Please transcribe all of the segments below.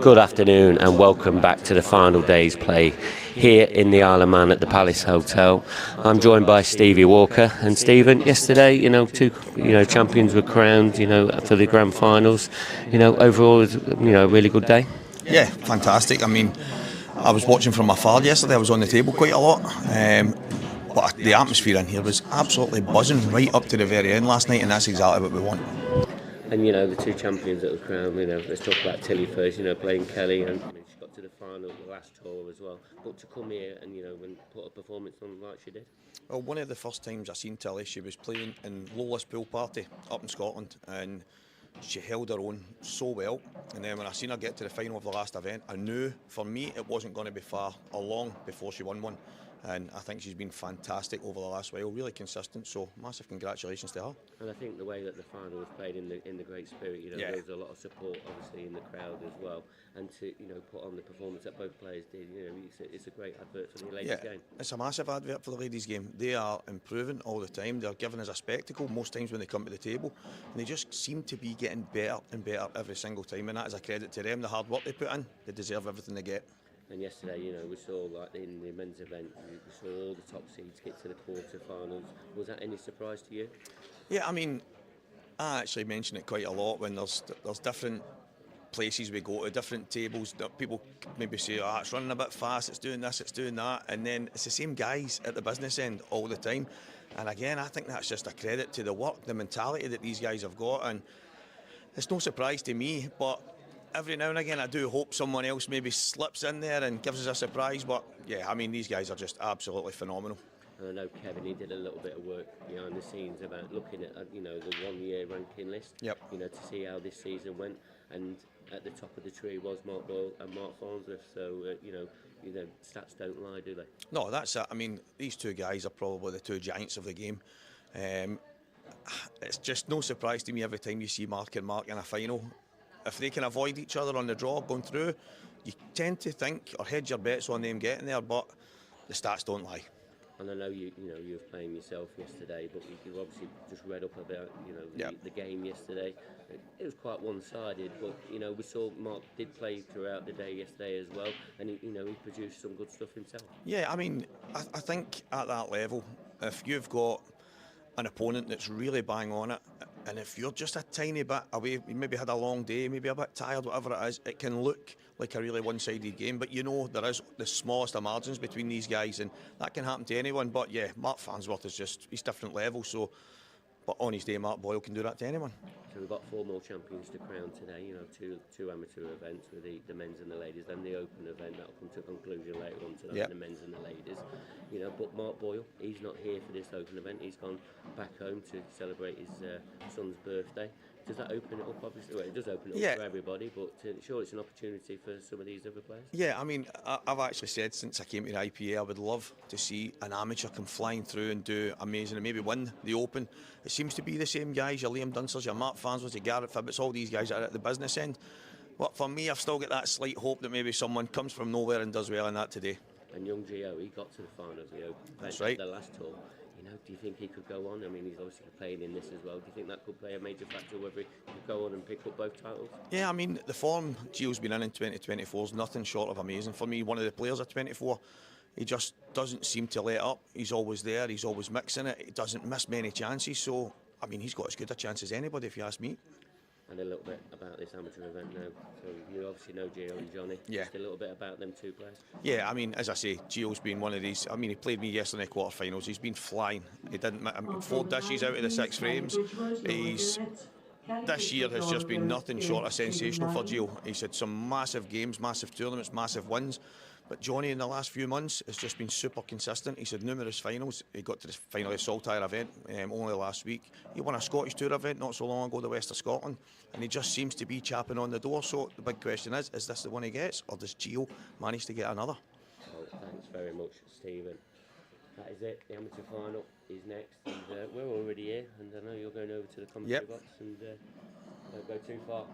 Good afternoon and welcome back to the final day's play here in the Isle of Man at the Palace Hotel. I'm joined by Stevie Walker and Stephen. Yesterday, two champions were crowned, for the grand finals. Overall, it was, a really good day. Yeah, fantastic. I mean, I was watching from afar yesterday. I was on the table quite a lot. But the atmosphere in here was absolutely buzzing right up to the very end last night, and that's exactly what we want. And the two champions that were crowned, let's talk about Tilly first, playing Kelly, and she got to the final the last tour as well. But to come here and, and put a performance on like she did. Well, one of the first times I seen Tilly, she was playing in Lola's pool party up in Scotland, and she held her own so well. And then when I seen her get to the final of the last event, I knew for me it wasn't going to be far or long before she won one. And I think she's been fantastic over the last while, really consistent. So massive congratulations to her. And I think the way that the final was played in the great spirit, there was a lot of support, obviously, in the crowd as well. And to put on the performance that both players did, it's a great advert for the ladies' game. It's a massive advert for the ladies' game. They are improving all the time. They're giving us a spectacle most times when they come to the table, and they just seem to be getting better and better every single time. And that is a credit to them. The hard work they put in, they deserve everything they get. And yesterday, we saw, like in the men's event, we saw all the top seeds get to the quarterfinals. Was that any surprise to you? Yeah, I mean, I actually mention it quite a lot when there's different places we go to, different tables that people maybe say, oh, it's running a bit fast, it's doing this, it's doing that, and then it's the same guys at the business end all the time. And again, I think that's just a credit to the work, the mentality that these guys have got, and it's no surprise to me, but every now and again I do hope someone else maybe slips in there and gives us a surprise. But yeah, I mean, these guys are just absolutely phenomenal. And I know Kevin, he did a little bit of work behind the scenes about looking at the 1 year ranking list. Yep. To see how this season went, and at the top of the tree was Mark Boyle and Mark Farnsworth. So stats don't lie, do they? No, that's it. I mean, these two guys are probably the two giants of the game. It's just no surprise to me every time you see Mark and Mark in a final. If they can avoid each other on the draw going through, you tend to think or hedge your bets on them getting there, but the stats don't lie. And I know you were playing yourself yesterday, but you obviously just read up about the game yesterday. It was quite one-sided, but we saw Mark did play throughout the day yesterday as well, and he produced some good stuff himself. Yeah, I mean, I think at that level, if you've got an opponent that's really bang on it, and if you're just a tiny bit away, you maybe had a long day, maybe a bit tired, whatever it is, it can look like a really one-sided game. But there is the smallest of margins between these guys, and that can happen to anyone. But yeah, Mark Farnsworth he's different level. So, but on his day, Mark Boyle can do that to anyone. So we've got 4 more champions to crown today. Two amateur events with the men's and the ladies, then the open event that'll come to a conclusion later on tonight. The men's and the ladies. But Mark Boyle, he's not here for this open event. He's gone back home to celebrate his son's birthday. Does that open it up? Obviously, well, it does open it up for everybody, but sure, it's an opportunity for some of these other players. Yeah, I mean, I've actually said since I came to the IPA, I would love to see an amateur come flying through and do amazing and maybe win the Open. It seems to be the same guys, your Liam Dunsers, your Mark Farnsworth, your Garrett Fibbits, all these guys that are at the business end. But for me, I've still got that slight hope that maybe someone comes from nowhere and does well in that today. And young Gio, he got to the final of the Open. That's right. The last tour. Do you think he could go on? I mean, he's obviously playing in this as well. Do you think that could play a major factor whether he could go on and pick up both titles? Yeah, I mean, the form Gio's been in 2024 is nothing short of amazing. For me, one of the players at 24, he just doesn't seem to let up. He's always there. He's always mixing it. He doesn't miss many chances. So, I mean, he's got as good a chance as anybody, if you ask me. And a little bit about this amateur event now. So you obviously know Gio and Johnny. Yeah. Just a little bit about them two players. Yeah, I mean, as I say, Gio's been one of these. I mean, he played me yesterday in the quarterfinals. He's been flying. He didn't. 4 dishes out of the 6 frames. This year has just been nothing short of sensational for Gio. He's had some massive games, massive tournaments, massive wins. But Johnny, in the last few months, has just been super consistent. He's had numerous finals. He got to the final of the Saltire event only last week. He won a Scottish Tour event not so long ago, the West of Scotland, and he just seems to be chapping on the door. So the big question is this the one he gets, or does Gio manage to get another? Well, thanks very much, Stephen. That is it. The amateur final is next, and we're already here. And I know you're going over to the commentary box, and don't go too far.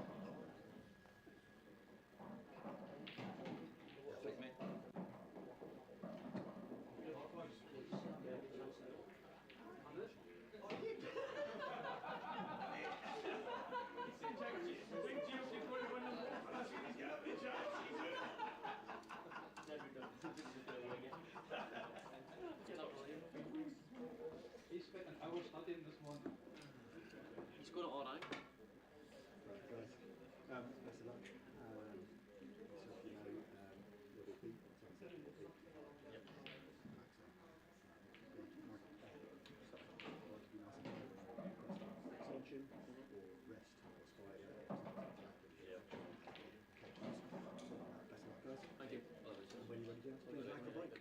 He's got it all right. Thank you. When you're ready, please like the break.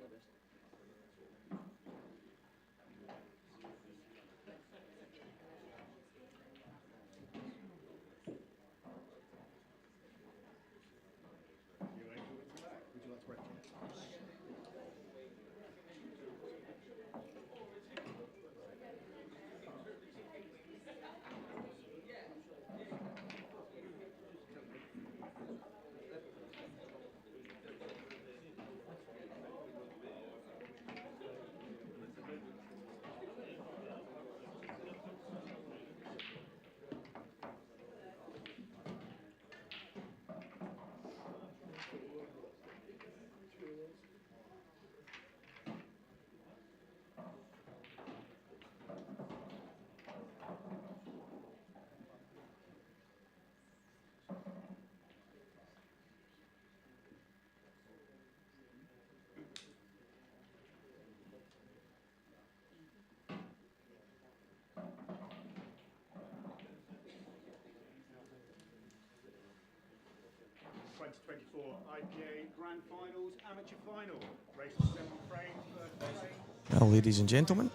IPA Grand Finals, Amateur Final. Race is set on frame, first frame. Well, ladies and gentlemen,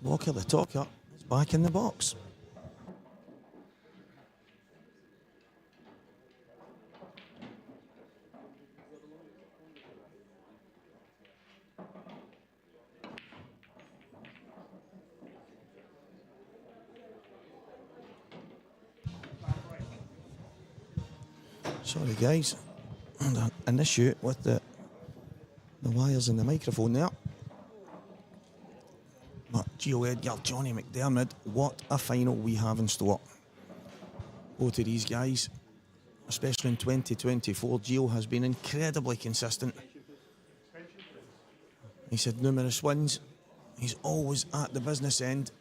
Walker the Talker is back in the box. Sorry guys, an issue with the wires and the microphone there. But Gio Edgar, Johnny McDermott, what a final we have in store. Both of these guys, especially in 2024, Gio has been incredibly consistent. He's had numerous wins. He's always at the business end.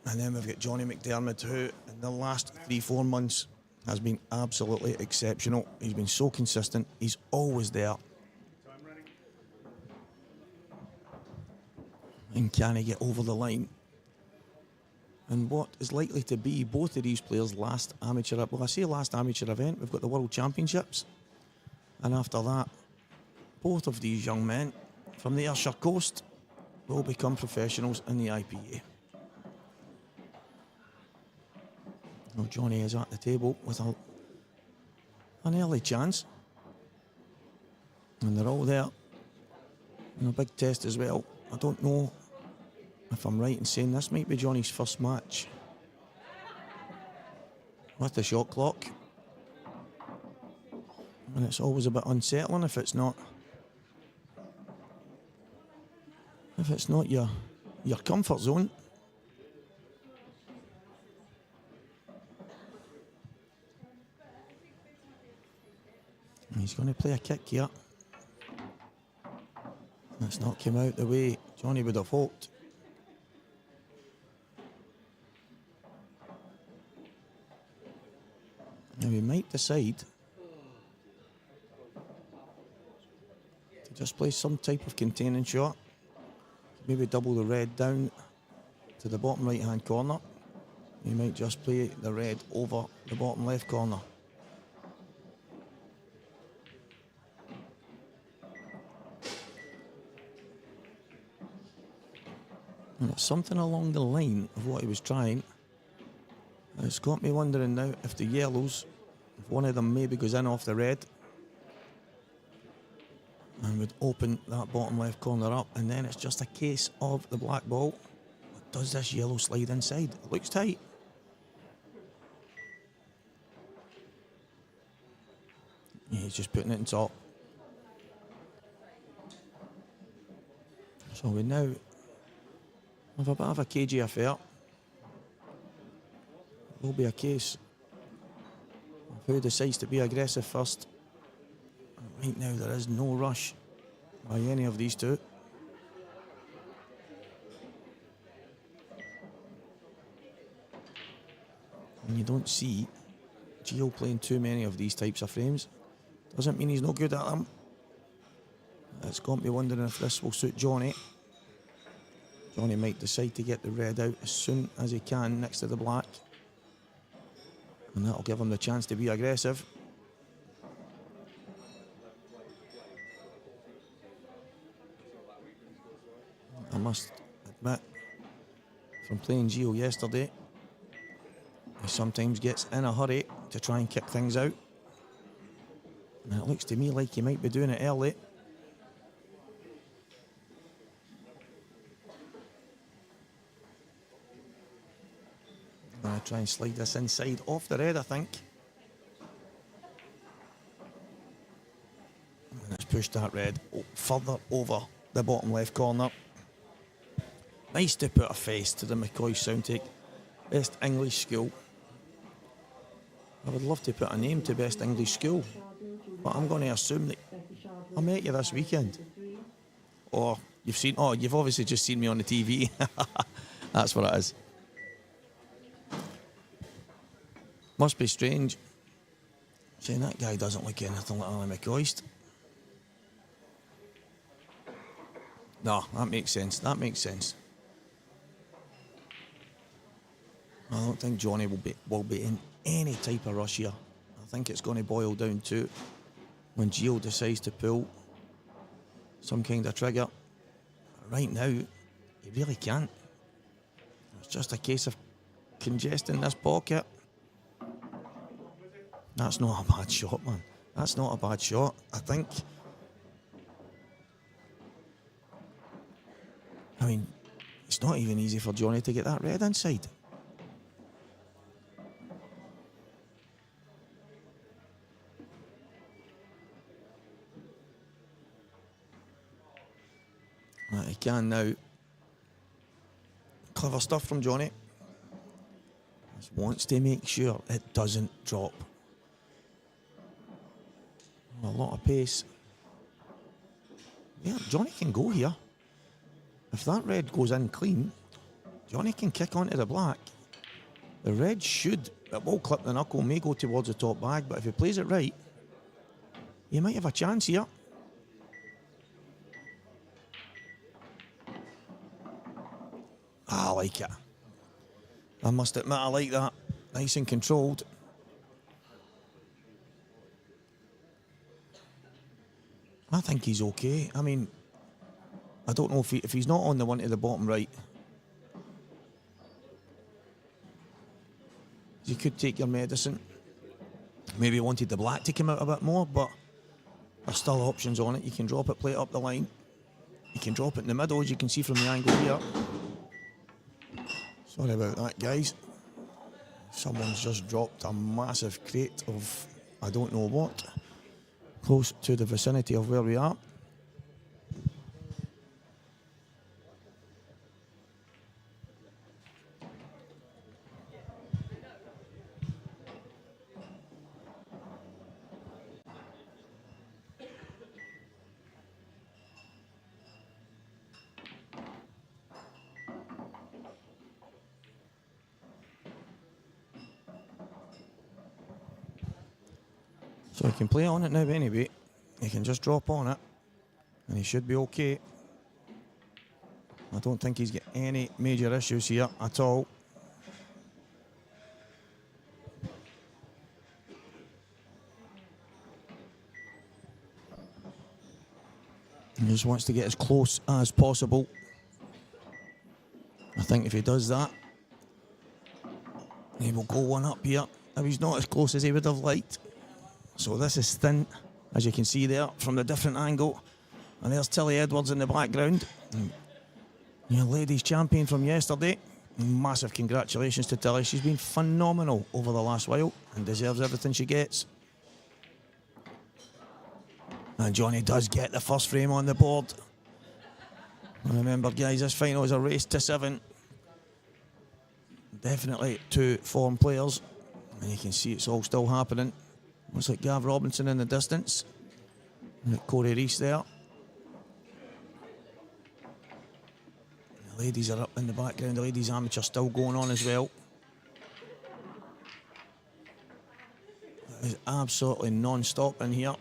And then we've got Johnny McDermott, who in the last 3-4 months has been absolutely exceptional. He's been so consistent. He's always there. And can he get over the line? And what is likely to be both of these players' last amateur, well, I say last amateur event, we've got the World Championships. And after that, both of these young men from the Ayrshire coast will become professionals in the IPA. Well, Johnny is at the table with an early chance. And they're all there. And a big test as well. I don't know if I'm right in saying this might be Johnny's first match with the shot clock. And it's always a bit unsettling if it's not your comfort zone. He's going to play a kick here. That's not come out the way Johnny would have hoped. Now he might decide to just play some type of containing shot. Maybe double the red down to the bottom right hand corner. He might just play the red over the bottom left corner. And it's something along the line of what he was trying. It's got me wondering now if the yellows, if one of them maybe goes in off the red and would open that bottom left corner up, and then it's just a case of the black ball. Does this yellow slide inside? It looks tight. Yeah, he's just putting it in top. So we now have a bit of a cagey affair. It will be a case of who decides to be aggressive first. Right now there is no rush by any of these two. and you don't see Gio playing too many of these types of frames. Doesn't mean he's no good at them. It's got me wondering if this will suit Johnny. Johnny might decide to get the red out as soon as he can next to the black. And that'll give him the chance to be aggressive. I must admit, from playing Gio yesterday, he sometimes gets in a hurry to try and kick things out. And it looks to me like he might be doing it early. I'm going to try and slide this inside off the red, I think. And let's push that red further over the bottom left corner. Nice to put a face to the McCoy Soundtake Best English School. I would love to put a name to Best English School, but I'm going to assume that I met you this weekend. Or you've obviously just seen me on the TV. That's what it is. Must be strange saying that guy doesn't look anything like Alan McCoist. No, that makes sense. That makes sense. I don't think Johnny will be in any type of rush here. I think it's going to boil down to when Gio decides to pull some kind of trigger. Right now, he really can't. It's just a case of congesting this pocket. That's not a bad shot, man. That's not a bad shot. I mean, it's not even easy for Johnny to get that red inside. Right, he can now. Clever stuff from Johnny. Just wants to make sure it doesn't drop. A lot of pace. Yeah, Johnny can go here. If that red goes in clean, Johnny can kick onto the black. The red it will clip the knuckle, may go towards the top bag, but if he plays it right, he might have a chance here. I like it. I must admit, I like that. Nice and controlled. I think he's okay. I mean, I don't know if he's not on the one to the bottom right. You could take your medicine. Maybe wanted the black to come out a bit more, but there's still options on it. You can drop it, play it up the line. You can drop it in the middle, as you can see from the angle here. Sorry about that, guys. Someone's just dropped a massive crate of I don't know what, close to the vicinity of where we are. So he can play on it now anyway. He can just drop on it and he should be okay. I don't think he's got any major issues here at all. He just wants to get as close as possible. I think if he does that, he will go one up here. Now he's not as close as he would have liked. So this is thin, as you can see there, from the different angle. And there's Tilly Edwards in the background. Your ladies champion from yesterday. Massive congratulations to Tilly. She's been phenomenal over the last while and deserves everything she gets. And Johnny does get the first frame on the board. And remember, guys, this final is a race to 7. Definitely 2 form players. And you can see it's all still happening. Looks like Gav Robinson in the distance. And Corey Reese there. The ladies are up in the background. The ladies amateur still going on as well. is absolutely non-stop in here.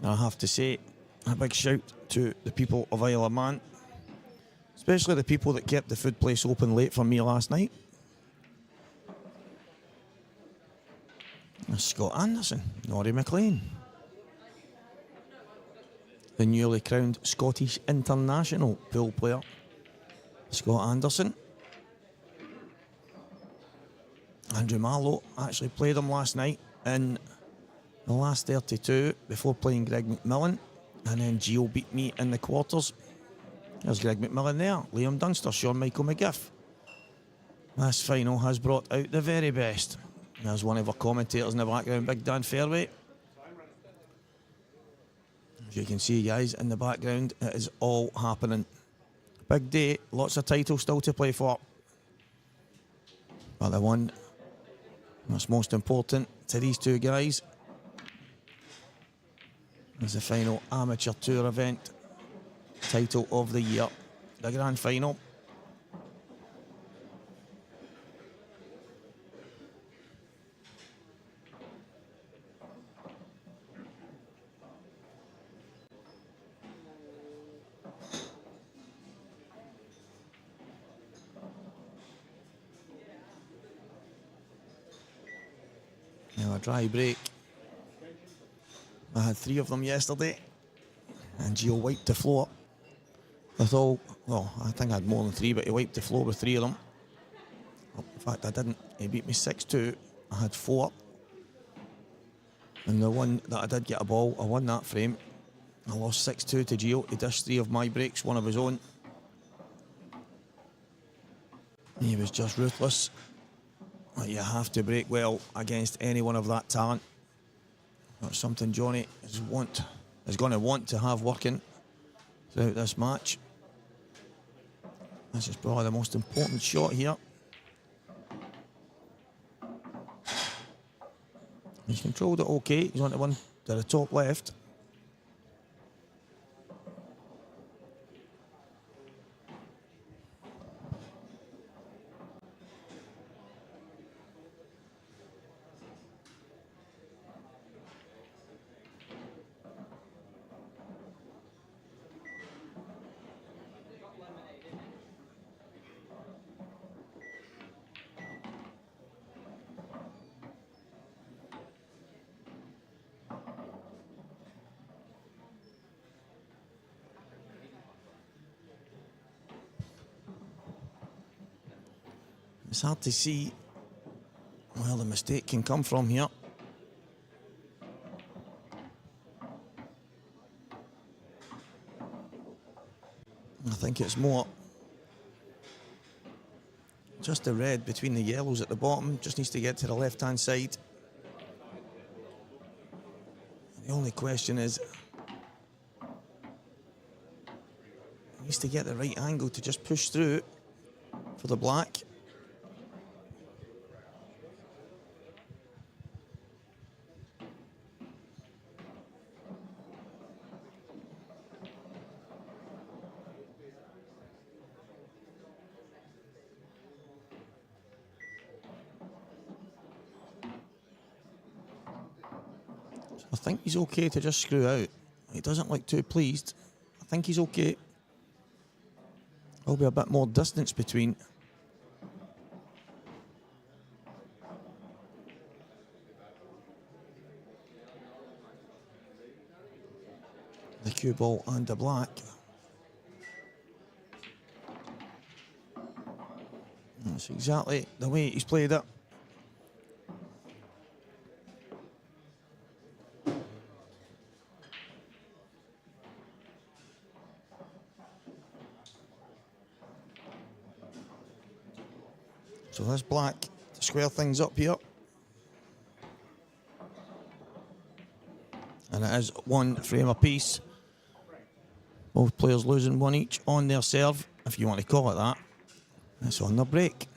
I have to say, a big shout to the people of Isle of Man, especially the people that kept the food place open late for me last night. Scott Anderson, Norrie McLean, the newly crowned Scottish international pool player, Scott Anderson. Andrew Marlowe actually played him last night in the last 32 before playing Greg McMillan, and then Gio beat me in the quarters. There's Greg McMillan there, Liam Dunster, Sean Michael McGiff. This final has brought out the very best. There's one of our commentators in the background, Big Dan Fairway. As you can see, guys, in the background, it is all happening. Big day, lots of titles still to play for. But the one that's most important to these two guys is the final amateur tour event title of the year, the grand final. Now a dry break. I had 3 of them yesterday, and Gio wiped the floor with all, well, I think I had more than 3, but he wiped the floor with 3 of them. In fact, I didn't. He beat me 6-2. I had 4. And the one that I did get a ball, I won that frame. I lost 6-2 to Gio. He dished 3 of my breaks, 1 of his own. He was just ruthless. But you have to break well against anyone of that talent. That's something Johnny is going to want to have working throughout this match. This is probably the most important shot here. He's controlled it okay. He's on to one to the top left. It's hard to see where the mistake can come from here. I think it's more just the red between the yellows at the bottom. Just needs to get to the left-hand side. The only question is, he needs to get the right angle to just push through for the black. I think he's okay to just screw out. He doesn't look too pleased. I think he's okay. There'll be a bit more distance between. The cue ball and the black. That's exactly the way he's played it. So this black to square things up here. And it is 1 frame apiece. Both players losing 1 each on their serve, if you want to call it that. It's on the break.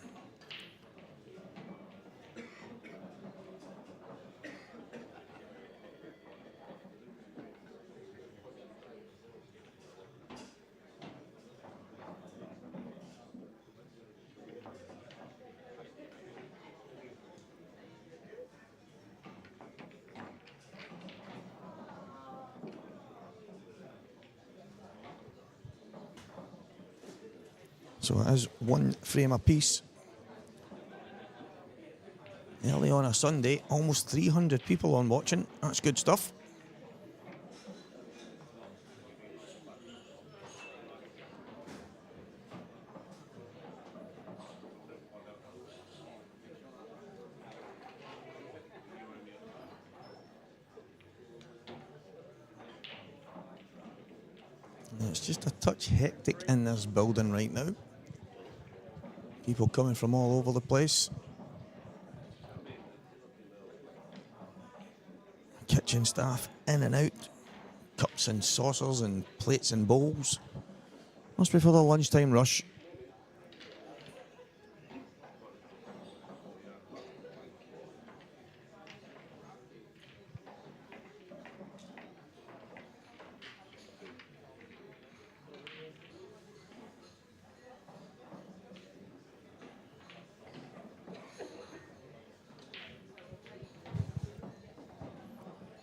So it is 1 frame apiece. Early on a Sunday, almost 300 people on watching. That's good stuff. It's just a touch hectic in this building right now. People coming from all over the place. Kitchen staff in and out. Cups and saucers and plates and bowls. Must be for the lunchtime rush.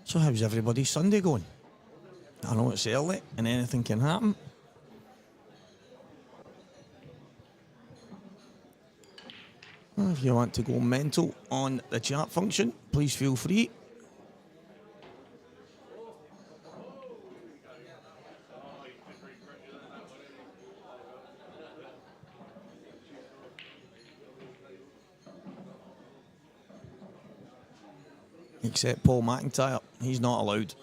So how's everybody's Sunday going? I know it's early and anything can happen. Well, if you want to go mental on the chat function, please feel free. Except Paul McIntyre, he's not allowed.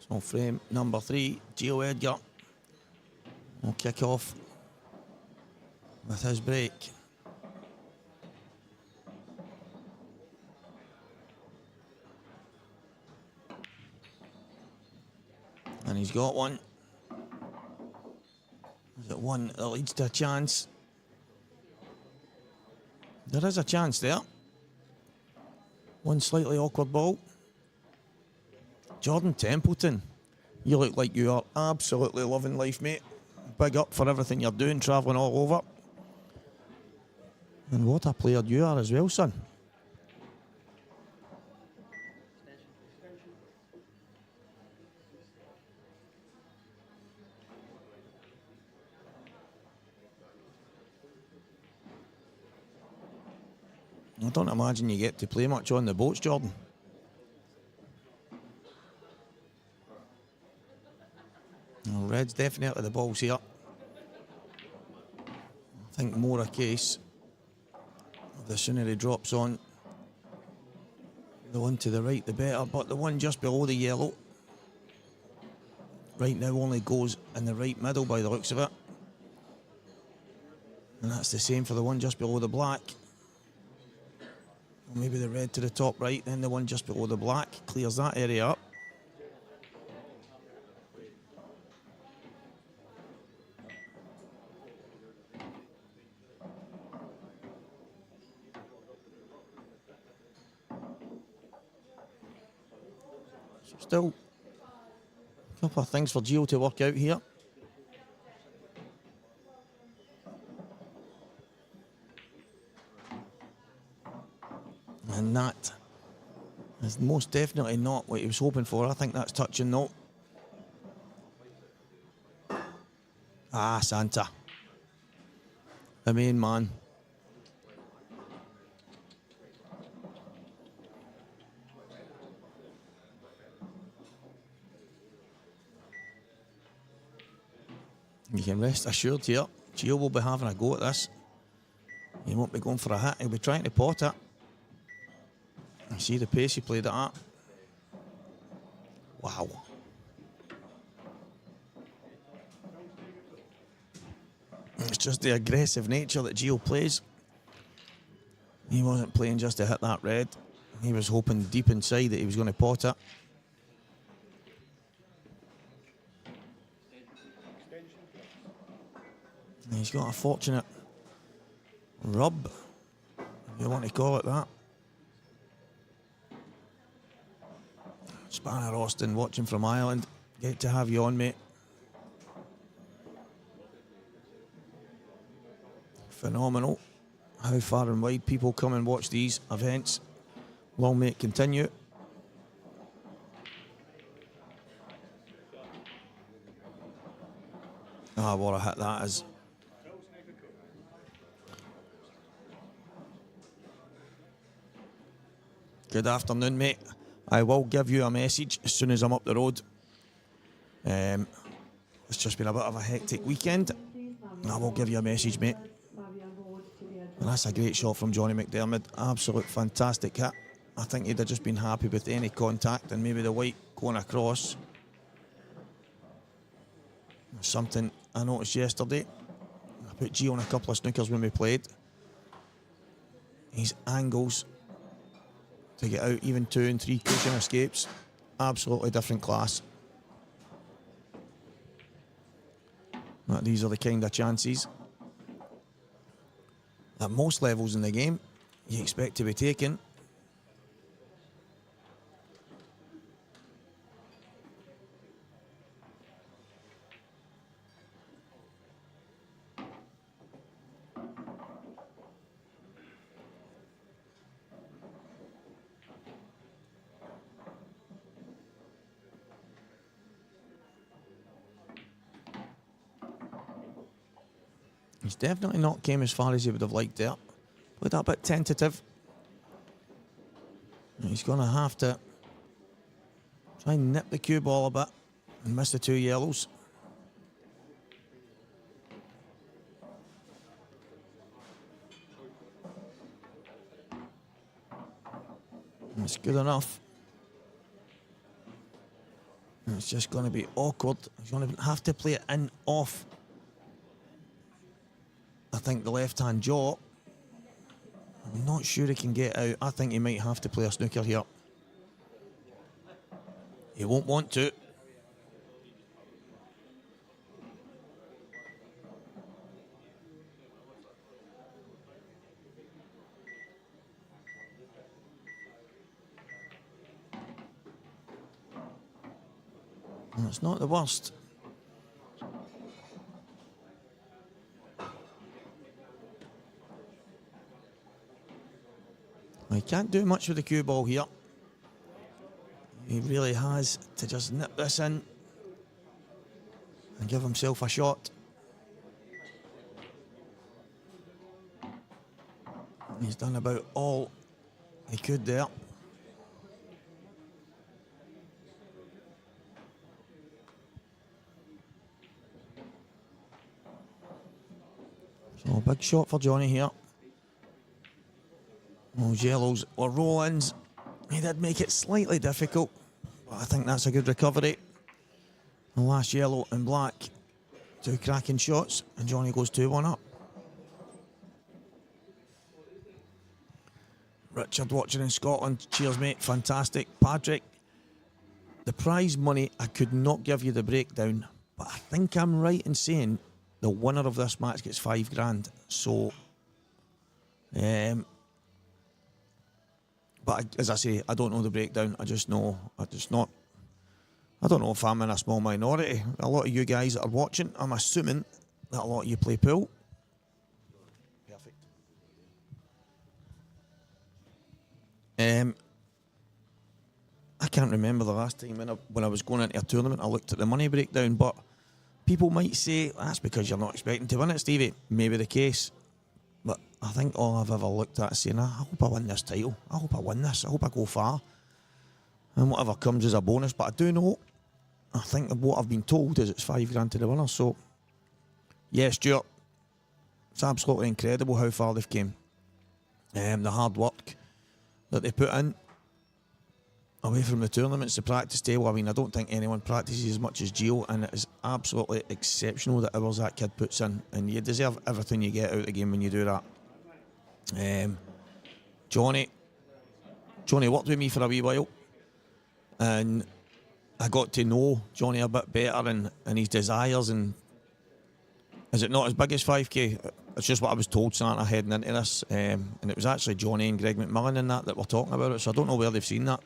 So frame number 3, Gio Edgar will kick off with his break. And he's got one. Is it one that leads to a chance? There is a chance there. One slightly awkward ball. Jordan Templeton, you look like you are absolutely loving life, mate. Big up for everything you're doing, travelling all over. And what a player you are as well, son. I don't imagine you get to play much on the boats, Jordan. Well, Red's definitely the balls here. I think more a case. The sooner he drops on, the one to the right, the better. But the one just below the yellow, right now only goes in the right middle by the looks of it. And that's the same for the one just below the black. Or maybe the red to the top right, then the one just below the black clears that area up. Still a couple of things for Gio to work out here. And that is most definitely not what he was hoping for. I think that's touching though. Ah, Santa. The main man. You can rest assured here, Gio will be having a go at this. He won't be going for a hit, he'll be trying to pot it. You see the pace he played it at. Wow. It's just the aggressive nature that Gio plays. He wasn't playing just to hit that red. He was hoping deep inside that he was going to pot it. And he's got a fortunate rub, if you want to call it that. Spanner Austin watching from Ireland. Great to have you on, mate. Phenomenal. how far and wide people come and watch these events. Long may it continue. Ah, what a hit that is. Good afternoon, mate. I will give you a message as soon as I'm up the road. It's just been a bit of a hectic weekend. I will give you a message, mate. And that's a great shot from Johnny McDermott. Absolute fantastic hit. I think he'd have just been happy with any contact and maybe the white going across. Something I noticed yesterday. I put G on a couple of snookers when we played. His angles to get out, even 2 and 3 cushion escapes. Absolutely different class. But these are the kind of chances at most levels in the game you expect to be taken. He's definitely not came as far as he would have liked there. Played that a bit tentative. And he's going to have to try and nip the cue ball a bit and miss the 2 yellows. And it's good enough. And it's just going to be awkward. He's going to have to play it in off, I think, the left-hand jaw. I'm not sure he can get out. I think he might have to play a snooker here. He won't want to. And it's not the worst. He can't do much with the cue ball here. He really has to just nip this in and give himself a shot. He's done about all he could there. So a big shot for Johnny here. Those yellows were roll-ins. He did make it slightly difficult, but I think that's a good recovery. The last yellow and black, 2 cracking shots, and Johnny goes 2-1 up. Richard watching in Scotland. Cheers, mate. Fantastic. Patrick, the prize money, I could not give you the breakdown, but I think I'm right in saying the winner of this match gets $5,000. So, but as I say, I don't know the breakdown. I don't know if I'm in a small minority. A lot of you guys that are watching, I'm assuming that a lot of you play pool. Perfect. I can't remember the last time when I was going into a tournament, I looked at the money breakdown, but people might say, that's because you're not expecting to win it, Stevie. Maybe the case. But I think all I've ever looked at is saying, I hope I win this title. I hope I win this. I hope I go far. And whatever comes is a bonus. But I do know, I think what I've been told is it's $5,000 to the winner. So, yeah, Stuart, it's absolutely incredible how far they've came. The hard work that they put in away from the tournaments, the practice table. I mean, I don't think anyone practices as much as Gio, and it is absolutely exceptional the hours that kid puts in, and you deserve everything you get out of the game when you do that. Johnny worked with me for a wee while, and I got to know Johnny a bit better and his desires. And is it not as big as 5k? It's just what I was told starting heading into this, and it was actually Johnny and Greg McMillan and that were talking about it, so I don't know where they've seen that.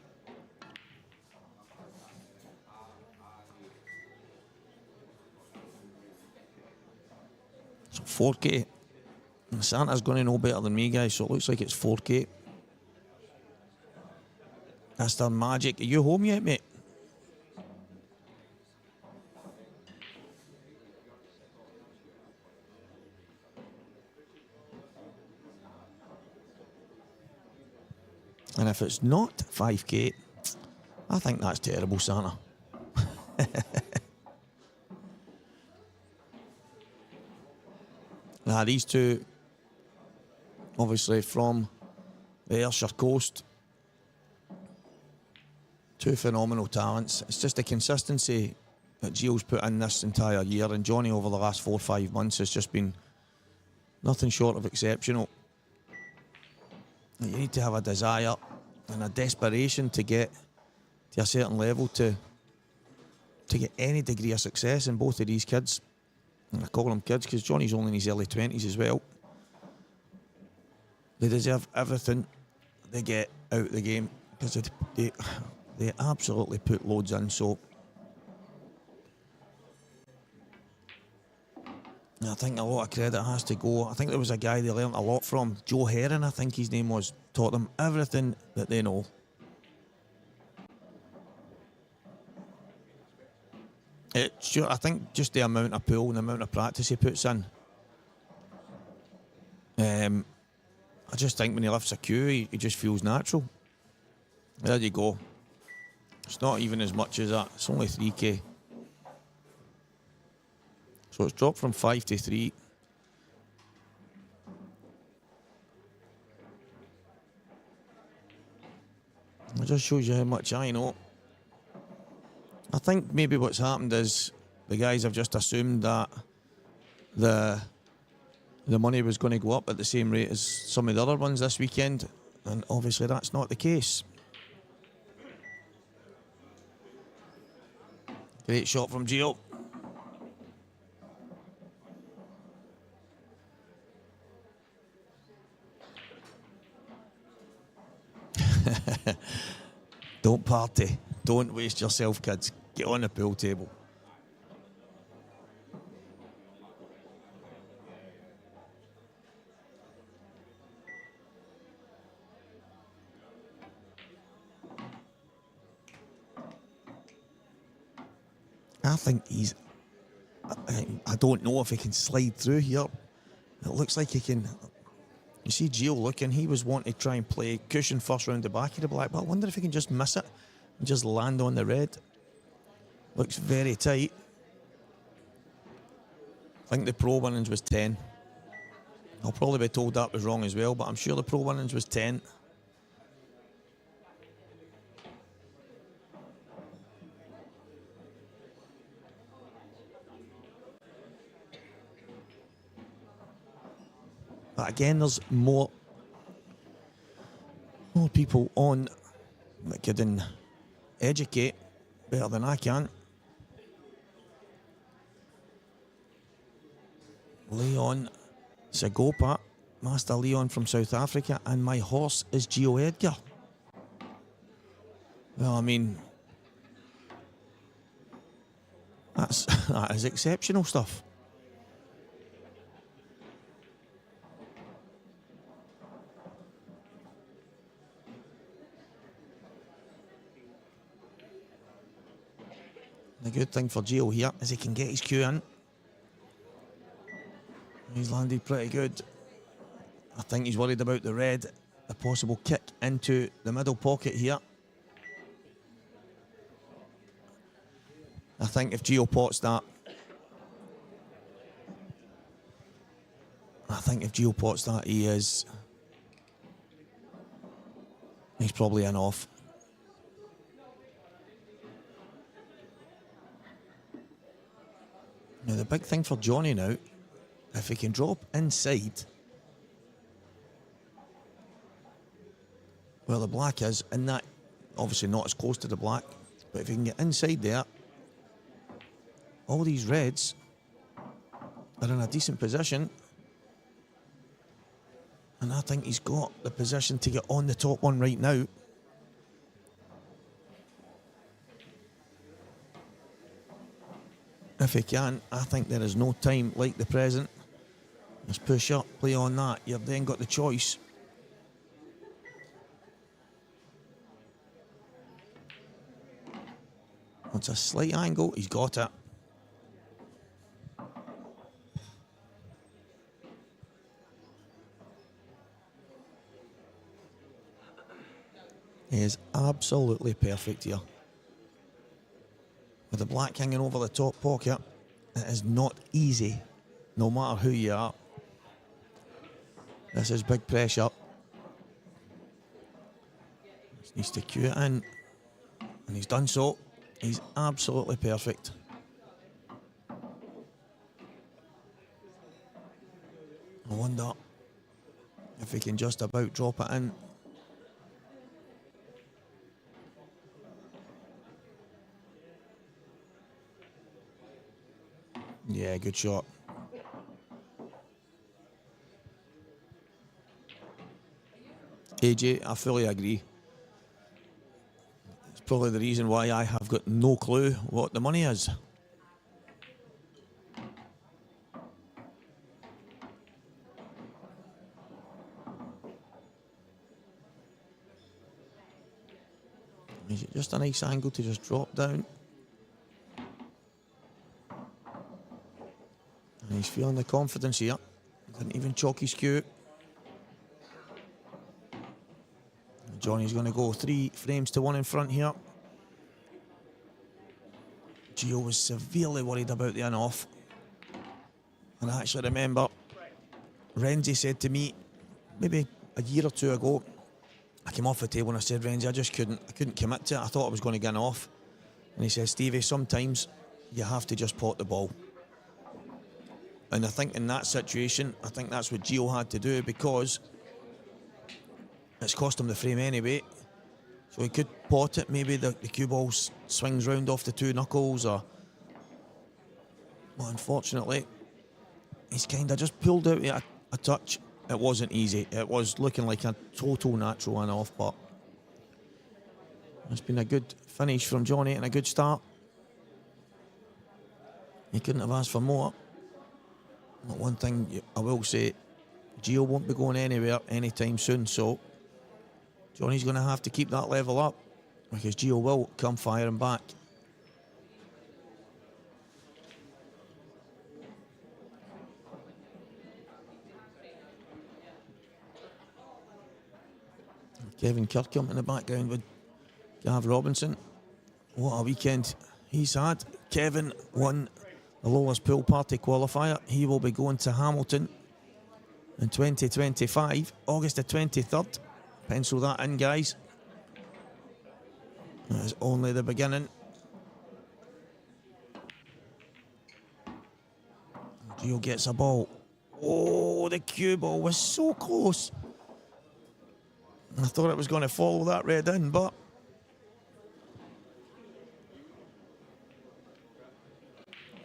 So 4k And Santa's going to know better than me, guys, so it looks like it's 4K. Mr. Magic, are you home yet, mate? And if it's not 5K, I think that's terrible, Santa. Now, these two, obviously from the Ayrshire coast, two phenomenal talents. It's just the consistency that Gio's put in this entire year, and Johnny over the last 4 or 5 months has just been nothing short of exceptional. You need to have a desire and a desperation to get to a certain level to get any degree of success in both of these kids. And I call them kids because Johnny's only in his early 20s as well. They deserve everything they get out of the game because they absolutely put loads in. So I think a lot of credit has to go. I think there was a guy they learned a lot from, Joe Herron, I think his name was, taught them everything that they know. I think just the amount of pull and the amount of practice he puts in. I just think when he lifts a cue, he just feels natural. There you go. It's not even as much as that. It's only 3K. So it's dropped from 5 to 3. It just shows you how much I know. I think maybe what's happened is the guys have just assumed that the money was going to go up at the same rate as some of the other ones this weekend, and obviously that's not the case. Great shot from Gio. Don't party. Don't waste yourself, kids. Get on the pool table. I think he's... I don't know if he can slide through here. It looks like he can... You see Gio looking, he was wanting to try and play cushion first round the back of the black, but I wonder if he can just miss it and just land on the red. Looks very tight. I think the pro winnings was 10. I'll probably be told that was wrong as well, but I'm sure the pro winnings was 10. But again, there's more people on that can educate better than I can. Leon Sagopa, Master Leon from South Africa, and my horse is Gio Edgar. Well, I mean, that is exceptional stuff. The good thing for Gio here is he can get his cue in. He's landed pretty good. I think he's worried about the red, a possible kick into the middle pocket here. I think if Gio pots that, he's probably in off. Now the big thing for Johnny now, if he can drop inside where the black is, and that obviously not as close to the black, but if he can get inside there, all these reds are in a decent position, and I think he's got the position to get on the top one right now. If he can, I think there is no time like the present. Just push up, play on that. You've then got the choice. It's a slight angle. He's got it. He is absolutely perfect here. With the black hanging over the top pocket, it is not easy, no matter who you are. This is big pressure. He needs to cue it in, and he's done so. He's absolutely perfect. I wonder if he can just about drop it in. Yeah, good shot. AJ, I fully agree. It's probably the reason why I have got no clue what the money is. Is it just a nice angle to just drop down? And he's feeling the confidence here. Didn't even chalk his cue. Johnny's going to go 3 frames to 1 in front here. Gio was severely worried about the in-off. And I actually remember Renzi said to me, maybe a year or two ago, I came off the table and I said, Renzi, I couldn't commit to it. I thought I was going to get an off. And he said, Stevie, sometimes you have to just pot the ball. And I think in that situation, I think that's what Gio had to do, because it's cost him the frame anyway. So he could pot it, maybe the cue ball swings round off the 2 knuckles, or... Well, unfortunately, he's kind of just pulled out a touch. It wasn't easy. It was looking like a total natural one-off, but it's been a good finish from Johnny and a good start. He couldn't have asked for more. But one thing I will say, Gio won't be going anywhere anytime soon, so Johnny's going to have to keep that level up, because Gio will come firing back. Kevin Kirkham in the background with Gav Robinson. What a weekend he's had. Kevin won the lowest pool party qualifier. He will be going to Hamilton in 2025, August the 23rd. Pencil that in, guys. That is only the beginning. Gio gets a ball. Oh, the cue ball was so close. I thought it was going to follow that red in, but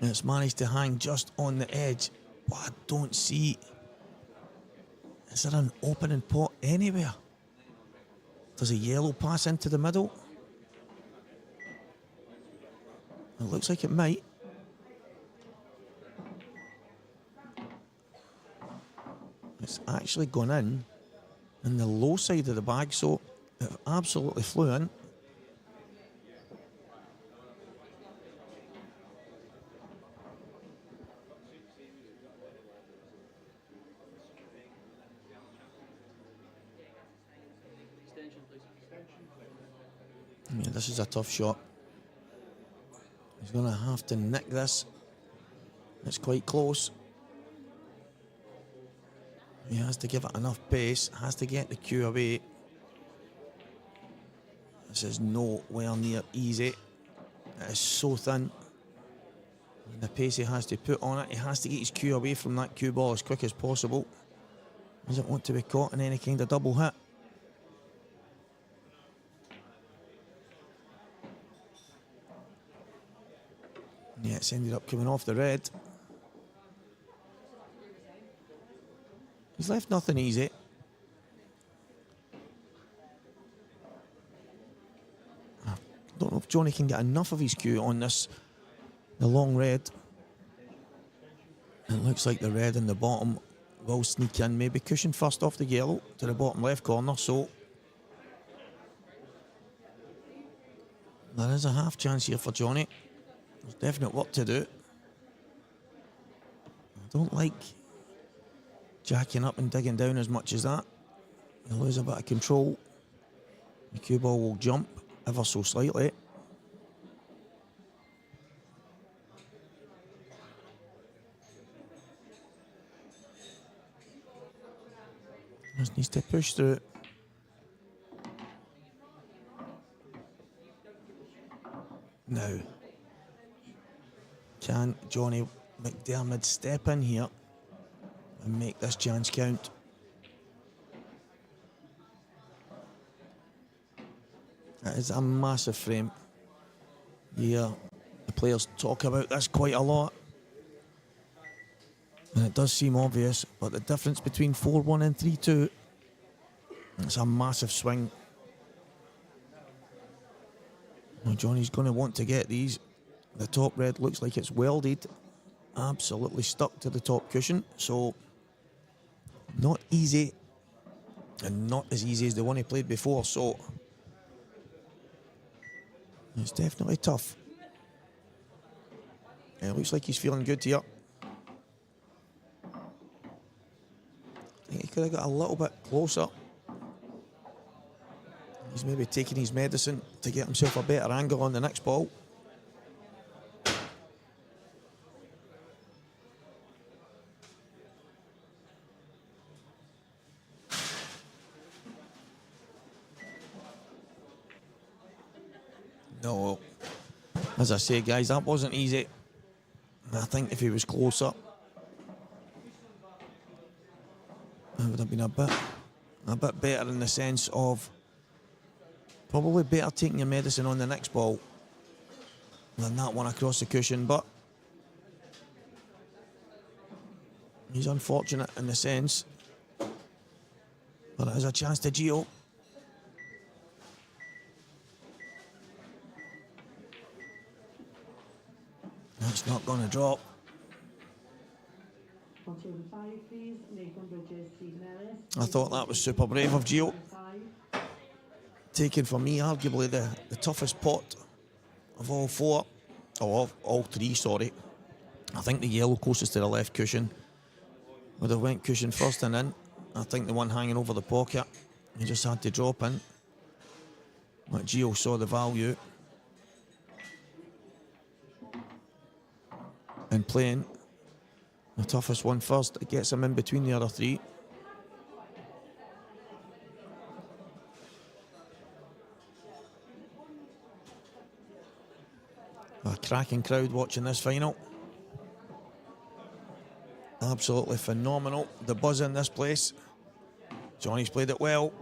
it's managed to hang just on the edge. But I don't see... Is there an opening pot anywhere? Does a yellow pass into the middle? It looks like it might. It's actually gone in the low side of the bag, so it absolutely flew in. Yeah, this is a tough shot. He's going to have to nick this. It's quite close. He has to give it enough pace, has to get the cue away. This is nowhere near easy. It is so thin. And the pace he has to put on it, he has to get his cue away from that cue ball as quick as possible. He doesn't want to be caught in any kind of double hit. Yeah, it's ended up coming off the red. He's left nothing easy. I don't know if Johnny can get enough of his cue on this, the long red. It looks like the red in the bottom will sneak in, maybe cushion first off the yellow to the bottom left corner, so there is a half chance here for Johnny. There's definite work to do. I don't like jacking up and digging down as much as that. You lose a bit of control. The cue ball will jump ever so slightly. Just needs to push through. Now, can Johnny McDermott step in here and make this chance count? That is a massive frame. Yeah, the players talk about this quite a lot. And it does seem obvious, but the difference between 4-1 and 3-2, it's a massive swing. Now Johnny's going to want to get these. The top red looks like it's welded, absolutely stuck to the top cushion, so not easy, and not as easy as the one he played before, so it's definitely tough. And it looks like he's feeling good here. I think he could have got a little bit closer. He's maybe taking his medicine to get himself a better angle on the next ball. No, as I say, guys, that wasn't easy. I think if he was closer, it would have been a bit better in the sense of probably better taking your medicine on the next ball than that one across the cushion, but he's unfortunate in the sense, but it is a chance to Gio. That's not going to drop. I thought that was super brave of Gio. Taking for me arguably the toughest pot of all four, or of all three, sorry. I think the yellow closest to the left cushion would have went cushion first and in. I think the one hanging over the pocket, he just had to drop in. But Gio saw the value in playing the toughest one first. It gets him in between the other three. A cracking crowd watching this final. Absolutely phenomenal. The buzz in this place. Johnny's played it well.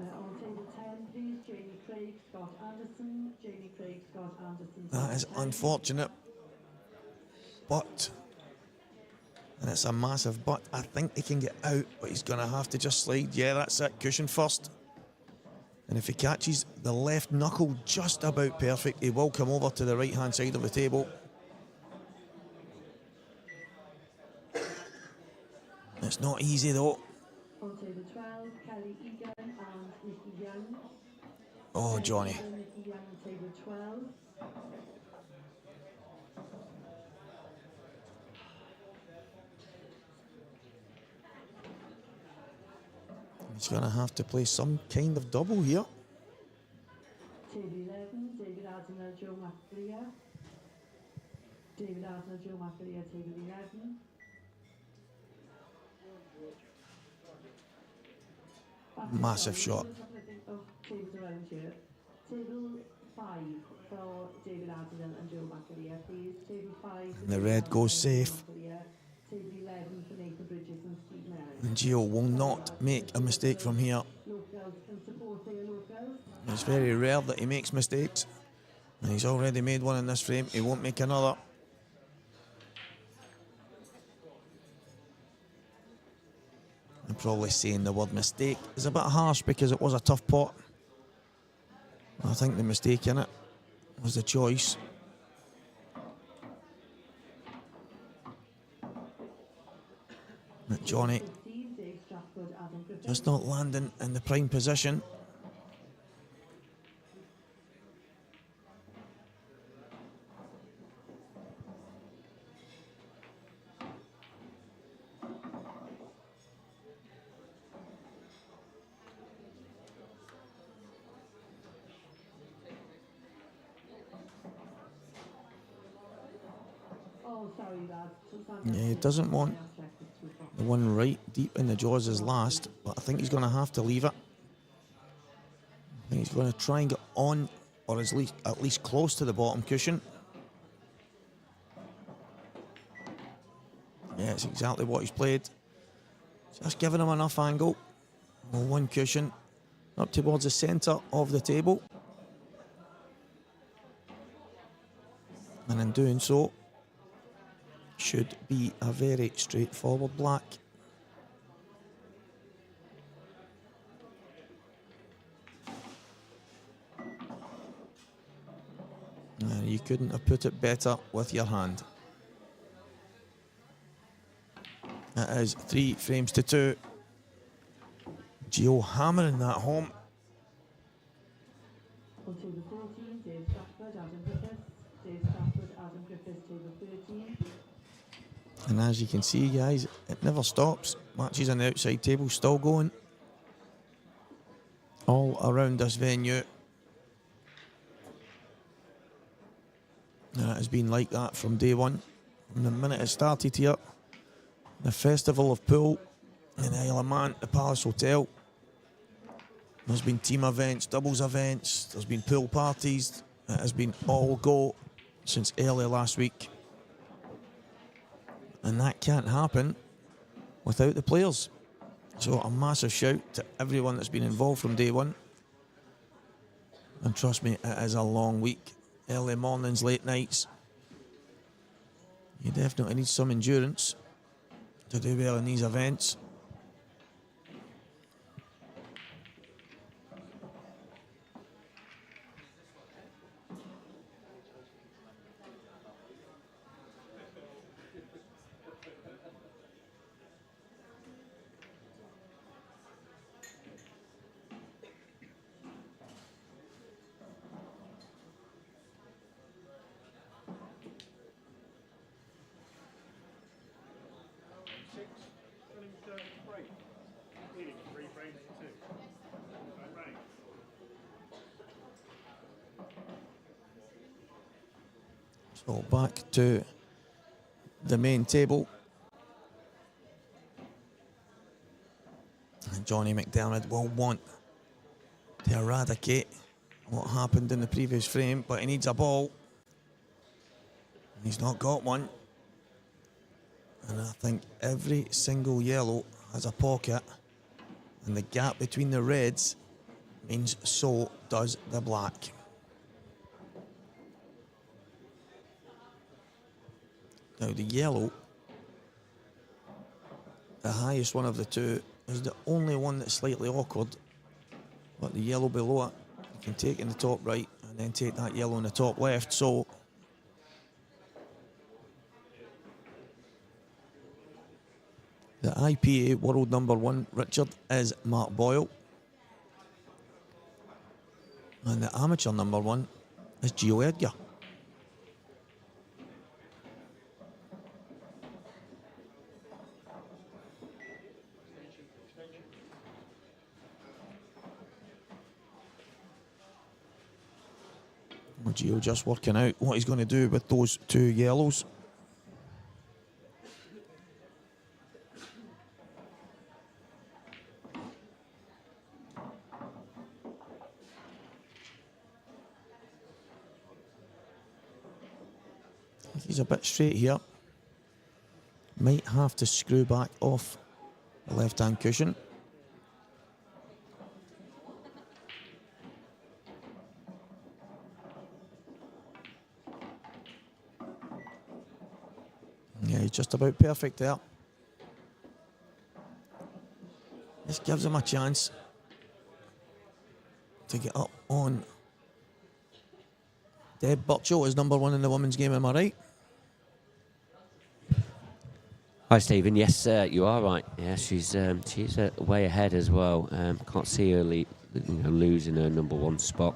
That is unfortunate. But, and it's a massive but, I think he can get out, but he's going to have to just slide. Yeah, that's it, cushion first. And if he catches the left knuckle just about perfect, he will come over to the right-hand side of the table. It's not easy though. Oh, Johnny. He's going to have to play some kind of double here. Table 11, David Adner, Joe McAleer. David Adner, Joe McAleer, table 11. Massive shot. Tables around here. Table 5 for David Adner and Joe McAleer, please. Table 5. And the red goes safe. Table 11 for Nathan Bridges and Steve Merritt. And Gio will not make a mistake from here. Locals can support their locals. It's very rare that he makes mistakes. And he's already made one in this frame. He won't make another. I'm probably saying the word mistake is a bit harsh because it was a tough pot. I think the mistake in it was the choice. But Johnny Just not landing in the prime position. Oh, sorry, lads. Yeah, he doesn't want the one right deep in the jaws as last, but I think he's going to have to leave it. I think he's going to try and get on, or at least close to the bottom cushion. Yeah, it's exactly what he's played. Just giving him enough angle. Well, one cushion up towards the centre of the table. And in doing so, should be a very straightforward black. And you couldn't have put it better with your hand. It is 3 frames to 2. Gio hammering that home. On table 14, Dave Stratford, Adam Griffiths. Dave Stratford, Adam Griffiths, table 13. And as you can see, guys, it never stops. Matches on the outside table still going. All around this venue. And it has been like that from day one. From the minute it started here. The Festival of Pool in Isle of Man, the Palace Hotel. There's been team events, doubles events, there's been pool parties. It has been all go since early last week. And that can't happen without the players. So a massive shout to everyone that's been involved from day one. And trust me, it is a long week. Early mornings, late nights. You definitely need some endurance to do well in these events. So back to the main table. And Johnny McDermott will want to eradicate what happened in the previous frame, but he needs a ball. He's not got one. And I think every single yellow has a pocket, and the gap between the reds means so does the black. Now the yellow, the highest one of the two, is the only one that's slightly awkward. But the yellow below it, you can take in the top right and then take that yellow in the top left. So the IPA world number 1, Richard, is Mark Boyle. And the amateur number 1 is Gio Edgar. Gio just working out what he's going to do with those 2 yellows. He's a bit straight here. Might have to screw back off the left-hand cushion. Yeah, he's just about perfect there. This gives him a chance to get up on. Deb Burchill is number 1 in the women's game, am I right? Hi, Stephen. Yes, you are right. Yeah, she's way ahead as well. Can't see her losing her number 1 spot,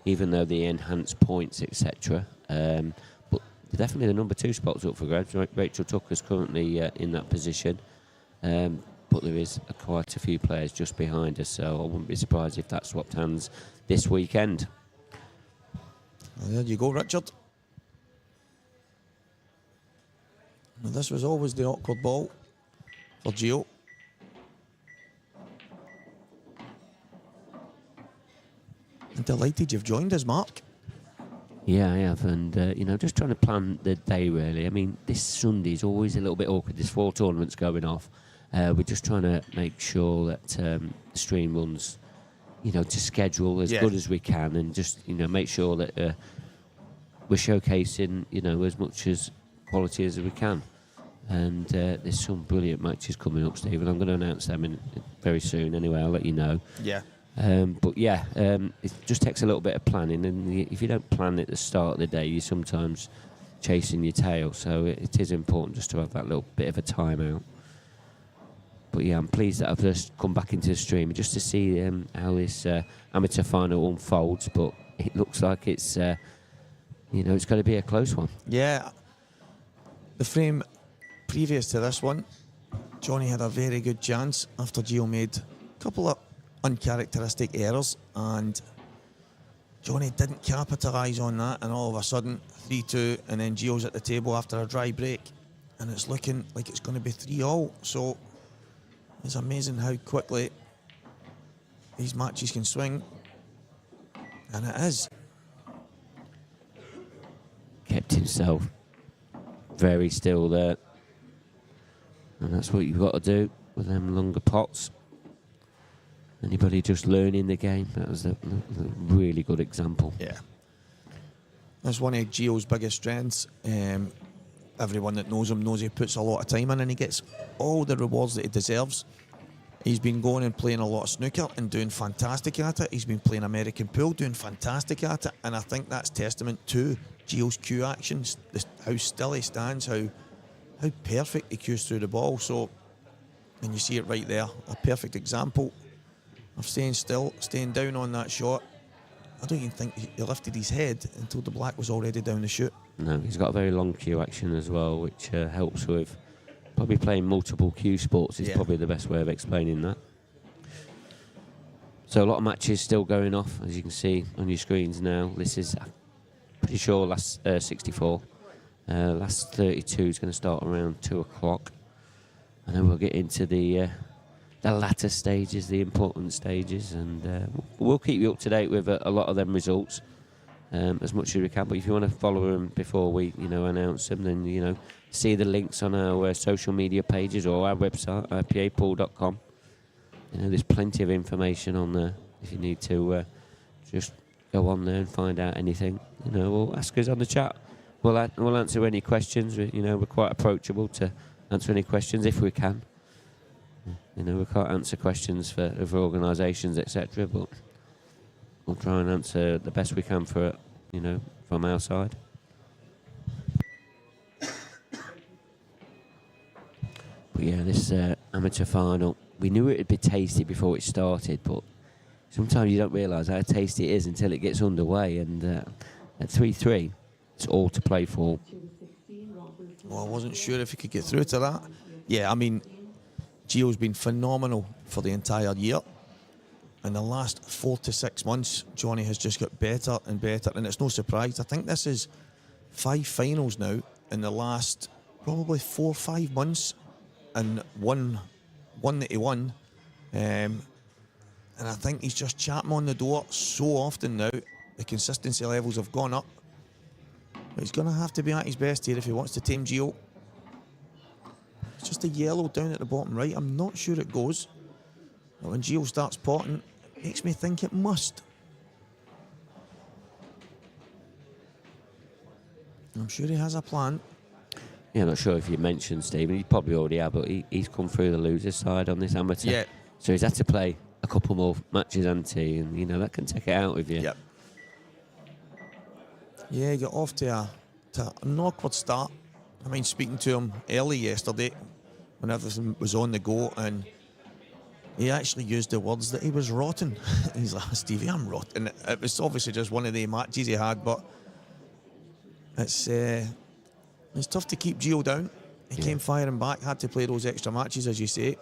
even though the enhanced points, etc. But definitely the number 2 spot's up for grabs. Rachel Tucker's currently in that position, but there is quite a few players just behind her, so I wouldn't be surprised if that swapped hands this weekend. Well, there you go, Richard. Well, this was always the awkward ball for Gio. I'm delighted you've joined us, Mark. Yeah, I have, and just trying to plan the day really. I mean, this Sunday is always a little bit awkward. There's 4 tournaments going off. We're just trying to make sure that the stream runs, to schedule as good as we can, and just make sure that we're showcasing as much as quality as we can. And there's some brilliant matches coming up, Stephen. I'm going to announce them very soon. Anyway, I'll let you know. Yeah. It just takes a little bit of planning, and if you don't plan at the start of the day, you're sometimes chasing your tail. So it is important just to have that little bit of a timeout. But yeah, I'm pleased that I've just come back into the stream just to see how this amateur final unfolds. But it looks like it's it's going to be a close one. Yeah. The frame previous to this one, Johnny had a very good chance after Gio made a couple of uncharacteristic errors, and Johnny didn't capitalise on that, and all of a sudden 3-2, and then Gio's at the table after a dry break, and it's looking like it's going to be 3-all. So it's amazing how quickly these matches can swing, and it is. Kept himself very still there, and that's what you've got to do with them longer pots. Anybody just learning the game, that was a really good example. Yeah. That's one of Gio's biggest strengths. Everyone that knows him knows he puts a lot of time in, and he gets all the rewards that he deserves. He's been going and playing a lot of snooker and doing fantastic at it. He's been playing American pool, doing fantastic at it, and I think that's testament to Gio's cue actions, how still he stands, how perfect he cues through the ball. So, and you see it right there, a perfect example of staying still, staying down on that shot. I don't even think he lifted his head until the black was already down the chute. No, he's got a very long cue action as well, which helps with probably playing multiple Cuesports is probably the best way of explaining that. So a lot of matches still going off, as you can see on your screens now. This is pretty sure last 64. Last 32 is going to start around 2 o'clock. And then we'll get into the latter stages, the important stages, and we'll keep you up to date with a lot of them results as much as we can. But if you want to follow them before we announce them, then see the links on our social media pages or our website, ipapool.com. There's plenty of information on there if you need to just go on there and find out anything. Or ask us on the chat. We'll answer any questions. We're quite approachable to answer any questions if we can. We can't answer questions for other organisations, etc. But we'll try and answer the best we can for it, from our side. But yeah, this amateur final, we knew it would be tasty before it started, but sometimes you don't realise how tasty it is until it gets underway. And at 3-3, it's all to play for. Well, I wasn't sure if he could get through to that. Yeah, I mean, Gio's been phenomenal for the entire year. In the last 4 to 6 months, Johnny has just got better and better, and it's no surprise. I think this is 5 finals now in the last probably 4 or 5 months, and one that he won. And I think he's just chapping on the door so often now. The consistency levels have gone up. But he's going to have to be at his best here if he wants to tame Gio. It's just a yellow down at the bottom right. I'm not sure it goes. But when Gio starts potting, it makes me think it must. I'm sure he has a plan. Yeah, I'm not sure if you mentioned, Stephen. He probably already have, but he's come through the loser's side on this amateur. Yeah. So he's had to play a couple more matches, hasn't he? And, that can take it out of you. Yep. Yeah, he got off to an awkward start. I mean, speaking to him early yesterday, when everything was on the go, and he actually used the words that he was rotten. He's like, Stevie, I'm rotten. It was obviously just one of the matches he had, but it's tough to keep Gio down. He came firing back, had to play those extra matches, as you say.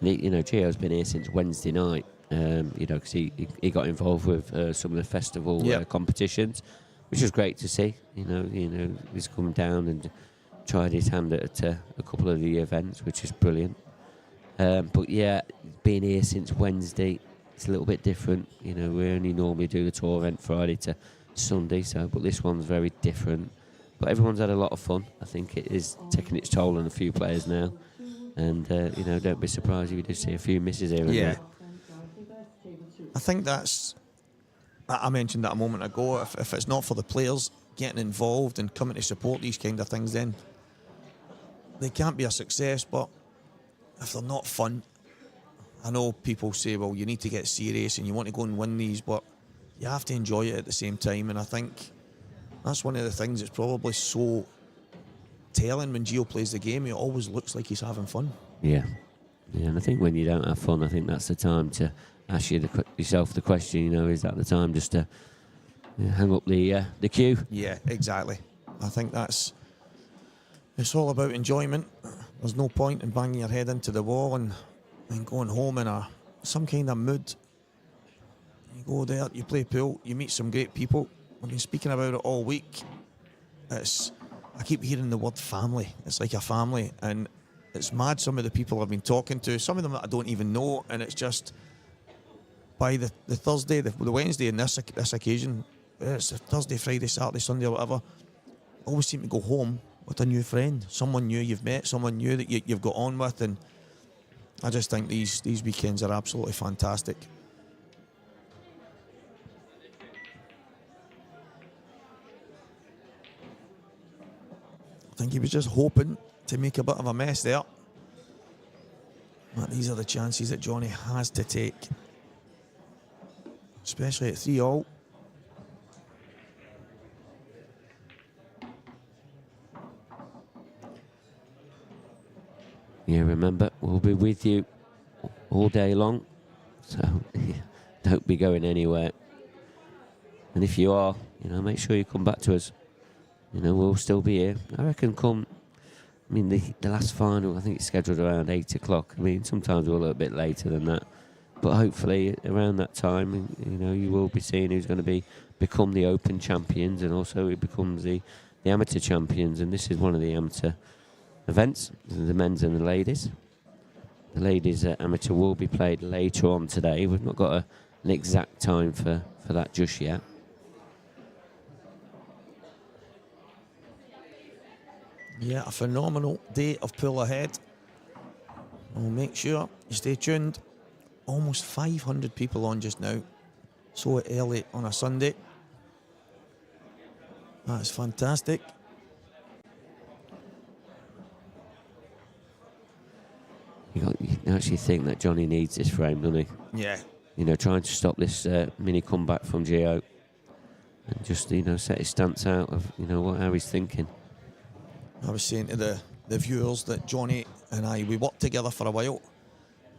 You know, Gio's been here since Wednesday night, you know, because he got involved with some of the festival competitions, which was great to see. You know, he's come down and tried his hand at a couple of the events, which is brilliant. But yeah, being here since Wednesday, it's a little bit different. You know, we only normally do the tour event Friday to Sunday, but this one's very different. But everyone's had a lot of fun. I think it is taking its toll on a few players now. And, you know, don't be surprised if you do see a few misses here and there. I think I mentioned that a moment ago. If it's not for the players getting involved and coming to support these kind of things, then they can't be a success. But if they're not fun, I know people say, well, you need to get serious and you want to go and win these, but you have to enjoy it at the same time. And I think that's one of the things that's probably so telling when Gio plays the game. He always looks like he's having fun. Yeah, and I think when you don't have fun, I think that's the time to ask yourself the question, you know, is that the time just to hang up the cue? Yeah, exactly. I think it's all about enjoyment. There's no point in banging your head into the wall and going home in some kind of mood. You go there, you play pool, you meet some great people. I've been speaking about it all week. I keep hearing the word family. It's like a family, and it's mad some of the people I've been talking to, some of them that I don't even know, and it's just by the Thursday, the Wednesday in this occasion, it's a Thursday, Friday, Saturday, Sunday or whatever, I always seem to go home with a new friend, someone new you've met, someone new that you've got on with, and I just think these weekends are absolutely fantastic. I think he was just hoping to make a bit of a mess there. But these are the chances that Johnny has to take, especially at 3-all. Yeah, remember, we'll be with you all day long, so don't be going anywhere. And if you are, you know, make sure you come back to us. You know, we'll still be here. I reckon the last final, I think it's scheduled around 8 o'clock. I mean, sometimes we're a little bit later than that. But hopefully around that time, you know, you will be seeing who's going to become the Open champions, and also who becomes the amateur champions. And this is one of the amateur events, the men's and the ladies. The ladies amateur will be played later on today. We've not got an exact time for that just yet. Yeah, a phenomenal day of pool ahead. We'll make sure you stay tuned. Almost 500 people on just now. So early on a Sunday. That's fantastic. You actually think that Johnny needs this frame, doesn't he? Yeah. You know, trying to stop this mini comeback from Gio, and just, you know, set his stance out of, you know, how he's thinking. I was saying to the viewers that Johnny and we worked together for a while,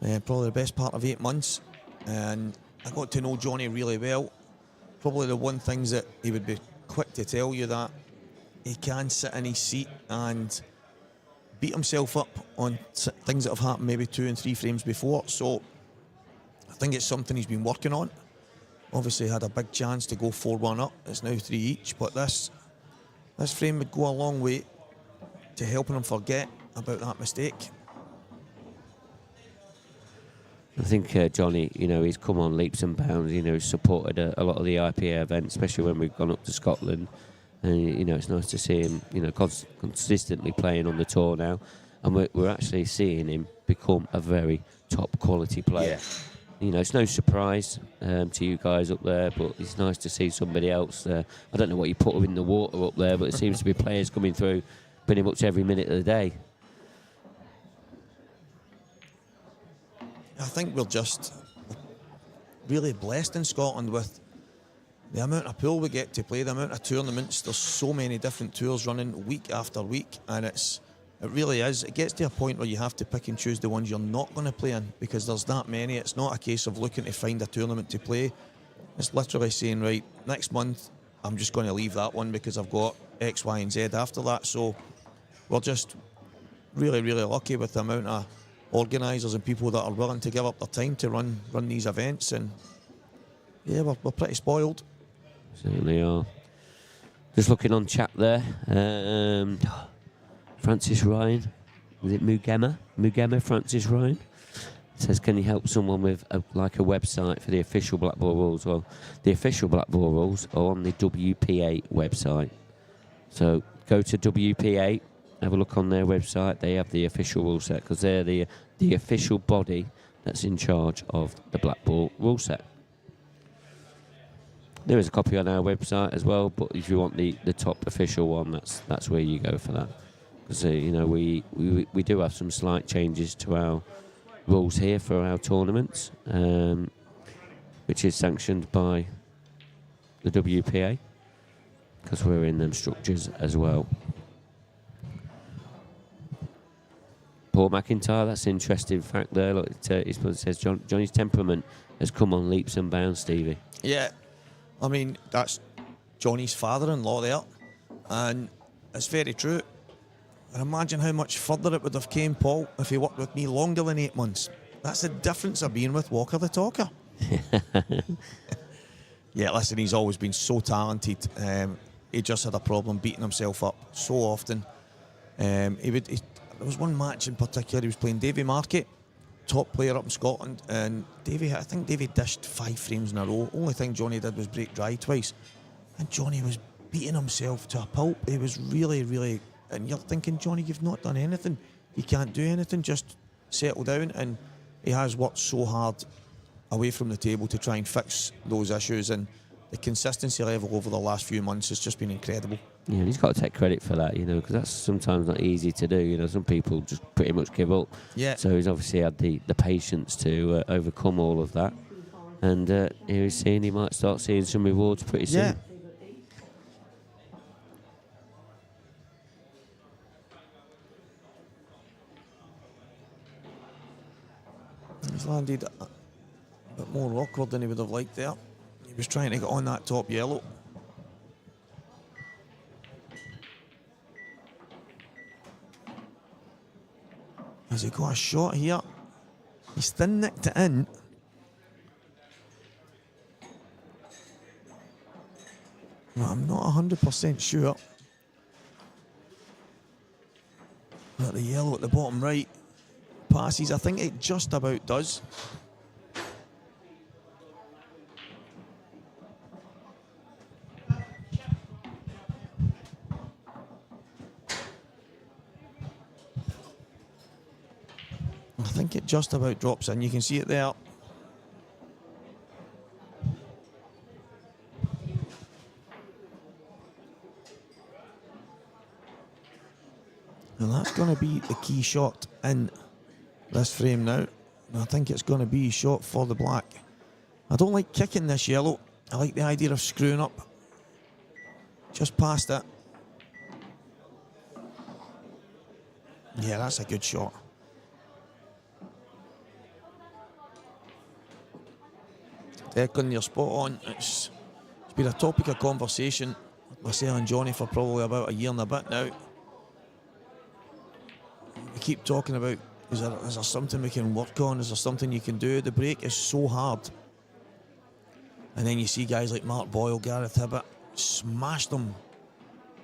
probably the best part of 8 months, and I got to know Johnny really well. Probably the one thing that he would be quick to tell you that he can sit in his seat and beat himself up on things that have happened maybe 2 and 3 frames before. So I think it's something he's been working on. Obviously had a big chance to go 4-1 up. It's now 3 each, but this frame would go a long way to helping him forget about that mistake. I think Johnny, you know, he's come on leaps and bounds. You know, he's supported a lot of the IPA events, especially when we've gone up to Scotland. And, you know, it's nice to see him, you know, consistently playing on the tour now. And we're actually seeing him become a very top quality player. Yeah. You know, it's no surprise to you guys up there, but it's nice to see somebody else. I don't know what you put in the water up there, but it seems to be players coming through pretty much every minute of the day. I think we're just really blessed in Scotland with the amount of pool we get to play, the amount of tournaments. There's so many different tours running week after week, and it's It really is. It gets to a point where you have to pick and choose the ones you're not going to play in, because there's that many. It's not a case of looking to find a tournament to play. It's literally saying, right, next month I'm just going to leave that one because I've got X, Y, and Z after that. So we're just really, really lucky with the amount of organisers and people that are willing to give up their time to run these events. And yeah, we're pretty spoiled. Certainly are. Just looking on chat there. Francis Ryan. Is it Mugema? Mugema Francis Ryan? Says, can you help someone with a website for the official blackball rules? Well, the official blackball rules are on the WPA website. So go to WPA, have a look on their website. They have the official rule set because they're the official body that's in charge of the blackball rule set. There is a copy on our website as well, but if you want the top official one, that's where you go for that. Because we do have some slight changes to our rules here for our tournaments, which is sanctioned by the WPA because we're in them structures as well. Paul McIntyre, that's an interesting fact there. Look, it says Johnny's temperament has come on leaps and bounds, Stevie. Yeah, I mean, that's Johnny's father-in-law there, and it's very true. And imagine how much further it would have came, Paul, if he worked with me longer than 8 months. That's the difference of being with Walker the Talker. Yeah, listen, he's always been so talented. He just had a problem beating himself up so often. There was one match in particular, he was playing Davy Market, top player up in Scotland, and I think Davy dished 5 frames in a row. Only thing Johnny did was break dry twice. And Johnny was beating himself to a pulp. He was really, really... And you're thinking, Johnny, you've not done anything. You can't do anything. Just settle down. And he has worked so hard away from the table to try and fix those issues. And the consistency level over the last few months has just been incredible. Yeah, and he's got to take credit for that, because that's sometimes not easy to do. Some people just pretty much give up. Yeah. So he's obviously had the patience to overcome all of that. And here he's saying he might start seeing some rewards pretty soon. Yeah. He's landed a bit more awkward than he would have liked there. He was trying to get on that top yellow. Has he got a shot here? He's thin nicked it in. Well, I'm not 100% sure. But the yellow at the bottom right passes. I think it just about does. I think it just about drops in. You can see it there. And that's going to be the key shot in this frame now. And I think it's going to be a shot for the black. I don't like kicking this yellow. I like the idea of screwing up just past it. Yeah, that's a good shot. Declan, you're spot on. It's been a topic of conversation with myself and Johnny for probably about a year and a bit now. We keep talking about, is there something we can work on? Is there something you can do? The break is so hard. And then you see guys like Mark Boyle, Gareth Hibbett, smash them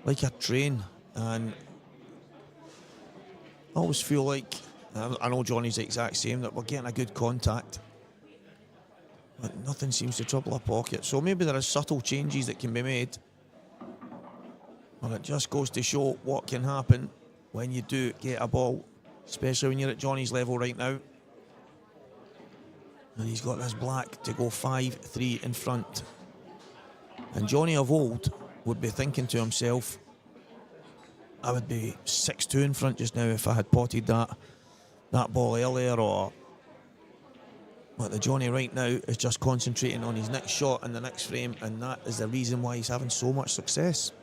like a train. And I always feel like, I know Johnny's the exact same, that we're getting a good contact, but nothing seems to trouble our pocket. So maybe there are subtle changes that can be made. But it just goes to show what can happen when you do get a ball, especially when you're at Johnny's level right now. And he's got this black to go 5-3 in front. And Johnny of old would be thinking to himself, I would be 6-2 in front just now if I had potted that ball earlier. But the Johnny right now is just concentrating on his next shot in the next frame, and that is the reason why he's having so much success.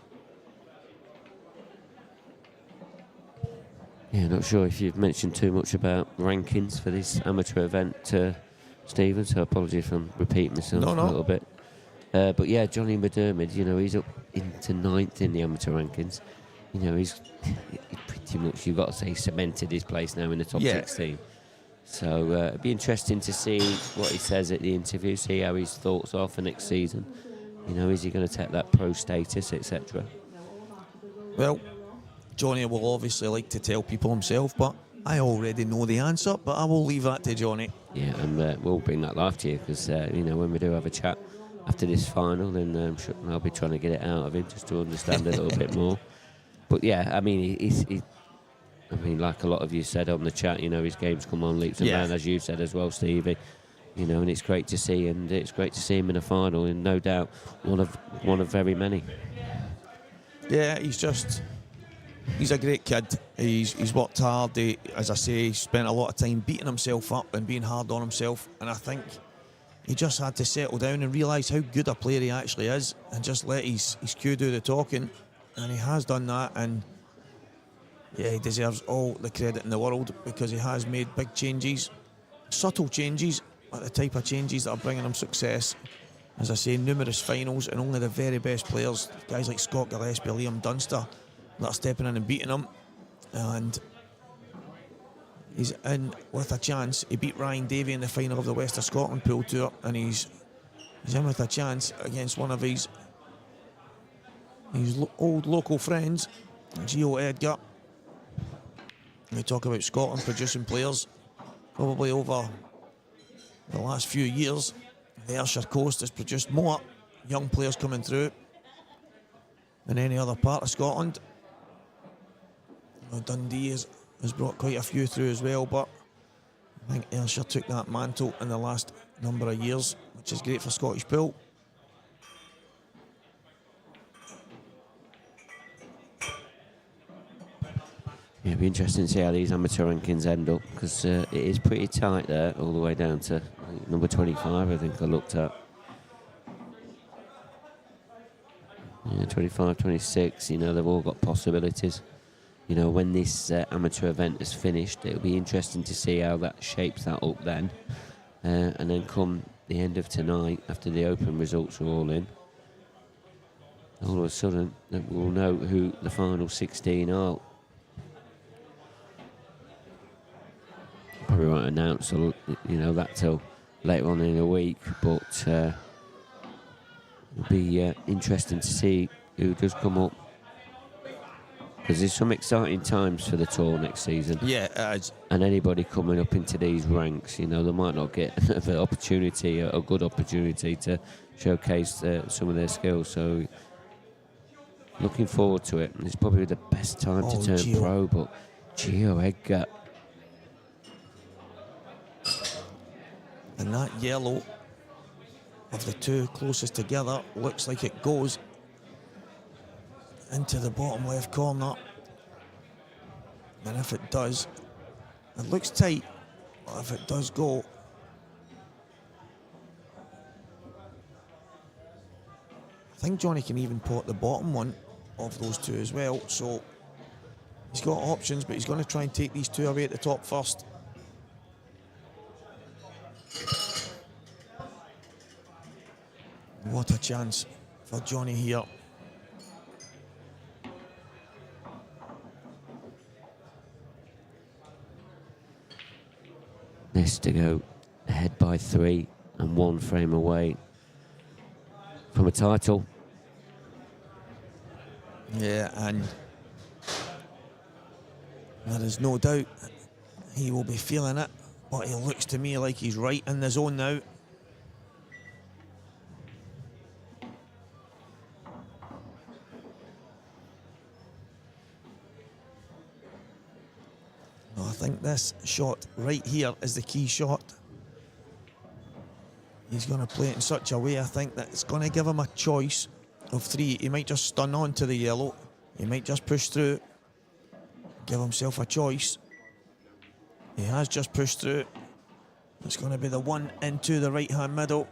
Yeah, not sure if you've mentioned too much about rankings for this amateur event, Stephen, so apologies if I'm repeating myself No, a little bit. But yeah, Johnny McDermott, he's up into 9th in the amateur rankings. He's pretty much, you've got to say, cemented his place now in the top 16. So it'd be interesting to see what he says at the interview, see how his thoughts are for next season. Is he going to take that pro status, etc.? Well, Johnny will obviously like to tell people himself, but I already know the answer, but I will leave that to Johnny. Yeah, and we'll bring that live to you because, when we do have a chat after this final, then I'll be trying to get it out of him just to understand a little bit more. But yeah, I mean, like a lot of you said on the chat, his game's come on leaps and bounds, as you said as well, Stevie. And it's great to see, and it's great to see him in a final, and no doubt one of very many. Yeah, he's a great kid. He's worked hard. As I say, he spent a lot of time beating himself up and being hard on himself. And I think he just had to settle down and realise how good a player he actually is, and just let his cue do the talking. And he has done that. And yeah, he deserves all the credit in the world because he has made big changes, subtle changes, but the type of changes that are bringing him success. As I say, numerous finals, and only the very best players, guys like Scott Gillespie, Liam Dunster, that are stepping in and beating him. And he's in with a chance. He beat Ryan Davey in the final of the West of Scotland Pool Tour, and he's in with a chance against one of his old local friends, Gio Edgar. We talk about Scotland producing players probably over the last few years. The Ayrshire Coast has produced more young players coming through than any other part of Scotland. Dundee has brought quite a few through as well, but I think Ayrshire took that mantle in the last number of years, which is great for Scottish pool. Yeah, it'll be interesting to see how these amateur rankings end up because it is pretty tight there, all the way down to number 25, I think I looked at. Yeah, 25, 26, they've all got possibilities. When this amateur event is finished, it'll be interesting to see how that shapes that up then. And then come the end of tonight, after the Open results are all in, all of a sudden we'll know who the final 16 are. Probably won't announce, that till later on in the week, but it'll be interesting to see who does come up. Because there's some exciting times for the tour next season. Yeah, and anybody coming up into these ranks, they might not get another opportunity, a good opportunity to showcase some of their skills. So looking forward to it. It's probably the best time to turn Gio. pro, but Gio Edgar. And that yellow of the two closest together looks like it goes into the bottom left corner. And if it does, it looks tight, but if it does go, I think Johnny can even pot the bottom one of those two as well. So he's got options, but he's going to try and take these two away at the top first. What a chance for Johnny here. This to go ahead by 3 and 1 frame away from a title. Yeah, and there is no doubt he will be feeling it, but he looks to me like he's right in the zone now. I think this shot right here is the key shot. He's going to play it in such a way, I think, that it's going to give him a choice of 3. He might just stun on to the yellow. He might just push through, give himself a choice. He has just pushed through. It's going to be the one into the right-hand middle.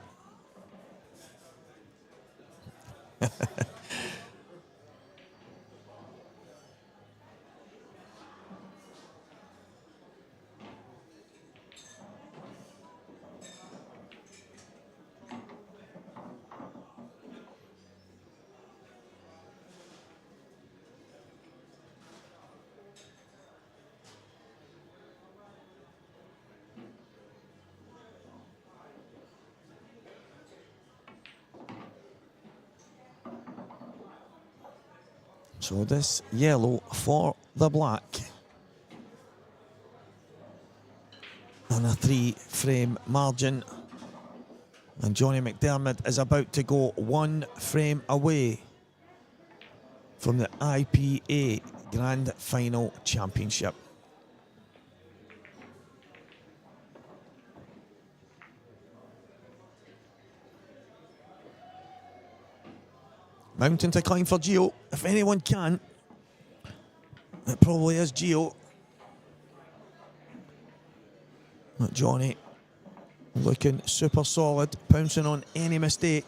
So this yellow for the black. And a 3-frame margin. And Johnny McDermott is about to go 1 frame away from the IPA Grand Final Championship. Mountain to climb for Gio. If anyone can, it probably is Gio. But Johnny looking super solid, pouncing on any mistake.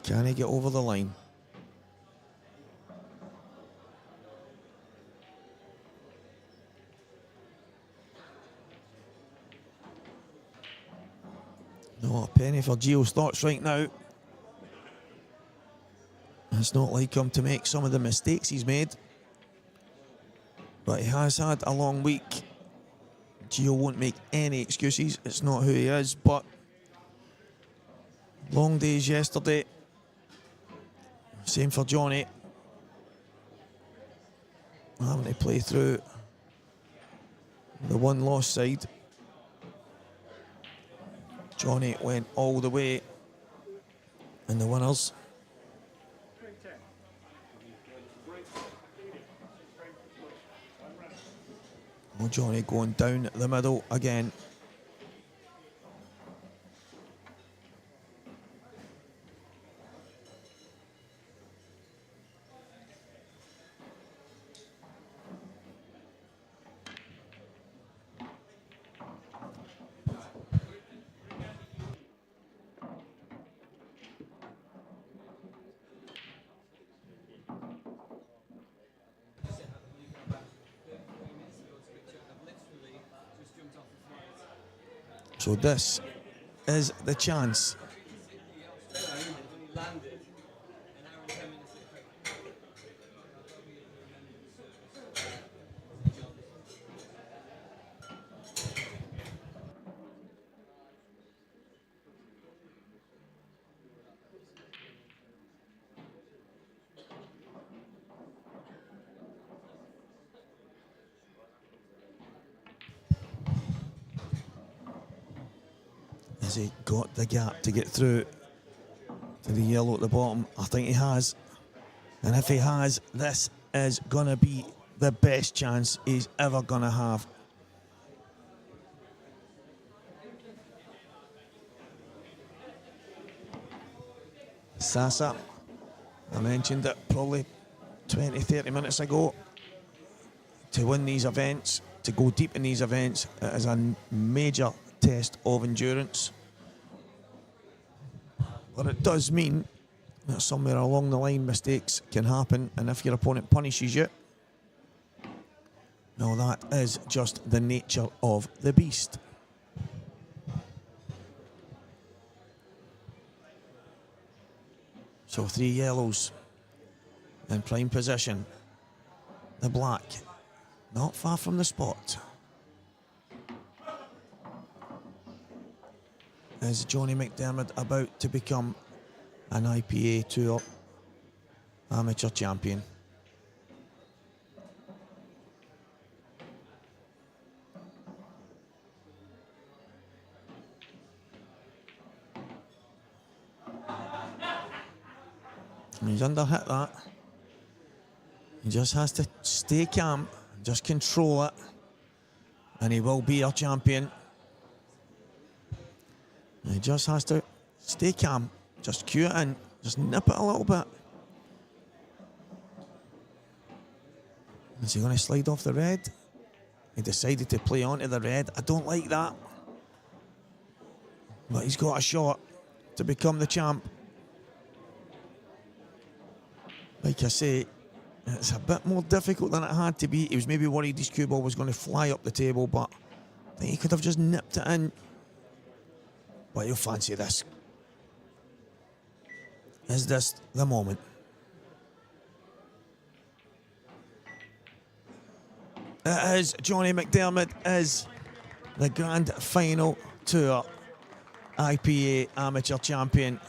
Can he get over the line? No, a penny for Gio's thoughts right now. It's not like him to make some of the mistakes he's made. But he has had a long week. Gio won't make any excuses. It's not who he is, but long days yesterday. Same for Johnny. Having to play through the one loss side. Johnny went all the way in the winners. Oh, Johnny going down the middle again. So this is the chance. Has he got the gap to get through to the yellow at the bottom? I think he has. And if he has, this is going to be the best chance he's ever going to have. Sasa, I mentioned it probably 20, 30 minutes ago. To win these events, to go deep in these events, it is a major test of endurance. But it does mean that somewhere along the line mistakes can happen, and if your opponent punishes you, no, that is just the nature of the beast. So 3 yellows in prime position. The black, not far from the spot. Is Johnny McDermott about to become an IPA Tour amateur champion? He's underhit that. He just has to stay calm, just control it, and he will be our champion. He just has to stay calm, just cue it in, just nip it a little bit. Is he going to slide off the red? He decided to play onto the red. I don't like that. But he's got a shot to become the champ. Like I say, it's a bit more difficult than it had to be. He was maybe worried his cue ball was going to fly up the table, but I think he could have just nipped it in. But you'll fancy this. Is this the moment? It is. Johnny McDermott is the Grand Final Tour IPA Amateur Champion.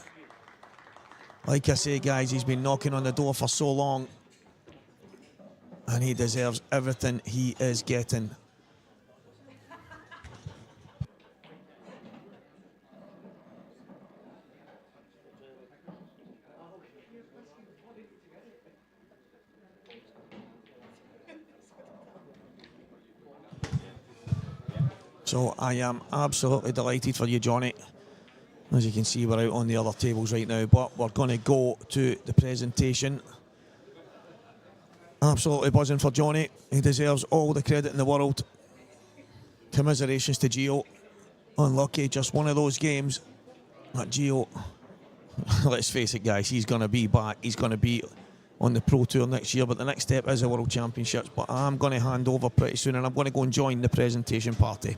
Like I say, guys, he's been knocking on the door for so long, and he deserves everything he is getting. So I am absolutely delighted for you, Johnny. As you can see, we're out on the other tables right now, but we're going to go to the presentation. Absolutely buzzing for Johnny. He deserves all the credit in the world. Commiserations to Gio. Unlucky, just one of those games. That Gio, let's face it, guys, he's going to be back. He's going to be on the Pro Tour next year, but the next step is the World Championships. But I'm going to hand over pretty soon, and I'm going to go and join the presentation party.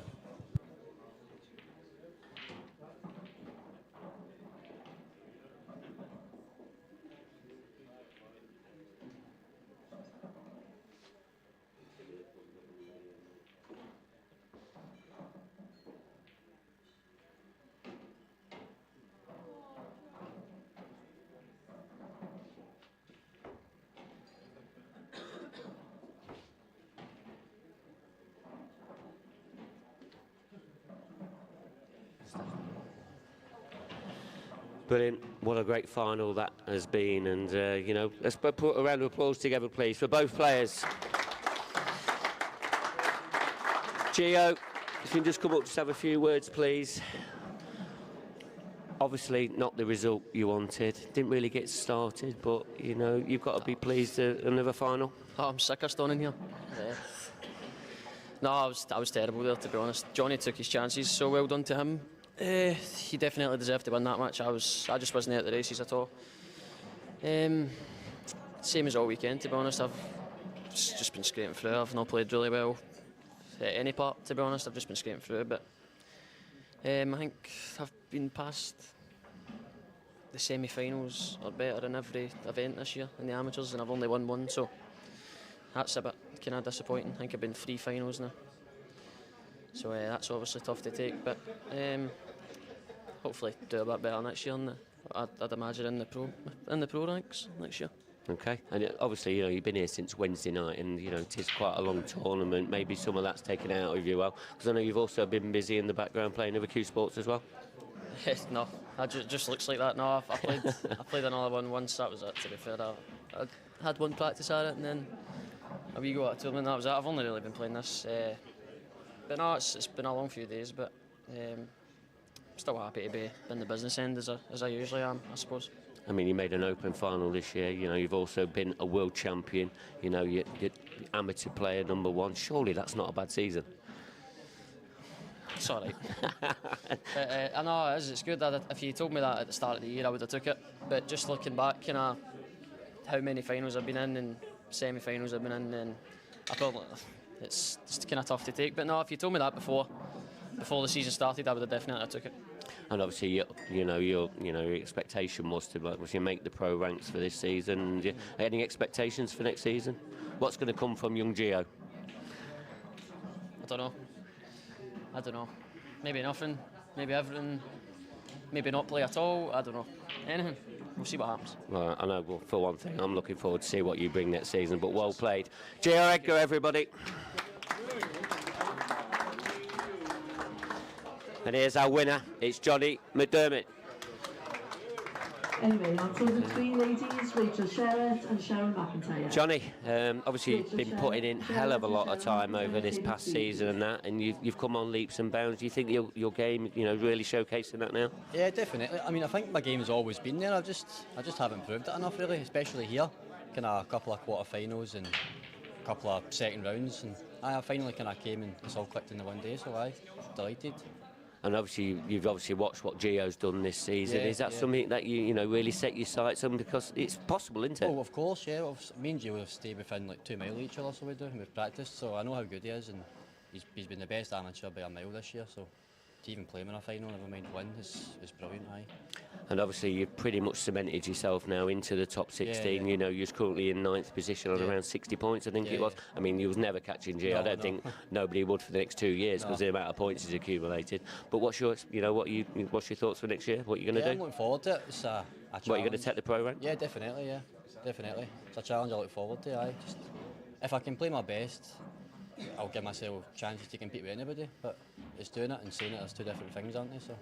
Brilliant. What a great final that has been. And, you know, let's put a round of applause together, please, for both players. Gio, if you can just come up, just have a few words, please. Obviously, not the result you wanted. Didn't really get started, but, you know, you've got to be pleased at another final. Oh, I'm sick of standing here. No, I was terrible there, to be honest. Johnny took his chances, so well done to him. He definitely deserved to win that match. I just wasn't at the races at all. Same as all weekend, to be honest. I've just been scraping through. I've not played really well at any part, to be honest. I've just been scraping through, but I think I've been past the semi-finals or better in every event this year in the amateurs, and I've only won one, so that's a bit kind of disappointing. I think I've been 3 finals now, so that's obviously tough to take, but hopefully do a bit better next year. I'd imagine in the pro ranks next year. Okay, and obviously, you know, you've been here since Wednesday night, and you know it is quite a long tournament. Maybe some of that's taken out of you, well, because I know you've also been busy in the background playing other Cuesports as well. No, it just looks like that. No, I played another one once. That was it. To be fair, I had one practice at it, and then a wee go at a tournament. That was it. I've only really been playing this, but no, it's been a long few days, but. Still happy to be in the business end as I usually am, I suppose. I mean, you made an open final this year. You know, you've also been a world champion. You know, you're amateur player #1. Surely that's not a bad season. It's all right. I know it is. It's good. If you told me that at the start of the year, I would have took it. But just looking back, kind of how many finals I've been in and semi-finals I've been in, and it's kind of tough to take. But no, if you told me that before the season started, I would have definitely took it. And obviously, your expectation was to make the pro ranks for this season. Any expectations for next season? What's going to come from young Gio? I don't know. Maybe nothing. Maybe everything. Maybe not play at all. I don't know. Anything. We'll see what happens. Well, I know. Well, for one thing, I'm looking forward to see what you bring next season. But well played, Gio Edgar, everybody. And here's our winner. It's Johnny McDermott. Anyway, on to the 3 ladies, Rachel Sherritt and Sharon McIntyre. Johnny, obviously you've been putting in a hell of a lot of time over this past season and that, and you've come on leaps and bounds. Do you think your game, really showcasing that now? Yeah, definitely. I mean, I think my game's always been there. I just haven't proved it enough, really, especially here. Kind of a couple of quarterfinals and a couple of second rounds, and I finally kind of came and it's all clicked in the one day. So I'm delighted. And obviously, you've watched what Gio's done this season. Yeah, Is that something that you really set your sights on, because it's possible, isn't it? Oh, of course, yeah. Me and Gio have stayed within like 2 miles of each other, so we do, and we've practiced. So I know how good he is, and he's been the best amateur by a mile this year. So to even play in a final, never mind win, is brilliant. Aye. And obviously you've pretty much cemented yourself now into the top 16. Yeah. You know, you're currently in 9th position on around 60 points, I think it was. I mean, you was never catching G. I don't think nobody would for the next 2 years because the amount of points is accumulated. But what's your, what's your thoughts for next year? What are you going to do? I'm looking forward to it. It's a challenge. What, are you going to take the pro rank? Yeah, definitely. Yeah, definitely. It's a challenge I look forward to. Aye. Just if I can play my best, I'll give myself chances to compete with anybody. But it's doing it and saying it as two different things, aren't they? So.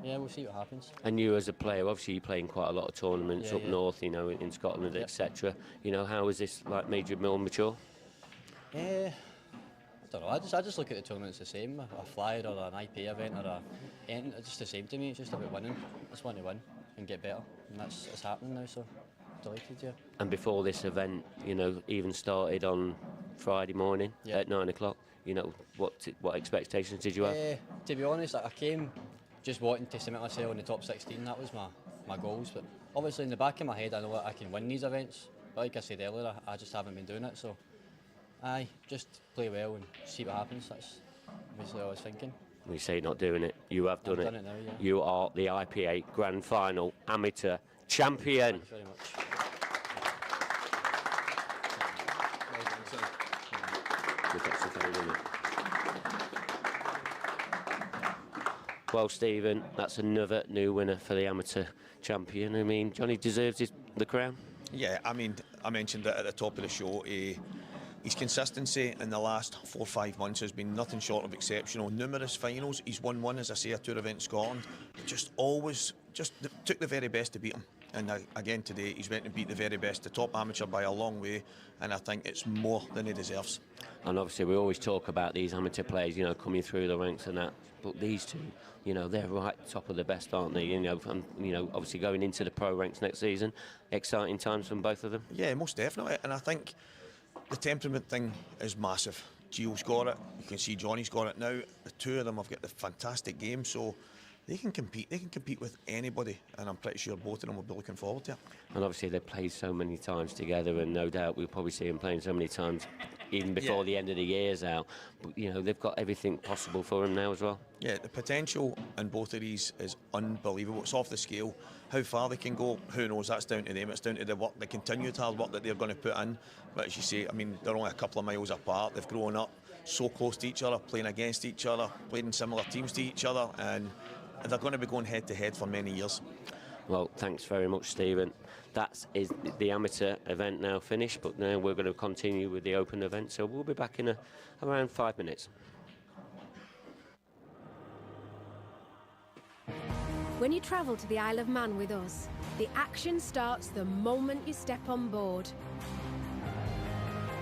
Yeah, we'll see what happens. And you as a player, obviously you're playing quite a lot of tournaments up north, you know, in Scotland, etc. You know, how has this made you more mature? I don't know. I just look at the tournaments the same. A flyer or an IPA event or anything, it's just the same to me. It's just about winning. I just want to win and get better, and it's happening now. So delighted, yeah. And before this event, you know, even started on Friday morning at 9 o'clock. You know, what expectations did you have? To be honest, I came just wanting to cement myself in the top 16, that was my goals. But obviously in the back of my head I know I can win these events. But like I said earlier, I just haven't been doing it. So just play well and see what happens. That's basically what I was thinking. When you say you're not doing it, you have done it. I've done it now, yeah. You are the IPA Grand Final Amateur Champion. Thank you very much. Well, Stephen, that's another new winner for the Amateur Champion. I mean, Johnny deserves the crown. Yeah, I mean, I mentioned it at the top of the show. His consistency in the last 4 or 5 months has been nothing short of exceptional. Numerous finals. He's won one, as I say, a tour event in Scotland. Just took the very best to beat him. And again today, he's went and beat the very best, the top amateur by a long way. And I think it's more than he deserves. And obviously, we always talk about these amateur players, you know, coming through the ranks and that. But these two, you know, they're right top of the best, aren't they? You know, and, you know, obviously going into the pro ranks next season, exciting times from both of them. Yeah, most definitely. And I think the temperament thing is massive. Gio's got it. You can see Johnny's got it now. The two of them have got the fantastic game, so they can compete. They can compete with anybody, and I'm pretty sure both of them will be looking forward to it. And obviously they've played so many times together, and no doubt we'll probably see them playing so many times even before the end of the year's out. But, you know, they've got everything possible for them now as well. Yeah, the potential in both of these is unbelievable. It's off the scale. How far they can go, who knows? That's down to them. It's down to the work, the continued hard work that they're going to put in. But as you say, I mean, they're only a couple of miles apart. They've grown up so close to each other, playing against each other, playing in similar teams to each other, and they're going to be going head to head for many years. Well, thanks very much, Stephen. That is the amateur event now finished, but now we're going to continue with the open event. So we'll be back in around 5 minutes. When you travel to the Isle of Man with us, the action starts the moment you step on board.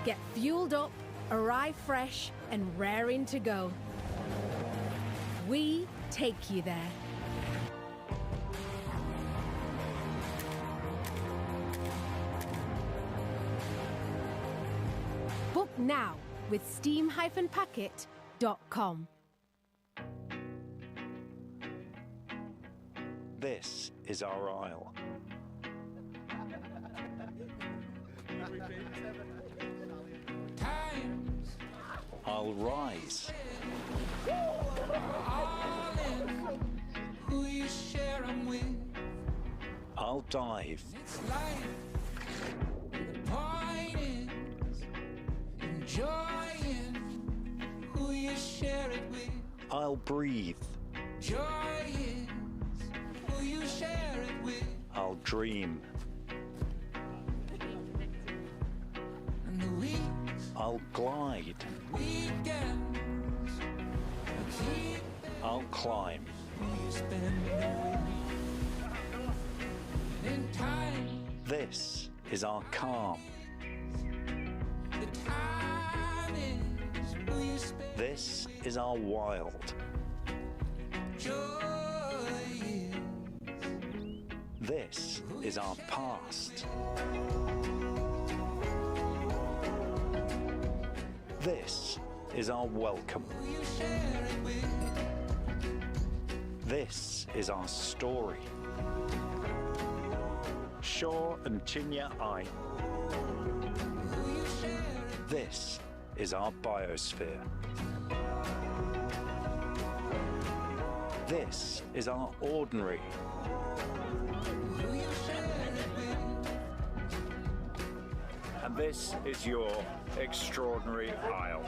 Get fueled up, arrive fresh and raring to go. We take you there. Book now with steam-packet.com. This is our isle. I'll rise. I'll dive. I'll breathe. I'll dream. I'll glide. I'll climb. This is our calm. This is our wild. This is our past. This is our welcome. This is our story. Shaw and Chinya I. This is our biosphere. This is our ordinary. And this is your extraordinary aisle.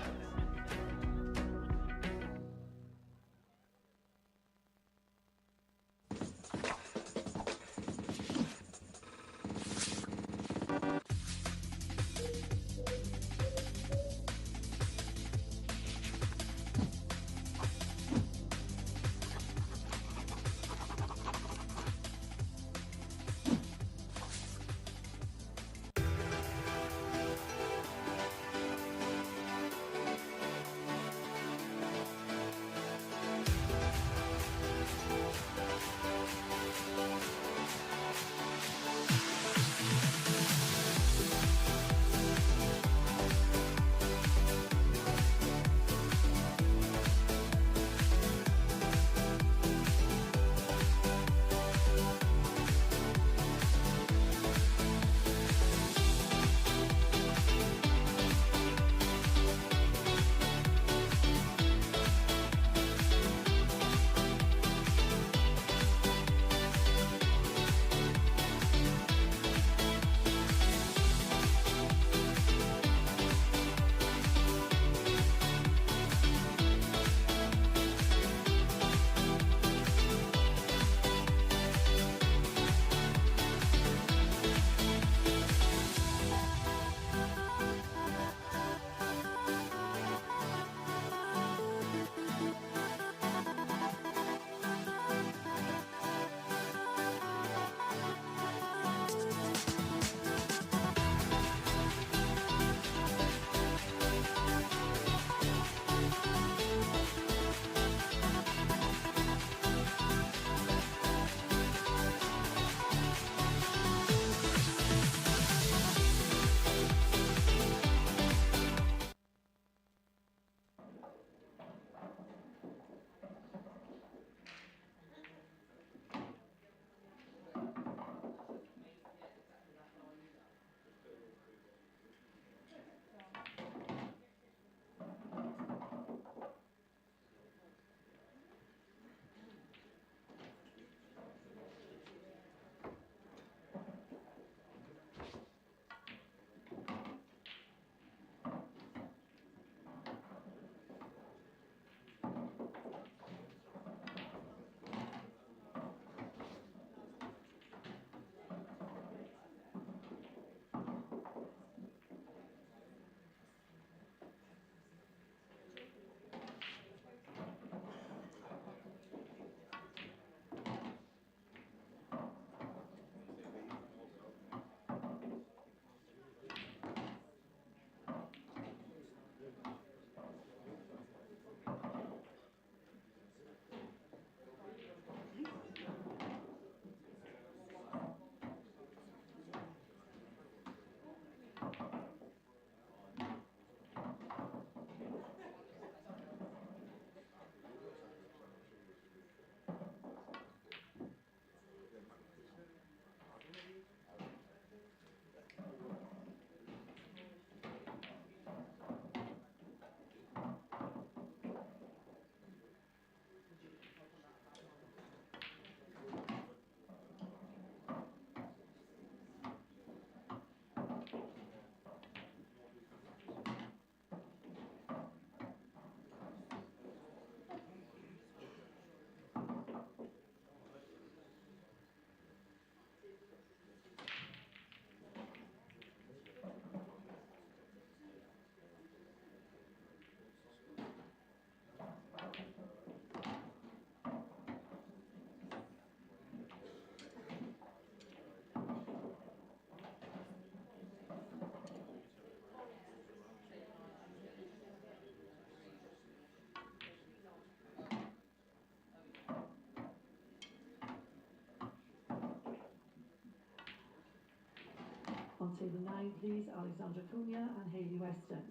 On table 9, please, Alexandra Cunha and Hayley Weston.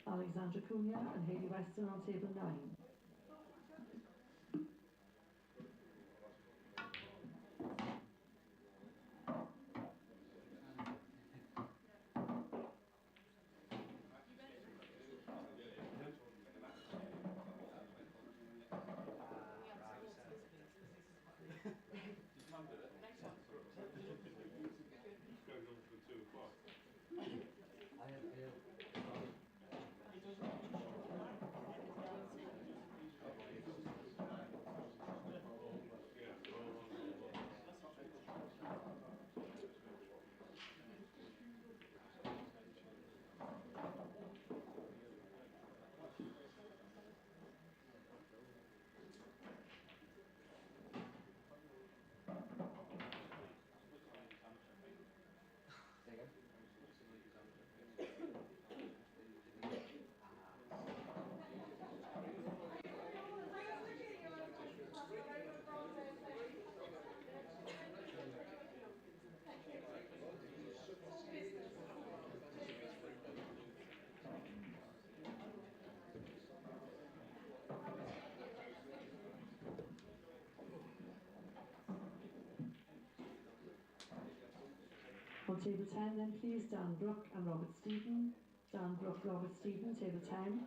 Alexandra Cunha and Hayley Weston on table 9. On table 10 then please Dan Brook and Robert Stephen. Dan Brook, Robert Stephen, table 10.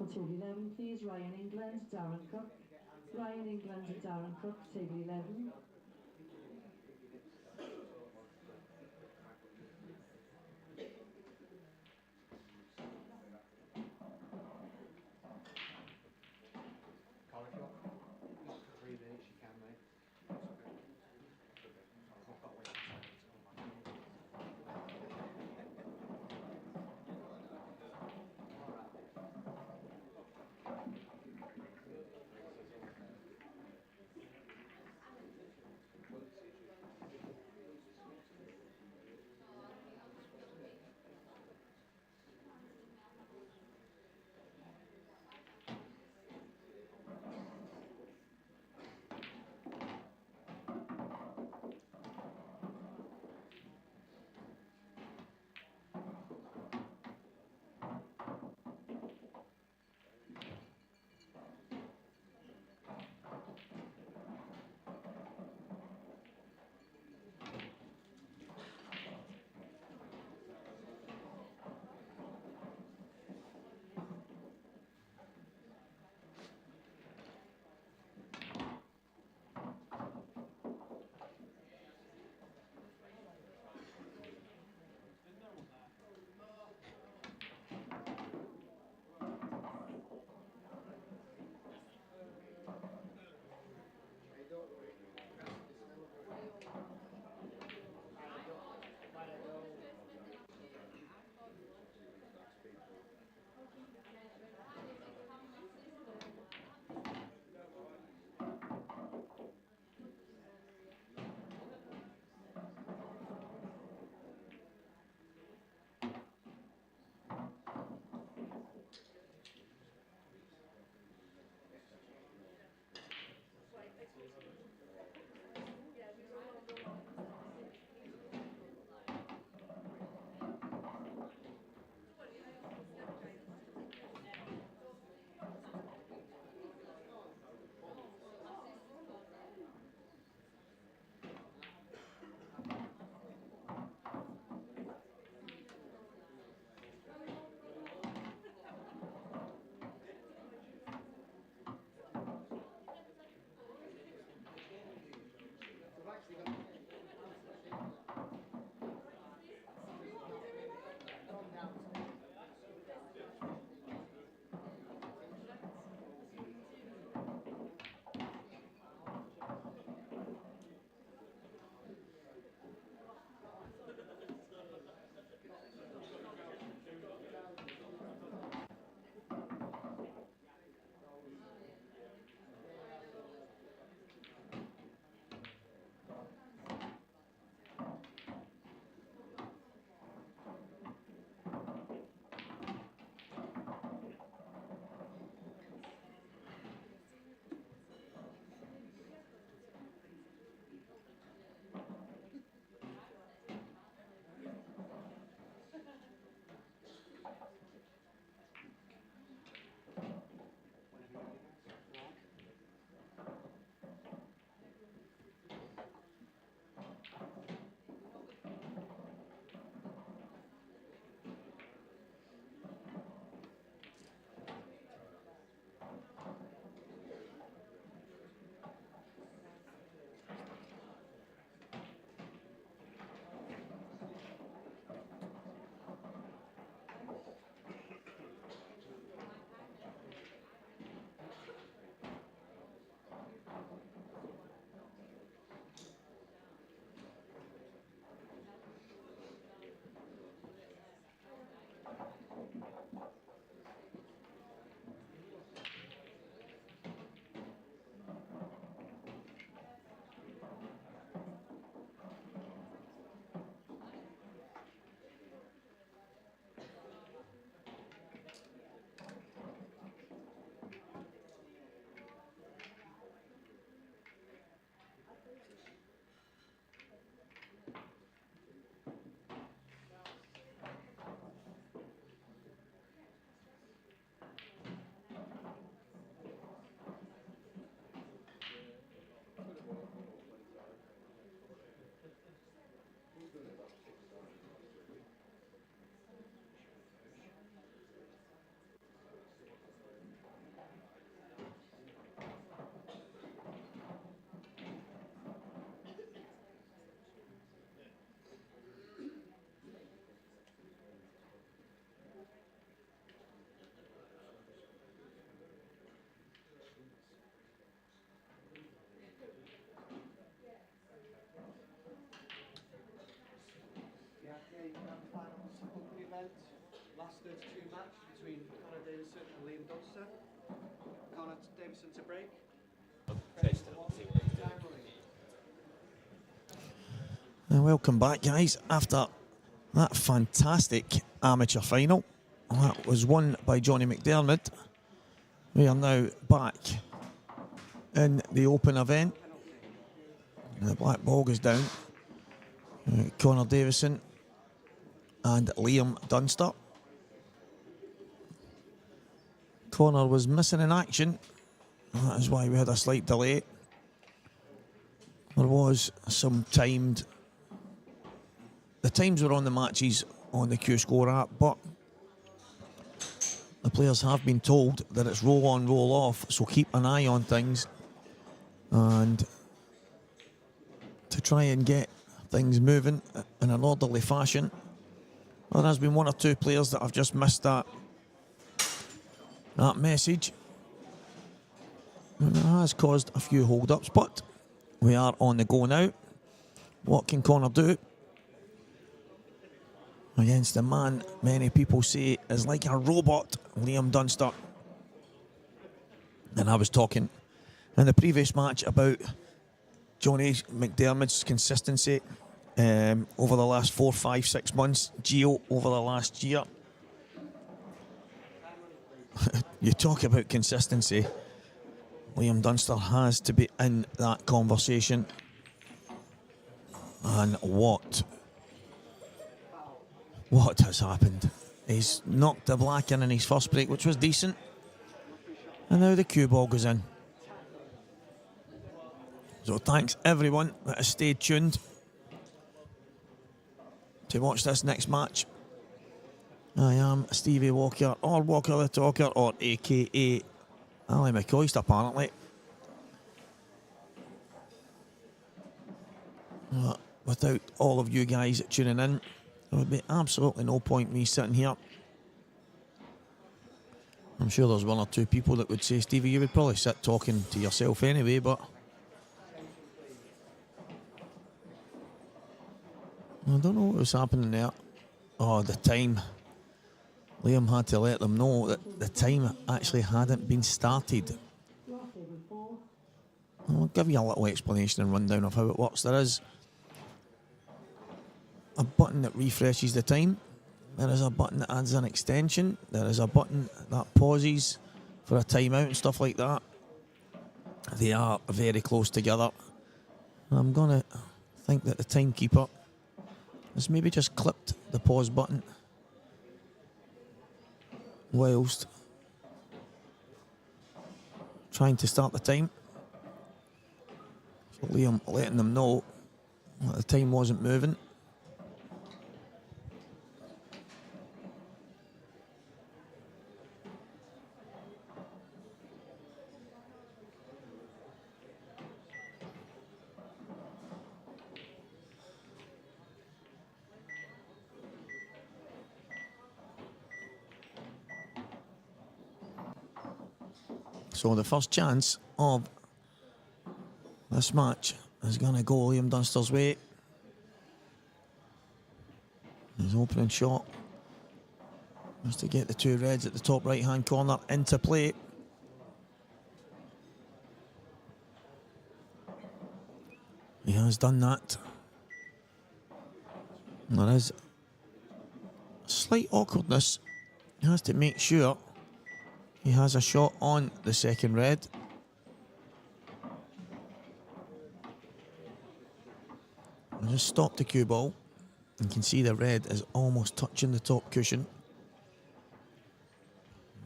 On table 11, please, Ryan England, Darren Cook. Ryan England and Darren Cook, table 11. event, last 32 match between Connor Davison and Liam Dunster. Connor Davison to break. And welcome back, guys, after that fantastic amateur final. That was won by Johnny McDermott. We are now back in the open event. And the black ball goes down. Connor Davison and Liam Dunster. Connor was missing in action. That is why we had a slight delay. There was some timed... The times were on the matches on the Cuescore app, but the players have been told that it's roll on, roll off, so keep an eye on things and to try and get things moving in an orderly fashion. Well, there has been one or two players that have just missed that message. And it has caused a few hold-ups, but we are on the go now. What can Connor do against the man many people say is like a robot, Liam Dunster? And I was talking in the previous match about Johnny McDermott's consistency over the last 4, 5, 6 months. Gio over the last year. You talk about consistency. Liam Dunster has to be in that conversation. And what has happened? He's knocked the black in his first break, which was decent. And now the cue ball goes in. So thanks everyone that has stayed tuned to watch this next match. I am Stevie Walker, or Walker the Talker, or AKA Ali McCoist, apparently. Without all of you guys tuning in, there would be absolutely no point me sitting here. I'm sure there's one or two people that would say, Stevie, you would probably sit talking to yourself anyway, but I don't know what was happening there. Oh, the time. Liam had to let them know that the time actually hadn't been started. I'll give you a little explanation and rundown of how it works. There is a button that refreshes the time. There is a button that adds an extension. There is a button that pauses for a timeout and stuff like that. They are very close together. I'm going to think that the timekeeper has maybe just clipped the pause button whilst trying to start the time. So Liam letting them know that the time wasn't moving. So the first chance of this match is going to go Liam Dunster's way. His opening shot was to get the two reds at the top right-hand corner into play. He has done that. And there is slight awkwardness. He has to make sure he has a shot on the second red. I'll just stop the cue ball. You can see the red is almost touching the top cushion.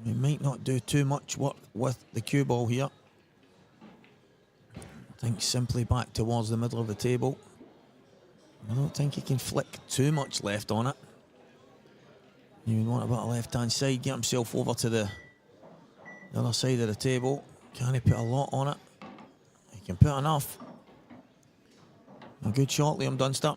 We might not do too much work with the cue ball here. I think simply back towards the middle of the table. I don't think he can flick too much left on it. You want a bit of left-hand side, get himself over to the other side of the table. Can he put a lot on it? He can put enough. A good shot, Liam Dunster.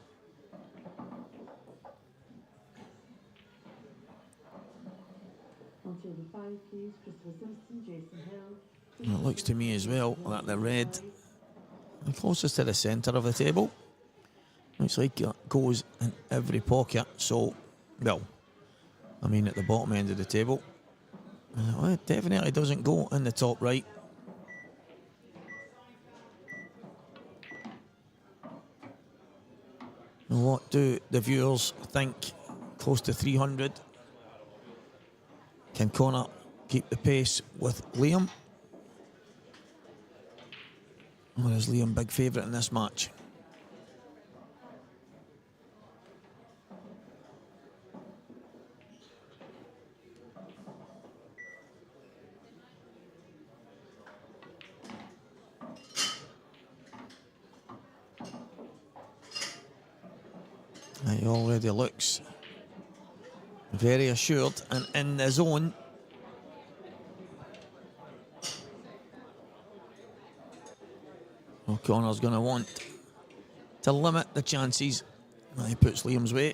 It looks to me as well that the red, the closest to the centre of the table, looks like it goes in every pocket. So, well, I mean, at the bottom end of the table. Well, it definitely doesn't go in the top right. And what do the viewers think? Close to 300. Can Connor keep the pace with Liam? Or is Liam big favourite in this match? He already looks very assured and in the zone. O'Connor's going to want to limit the chances. He puts Liam's way.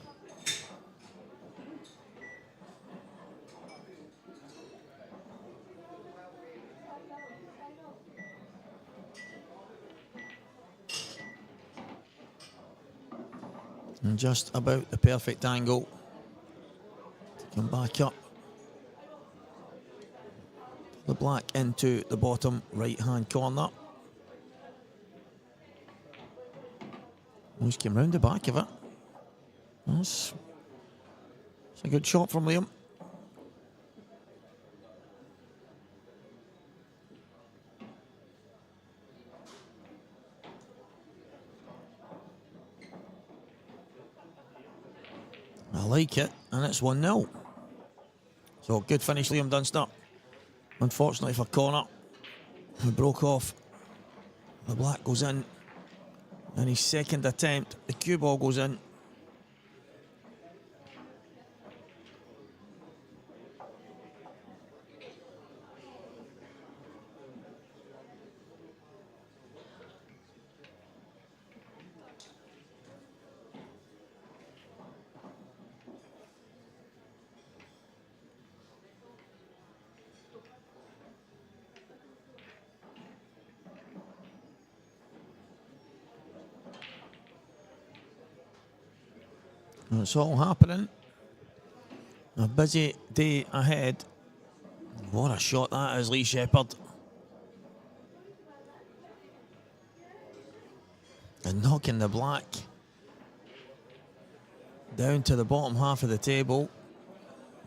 And just about the perfect angle to come back up. The black into the bottom right-hand corner. He's came round the back of it. That's a good shot from Liam. I like it, and it's 1-0. So good finish, Liam Dunster. Unfortunately for Connor, who broke off. The black goes in. And his second attempt, the cue ball goes in. And it's all happening. A busy day ahead. What a shot that is, Lee Shepherd. And knocking the black down to the bottom half of the table,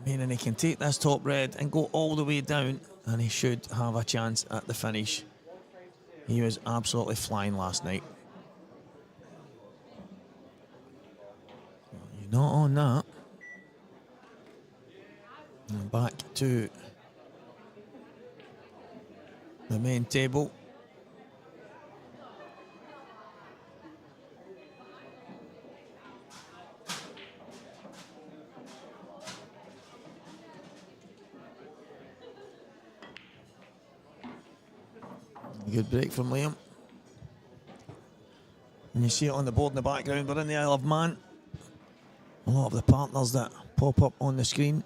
meaning he can take this top red and go all the way down, and he should have a chance at the finish. He was absolutely flying last night. You're not on that. And back to the main table. Good break from Liam. And you see it on the board in the background. We're in the Isle of Man. A lot of the partners that pop up on the screen.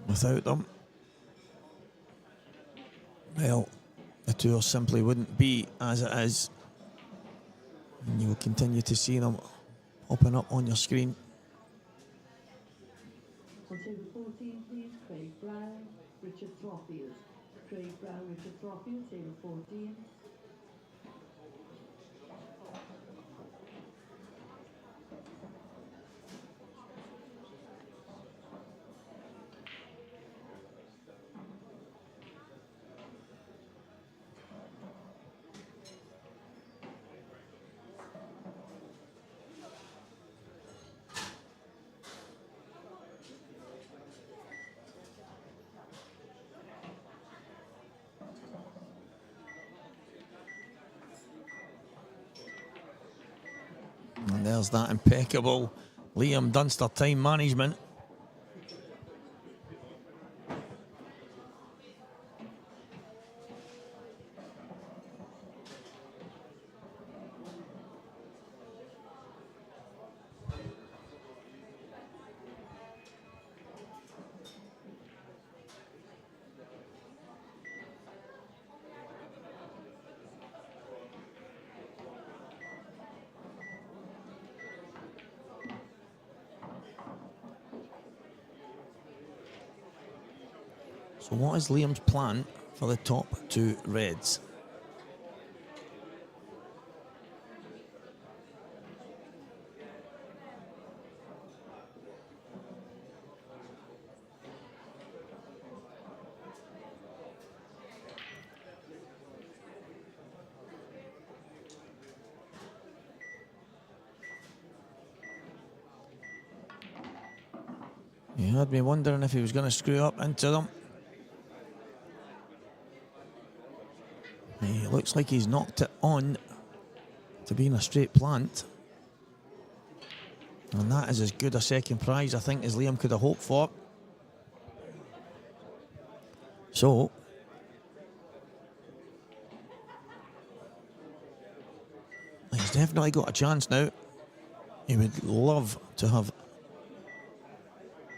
Without them, well, the tour simply wouldn't be as it is. And you will continue to see them popping up on your screen. On table 14, please, Craig Brown, Richard Throfield. Craig Brown, Richard Throfield, table 14. And there's that impeccable Liam Dunster time management. So what is Liam's plan for the top two reds? He had me wondering if he was going to screw up into them. He looks like he's knocked it on to being a straight plant. And that is as good a second prize, I think, as Liam could have hoped for. So, he's definitely got a chance now. He would love to have...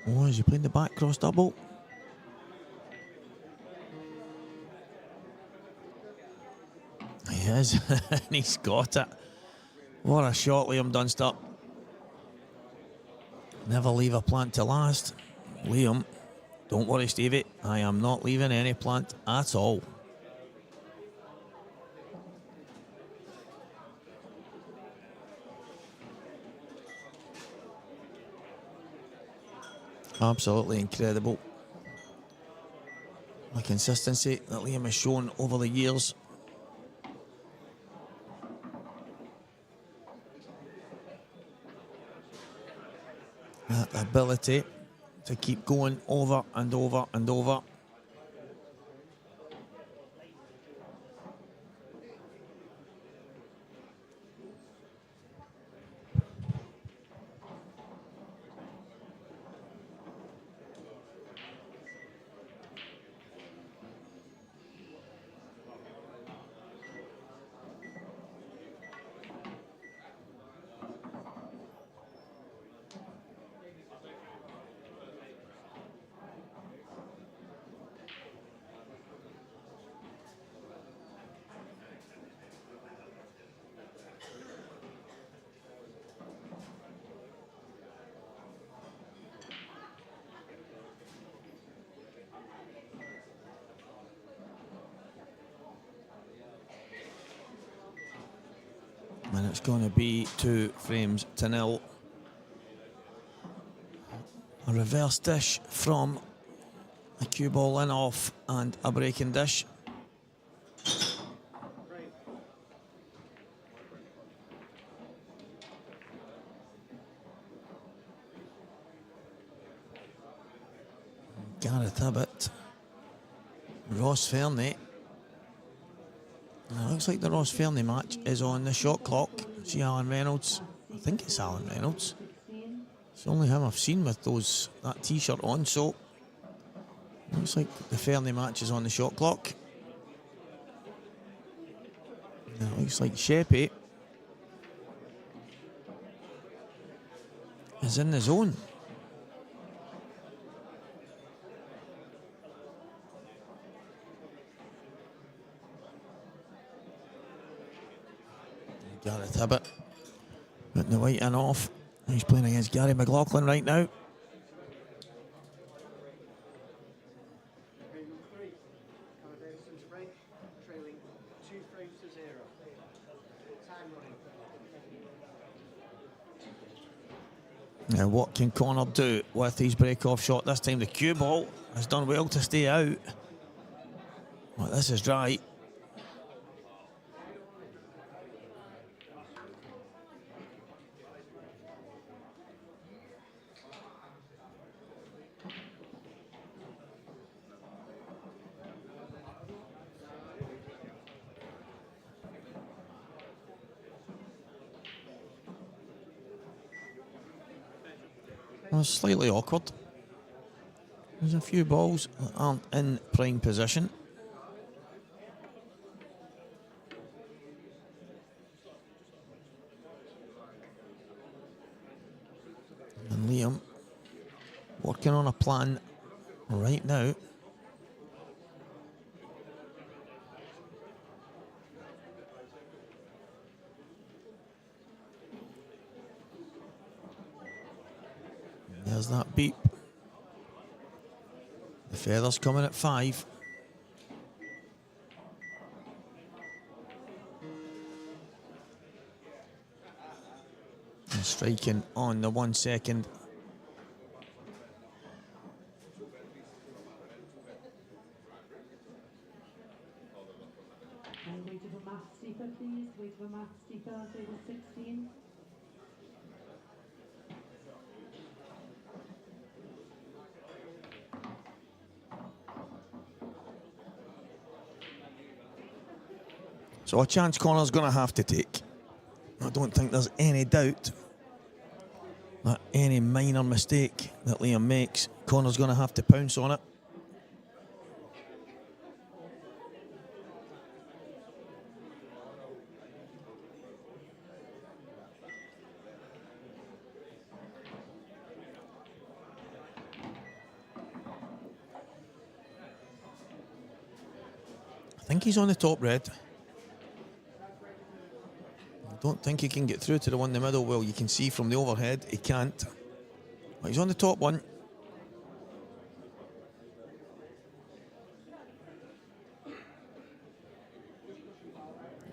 Oh, is he playing the back cross double? He is, and he's got it. What a shot, Liam Dunster. Never leave a plant to last. Liam, don't worry, Stevie. I am not leaving any plant at all. Absolutely incredible. The consistency that Liam has shown over the years. That ability to keep going over and over and over. And it's going to be 2 frames to 0. A reverse dish from a cue ball in off and a breaking dish. Gareth Abbott, Ross Fernie. It looks like the Ross Fernie match is on the shot clock. See Alan Reynolds. I think it's Alan Reynolds. It's the only him I've seen with that t-shirt on, so looks like the Fernie match is on the shot clock. It looks like Sheppy is in the zone. Gareth Abbott putting the white in off. He's playing against Gary McLaughlin right now. Now what can Connor do with his break-off shot? This time the cue ball has done well to stay out. Well, this is dry. Well, slightly awkward. There's a few balls that aren't in prime position. And Liam working on a plan right now. There's that beep. The Feathers coming at 5. And striking on the 1 second. Wait for Matt Steeper, please. Wait for Matt Steeper, table 16. So a chance Connor's going to have to take. I don't think there's any doubt that any minor mistake that Liam makes, Connor's going to have to pounce on it. I think he's on the top red. I don't think he can get through to the one in the middle. Well, you can see from the overhead, he can't. But he's on the top one.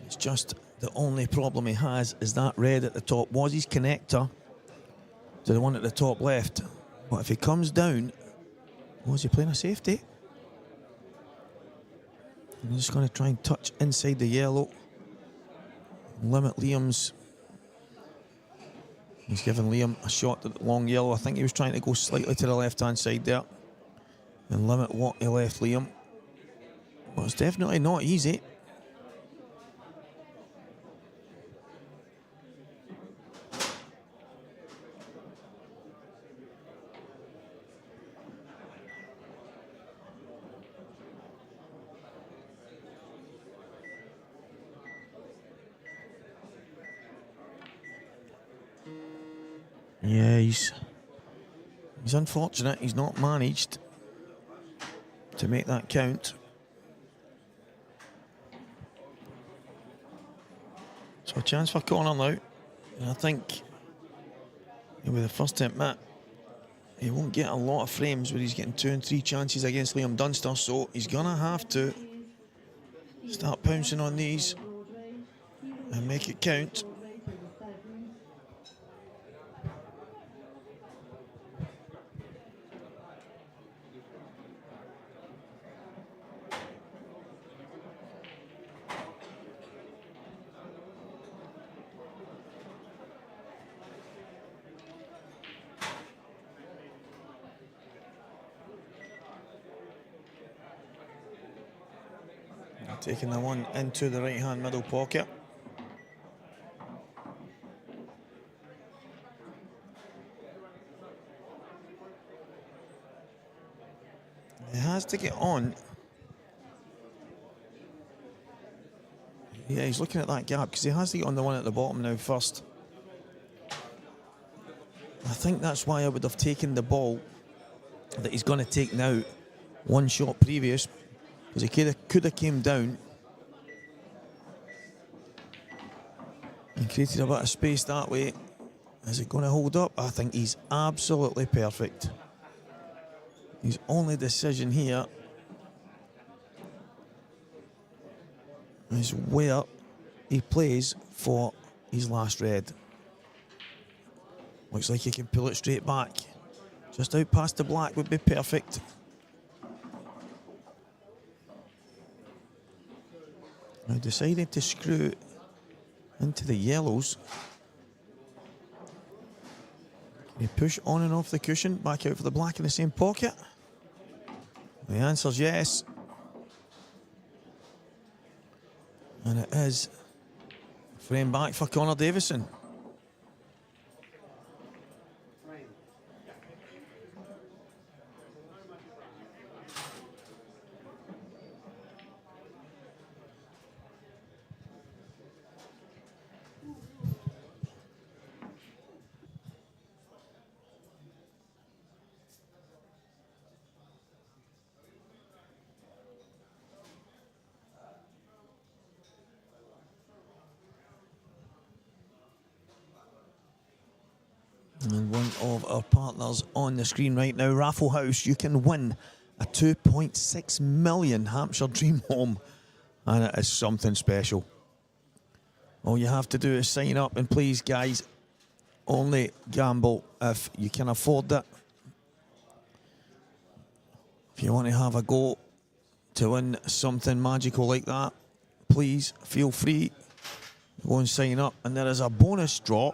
It's just the only problem he has is that red at the top was his connector to the one at the top left. But if he comes down, was he playing a safety? I'm just going to try and touch inside the yellow. Limit Liam's. He's given Liam a shot at the long yellow. I think he was trying to go slightly to the left-hand side there and limit what he left Liam. But it's definitely not easy. Yeah, he's unfortunate. He's not managed to make that count. So a chance for Connor now. And I think with the first attempt, Matt, he won't get a lot of frames where he's getting 2 and 3 chances against Liam Dunster. So he's going to have to start pouncing on these and make it count. Taking the one into the right-hand middle pocket. He has to get on. Yeah, he's looking at that gap because he has to get on the one at the bottom now first. I think that's why I would have taken the ball that he's going to take now, one shot previous, because he could have came down and created a bit of space that way. Is it going to hold up? I think he's absolutely perfect. His only decision here is where he plays for his last red. Looks like he can pull it straight back. Just out past the black would be perfect. Now decided to screw into the yellows. Can he push on and off the cushion, back out for the black in the same pocket? The answer's yes. And it is frame back for Connor Davison. And one of our partners on the screen right now, Raffle House, you can win a 2.6 million Hampshire Dream Home, and it is something special. All you have to do is sign up, and please, guys, only gamble if you can afford it. If you want to have a go to win something magical like that, please feel free. Go and sign up, and there is a bonus draw,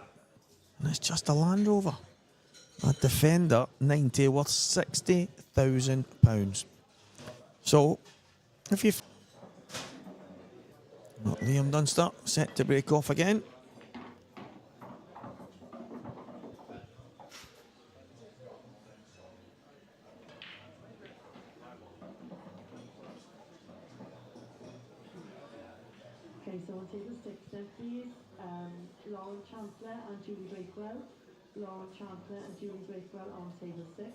and it's just a Land Rover, a Defender 90 worth £60,000. So, if you've Liam Dunster set to break off again. Okay, so on table 6 then please, Lauren Chancellor and Julie Bakewell. Lauren Chancellor and Julie Bakewell on table 6.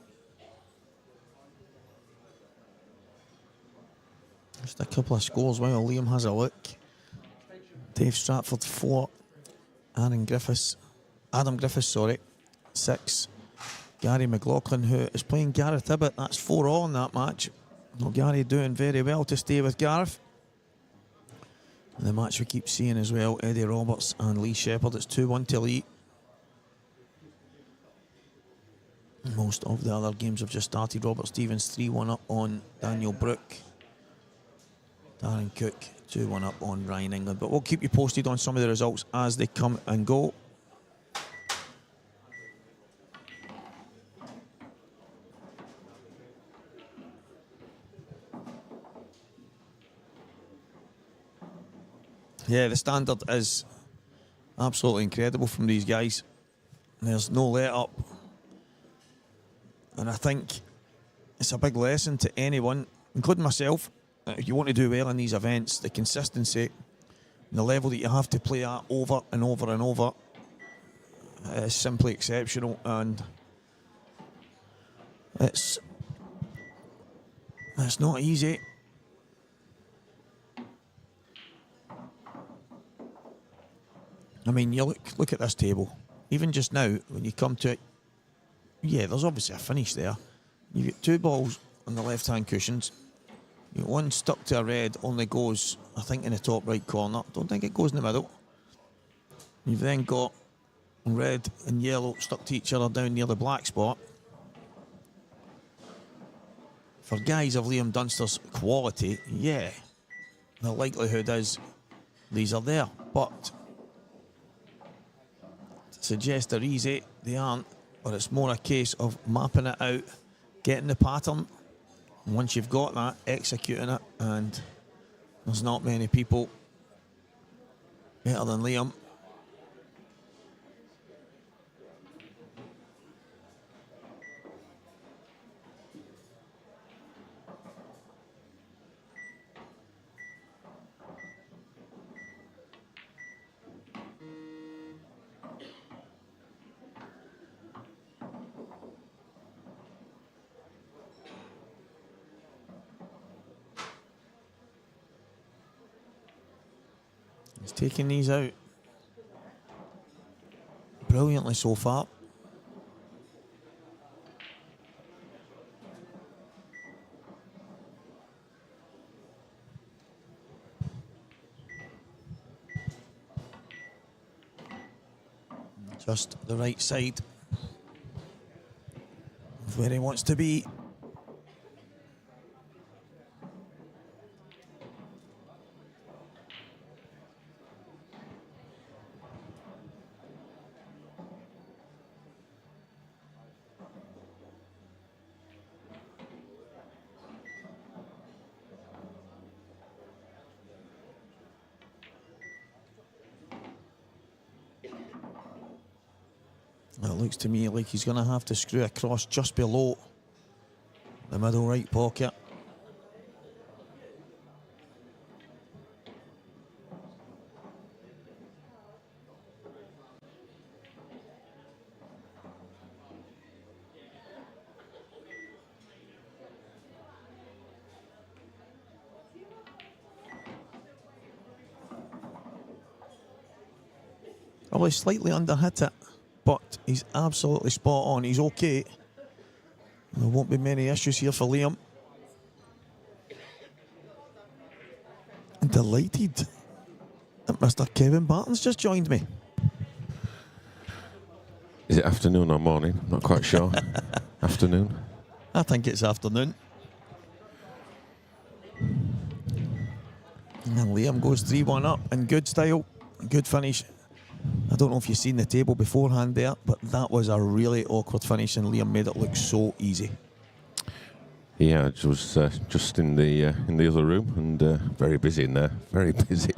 Just a couple of scores while Liam has a look. Dave Stratford 4, Adam Griffiths, 6. Gary McLaughlin, who is playing Gareth Ibbott, that's 4-all in that match. Well, Gary doing very well to stay with Gareth. And the match we keep seeing as well, Eddie Roberts and Lee Shepherd, it's 2-1 to Lee. Most of the other games have just started. Robert Stevens 3-1 up on Daniel Brook. Darren Cook 2-1 up on Ryan England. But we'll keep you posted on some of the results as they come and go. Yeah, the standard is absolutely incredible from these guys. There's no let up. And I think it's a big lesson to anyone, including myself. If you want to do well in these events, the consistency and the level that you have to play at over and over and over is simply exceptional. And it's not easy. I mean, you look at this table. Even just now, when you come to it, yeah, there's obviously a finish there. You've got 2 balls on the left-hand cushions. You've got one stuck to a red, only goes, I think, in the top right corner. Don't think it goes in the middle. You've then got red and yellow stuck to each other down near the black spot. For guys of Liam Dunster's quality, yeah, the likelihood is these are there. But to suggest they're easy, they aren't. But it's more a case of mapping it out, getting the pattern. And once you've got that, executing it. And there's not many people better than Liam. He's taking these out brilliantly so far. Just the right side of where he wants to be. It looks to me like he's going to have to screw across just below the middle right pocket. Probably slightly underhit it, but he's absolutely spot on. He's okay. There won't be many issues here for Liam. Delighted that Mr. Kevin Barton's just joined me. Is it afternoon or morning? Not quite sure. Afternoon? I think it's afternoon. And Liam goes 3-1 up in good style. Good finish. I don't know if you've seen the table beforehand there, but that was a really awkward finish and Liam made it look so easy. Yeah, it was just in the other room and very busy in there, very busy.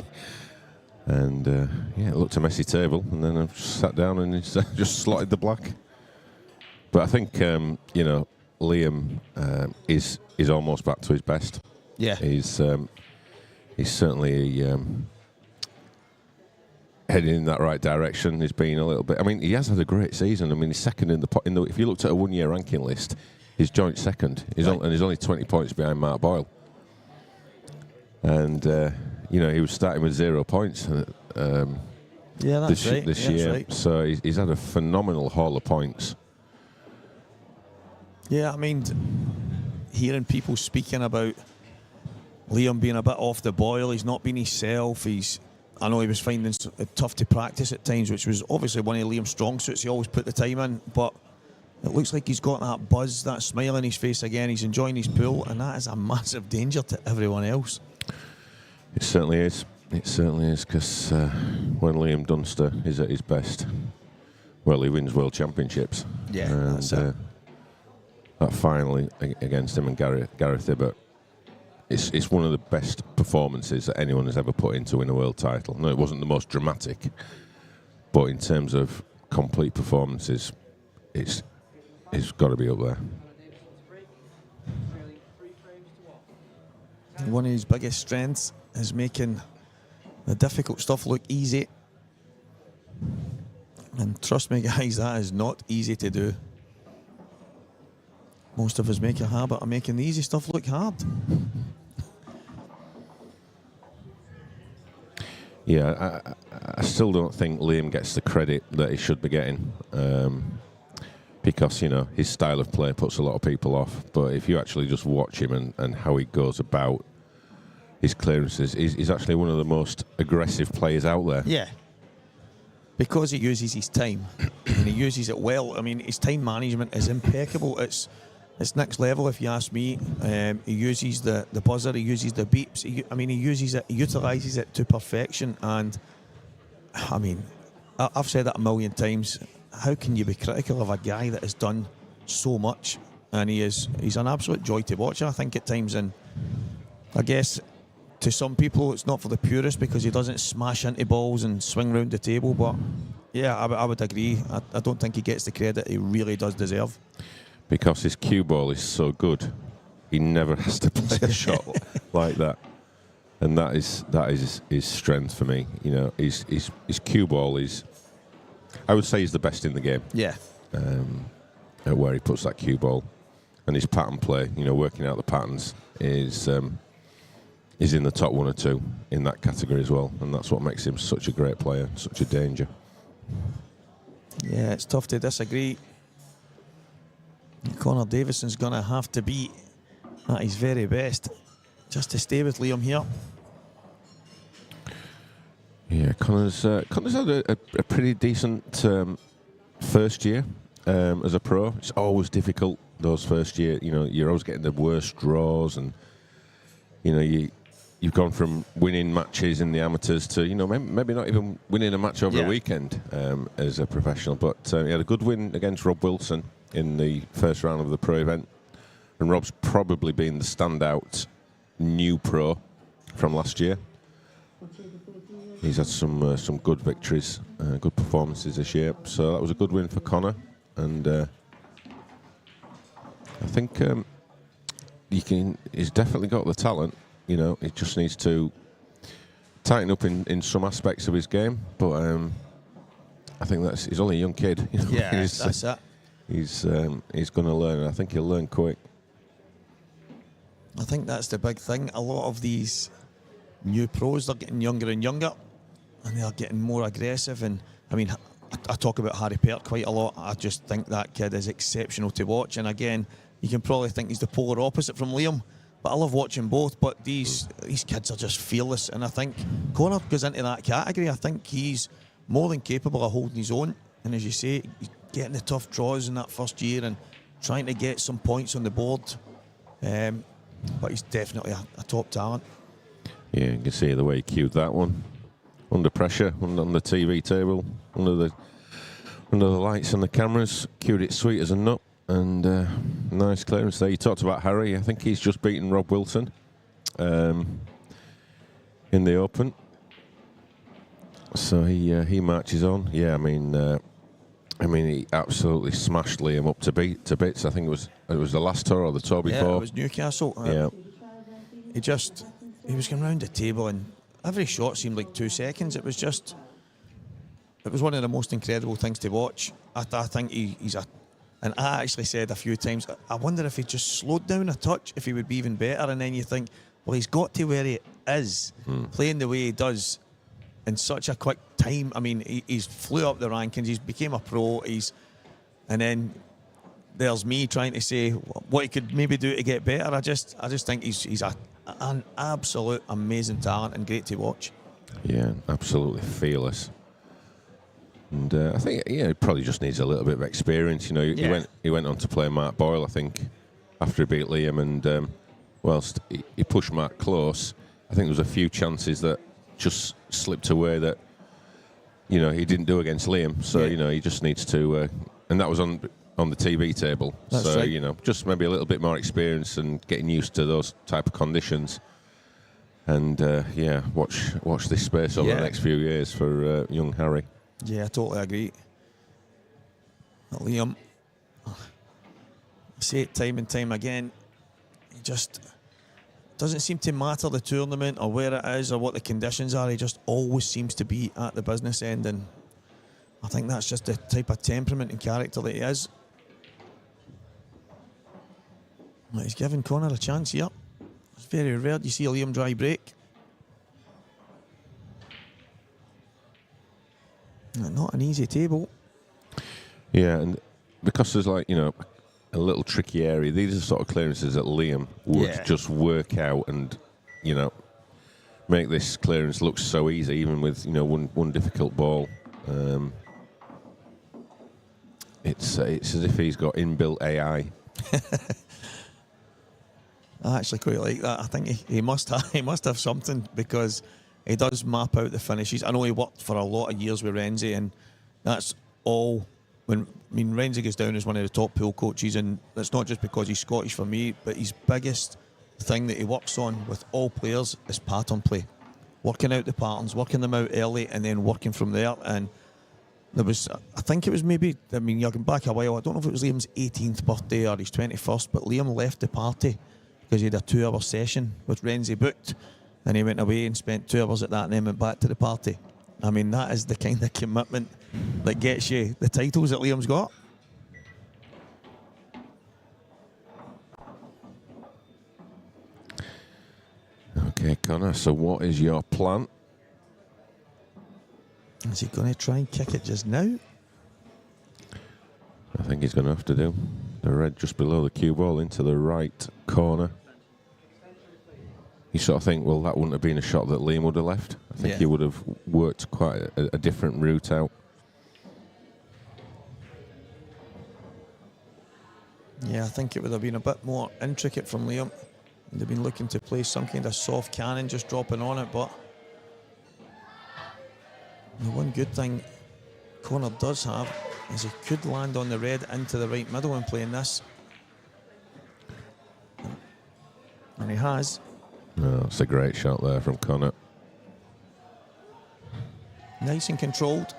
And yeah, it looked a messy table, and then I sat down and it's just slotted the black. But I think you know, Liam is almost back to his best. Yeah, he's certainly heading in that right direction. He's been a little bit. I mean, he has had a great season. I mean, he's second in the. If you looked at a one-year ranking list, he's joint second. And he's only 20 points behind Mark Boyle. And you know, he was starting with 0 points. Yeah, that's right. This That's year, right. so he's had a phenomenal haul of points. Yeah, I mean, hearing people speaking about Liam being a bit off the boil, he's not been himself. I know he was finding it tough to practice at times, which was obviously one of Liam's strong suits. He always put the time in, but it looks like he's got that buzz, that smile on his face again. He's enjoying his pool, and that is a massive danger to everyone else. It certainly is. It certainly is, because when Liam Dunster is at his best, well, he wins world championships. Yeah, and, that's it. That finally against him and Gareth Ibbott, it's one of the best performances that anyone has ever put into win a world title. No, it wasn't the most dramatic, but in terms of complete performances, it's got to be up there. One of his biggest strengths is making the difficult stuff look easy. And trust me, guys, that is not easy to do. Most of us make a habit of making the easy stuff look hard. Yeah, I still don't think Liam gets the credit that he should be getting, because, you know, his style of play puts a lot of people off. But if you actually just watch him and how he goes about his clearances, he's actually one of the most aggressive players out there. Yeah. Because he uses his time, and he uses it well. I mean, his time management is impeccable. It's next level, if you ask me. He uses the buzzer, he uses the beeps. He uses it, he utilises it to perfection. And I mean, I've said that a million times. How can you be critical of a guy that has done so much? And he's an absolute joy to watch, I think, at times. And I guess to some people, it's not for the purists because he doesn't smash into balls and swing round the table. But yeah, I would agree. I don't think he gets the credit he really does deserve. Because his cue ball is so good, he never has to play a shot like that, and that is his strength for me. You know, his cue ball is, I would say, he's the best in the game. Yeah. At where he puts that cue ball, and his pattern play, you know, working out the patterns is in the top 1 or 2 in that category as well, and that's what makes him such a great player, such a danger. Yeah, it's tough to disagree. Connor Davison's going to have to be at his very best just to stay with Liam here. Yeah, Connor's had a pretty decent first year as a pro. It's always difficult, those first year. You know, you're always getting the worst draws, and you know, you've gone from winning matches in the amateurs to, you know, maybe not even winning a match over a weekend as a professional. But he had a good win against Rob Wilson in the first round of the pro event, and Rob's probably been the standout new pro from last year. He's had some good victories, good performances this year, so that was a good win for Connor. And I think he's definitely got the talent. You know, he just needs to tighten up in some aspects of his game. But I think he's only a young kid. You know? Yeah, that's that. He's going to learn, and I think he'll learn quick. I think that's the big thing. A lot of these new pros, they're getting younger and younger, and they're getting more aggressive. And I mean, I talk about Harry Pert quite a lot. I just think that kid is exceptional to watch. And again, you can probably think he's the polar opposite from Liam. But I love watching both. But these kids are just fearless, and I think Connor goes into that category. I think he's more than capable of holding his own. And as you say, he's getting the tough draws in that first year and trying to get some points on the board. But he's definitely a top talent. Yeah, you can see the way he cued that one. Under pressure, on the TV table, under the lights and the cameras. Cued it sweet as a nut. And nice clearance there. You talked about Harry. I think he's just beaten Rob Wilson in the Open. So he marches on. Yeah, I mean, he absolutely smashed Liam up to bits. I think it was the last tour or the tour before. Yeah, it was Newcastle. Yeah. He was going round the table, and every shot seemed like 2 seconds. It was one of the most incredible things to watch. I think he's and I actually said a few times, I wonder if he just slowed down a touch, if he would be even better. And then you think, well, he's got to where he is, playing the way he does in such a quick time. I mean, he's flew up the rankings, he's became a pro, and then there's me trying to say what he could maybe do to get better. I just think he's an absolute amazing talent and great to watch. Yeah, absolutely fearless. And I think he probably just needs a little bit of experience. He went on to play Mark Boyle, I think, after he beat Liam, and whilst he pushed Mark close, I think there was a few chances that just slipped away that he didn't do against Liam. So he just needs to, and that was on the TV table. That's so right. Just maybe a little bit more experience and getting used to those type of conditions. And watch this space over the next few years for young Harry. Yeah, I totally agree. Liam, I say it time and time again, he just doesn't seem to matter the tournament or where it is or what the conditions are. He just always seems to be at the business end, and I think that's just the type of temperament and character that he is. He's giving Connor a chance here. It's very rare you see Liam dry break. Not an easy table. Yeah, and because there's a little tricky area, these are the sort of clearances that Liam would just work out and, make this clearance look so easy, even with, one difficult ball. It's as if he's got inbuilt AI. I actually quite like that. I think he must have something, because he does map out the finishes. I know he worked for a lot of years with Renzi, and that's all. Renzi goes down as one of the top pool coaches, and that's not just because he's Scottish for me, but his biggest thing that he works on with all players is pattern play. Working out the patterns, working them out early, and then working from there. And there was, I think it was maybe, you're going back a while, I don't know if it was Liam's 18th birthday or his 21st, but Liam left the party because he had a 2-hour session with Renzi booked. And he went away and spent 2 hours at that and then went back to the party. That is the kind of commitment that gets you the titles that Liam's got. Okay, Connor, so what is your plan? Is he going to try and kick it just now? I think he's going to have to do. The red just below the cue ball into the right corner. You sort of think, well, that wouldn't have been a shot that Liam would have left. I think he would have worked quite a different route out. Yeah, I think it would have been a bit more intricate from Liam. They've been looking to play some kind of soft cannon, just dropping on it, but the one good thing Connor does have is he could land on the red into the right middle and playing this. And he has. Oh, it's a great shot there from Connor. Nice and controlled.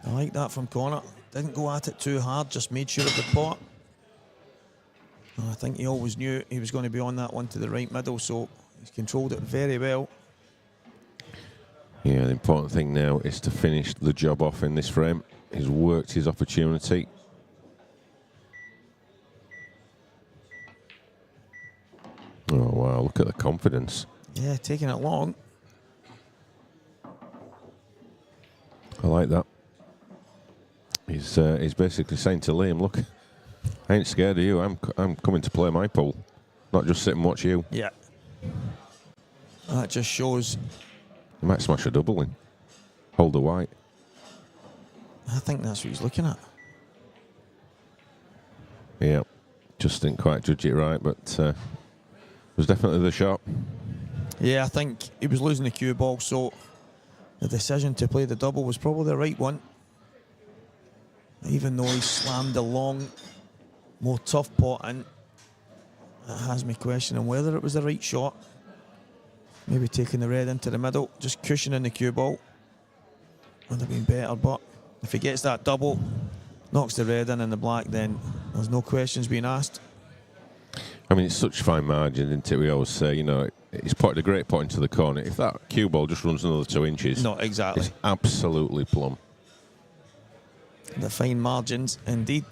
I like that from Connor. Didn't go at it too hard, just made sure of the pot. I think he always knew he was going to be on that one to the right middle, so he's controlled it very well. Yeah, the important thing now is to finish the job off in this frame. He's worked his opportunity. Oh, wow, look at the confidence. Yeah, taking it long. I like that. He's basically saying to Liam, look, I ain't scared of you. I'm coming to play my pool. not just sit and watch you. Yeah. That just shows. He might smash a double in. Hold the white. I think that's what he's looking at. Yeah, just didn't quite judge it right, but it was definitely the shot. Yeah, I think he was losing the cue ball, so the decision to play the double was probably the right one. Even though he slammed the long, more tough pot in, it has me questioning whether it was the right shot. Maybe taking the red into the middle, just cushioning the cue ball would have been better, but if he gets that double, knocks the red in and the black, then there's no questions being asked. I mean, it's such fine margin, isn't it? We always say, you know, he's put a great pot into the corner. If that cue ball just runs another 2 inches, no, exactly, it's absolutely plumb. The fine margins, indeed.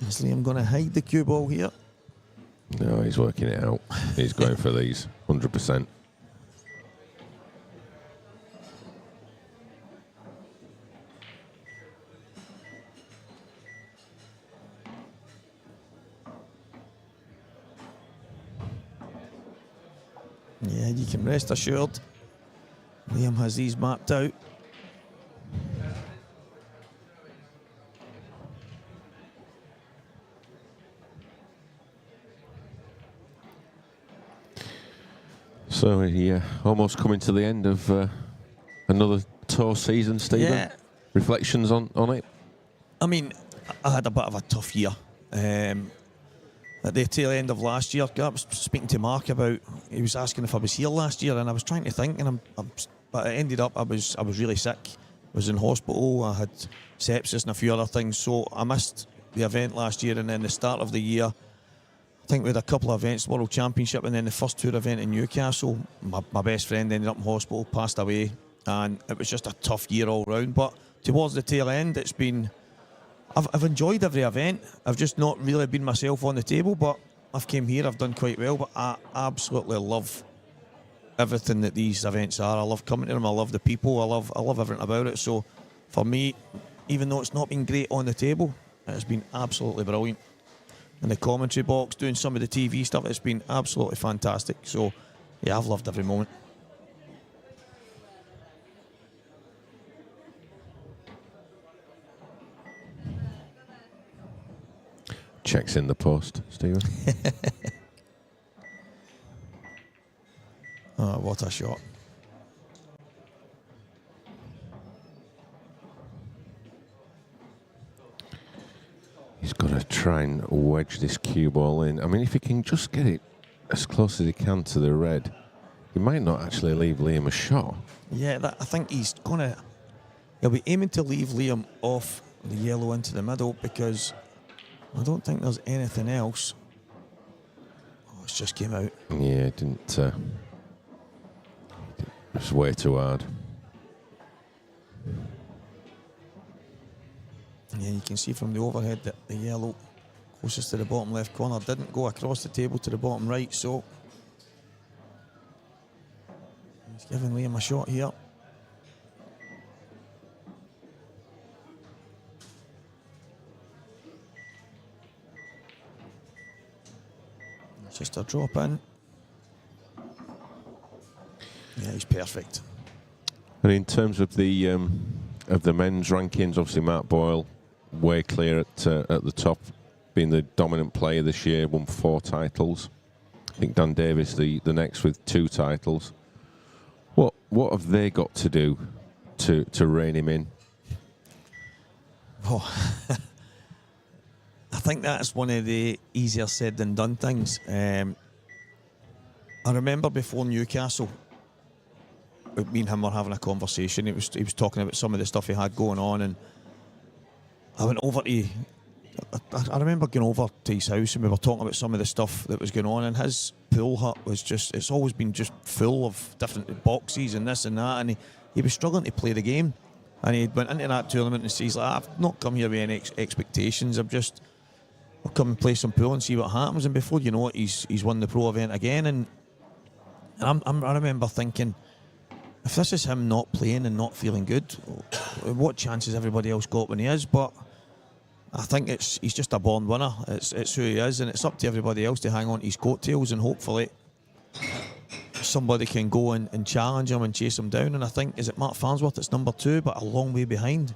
Is Liam going to hide the cue ball here? No, he's working it out. He's going for these, 100%. Yeah, you can rest assured Liam has these mapped out. So, almost coming to the end of another tour season, Stephen. Yeah. Reflections on it? I mean, I had a bit of a tough year. At the tail end of last year, I was speaking to Mark about, he was asking if I was here last year, and I was trying to think, and but it ended up I was really sick. I was in hospital, I had sepsis and a few other things, so I missed the event last year, and then the start of the year, I think we had a couple of events, World Championship, and then the first tour event in Newcastle. My best friend ended up in hospital, passed away, and it was just a tough year all round. But towards the tail end, it's been, I've enjoyed every event. I've just not really been myself on the table, but I've came here, I've done quite well, but I absolutely love everything that these events are. I love coming to them, I love the people, I love everything about it. So for me, even though it's not been great on the table, it's been absolutely brilliant. In the commentary box, doing some of the TV stuff, it's been absolutely fantastic. So yeah, I've loved every moment. Checks in the post, Stephen. Oh, what a shot. He's got to try and wedge this cue ball in. I mean, if he can just get it as close as he can to the red, he might not actually leave Liam a shot. Yeah, I think he'll be aiming to leave Liam off the yellow into the middle, because I don't think there's anything else. Oh, it's just came out. Yeah, it didn't. It was way too hard. Yeah, you can see from the overhead that the yellow closest to the bottom left corner didn't go across the table to the bottom right, so he's giving Liam a shot here. Just a drop in. Yeah, he's perfect. And in terms of the men's rankings, obviously Mark Boyle way clear at the top, being the dominant player this year, won 4 titles. I think Dan Davis the next with 2 titles. What have they got to do to rein him in? Oh, I think that's one of the easier said than done things. I remember before Newcastle, me and him were having a conversation. He was talking about some of the stuff he had going on, and I went over to. I remember going over to his house, and we were talking about some of the stuff that was going on, and his pool hut was it's always been just full of different boxes and this and that, and he was struggling to play the game, and he went into that tournament and he's like, I've not come here with any expectations, I'll come and play some pool and see what happens, and before you know it, he's won the pro event again, and I remember thinking, if this is him not playing and not feeling good, what chance has everybody else got when he is? But I think he's just a born winner. It's who he is, and it's up to everybody else to hang on to his coattails, and hopefully somebody can go and challenge him and chase him down. And I think, is it Mark Farnsworth that's number 2, but a long way behind?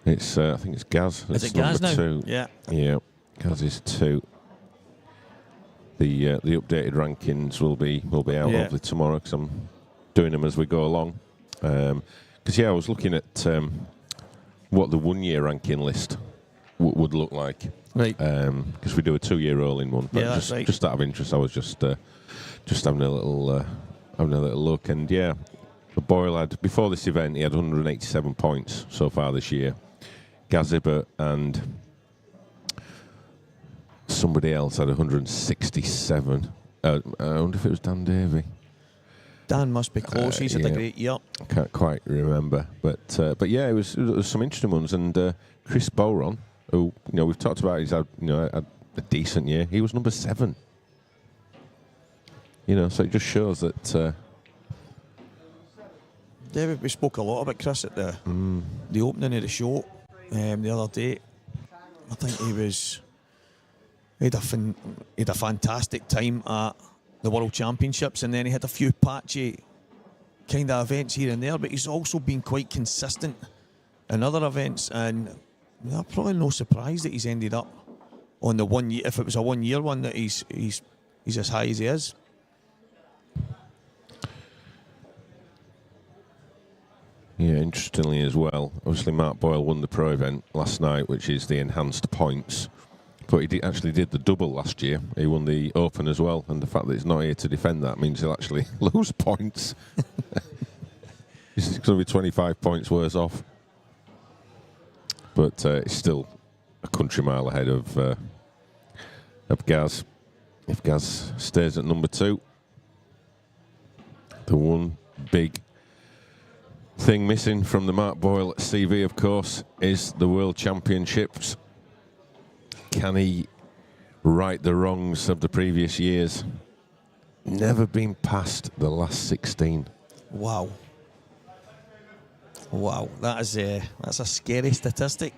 It's I think it's Gaz. Is it Gaz now? 2. Yeah. Gaz is 2. The updated rankings will be out hopefully tomorrow, because I'm doing them as we go along. Because I was looking at what the 1-year ranking list would look like. Right. Because we do a 2-year rolling one. But that's right. Just out of interest, I was just having a little look, and the Boyle had, before this event, he had 187 points so far this year. Gazibert and somebody else had 167. I wonder if it was Dan Davey. Dan must be close. He's had a great year. I can't quite remember, but it was some interesting ones. And Chris Bowron, who we've talked about, he's had a decent year. He was number 7. So it just shows that. We spoke a lot about Chris at the opening of the show the other day. I think he had a fantastic time at the World Championships, and then he had a few patchy kind of events here and there, but he's also been quite consistent in other events, and probably no surprise that he's ended up on the 1 year, if it was a 1-year one, that he's as high as he is. Yeah, interestingly as well, obviously Mark Boyle won the pro event last night, which is the enhanced points. But he actually did the double last year. He won the Open as well, and the fact that he's not here to defend that means he'll actually lose points. He's going to be 25 points worse off. But it's still a country mile ahead of Gaz. If Gaz stays at number 2, the one big thing missing from the Mark Boyle CV, of course, is the World Championships. Can he right the wrongs of the previous years? Never been past the last 16. Wow, that's a scary statistic.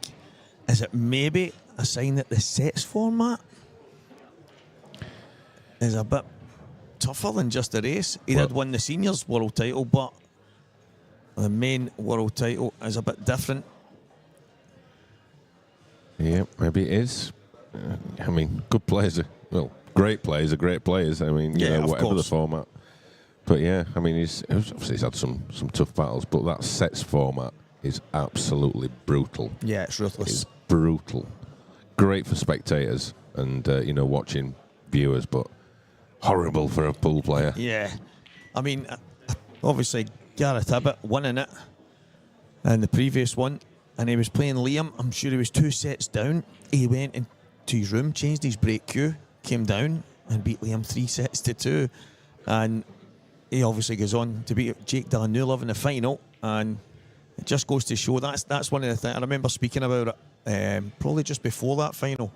Is it maybe a sign that the sets format is a bit tougher than just a race? He did win the seniors world title, but the main world title is a bit different. Yeah, maybe it is. Good players great players are great players. Whatever the format. But he's had some tough battles, but that sets format is absolutely brutal. Yeah, it's ruthless. It's brutal. Great for spectators and watching viewers, but horrible for a pool player. Yeah, obviously Gareth Abbott winning it in the previous one, and he was playing Liam. I'm sure he was 2 sets down. He went into his room, changed his break cue, came down and beat Liam 3-2, and he obviously goes on to beat Jake Delanulov in the final. And it just goes to show that's one of the things I remember speaking about it probably just before that final,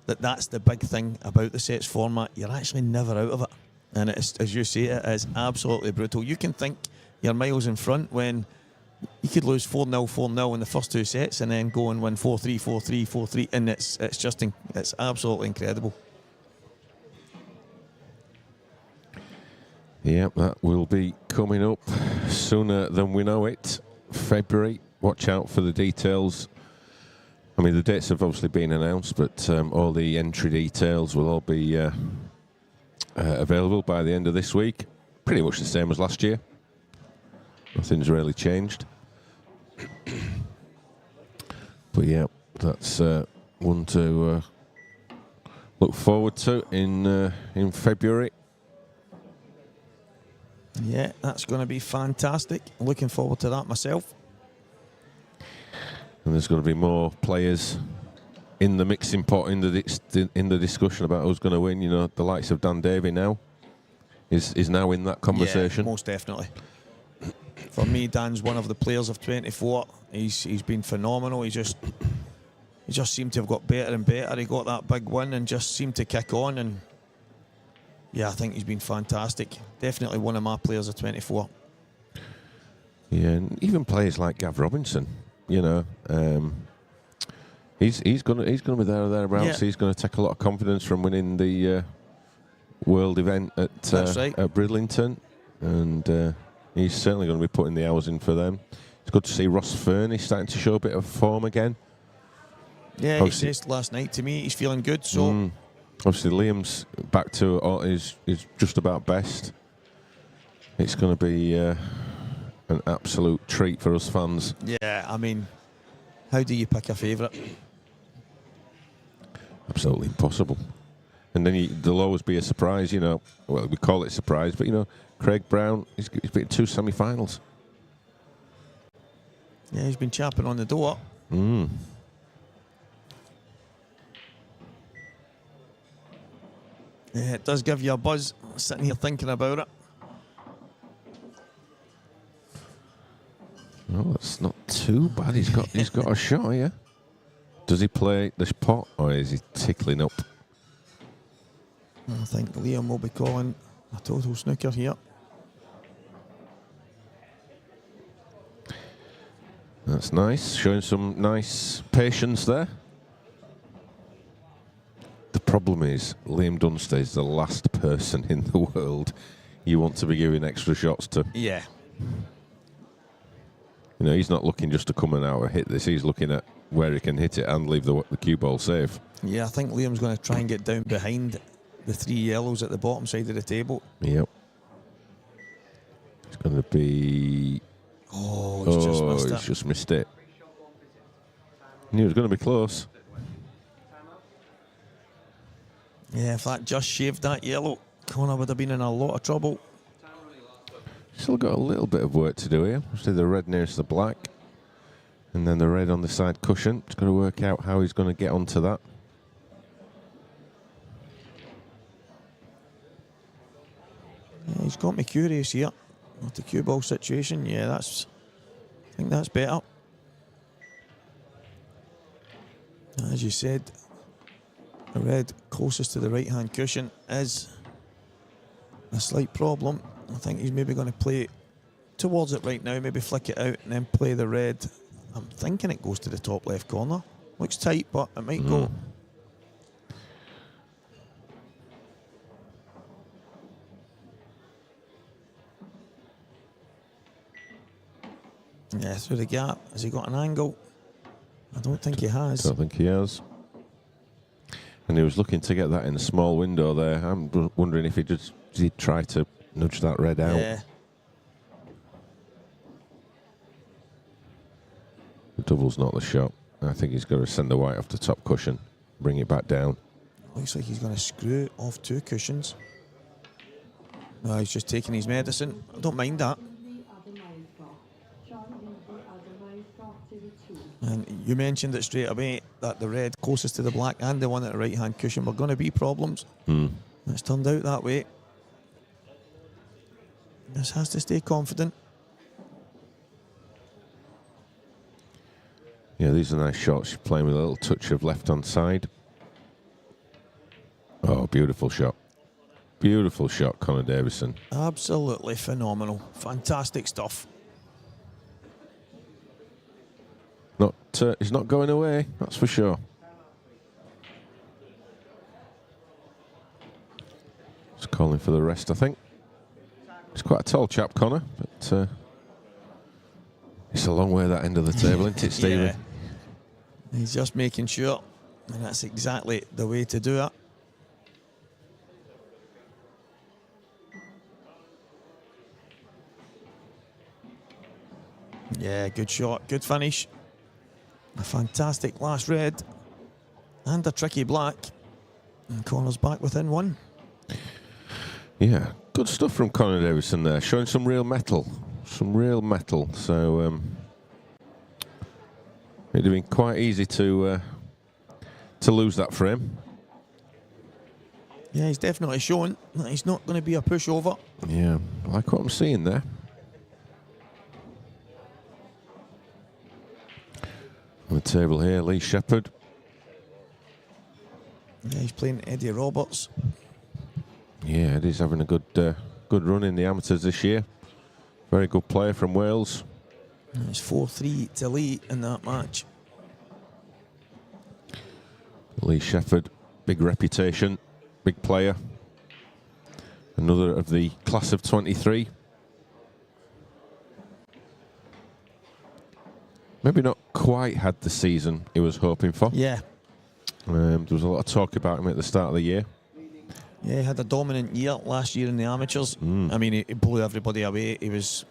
that's the big thing about the sets format. You're actually never out of it, and it's, as you say, it is absolutely brutal. You can think you're miles in front when you could lose 4-0, 4-0 in the first 2 sets, and then go and win 4-3, 4-3, 4-3, and it's absolutely incredible. Yeah, that will be coming up sooner than we know it. February. Watch out for the details. The dates have obviously been announced, but all the entry details will all be available by the end of this week. Pretty much the same as last year. Nothing's really changed. But yeah, that's one to look forward to in February. Yeah, that's going to be fantastic. Looking forward to that myself. And there's going to be more players in the mixing pot in the discussion about who's going to win. The likes of Dan Davey now is now in that conversation. Yeah, most definitely. For me, Dan's one of the players of 24. He's been phenomenal. He just seemed to have got better and better. He got that big win and just seemed to kick on. And yeah, I think he's been fantastic. Definitely one of my players of 24. Yeah, and even players like Gav Robinson, He's going to be there or thereabouts. Yeah. He's going to take a lot of confidence from winning the world event at Bridlington, and he's certainly going to be putting the hours in for them. It's good to see Ross Fernie starting to show a bit of form again. Yeah, he said last night to me he's feeling good. So obviously Liam's back to is just about best. It's going to be an absolute treat for us fans. Yeah, I mean, how do you pick a favourite? Absolutely impossible. And then there'll always be a surprise, you know. Well, we call it a surprise, but, you know, Craig Brown, he's been 2 semi-finals. Yeah, he's been chapping on the door. Yeah, it does give you a buzz sitting here thinking about it. Oh, that's not too bad. He's got a shot here. Does he play this pot or is he tickling up? I think Liam will be calling a total snooker here. That's nice. Showing some nice patience there. The problem is, Liam Dunster is the last person in the world you want to be giving extra shots to. Yeah. You know, he's not looking just to come and out and hit this. He's looking at where he can hit it and leave the cue ball safe. Yeah, I think Liam's going to try and get down behind the 3 yellows at the bottom side of the table. Yep. It's going to be... Oh, he's just missed it. He's just missed it. He was going to be close. Yeah, if that just shaved that yellow, Connor would have been in a lot of trouble. Still got a little bit of work to do here. See the red nearest the black. And then the red on the side cushion. Just got to work out how he's going to get onto that. Yeah, he's got me curious here. With the cue ball situation, yeah, I think that's better. As you said, the red closest to the right-hand cushion is a slight problem. I think he's maybe going to play towards it right now, maybe flick it out and then play the red. I'm thinking it goes to the top left corner. Looks tight, but it might go. Yeah, through the gap. Has he got an angle? I don't think he has. Don't think he has. And he was looking to get that in a small window there. I'm wondering if did he try to nudge that red out? Yeah. The double's not the shot. I think he's got to send the white off the top cushion, bring it back down. Looks like he's going to screw off 2 cushions. No, he's just taking his medicine. I don't mind that. And you mentioned it straight away that the red closest to the black and the one at the right-hand cushion were going to be problems. It's turned out that way. Just has to stay confident. Yeah, these are nice shots. You're playing with a little touch of left on side. Oh, beautiful shot. Beautiful shot, Connor Davison. Absolutely phenomenal. Fantastic stuff. He's not going away, that's for sure. Just calling for the rest, I think. He's quite a tall chap, Connor, but it's a long way at that end of the table, isn't it, Stephen? Yeah. He's just making sure, and that's exactly the way to do it. Yeah, good shot, good finish. A fantastic last red and a tricky black. And Connor's back within 1. Yeah, good stuff from Connor Davison there, showing some real metal. Some real metal. So it'd have been quite easy to lose that for him. Yeah, he's definitely shown that he's not going to be a pushover. Yeah, I like what I'm seeing there. On the table here, Lee Shepherd. Yeah, he's playing Eddie Roberts. Yeah, Eddie's having a good run in the amateurs this year. Very good player from Wales. And it's 4-3 to Lee in that match. Lee Shepherd, big reputation, big player. Another of the class of 23. Maybe not quite had the season he was hoping for. Yeah. There was a lot of talk about him at the start of the year. Yeah, he had a dominant year last year in the amateurs. I mean, he blew everybody away. He was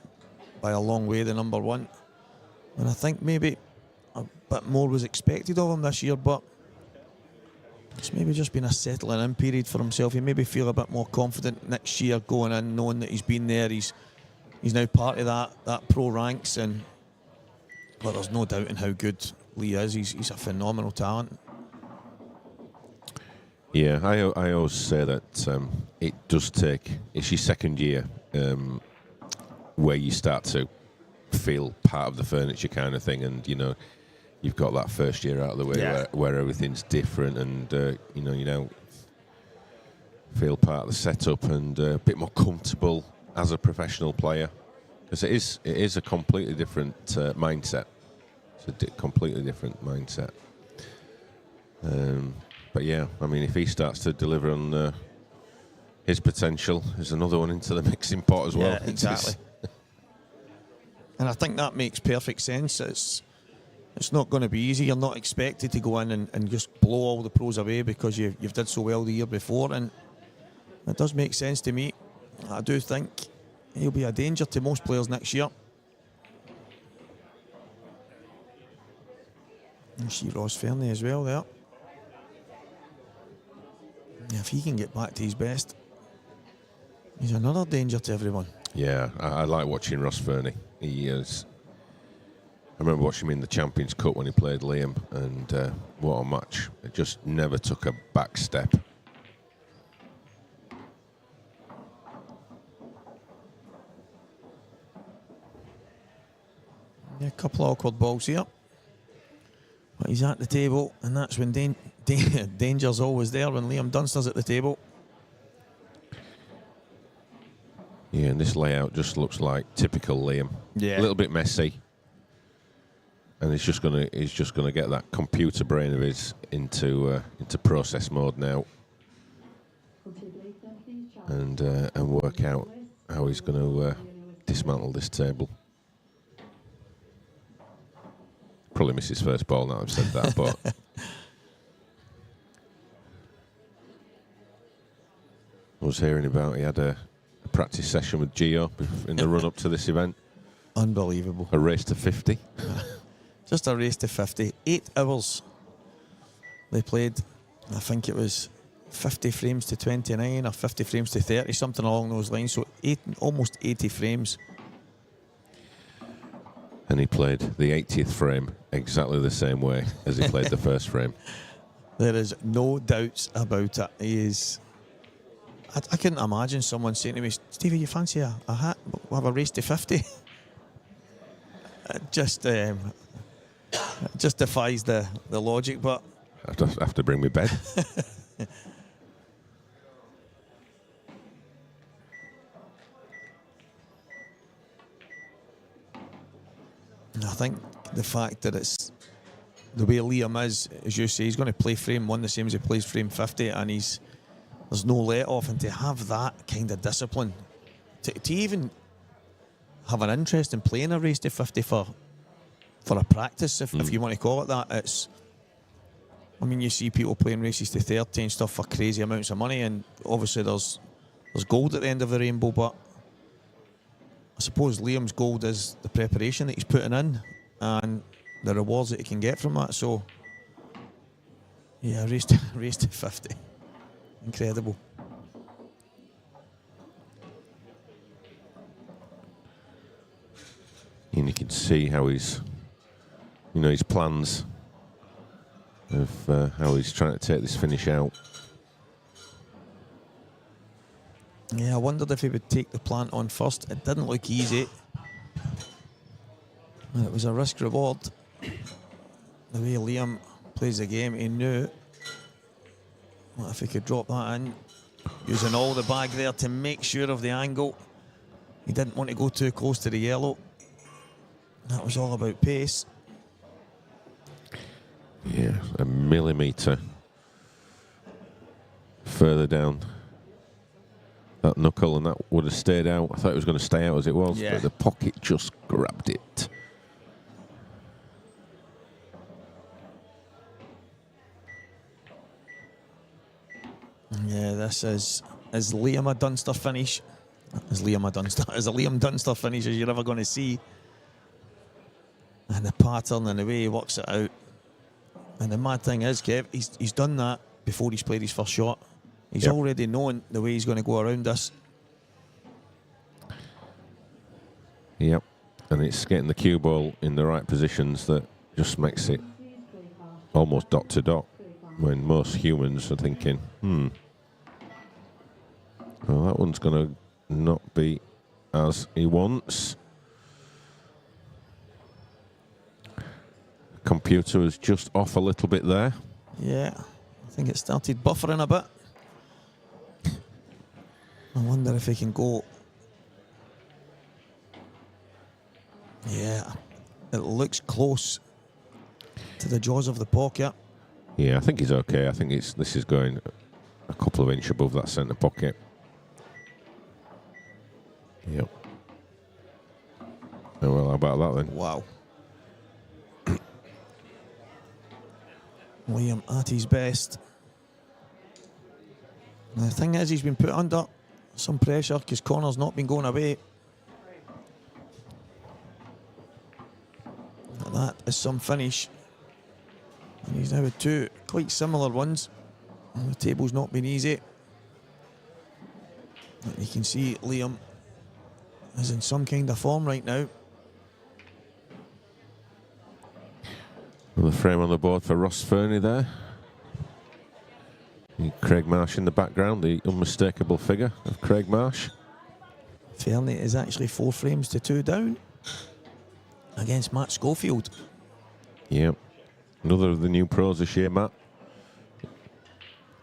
by a long way the number one. And I think maybe a bit more was expected of him this year, but it's maybe just been a settling in period for himself. He maybe feel a bit more confident next year going in, knowing that he's been there. He's now part of that pro ranks, but there's no doubt in how good Lee is. He's a phenomenal talent. Yeah, I always say that it does take, it's your second year where you start to feel part of the furniture kind of thing, and you've got that first year out of the way where everything's different, and you feel part of the setup and a bit more comfortable as a professional player, because it is a completely different mindset. It's a completely different mindset. But yeah, I mean, if he starts to deliver on his potential, there's another one into the mixing pot as well. Yeah, exactly. And I think that makes perfect sense. It's not going to be easy. You're not expected to go in and just blow all the pros away because you've did so well the year before, and it does make sense to me. I do think he'll be a danger to most players next year. You see Ross Fernie as well there. If he can get back to his best, he's another danger to everyone. Yeah, I like watching Ross Fernie. He is. I remember watching him in the Champions Cup when he played Liam, and what a match. It just never took a back step. Yeah, a couple of awkward balls here. But he's at the table, and that's when danger's always there, when Liam Dunster's at the table. Yeah, and this layout just looks like typical Liam. Yeah. A little bit messy. And he's just gonna get that computer brain of his into process mode now. And work out how he's gonna dismantle this table. Probably missed his first ball now I've said that, but I was hearing about he had a practice session with Gio in the run up to this event. Unbelievable. A race to 50. Just a race to 50. 8 hours they played. I think it was 50 frames to 29 or 50 frames to 30, something along those lines. So almost 80 frames. And he played the 80th frame exactly the same way as he played the first frame. There is no doubts about it. He is. I couldn't imagine someone saying to me, "Stevie, you fancy a hat? We'll have a race to 50." It just defies the logic. But I have to bring me bed. I think the fact that it's the way Liam is, as you say, he's going to play frame 1 the same as he plays frame 50, and there's no let off, and to have that kind of discipline, to even have an interest in playing a race to 50 for a practice, if you want to call it that. I mean, you see people playing races to 30 and stuff for crazy amounts of money, and obviously there's gold at the end of the rainbow, but I suppose Liam's gold is the preparation that he's putting in and the rewards that he can get from that. So, yeah, race to 50. Incredible. And you can see how his plans of how he's trying to take this finish out. Yeah, I wondered if he would take the plant on first. It didn't look easy. And it was a risk reward. The way Liam plays the game, he knew if he could drop that in, using all the bag there to make sure of the angle. He didn't want to go too close to the yellow. That was all about pace. Yeah, a millimetre further down that knuckle, and that would have stayed out. I thought it was going to stay out as it was, but the pocket just grabbed it. Yeah, this is Liam a Dunster finish. Is a Liam Dunster finish as you're ever going to see. And the pattern and the way he works it out. And the mad thing is, Kev, he's done that before he's played his first shot. He's already known the way he's going to go around this. Yep, and it's getting the cue ball in the right positions that just makes it almost dot to dot, when most humans are thinking, well, that one's going to not be as he wants. Computer was just off a little bit there. Yeah, I think it started buffering a bit. I wonder if he can go. Yeah, it looks close to the jaws of the pocket. Yeah, I think he's okay. I think this is going a couple of inches above that centre pocket. Yep. Oh, well, how about that then? Wow. Liam at his best. And the thing is, he's been put under some pressure because Connor's not been going away. But that is some finish. And he's now with two quite similar ones. And the table's not been easy. But you can see Liam is in some kind of form right now. Another frame on the board for Ross Fernie there. And Craig Marsh in the background, the unmistakable figure of Craig Marsh. Fernie is actually 4 frames to 2 down against Matt Schofield. Yep. Another of the new pros this year, Matt.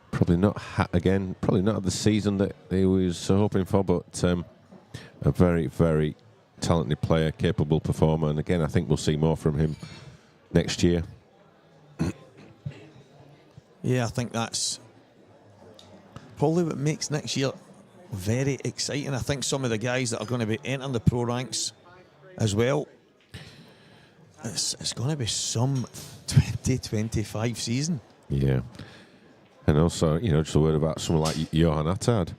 Probably not again, probably not the season that he was hoping for, but a very, very talented player, capable performer. And again, I think we'll see more from him next year. Yeah, I think that's probably what makes next year very exciting. I think some of the guys that are going to be entering the pro ranks as well, it's going to be some 2025 season. Yeah. And also, you know, just a word about someone like Johan Attard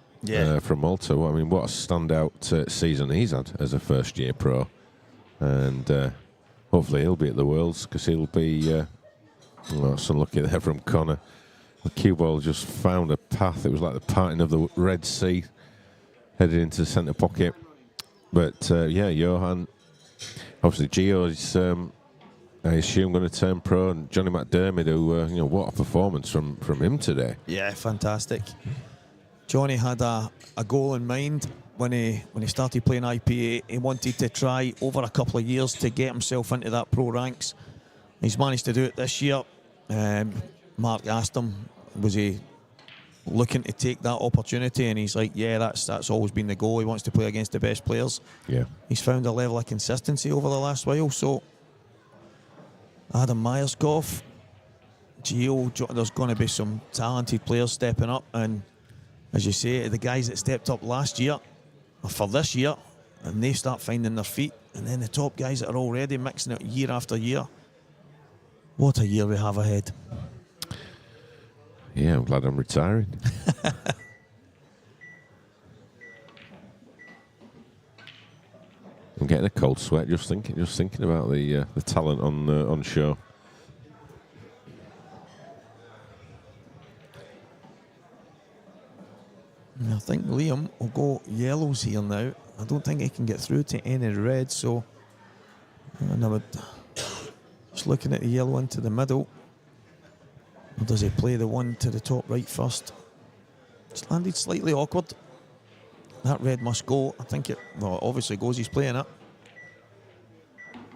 from Malta. Well, I mean, what a standout season he's had as a first-year pro. And hopefully he'll be at the Worlds, because he'll be... it's unlucky there from Connor. The cue ball just found a path. It was like the parting of the Red Sea, headed into the centre pocket. But, yeah, Johan... Obviously, Gio is, I assume, going to turn pro. And Johnny McDermott, who, you know, what a performance from him today. Yeah, fantastic. Johnny had a goal in mind when he started playing IPA. He wanted to try over a couple of years to get himself into that pro ranks. He's managed to do it this year. Mark asked him, was he looking to take that opportunity? And he's like, yeah, that's always been the goal. He wants to play against the best players. Yeah. He's found a level of consistency over the last while. So Adam Myerscough, Gio, there's going to be some talented players stepping up. And as you say, the guys that stepped up last year, or for this year, and they start finding their feet. And then the top guys that are already mixing it year after year. What a year we have ahead. Yeah, I'm glad I'm retiring. I'm getting a cold sweat just thinking about the talent on show. I think Liam will go yellows here now. I don't think he can get through to any red, so I would just looking at the yellow into the middle. Or does he play the one to the top right first? It's landed slightly awkward. That red must go. I think it obviously goes. He's playing it.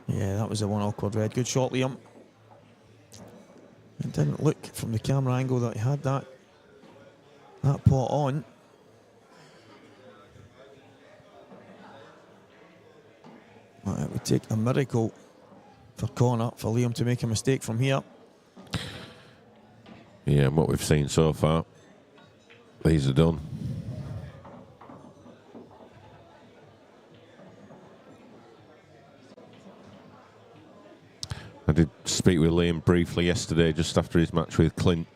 Yeah, that was the one awkward red. Good shot, Liam. It didn't look from the camera angle that he had that pot on. Well, it would take a miracle for Connor, for Liam to make a mistake from here. Yeah, and what we've seen so far, These are done. I did speak with Liam briefly yesterday, just after his match with Clint,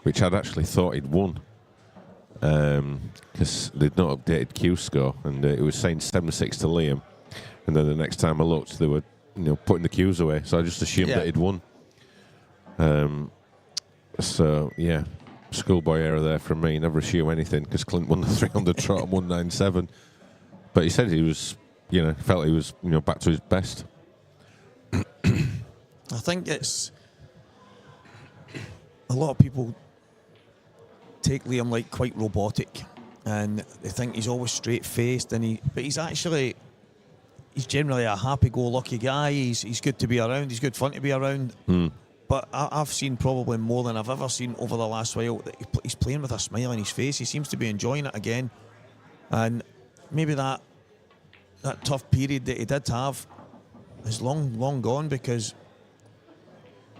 which I'd actually thought he'd won, because they'd not updated Q score, and it was saying 7-6 to Liam, and then the next time I looked, they were, putting the Qs away, so I just assumed that he'd won. So yeah, schoolboy error there from me. Never assume anything, because Clint won the 300 trot on 197, but he said he was, felt he was, back to his best. I think it's a lot of people take Liam like quite robotic, and they think he's always straight faced, but he's generally a happy-go-lucky guy. He's good to be around. He's good fun to be around. But I've seen probably more than I've ever seen over the last while that he's playing with a smile on his face. He seems to be enjoying it again, and maybe that tough period that he did have is long gone, because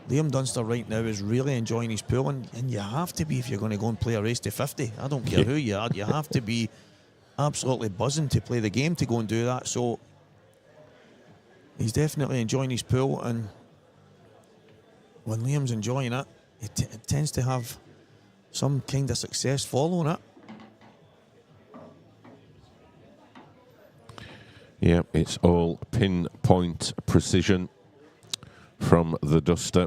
Liam Dunster right now is really enjoying his pool, and you have to be if you're going to go and play a race to 50. I don't care who you are. You have to be absolutely buzzing to play the game to go and do that. So he's definitely enjoying his pool, and when Liam's enjoying it, it tends to have some kind of success following it. Yeah, it's all pinpoint precision from the Duster.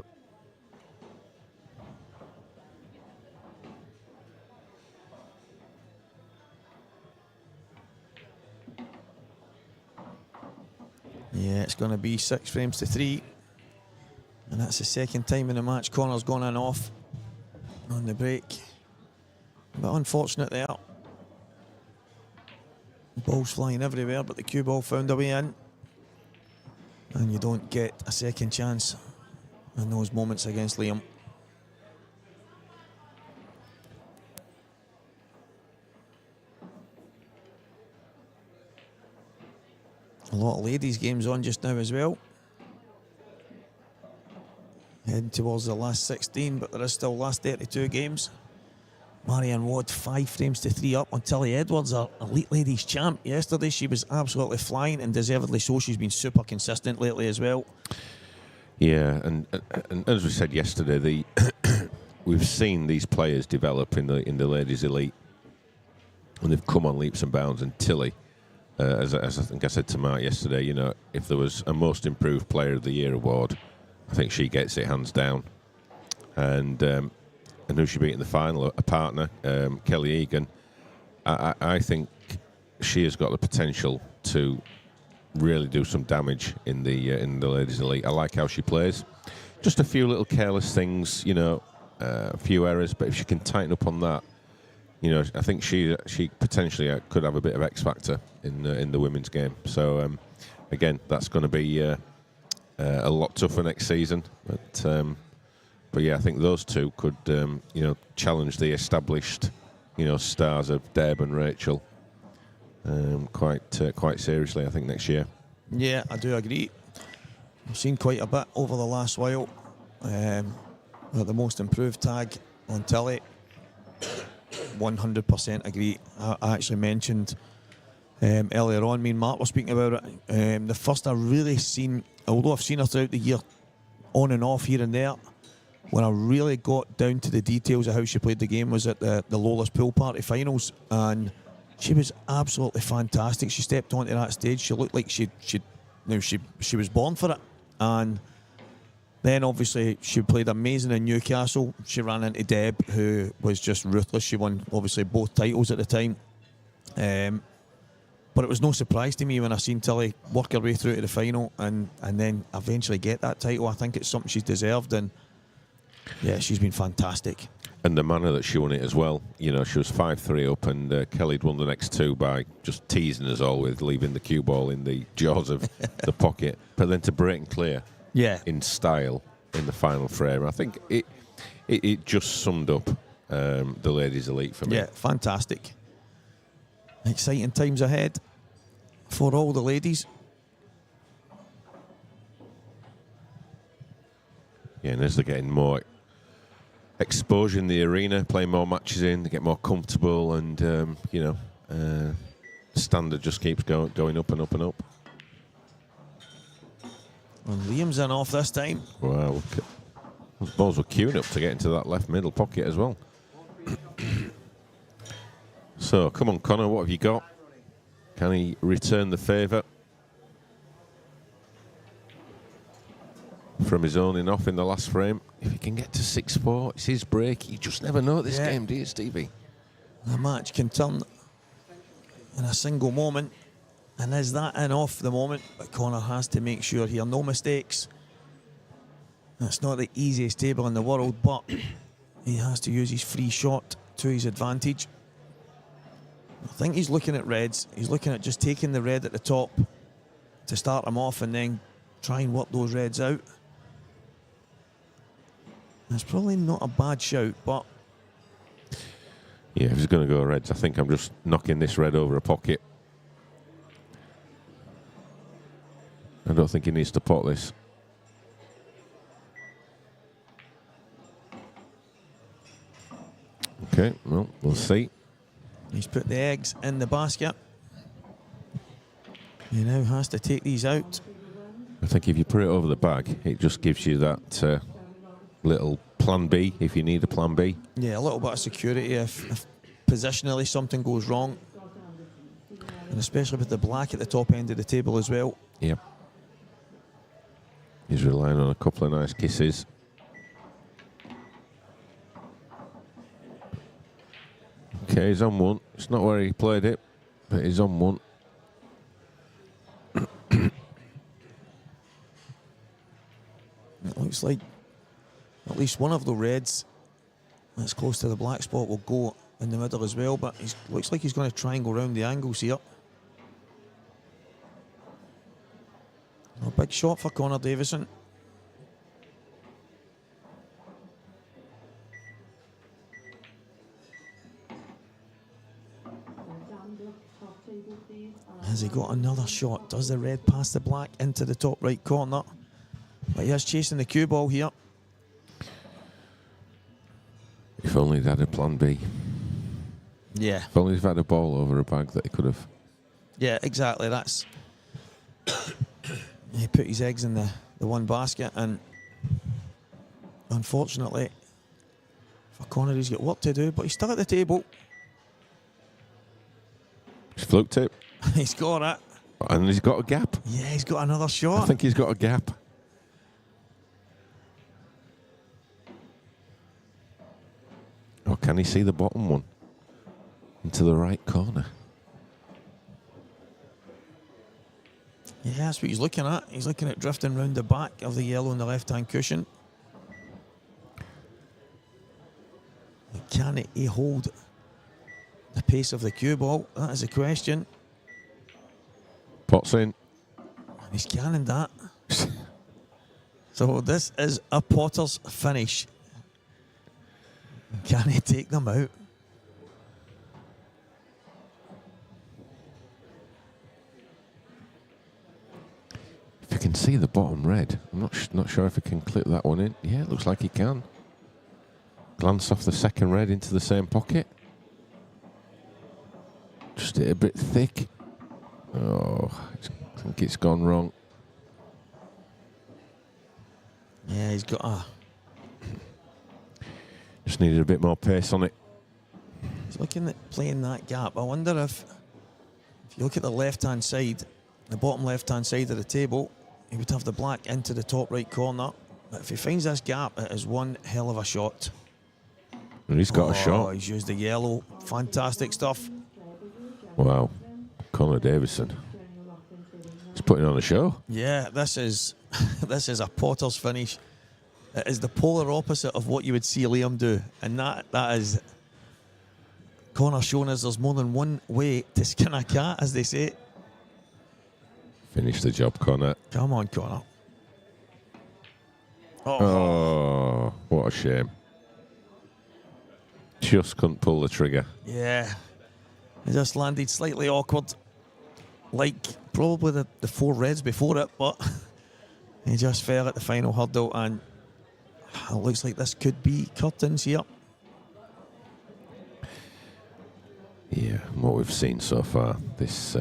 Yeah, it's going to be 6 frames to 3. And that's the second time in the match Connor's gone in off on the break. But unfortunate there. Balls flying everywhere, but the cue ball found a way in. And you don't get a second chance in those moments against Liam. A lot of ladies' games on just now as well. Heading towards the last 16, but there is still last 32 games. Marianne Watt 5 frames to 3 up on Tilly Edwards, our elite ladies champ. Yesterday she was absolutely flying, and deservedly so. She's been super consistent lately as well. Yeah, and as we said yesterday, we've seen these players develop in the ladies elite, and they've come on leaps and bounds. And Tilly, as I think I said to Mark yesterday, if there was a most improved player of the year award, I think she gets it hands down. And who she beat in the final, a partner, Kelly Egan. I think she has got the potential to really do some damage in the ladies elite. I like how she plays. Just a few little careless things, a few errors, but if she can tighten up on that, I think she potentially could have a bit of X factor in the women's game. So again, that's going to be a lot tougher next season, but yeah, I think those two could challenge the established stars of Deb and Rachel quite seriously, I think, next year. Yeah, I do agree. I've seen quite a bit over the last while. The most improved tag on Tilly, 100% agree. I actually mentioned earlier on, me and Mark were speaking about it. The first I've really seen, although I've seen her throughout the year, on and off here and there, when I really got down to the details of how she played the game was at the Lola's Pool Party finals, and she was absolutely fantastic. She stepped onto that stage. She looked like she was born for it. And then obviously she played amazing in Newcastle. She ran into Deb, who was just ruthless. She won obviously both titles at the time. But it was no surprise to me when I seen Tilly work her way through to the final and then eventually get that title. I think it's something she's deserved, and yeah, she's been fantastic. And the manner that she won it as well. She was 5-3 up, and Kelly'd won the next two by just teasing us all with leaving the cue ball in the jaws of the pocket. But then to break and clear in style in the final frame, I think it just summed up the ladies' elite for me. Yeah, fantastic. Exciting times ahead for all the ladies. Yeah, and as they're getting more exposure in the arena, playing more matches in, they get more comfortable, and standard just keeps going up and up and up. And Liam's in off this time. Wow, those balls were queuing up to get into that left middle pocket as well. So, come on, Connor, what have you got? Can he return the favour from his own in off in the last frame? If he can get to 6-4, it's his break. You just never know this game, do you, Stevie? The match can turn in a single moment. And is that in off the moment? But Connor has to make sure here, no mistakes. It's not the easiest table in the world, but he has to use his free shot to his advantage. I think he's looking at reds. He's looking at just taking the red at the top to start him off and then try and work those reds out. It's probably not a bad shout, but... Yeah, if he's going to go reds, I think I'm just knocking this red over a pocket. I don't think he needs to pot this. Okay, well, we'll see. He's put the eggs in the basket. He now has to take these out. I think if you put it over the bag, it just gives you that little plan B if you need a plan B. Yeah, a little bit of security if positionally something goes wrong. And especially with the black at the top end of the table as well. Yeah. He's relying on a couple of nice kisses. Okay, he's on one. It's not where he played it, but he's on one. It looks like at least one of the reds that's close to the black spot will go in the middle as well, but it looks like he's going to try and go around the angles here. A big shot for Connor Davison. Has he got another shot? Does the red pass the black into the top right corner? But he is chasing the cue ball here. If only they had a plan B. Yeah. If only they've had a ball over a bag that he could have. Yeah, exactly. That's... He put his eggs in the one basket, and unfortunately for Connor, he's got work to do, but he's still at the table. He's fluked it. He's got it. And he's got a gap. Yeah, he's got another shot. I think he's got a gap. Oh, can he see the bottom one? Into the right corner. Yeah, that's what he's looking at. He's looking at drifting round the back of the yellow on the left-hand cushion. Can he hold the pace of the cue ball? That is a question. Pots in. And he's canning that. So this is a potter's finish. Can he take them out? If you can see the bottom red, I'm not sure if he can clip that one in. Yeah, it looks like he can. Glance off the second red into the same pocket. Just a bit thick. Oh, I think it's gone wrong. Yeah, he's got a... Just needed a bit more pace on it. He's looking at playing that gap. I wonder if you look at the left-hand side, the bottom left-hand side of the table, he would have the black into the top right corner. But if he finds this gap, it is one hell of a shot. And he's got a shot. He's used the yellow. Fantastic stuff. Wow. Connor Davison. He's putting on a show. Yeah, this is this is a potter's finish. It is the polar opposite of what you would see Liam do. And that is Connor showing us there's more than one way to skin a cat, as they say. Finish the job, Connor. Come on, Connor. Oh, what a shame. Just couldn't pull the trigger. Yeah. He just landed slightly awkward. Like probably the four reds before it, but he just fell at the final hurdle, and it looks like this could be curtains here. Yeah, what we've seen so far, this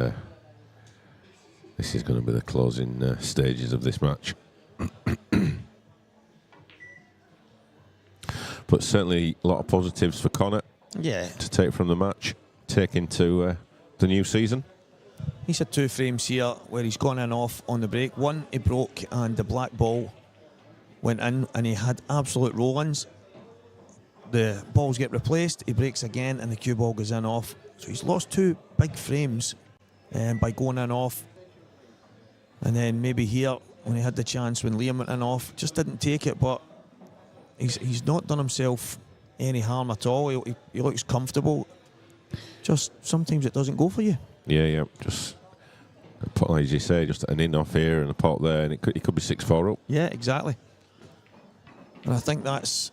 is going to be the closing stages of this match. But certainly a lot of positives for Connor. Yeah. To take from the match, take into the new season. He's had 2 frames here where he's gone in off on the break. One he broke and the black ball went in and he had absolute roll-ins. The balls get replaced, he breaks again and the cue ball goes in off. So he's lost 2 big frames by going in off. And then maybe here when he had the chance when Liam went in off, just didn't take it, but he's not done himself any harm at all. He looks comfortable. Just sometimes it doesn't go for you. Yeah. Just as you say, just an in off here and a pot there, and it could be 6-4 up. Yeah, exactly. And I think that's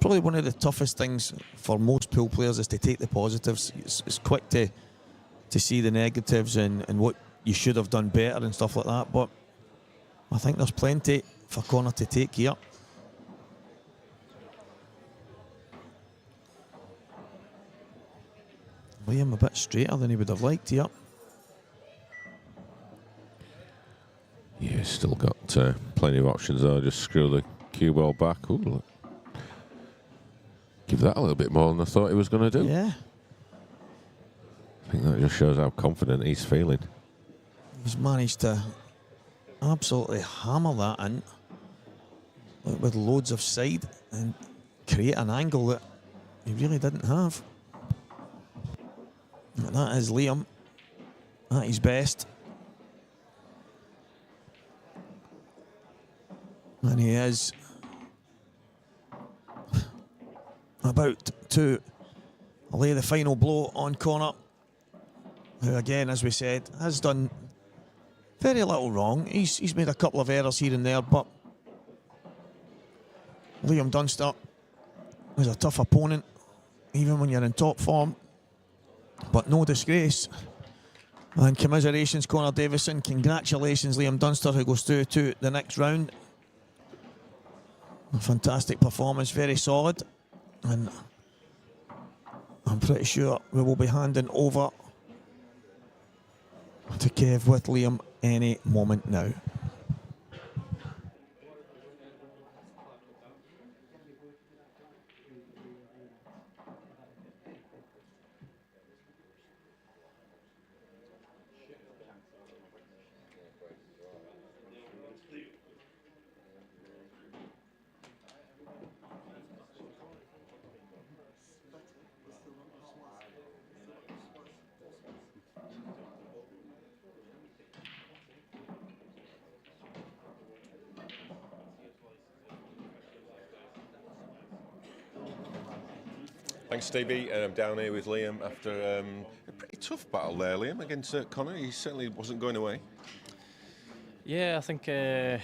probably one of the toughest things for most pool players is to take the positives. It's quick to see the negatives and what you should have done better and stuff like that. But I think there's plenty for Connor to take here. Liam a bit straighter than he would have liked here. Yeah, still got plenty of options though. Just screw the cue ball back. Ooh, look. Give that a little bit more than I thought he was going to do. Yeah. I think that just shows how confident he's feeling. He's managed to absolutely hammer that in with loads of side and create an angle that he really didn't have. And that is Liam at his best. And he is about to lay the final blow on Connor, who again, as we said, has done very little wrong. He's made a couple of errors here and there, but Liam Dunster is a tough opponent, even when you're in top form. But no disgrace. And commiserations, Conor Davison. Congratulations, Liam Dunster, who goes through to the next round. A fantastic performance, very solid. And I'm pretty sure we will be handing over to Kev with Liam any moment now. Thanks, Stevie. I'm down here with Liam after a pretty tough battle there, Liam, against Connor. He certainly wasn't going away. Yeah, I think I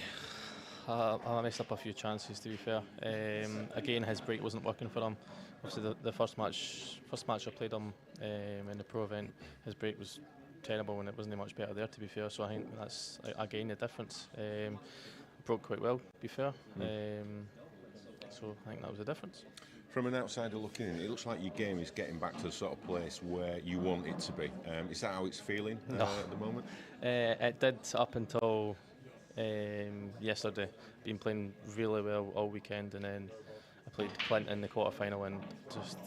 messed up a few chances, to be fair. Again, his break wasn't working for him. Obviously, the first match I played him in the pro event, his break was terrible and it wasn't much better there, to be fair. So I think that's again the difference. Broke quite well, to be fair. So I think that was the difference. From an outsider looking in, it looks like your game is getting back to the sort of place where you want it to be. Is that how it's feeling at the moment? It did up until yesterday. Been playing really well all weekend, and then I played Clint in the quarterfinal and just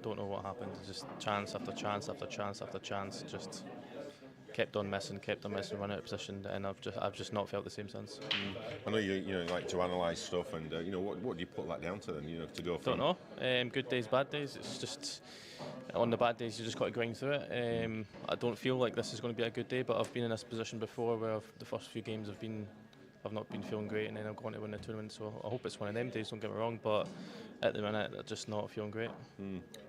don't know what happened. Just chance after chance after chance after chance. Just kept on missing, run out of position, and I've just not felt the same since. I know you like to analyse stuff, and what do you put that down to then? To go from. Don't know. Good days, bad days. It's just on the bad days you just got to grind through it. I don't feel like this is going to be a good day, but I've been in this position before where the first few games I've not been feeling great, and then I've gone to win the tournament. So I hope it's one of them days. Don't get me wrong, but at the minute I'm just not feeling great.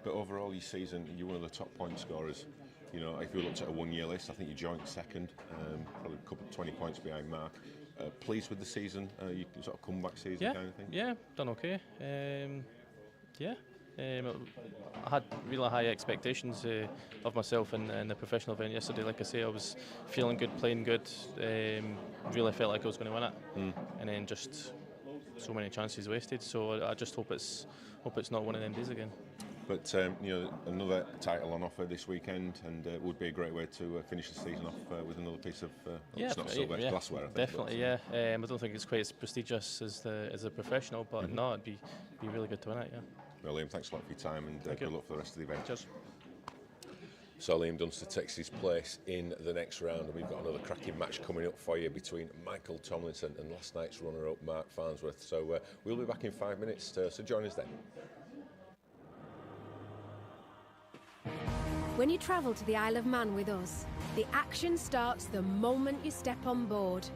But overall, your season, you're one of the top point scorers. If you looked at a one-year list, I think you joined second, probably a couple of 20 points behind Mark. Pleased with the season? You sort of comeback season kind of thing? Yeah, done okay. I had really high expectations of myself in the professional event yesterday. Like I say, I was feeling good, playing good. Really felt like I was going to win it, and then just so many chances wasted. So I just hope it's not one of them days again. But another title on offer this weekend, and it would be a great way to finish the season off with another piece of it's not silver, it's glassware. I think, definitely, yeah. I don't think it's quite as prestigious as the professional, but no, it'd be really good to win it. Yeah. Well, Liam, thanks a lot for your time, and good luck for the rest of the event. Cheers. So Liam Dunster takes his place in the next round, and we've got another cracking match coming up for you between Michael Tomlinson and last night's runner-up Mark Farnsworth. So we'll be back in 5 minutes, so join us then. When you travel to the Isle of Man with us, the action starts the moment you step on board.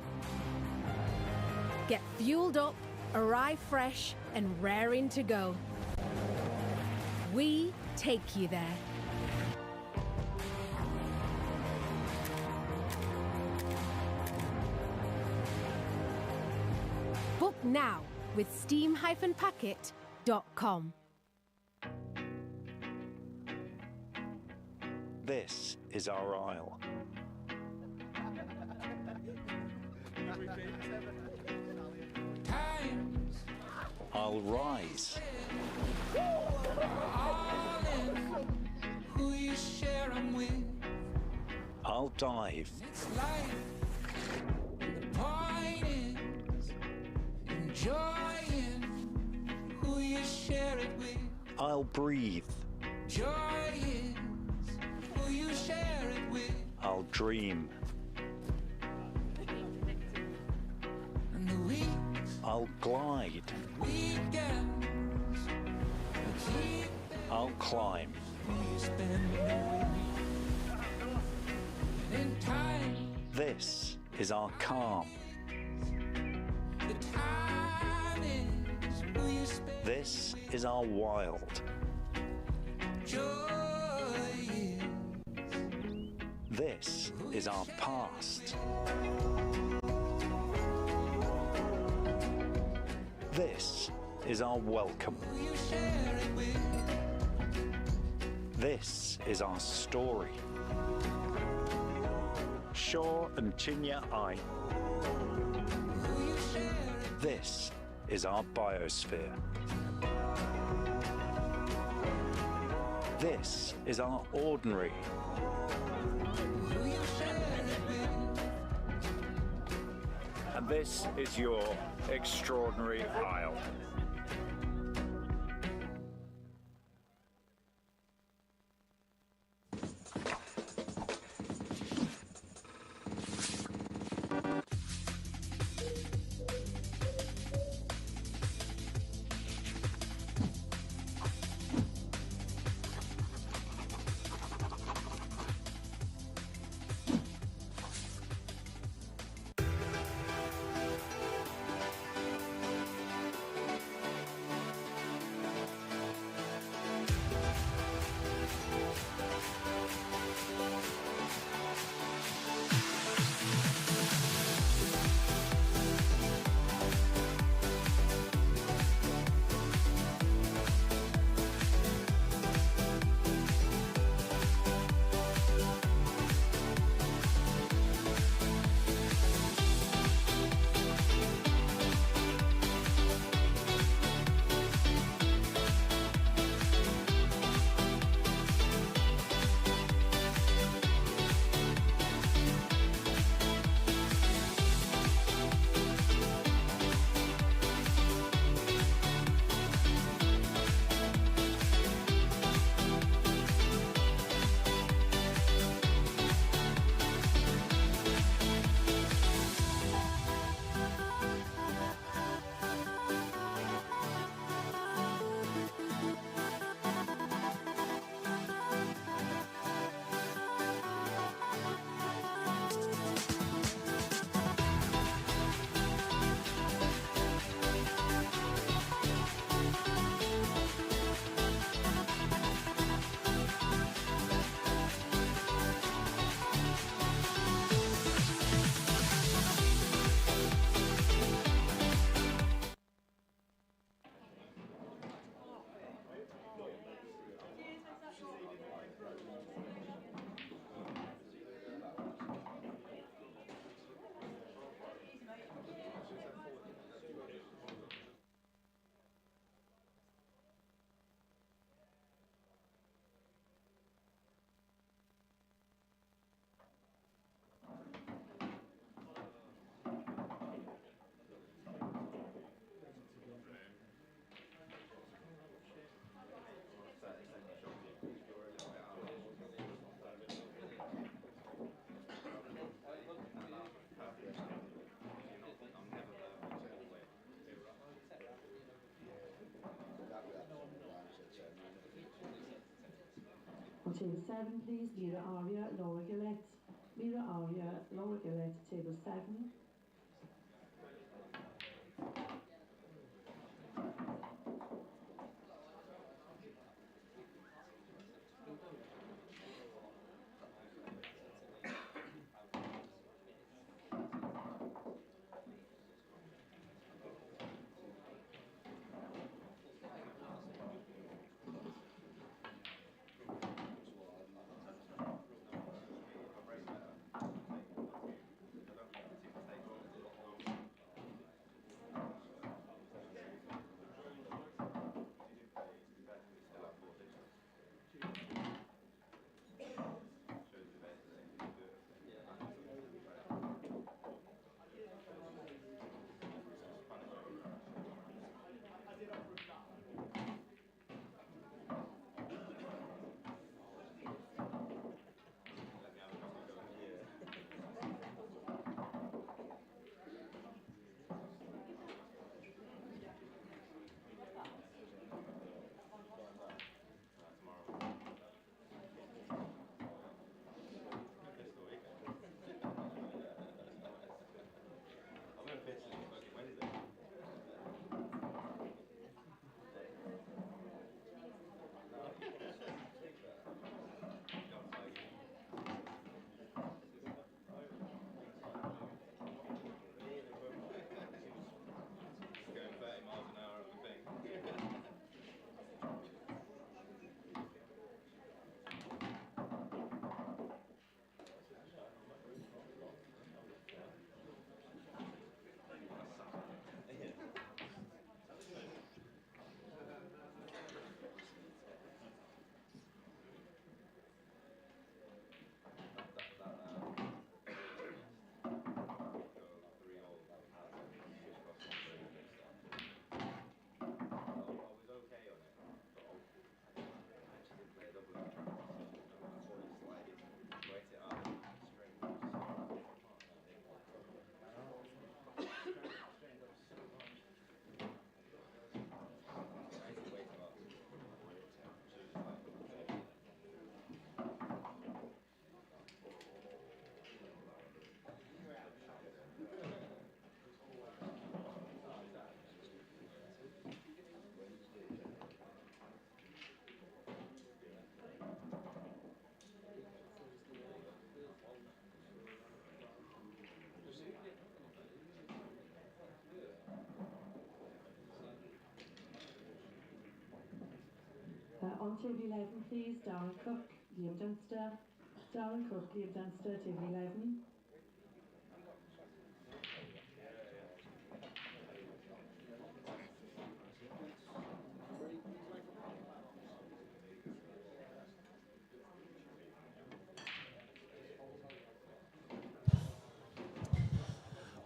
Get fueled up, arrive fresh and raring to go. We take you there. Book now with steam-packet.com. This is our isle. I'll rise. I'll dive. I'll breathe. I'll dream. I'll glide. I'll climb. This is our calm. This is our wild. This is our past. This is our welcome. This is our story. Shaw and Chinya I. This is our biosphere. This is our ordinary. And this is your extraordinary isle. table 7, please. Mira Aria, Laura Gillette. Mira Aria, Laura Gillette, table 7. On table 11, please. Darren Cook, Liam Dunster. Darren Cook, Liam Dunster, table 11.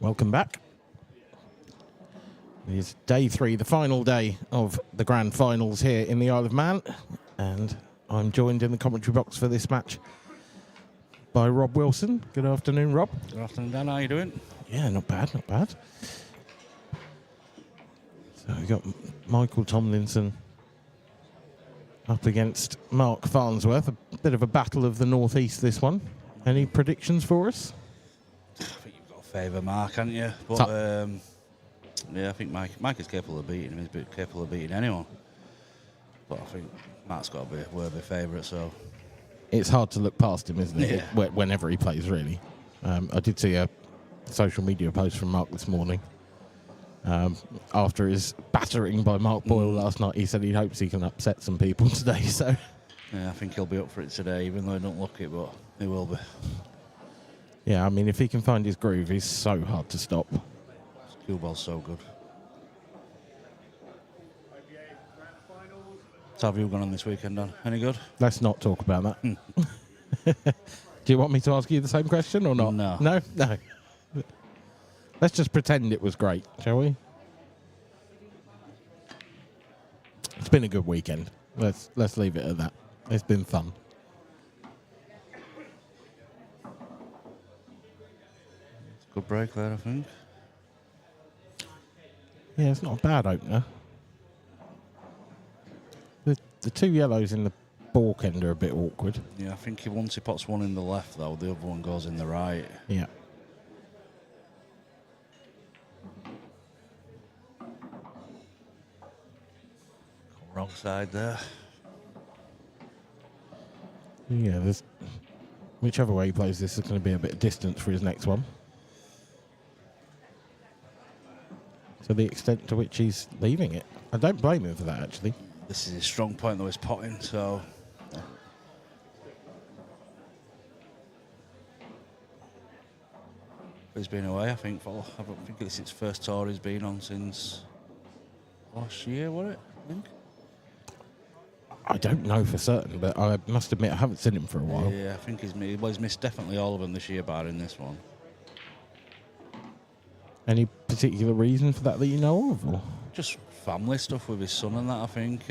Welcome back. It is day 3, the final day of the grand finals here in the Isle of Man, and I'm joined in the commentary box for this match by Rob Wilson. Good afternoon, Rob. Good afternoon, Dan. How are you doing? Yeah, not bad, not bad. So we've got Michael Tomlinson up against Mark Farnsworth. A bit of a battle of the northeast, this one. Any predictions for us? I think you've got to favour Mark, haven't you? But yeah, I think Mike is capable of beating him. He's capable of beating anyone. But I think Mark's got to be a worthy favourite, so... It's hard to look past him, isn't it? Yeah. Whenever he plays, really. I did see a social media post from Mark this morning. After his battering by Mark Boyle last night, he said he hopes he can upset some people today. So, yeah, I think he'll be up for it today, even though he don't look it, but he will be. Yeah, I mean, if he can find his groove, he's so hard to stop. Cue ball's so good. So have you gone on this weekend, Dan? Any good? Let's not talk about that. Do you want me to ask you the same question or not? No. No? No. Let's just pretend it was great, shall we? It's been a good weekend. Let's leave it at that. It's been fun. Good break there, I think. Yeah, it's not a bad opener. The 2 yellows in the balk end are a bit awkward. Yeah, I think once he puts one in the left, though, the other one goes in the right. Yeah. Wrong side there. Yeah, there's whichever way he plays this is going to be a bit of distance for his next one. So the extent to which he's leaving it, I don't blame him for that, actually. This is his strong point, though, his potting, so... He's been away, I think, I think it's his first tour he's been on since last year, was it? I think. I don't know for certain, but I must admit I haven't seen him for a while. Yeah, I think he's missed definitely all of them this year, barring this one. Any particular reason for that you know of? Or? Just family stuff with his son and that, I think.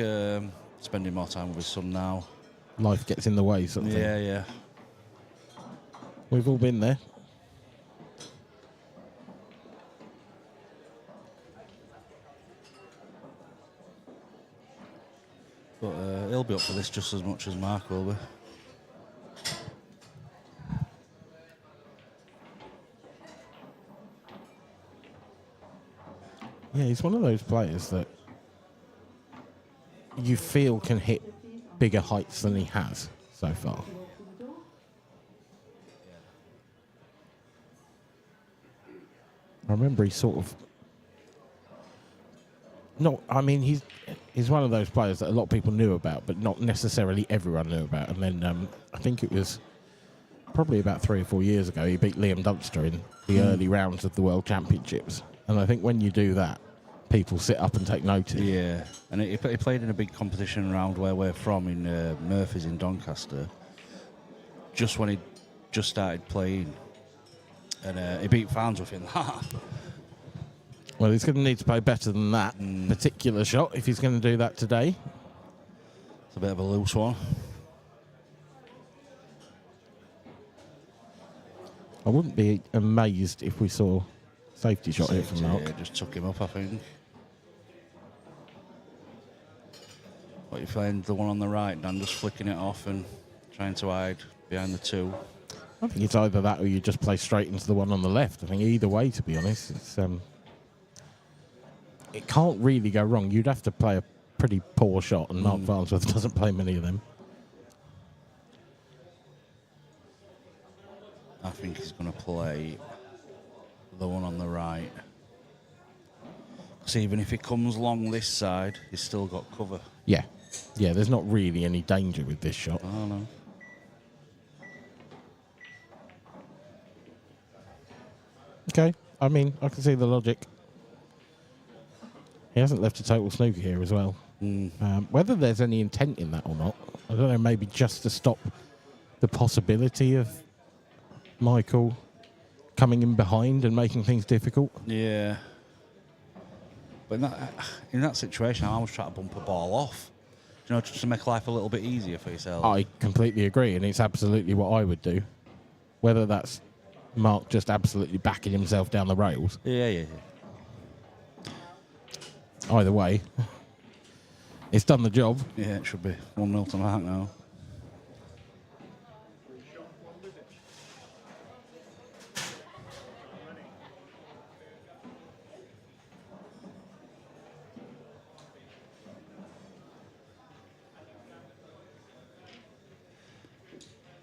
Spending more time with his son now. Life gets in the way, sort of thing. Yeah, yeah. We've all been there. But he'll be up for this just as much as Mark will be. Yeah, he's one of those players that you feel can hit bigger heights than he has so far. I remember he sort of... No, I mean, he's one of those players that a lot of people knew about, but not necessarily everyone knew about. And then I think it was probably about 3 or 4 years ago, he beat Liam Dunster in the early rounds of the World Championships. And I think when you do that, people sit up and take notice. Yeah, and he played in a big competition round where we're from in Murphy's in Doncaster, just when he just started playing. And he beat Farnsworth in that. Well, he's going to need to play better than that particular shot if he's going to do that today. It's a bit of a loose one. I wouldn't be amazed if we saw safety shot here from Mark. Yeah, just took him up, I think. What you find the one on the right, Dan, just flicking it off and trying to hide behind the two. I think it's either that or you just play straight into the one on the left. I think either way, to be honest, it's it can't really go wrong. You'd have to play a pretty poor shot, and Mark Farnsworth doesn't play many of them. I think he's going to play the one on the right. So even if he comes along this side, he's still got cover. Yeah. Yeah, there's not really any danger with this shot. Oh, no. Okay. I mean, I can see the logic. He hasn't left a total snooker here as well. Whether there's any intent in that or not, I don't know, maybe just to stop the possibility of Michael coming in behind and making things difficult. Yeah. But in that situation, I always try to bump a ball off. You know, just to make life a little bit easier for yourself. I completely agree, and it's absolutely what I would do. Whether that's Mark just absolutely backing himself down the rails. Yeah. Either way, it's done the job. Yeah, it should be 1-0 to Mark now.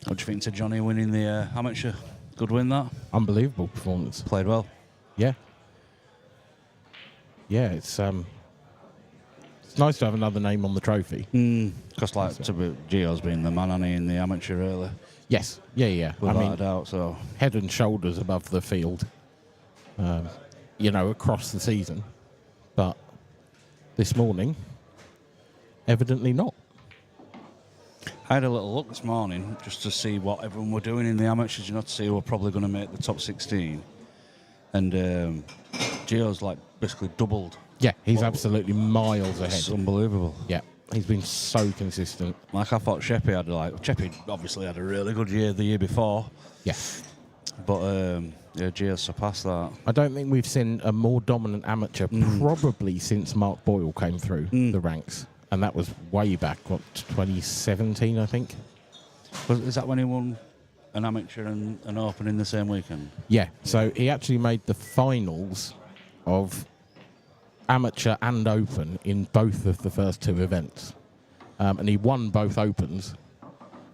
What do you think to Johnny winning the amateur? Good win, that? Unbelievable performance. Played well. Yeah. Yeah, it's nice to have another name on the trophy. Because Gio's been the man, hasn't he, in the amateur earlier? Yes. Yeah. Without a doubt, so... Head and shoulders above the field, across the season. But this morning, evidently not. I had a little look this morning just to see what everyone were doing in the amateurs, to see who were probably going to make the top 16. And Gio's basically doubled. Yeah, he's absolutely miles ahead. It's unbelievable. Yeah, he's been so consistent. I thought Sheppy had Sheppy obviously had a really good year the year before. Yeah. But Gio surpassed that. I don't think we've seen a more dominant amateur probably since Mark Boyle came through the ranks. and that was way back, 2017, I think. Is that when he won an amateur and an open in the same weekend? Yeah, so he actually made the finals of amateur and open in both of the first 2 events. And he won both opens.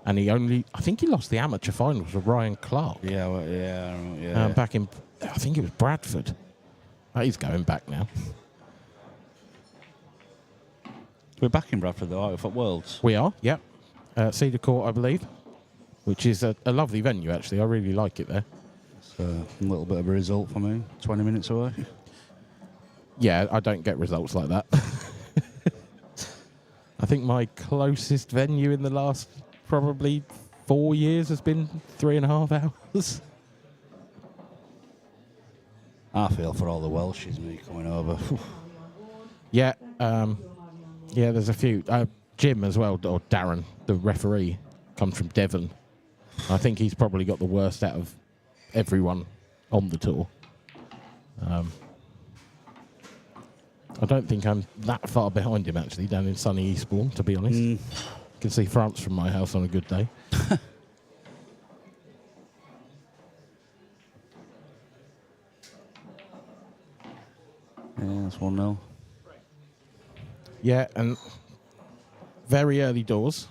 And I think he lost the amateur finals with Ryan Clark. Yeah, well, yeah. Back in, I think it was Bradford. He's going back now. We're back in Bradford, though, aren't we, for Worlds? We are, yep. Cedar Court, I believe, which is a lovely venue, actually. I really like it there. It's a little bit of a result for me, 20 minutes away. Yeah, I don't get results like that. I think my closest venue in the last probably 4 years has been 3.5 hours. I feel for all the Welshies, me, coming over. Yeah, there's a few. Jim as well, or Darren, the referee, comes from Devon. I think he's probably got the worst out of everyone on the tour. I don't think I'm that far behind him, actually, down in sunny Eastbourne, to be honest. You can see France from my house on a good day. Yeah, that's 1-0. Yeah, and very early doors.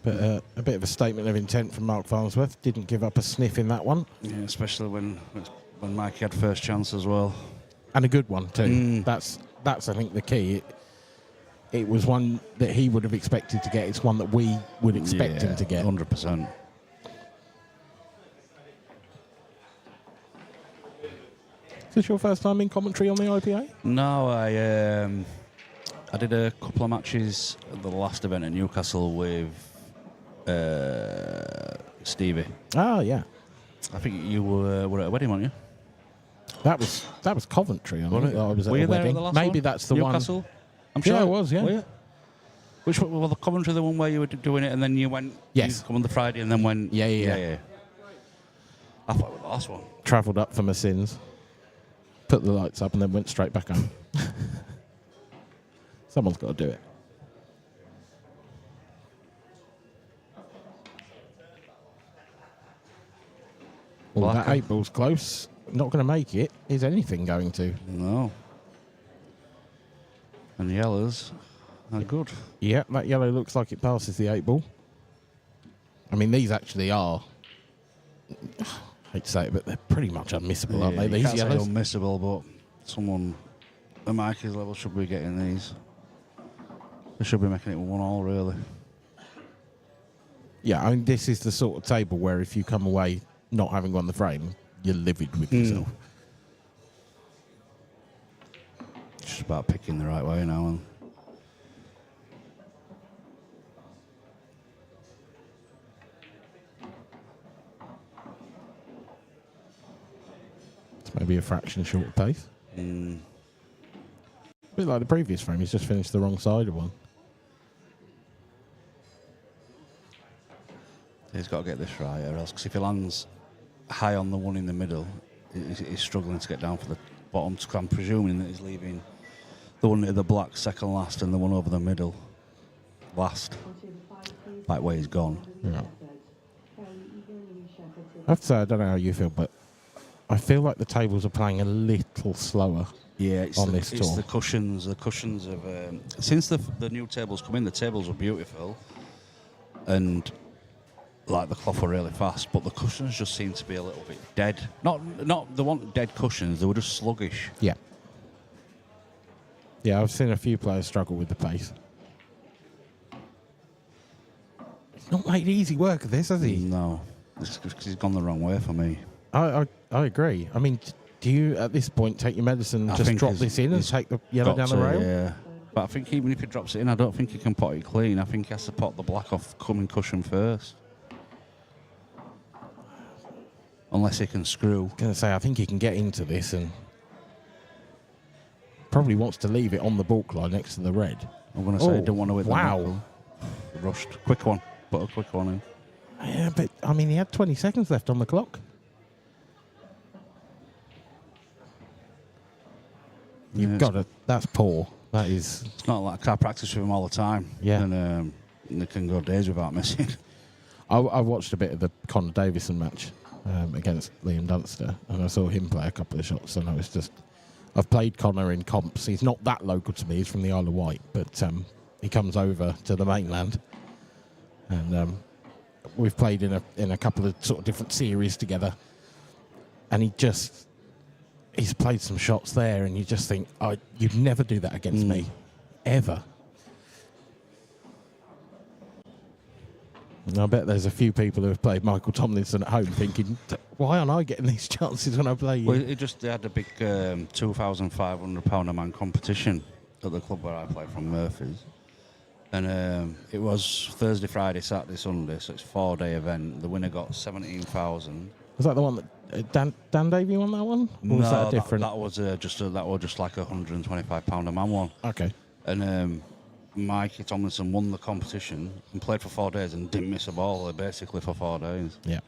But a bit of a statement of intent from Mark Farnsworth. Didn't give up a sniff in that one. Yeah, especially when Mike had first chance as well. And a good one, too. That's I think, the key. It was one that he would have expected to get. It's one that we would expect him to get. 100%. Is this your first time in commentary on the IPA? No, I did a couple of matches at the last event at Newcastle with Stevie. Oh, yeah. I think you were at a wedding, weren't you? That was Coventry. I think I was at Were a you there wedding. at the last Maybe one? that's the Newcastle? one. I'm sure I was. Yeah. Were you? Which one? Well, the Coventry, the one where you were doing it, and then you went. Yes. You come on the Friday, and then went. Yeah. I thought it was the last one. Travelled up for my sins, put the lights up, and then went straight back home. Someone's got to do it. Well, that 8 ball's close. Not going to make it. Is anything going to? No. And the yellows are good. Yeah, that yellow looks like it passes the 8 ball. I mean, these actually are. I hate to say it, but they're pretty much unmissable, aren't they? These Can't say yellows. unmissable, but someone at Mikey's level should be getting these. They should be making it 1-1, really. Yeah, I mean, this is the sort of table where if you come away not having won the frame, you're livid with yourself. Just about picking the right way now. And it's maybe a fraction short of pace. A bit like the previous frame, he's just finished the wrong side of one. he's got to get this right, or else, because if he lands high on the one in the middle, he's struggling to get down for the bottom. So I'm presuming that he's leaving the one near the black second last and the one over the middle last, like where he's gone. Yeah. I have to say, I don't know how you feel, but I feel like the tables are playing a little slower. Yeah, it's on this tour. It's the cushions. The cushions of since the new tables come in, the tables are beautiful, and like the cloth were really fast, but the cushions just seem to be a little bit dead. Not they weren't dead cushions; they were just sluggish. Yeah. Yeah, I've seen a few players struggle with the pace. He's not made easy work of this, has he? No, it's because he's gone the wrong way for me. I agree. I mean, do you at this point take your medicine, just drop this in and take the yellow down the rail? Yeah, but I think even if he drops it in, I don't think he can pot it clean. I think he has to pot the black off coming cushion first. Unless he can screw. I was going to say, I think he can get into this and probably wants to leave it on the balk line next to the red. I'm going to say, don't want to hit wow. the knuckle. Rushed. Quick one. Put a quick one in. Yeah, but, I mean, he had 20 seconds left on the clock. You've got to... That's poor. That is. It's not like I practice with him all the time. Yeah. And they can go days without missing. I watched a bit of the Conor Davison match against Liam Dunster, and I saw him play a couple of shots, and I was just. I've played Conor in comps. He's not that local to me. He's from the Isle of Wight, but he comes over to the mainland, and we've played in a couple of sort of different series together. And he's played some shots there, and you just think, you'd never do that against me, ever. And I bet there's a few people who have played Michael Tomlinson at home thinking, why aren't I getting these chances when I play you? Well, they had a big £2,500 a man competition at the club where I play from, Murphy's. And it was Thursday, Friday, Saturday, Sunday, so it's a 4-day event. The winner got 17,000. Was that the one that Dan Davey won that one? Or was that different? That was just like a £125 a man one. Okay. And Mikey Tomlinson won the competition and played for 4 days and didn't miss a ball basically for 4 days. Yeah.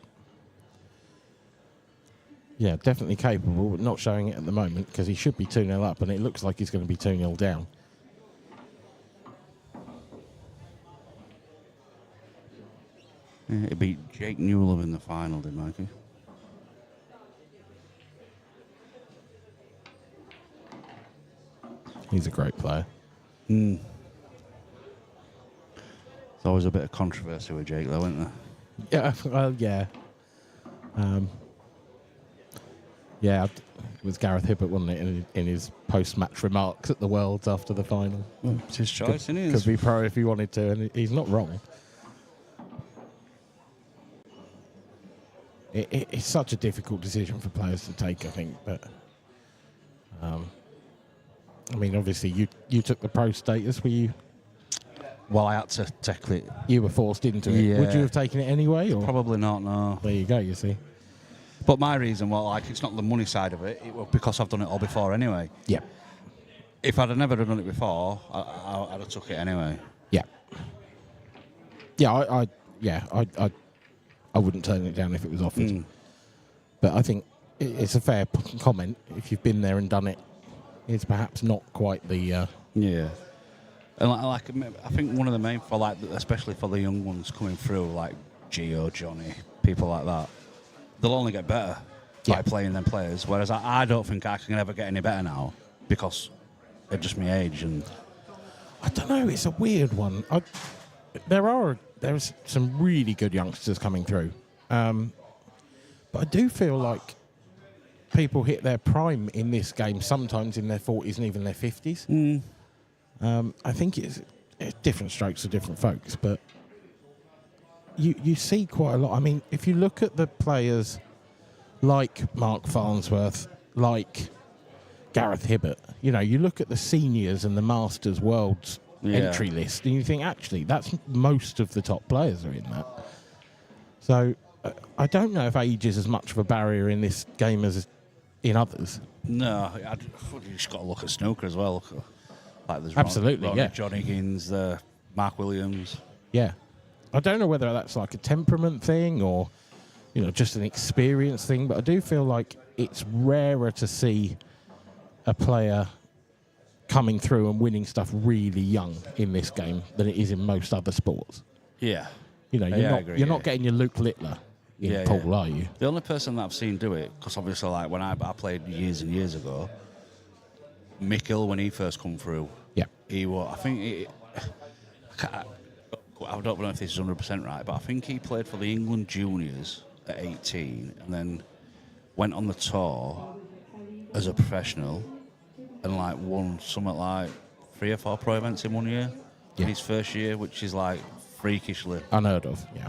Yeah, definitely capable, but not showing it at the moment because he should be 2-0 up, and it looks like he's going to be 2-0 down. Yeah, he beat Jake Newell in the final, did Mikey? He's a great player. There's always a bit of controversy with Jake, though, isn't there? Yeah, well, yeah. Yeah, it was Gareth Hibbert, wasn't it, in his post-match remarks at the Worlds after the final. Well, it's his choice, isn't it? Could be pro if he wanted to, and he's not wrong. It's such a difficult decision for players to take, I think, but... I mean, obviously, you took the pro status, were you? Well, I had to tackle it. You were forced into it. Yeah. Would you have taken it anyway? Or? Probably not, no. There you go, you see. But my reason, it's not the money side of it. It was because I've done it all before anyway. Yeah. If I'd have never done it before, I'd have took it anyway. Yeah. Yeah, I wouldn't turn it down if it was offered. But I think it's a fair comment. If you've been there and done it, it's perhaps not quite the... Yeah. And I think one of the main, especially for the young ones coming through, like Gio, Johnny, people like that, they'll only get better by playing them players. Whereas I don't think I can ever get any better now because of just my age. And I don't know. It's a weird one. There's some really good youngsters coming through, but I do feel like people hit their prime in this game sometimes in their 40s and even their 50s. I think it's different strokes for different folks, but you see quite a lot. I mean, if you look at the players like Mark Farnsworth, like Gareth Hibbert, you look at the seniors and the Masters Worlds entry list, and you think, actually, that's most of the top players are in that. So I don't know if age is as much of a barrier in this game as in others. No, you just got to look at snooker as well. There's absolutely, Ronnie, yeah. John Higgins, Mark Williams. Yeah. I don't know whether that's like a temperament thing or, just an experience thing, but I do feel like it's rarer to see a player coming through and winning stuff really young in this game than it is in most other sports. Yeah. You're not getting your Luke Littler in pool, are you? The only person that I've seen do it, because obviously, when I played years and years ago, Mick when he first come through, he was. I don't know if this is 100% right, but I think he played for the England juniors at 18, and then went on the tour as a professional, and won something like 3 or 4 pro events in 1 year in his first year, which is freakishly unheard of. Yeah.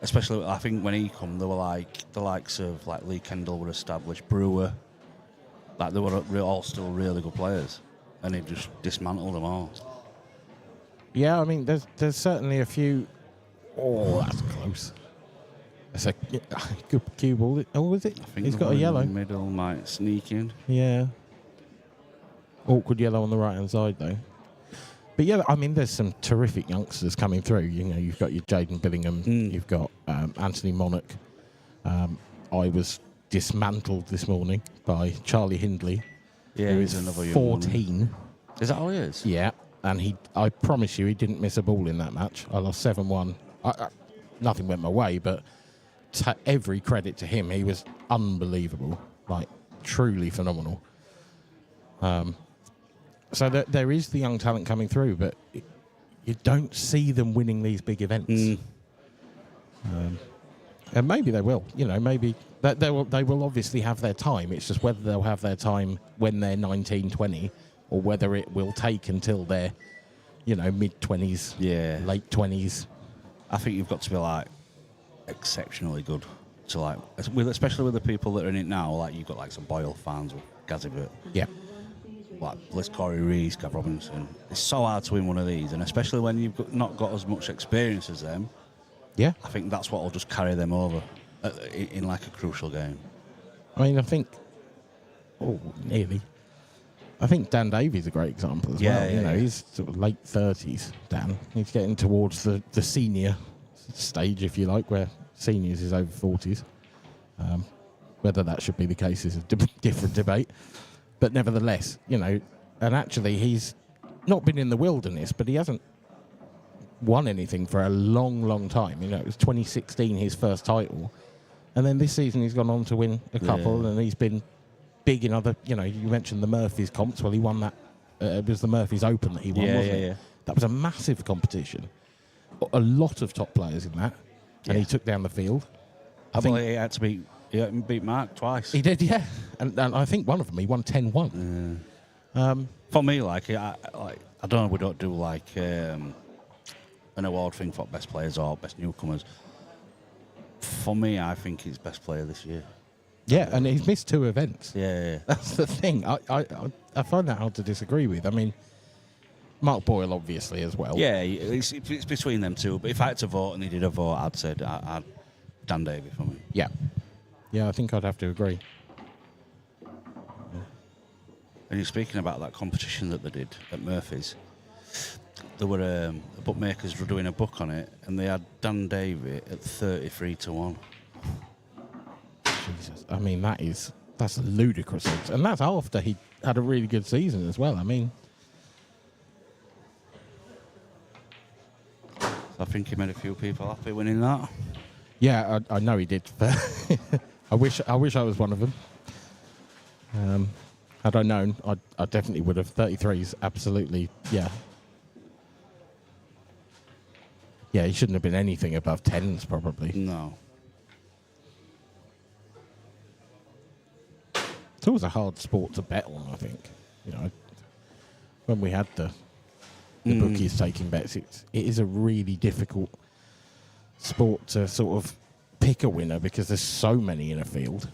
Especially, I think when he come, they were the likes of Lee Kendall were established, Brewer. They were all still really good players, and he just dismantled them all. Yeah, I mean, there's certainly a few. Oh, that's close. That's a good cue ball. Oh, was it? I think he's got a yellow. In the middle might sneak in. Yeah. Awkward yellow on the right hand side though. But yeah, I mean, there's some terrific youngsters coming through. You've got your Jaden Billingham. You've got Anthony Monarch. I was dismantled this morning by Charlie Hindley. Yeah, who he's is another young 14. one. Is that all it is? Yeah, and I promise you, he didn't miss a ball in that match. I lost 7-1. Nothing went my way, but every credit to him. He was unbelievable, like truly phenomenal. So there is the young talent coming through, but you don't see them winning these big events. And maybe they will. Maybe they will obviously have their time. It's just whether they'll have their time when they're 19, 20, or whether it will take until they're, mid-20s, late 20s. I think you've got to be like exceptionally good to like, especially with the people that are in it now. Like you've got like some Boyle fans with Gazibert. Yeah. Like Bliss, Corey Rees, Gav Robinson. It's so hard to win one of these, and especially when you've not got as much experience as them. Yeah. I think that's what will just carry them over in like a crucial game. I mean, I think... Oh, nearly. I think Dan Davies is a great example as well. Yeah. He's sort of late 30s, Dan. He's getting towards the senior stage, if you like, where seniors is over 40s. Whether that should be the case is a different debate. But nevertheless, and actually he's not been in the wilderness, but he hasn't won anything for a long, long time. It was 2016 his first title, and then this season he's gone on to win a couple, and he's been big in other. You mentioned the Murphys comps. Well, he won that. It was the Murphys Open that he won, wasn't it? Yeah. That was a massive competition. A lot of top players in that, and he took down the field. I think he had to beat Mark twice. He did, yeah, and I think one of them he won 10-1. For me, I don't know. We don't do like an award thing for best players or best newcomers. For me, I think he's best player this year. Yeah, and he's missed 2 events. Yeah. That's the thing. I find that hard to disagree with. I mean, Mark Boyle obviously as well. Yeah, it's between them two. But if I had to vote and he did a vote, I'd say I'd Dan Davey for me. Yeah. Yeah, I think I'd have to agree. And you're speaking about that competition that they did at Murphy's. There were bookmakers were doing a book on it, and they had Dan Davey at 33-1. Jesus, I mean that's ludicrous, and that's after he had a really good season as well. I mean, I think he made a few people happy winning that. Yeah, I know he did. I wish I was one of them. Had I known, I definitely would have. 33's absolutely, yeah. Yeah, he shouldn't have been anything above 10s, probably. No. It's always a hard sport to bet on, I think. When we had the bookies taking bets, it is a really difficult sport to sort of pick a winner because there's so many in a field.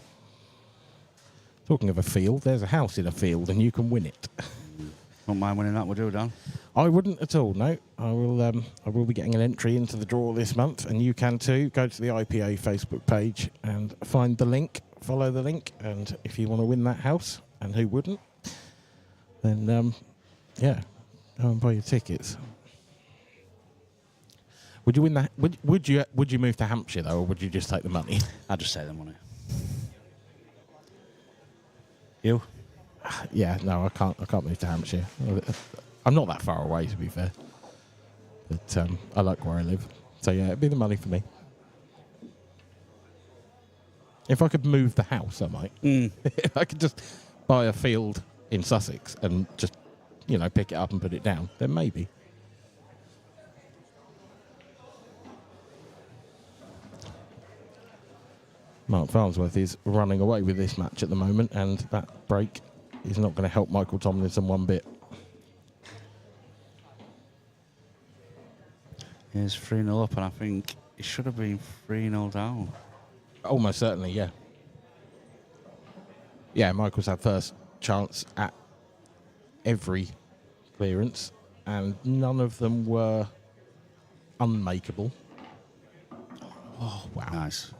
Talking of a field, there's a house in a field and you can win it. Won't mind winning that, we'll do, Dan. I wouldn't at all, no. I will be getting an entry into the draw this month, and you can too. Go to the IPA Facebook page and find the link, follow the link, and if you want to win that house, and who wouldn't, then go and buy your tickets. Would you win that? Would you move to Hampshire though, or would you just take the money? I'd just take the money. You? Yeah, no, I can't move to Hampshire. I'm not that far away, to be fair. But I like where I live. So yeah, it'd be the money for me. If I could move the house, I might. If I could just buy a field in Sussex and just, pick it up and put it down, then maybe. Mark Farnsworth is running away with this match at the moment, and that break is not going to help Michael Tomlinson one bit. He's 3-0 up, and I think he should have been 3-0 down. Almost certainly, yeah. Yeah, Michael's had first chance at every clearance, and none of them were unmakeable. Oh, wow. Nice.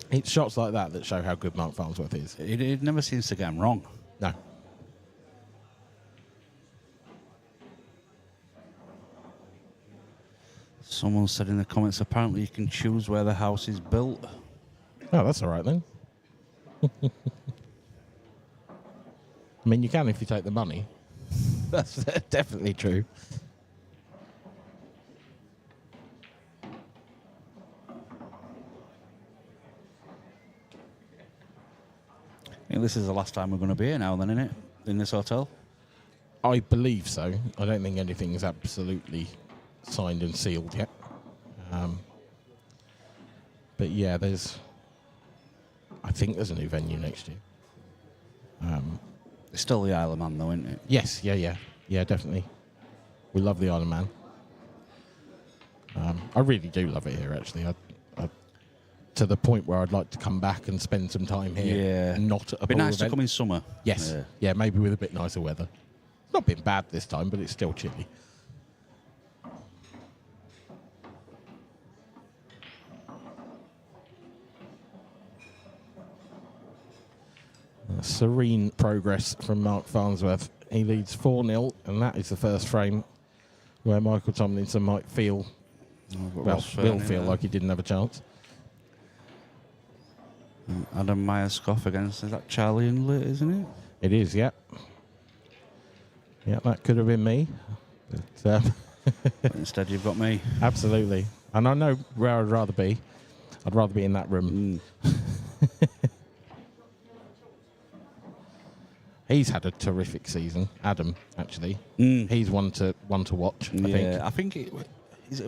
It's shots like that show how good Mark Farnsworth is. It never seems to get him wrong. No. Someone said in the comments, apparently you can choose where the house is built. Oh, that's all right then. I mean, you can if you take the money. That's definitely true. I think this is the last time we're going to be here now, then, isn't it? In this hotel? I believe so. I don't think anything is absolutely signed and sealed yet. But yeah, I think there's a new venue next year. It's still the Isle of Man, though, isn't it? Yes, yeah, definitely. We love the Isle of Man. I really do love it here, actually. To the point where I'd like to come back and spend some time here. Yeah. Not at a Be ball nice event. to come in summer. Yes. Yeah, maybe with a bit nicer weather. It's not been bad this time, but it's still chilly. Serene progress from Mark Farnsworth. He leads 4-0, and that is the first frame where Michael Tomlinson might feel, will feel like he didn't have a chance. Adam Myers-Scoff against, is that Charlie Inlet, isn't it? It is, yeah. Yeah, that could have been me. But, But instead you've got me. Absolutely. And I know where I'd rather be. I'd rather be in that room. He's had a terrific season, Adam, actually. He's one to watch, I think. I think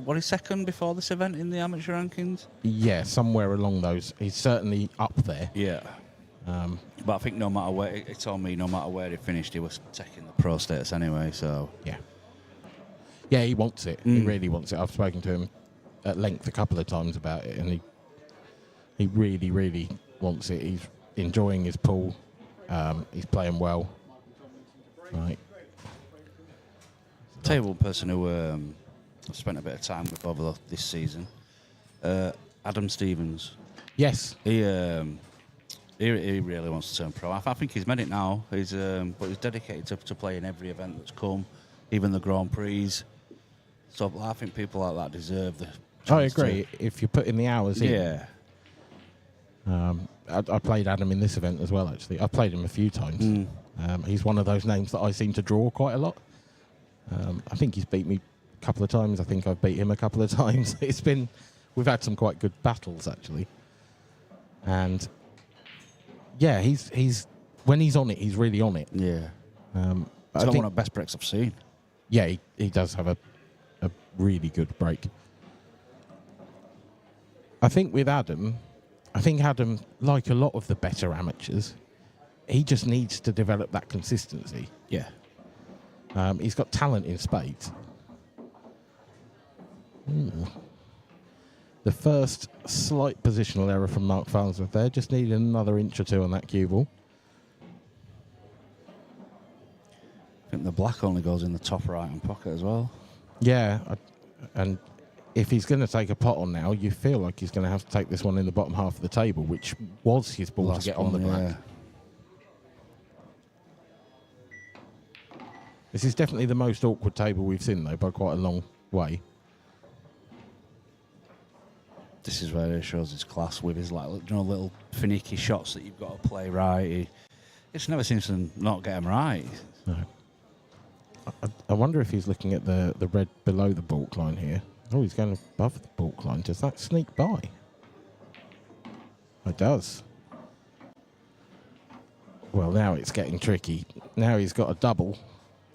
what is second before this event in the amateur rankings? Yeah, somewhere along those. He's certainly up there. Yeah. But I think no matter where, it told me no matter where he finished, he was taking the pro status anyway, so. Yeah. Yeah, he wants it. He really wants it. I've spoken to him at length a couple of times about it, and he really, really wants it. He's enjoying his pool. He's playing well. Right. Tell you one person who I've spent a bit of time with over this season, Adam Stevens. Yes. He really wants to turn pro. I think he's made it now. But he's dedicated to playing every event that's come, even the Grand Prix. So I think people like that deserve the chance. I agree. If you put in the hours in. Yeah. I played Adam in this event as well, actually. I've played him a few times. He's one of those names that I seem to draw quite a lot. I think he's beat me a couple of times. I think I've beat him a couple of times. We've had some quite good battles, actually. And yeah, he's when he's on it, he's really on it. Yeah. I got think one of the best breaks I've seen. Yeah, he does have a really good break. I think Adam, like a lot of the better amateurs, he just needs to develop that consistency. Yeah. He's got talent in spades. The first slight positional error from Mark Farnsworth there. Just needed another inch or two on that cue ball. I think the black only goes in the top right-hand pocket as well. Yeah, and if he's going to take a pot on now, you feel like he's going to have to take this one in the bottom half of the table, which was his ball to get on the black. This is definitely the most awkward table we've seen, though, by quite a long way. This is where he shows his class with his little finicky shots that you've got to play right. He just never seems to not get them right. No. I wonder if he's looking at the red below the baulk line here. Oh, he's going above the baulk line. Does that sneak by? It does. Well, now it's getting tricky. Now he's got a double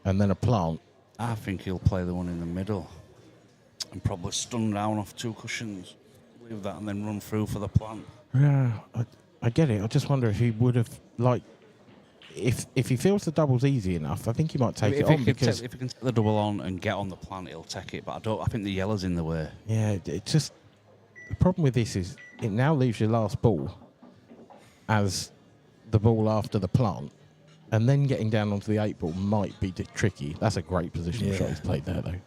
and then a plant. I think he'll play the one in the middle and probably stun down off two cushions. Leave that and then run through for the plant. Yeah, I get it. I just wonder if he would have, if he feels the double's easy enough, I think he might take it on because... If he can take the double on and get on the plant, he'll take it. But I think the yellow's in the way. Yeah, it just... The problem with this is it now leaves your last ball as the ball after the plant, and then getting down onto the 8 ball might be tricky. That's a great positional shot he's played there, though.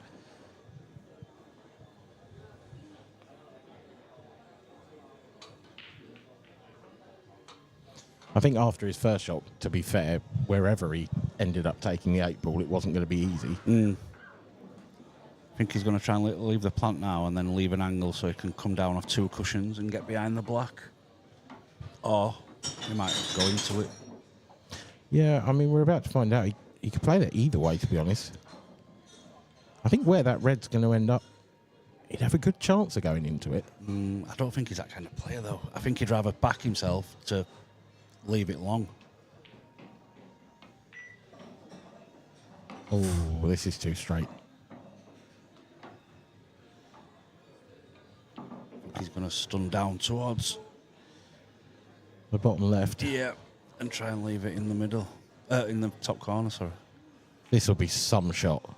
I think after his first shot, to be fair, wherever he ended up taking the 8 ball, it wasn't going to be easy. I think he's going to try and leave the plant now and then leave an angle so he can come down off two cushions and get behind the black. Or he might go into it. Yeah, I mean, we're about to find out. He could play that either way, to be honest. I think where that red's going to end up, he'd have a good chance of going into it. I don't think he's that kind of player, though. I think he'd rather back himself to leave it long. Oh, this is too straight. I think he's going to stun down towards the bottom left. Yeah, and try and leave it in the middle. In the top corner, sorry. This will be some shot.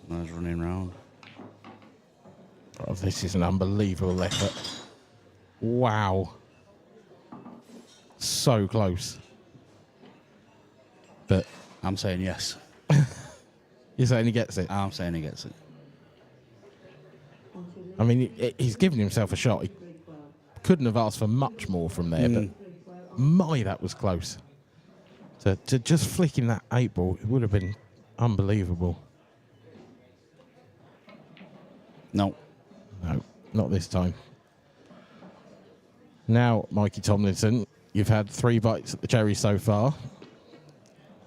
Nice running round. Oh, this is an unbelievable effort. Wow. So close. But I'm saying yes. You're saying he gets it? I'm saying he gets it. I mean, he's given himself a shot. He couldn't have asked for much more from there, but my, that was close. To just flicking that 8 ball, it would have been unbelievable. No. No, not this time. Now, Mikey Tomlinson, you've had 3 bites at the cherry so far.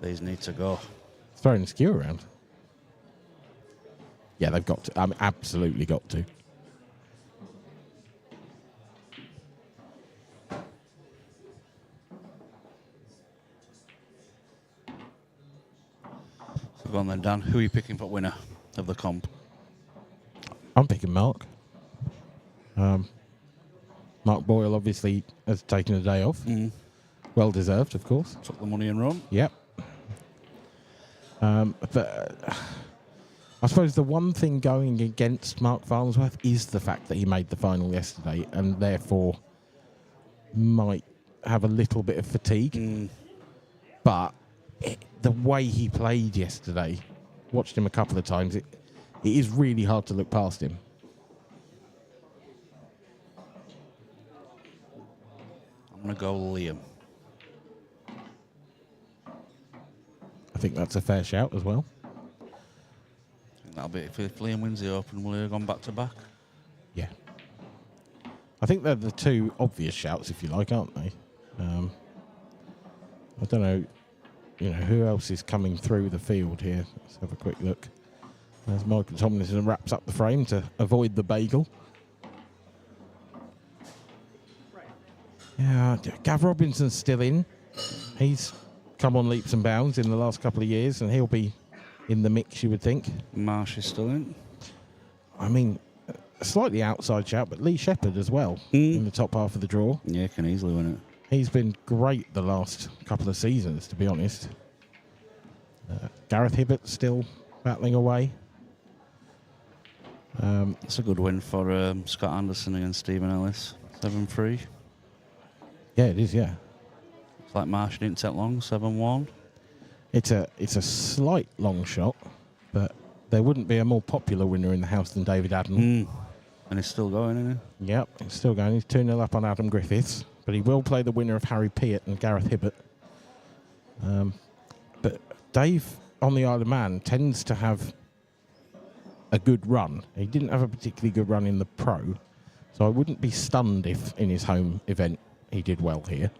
These need to go. Throwing the skew around. Yeah, they've got to. Absolutely got to. So go on then, Dan. Who are you picking for winner of the comp? I'm picking Mark. Mark Boyle obviously has taken a day off. Well deserved, of course. Took the money and run. Yep. But I suppose the one thing going against Mark Farnsworth is the fact that he made the final yesterday and therefore might have a little bit of fatigue. But the way he played yesterday, watched him a couple of times, it is really hard to look past him. I'm going to go Liam. I think that's a fair shout as well. That'll be if Liam wins the Open, will he have gone back to back? Yeah. I think they're the 2 obvious shouts, if you like, aren't they? I don't know, who else is coming through the field here. Let's have a quick look. As Michael Tomlinson wraps up the frame to avoid the bagel. Yeah, Gav Robinson's still in. He's come on leaps and bounds in the last couple of years, and he'll be in the mix, you would think. Marsh is still in. I mean, a slightly outside shout, but Lee Shepherd as well in the top half of the draw. Yeah, can easily win it. He's been great the last couple of seasons, to be honest. Gareth Hibbert still battling away. It's a good win for Scott Anderson against Stephen Ellis. 7-3. Yeah, it is, yeah. It's like Marsh didn't take long, 7-1. It's a slight long shot, but there wouldn't be a more popular winner in the house than David Adden. And he's still going, isn't he? Yep, he's still going. He's 2-0 up on Adam Griffiths, but he will play the winner of Harry Piatt and Gareth Hibbert. But Dave on the Isle of Man tends to have a good run. He didn't have a particularly good run in the Pro, so I wouldn't be stunned if in his home event he did well here.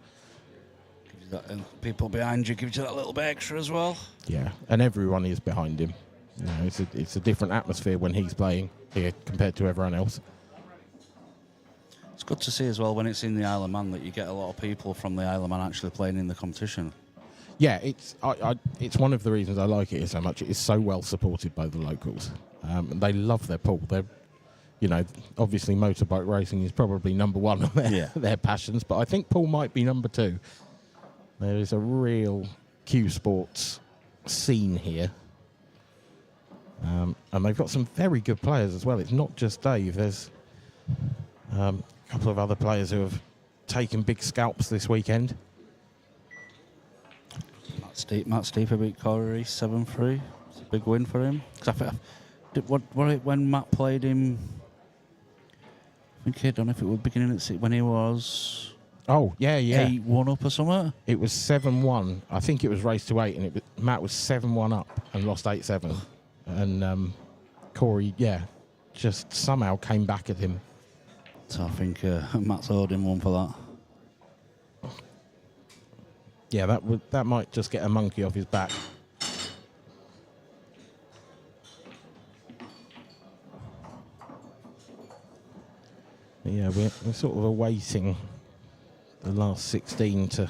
And people behind you give you that little bit extra as well. Yeah, and everyone is behind him. It's a different atmosphere when he's playing here compared to everyone else. It's good to see as well when it's in the Isle of Man that you get a lot of people from the Isle of Man actually playing in the competition. Yeah, it's one of the reasons I like it so much. It is so well supported by the locals. They love their pool. They're, obviously motorbike racing is probably number 1 on their passions, but I think pool might be number 2. There is a real Cuesports scene here. And they've got some very good players as well. It's not just Dave. There's a couple of other players who have taken big scalps this weekend. Matt Steeper beat Corey 7-3. It's a big win for him. When Matt played him, I think I don't know if it was beginning at when he was... Oh, yeah. 8-1 up or something? It was 7-1. I think it was race to 8, and Matt was 7-1 up and lost 8-7. And Corey, just somehow came back at him. So I think Matt's owed him one for that. Yeah, that might just get a monkey off his back. Yeah, we're sort of awaiting the last 16 to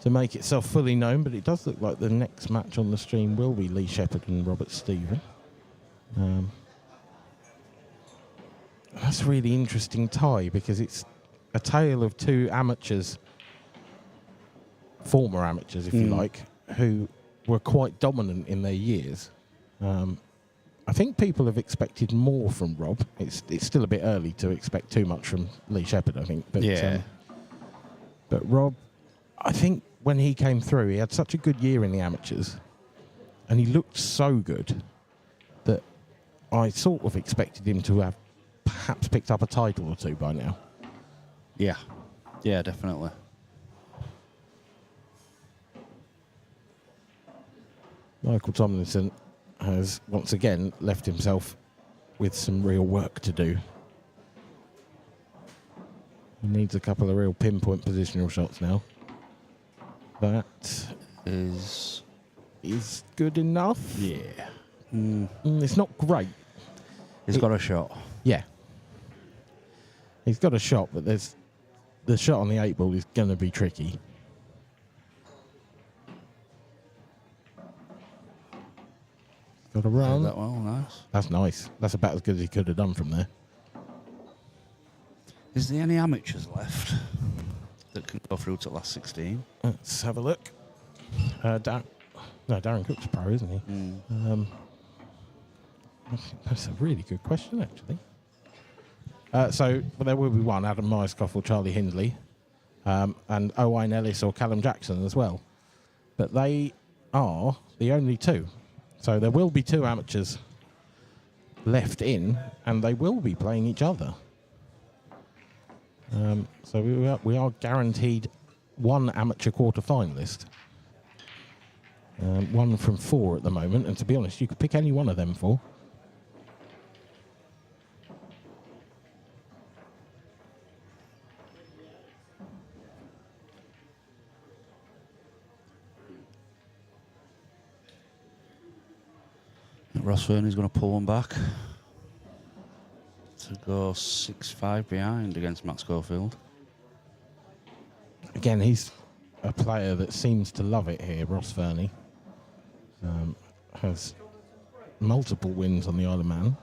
make itself fully known, but it does look like the next match on the stream will be Lee Shepherd and Robert Stephen. That's a really interesting tie because it's a tale of two amateurs, former amateurs if you like, who were quite dominant in their years. I think people have expected more from Rob. It's still a bit early to expect too much from Lee Shepherd, I think. But, but Rob, I think when he came through, he had such a good year in the amateurs, and he looked so good that I sort of expected him to have perhaps picked up a title or two by now. Yeah, yeah, definitely. Michael Tomlinson has once again left himself with some real work to do. He needs a couple of real pinpoint positional shots now. That is good enough. Yeah. It's not great. He's got a shot. Yeah. He's got a shot, but the shot on the 8 ball is going to be tricky. Got a run. That well, nice. That's nice. That's about as good as he could have done from there. Is there any amateurs left that can go through to the last 16? Let's have a look. Darren Cook's pro, isn't he? That's a really good question, actually. So there will be one, Adam Myerscough or Charlie Hindley, and Owain Ellis or Callum Jackson as well. But they are the only two. So there will be two amateurs left in, and they will be playing each other. So we are guaranteed one amateur quarter-finalist. One from 4 at the moment, and to be honest, you could pick any one of them 4. Ross Verney's going to pull one back to go 6-5 behind against Matt Schofield. Again, he's a player that seems to love it here, Ross Verney. Has multiple wins on the Isle of Man.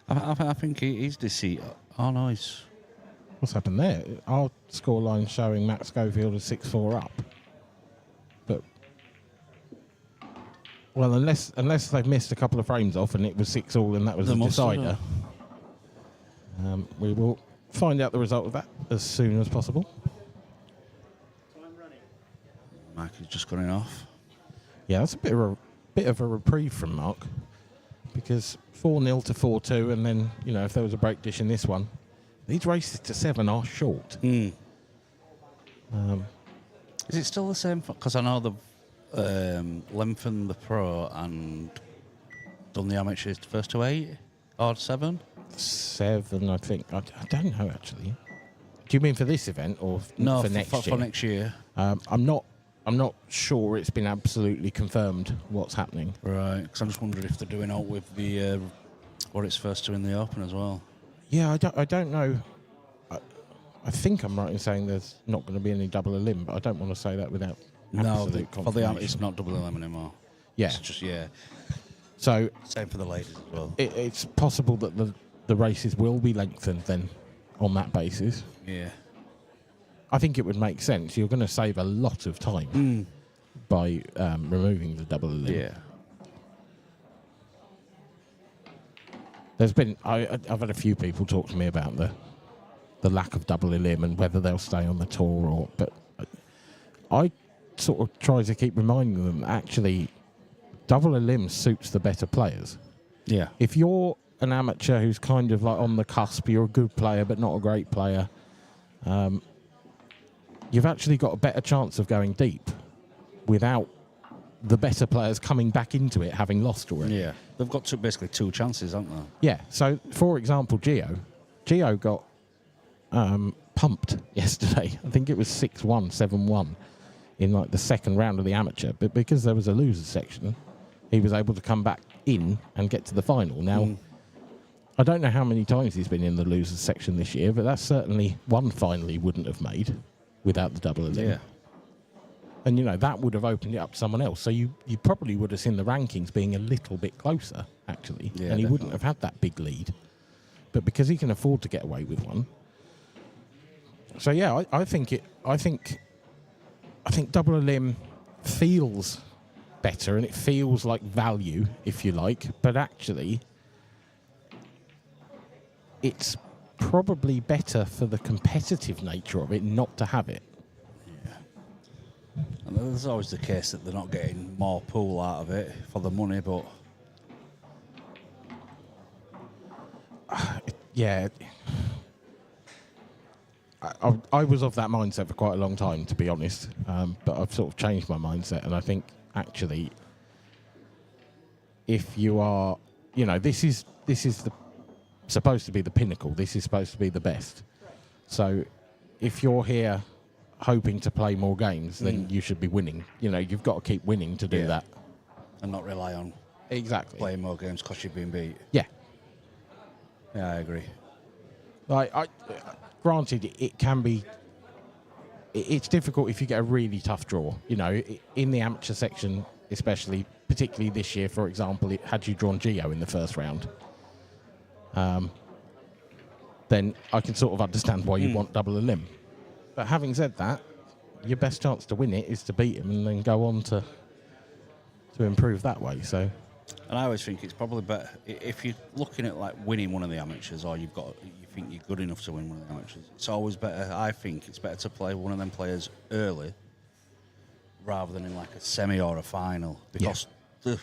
I think he's deceit. Oh, nice. What's happened there? Our scoreline showing Matt Schofield as 6-4 up. But well, unless they've missed a couple of frames off and it was 6-all and that was a decider. We will find out the result of that as soon as possible. Mike is just going off. Yeah, that's a bit of a reprieve from Mark, because 4-0 to 4-2, and then if there was a break dish in this one, these races to 7 are short. Is it still the same? Because I know they've lengthened the pro and done the amateurs first to 8 or 7. 7, I think. I don't know actually. Do you mean for this event or no, for next year? For next year. I'm not sure it's been absolutely confirmed what's happening. Right, because I'm just wondering if they're doing out with the what it's first to in the Open as well. Yeah, I don't know. I think I'm right in saying there's not going to be any double elim, but I don't want to say that without absolute confirmation. For the it's not double elim anymore. Yeah, it's just So same for the ladies as well. It's possible that the races will be lengthened then, on that basis. Yeah. I think it would make sense. You're going to save a lot of time by removing the double elim. Yeah. There's been I've had a few people talk to me about the lack of double elim and whether they'll stay on the tour but I sort of try to keep reminding them that actually double elim suits the better players. Yeah. If you're an amateur who's kind of like on the cusp, you're a good player but not a great player, you've actually got a better chance of going deep without the better players coming back into it having lost already. Yeah, they've got basically 2 chances, haven't they? Yeah, so for example, Gio got pumped yesterday. I think it was 6-1, 7-1 in like the second round of the amateur, but because there was a losers section, he was able to come back in and get to the final. Now, I don't know how many times he's been in the losers section this year, but that's certainly one final he wouldn't have made without the double elim. Yeah. And, you know, that would have opened it up to someone else. So you probably would have seen the rankings being a little bit closer, actually. Yeah, and he wouldn't have had that big lead. But because he can afford to get away with one. So, yeah, I think double elim feels better and it feels like value, if you like. But actually, it's probably better for the competitive nature of it not to have it. And there's always the case that they're not getting more pool out of it for the money, but yeah, I was of that mindset for quite a long time, to be honest. But I've sort of changed my mindset, and I think actually, if you are, you know, this is supposed to be the pinnacle. This is supposed to be the best. So, if you're here hoping to play more games, then you should be winning. You know, you've got to keep winning to do that. And not rely on playing more games because you've been beat. Yeah. Yeah, I agree. Like, granted, it can be... It's difficult if you get a really tough draw. You know, in the amateur section, especially, particularly this year, for example, had you drawn Gio in the first round, then I can sort of understand why you want double elim. But having said that, your best chance to win it is to beat him and then go on to improve that way. So, and I always think it's probably better if you're looking at like winning one of the amateurs, or you think you're good enough to win one of the amateurs. It's always better. I think it's better to play one of them players early rather than in like a semi or a final, because the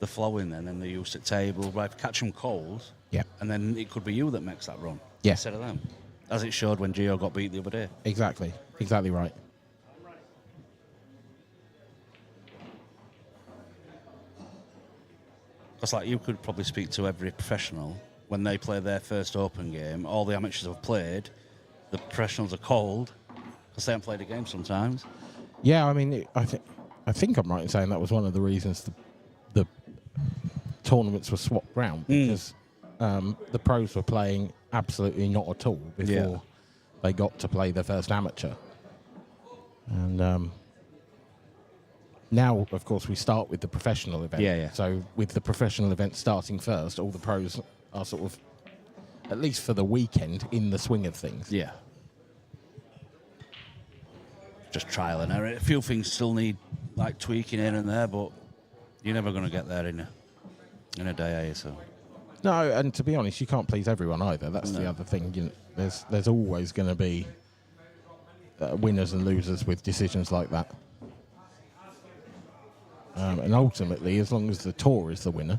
flow in then and they're used to table. Right, catch them cold, and then it could be you that makes that run instead of them. As it showed when Gio got beat the other day. Exactly right. Because like you could probably speak to every professional when they play their first open game. All the amateurs have played. The professionals are cold because they haven't played a game sometimes. Yeah, I mean, I think I'm right in saying that was one of the reasons the tournaments were swapped round, because the pros were playing absolutely not at all before they got to play their first amateur. And now, of course, we start with the professional event. So with the professional event starting first, all the pros are sort of, at least for the weekend, in the swing of things. Yeah. Just trial and error. A few things still need like tweaking in and there, but you're never going to get there in a day, are you? So. No, and to be honest, you can't please everyone either. That's the other thing. You know, there's always going to be winners and losers with decisions like that. And ultimately, as long as the tour is the winner,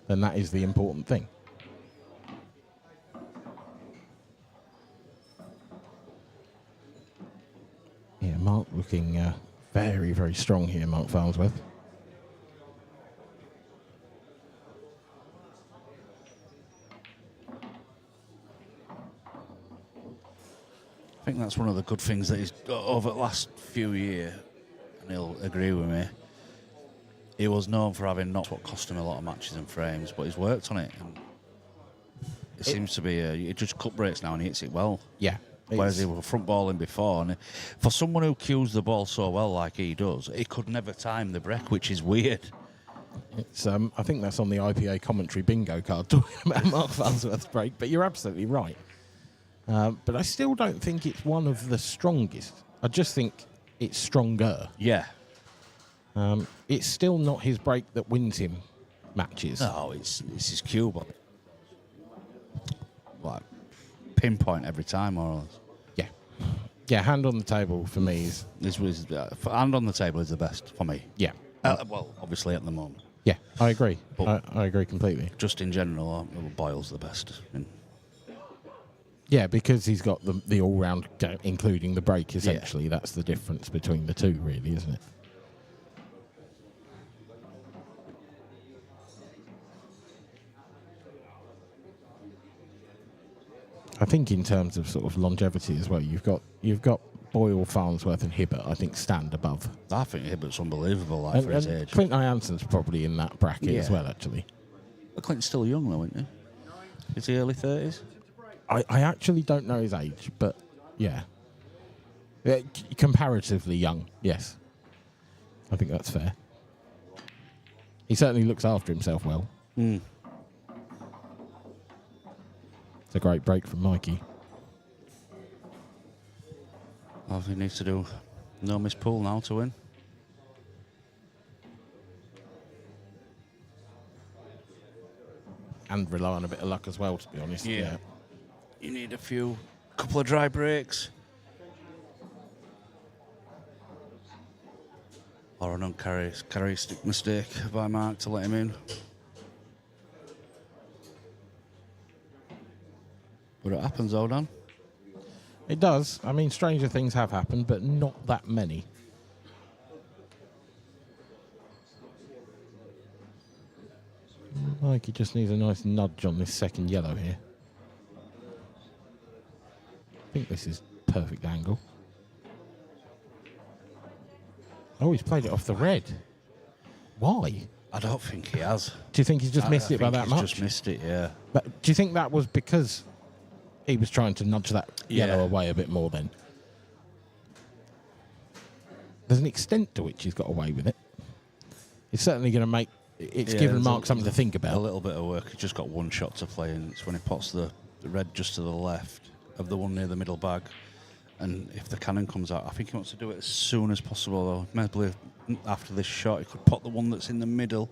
then that is the important thing. Yeah, Mark looking very, very strong here, Mark Farnsworth. I think that's one of the good things that he's over the last few years, and he'll agree with me. He was known for having not what cost him a lot of matches and frames, but he's worked on it. And it seems to be he just cut breaks now and he hits it well. Yeah. Whereas he was front balling before, and for someone who cues the ball so well like he does, he could never time the break, which is weird. It's I think that's on the IPA commentary bingo card talking about Mark Farnsworth's break, but you're absolutely right. But I still don't think it's one of the strongest. I just think it's stronger. Yeah. It's still not his break that wins him matches. No, it's his cue, but like pinpoint every time, more or less. Yeah. Yeah, hand on the table for me is... hand on the table is the best for me. Yeah. Well, obviously at the moment. Yeah, I agree. I agree completely. Just in general, Boyle's the best. Yeah, because he's got the all-round, including the break, essentially. That's the difference between the two, really, isn't it? I think in terms of sort of longevity as well, you've got Boyle, Farnsworth, and Hibbert. I think stand above. I think Hibbert's unbelievable, for his age. Clint Jansen's probably in that bracket as well, actually. But Clint's still young, though, isn't he? Is he early 30s? I actually don't know his age, but yeah. Comparatively young, yes. I think that's fair. He certainly looks after himself well. Mm. It's a great break from Mikey. All he needs to do, no miss pool now to win. And rely on a bit of luck as well, to be honest. Yeah. You need couple of dry breaks. Or an uncharacteristic mistake by Mark to let him in. But it happens, though, Dan. It does. I mean, stranger things have happened, but not that many. Mikey just needs a nice nudge on this second yellow here. I think this is perfect angle. Oh, he's played it off the red. Why? I don't think he has. Do you think he's just missed it by that much? He's just missed it, yeah. But do you think that was because he was trying to nudge that yellow away a bit more then? There's an extent to which he's got away with it. It's certainly going to make... It's given Mark something to think about. A little bit of work. He's just got one shot to play, and it's when he pots the red just to the left of the one near the middle bag. And if the cannon comes out, I think he wants to do it as soon as possible, though. Maybe after this shot, he could pot the one that's in the middle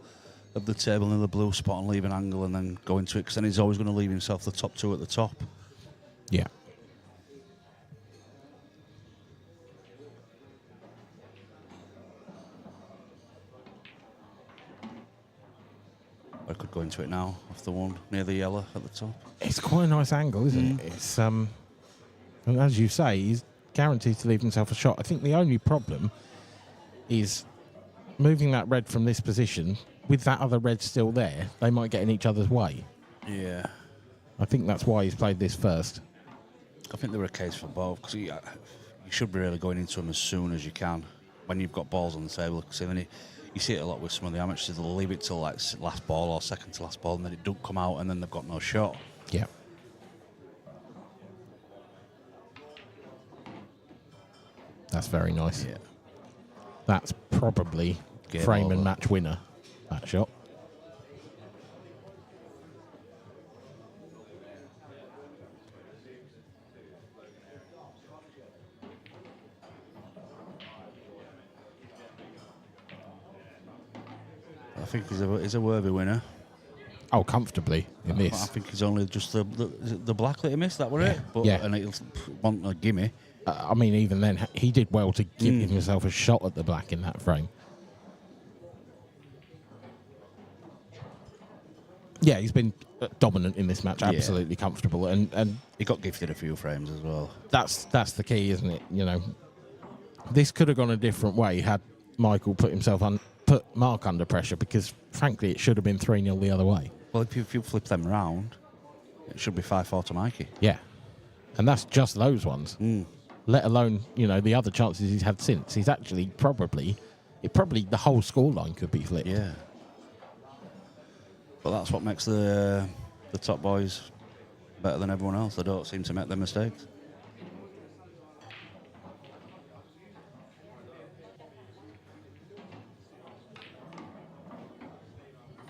of the table in the blue spot and leave an angle and then go into it, because then he's always going to leave himself the top two at the top. Yeah. I could go into it now, off the one near the yellow at the top. It's quite a nice angle, isn't it? It's and as you say, he's guaranteed to leave himself a shot. I think the only problem is moving that red from this position with that other red still there. They might get in each other's way. Yeah. I think that's why he's played this first. I think there were a case for both, because you should be really going into them as soon as you can when you've got balls on the table. Because then you see it a lot with some of the amateurs. They'll leave it till like last ball or second to last ball, and then it don't come out, and then they've got no shot. Yeah. That's very nice. Yeah. That's probably frame and match winner, that shot. I think he's a worthy winner. Oh, comfortably in this. I think he's only just the black that he missed, that were it? But, yeah. And it'll want a gimme. I mean, even then, he did well to give himself a shot at the black in that frame. Yeah, he's been dominant in this match, absolutely comfortable, and he got gifted a few frames as well. That's the key, isn't it? You know, this could have gone a different way had Michael put Mark under pressure, because frankly, it should have been 3-0 the other way. Well, if you flip them round, it should be 5-4 to Mikey. Yeah, and that's just those ones. Let alone, you know, the other chances he's had since. He's actually probably the whole scoreline could be flipped. Yeah. But that's what makes the top boys better than everyone else. They don't seem to make their mistakes.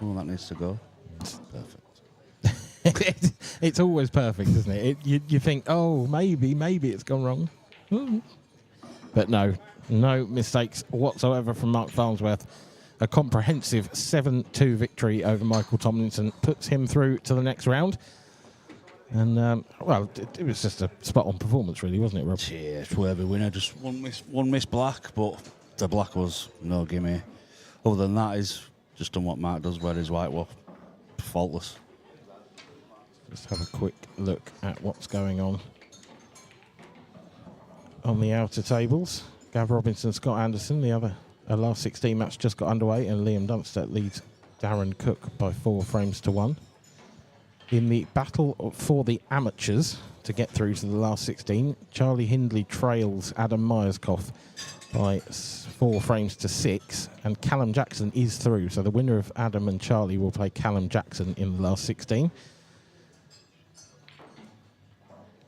Oh, that needs to go. Perfect. It's always perfect, isn't it? You think, oh, maybe it's gone wrong. But no mistakes whatsoever from Mark Farnsworth. A comprehensive 7-2 victory over Michael Tomlinson puts him through to the next round. And, it was just a spot-on performance, really, wasn't it, Rob? Yeah, worthy winner. Just one miss black, but the black was no gimme. Other than that, he's just done what Mark does, where his white was faultless. Just have a quick look at what's going on the outer tables. Gav Robinson, Scott Anderson, the other last 16 match just got underway, and Liam Dunstad leads Darren Cook by 4 frames to 1. In the battle for the amateurs to get through to the last 16, Charlie Hindley trails Adam Myerscough by 4 frames to 6, and Callum Jackson is through. So the winner of Adam and Charlie will play Callum Jackson in the last 16.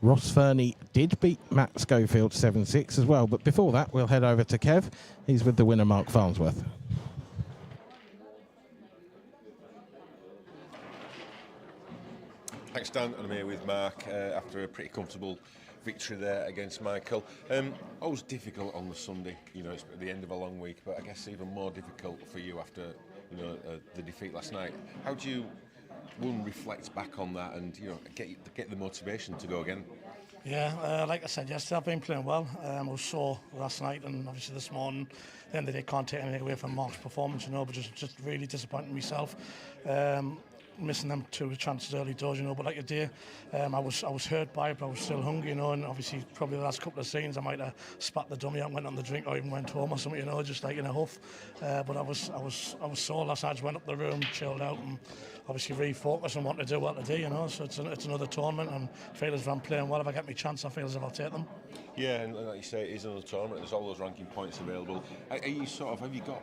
Ross Fernie did beat Matt Schofield 7-6 as well, but before that we'll head over to Kev. He's with the winner Mark Farnsworth. Thanks, Dan, and I'm here with Mark after a pretty comfortable victory there against Michael. Always difficult on the Sunday, you know, it's at the end of a long week, but I guess even more difficult for you after, you know, the defeat last night. How do you, one, reflect back on that and, you know, get the motivation to go again? Yeah, like I said yesterday, I've been playing well. I was sore last night and obviously this morning. At the end of the day, can't take anything away from Mark's performance, you know, but just really disappointed myself. Missing them 2 chances early doors, you know, but like a day, I was hurt by it, but I was still hungry, you know, and obviously probably the last couple of scenes I might have spat the dummy out, went on the drink, or even went home or something, you know, just like in a huff. But I was sore last night. I just went up the room, chilled out, and obviously refocus on what to do, you know. So it's another tournament, and I feel as if I'm playing well. If I get my chance, I feel as if I'll take them. Yeah, and like you say, it is another tournament. There's all those ranking points available. Are you have you got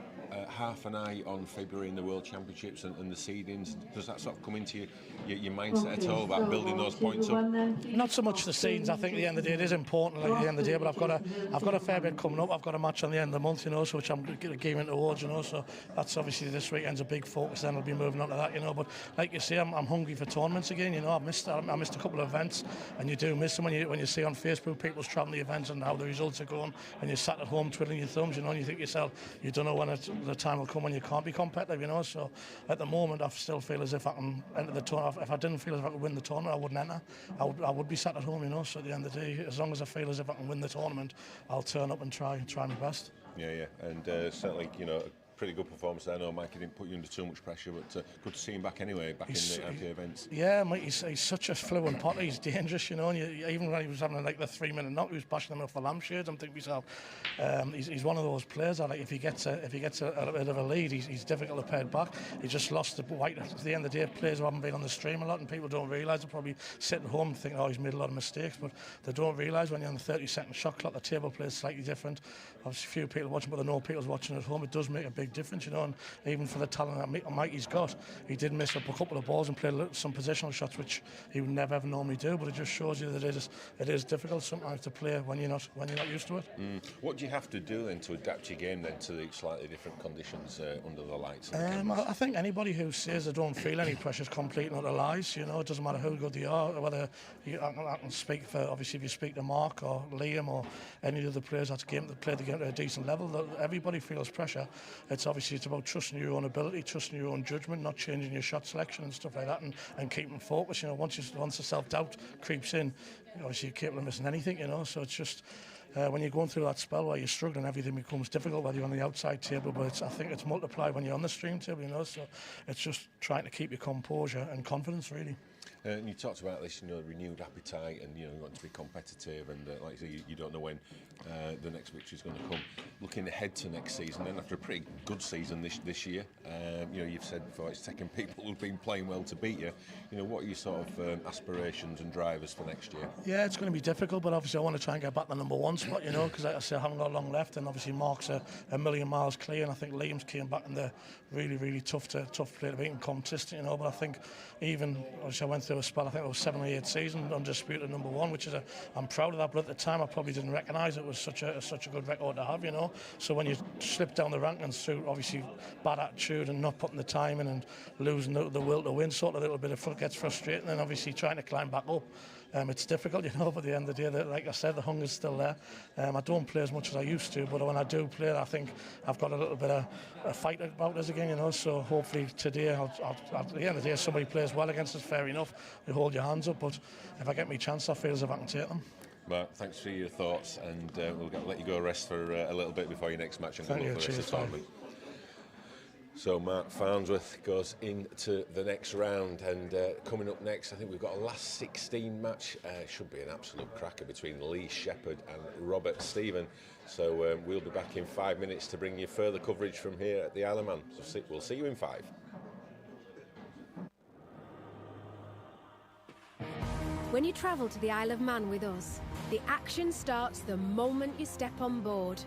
half an eye on February in the World Championships and the seedings? Does that sort of come into your mindset at all about building those points up? Not so much the seedings. I think at the end of the day it is important. Like at the end of the day, but I've got a fair bit coming up. I've got a match on the end of the month, you know, so which I'm gearing towards, you know. So that's obviously this weekend's a big focus. Then I'll be moving on to that, you know. But like you say, I'm hungry for tournaments again. You know, I missed a couple of events, and you do miss them when you see on Facebook people's travelling the events and how the results are going, and you're sat at home twiddling your thumbs, you know, and you think to yourself, you don't know when the time will come when you can't be competitive, you know. So at the moment, I still feel as if I can enter the tournament. If I didn't feel as if I could win the tournament, I wouldn't enter. I would be sat at home, you know. So at the end of the day, as long as I feel as if I can win the tournament, I'll turn up and try my best. Yeah, and certainly, you know, pretty good performance there. I know Mike didn't put you under too much pressure, but good to see him back anyway, back in the IPA events. Yeah, Mike, he's such a fluent potter. He's dangerous, you know. And even when he was having like the 3-minute knock, he was bashing them off the lampshades. I'm thinking to myself, he's one of those players that, like, if he gets a bit of a lead, he's difficult to pay back. He just lost the white at the end of the day. Players who haven't been on the stream a lot, and people don't realise. They're probably sitting at home and thinking, oh, he's made a lot of mistakes, but they don't realise when you're on the 30-second shot clock, the table plays slightly different. Obviously, few people watching, but I know people's watching at home. It does make a big difference, you know. And even for the talent that Mikey's got, he did miss up a couple of balls and play some positional shots, which he would never ever normally do. But it just shows you that it is difficult sometimes to play when you're not used to it. What do you have to do then to adapt your game then to the slightly different conditions under the lights? I think anybody who says they don't feel any pressure is complete and utter lies. You know, it doesn't matter how good they are, whether I can speak for, obviously, if you speak to Mark or Liam or any of the players that play the game at a decent level, everybody feels pressure. It's about trusting your own ability, trusting your own judgment, not changing your shot selection and stuff like that, and keeping focus. You know, once the self-doubt creeps in, obviously you're capable of missing anything. You know, so it's just when you're going through that spell where you're struggling, everything becomes difficult, whether you're on the outside table, but I think it's multiplied when you're on the stream table. You know, so it's just trying to keep your composure and confidence, really. And you talked about this, you know, renewed appetite, and you want to be competitive, and like you say, you don't know when the next victory is going to come. Looking ahead to next season, then after a pretty good season this year, you've said before it's taken people who've been playing well to beat you. You know, what are your sort of aspirations and drivers for next year? Yeah, it's going to be difficult, but obviously I want to try and get back the number 1 spot, you know, because like I say, I haven't got long left, and obviously Mark's a million miles clear, and I think Liam's came back in the really, really tough play to beat and consistent, you know. But I think even obviously I went through a spell, I think it was 7 or 8 seasons undisputed number 1, which is I'm proud of that. But at the time, I probably didn't recognise it was such a good record to have, you know. So when you slip down the rankings through obviously bad attitude and not putting the time in and losing the will to win, sort of a little bit of gets frustrating, and obviously trying to climb back up. It's difficult, you know, but at the end of the day, like I said, the hunger's still there. I don't play as much as I used to, but when I do play, I think I've got a little bit of a fight about us again, you know. So hopefully today, at the end of the day, if somebody plays well against us, fair enough, you hold your hands up. But if I get my chance, I feel as if I can take them. Mark, thanks for your thoughts, and we'll let you go rest for a little bit before your next match, and good luck for the rest of the tournament. So Mark Farnsworth goes into the next round, and coming up next, I think we've got a last 16 match. Should be an absolute cracker between Lee Shepherd and Robert Stephen. So we'll be back in 5 minutes to bring you further coverage from here at the Isle of Man. So we'll see you in 5. When you travel to the Isle of Man with us, the action starts the moment you step on board.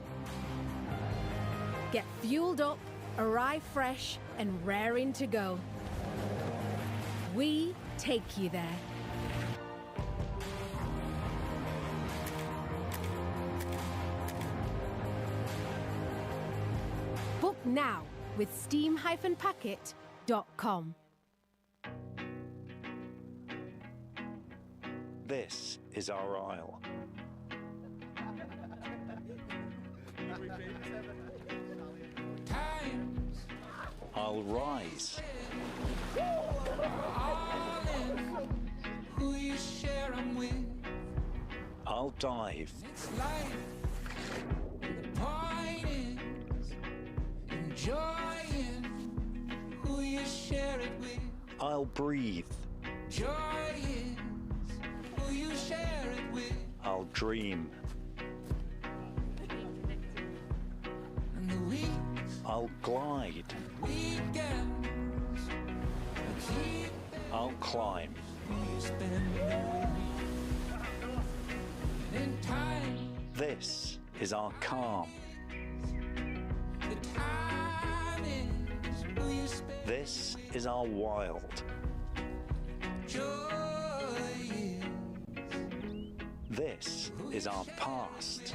Get fueled up, arrive fresh and raring to go. We take you there. Book now with steam-packet.com. This is our isle. I'll rise. Who you share 'em with. I'll dive. It's life. The point is enjoying who you share it with. I'll breathe. Joy is who you share it with. I'll dream. And the weeks, I'll glide. weekends, keep I'll climb. who you spend the week. And in time, This is our calm. the time is who you spend. This is our wild. Joy is This is our past.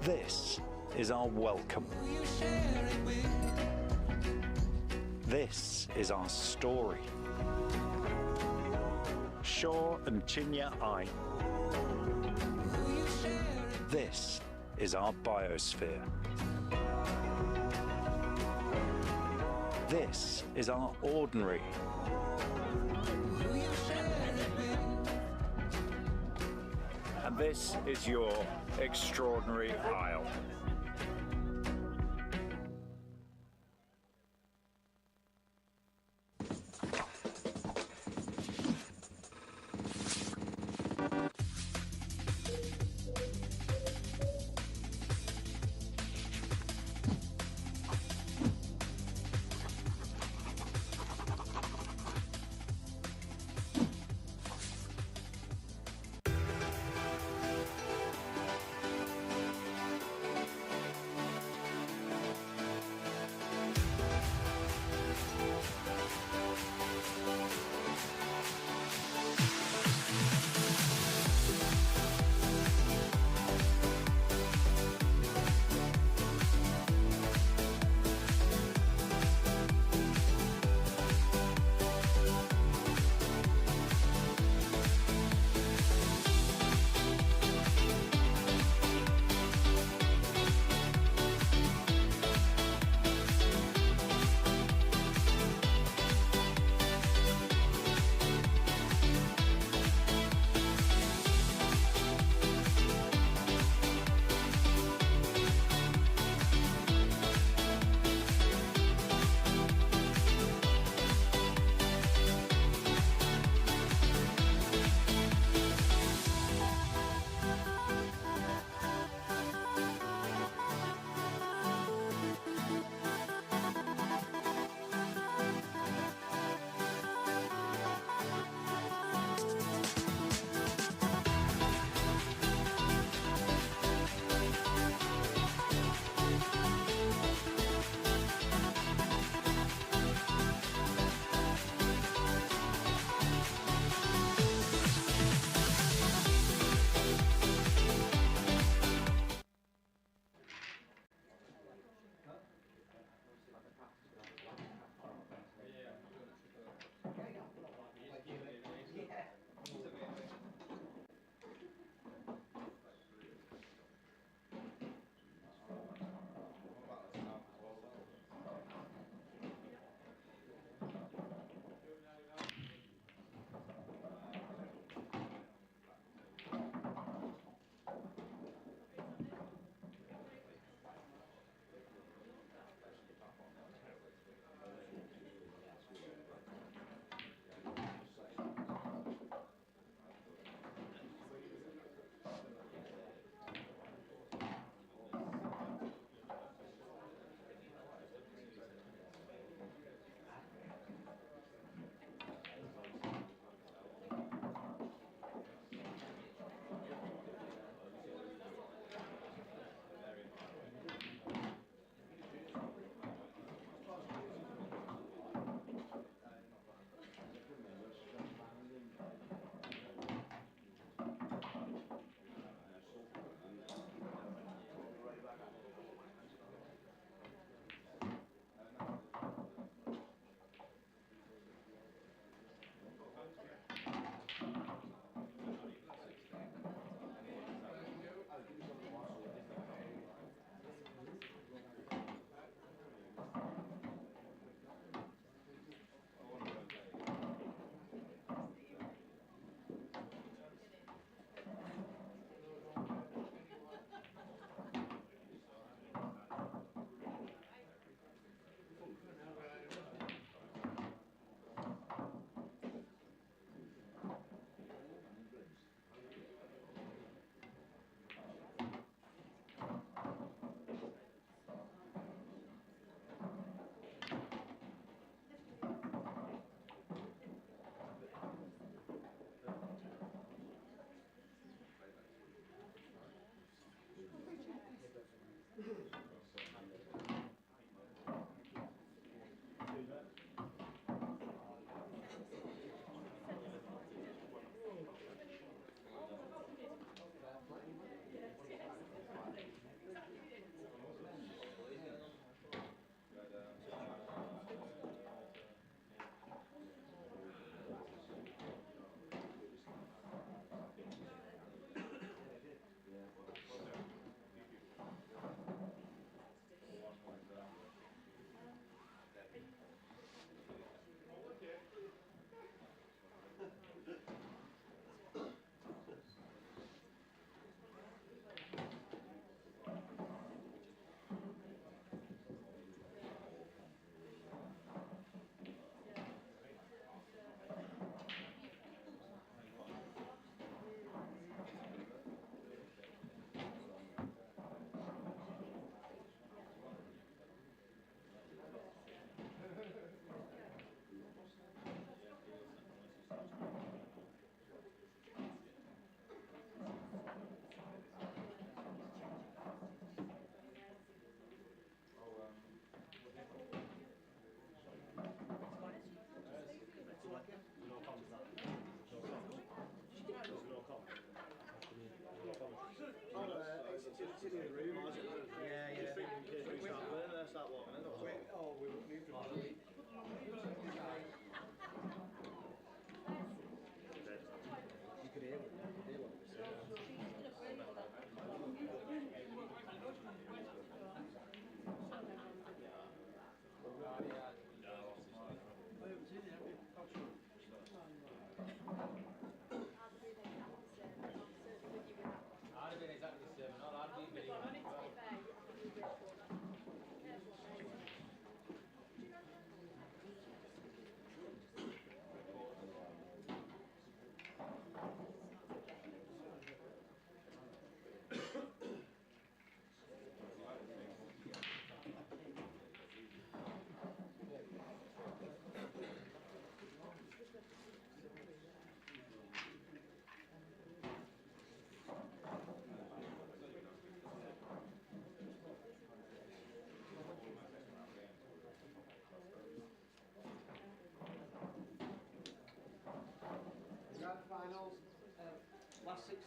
This is our welcome. who you share it with. This is our story. Shaw and Chinya I. Who you share it. This is our biosphere. This is our ordinary. Who you share it with. And this is your extraordinary isle.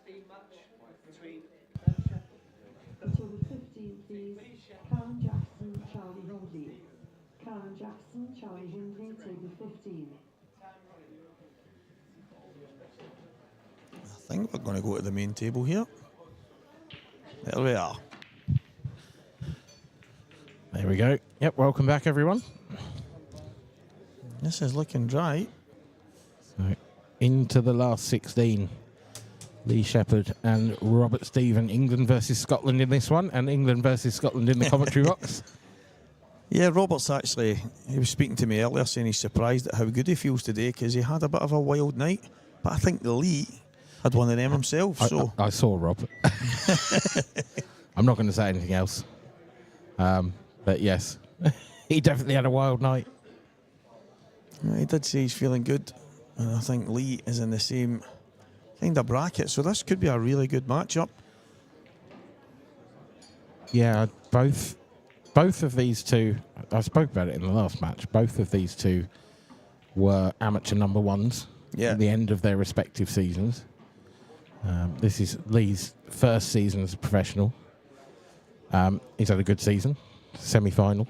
The table 15, please. Karen Jackson, Charlie Hindley. Karen Jackson, Charlie Hindley, table 15. I think we're going to go to the main table here. There we are. There we go. Yep, welcome back, everyone. This is looking dry. So, into the last 16. Lee Shepherd and Robert Stephen. England versus Scotland in this one, and England versus Scotland in the commentary box. Yeah, Robert's actually, he was speaking to me earlier saying he's surprised at how good he feels today because he had a bit of a wild night. But I think Lee had one of them himself. I saw Rob. I'm not going to say anything else. But yes, he definitely had a wild night. Yeah, he did say he's feeling good. And I think Lee is in the same kind of bracket. So this could be a really good matchup. Yeah, both of these two, I spoke about it in the last match, both of these two were amateur number ones at the end of their respective seasons. This is Lee's first season as a professional. He's had a good season, semi-final.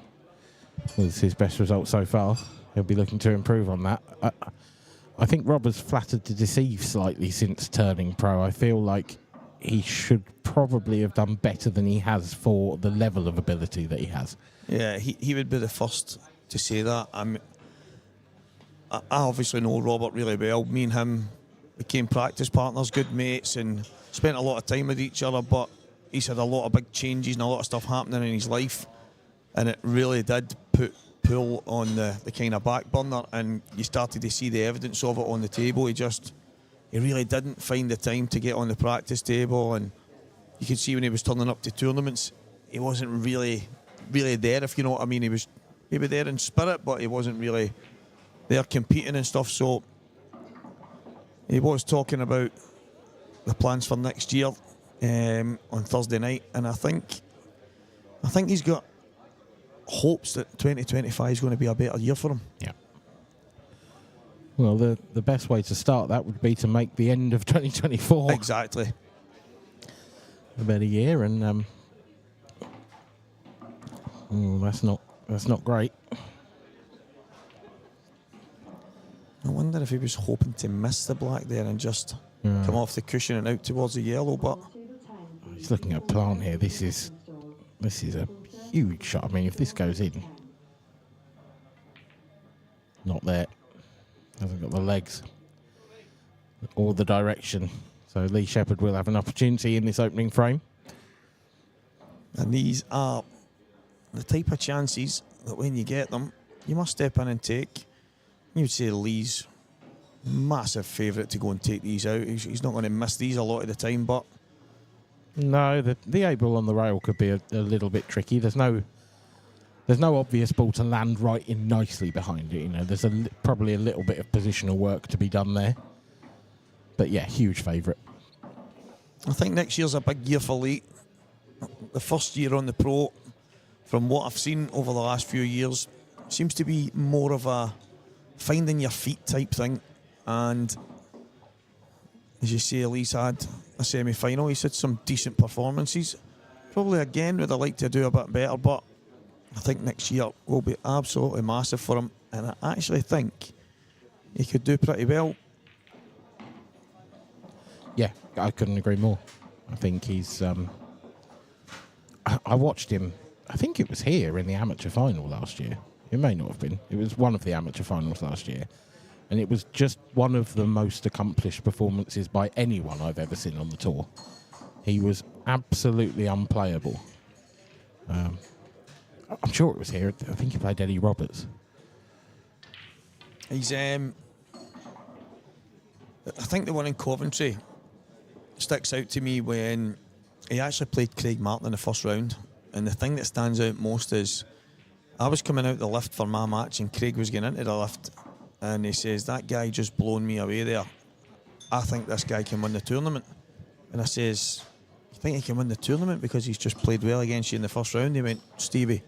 Was his best result so far. He'll be looking to improve on that. I think Rob has flattered to deceive slightly since turning pro. I feel like he should probably have done better than he has for the level of ability that he has. Yeah, he would be the first to say that. I obviously know Robert really well. Me and him became practice partners, good mates, and spent a lot of time with each other, but he's had a lot of big changes and a lot of stuff happening in his life, and it really did pull on the kind of back burner, and you started to see the evidence of it on the table. He really didn't find the time to get on the practice table, and you could see when he was turning up to tournaments, he wasn't really there, if you know what I mean. He was maybe there in spirit, but he wasn't really there competing and stuff. So he was talking about the plans for next year on Thursday night, and I think he's got hopes that 2025 is going to be a better year for him. Yeah. Well, the best way to start that would be to make the end of 2024 exactly a better year, and that's not great. I wonder if he was hoping to miss the black there and just come off the cushion and out towards the yellow, but he's looking at plant here. This is a huge shot. I mean, if this goes in, not there. Hasn't got the legs or the direction. So Lee Shepherd will have an opportunity in this opening frame. And these are the type of chances that when you get them, you must step in and take. You'd say Lee's massive favourite to go and take these out. He's not going to miss these a lot of the time, but no, the 8 ball on the rail could be a little bit tricky. There's no obvious ball to land right in nicely behind it. You know, there's probably a little bit of positional work to be done there. But yeah, huge favourite. I think next year's a big year for Lee. The first year on the pro, from what I've seen over the last few years, seems to be more of a finding your feet type thing. And as you say, Lee's had a semi-final. He's had some decent performances. Probably again would have liked to do a bit better, but I think next year will be absolutely massive for him, and I actually think he could do pretty well. Yeah, I couldn't agree more. I think he's... I watched him, I think it was here in the amateur final last year. It may not have been. It was one of the amateur finals last year. And it was just one of the most accomplished performances by anyone I've ever seen on the tour. He was absolutely unplayable. I'm sure it was here. I think he played Eddie Roberts. He's, I think the one in Coventry sticks out to me when he actually played Craig Martin in the first round. And the thing that stands out most is I was coming out the lift for my match and Craig was getting into the lift. And he says, that guy just blown me away there. I think this guy can win the tournament. And I says, you think he can win the tournament because he's just played well against you in the first round? He went, Stevie,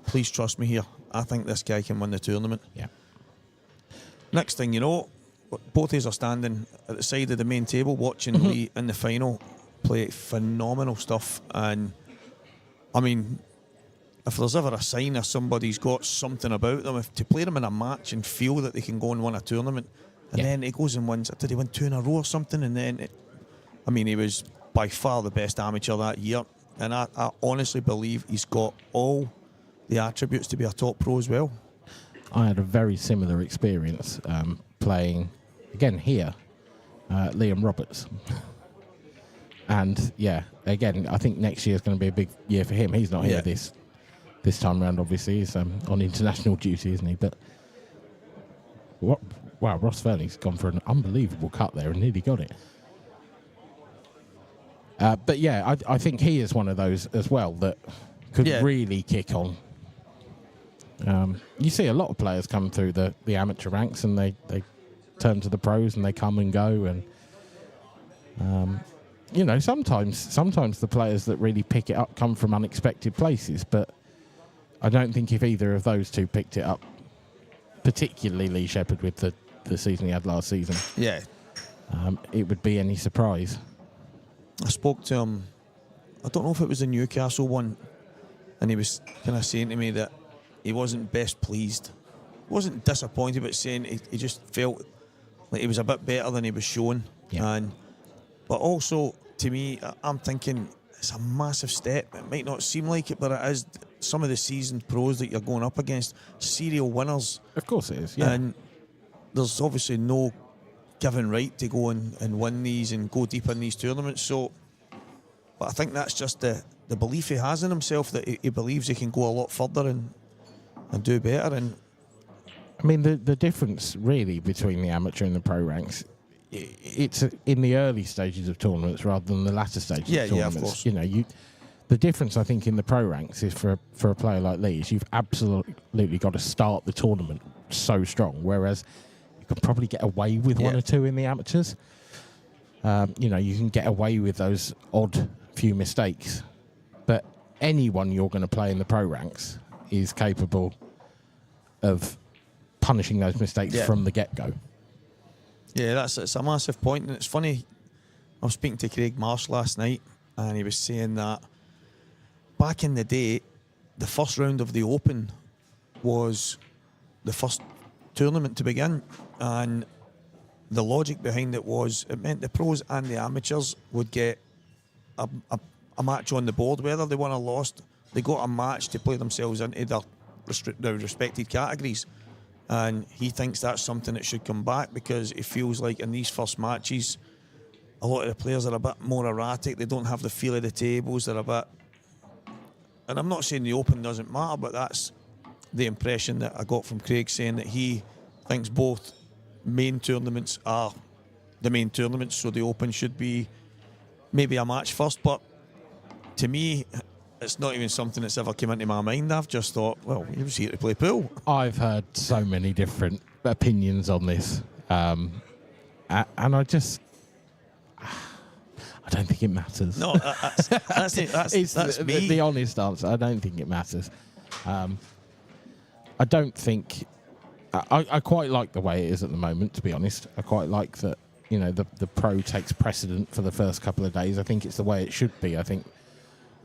please trust me here. I think this guy can win the tournament. Yeah. Next thing you know, both of us are standing at the side of the main table watching Lee in the final play phenomenal stuff. And I mean, if there's ever a sign of somebody's got something about them, if to play them in a match and feel that they can go and win a tournament, and then he goes and wins, did he win 2 in a row or something? And then, he was by far the best amateur that year. And I honestly believe he's got all the attributes to be a top pro as well. I had a very similar experience playing, again here, Liam Roberts. And yeah, again, I think next year is going to be a big year for him. He's not here this time round, obviously. He's on international duty, isn't he? But wow, Ross Verney's gone for an unbelievable cut there and nearly got it. But yeah, I think he is one of those as well that could really kick on. You see a lot of players come through the amateur ranks and they turn to the pros and they come and go. And, sometimes the players that really pick it up come from unexpected places. But I don't think if either of those two picked it up, particularly Lee Shepherd with the season he had last season, it would be any surprise. I spoke to him, I don't know if it was the Newcastle one, and he was kind of saying to me that he wasn't best pleased. He wasn't disappointed, but saying he just felt like he was a bit better than he was shown. But also, to me, I'm thinking it's a massive step. It might not seem like it, but it is. Some of the seasoned pros that you're going up against, serial winners. Of course it is, yeah. And there's obviously no given right to go and win these and go deep in these tournaments. So, but I think that's just the belief he has in himself, that he believes he can go a lot further and do better. And I mean, the difference really between the amateur and the pro ranks, it's in the early stages of tournaments rather than the latter stages of tournaments. Yeah, of course. The difference, I think, in the pro ranks is for a player like Lee is you've absolutely got to start the tournament so strong, whereas you can probably get away with one or two in the amateurs. You can get away with those odd few mistakes, but anyone you're going to play in the pro ranks is capable of punishing those mistakes from the get-go. Yeah, it's a massive point, and it's funny. I was speaking to Craig Marsh last night, and he was saying that back in the day, the first round of the Open was the first tournament to begin, and the logic behind it was it meant the pros and the amateurs would get a match on the board, whether they won or lost. They got a match to play themselves into their respected categories. And he thinks that's something that should come back, because he feels like in these first matches, a lot of the players are a bit more erratic. They don't have the feel of the tables. They're a bit... And I'm not saying the Open doesn't matter, but that's the impression that I got from Craig, saying that he thinks both main tournaments are the main tournaments, so the Open should be maybe a match first. But to me, it's not even something that's ever come into my mind. I've just thought, well, he was here to play pool. I've heard so many different opinions on this, and I don't think it matters. No, that's me. The honest answer. I don't think it matters. I don't think... I quite like the way it is at the moment, to be honest. I quite like that, the pro takes precedent for the first couple of days. I think it's the way it should be. I think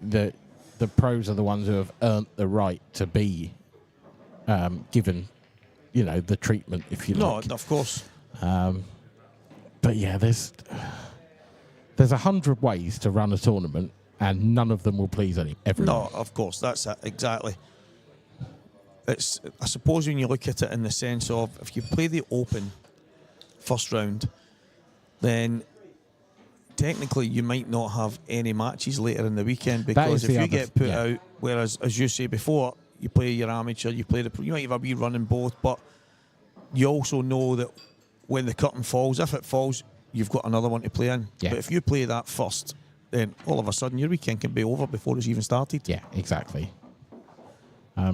that the pros are the ones who have earned the right to be given, the treatment, if you like. No, of course. But yeah, there's 100 ways to run a tournament, and none of them will please everyone. No, of course, that's it, exactly. It's, I suppose, when you look at it in the sense of, if you play the Open first round, then technically you might not have any matches later in the weekend, because if you get put out, whereas, as you say before, you play your amateur, you might have a wee run in both, but you also know that when the curtain falls, if it falls, you've got another one to play in. Yeah. But if you play that first, then all of a sudden your weekend can be over before it's even started. Yeah, exactly.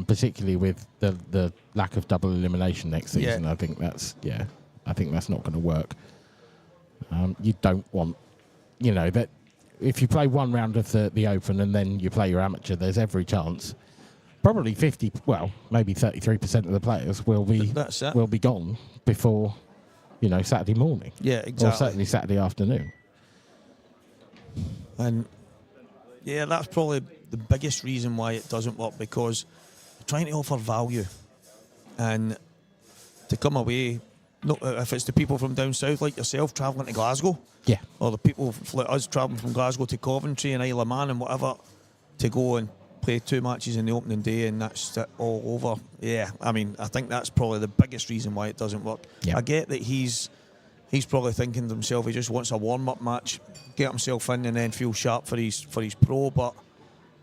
Particularly with the lack of double elimination next season, I think that's not going to work. You don't want, that if you play one round of the Open and then you play your amateur, there's every chance, probably maybe 33% of the players will be gone before Saturday morning. Yeah, exactly. Or certainly Saturday afternoon. And yeah, that's probably the biggest reason why it doesn't work, because we're trying to offer value. And to come away, if it's the people from down south like yourself travelling to Glasgow, yeah, or the people like us travelling from Glasgow to Coventry and Isle of Man and whatever, to go and play 2 matches in the opening day and that's it all over. Yeah, I mean, I think that's probably the biggest reason why it doesn't work. Yeah. I get that he's probably thinking to himself he just wants a warm-up match, get himself in and then feel sharp for his pro, but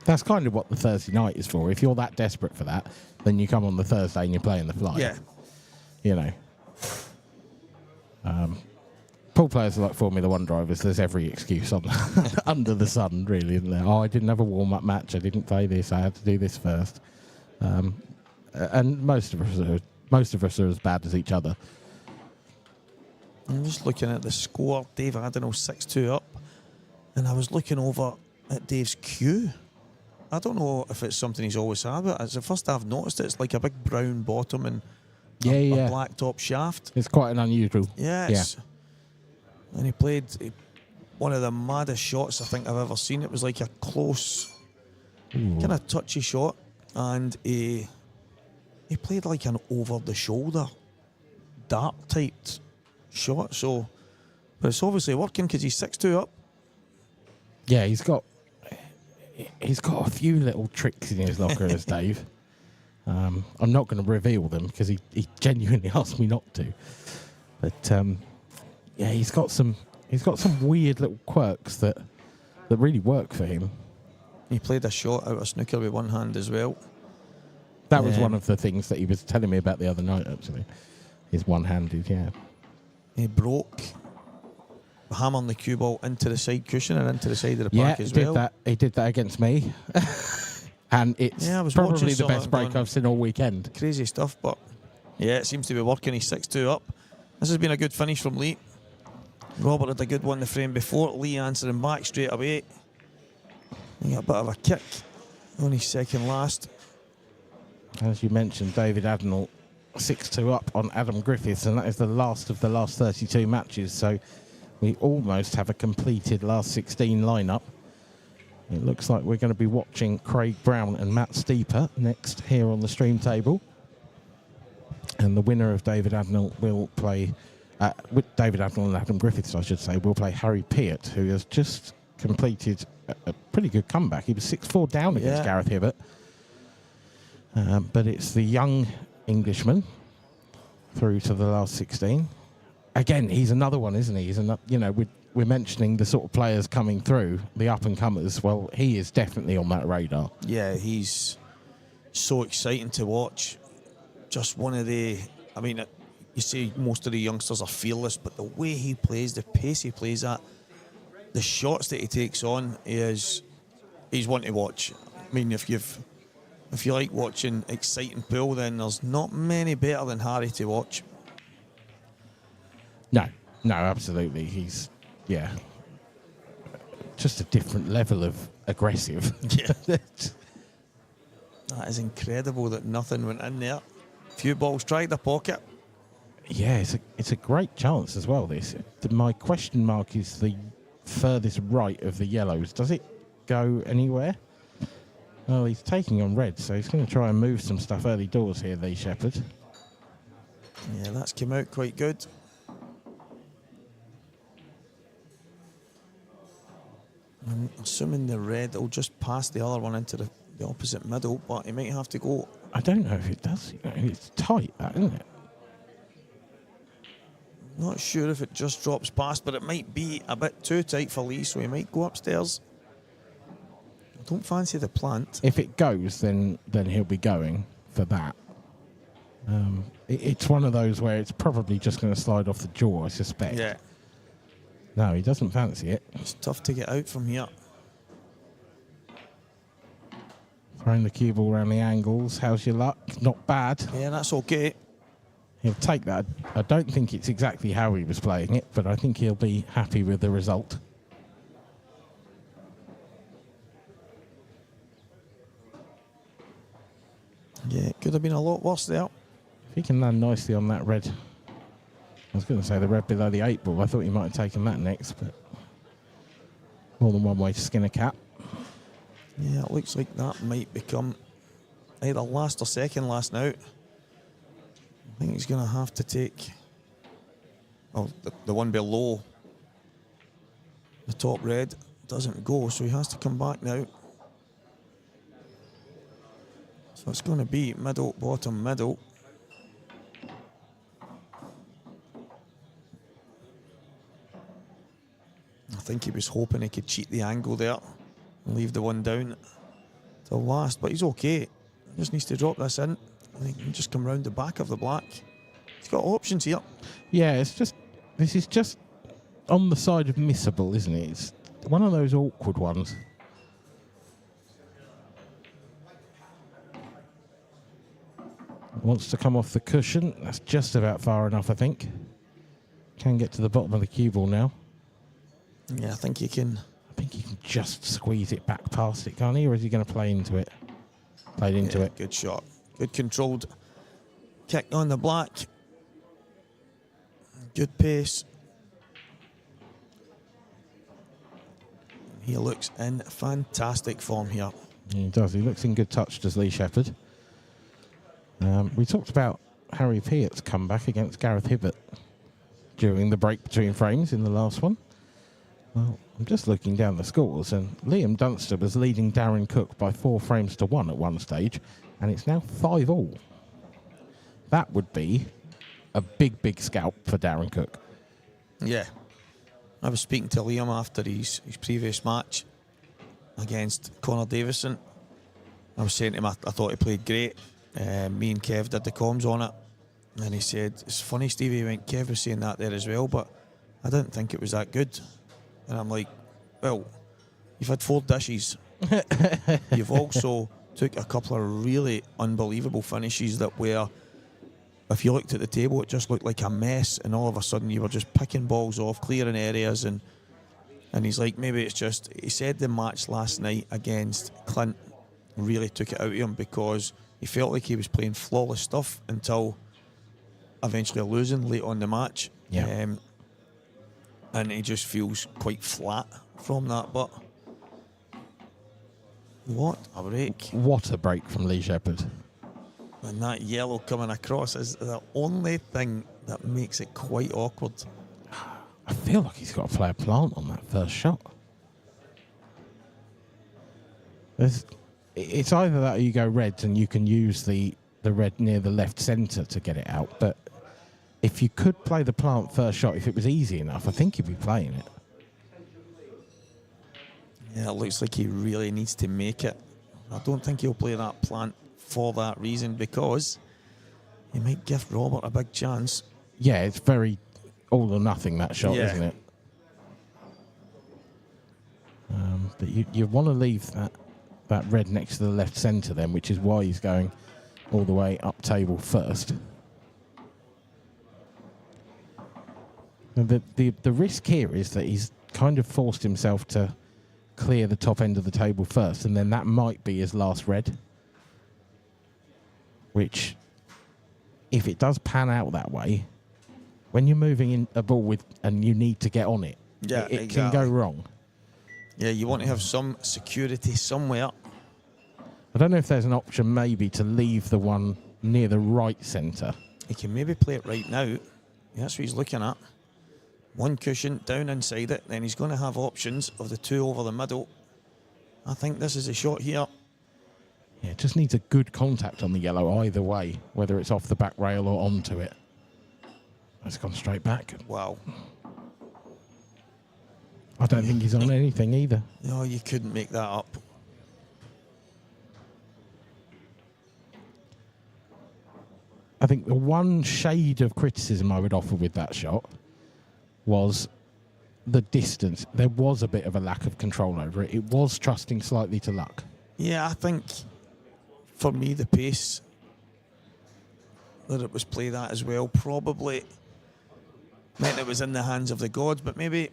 that's kind of what the Thursday night is for. If you're that desperate for that, then you come on the Thursday and you play in the fly. yeah. Pool players are like Formula 1 drivers. There's every excuse on under the sun, really, isn't there? Oh, I didn't have a warm-up match. I didn't play this. I had to do this first. And most of us are as bad as each other. I'm just looking at the score. Dave Adenall 6-2 up, and I was looking over at Dave's cue. I don't know if it's something he's always had, but it's the first I've noticed it. It's like a big brown bottom and a black top shaft. It's quite an unusual. Yes. Yeah. And he played one of the maddest shots I think I've ever seen. It was like a close, kind of touchy shot, and he played like an over-the-shoulder, dart-typed shot. So, but it's obviously working because he's 6-2 up. Yeah, he's got a few little tricks in his locker, as Dave. I'm not going to reveal them because he genuinely asked me not to. But yeah, he's got some weird little quirks that really work for him. He played a shot out of snooker with one hand as well. That was one of the things that he was telling me about the other night, actually. He's one-handed, yeah. He broke, hammering the cue ball into the side cushion and into the side of the park as well. He did that against me. And it's probably the best break I've seen all weekend. Crazy stuff, but yeah, it seems to be working. He's 6-2 up. This has been a good finish from Lee. Robert had a good one the frame before. Lee answering back straight away. He got a bit of a kick on his second last. As you mentioned, David Adenall 6-2 up on Adam Griffiths, and that is the last of the last 32 matches. So we almost have a completed last 16 lineup. It looks like we're going to be watching Craig Brown and Matt Steeper next here on the stream table. And the winner of David Adenall will play, with David Adenall and Adam Griffiths, I should say, will play Harry Peart, who has just completed a pretty good comeback. He was 6-4 down against Gareth Hibbert. But it's the young Englishman through to the last 16. Again, he's another one, isn't he? He's we're mentioning the sort of players coming through, the up-and-comers. Well, he is definitely on that radar. Yeah, he's so exciting to watch. Just one of the... I mean, you see most of the youngsters are fearless, but the way he plays, the pace he plays at, the shots that he takes on, he's one to watch. I mean, if you like watching exciting pool, then there's not many better than Harry to watch. No, absolutely. He's, just a different level of aggressive. Yeah. That is incredible that nothing went in there. Few balls tried the pocket. Yeah, it's a great chance as well, this. My question mark is the furthest right of the yellows. Does it go anywhere? Well, he's taking on red, so he's going to try and move some stuff early doors here, Lee Shepherd. Yeah, that's come out quite good. I'm assuming the red will just pass the other one into the opposite middle, but he might have to go. I don't know if it does. It's tight, that, isn't it? Not sure if it just drops past, but it might be a bit too tight for Lee, so he might go upstairs. I don't fancy the plant. If it goes, then he'll be going for that. It's one of those where it's probably just going to slide off the jaw, I suspect. Yeah. No, he doesn't fancy it. It's tough to get out from here. Throwing the cue ball around the angles. How's your luck? Not bad. Yeah, that's okay. He'll take that. I don't think it's exactly how he was playing it, but I think he'll be happy with the result. Yeah, it could have been a lot worse there. If he can land nicely on that red I was going to say the red below the 8 ball. I thought he might have taken that next, but more than one way to skin a cat. Yeah, it looks like that might become either last or second last now. I think he's going to have to take the one below the top red doesn't go, so he has to come back now. So it's going to be middle, bottom, middle. I think he was hoping he could cheat the angle there and leave the one down till last, but he's okay. He just needs to drop this in. I think he can just come round the back of the black. He's got options here. Yeah, this is just on the side of missable, isn't it? It's one of those awkward ones. Wants to come off the cushion. That's just about far enough, I think. Can get to the bottom of the cue ball now. Yeah, I think he can. I think he can just squeeze it back past it, can't he? Or is he going to play into it? Played into it. Good shot. Good controlled kick on the black. Good pace. He looks in fantastic form here. He does. He looks in good touch, does Lee Shepherd. We talked about Harry Peart's comeback against Gareth Hibbert during the break between frames in the last one. Well, I'm just looking down the scores, and Liam Dunster was leading Darren Cook by 4 frames to 1 at one stage, and it's now 5-all. That would be a big, big scalp for Darren Cook. Yeah. I was speaking to Liam after his previous match against Connor Davison. I was saying to him I thought he played great. Me and Kev did the comms on it, and he said, it's funny, Stevie, went, Kev was saying that there as well, but I didn't think it was that good. And I'm like, well, you've had 4 dishes. You've also took a couple of really unbelievable finishes that were, if you looked at the table, it just looked like a mess, and all of a sudden you were just picking balls off, clearing areas, and he's like, maybe it's just, he said the match last night against Clint really took it out of him because he felt like he was playing flawless stuff until eventually losing late on the match. Yeah. And he just feels quite flat from that, but what a break. What a break from Lee Shepherd. And that yellow coming across is the only thing that makes it quite awkward. I feel like he's got to play a plant on that first shot. It's either that or you go reds and you can use the red near the left centre to get it out, but if you could play the plant first shot, if it was easy enough, I think he'd be playing it. Yeah, it looks like he really needs to make it. I don't think he'll play that plant for that reason, because he might give Robert a big chance. Yeah, it's very all or nothing, that shot, Yeah. isn't it? But you want to leave that red next to the left centre then, which is why he's going all the way up table first. And the risk here is that he's kind of forced himself to clear the top end of the table first, and then that might be his last red. Which, if it does pan out that way, when you're moving in a ball and you need to get on it, it can go wrong. Yeah, you want to have some security somewhere. I don't know if there's an option maybe to leave the one near the right centre. He can maybe play it right now. That's what he's looking at. One cushion down inside it, then he's going to have options of the 2 over the middle. I think this is a shot here. Yeah, it just needs a good contact on the yellow either way, whether it's off the back rail or onto it. It's gone straight back. Wow. I don't think he's on anything either. No, you couldn't make that up. I think the one shade of criticism I would offer with that shot was the distance. There was a bit of a lack of control over it. It was trusting slightly to luck. Yeah, I think for me the pace that it was played at as well probably meant it was in the hands of the gods, but maybe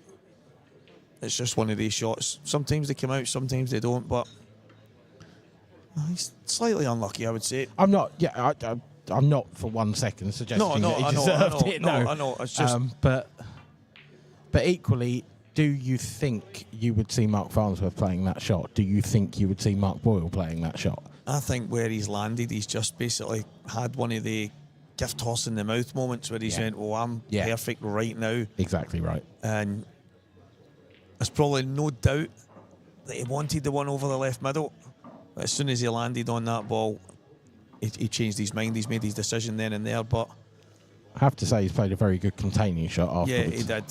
it's just one of these shots. Sometimes they come out, sometimes they don't, but he's slightly unlucky, I would say. I'm not, yeah, I'm not for 1 second suggesting that he deserved it. I know. It's just, but equally, do you think you would see Mark Farnsworth playing that shot? Do you think you would see Mark Boyle playing that shot? I think where he's landed, he's just basically had one of the gift horse in the mouth moments where he's went, "Oh, I'm perfect right now." Exactly right. And there's probably no doubt that he wanted the one over the left middle. But as soon as he landed on that ball, he changed his mind. He's made his decision then and there. But I have to say, he's played a very good containing shot afterwards. yeah, he did.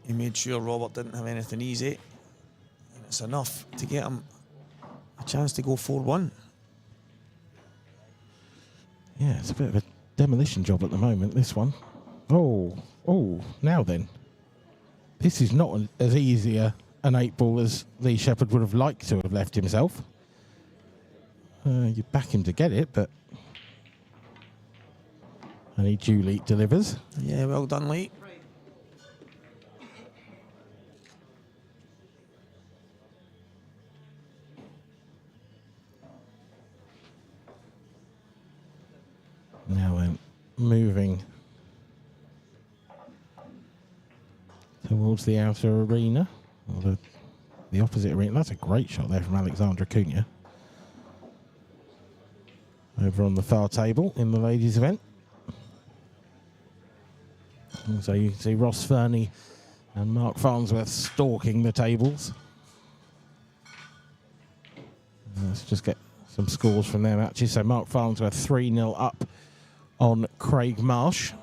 He made sure Robert didn't have anything easy. And it's enough to get him a chance to go 4-1. Yeah, it's a bit of a demolition job at the moment, this one. Oh, now then. This is not as easy an 8-ball as Lee Shepherd would have liked to have left himself. You back him to get it, but... And he duly delivers. Yeah, well done, Lee. Now we're moving towards the outer arena, or the opposite arena. That's a great shot there from Alexandra Cunha. Over on the far table in the ladies' event. And so you can see Ross Fernie and Mark Farnsworth stalking the tables. Let's just get some scores from their matches. So Mark Farnsworth 3-0 up on Craig Marsh,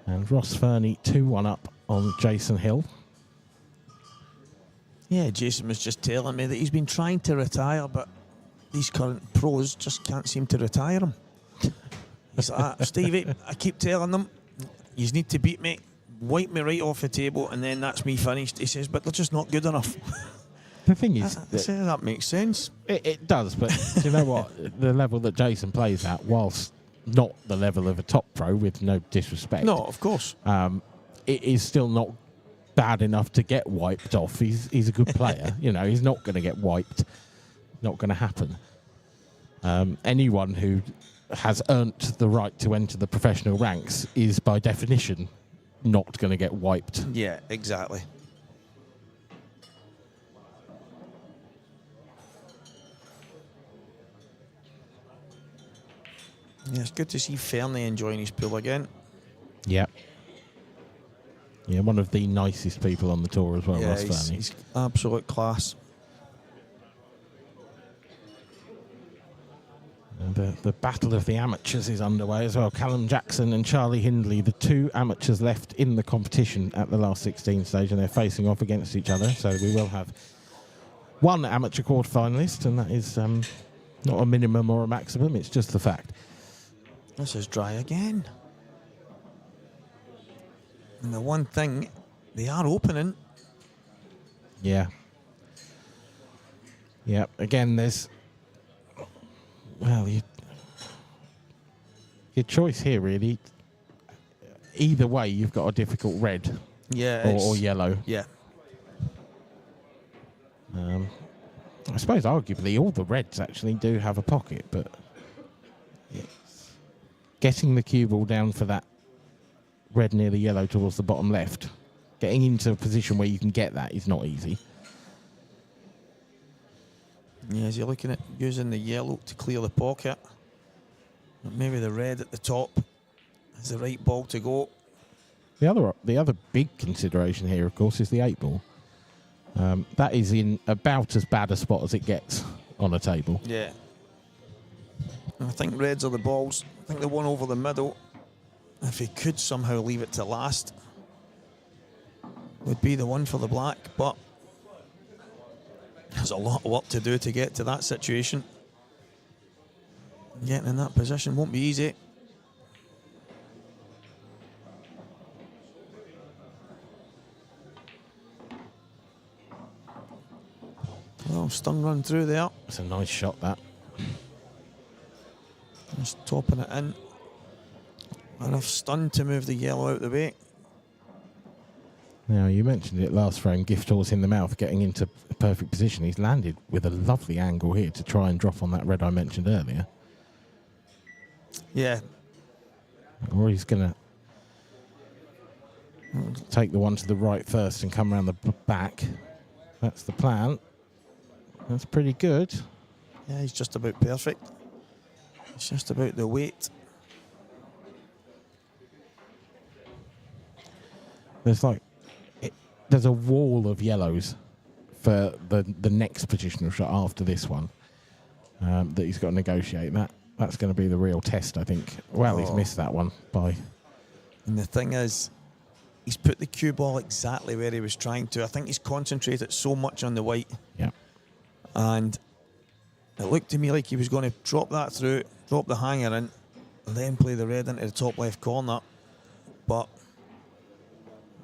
and Ross Fernie 2-1 up on Jason Hill. Yeah, Jason was just telling me that he's been trying to retire, but these current pros just can't seem to retire him. He's like, Stevie, I keep telling them, you need to beat me, wipe me right off the table, and then that's me finished. He says, but they're just not good enough. The thing is, that makes sense. It does, but do you know what? The level that Jason plays at, whilst not the level of a top pro, with no disrespect. No, of course. It is still not bad enough to get wiped off. He's a good player. You know, he's not going to get wiped. Not going to happen. Anyone who has earned the right to enter the professional ranks is, by definition, not going to get wiped. Yeah, exactly. Yeah, it's good to see Fernie enjoying his pool again. Yeah. Yeah, one of the nicest people on the tour as well, Ross Fernie. He's absolute class. And the battle of the amateurs is underway as well. Callum Jackson and Charlie Hindley, the two amateurs left in the competition at the last 16 stage, and they're facing off against each other. So we will have one amateur quarter-finalist, and that is not a minimum or a maximum, it's just the fact. This is dry again. And the one thing, they are opening. Yeah. Yeah, again, there's... Well, your choice here, really. Either way, you've got a difficult red. Yeah. Or yellow. Yeah. I suppose, arguably, all the reds actually do have a pocket, but... Getting the cue ball down for that red near the yellow towards the bottom left, getting into a position where you can get that is not easy. Yeah, as you're looking at using the yellow to clear the pocket, maybe the red at the top is the right ball to go. The other big consideration here, of course, is the 8-ball. That is in about as bad a spot as it gets on a table. Yeah. I think reds are the balls. I think the one over the middle, if he could somehow leave it to last, would be the one for the black, but there's a lot of work to do to get to that situation. Getting in that position won't be easy. Oh, stun run through there. It's a nice shot, that. Just topping it in. Enough stun to move the yellow out the way. Now, you mentioned it last frame, gift horse in the mouth, getting into a perfect position. He's landed with a lovely angle here to try and drop on that red I mentioned earlier. Yeah. Or he's going to take the one to the right first and come around the back. That's the plan. That's pretty good. Yeah, he's just about perfect. It's just about the weight. There's a wall of yellows for the next positional shot after this one that he's got to negotiate. That's going to be the real test, I think. Well, he's missed that one by... And the thing is, he's put the cue ball exactly where he was trying to. I think he's concentrated so much on the white. Yeah. And it looked to me like he was going to drop that through, drop the hanger in, and then play the red into the top left corner. But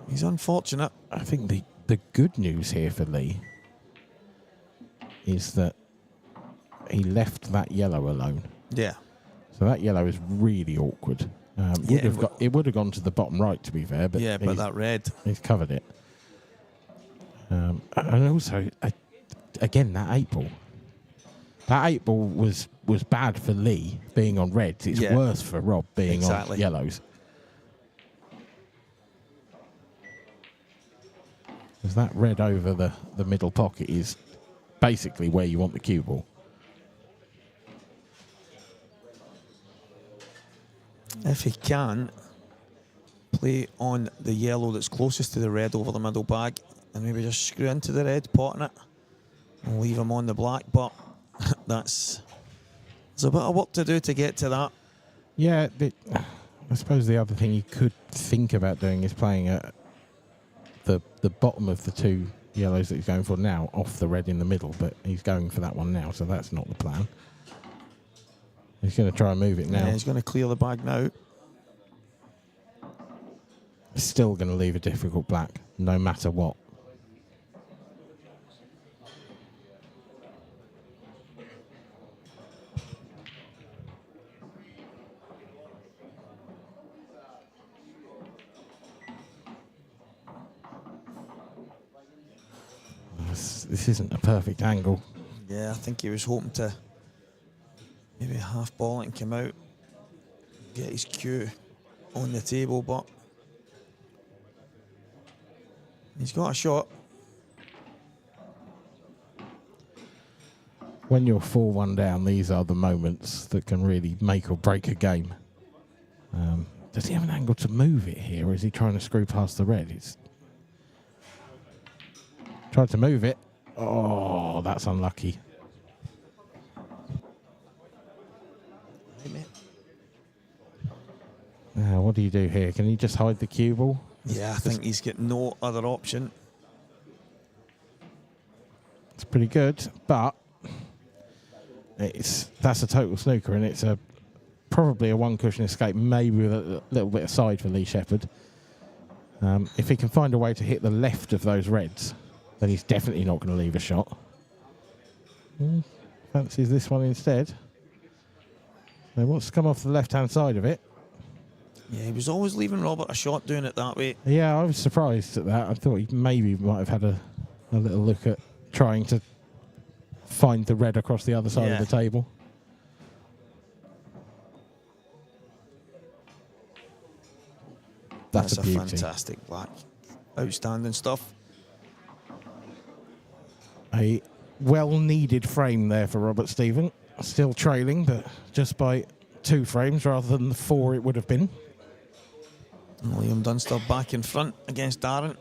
he's unfortunate. I think the good news here for Lee is that he left that yellow alone. Yeah. So that yellow is really awkward. It would have gone to the bottom right, to be fair. But yeah, but that red. He's covered it. And also, again, that 8 ball. That 8 ball was bad for Lee being on reds. It's worse for Rob being on yellows. Because that red over the middle pocket is basically where you want the cue ball. If he can play on the yellow that's closest to the red over the middle bag and maybe just screw into the red, potting it, and leave him on the black, but there's a bit of work to do to get to that. Yeah, I suppose the other thing you could think about doing is playing the bottom of the 2 yellows that he's going for now off the red in the middle, but he's going for that one now, so that's not the plan. He's going to try and move it now. Yeah, he's going to clear the bag now. Still going to leave a difficult black, no matter what. This isn't a perfect angle. Yeah, I think he was hoping to maybe half ball it and come out, get his cue on the table, but he's got a shot. When you're 4-1 down, these are the moments that can really make or break a game. Does he have an angle to move it here, or is he trying to screw past the red? He's tried to move it. Oh, that's unlucky. What do you do here? Can you just hide the cue ball? Yeah, I think he's got no other option. It's pretty good, but that's a total snooker, and it's probably a one cushion escape, maybe with a little bit of side for Lee Shepherd. If he can find a way to hit the left of those reds, then he's definitely not going to leave a shot. Fancies this one instead. He wants to come off the left-hand side of it. Yeah, he was always leaving Robert a shot doing it that way. Yeah, I was surprised at that. I thought he maybe might have had a little look at trying to find the red across the other side of the table. That's a fantastic black. Outstanding stuff. A well-needed frame there for Robert Stephen. Still trailing, but just by 2 frames rather than the 4 it would have been. And Liam Dunster back in front against Darren.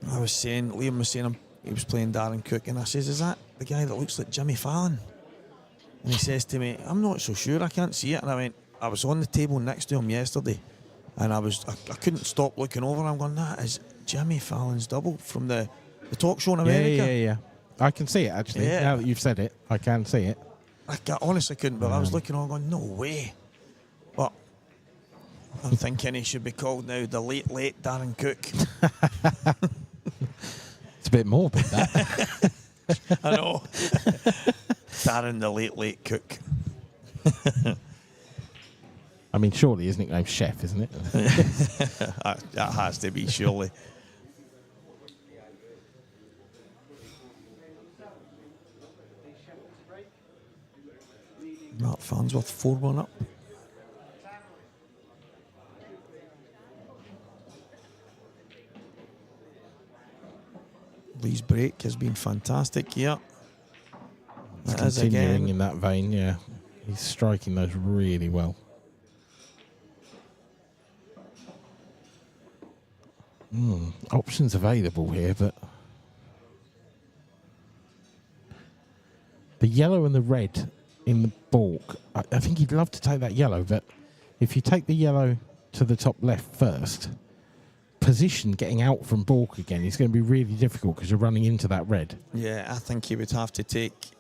Liam was saying he was playing Darren Cook, and I says, is that the guy that looks like Jimmy Fallon? And he says to me, I'm not so sure, I can't see it. And I went, I was on the table next to him yesterday, and I couldn't stop looking over. I'm going, that is Jimmy Fallon's double from the talk show in America. Yeah. I can see it, actually. Yeah. Now that you've said it, I can see it. I honestly couldn't, but I was looking on going, no way. But I'm thinking he should be called now the late Darren Cook. It's a bit morbid, that. I know. Darren the late Cook. I mean, surely his nickname's Chef, isn't it? That has to be, surely. Matt Farnsworth 4-1 up. Lee's break has been fantastic here. He's That is continuing again. in that vein, yeah. He's striking those really well. Options available here, but the yellow and the red in the balk, I think he'd love to take that yellow, but if you take the yellow to the top left first, position getting out from balk again is going to be really difficult because you're running into that red. Yeah, I think he would have to take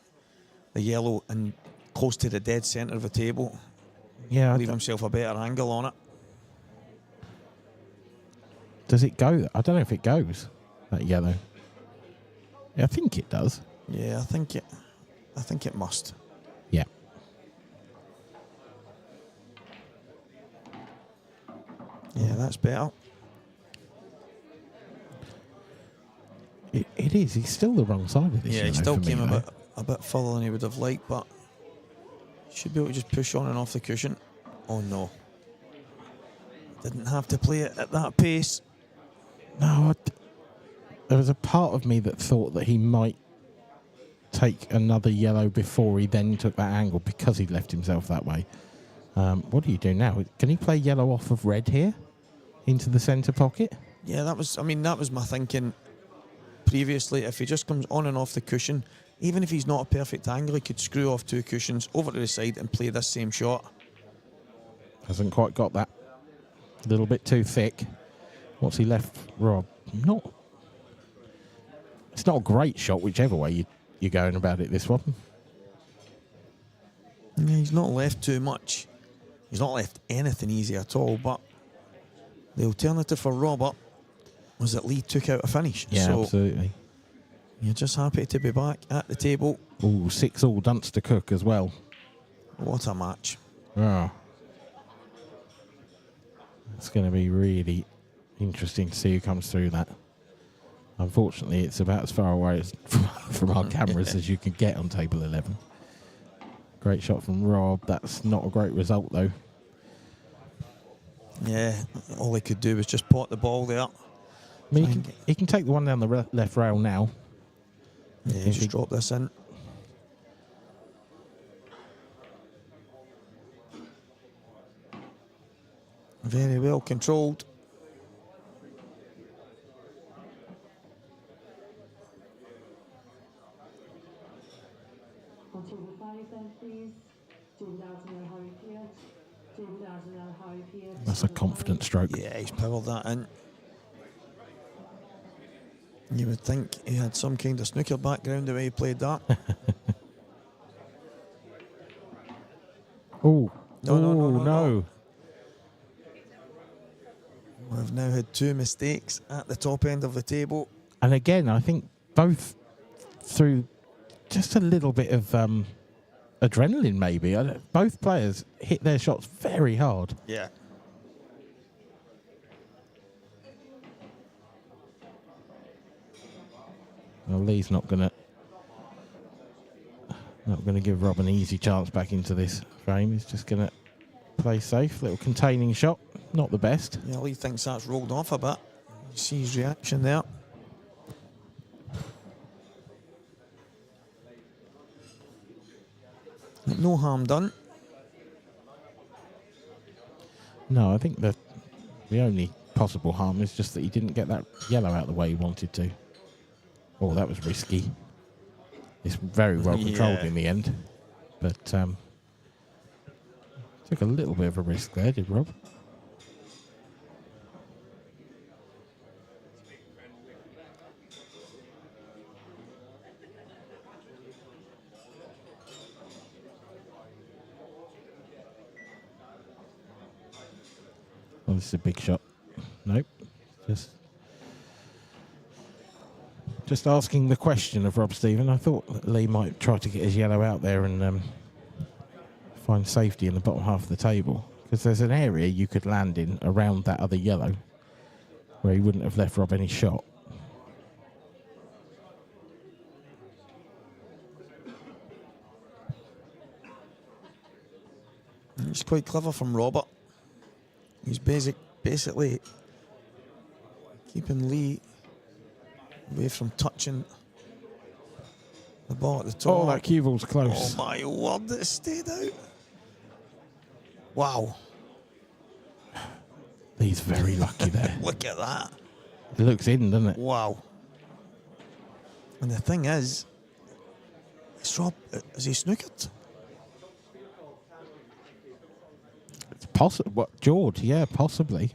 the yellow and close to the dead centre of the table. Yeah, leave himself a better angle on it. Does it go? I don't know if it goes, that yellow. Yeah, I think it does. Yeah, I think it must. Yeah. Yeah, that's better. It is. He's still the wrong side of this. Yeah, he yellow still for me, came though. a bit further than he would have liked, but should be able to just push on and off the cushion. Oh no. Didn't have to play it at that pace. No, there was a part of me that thought that he might take another yellow before he then took that angle because he'd left himself that way. What do you do now? Can he play yellow off of red here into the centre pocket? Yeah, that was my thinking previously. If he just comes on and off the cushion, even if he's not a perfect angle, he could screw off two cushions over to the side and play this same shot. Hasn't quite got that. A little bit too thick. What's he left, Rob? It's not a great shot, whichever way you're going about it, this one. Yeah, he's not left too much. He's not left anything easy at all, but the alternative for Robert was that Lee took out a finish. Yeah, so absolutely. You're just happy to be back at the table. Ooh, 6-all Dunster Cook as well. What a match. Oh. It's going to be really interesting to see who comes through that. Unfortunately, it's about as far away from our cameras as you can get on table 11. Great shot from Rob. That's not a great result, though. Yeah, all he could do was just pot the ball there. I mean, he can take the one down the left rail now. Yeah, just drop this in. Very well controlled. On table 5 then, please. David Arsenal, Harry Peart. David Arsenal, Harry Peart. That's a confident stroke. Yeah, he's powered that in. You would think he had some kind of snooker background the way he played that. Oh, no. We've now had two mistakes at the top end of the table. And again, I think both through just a little bit of adrenaline, maybe. Both players hit their shots very hard. Yeah. Well, Lee's not gonna give Rob an easy chance back into this frame. He's just gonna play safe. Little containing shot, not the best. Yeah, Lee thinks that's rolled off a bit. You see his reaction there. No harm done. No, I think that the only possible harm is just that he didn't get that yellow out the way he wanted to. Oh, that was risky. It's very well controlled in the end. But took a little bit of a risk there, did Rob? Well, this is a big shot. Nope. Just asking the question of Rob Stephen. I thought that Lee might try to get his yellow out there and find safety in the bottom half of the table. Because there's an area you could land in around that other yellow where he wouldn't have left Rob any shot. It's quite clever from Robert. He's basically keeping Lee away from touching the ball at the top. Oh, that cue ball's close. Oh my word, it stayed out. Wow. He's very lucky there. Look at that. It looks in, doesn't it? Wow. And the thing is Rob, is he snookered? It's possible. What, George? Yeah, possibly.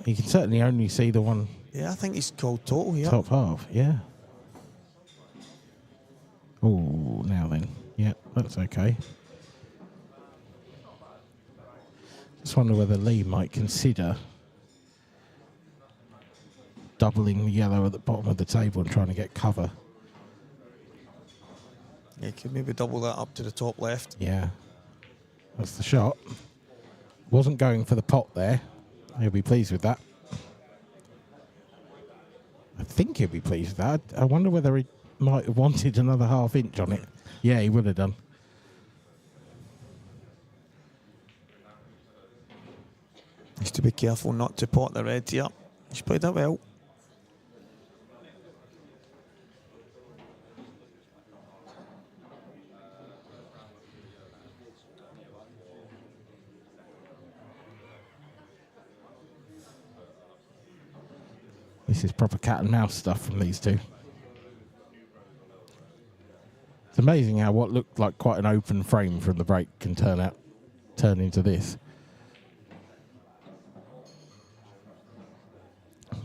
He can certainly only see the one. Yeah, I think he's called total here. Top half, yeah. Oh, now then. Yeah, that's okay. Just wonder whether Lee might consider doubling the yellow at the bottom of the table and trying to get cover. Yeah, could maybe double that up to the top left. Yeah. That's the shot. Wasn't going for the pot there. He'll be pleased with that. I think he'll be pleased with that. I wonder whether he might have wanted another half inch on it. Yeah, he would have done. Needs to be careful not to pot the red here. He's played that well. This is proper cat and mouse stuff from these two. It's amazing how what looked like quite an open frame from the break can turn into this. I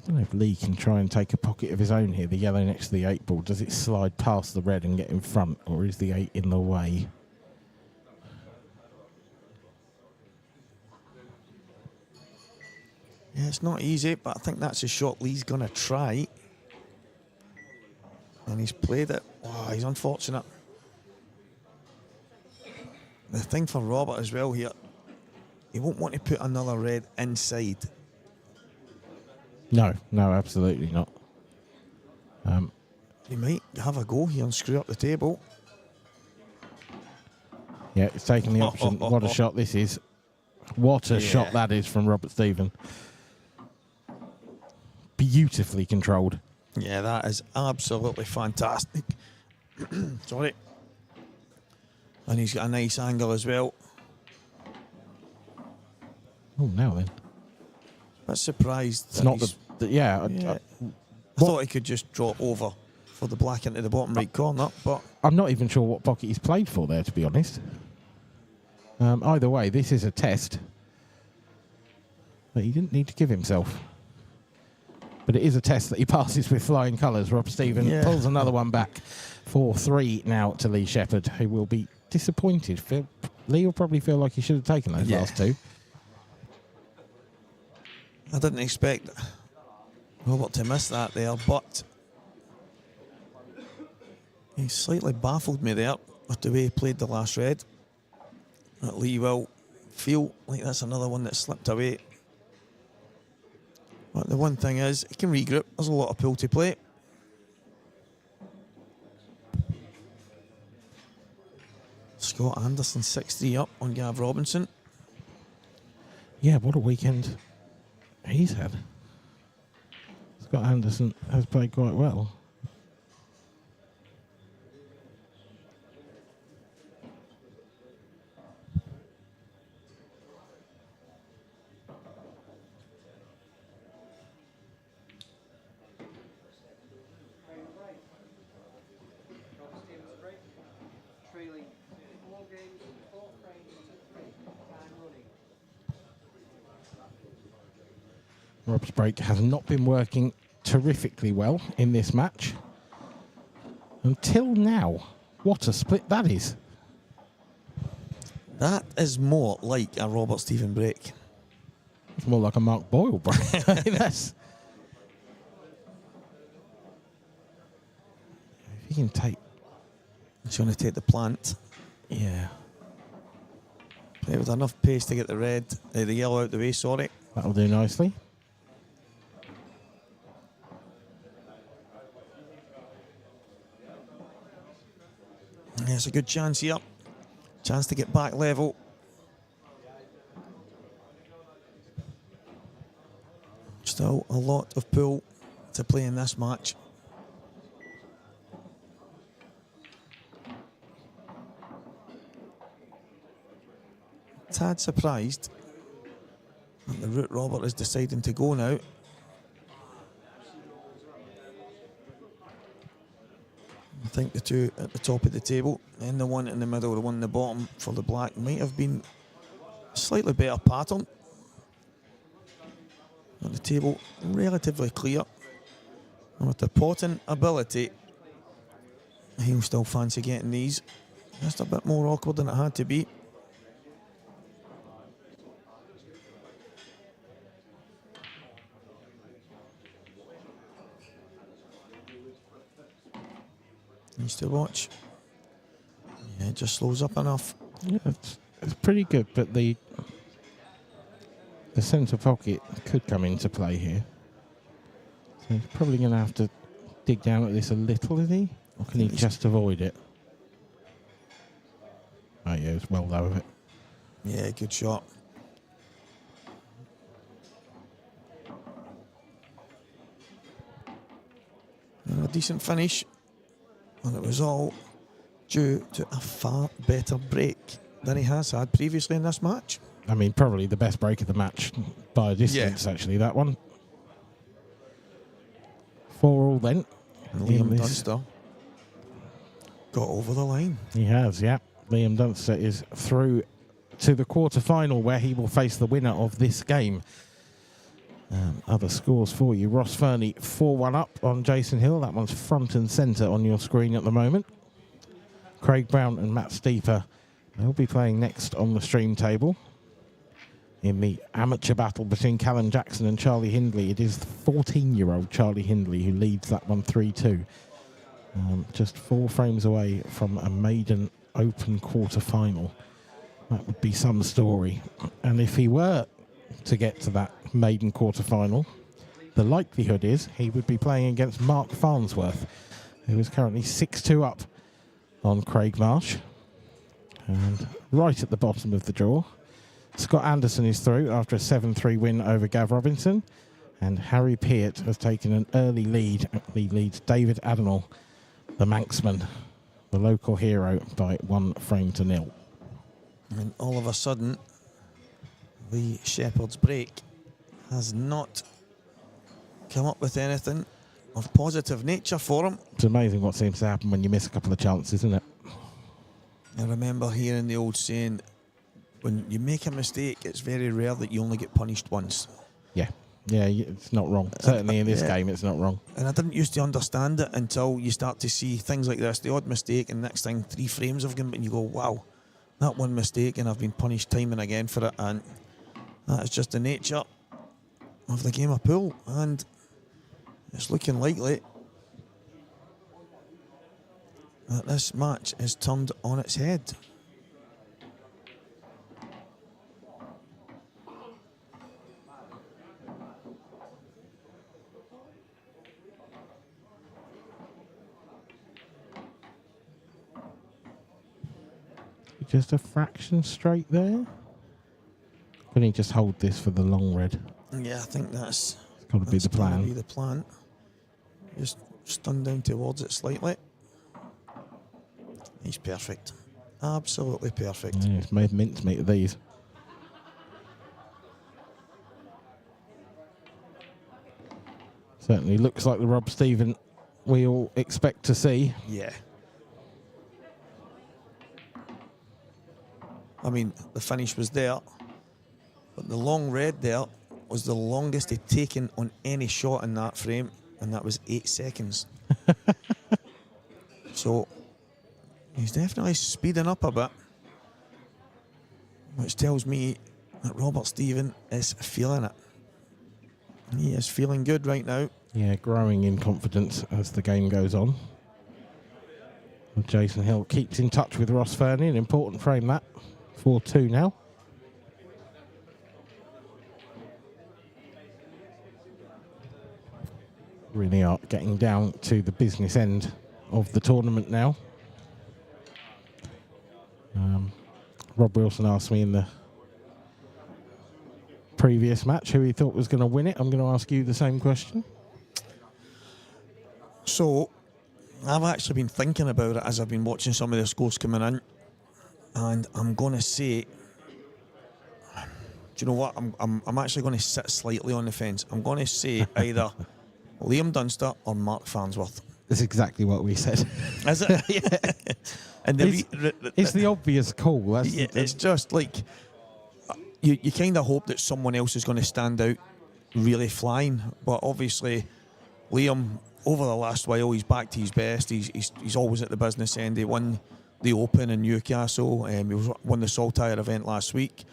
don't know if Lee can try and take a pocket of his own here. The yellow next to the 8 ball. Does it slide past the red and get in front, or is the 8 in the way? Yeah, it's not easy, but I think that's a shot Lee's going to try. And he's played it. Wow, he's unfortunate. The thing for Robert as well here, he won't want to put another red inside. No, absolutely not. He might have a go here and screw up the table. Yeah, it's taking the option. What a shot this is. What a shot that is from Robert Stephen. Beautifully controlled. Yeah, that is absolutely fantastic. Sorry. And he's got a nice angle as well. Oh, now then. I'm surprised. It's not yeah. I thought he could just draw over for the black into the bottom right corner, but I'm not even sure what pocket he's played for there, to be honest. Either way, this is a test that he didn't need to give himself. But it is a test that he passes with flying colours. Rob Stephen pulls another one back. 4-3 now to Lee Shepherd, who will be disappointed. Lee will probably feel like he should have taken those last two. I didn't expect Robert to miss that there, but he slightly baffled me there with the way he played the last red. That Lee will feel like that's another one that slipped away. But the one thing is, he can regroup. There's a lot of pool to play. Scott Anderson 6-3 up on Gav Robinson. Yeah, what a weekend he's had. Scott Anderson has played quite well. Rob's break has not been working terrifically well in this match. Until now. What a split that is. That is more like a Robert Stephen break. It's more like a Mark Boyle break. That's... If he can take... He's going to take the plant. Yeah. Play with enough pace to get the yellow out the way, sorry. That'll do nicely. Yeah, it's a good chance here. Chance to get back level. Still a lot of pull to play in this match. Tad surprised that the route Robert is deciding to go now. I think the two at the top of the table and the one in the middle, the one in the bottom for the black might have been a slightly better pattern. At the table, relatively clear. And with the potting ability, he'll still fancy getting these. Just a bit more awkward than it had to be. Needs to watch. Yeah, it just slows up enough. Yeah, it's pretty good, but the centre pocket could come into play here. So he's probably going to have to dig down at this a little, is he? Or can he just avoid it? Oh yeah, it's well low of it. Yeah, good shot. And a decent finish. And it was all due to a far better break than he has had previously in this match. I mean, probably the best break of the match by a distance, actually, that one. 4-all then. And Liam Dunster got over the line. He has, yeah. Liam Dunster is through to the quarter-final where he will face the winner of this game. Other scores for you. Ross Fernie 4-1 up on Jason Hill. That one's front and centre on your screen at the moment. Craig Brown and Matt Steeper, they'll be playing next on the stream table. In the amateur battle between Callum Jackson and Charlie Hindley, it is the 14-year-old Charlie Hindley who leads that one 3-2. Just 4 frames away from a maiden open quarter-final. That would be some story. And if he were to get to that maiden quarter-final, the likelihood is he would be playing against Mark Farnsworth, who is currently 6-2 up on Craig Marsh. And right at the bottom of the draw, Scott Anderson is through after a 7-3 win over Gav Robinson, and Harry Peart has taken an early lead. He leads David Adenall, the Manxman, the local hero, by 1 frame to 0. And all of a sudden, the Shepherd's break has not come up with anything of positive nature for him. It's amazing what seems to happen when you miss a couple of chances, isn't it? I remember hearing the old saying, when you make a mistake, it's very rare that you only get punished once. Yeah, it's not wrong. Certainly in this game, it's not wrong. And I didn't used to understand it until you start to see things like this, the odd mistake, and next thing, 3 frames of him, and you go, wow, that one mistake, and I've been punished time and again for it, and that is just the nature of the game of pool, and it's looking likely that this match is turned on its head. Just a fraction straight there. Can he just hold this for the long red? Yeah, I think that's got to be the plan. Be the plan. Just stun down towards it slightly. He's perfect. Absolutely perfect. Yeah, it's made mincemeat of these. Certainly looks like the Rob Stephen we all expect to see. Yeah. I mean, the finish was there, but the long red there was the longest he'd taken on any shot in that frame, and that was 8 seconds. So he's definitely speeding up a bit, which tells me that Robert Stephen is feeling it. He is feeling good right now. Yeah, growing in confidence as the game goes on. And Jason Hill keeps in touch with Ross Fernie, an important frame that. 4-2 now. Really are getting down to the business end of the tournament now. Rob Wilson asked me in the previous match who he thought was going to win it. I'm going to ask you the same question. So, I've actually been thinking about it as I've been watching some of the scores coming in, and I'm going to say, do you know what? I'm actually going to sit slightly on the fence. I'm going to say either Liam Dunster or Mark Farnsworth. That's exactly what we said. Is it? Yeah. And it's the obvious call. It's just like you kind of hope that someone else is going to stand out really flying, but obviously Liam, over the last while, he's back to his best. He's always at the business end. He won the Open in Newcastle. He won the Saltire event last week.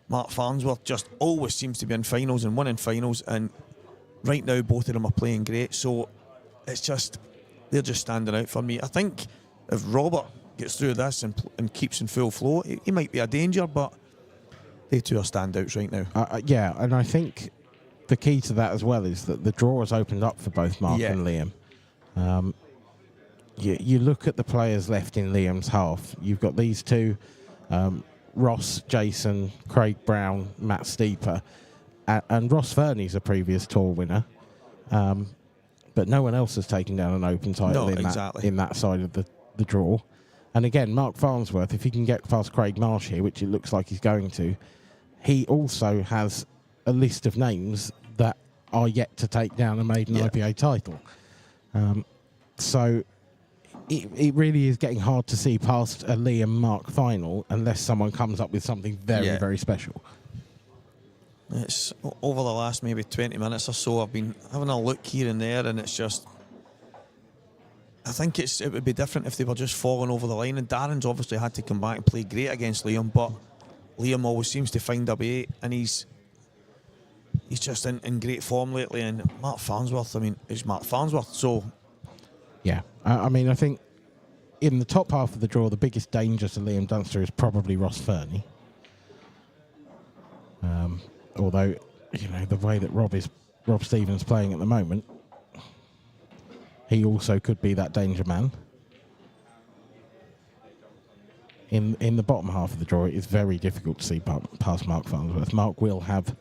Mark Farnsworth just always seems to be in finals and winning finals, and right now both of them are playing great. So it's just, they're just standing out for me. I think if Robert gets through this and keeps in full flow, he might be a danger, but they two are standouts right now. Yeah, and I think the key to that as well is that the draw has opened up for both Mark and Liam. You look at the players left in Liam's half. You've got these two, Ross, Jason, Craig Brown, Matt Steeper, and Ross Verney's a previous tour winner. But no one else has taken down an open title in that side of the draw. And again, Mark Farnsworth, if he can get past Craig Marsh here, which it looks like he's going to, he also has a list of names that are yet to take down a maiden IPA title. So it really is getting hard to see past a Liam Mark final unless someone comes up with something very, very special. It's over the last maybe 20 minutes or so, I've been having a look here and there, and it's just, I think it would be different if they were just falling over the line. And Darren's obviously had to come back and play great against Liam, but Liam always seems to find a way, and he's just in great form lately. And Mark Farnsworth, I mean, it's Mark Farnsworth, so... Yeah, I mean, I think in the top half of the draw, the biggest danger to Liam Dunster is probably Ross Verney. Although, you know, the way that Rob Stevens playing at the moment, he also could be that danger man. In the bottom half of the draw, it is very difficult to see past Mark Farnsworth. Mark will have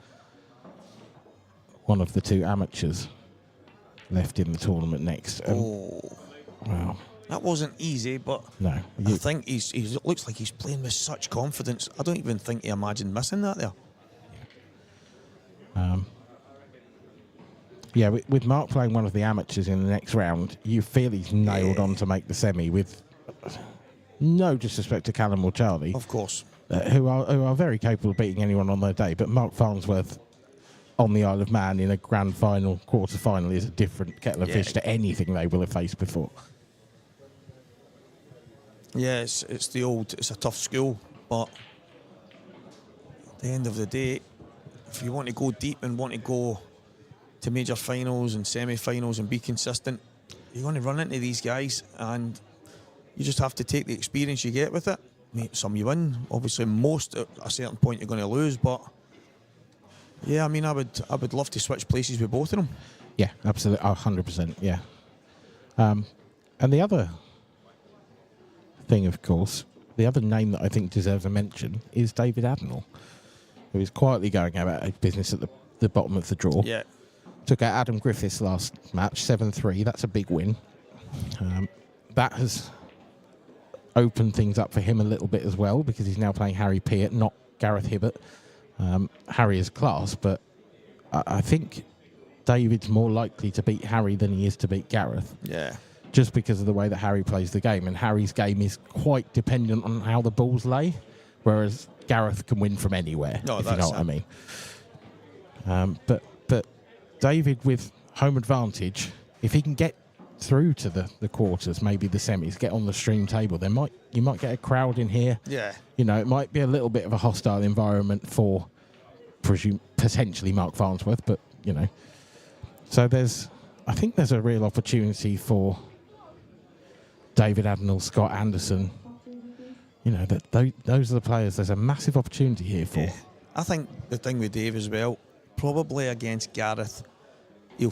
one of the two amateurs left in the tournament next. Wow. That wasn't easy, but no, I think he looks like he's playing with such confidence. I don't even think he imagined missing that there. Yeah, with Mark playing one of the amateurs in the next round, you feel he's nailed on to make the semi, with no disrespect to Callum or Charlie. Of course. Who are very capable of beating anyone on their day, but Mark Farnsworth on the Isle of Man in a grand final, quarter-final is a different kettle of fish to anything they will have faced before. Yeah, it's a tough school, but at the end of the day, if you want to go deep and want to go to major finals and semi-finals and be consistent, you're going to run into these guys, and you just have to take the experience you get with it. Some you win, obviously most at a certain point you're going to lose, but yeah, I mean, I would love to switch places with both of them. Yeah, absolutely, 100%, yeah. And the other thing, of course, the other name that I think deserves a mention is David Adnall, who is quietly going about his business at the bottom of the draw. Yeah. Took out Adam Griffiths last match, 7-3. That's a big win. That has opened things up for him a little bit as well, because he's now playing Harry Peart, not Gareth Hibbert. Harry is class, but I think David's more likely to beat Harry than he is to beat Gareth. Yeah. Just because of the way that Harry plays the game. And Harry's game is quite dependent on how the balls lay, whereas Gareth can win from anywhere, if you know what I mean. But David, with home advantage, if he can get through to the quarters, maybe the semis, get on the stream table, you might get a crowd in here. Yeah. You know, it might be a little bit of a hostile environment for potentially Mark Farnsworth, but, you know. So I think there's a real opportunity for David Adnall, Scott Anderson. You know, those are the players there's a massive opportunity here for. Yeah. I think the thing with Dave as well, probably against Gareth, he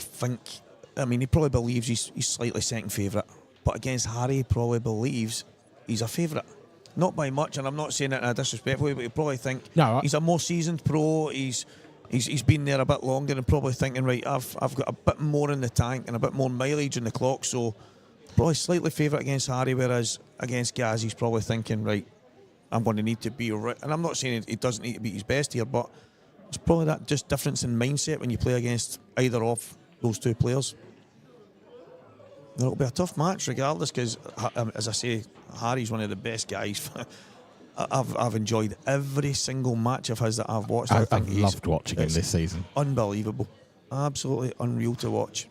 probably believes he's slightly second favourite, but against Harry, he probably believes he's a favourite. Not by much, and I'm not saying it in a disrespectful way, but you probably think No, he's a more seasoned pro. He's been there a bit longer and probably thinking, right, I've got a bit more in the tank and a bit more mileage in the clock, so probably slightly favourite against Harry, whereas against Gaz he's probably thinking, right, I'm going to need to be right. And I'm not saying he doesn't need to be his best here, but it's probably that just difference in mindset when you play against either of those two players. It'll be a tough match regardless, because as I say, Harry's one of the best guys. I've enjoyed every single match of his that I've watched. I've loved watching him this season. Unbelievable. Absolutely unreal to watch.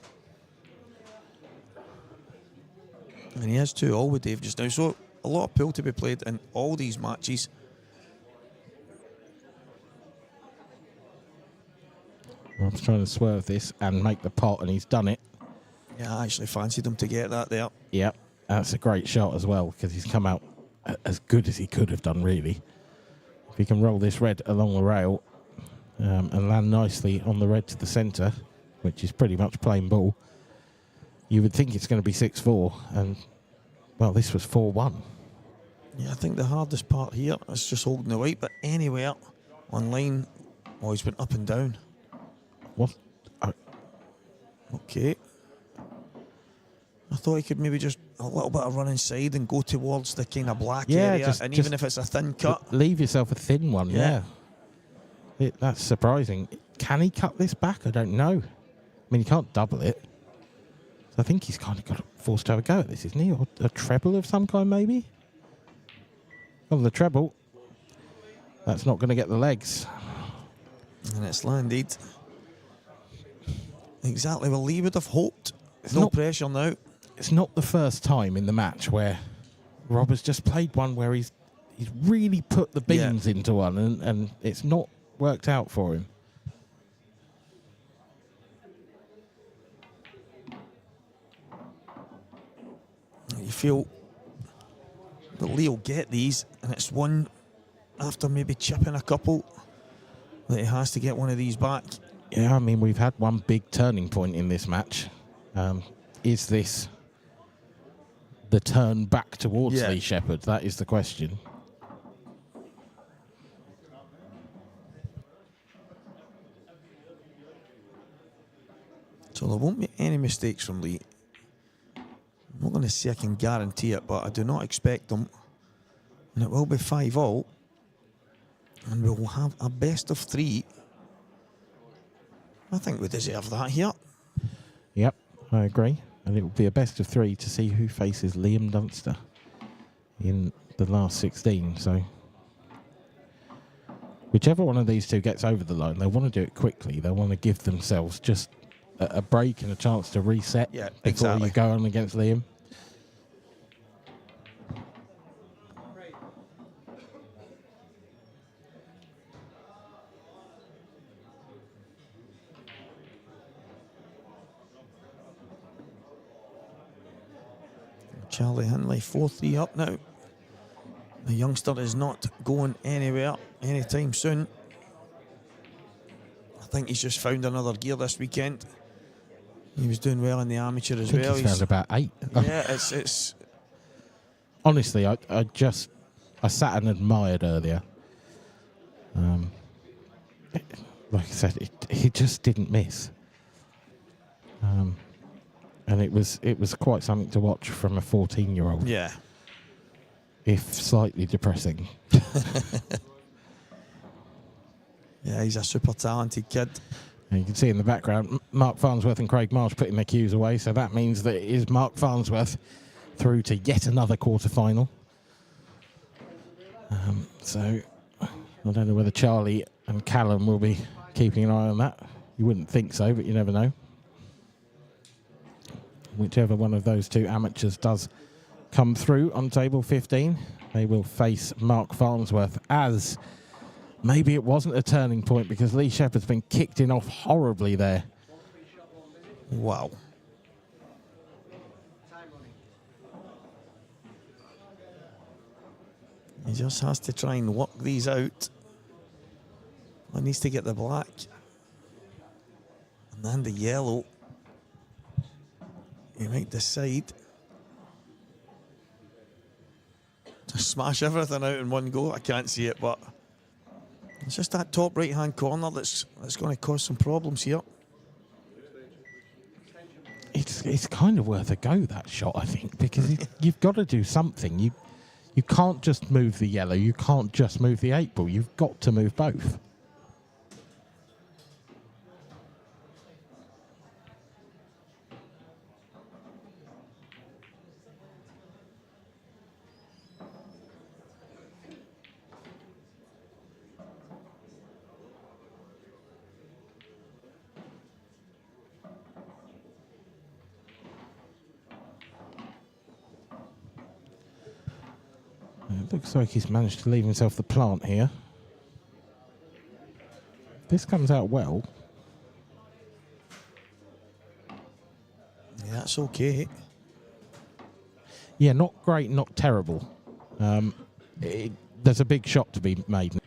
And he has 2 all with Dave just now. So a lot of pool to be played in all these matches. Rob's trying to swerve this and make the pot, and he's done it. Yeah, I actually fancied him to get that there. Yep, that's a great shot as well, because he's come out as good as he could have done, really. If he can roll this red along the rail and land nicely on the red to the centre, which is pretty much plain ball, you would think it's going to be 6-4, and, well, this was 4-1. Yeah, I think the hardest part here is just holding the white, but anywhere on line, oh, he's been up and down. What? Okay. I thought he could maybe just a little bit of run inside and go towards the kind of black area, and even if it's a thin cut. Leave yourself a thin one, yeah. That's surprising. Can he cut this back? I don't know. I mean, he can't double it. So I think he's kind of got forced to have a go at this, isn't he? Or a treble of some kind, maybe? Oh, the treble. That's not going to get the legs. And it's landed. Exactly. Well, Lee would have hoped. It's no not pressure now. It's not the first time in the match where Rob has just played one where he's really put the beans into one, and it's not worked out for him. You feel that Lee will get these, and it's one after maybe chipping a couple that he has to get one of these back. Yeah, I mean, we've had one big turning point in this match. Is this the turn back towards Lee Shepherd? That is the question. So there won't be any mistakes from Lee. I'm not going to say I can guarantee it, but I do not expect them. And it will be 5-all. And we'll have a best of 3. I think we deserve that here. Yep, I agree. And it will be a best of 3 to see who faces Liam Dunster in the last 16. So whichever one of these two gets over the line, they want to do it quickly. They want to give themselves just a break and a chance to reset before you go on against Liam. Charlie Hindley 4-3 up now. The youngster is not going anywhere anytime soon. I think he's just found another gear this weekend. He was doing well in the amateur as well. He's found about 8. Yeah, it's honestly, I sat and admired earlier. Like I said, he just didn't miss. And it was quite something to watch from a 14-year-old. Yeah. If slightly depressing. Yeah, he's a super talented kid. And you can see in the background, Mark Farnsworth and Craig Marsh putting their cues away, so that means that it is Mark Farnsworth through to yet another quarter-final. So I don't know whether Charlie and Callum will be keeping an eye on that. You wouldn't think so, but you never know. Whichever one of those two amateurs does come through on table 15, they will face Mark Farnsworth, as maybe it wasn't a turning point because Lee Shepherd's been kicked in off horribly there. Wow. He just has to try and work these out. He needs to get the black. And then the yellow. He might decide to smash everything out in one go. I can't see it, but it's just that top right-hand corner that's going to cause some problems here. It's kind of worth a go, that shot, I think, because you've got to do something. You can't just move the yellow. You can't just move the 8 ball. You've got to move both. It looks like he's managed to leave himself the plant here. If this comes out well. Yeah, that's okay. Yeah, not great, not terrible. There's a big shot to be made.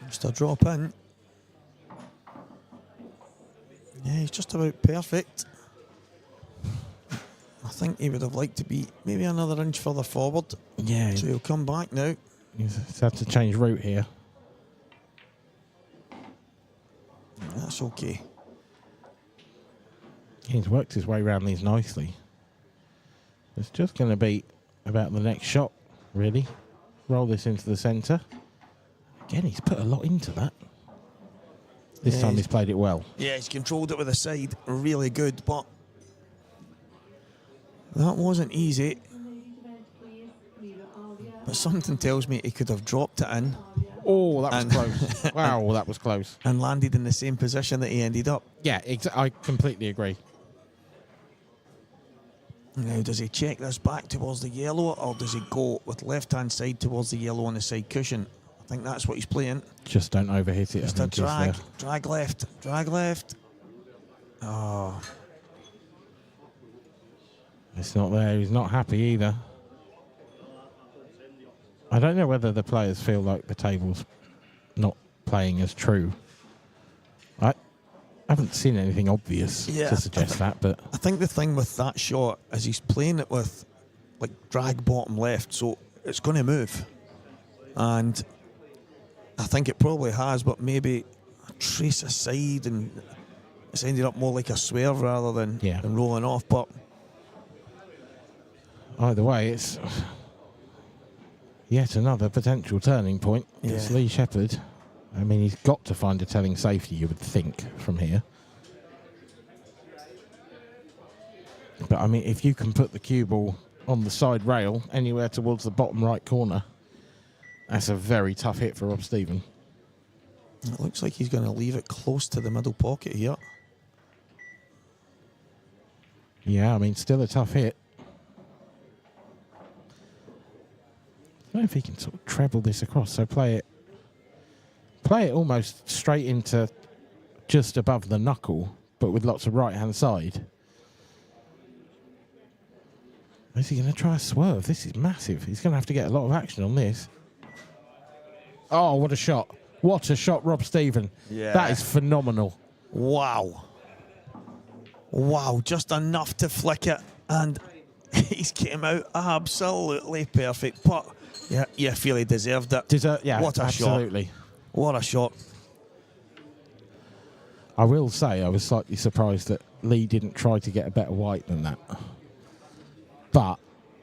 Just a drop in. Yeah, he's just about perfect. I think he would have liked to be maybe another inch further forward. Yeah. So he'll come back now. He's had to change route here. That's okay. He's worked his way around these nicely. It's just going to be about the next shot, really. Roll this into the centre. Again, he's put a lot into that. This time he's played it well. Yeah, he's controlled it with the side really good, but that wasn't easy. But something tells me he could have dropped it in. Oh, that was close. Wow, that was close. And landed in the same position that he ended up. Yeah, I completely agree. Now, does he check this back towards the yellow, or does he go with left-hand side towards the yellow on the side cushion? I think that's what he's playing. Just don't overhit it. Just a drag, drag left. Oh. It's not there. He's not happy either. I don't know whether the players feel like the table's not playing as true. I haven't seen anything obvious to suggest that, but I think the thing with that shot is he's playing it with like drag bottom left, so it's going to move. And I think it probably has, but maybe a trace aside and it's ended up more like a swerve rather than rolling off. But either way, it's yet another potential turning point. Yeah. It's Lee Shepherd. I mean, he's got to find a telling safety, you would think, from here. But, I mean, if you can put the cue ball on the side rail anywhere towards the bottom right corner, that's a very tough hit for Rob Stephen. It looks like he's going to leave it close to the middle pocket here. Yeah, I mean, still a tough hit. I don't know if he can sort of treble this across, so play it almost straight into just above the knuckle, but with lots of right-hand side. Is he going to try a swerve? This is massive. He's going to have to get a lot of action on this. Oh, what a shot. What a shot, Rob Stephen. Yeah. That is phenomenal. Wow. Wow, just enough to flick it, and he's came out absolutely perfect. But yeah, you feel he deserved it. Yeah, what a absolutely. shot. What a shot. I will say I was slightly surprised that Lee didn't try to get a better white than that. But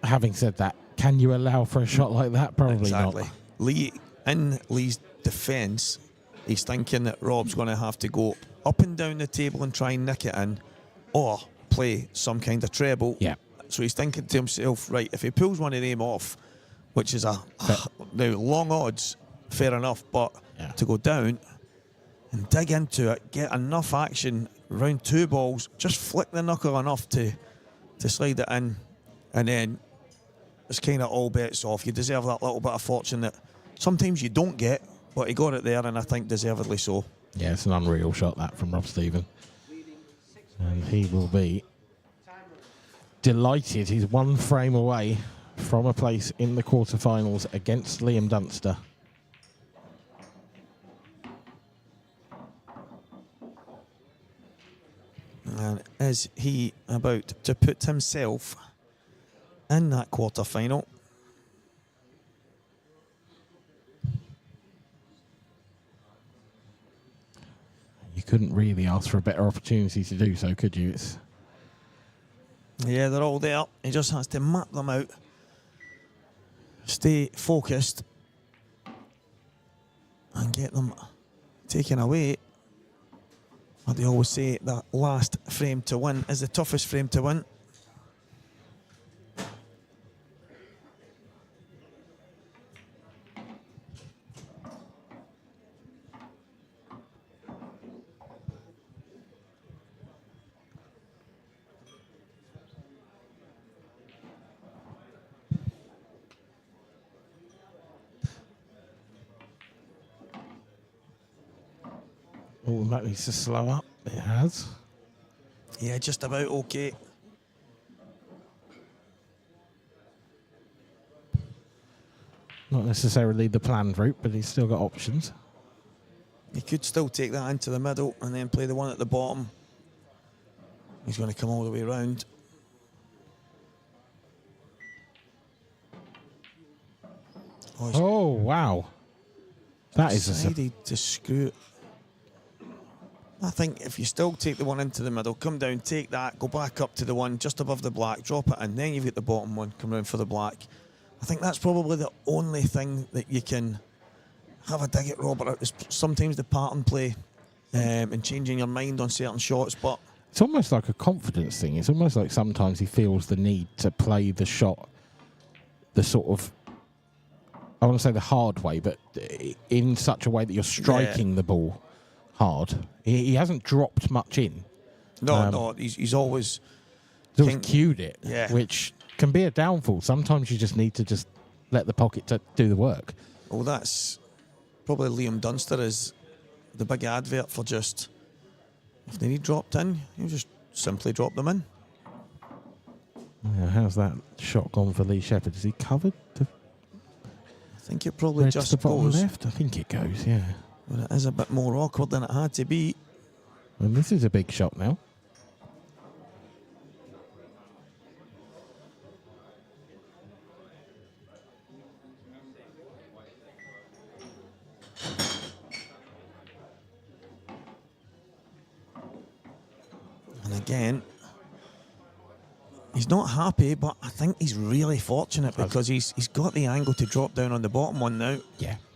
having said that, can you allow for a shot like that? Probably not. Lee, in Lee's defence, he's thinking that Rob's going to have to go up and down the table and try and nick it in, or play some kind of treble. Yeah. So he's thinking to himself, right, if he pulls one of them off, which is now long odds, fair enough, but to go down and dig into it, get enough action, round 2 balls, just flick the knuckle enough to slide it in, and then it's kind of all bets off. You deserve that little bit of fortune that sometimes you don't get, but he got it there, and I think deservedly so. Yeah, it's an unreal shot, that, from Rob Stephen. And he will be delighted. He's 1 frame away from a place in the quarterfinals against Liam Dunster. And is he about to put himself in that quarter-final? You couldn't really ask for a better opportunity to do so, could you? Yeah, they're all there. He just has to map them out. Stay focused. And get them taken away. But they always say that last frame to win is the toughest frame to win. Oh, that needs to slow up. It has. Yeah, just about okay. Not necessarily the planned route, but he's still got options. He could still take that into the middle and then play the one at the bottom. He's going to come all the way around. Oh, wow. That is decided to screw it. I think if you still take the one into the middle, come down, take that, go back up to the one just above the black, drop it, and then you've got the bottom one, come round for the black. I think that's probably the only thing that you can have a dig at Robert. Is sometimes the pattern play and changing your mind on certain shots, but it's almost like a confidence thing. It's almost like sometimes he feels the need to play the shot, the sort of, I want to say the hard way, but in such a way that you're striking the ball hard. He hasn't dropped much in. No, he's always cued it, which can be a downfall. Sometimes you just need to just let the pocket do the work. Well, that's probably Liam Dunster is the big advert for just, if they need dropped in, you just simply drop them in. Yeah, how's that shot gone for Lee Shepherd? Is he covered? I think it probably just the bottom goes left. I think it goes, yeah. But it is a bit more awkward than it had to be. And this is a big shot now. And again, he's not happy, but I think he's really fortunate because he's got the angle to drop down on the bottom one now.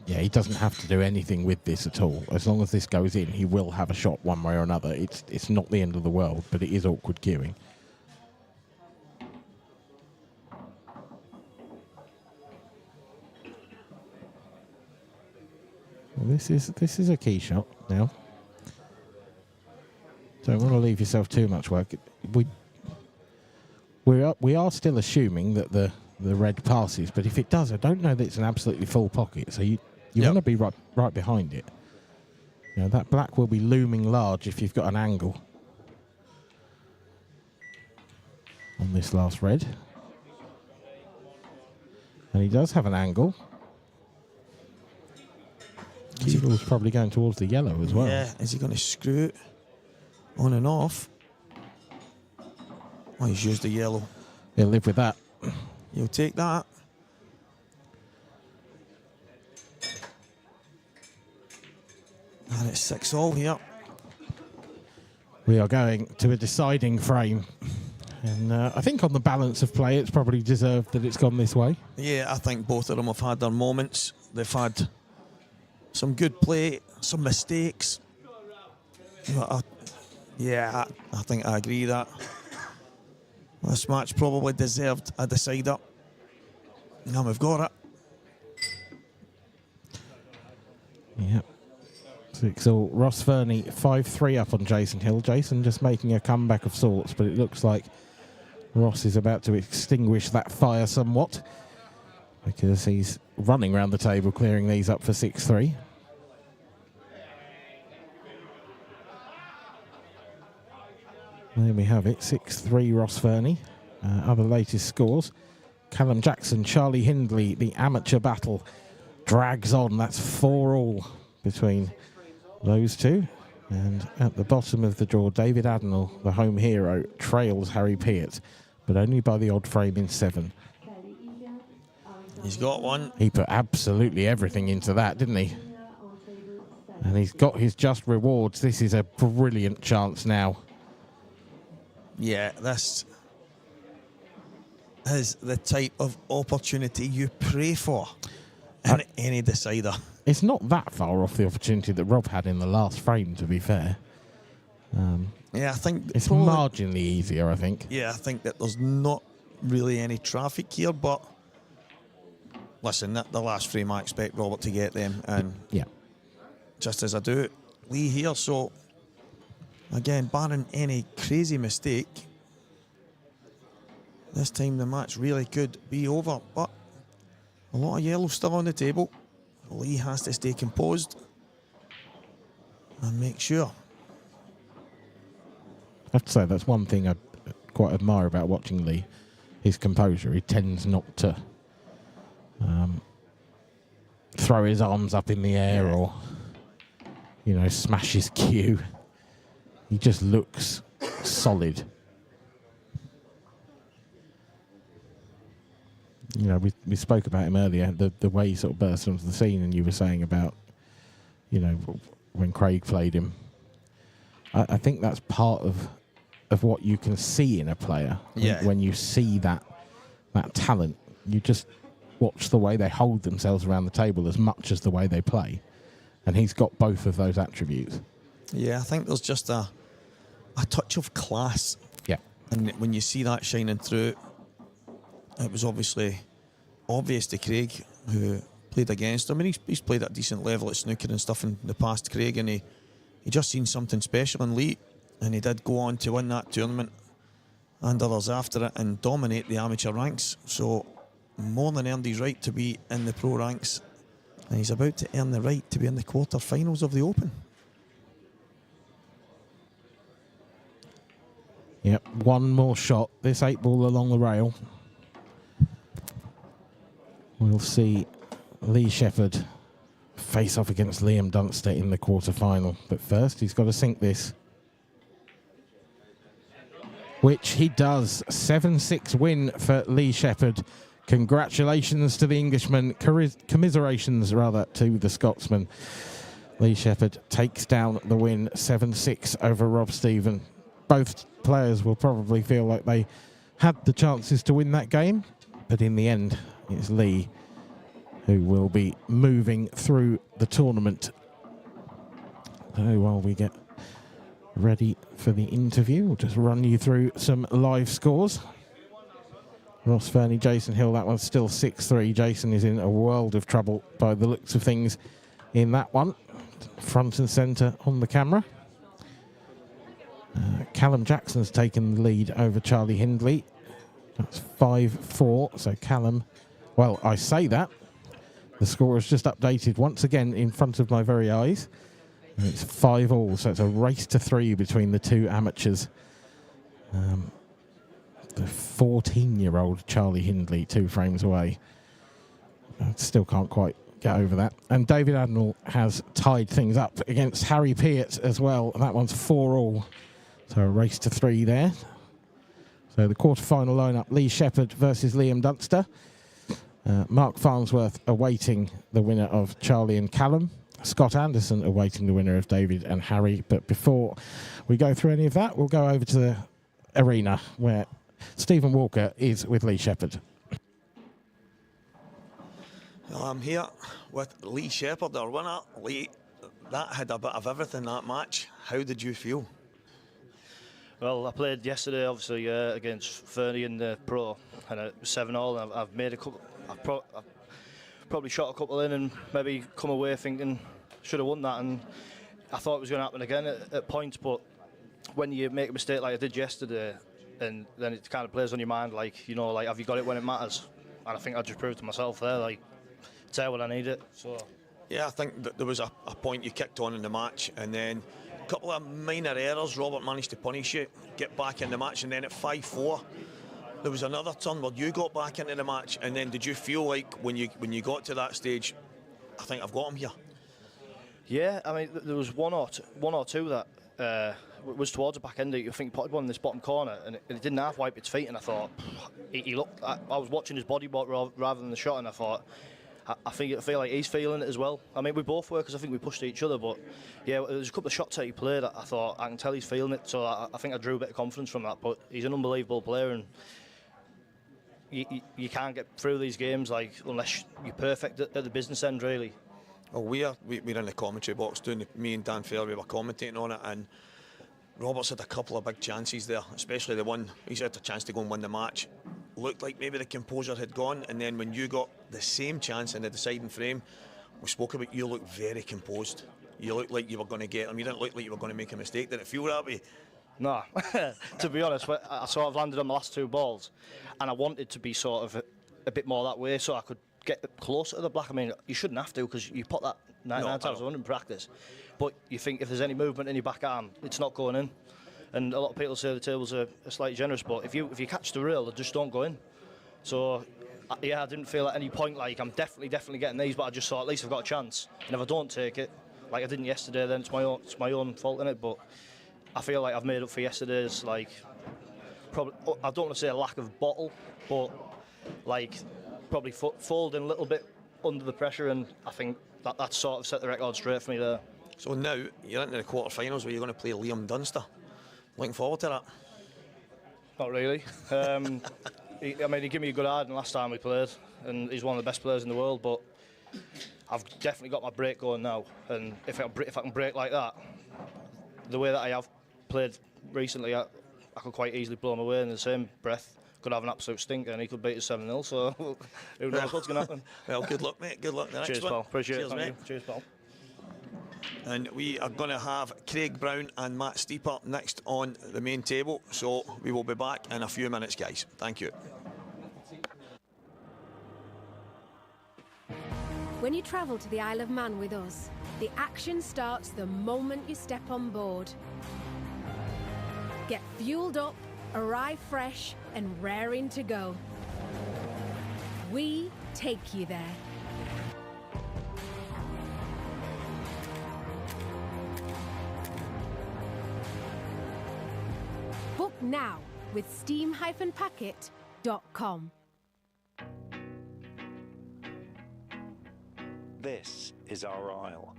Yeah, he doesn't have to do anything with this at all. As long as this goes in, he will have a shot one way or another. It's not the end of the world, but it is awkward cueing. Well, this is a key shot now. Don't want to leave yourself too much work. We are still assuming that the red passes, but if it does, I don't know that it's an absolutely full pocket. So you want to be right behind it. You know, that black will be looming large if you've got an angle on this last red. And he does have an angle. Eagle's probably going towards the yellow as well. Yeah, is he going to screw it on and off? Oh, he's used the yellow. He'll live with that. You'll take that. And it's 6-all here. We are going to a deciding frame. And I think on the balance of play, it's probably deserved that it's gone this way. Yeah, I think both of them have had their moments. They've had some good play, some mistakes. But I think I agree that this match probably deserved a decider. Now we've got it. Yep. 6-all. Ross Verney 5-3 up on Jason Hill. Jason just making a comeback of sorts, but it looks like Ross is about to extinguish that fire somewhat because he's running around the table clearing these up for 6-3. There we have it, 6-3 Ross Verney. Other latest scores. Callum Jackson, Charlie Hindley, the amateur battle drags on. That's 4-all between those two. And at the bottom of the draw, David Adnell, the home hero, trails Harry Peart, but only by the odd frame in 7. He's got one. He put absolutely everything into that, didn't he? And he's got his just rewards. This is a brilliant chance now. Yeah, this is the type of opportunity you pray for in any decider. It's not that far off the opportunity that Rob had in the last frame, to be fair. Yeah, I think it's marginally easier, I think. Yeah, I think that there's not really any traffic here, but listen, the last frame I expect Robert to get them, and yeah, just as I do Lee here. So again, barring any crazy mistake, this time the match really could be over, but a lot of yellow still on the table. Lee has to stay composed and make sure. I have to say, that's one thing I quite admire about watching Lee, his composure. He tends not to throw his arms up in the air or, you know, smash his cue. He just looks solid. You know, we spoke about him earlier, the way he sort of burst onto the scene, and you were saying about, you know, when Craig played him. I think that's part of what you can see in a player. When you see that talent, you just watch the way they hold themselves around the table as much as the way they play. And he's got both of those attributes. Yeah, I think there's just a touch of class. Yeah. And when you see that shining through, it was obviously obvious to Craig, who played against him. I mean, he's played at a decent level at snooker and stuff in the past, Craig, and he just seen something special in Lee, and he did go on to win that tournament and others after it and dominate the amateur ranks. So more than earned his right to be in the pro ranks, and he's about to earn the right to be in the quarterfinals of the Open. Yep, one more shot. This 8-ball along the rail. We'll see Lee Shepherd face off against Liam Dunster in the quarterfinal. But first, he's got to sink this. Which he does. 7-6 win for Lee Shepherd. Congratulations to the Englishman. Commiserations, rather, to the Scotsman. Lee Shepherd takes down the win 7-6 over Rob Stephen. Both players will probably feel like they had the chances to win that game, but in the end, it's Lee who will be moving through the tournament. So while we get ready for the interview, we'll just run you through some live scores. Ross Fernie, Jason Hill, that one's still 6-3. Jason is in a world of trouble by the looks of things in that one. Front and centre on the camera. Callum Jackson's taken the lead over Charlie Hindley. That's 5-4. So Callum, well, I say that. The score is just updated once again in front of my very eyes. And it's 5-all, so it's a race to 3 between the two amateurs. The 14-year-old Charlie Hindley, 2 frames away. I still can't quite get over that. And David Adnell has tied things up against Harry Peart as well. And that one's 4-all. So a race to 3 there. So the quarterfinal lineup, Lee Shepherd versus Liam Dunster. Mark Farnsworth awaiting the winner of Charlie and Callum. Scott Anderson awaiting the winner of David and Harry. But before we go through any of that, we'll go over to the arena where Stephen Walker is with Lee Shepherd. Well, I'm here with Lee Shepherd, our winner. Lee, that had a bit of everything, that match. How did you feel? Well, I played yesterday, obviously, against Fernie in the pro, and it was 7-all. And I've made a couple. I've probably shot a couple in and maybe come away thinking should have won that. And I thought it was going to happen again at points. But when you make a mistake like I did yesterday, and then it kind of plays on your mind, like, you know, like, have you got it when it matters? And I think I just proved to myself there, like, it's there when I need it. So yeah, I think that there was a point you kicked on in the match, and then a couple of minor errors. Robert managed to punish you, get back in the match, and then at 5-4, there was another turn where you got back into the match. And then did you feel like when you got to that stage, I think I've got him here? Yeah, I mean, there was one or two that was towards the back end. You think he potted one in this bottom corner, and it didn't half wipe its feet. And I thought, he looked. I was watching his body rather than the shot, and I thought, I feel like he's feeling it as well. I mean, we both were, because I think we pushed each other. But yeah, there's a couple of shots that he played that I thought, I can tell he's feeling it. So I think I drew a bit of confidence from that. But he's an unbelievable player, and you can't get through these games unless you're perfect at the business end, really. Well, we're in the commentary box me and Dan Fair, we were commentating on it, and Roberts had a couple of big chances there, especially the one he's had a chance to go and win the match. Looked like maybe the composure had gone, and then when you got the same chance in the deciding frame, we spoke about, you looked very composed. You looked like you were going to get him. You didn't look like you were going to make a mistake. Did it feel that way? No, to be honest, I sort of landed on the last two balls, and I wanted to be sort of a bit more that way, so I could get closer to the black. I mean, you shouldn't have to, because you put that 99 times 100 in practice. But you think if there's any movement in your back arm, it's not going in. And a lot of people say the tables are slightly generous, but if you catch the rail, they just don't go in. So yeah, I didn't feel at any point like I'm definitely getting these, but I just thought at least I've got a chance. And if I don't take it, like I didn't yesterday, then it's my own fault in it. But I feel like I've made up for yesterday's, probably, I don't want to say a lack of bottle, but probably folding a little bit under the pressure, and I think that sort of set the record straight for me there. So now you're into the quarterfinals where you're going to play Liam Dunster. Looking forward to that? Not really. He gave me a good hiding last time we played, and he's one of the best players in the world, but I've definitely got my break going now, and if I can break like that, the way that I have played recently, I could quite easily blow him away in the same breath. Could have an absolute stinker, and he could beat us 7-0, so who knows what's going to happen. Well, good luck, mate. Good luck in the next Cheers, one. pal. Appreciate Cheers, it. mate. Cheers, pal. And we are going to have Craig Brown and Matt Steeper next on the main table, so we will be back in a few minutes, guys. Thank you. When you travel to the Isle of Man with us, the action starts the moment you step on board. Get fueled up, arrive fresh and raring to go. We take you there. Book now with steam-packet.com. This is our isle.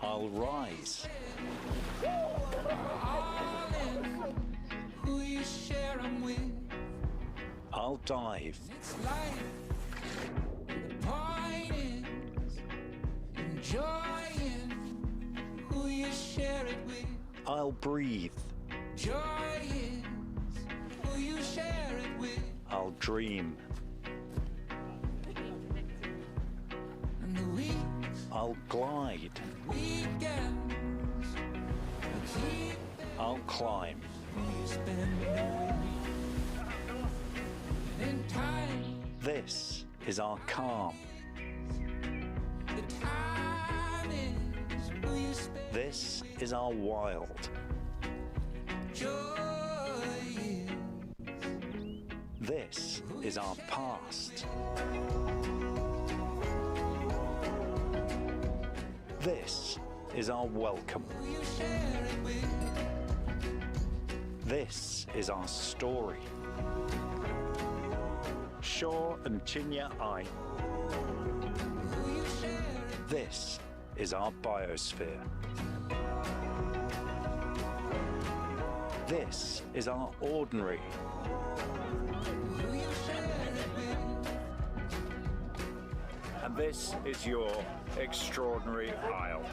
I'll rise. Who you share 'em with. I'll dive. It's life. The point is enjoying who you share it with. I'll breathe. Joy is who you share it with. I'll dream. And the weeks, I'll glide. weekends, keep I'll climb. you spend the week. And in time, This is our calm. the time is who you spend. This is our wild. Joy is This is our past. This is our welcome. who you share it with. This is our story. Shaw and Chinya I. Who you share it. This is our biosphere. This is our ordinary. Who you share it with. And this is your extraordinary isle.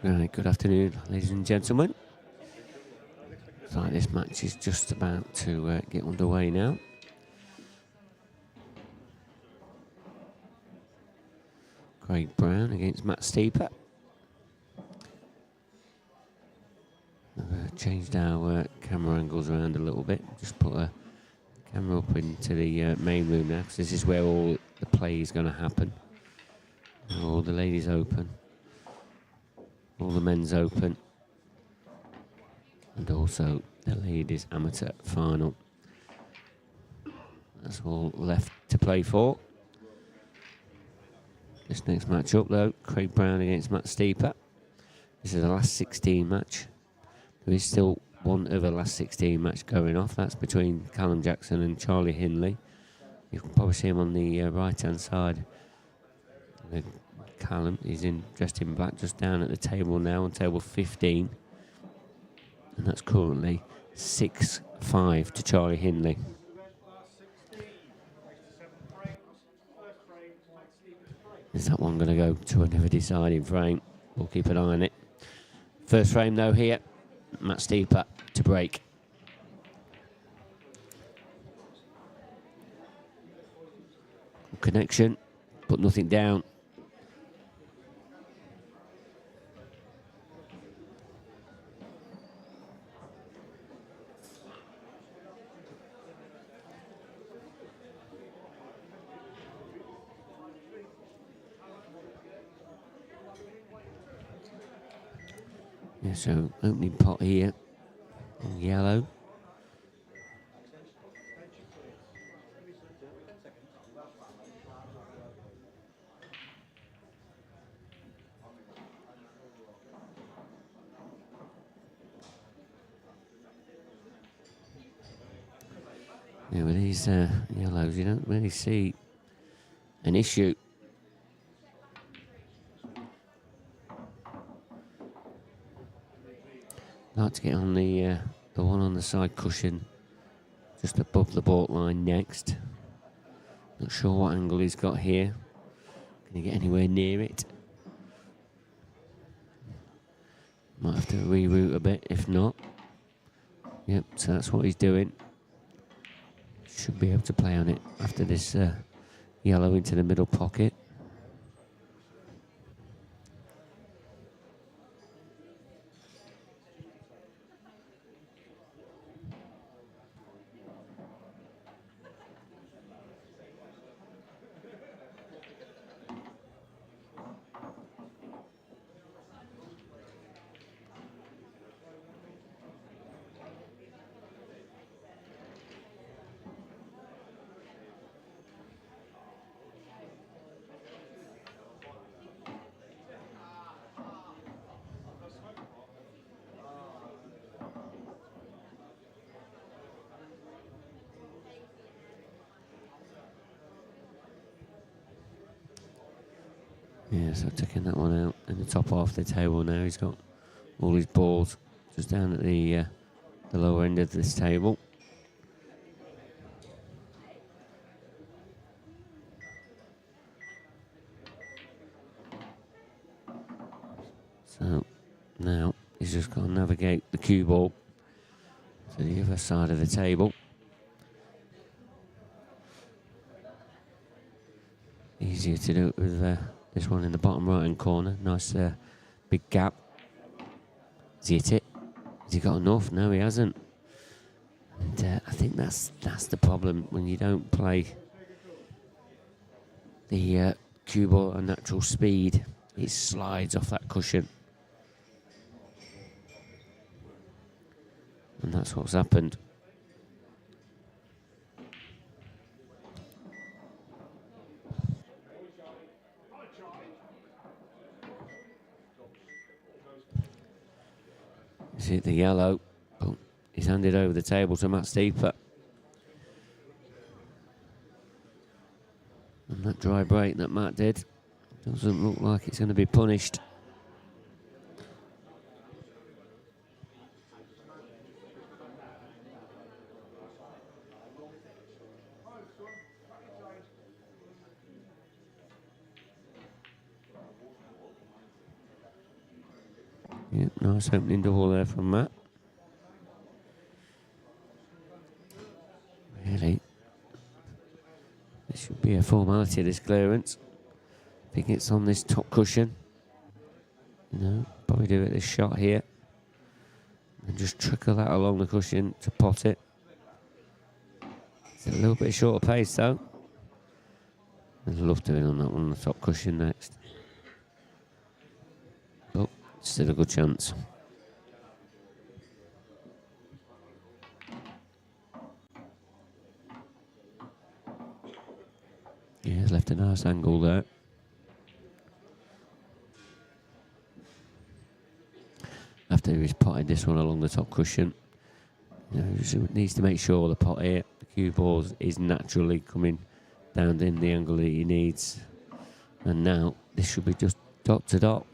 Right, good afternoon, ladies and gentlemen. Looks like this match is just about to get underway now. Craig Brown against Matt Steeper. We've changed our camera angles around a little bit. Just put a camera up into the main room now, because this is where all the play is going to happen. All the ladies open, all the men's open, and also the ladies amateur final. That's all left to play for. This next match up though, Craig Brown against Matt Steeper. This is the last 16 match. There is still one other last 16 match going off. That's between Callum Jackson and Charlie Hindley. You can probably see him on the right hand side. Callum is dressed in black, just down at the table now on table 15. And that's currently 6-5 to Charlie Hindley. Is that one going to go to another deciding frame? We'll keep an eye on it. First frame though here, Matt Steeper to break. Connection, put nothing down. Yeah, so opening pot here on yellow. Yeah, with these yellows, you don't really see an issue. Like to get on the one on the side cushion, just above the baulk line next. Not sure what angle he's got here. Can he get anywhere near it? Might have to reroute a bit, if not. Yep, so that's what he's doing. Should be able to play on it after this yellow into the middle pocket. Yeah, so taking that one out in the top half of the table now. He's got all his balls just down at the lower end of this table. So now he's just got to navigate the cue ball to the other side of the table. Easier to do it with this one in the bottom right hand corner. Nice big gap. Has he hit it? Has he got enough? No, he hasn't. And I think that's the problem when you don't play the cue ball at natural speed. It slides off that cushion. And that's what's happened. He's hit the yellow. Oh, he's handed over the table to Matt Steeper. And that dry break that Matt did doesn't look like it's going to be punished. Yeah, nice opening double there from Matt. Really, this should be a formality, this clearance. I think it's on this top cushion. No, probably do it this shot here. And just trickle that along the cushion to pot it. It's a little bit shorter pace though. I'd love to be on that one on the top cushion next. But still a good chance. Yeah, he's left a nice angle there. After he's potted this one along the top cushion, you know, he needs to make sure the pot here, the cue ball, is naturally coming down in the angle that he needs. And now this should be just dot to dot.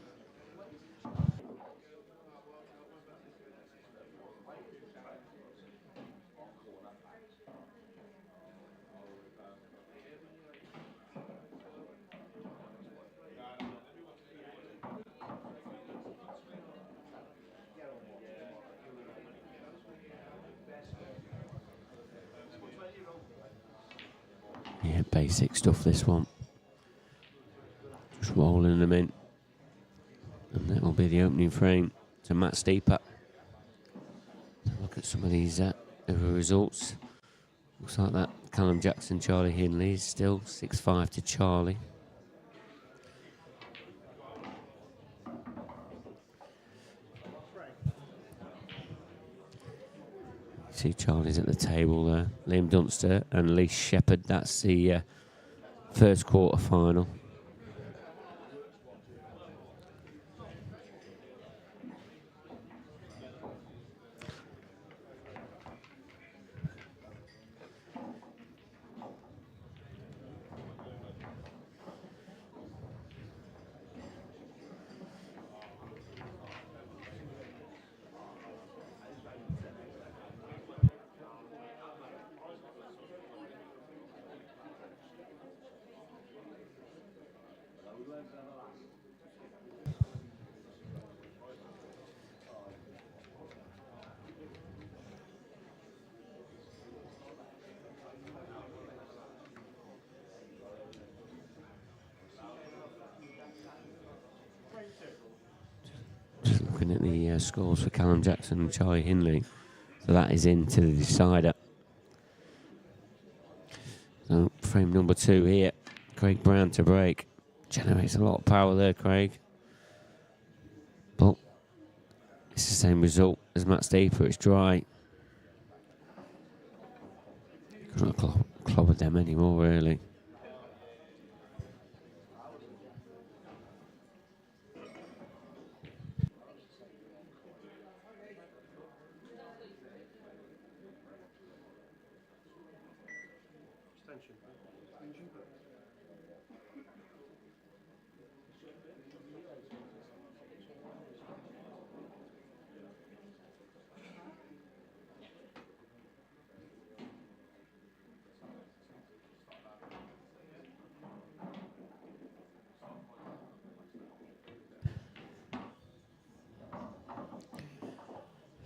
Yeah, basic stuff, this one. Just rolling them in. And that will be the opening frame to Matt Steeper. Look at some of these other results. Looks like that Callum Jackson, Charlie Hindley is still 6-5 to Charlie. See Charlie's at the table there. Liam Dunster and Lee Shepherd. That's the first quarter final. Just looking at the scores for Callum Jackson and Charlie Hindley. So that is into the decider. So frame number 2 here. Craig Brown to break. Generates a lot of power there, Craig. But it's the same result as Matt Steeper. It's dry. Couldn't clobber them anymore, really.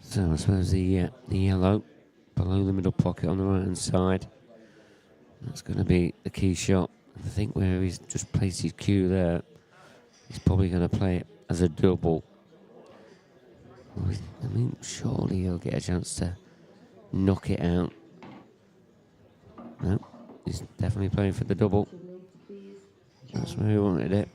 So I suppose the yellow below the middle pocket on the right hand side. That's going to be the key shot. I think where he's just placed his cue there, he's probably going to play it as a double. I mean, surely he'll get a chance to knock it out. No, he's definitely playing for the double. That's where he wanted it.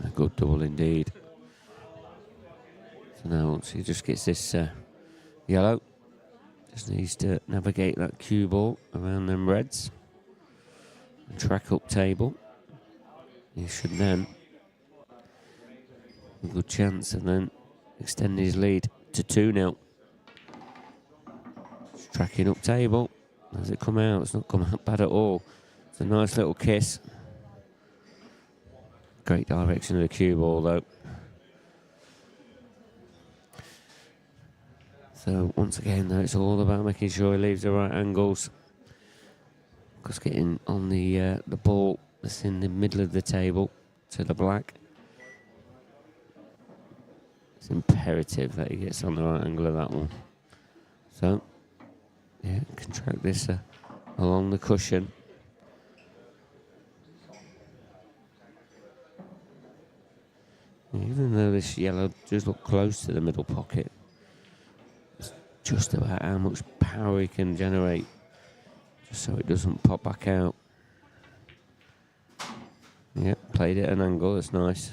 A good double indeed. So now once he just gets this yellow, just needs to navigate that cue ball around them reds and track up table. He should then have a good chance and then extend his lead to 2-0. Tracking up table. Does it come out? It's not come out bad at all. It's a nice little kiss. Great direction of the cue ball though. So once again though, it's all about making sure he leaves the right angles. Because getting on the ball that's in the middle of the table to the black, it's imperative that he gets on the right angle of that one. So, yeah, contract this along the cushion. Even though this yellow does look close to the middle pocket, it's just about how much power he can generate, just so it doesn't pop back out. Yep, played it at an angle, that's nice.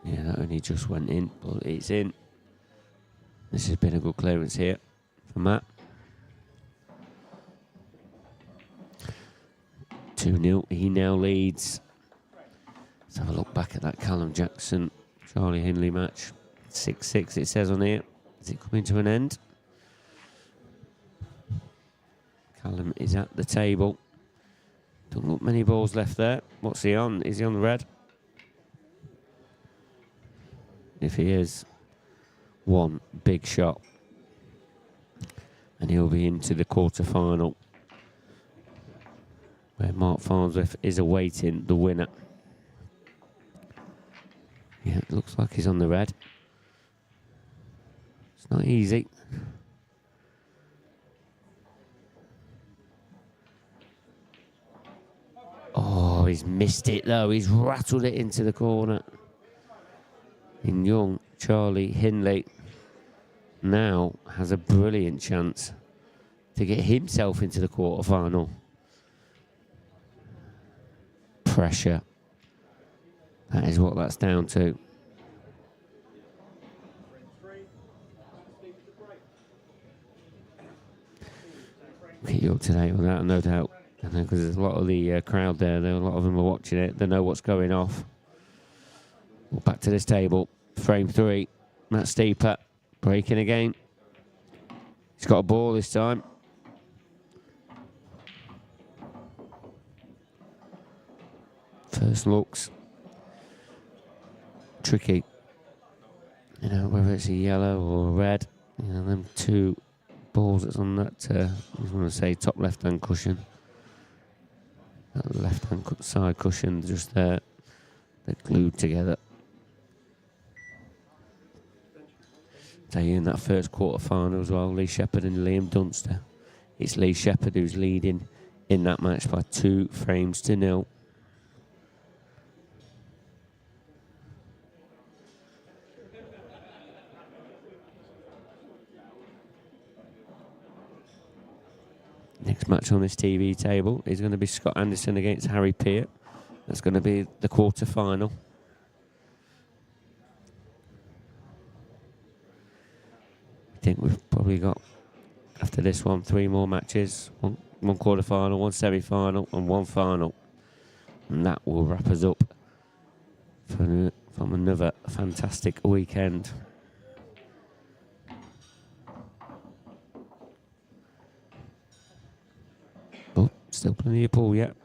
Yeah, that only just went in, but it's in. This has been a good clearance here for Matt. 2-0, he now leads. Let's have a look back at that Callum Jackson, Charlie Hindley match. 6-6 it says on here. Is it coming to an end? Callum is at the table. Don't look many balls left there. What's he on? Is he on the red? If he is, one big shot. And he'll be into the quarter-final, where Mark Farnsworth is awaiting the winner. Yeah, it looks like he's on the red. It's not easy. Oh, he's missed it though. He's rattled it into the corner. In young Charlie Hindley now has a brilliant chance to get himself into the quarter-final. Pressure. That is what that's down to. Keep you up to date on that, no doubt. Because there's a lot of the crowd there, a lot of them are watching it. They know what's going off. Well, back to this table. Frame 3. Matt Steeper breaking again. He's got a ball this time. First looks tricky. You know, whether it's a yellow or a red. You know, them two balls that's on that, I was going to say top left-hand cushion. That left-hand side cushion just there. They're glued together. Tell you in that first quarter-final as well, Lee Shepherd and Liam Dunster. It's Lee Shepherd who's leading in that match by 2 frames to 0. Next match on this TV table is going to be Scott Anderson against Harry Peart. That's going to be the quarter-final. I think we've probably got, after this one, 3 more matches. One quarter-final, 1 semi-final and 1 final. And that will wrap us up from another fantastic weekend. But still plenty of pool yet.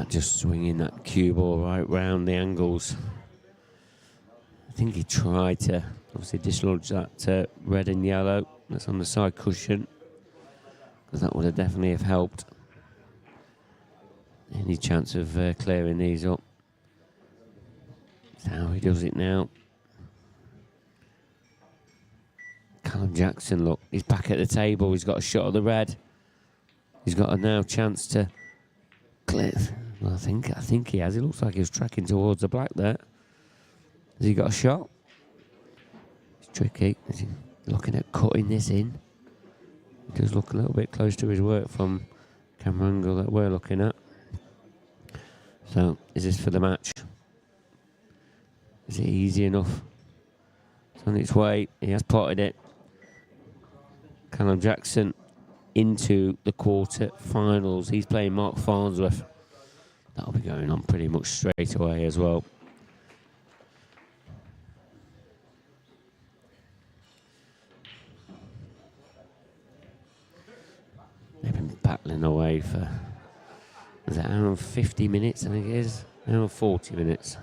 just swinging that cue ball right round the angles. I think he tried to obviously dislodge that red and yellow that's on the side cushion, because that would have definitely have helped. Any chance of clearing these up. That's how he does it now. Callum Jackson, look, he's back at the table. He's got a shot at the red. He's got a now chance to clear. Well, I think he has. It looks like he was tracking towards the black there. Has he got a shot? It's tricky. Is he looking at cutting this in? He does look a little bit close to his work from camera angle that we're looking at. So, is this for the match? Is it easy enough? It's on its way. He has plotted it. Callum Jackson into the quarter-finals. He's playing Mark Farnsworth. That'll be going on pretty much straight away as well. They've been battling away for, is it an hour and 50 minutes, I think it is? An hour and 40 minutes.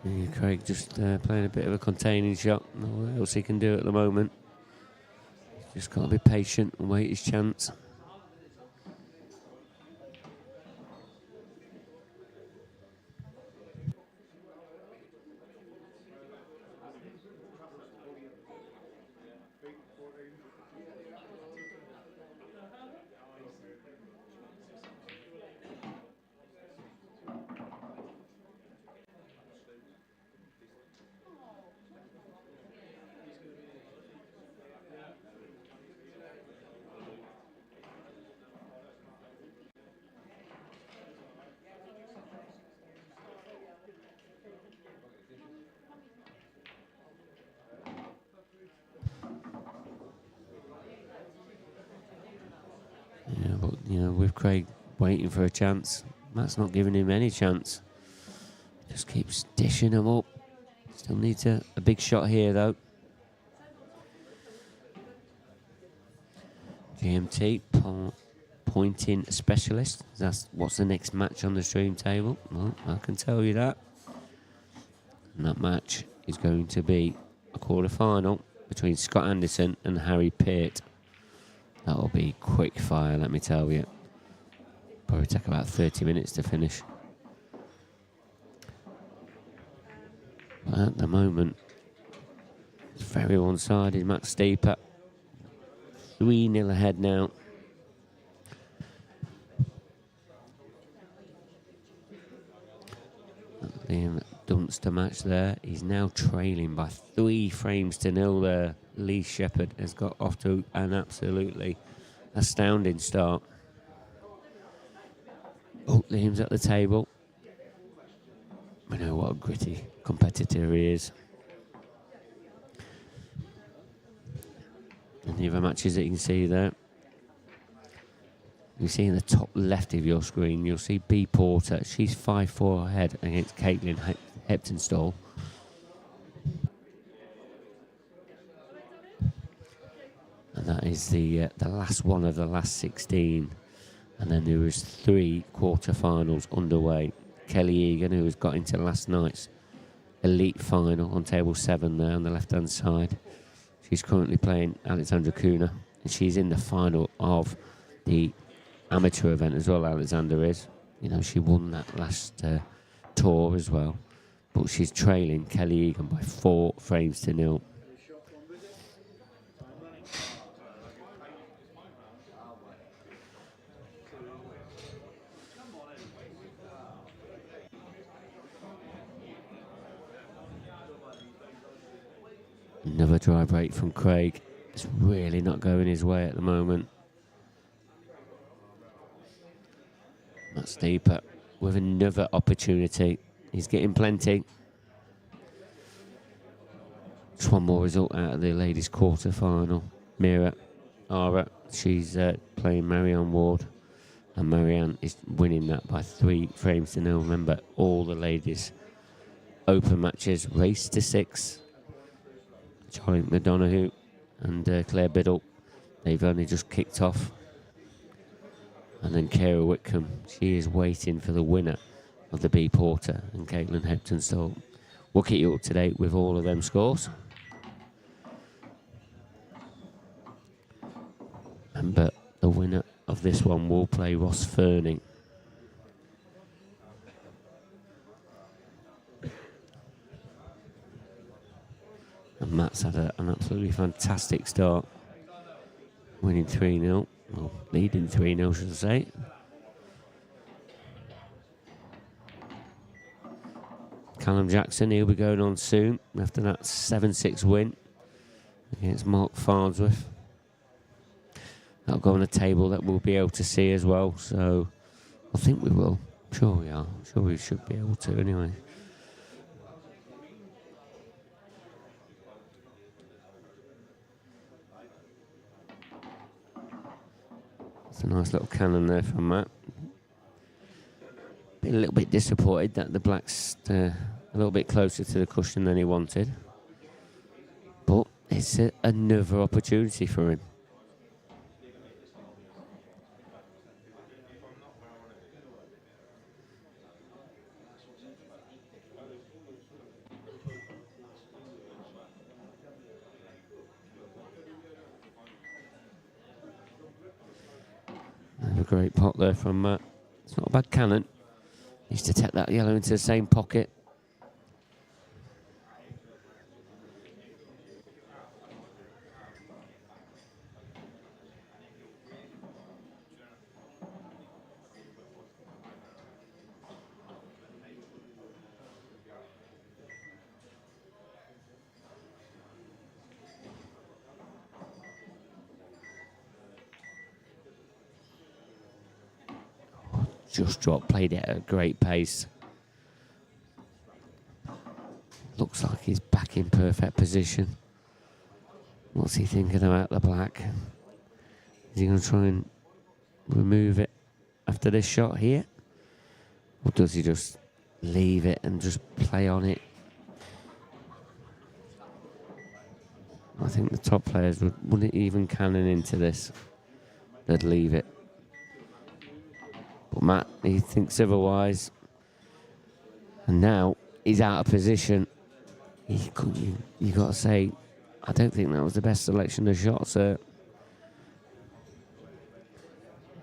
Yeah, Craig just playing a bit of a containing shot. No what else he can do at the moment. Just got to be patient and wait his chance. Yeah, but you know, with Craig waiting for a chance, Matt's not giving him any chance. Just keeps dishing him up. Still needs a big shot here though. GMT pointing specialist. That's what's the next match on the stream table. Well, I can tell you that. And that match is going to be a quarter-final between Scott Anderson and Harry Peart. That'll be quick fire, let me tell you. Probably take about 30 minutes to finish. But at the moment, it's very one-sided. Matt Steeper 3-0 ahead now. Liam Dunster match there. He's now trailing by 3 frames to 0 there. Lee Shepherd has got off to an absolutely astounding start. Oh, Liam's at the table. We know what a gritty competitor he is. And the other matches that you can see there. You see in the top left of your screen, you'll see B Porter. She's 5-4 ahead against Caitlin Heptonstall. And that is the last one of the last 16. And then there was 3 quarterfinals underway. Kelly Egan, who has got into last night's elite final on table 7 there on the left-hand side. She's currently playing Alexandra Kuna, and she's in the final of the amateur event as well, Alexander is. You know, she won that last tour as well, but she's trailing Kelly Egan by 4 frames to 0. Another dry break from Craig. It's really not going his way at the moment. Matt Steeper with another opportunity. He's getting plenty. Just one more result out of the ladies' quarter-final. Mira Ara, she's playing Marianne Ward. And Marianne is winning that by 3 frames to 0. Remember, all the ladies' open matches race to 6. Charlie McDonough and Claire Biddle, they've only just kicked off. And then Kara Whitcomb, she is waiting for the winner of the B Porter and Caitlin Hepton. So we'll keep you up to date with all of them scores. Remember, the winner of this one will play Ross Fernie. And Matt's had an absolutely fantastic start. Winning 3-0. Well, leading 3-0, should I say. Callum Jackson, he'll be going on soon after that 7-6 win against Mark Farnsworth. That'll go on a table that we'll be able to see as well. So I think we will. Sure we are. Sure we should be able to anyway. It's a nice little cannon there from Matt. Been a little bit disappointed that the black's a little bit closer to the cushion than he wanted. But it's another opportunity for him. A great pot there from Matt. It's not a bad cannon. Needs to take that yellow into the same pocket. Just dropped, played it at a great pace. Looks like he's back in perfect position. What's he thinking about the black? Is he going to try and remove it after this shot here? Or does he just leave it and just play on it? I think the top players wouldn't even cannon into this. They'd leave it. But Matt, he thinks otherwise. And now he's out of position. You got to say, I don't think that was the best selection of shots, sir.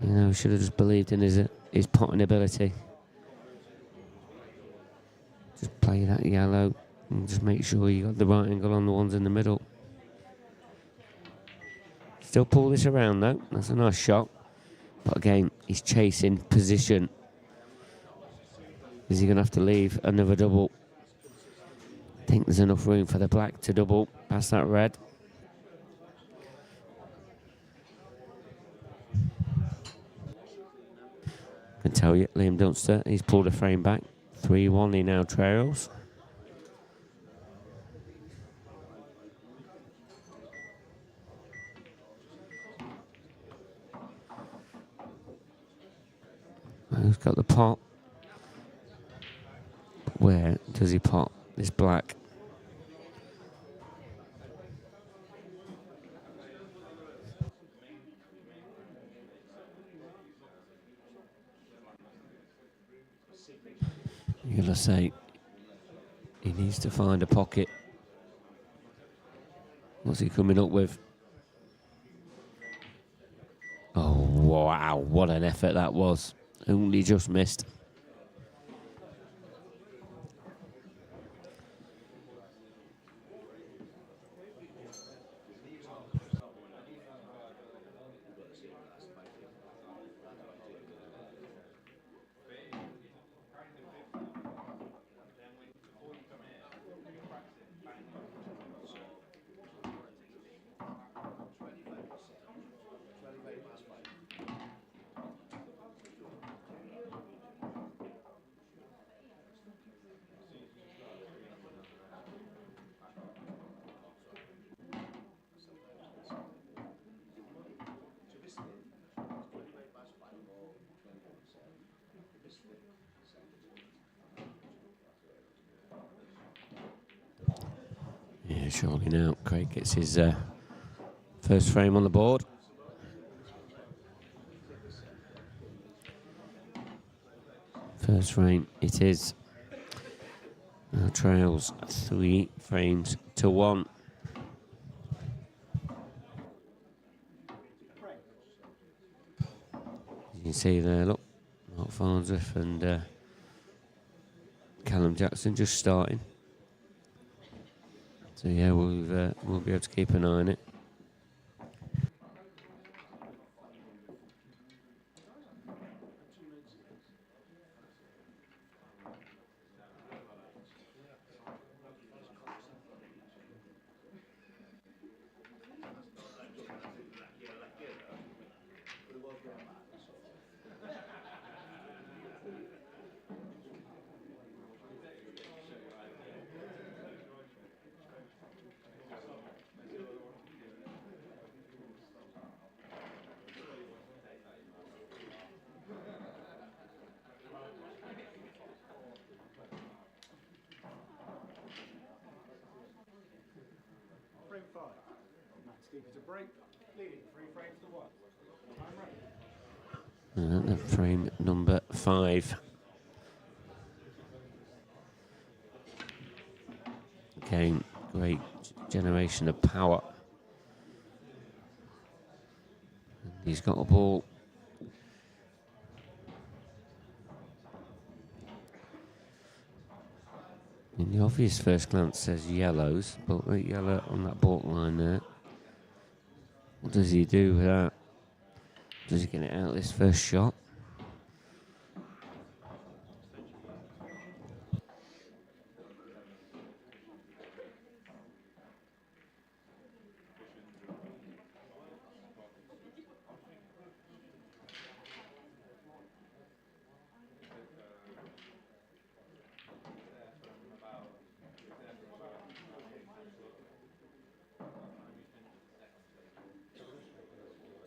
You know, should have just believed in his potting ability. Just play that yellow and just make sure you got the right angle on the ones in the middle. Still pull this around though. That's a nice shot. But again, he's chasing position. Is he going to have to leave another double? I think there's enough room for the black to double past that red. I can tell you, Liam Dunster, he's pulled a frame back. 3-1, he now trails. He's got the pot. But where does he pot this black? You're gonna say he needs to find a pocket. What's he coming up with? Oh, wow, what an effort that was. Only just missed. Yeah, surely now Craig gets his first frame on the board. First frame it is. Now trails 3 frames to 1. You can see there, look, Mark Farnsworth and Callum Jackson just starting. So yeah, we'll be able to keep an eye on it. Frame 5. Max deep to break. Leading 3 frames to 1. Time ready. And frame number 5. Again, great generation of power. And he's got a ball. In the obvious first glance says yellows, but right yellow on that baulk line there. What does he do with that? Does he get it out this first shot?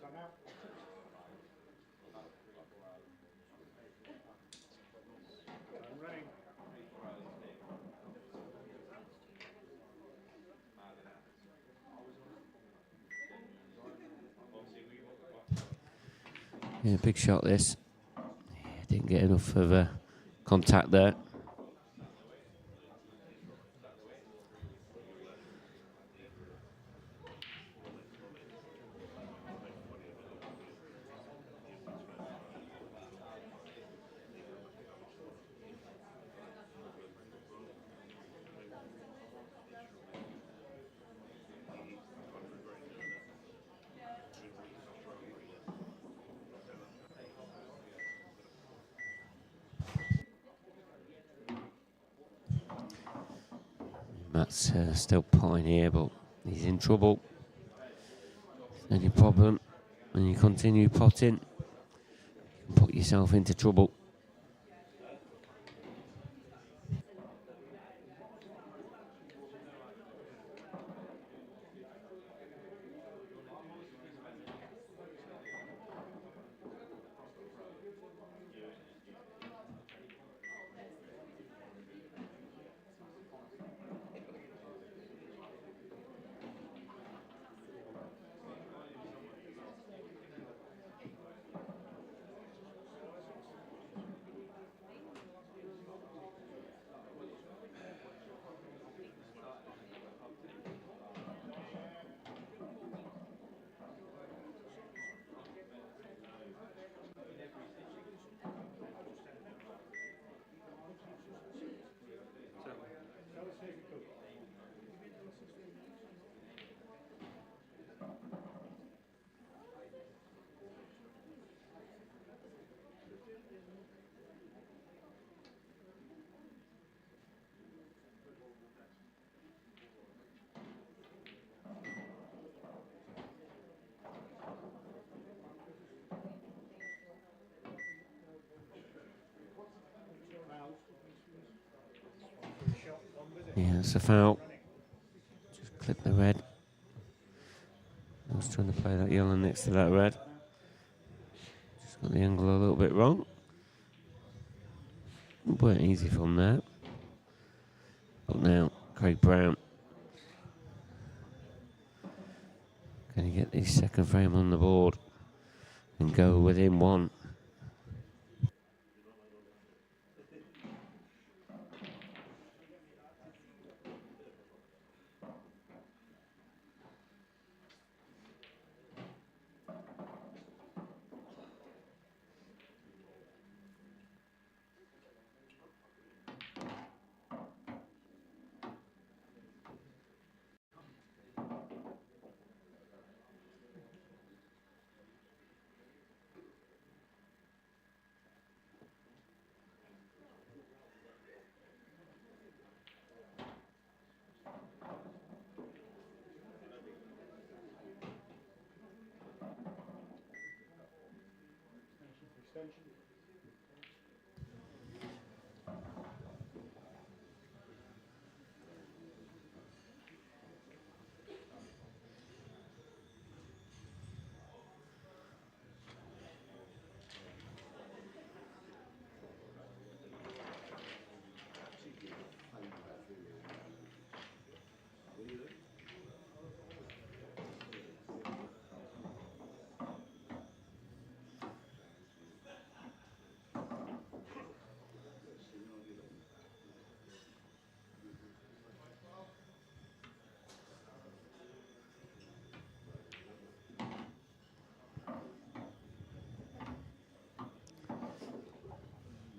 Time out. Time running. Yeah, big shot this. Yeah, didn't get enough of contact there. Matt's still potting here, but he's in trouble. Any problem when you continue potting, you can put yourself into trouble. Yeah, it's a foul. Just clip the red. I was trying to play that yellow next to that red. Just got the angle a little bit wrong. Weren't easy from there. But now, Craig Brown. Can he get the second frame on the board and go within one?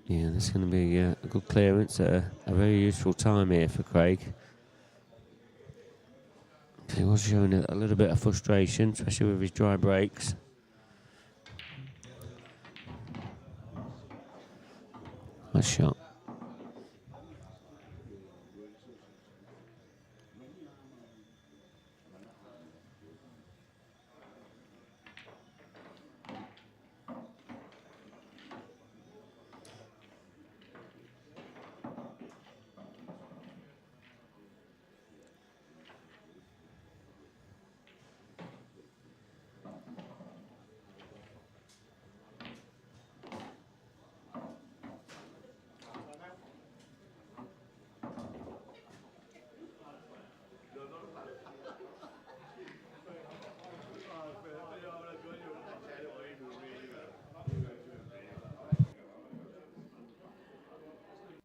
Yeah, this is going to be a good clearance at a very useful time here for Craig. He was showing a little bit of frustration, especially with his dry breaks. Nice shot.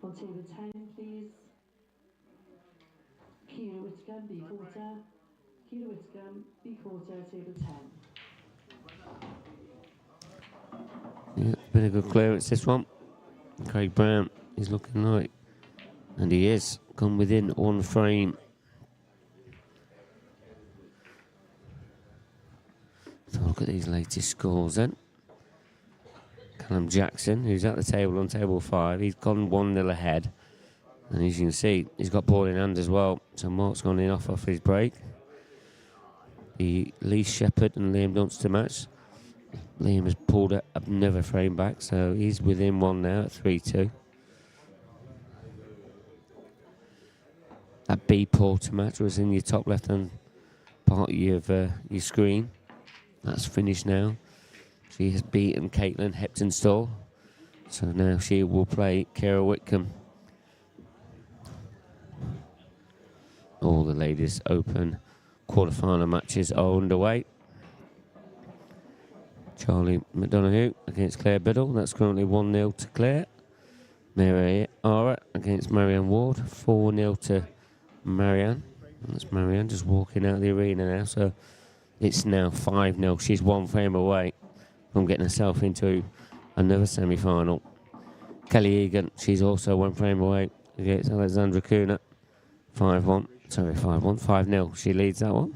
On table 10, please. Kira Whitcomb, B quarter. Kira Whitcomb, B quarter, table 10. Yeah, it's been a good clearance, this one. Craig Brown is looking like, and he is, gone within one frame. So look at these latest scores then. Callum Jackson, who's at the table on table 5, he's gone 1-0 ahead. And as you can see, he's got ball in hand as well. So Mark's gone in off his break. The Lee Shepherd and Liam Dunster match. Liam has pulled another frame back, so he's within one now at 3-2. That B Porter match was in your top left-hand part of your screen. That's finished now. She has beaten Caitlin Heptonstall. So now she will play Kira Whitcomb. All the ladies open quarterfinal matches are underway. Charlie McDonough against Claire Biddle. That's currently 1-0 to Claire. Mary Ara against Marianne Ward. 4-0 to Marianne. That's Marianne just walking out of the arena now. So it's now 5-0. She's one frame away from getting herself into another semi-final. Kelly Egan, she's also one frame away against Alexandra Kuna. 5-1. Sorry, 5-1. 5-0. She leads that one.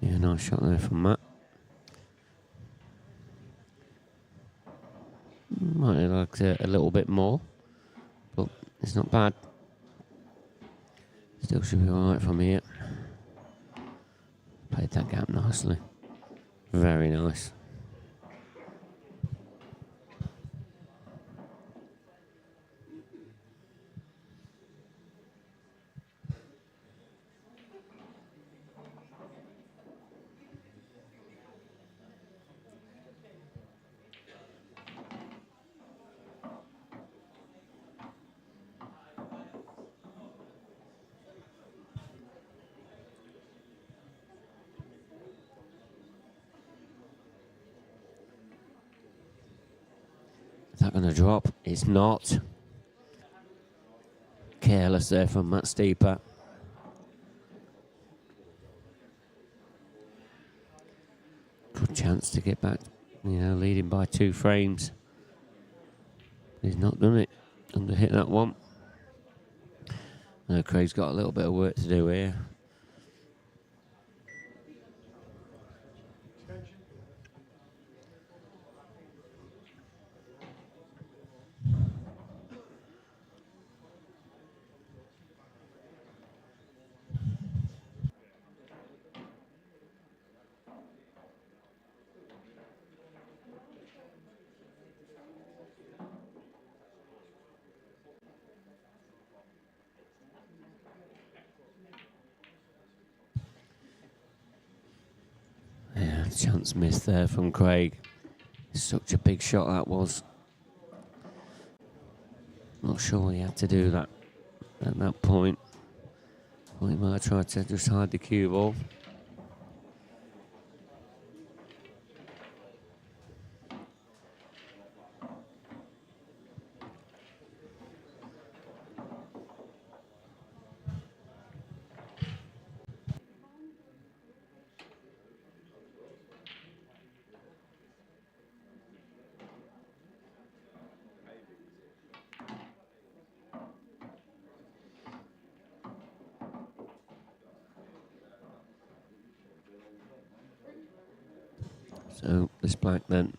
Yeah, nice shot there from Matt. Might have liked it a little bit more, but it's not bad. Still should be alright from here. Played that gap nicely. Very nice. Is that going to drop? It's not. Careless there from Matt Steeper. Good chance to get back, leading by 2 frames. He's not done it. Under hit that one. No, Craig's got a little bit of work to do here. Yeah, chance missed there from Craig. Such a big shot that was. Not sure he had to do that at that point. Well, he might have tried to just hide the cue ball. So this black then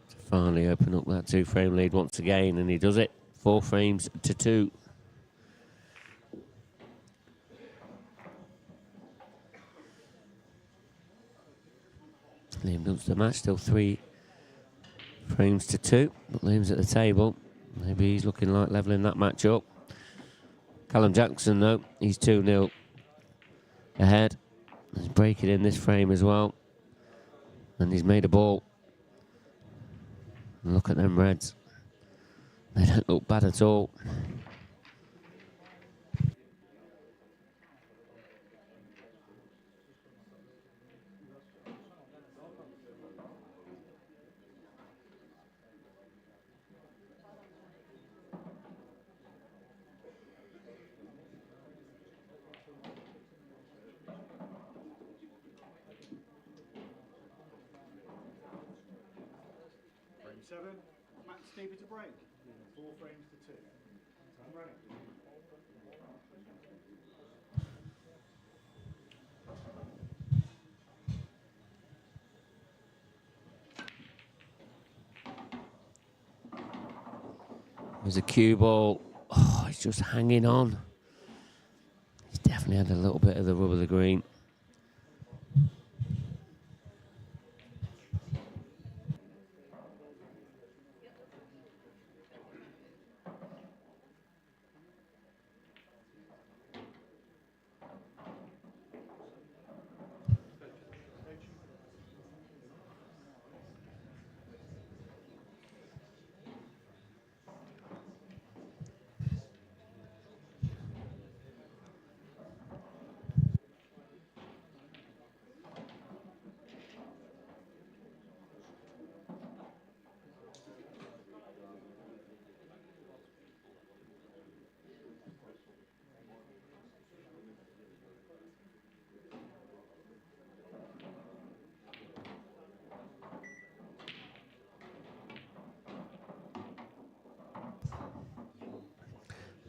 to finally open up that 2-frame lead once again, and he does it. 4 frames to 2. Liam does the match, still 3 frames to 2, but Liam's at the table. Maybe he's looking like levelling that match up. Callum Jackson, though, he's 2-0 ahead. He's breaking in this frame as well. And he's made a ball. And look at them reds. They don't look bad at all. Frame 7, Matt Steeper to break. 4 frames to 2. Time running. There's a cue ball. Oh, he's just hanging on. He's definitely had a little bit of the rub of the green.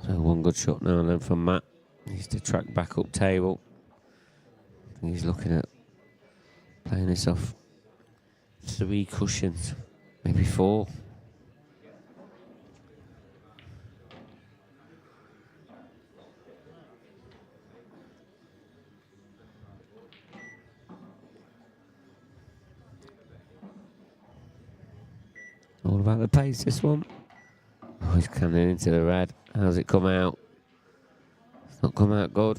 So one good shot now and then from Matt. He's to track back up table. He's looking at playing this off 3 cushions, maybe 4. All about the pace, this one. Oh, he's coming into the red. How's it come out? It's not come out good.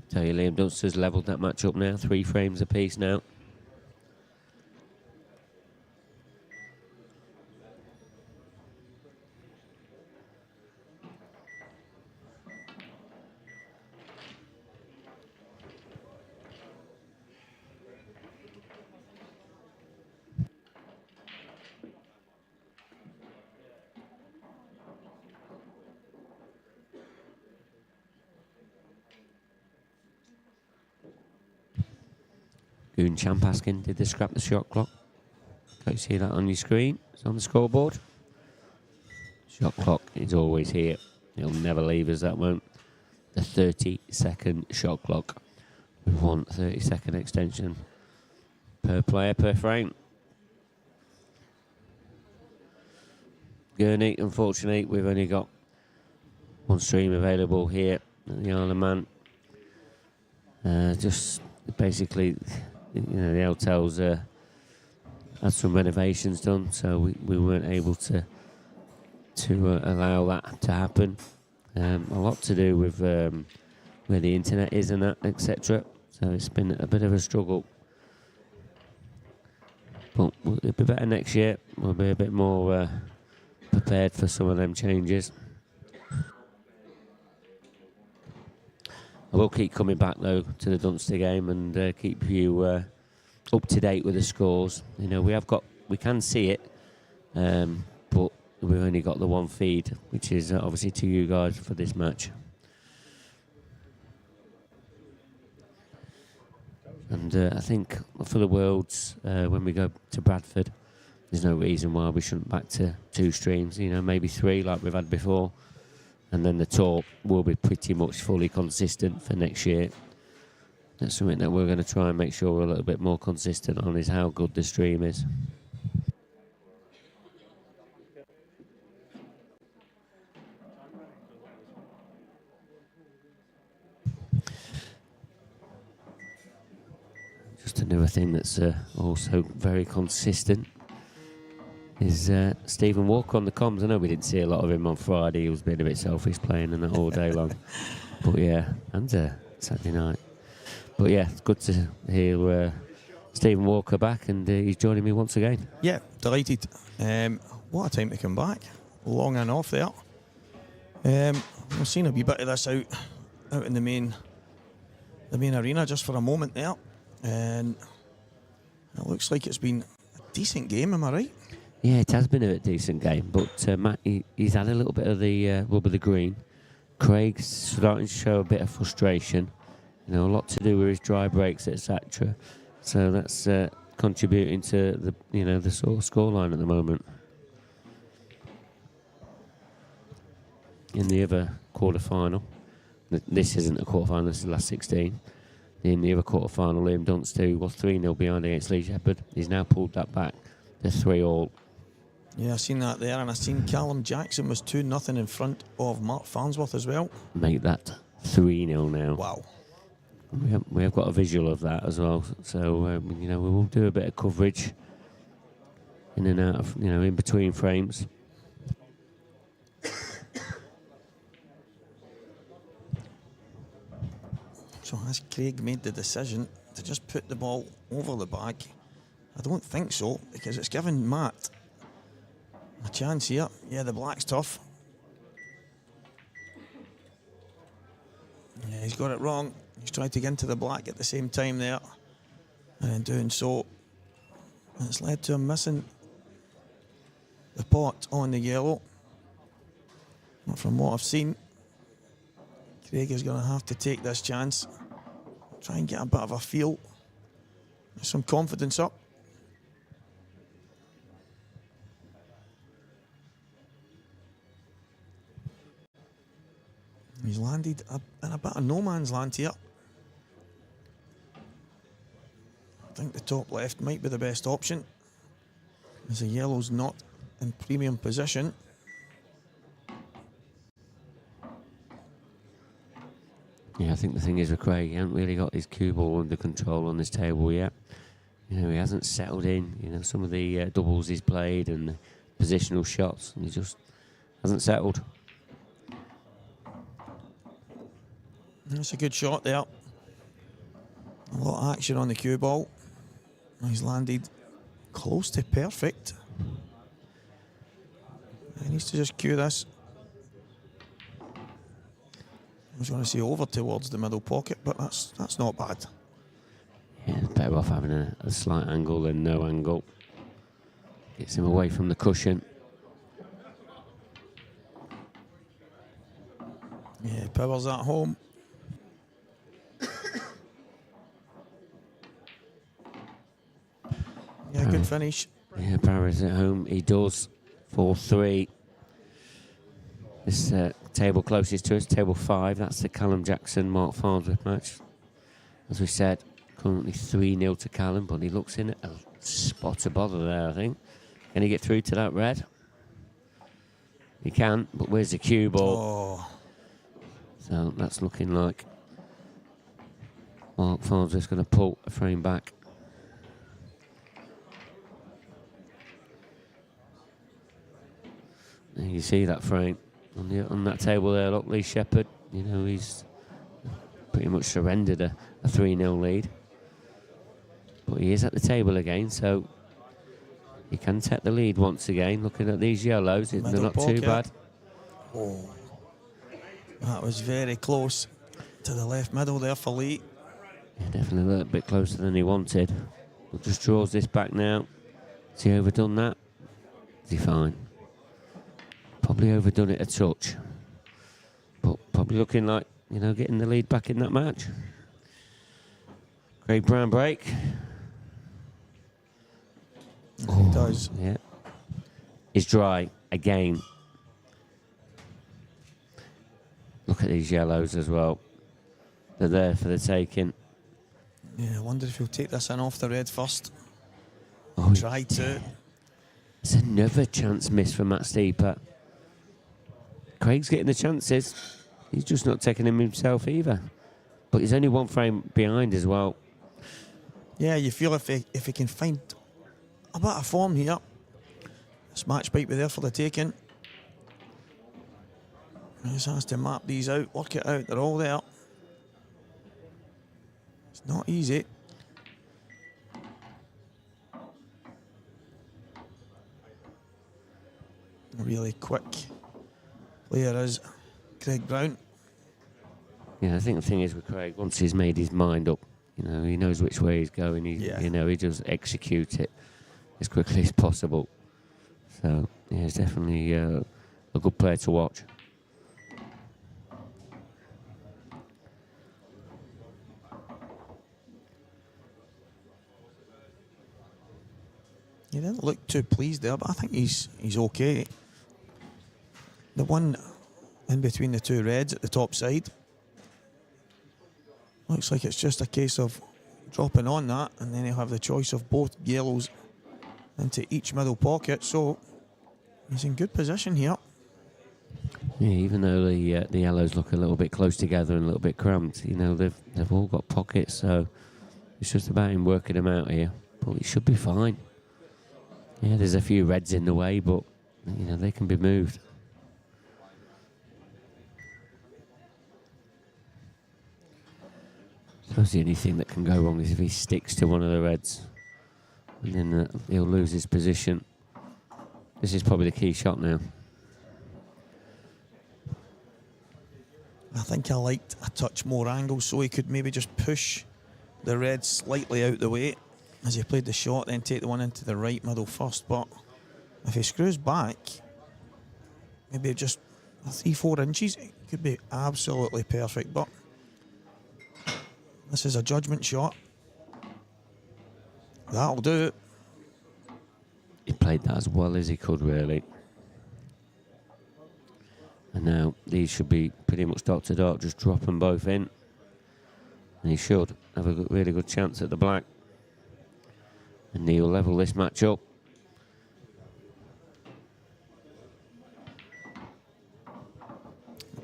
Tell you, Liam Dunster's levelled that match up now. 3 frames apiece now. Goon Champ asking, did they scrap the shot clock? Can you see that on your screen? It's on the scoreboard. Shot clock is always here. It'll never leave us, that won't. The 30-second shot clock. We want 30-second extension per player, per frame. Gurney, unfortunately, we've only got 1 stream available here at the Isle of Man. Just basically, the hotel's had some renovations done, so we weren't able to allow that to happen. A lot to do with where the internet is and that, etc. So it's been a bit of a struggle. But it'll be better next year. We'll be a bit more prepared for some of them changes. I will keep coming back though to the Dunster game and keep you up to date with the scores. We can see it, but we've only got the 1 feed, which is obviously to you guys for this match. And I think for the Worlds, when we go to Bradford, there's no reason why we shouldn't back to 2 streams, maybe 3 like we've had before. And then the tour will be pretty much fully consistent for next year. That's something that we're going to try and make sure we're a little bit more consistent on, is how good the stream is. Just another thing that's also very consistent is Stephen Walker on the comms. I know we didn't see a lot of him on Friday. He was being a bit selfish playing and that all day long. But yeah, and Saturday night. But yeah, it's good to hear Stephen Walker back, and he's joining me once again. Yeah, delighted. What a time to come back. Long and off there. We've seen a wee bit of this out in the main arena just for a moment there. And it looks like it's been a decent game, am I right? Yeah, it has been a decent game, but Matt, he's had a little bit of the rub of the green. Craig's starting to show a bit of frustration. A lot to do with his dry breaks, etc. So that's contributing to the sort of scoreline at the moment. In the other quarterfinal, this isn't a quarterfinal, this is the last 16. In the other quarterfinal, Liam Dunster, who was 3-0 behind against Lee Shepherd, he's now pulled that back to 3-all. Yeah, I've seen that there, and I've seen Callum Jackson was 2-0 in front of Mark Farnsworth as well. Make that 3-0 now. Wow. We have got a visual of that as well, so we will do a bit of coverage in and out of, in between frames. So has Craig made the decision to just put the ball over the bag? I don't think so, because it's given Matt a chance here. Yeah, the black's tough. Yeah, he's got it wrong. He's tried to get into the black at the same time there. And in doing so, it's led to him missing the pot on the yellow. But from what I've seen, Craig is going to have to take this chance. Try and get a bit of a feel Some confidence up. He's landed in a bit of no man's land here. I think the top left might be the best option, as the yellow's not in premium position. Yeah, I think the thing is with Craig, he hasn't really got his cue ball under control on this table yet. You know, he hasn't settled in. You know, some of the doubles he's played and the positional shots, and he just hasn't settled. That's a good shot there. A lot of action on the cue ball. He's landed close to perfect. He needs to just cue this. I was going to say over towards the middle pocket, but that's not bad. Yeah, it's better off having a slight angle than no angle. Gets him away from the cushion. Yeah, Power's at home. Yeah, good finish. Yeah, Power's at home. He does 4-3. This table closest to us, table 5. That's the Callum Jackson Mark Farnsworth match. As we said, currently 3-0 to Callum, but he looks in a spot of bother there, I think. Can he get through to that red? He can, but where's the cue ball? Oh. So that's looking like Mark Farnsworth's going to pull a frame back. And you see that frame on that table there. Look, Lee Shepherd, you know, he's pretty much surrendered a 3-0 lead. But he is at the table again, so he can take the lead once again. Looking at these yellows, they're not too bad. Oh, that was very close to the left middle there for Lee. Yeah, definitely a little bit closer than he wanted. But just draws this back now. Has he overdone that? Is he fine? Probably overdone it a touch. But probably looking like, you know, getting the lead back in that match. Great brown break. He does. Yeah. It's dry again. Look at these yellows as well. They're there for the taking. Yeah, I wonder if he'll take this in off the red first. Oh, try to. It's another chance missed for Matt Steeper. Craig's getting the chances. He's just not taking them himself either. But he's only one frame behind as well. Yeah, you feel if he can find a bit of form here, this match might be there for the taking. He just has to map these out, work it out. They're all there. It's not easy. Really quick player is Craig Brown. Yeah, I think the thing is with Craig, once he's made his mind up, you know, he knows which way he's going. You know, he just execute it as quickly as possible. So, yeah, he's definitely a good player to watch. He didn't look too pleased there, but I think he's okay. The one in between the two reds at the top side looks like it's just a case of dropping on that, and then he'll have the choice of both yellows into each middle pocket. So he's in good position here. Yeah, even though the yellows look a little bit close together and a little bit cramped, you know, they've all got pockets, so it's just about him working them out here. But he should be fine. Yeah, there's a few reds in the way, but you know, they can be moved. I suppose the only thing that can go wrong is if he sticks to one of the reds, and then he'll lose his position. This is probably the key shot now. I think I liked a touch more angle, so he could maybe just push the red slightly out the way as he played the shot, then take the one into the right middle first. But if he screws back, maybe just 3-4 inches, it could be absolutely perfect. But this is a judgment shot. That'll do it. He played that as well as he could, really. And now these should be pretty much dot to dot, just drop them both in. And he should have a really good chance at the black. And he'll level this match up.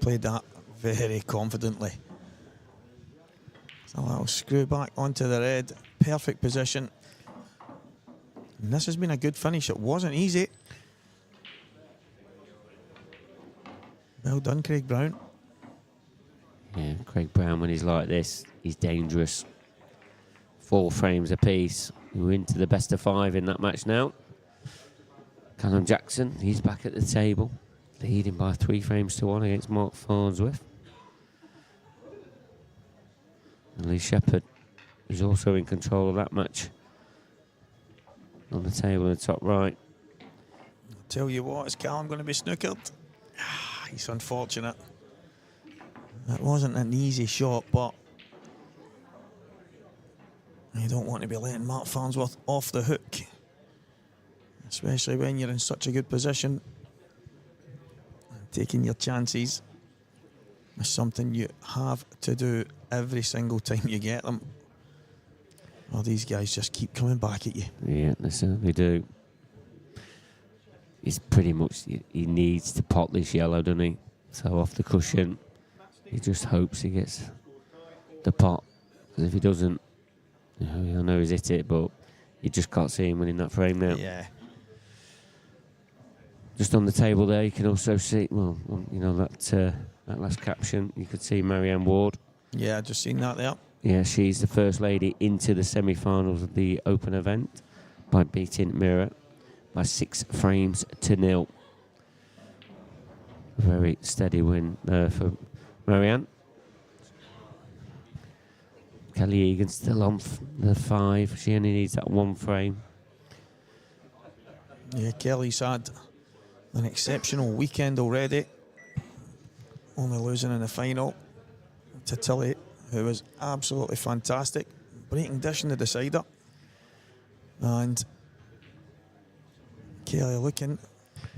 Played that very confidently. So that'll screw back onto the red. Perfect position. And this has been a good finish. It wasn't easy. Well done, Craig Brown. Yeah, Craig Brown, when he's like this, he's dangerous. 4 frames apiece. We're into the best of 5 in that match now. Callum Jackson, he's back at the table, leading by 3 frames to 1 against Mark Farnsworth. And Lee Shepherd is also in control of that match. On the table in the top right. Tell you what, is Callum going to be snookered? He's unfortunate. That wasn't an easy shot, but you don't want to be letting Mark Farnsworth off the hook, especially when you're in such a good position. Taking your chances is something you have to do every single time you get them. Well, these guys just keep coming back at you. Yeah, they certainly do. He's pretty much, he needs to pot this yellow, doesn't he? So off the cushion, he just hopes he gets the pot. Because if he doesn't, I know he's hit it, but you just can't see him winning that frame now. Yeah. Just on the table there, you can also see, well, you know, that last caption, you could see Marianne Ward. Yeah, I've just seen that there. Yeah, she's the first lady into the semi-finals of the Open event by beating Mira by 6 frames to 0. A very steady win there for Marianne. Kelly Egan still on the 5. She only needs that 1 frame. Yeah, Kelly's had an exceptional weekend already. Only losing in the final to Tilly, who was absolutely fantastic. Breaking dish in the decider. And Kelly looking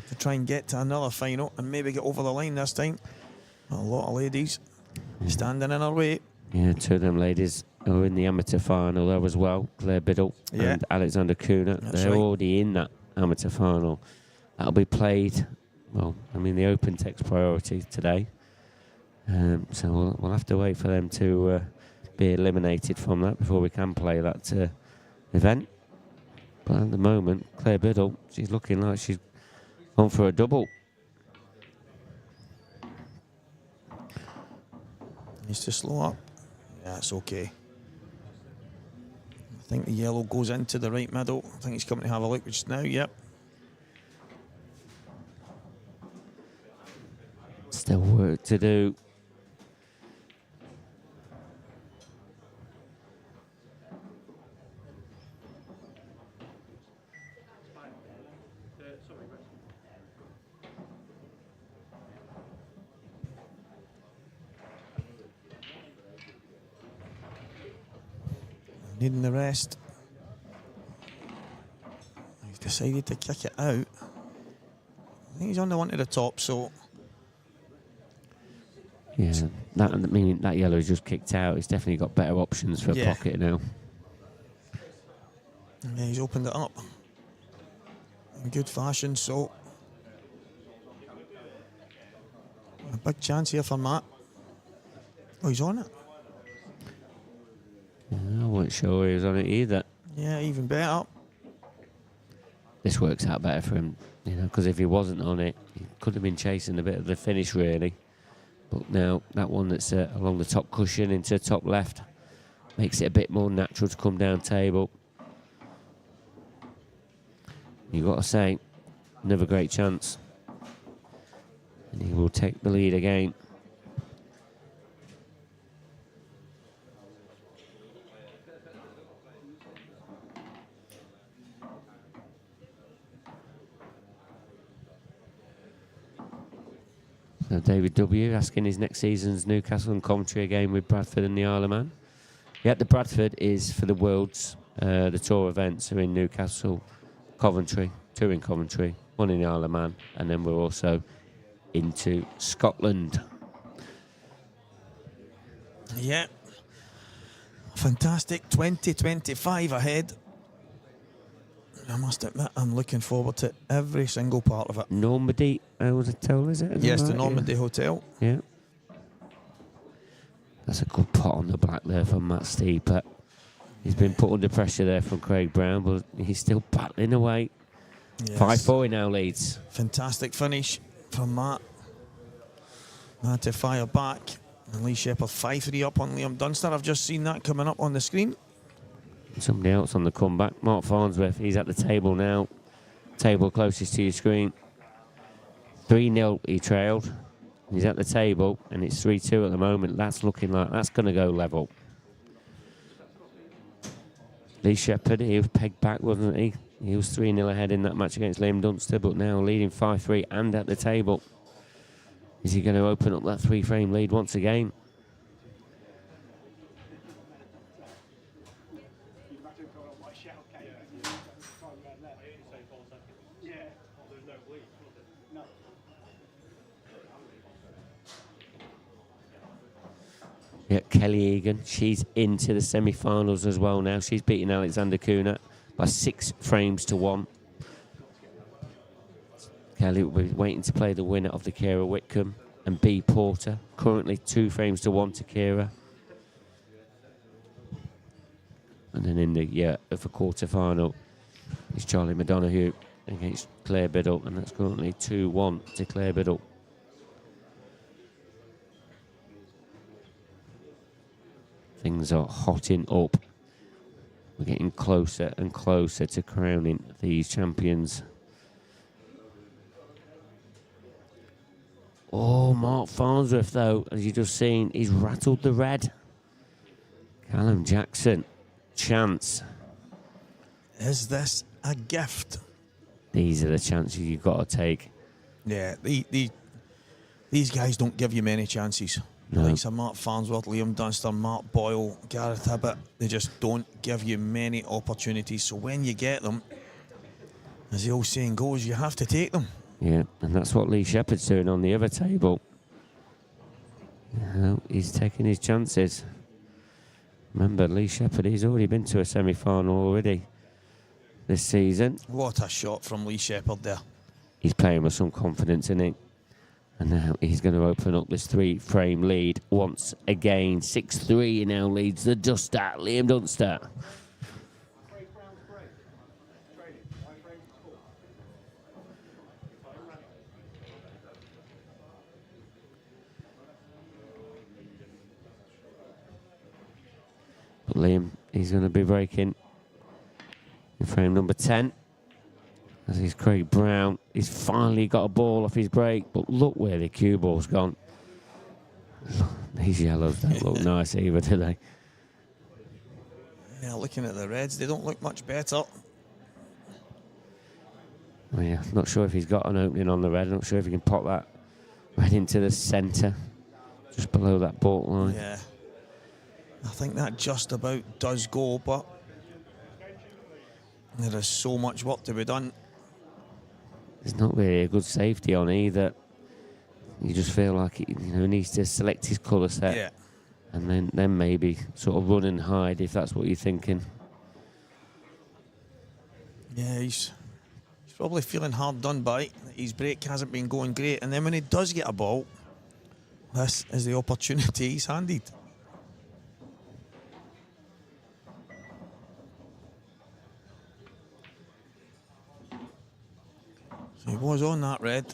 to try and get to another final and maybe get over the line this time. A lot of ladies standing in her way. Yeah, 2 of them ladies are in the amateur final there as well. Claire Biddle and Alexander Kuna. They're already in that amateur final. That'll be played, well, I mean, the Open takes priority today. So we'll have to wait for them to be eliminated from that before we can play that event. But at the moment, Claire Biddle, she's looking like she's on for a double. Needs to slow up. Yeah, it's okay. I think the yellow goes into the right middle. I think he's coming to have a look just now. Yep. Still work to do. Needing the rest. He's decided to kick it out. I think he's on the one to the top, so... Yeah, that yellow is just kicked out. He's definitely got better options for a pocket now. Yeah, he's opened it up in good fashion, so... A big chance here for Matt. Oh, he's on it. I wasn't sure he was on it either. Yeah, even better. This works out better for him, you know, because if he wasn't on it, he could have been chasing a bit of the finish, really. But now, that one that's along the top cushion into the top left makes it a bit more natural to come down table. You've got to say, another great chance. And he will take the lead again. So David W. asking his next season's Newcastle and Coventry again with Bradford and the Isle of Man. Yeah, the Bradford is for the Worlds The tour events are in Newcastle, Coventry, 2 in Coventry, 1 in the Isle of Man, and then we're also into Scotland. Yeah. Fantastic 2025 ahead. I must admit, I'm looking forward to every single part of it. Normandy Hotel, is it? Yes, the Normandy Hotel. Yeah. That's a good pot on the black there from Matt Steeper. He's been put under pressure there from Craig Brown, but he's still battling away. Yes. 5-4 he now leads. Fantastic finish from Matt. Matt to fire back. And Lee Shepherd 5-3 up on Liam Dunster. I've just seen that coming up on the screen. Somebody else on the comeback. Mark Farnsworth, he's at the table now. Table closest to your screen. 3-0 he trailed. He's at the table, and it's 3-2 at the moment. That's looking like that's going to go level. Lee Shepherd, he was pegged back, wasn't he? He was 3-0 ahead in that match against Liam Dunster, but now leading 5-3 and at the table. Is he going to open up that 3-frame lead once again? Yeah, Kelly Egan, she's into the semi-finals as well now. She's beating Alexander Kuna by 6 frames to 1. Kelly will be waiting to play the winner of the Kira Whitcomb and B Porter. Currently 2 frames to 1 to Kira. And then in the for quarter-final, it's Charlie McDonough against Claire Biddle, and that's currently 2-1 to Claire Biddle. Things are hotting up. We're getting closer and closer to crowning these champions. Oh, Mark Farnsworth, though, as you've just seen, he's rattled the red. Callum Jackson, chance. Is this a gift? These are the chances you've got to take. Yeah, these guys don't give you many chances. No. Like some Mark Farnsworth, Liam Dunster, Mark Boyle, Gareth Hibbert, they just don't give you many opportunities. So when you get them, as the old saying goes, you have to take them. Yeah, and that's what Lee Shepherd's doing on the other table. He's taking his chances. Remember, Lee Shepherd, he's already been to a semi-final already this season. What a shot from Lee Shepherd there. He's playing with some confidence in it. And now he's going to open up this 3-frame lead once again. 6-3 he now leads the Duster, Liam Dunster. But Liam, he's going to be breaking in frame number 10. As is Craig Brown. He's finally got a ball off his break, but look where the cue ball's gone. These yellows don't look nice either, do they? Yeah, looking at the reds, they don't look much better. Oh, yeah, not sure if he's got an opening on the red. Not sure if he can pop that red into the centre, just below that baulk line. Yeah, I think that just about does go, but there is so much work to be done. There's not really a good safety on either. You just feel like he needs to select his colour set. Yeah. And then maybe sort of run and hide if that's what you're thinking. Yeah, he's probably feeling hard done by. His break hasn't been going great. And then when he does get a ball, this is the opportunity he's handed. So he was on that red.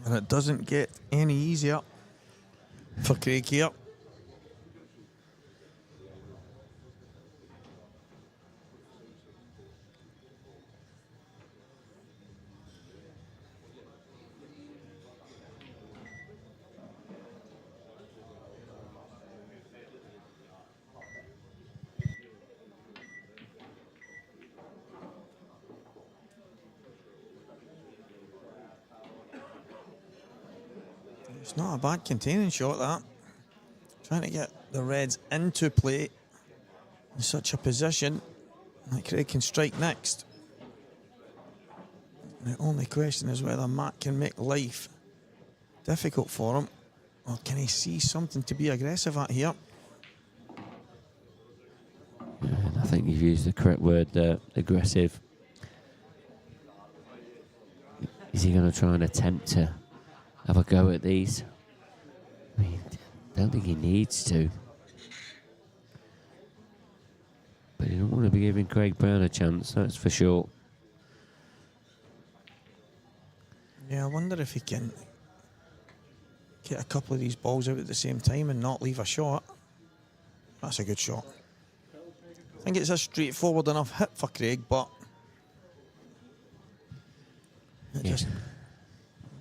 And it doesn't get any easier for Craig here. It's not a bad containing shot, that. Trying to get the Reds into play in such a position that Craig can strike next. The only question is whether Matt can make life difficult for him, or can he see something to be aggressive at here? I think you've used the correct word there, aggressive. Is he going to try and attempt to have a go at these? I mean, I don't think he needs to. But you don't want to be giving Craig Brown a chance, that's for sure. Yeah, I wonder if he can get a couple of these balls out at the same time and not leave a shot. That's a good shot. I think it's a straightforward enough hit for Craig, but it just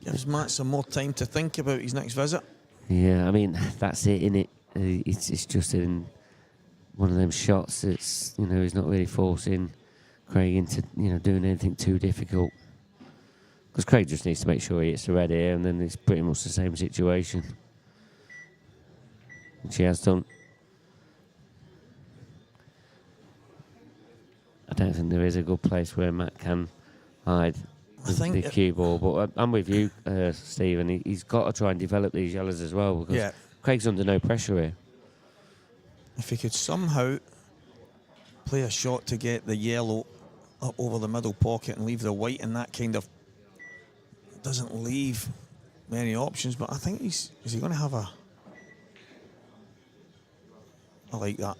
gives Matt some more time to think about his next visit. Yeah, I mean, that's it, innit? It's just in one of them shots that's, you know, he's not really forcing Craig into, you know, doing anything too difficult. Because Craig just needs to make sure he hits the red here, and then it's pretty much the same situation, which he has done. I don't think there is a good place where Matt can hide the cue ball, but I'm with you, Stephen. He's got to try and develop these yellows as well, because Craig's under no pressure here. If he could somehow play a shot to get the yellow up over the middle pocket and leave the white in that kind of, doesn't leave many options, but I think is he going to have a, I like that.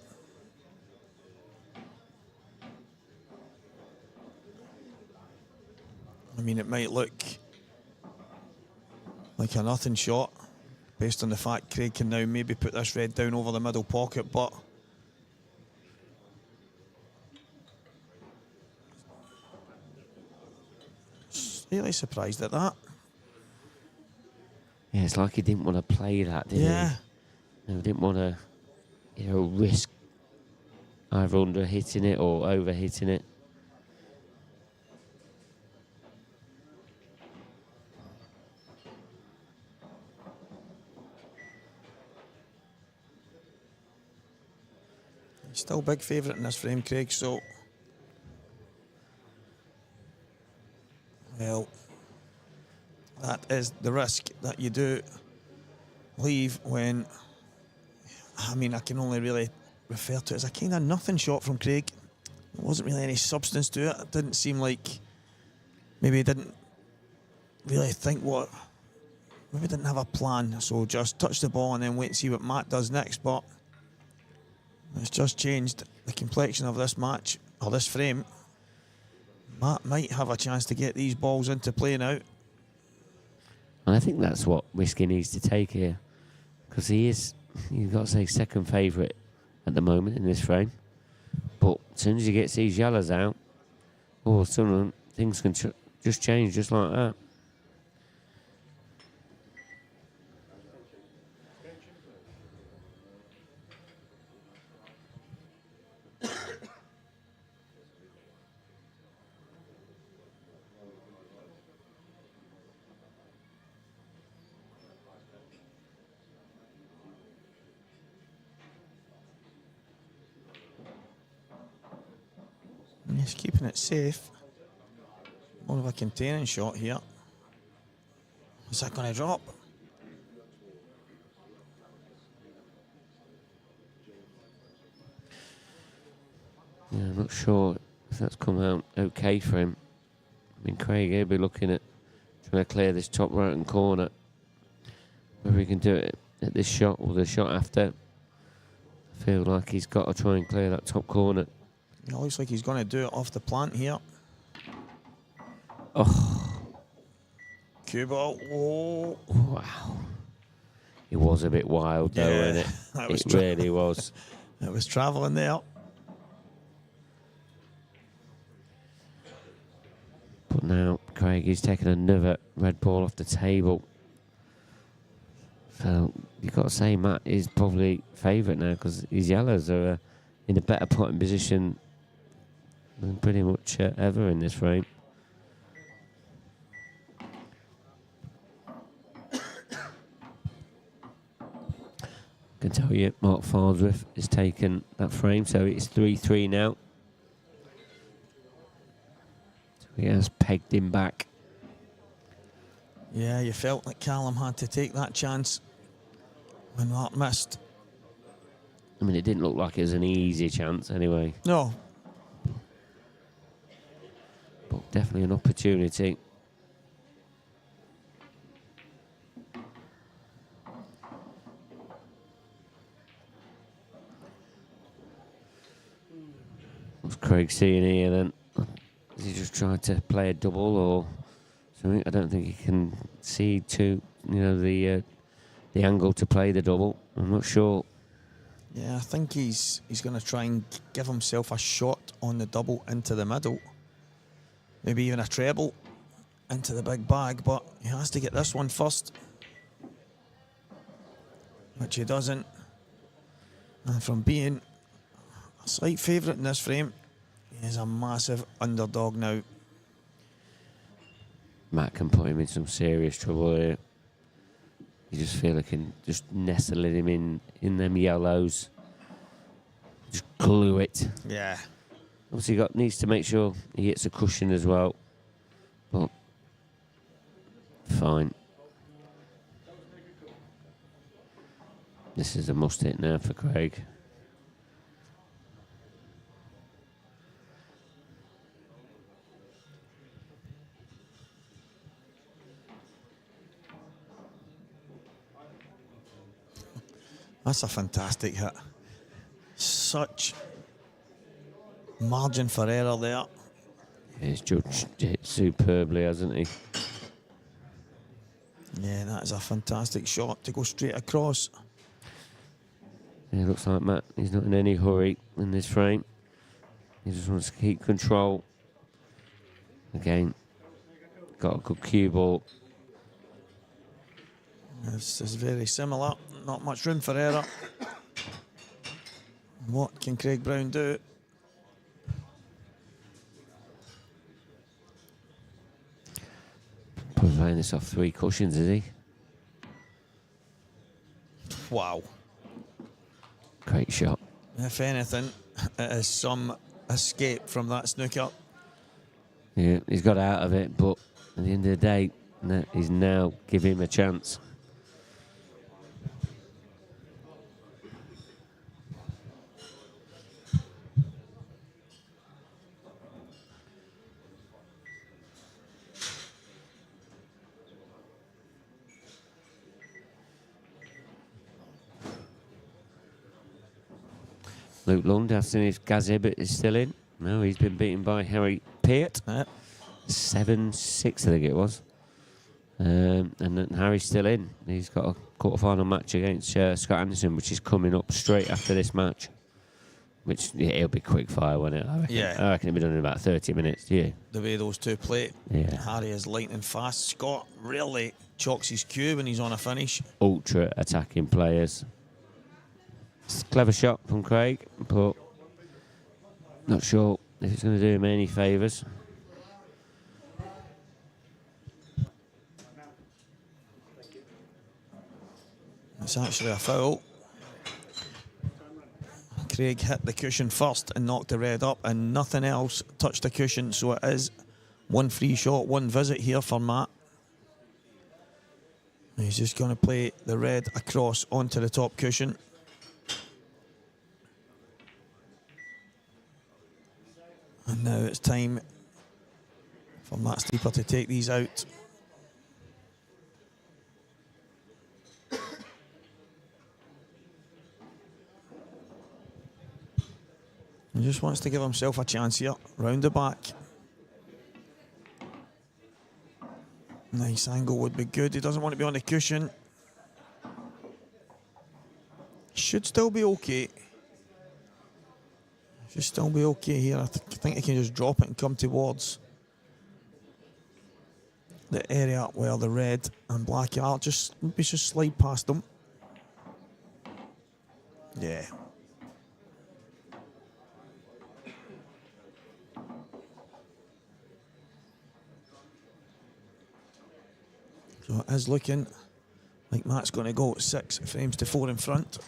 I mean, it might look like a nothing shot based on the fact Craig can now maybe put this red down over the middle pocket, but slightly surprised at that. Yeah, it's like he didn't want to play that, did he? Yeah. He didn't want to, you know, risk either under hitting it or over hitting it. He's still big favourite in this frame, Craig, so well, that is the risk that you do leave when, I mean, I can only really refer to it as a kind of nothing shot from Craig. There wasn't really any substance to it. It didn't seem like, maybe he didn't really think what, maybe didn't have a plan, so just touch the ball and then wait and see what Matt does next, but it's just changed the complexion of this match, or this frame. Matt might have a chance to get these balls into play now. And I think that's what Whiskey needs to take here, because he is, you've got to say, second favourite at the moment in this frame. But as soon as he gets these yellows out, oh, suddenly things can just change just like that. And he's keeping it safe. More of a containing shot here. Is that going to drop? Yeah, I'm not sure if that's come out okay for him. I mean, Craig, he'll be looking at trying to clear this top right-hand corner. Whether he can do it at this shot or the shot after, I feel like he's got to try and clear that top corner. It looks like he's going to do it off the plant here. Oh. Cue ball. Oh. Wow. It was a bit wild though, wasn't it? It really was. It was travelling there. But now Craig is taking another red ball off the table. So you've got to say Matt is probably favourite now, because his yellows are in a better potting position than pretty much ever in this frame. can tell you Mark Farnsworth has taken that frame, so it's 3-3 now. So he has pegged him back. Yeah, you felt like Callum had to take that chance when Mark missed. I mean, it didn't look like it was an easy chance anyway. No. But definitely an opportunity. What's Craig seeing here then? Is he just trying to play a double or something? I don't think he can see the angle to play the double. I'm not sure. Yeah, I think he's going to try and give himself a shot on the double into the middle. Maybe even a treble into the big bag, but he has to get this one first, which he doesn't. And from being a slight favourite in this frame, he is a massive underdog now. Matt can put him in some serious trouble here. You just feel like just nestling him in them yellows. Just glue it. Yeah. Obviously needs to make sure he hits a cushion as well. But fine. This is a must hit now for Craig. That's a fantastic hit. Such margin for error there. He's judged it superbly, hasn't he? Yeah, that is a fantastic shot to go straight across. Yeah, looks like Matt, he's not in any hurry in this frame. He just wants to keep control. Again, got a good cue ball. This is very similar. Not much room for error. What can Craig Brown do? Probably playing this off 3 cushions, is he? Wow. Great shot. If anything, it is some escape from that snooker. Yeah, he's got out of it, but at the end of the day, he's now giving him a chance. Luke Lund asking if Gaz Ibbott is still in. No, he's been beaten by Harry Peart. 7-6, I think it was. And then Harry's still in. He's got a quarter-final match against Scott Anderson, which is coming up straight after this match. Which, yeah, it'll be quick fire, won't it? I reckon, yeah. I reckon it'll be done in about 30 minutes, do you? The way those two play. Yeah. Harry is lightning fast. Scott really chalks his cue when he's on a finish. Ultra attacking players. It's a clever shot from Craig, but not sure if it's going to do him any favours. It's actually a foul. Craig hit the cushion first and knocked the red up, and nothing else touched the cushion, so it is one free shot, one visit here for Matt. He's just going to play the red across onto the top cushion. And now it's time for Matt Steeper to take these out. He just wants to give himself a chance here, round the back. Nice angle would be good. He doesn't want to be on the cushion. Should still be okay. Should still be okay here. I think he can just drop it and come towards the area where the red and black are. Maybe just slide past them. Yeah. So it is looking like Matt's going to go 6 frames to 4 in front.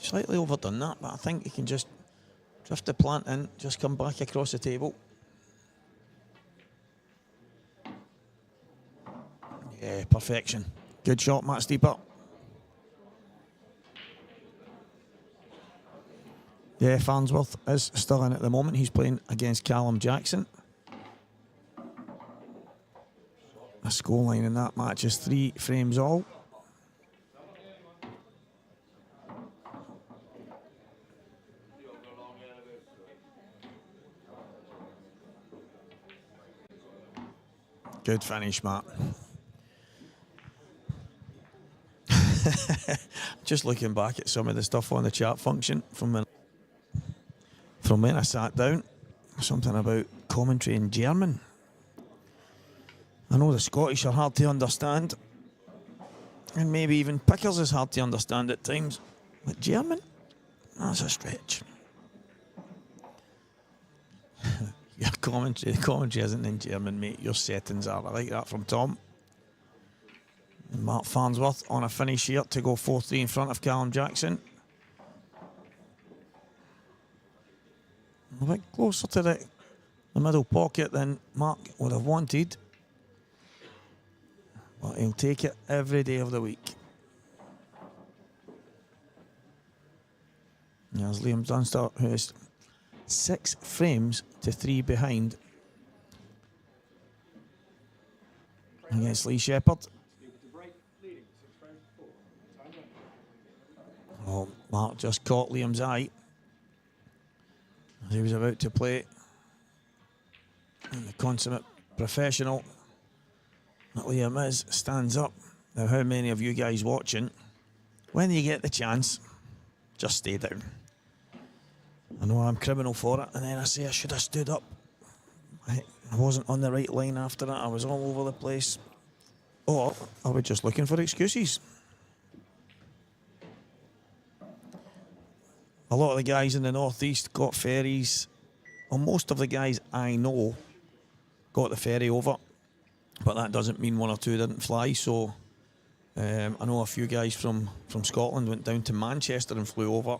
slightly overdone that, but I think he can just drift the plant in, just come back across the table. Yeah, perfection. Good shot, Matt Steeper. Yeah, Farnsworth is still in at the moment. He's playing against Callum Jackson. The scoreline in that match is 3 frames all. Good finish, Matt. Just looking back at some of the stuff on the chat function from when I sat down. Something about commentary in German. I know the Scottish are hard to understand, and maybe even Pickers is hard to understand at times. But German? That's a stretch. Your commentary, the commentary isn't in German, mate. Your settings are. I like that from Tom. And Mark Farnsworth on a finish here to go 4-3 in front of Callum Jackson. A bit closer to the middle pocket than Mark would have wanted. But he'll take it every day of the week. There's Liam Dunster, who is 6 frames to 3 behind against Lee Shepherd. Oh, Mark just caught Liam's eye as he was about to play. And the consummate professional that Liam is stands up. Now, how many of you guys watching, when you get the chance, just stay down? I know I'm criminal for it, and then I say I should have stood up. I wasn't on the right line after that. I was all over the place. Or I was just looking for excuses. A lot of the guys in the northeast got ferries. Well, most of the guys I know got the ferry over, but that doesn't mean 1 or 2 didn't fly. So I know a few guys from Scotland went down to Manchester and flew over.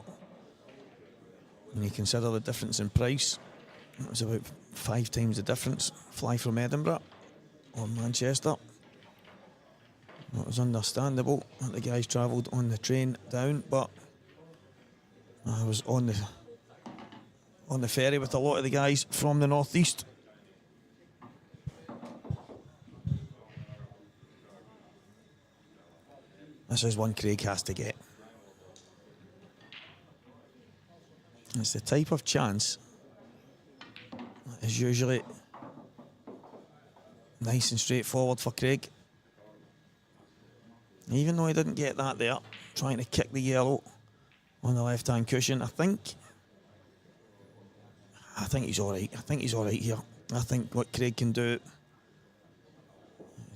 And you consider the difference in price, it was about 5 times the difference. Fly from Edinburgh or Manchester. It was understandable that the guys travelled on the train down, but I was on the ferry with a lot of the guys from the northeast. This is one Craig has to get. It's the type of chance that is usually nice and straightforward for Craig. Even though he didn't get that there, trying to kick the yellow on the left-hand cushion, I think he's all right. I think he's all right here. I think what Craig can do,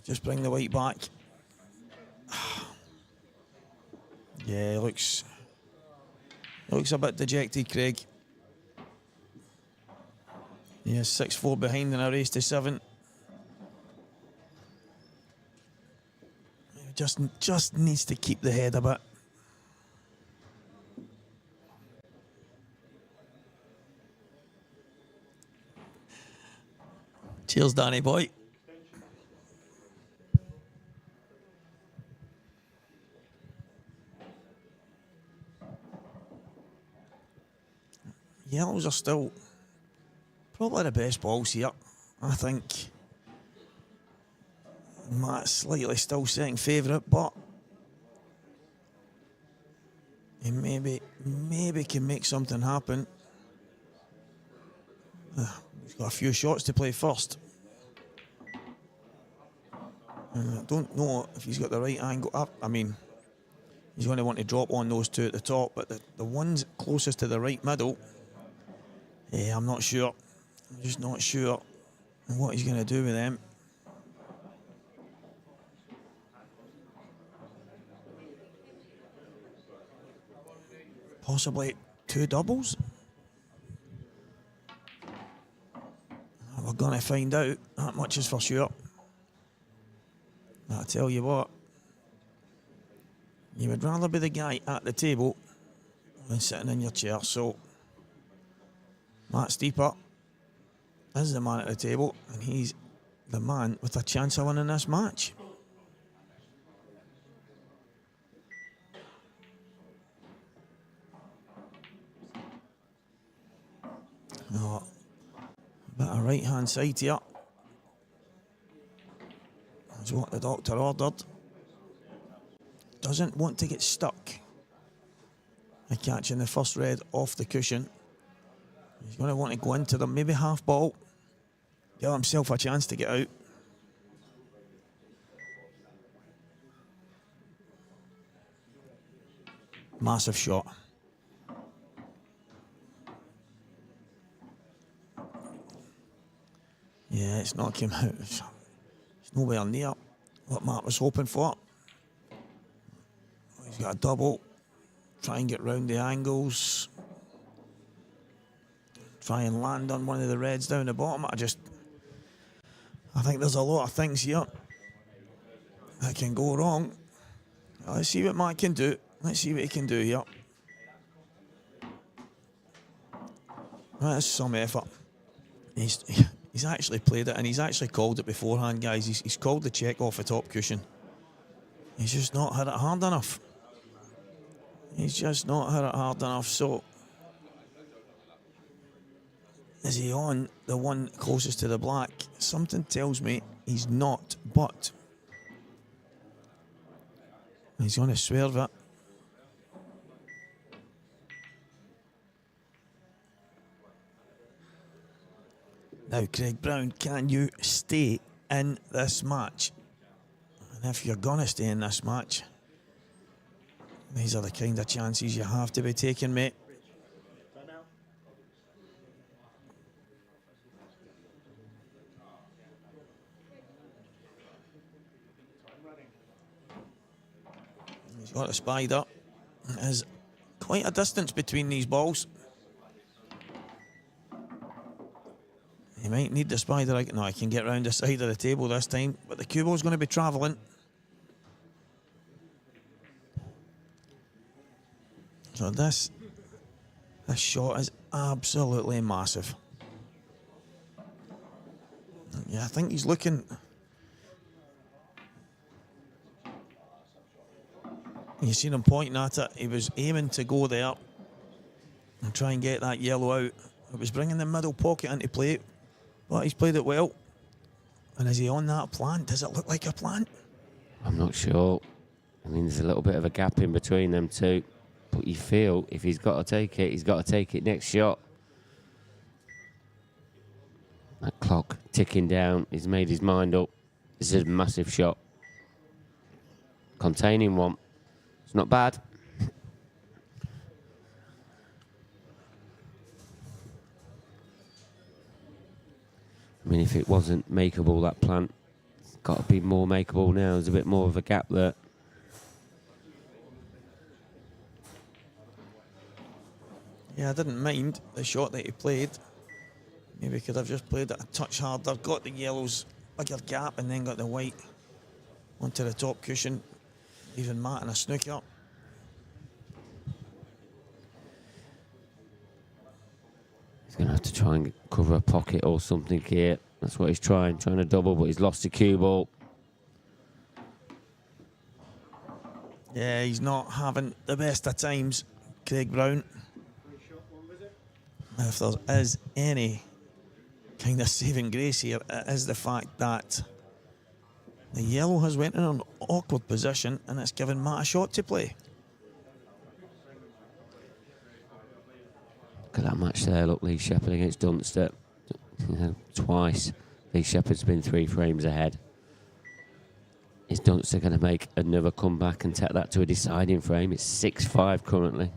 just bring the white back. Yeah, he looks a bit dejected, Craig. He is 6-4 behind in a race to 7. He just needs to keep the head a bit. Cheers, Danny boy. Yellows are still probably the best balls here. I think Matt's slightly still second favourite, but he maybe can make something happen. He's got a few shots to play first. And I don't know if he's got the right angle up. I mean, he's going to want to drop on those 2 at the top, but the ones closest to the right middle, yeah, I'm not sure. I'm just not sure what he's going to do with them. Possibly 2 doubles. We're going to find out. That much is for sure. I tell you what, you would rather be the guy at the table when sitting in your chair. So Matt Steeper is the man at the table, and he's the man with a chance of winning this match. Oh, a bit of right hand side here. That's what the doctor ordered. Doesn't want to get stuck by catching the first red off the cushion. He's going to want to go into them, maybe half ball. Give himself a chance to get out. Massive shot. Yeah, it's not came out. It's nowhere near what Matt was hoping for. He's got a double. Try and get round the angles. Try and land on one of the reds down the bottom. I think there's a lot of things here that can go wrong. Let's see what Matt can do. Let's see what he can do here. That's some effort. He's actually played it, and he's actually called it beforehand, guys. He's called the check off the top cushion. He's just not hit it hard enough. He's just not hit it hard enough. So, is he on the one closest to the black? Something tells me he's not, but he's going to swerve it. Now, Craig Brown, can you stay in this match? And if you're going to stay in this match, these are the kind of chances you have to be taking, mate. He's got a spider. There's quite a distance between these balls. He might need the spider. No, I can get round the side of the table this time, but the cue ball's going to be travelling. So this shot is absolutely massive. Yeah, I think he's looking. You seen him pointing at it. He was aiming to go there and try and get that yellow out. It was bringing the middle pocket into play, but he's played it well. And is he on that plant? Does it look like a plant? I'm not sure. I mean, there's a little bit of a gap in between them two. But you feel if he's got to take it, he's got to take it next shot. That clock ticking down. He's made his mind up. This is a massive shot. Containing one. It's not bad. I mean, if it wasn't makeable, that plant, it's got to be more makeable now. There's a bit more of a gap there. Yeah, I didn't mind the shot that he played. Maybe could have just played it a touch harder, got the yellows, bigger gap, and then got the white onto the top cushion, leaving Matt in a snooker. He's going to have to try and cover a pocket or something here. That's what he's trying to double, but he's lost the cue ball. Yeah, he's not having the best of times, Craig Brown. If there is any kind of saving grace here, it is the fact that the yellow has went in an awkward position and it's given Matt a shot to play. Look at that match there. Look, Lee Shepherd against Dunster. Twice. Lee Shepherd's been 3 frames ahead. Is Dunster going to make another comeback and take that to a deciding frame? It's 6-5 currently.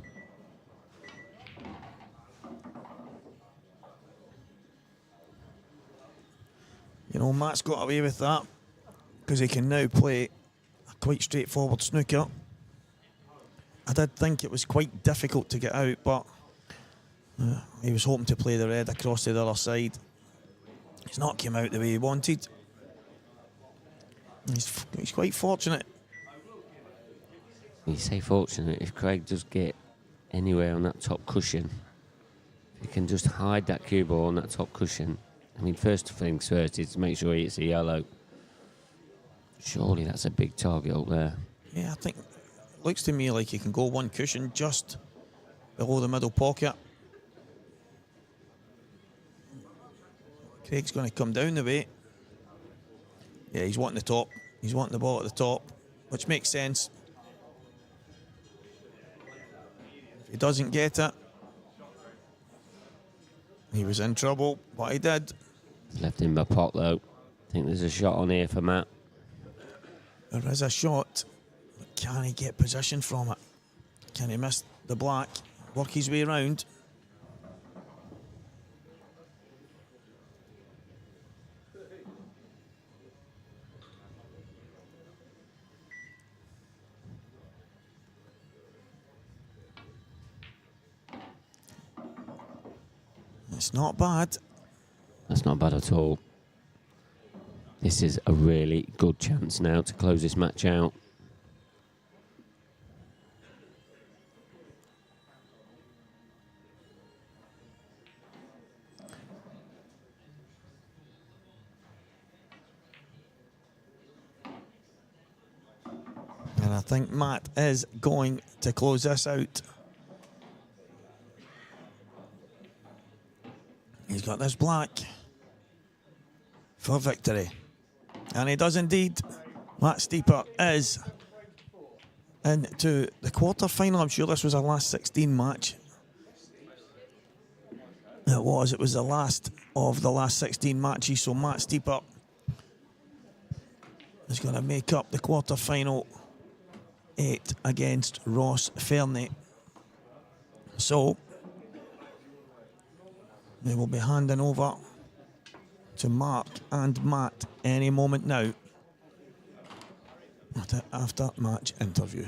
You know, Matt's got away with that because he can now play a quite straightforward snooker. I did think it was quite difficult to get out, but he was hoping to play the red across to the other side. He's not come out the way he wanted. He's quite fortunate. You say fortunate if Craig does get anywhere on that top cushion. If you can just hide that cue ball on that top cushion. I mean, first things first is to make sure he hits a yellow. Surely that's a big target up there. Yeah, I think it looks to me like he can go one cushion just below the middle pocket. Craig's going to come down the way. Yeah, he's wanting the top. He's wanting the ball at the top, which makes sense. If he doesn't get it, he was in trouble, but he did. Left him a pot though. I think there's a shot on here for Matt. There is a shot. But can he get position from it? Can he miss the black? Work his way around. It's not bad. That's not bad at all. This is a really good chance now to close this match out. And I think Matt is going to close this out. He's got this black for victory. And he does indeed. Matt Steeper is into the quarter-final. I'm sure this was a last 16 match. It was the last of the last 16 matches. So Matt Steeper is going to make up the quarter-final 8 against Ross Fernie. So they will be handing over to Mark and Matt any moment now at the after-match interview.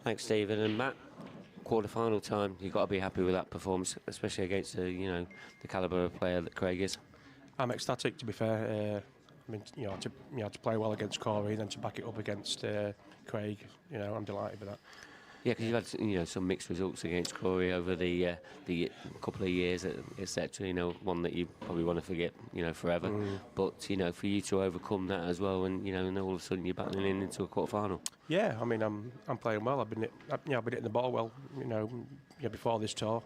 Thanks, Stephen. And Matt, quarter-final time, you've got to be happy with that performance, especially against the calibre of player that Craig is. I'm ecstatic, to be fair. I mean, to play well against Corey and then to back it up against Craig, I'm delighted with that. Yeah, because you've had some mixed results against Corey over the couple of years, etc. One that you probably want to forget, forever. But for you to overcome that as well, and and all of a sudden you're battling into a quarter-final. Yeah, I mean, I'm playing well. I've been hitting the ball well, before this tour.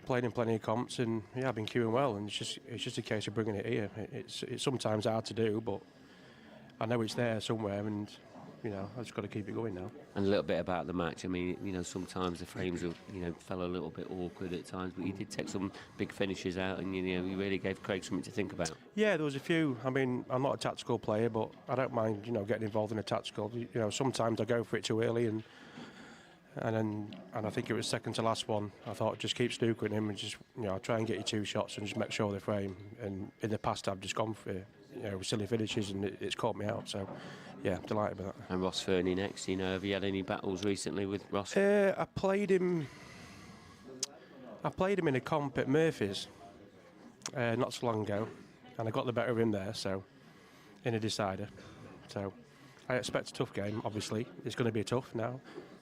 Playing in plenty of comps, and I've been queuing well, and it's just a case of bringing it here. It's sometimes hard to do, but I know it's there somewhere, and I've just got to keep it going now. And a little bit about the match. I mean, sometimes the frames have, fell a little bit awkward at times, but you did take some big finishes out, and you really gave Craig something to think about. Yeah, there was a few. I mean, I'm not a tactical player, but I don't mind, getting involved in a tactical. Sometimes I go for it too early, and I think it was second to last one. I thought just keep snookering him and just try and get you 2 shots and just make sure they frame. And in the past I've just gone for silly finishes, and it's caught me out. So yeah, I'm delighted with that. And Ross Fernie next. Have you had any battles recently with Ross? I played him in a comp at Murphy's not so long ago, and I got the better of him there. So in a decider. So I expect a tough game. Obviously, it's going to be tough now.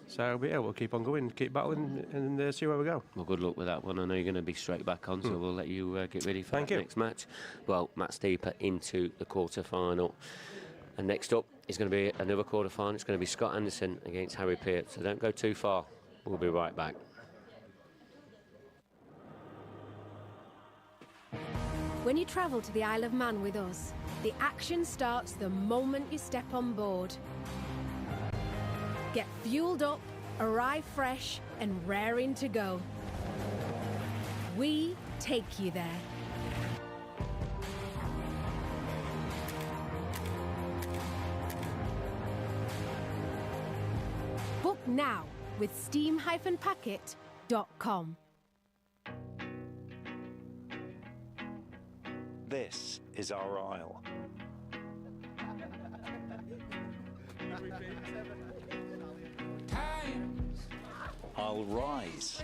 So, but yeah, we'll keep on going, keep battling, and see where we go. Well, good luck with that one. I know you're going to be straight back on, so we'll let you get ready for the next match. Well, Matt Steeper into the quarter-final. And next up is going to be another quarter-final. It's going to be Scott Anderson against Harry Peart. So don't go too far. We'll be right back. When you travel to the Isle of Man with us, the action starts the moment you step on board. Get fueled up, arrive fresh and raring to go. We take you there. Book now with steam-packet.com. This is our aisle. I'll rise.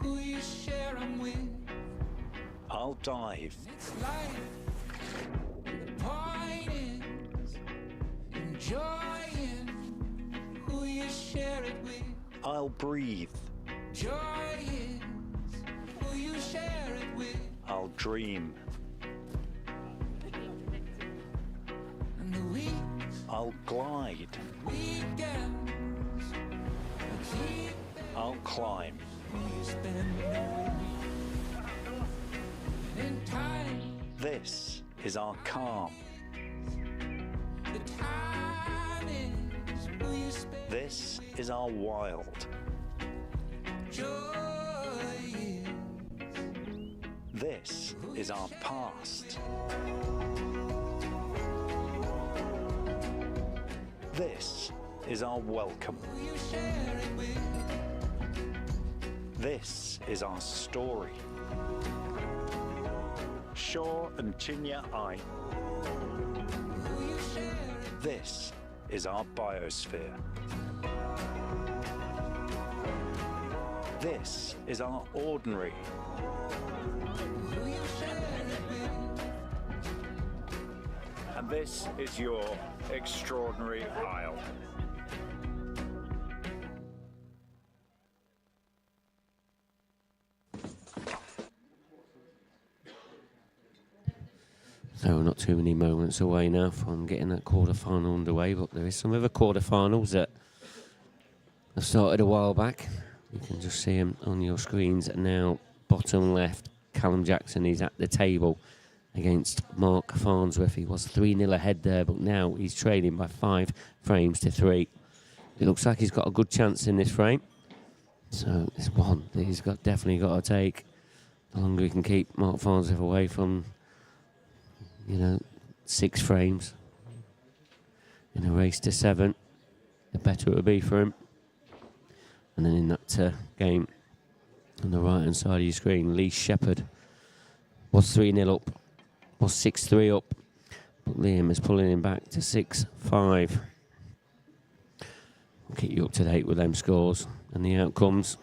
Who you share 'em with. I'll dive. It's life. The point is enjoying who you share it with. I'll breathe. Joy is who you share it with. I'll dream. And the weeks, I'll glide. weekends, keep I'll climb. who you spend with. In time, This is our calm. the time is who you spend. This is our wild. Joy is This is our past. This is our welcome. who you share it with. This is our story. Shaw and Chinya I. Who you share it. This is our biosphere. This is our ordinary. Who you share it with. And this is your extraordinary aisle. So not too many moments away now from getting that quarter-final underway, but there is some other quarter-finals that have started a while back. You can just see them on your screens now. Bottom left, Callum Jackson is at the table against Mark Farnsworth. He was 3-0 ahead there, but now he's trailing by 5 frames to 3. It looks like he's got a good chance in this frame. So it's one that he's definitely got to take. The longer he can keep Mark Farnsworth away from, 6 frames in a race to 7, the better it will be for him. And then in that game on the right hand side of your screen, Lee Shepherd was 3-0 up, was 6-3 up, but Liam is pulling him back to 6-5. We'll keep you up to date with them scores and the outcomes.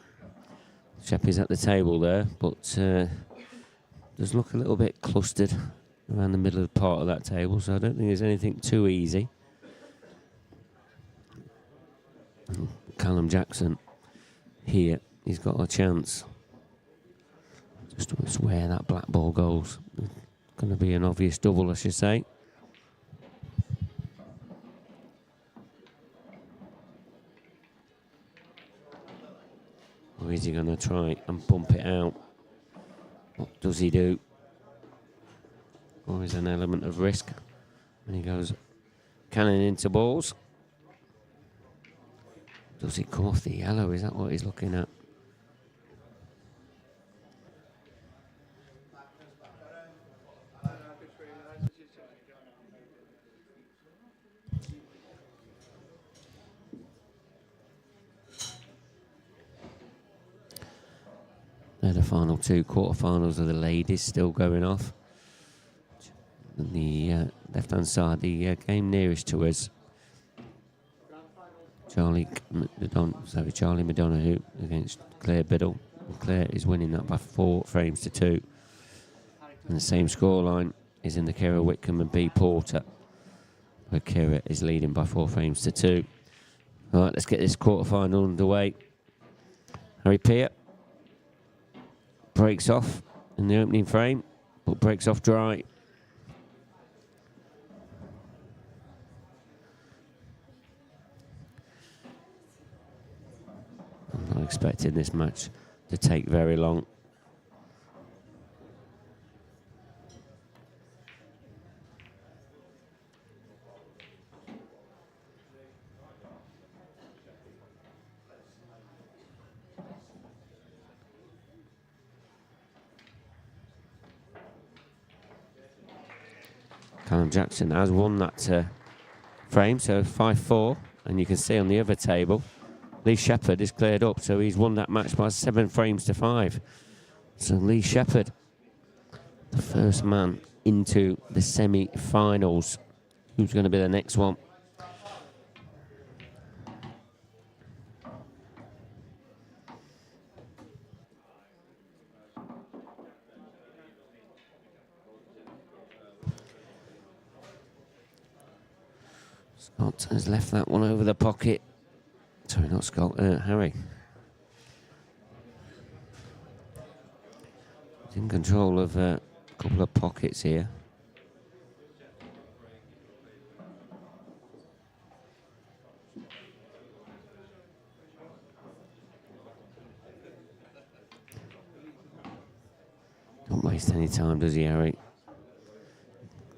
Shepherd's at the table there, but does look a little bit clustered around the middle of the part of that table, so I don't think there's anything too easy. Callum Jackson here, he's got a chance. Just where that black ball goes. Going to be an obvious double, I should say. Or is he going to try and bump it out? What does he do? Or is an element of risk when he goes cannon into balls? Does he come off the yellow? Is that what he's looking at? They're the final 2 quarterfinals of the ladies still going off. On the left-hand side, the game nearest to us, Charlie Madonna against Claire Biddle. And Claire is winning that by 4 frames to 2. And the same scoreline is in the Kira Whitcomb and B Porter, where Kira is leading by 4 frames to 2. All right, let's get this quarter-final underway. Harry Peer breaks off in the opening frame, but breaks off dry. I'm not expecting this match to take very long. Callum Jackson has won that frame, so 5-4, and you can see on the other table Lee Shepherd is cleared up, so he's won that match by 7 frames to 5. So Lee Shepherd, the first man into the semi-finals. Who's going to be the next one? Scott has left that one over the pocket. Sorry, not Scott, Harry. He's in control of a couple of pockets here. Don't waste any time, does he, Harry?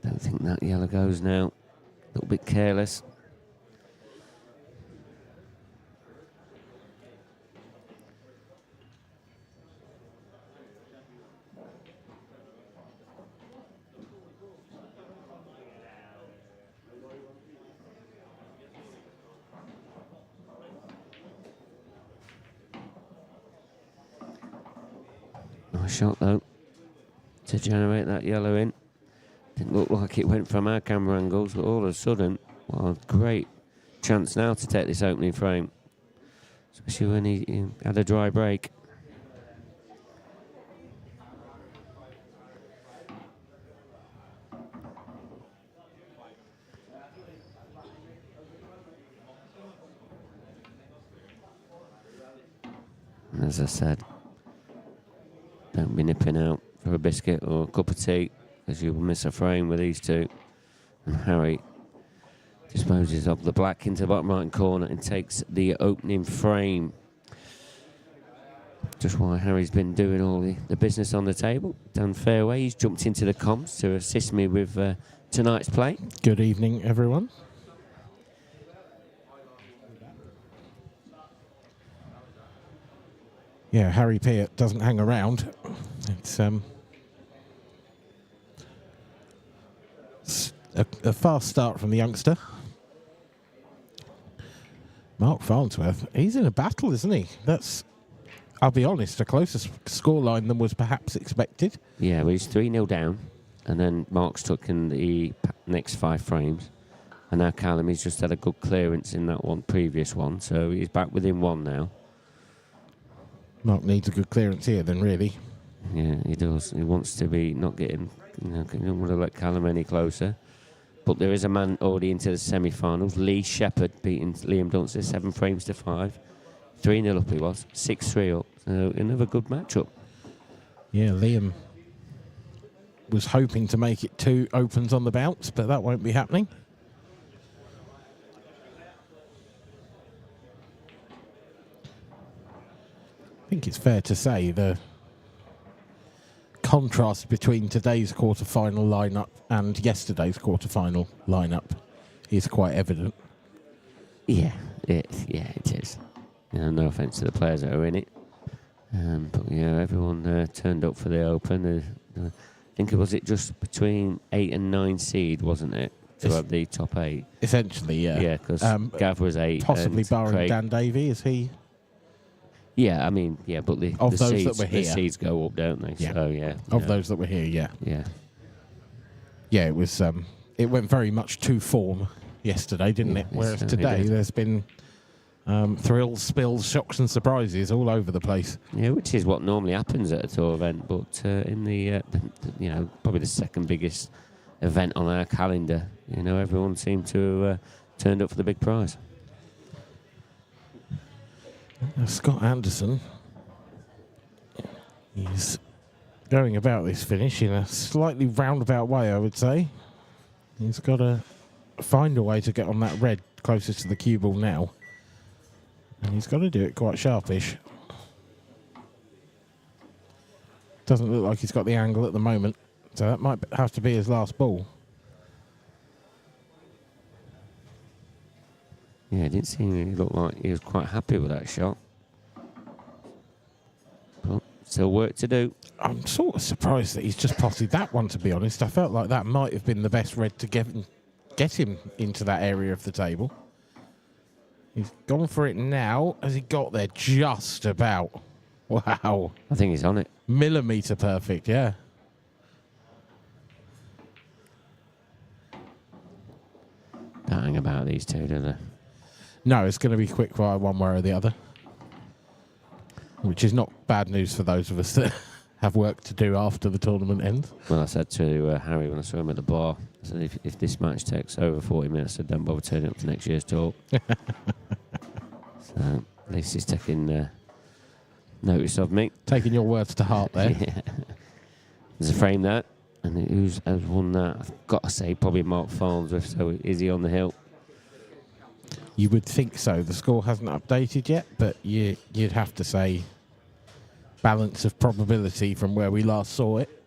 Don't think that yellow goes now. A little bit careless. Nice shot, though, to generate that yellow in. Didn't look like it went from our camera angles, but all of a sudden, well, great chance now to take this opening frame, especially when he had a dry break. And as I said, don't be nipping out for a biscuit or a cup of tea, as you will miss a frame with these two. And Harry disposes of the black into the bottom right corner and takes the opening frame. Just while Harry's been doing all the business on the table, done fairway, he's jumped into the comms to assist me with tonight's play. Good evening, everyone. Yeah, Harry Peart doesn't hang around. It's a fast start from the youngster. Mark Farnsworth, he's in a battle, isn't he? That's, I'll be honest, a closer scoreline than was perhaps expected. Yeah, well, he's 3-0 down, and then Mark's took in the next 5 frames. And now Callum, he's just had a good clearance in that one, previous one, so he's back within 1 now. Mark needs a good clearance here then, really. Yeah, he does. He wants to be not getting, he don't want to let Callum any closer. But there is a man already into the semi-finals. Lee Shepherd beating Liam Dunster 7 frames to 5. 3-0 up he was, 6-3 up. So another good matchup. Yeah, Liam was hoping to make it 2 opens on the bounce, but that won't be happening. I think it's fair to say the contrast between today's quarter-final lineup and yesterday's quarter-final lineup is quite evident. Yeah, it is. No offence to the players that are in it, but yeah, everyone turned up for the Open. I think it was just between 8 and 9 seed, wasn't it, to have the top 8? Essentially, yeah. Yeah, because Gav was 8. Possibly barring Craig. Dan Davey, is he? Yeah, I mean, yeah, but the seeds go up, don't they? Yeah. So, yeah. Of those that were here, yeah. Yeah. Yeah, it was. It went very much to form yesterday, didn't it? Whereas today, there's been thrills, spills, shocks, and surprises all over the place. Yeah, which is what normally happens at a tour event, but in the probably the second biggest event on our calendar, everyone seemed to have turned up for the big prize. Scott Anderson, he's going about this finish in a slightly roundabout way, I would say. He's got to find a way to get on that red closest to the cue ball now. And he's got to do it quite sharpish. Doesn't look like he's got the angle at the moment, so that might have to be his last ball. Yeah, it didn't seem to look like he was quite happy with that shot. But still work to do. I'm sort of surprised that he's just potted that one, to be honest. I felt like that might have been the best red to get him into that area of the table. He's gone for it now. Has he got there? Just about. Wow. I think he's on it. Millimetre perfect, yeah. Don't hang about these two, do they? No, it's going to be quick fire one way or the other. Which is not bad news for those of us that have work to do after the tournament ends. Well, I said to Harry when I saw him at the bar, I said, if this match takes over 40 minutes, I said, don't bother turning up to next year's talk. So at least he's taking notice of me. Taking your words to heart there. Yeah. There's a frame that. And who's won that? I've got to say, probably Mark Farnsworth. So is he on the hill? You would think so. The score hasn't updated yet, but you'd have to say balance of probability from where we last saw it.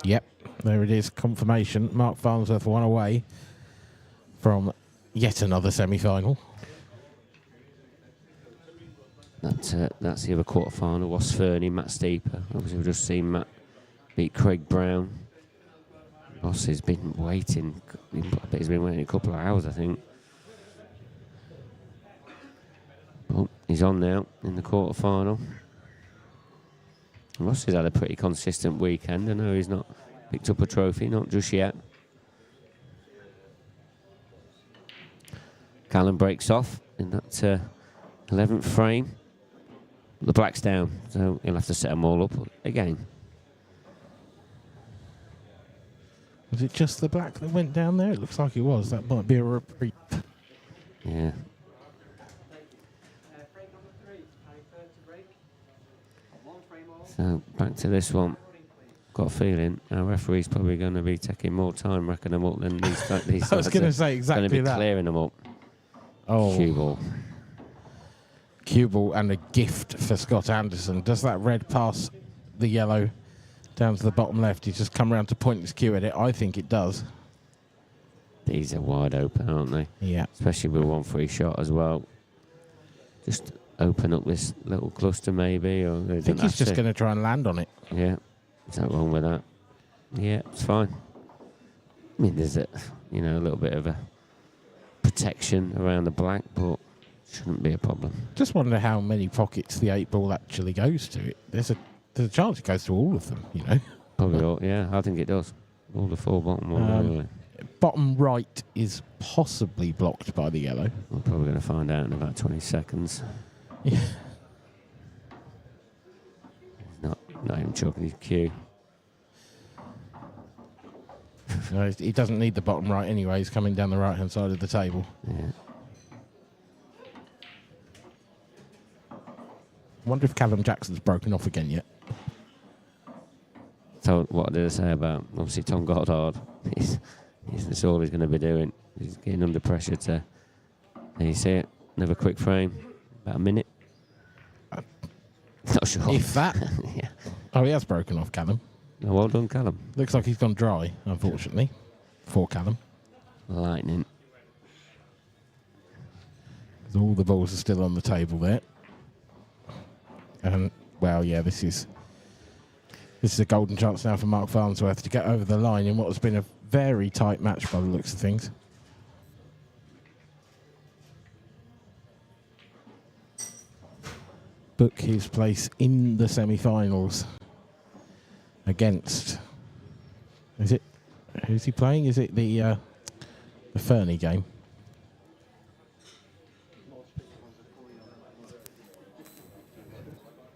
Yep, there it is. Confirmation. Mark Farnsworth won away from yet another semi-final. That's the other quarter-final. Ross Fernie, Matt Steeper. Obviously, we've just seen Matt beat Craig Brown. Ross has been waiting. I bet he's been waiting a couple of hours, I think. But he's on now in the quarter-final. Ross has had a pretty consistent weekend. I know he's not picked up a trophy, not just yet. Callum breaks off in that 11th frame. The black's down, so he'll have to set them all up again. Was it just the black that went down there? It looks like it was. That might be a repeat. Yeah. So back to this one. Got a feeling our referee's probably going to be taking more time racking them up than these I was going to say exactly going to be that. clearing them up. Oh. Cue ball. Cue ball and a gift for Scott Anderson. Does that red pass the yellow down to the bottom left? He's just come around to point his cue at it. I think it does. These are wide open, aren't they? Yeah. Especially with 1 free shot as well. Just open up this little cluster maybe. Or I think he's just going to try and land on it. Yeah. Is that wrong with that? Yeah, it's fine. I mean, there's a little bit of a protection around the black, but shouldn't be a problem. Just wonder how many pockets the 8 ball actually goes to. There's a chance it goes to all of them, you know. Probably all, yeah, I think it does. All the 4 bottom ones, really. Bottom right is possibly blocked by the yellow. We're probably going to find out in about 20 seconds. Yeah. Not even choking his cue. No, he doesn't need the bottom right anyway. He's coming down the right-hand side of the table. Yeah. I wonder if Callum Jackson's broken off again yet. So what did I say about, obviously, Tom Goddard? That's all he's going to be doing. He's getting under pressure to... There you see it. Another quick frame. About a minute. Not sure. If that. Yeah. Oh, he has broken off, Callum. Oh, well done, Callum. Looks like he's gone dry, unfortunately, for Callum. Lightning. All the balls are still on the table there. And, well, yeah, this is a golden chance now for Mark Farnsworth to get over the line in what has been a very tight match by the looks of things. Book his place in the semi-finals against... Who's he playing? Is it the Fernie game?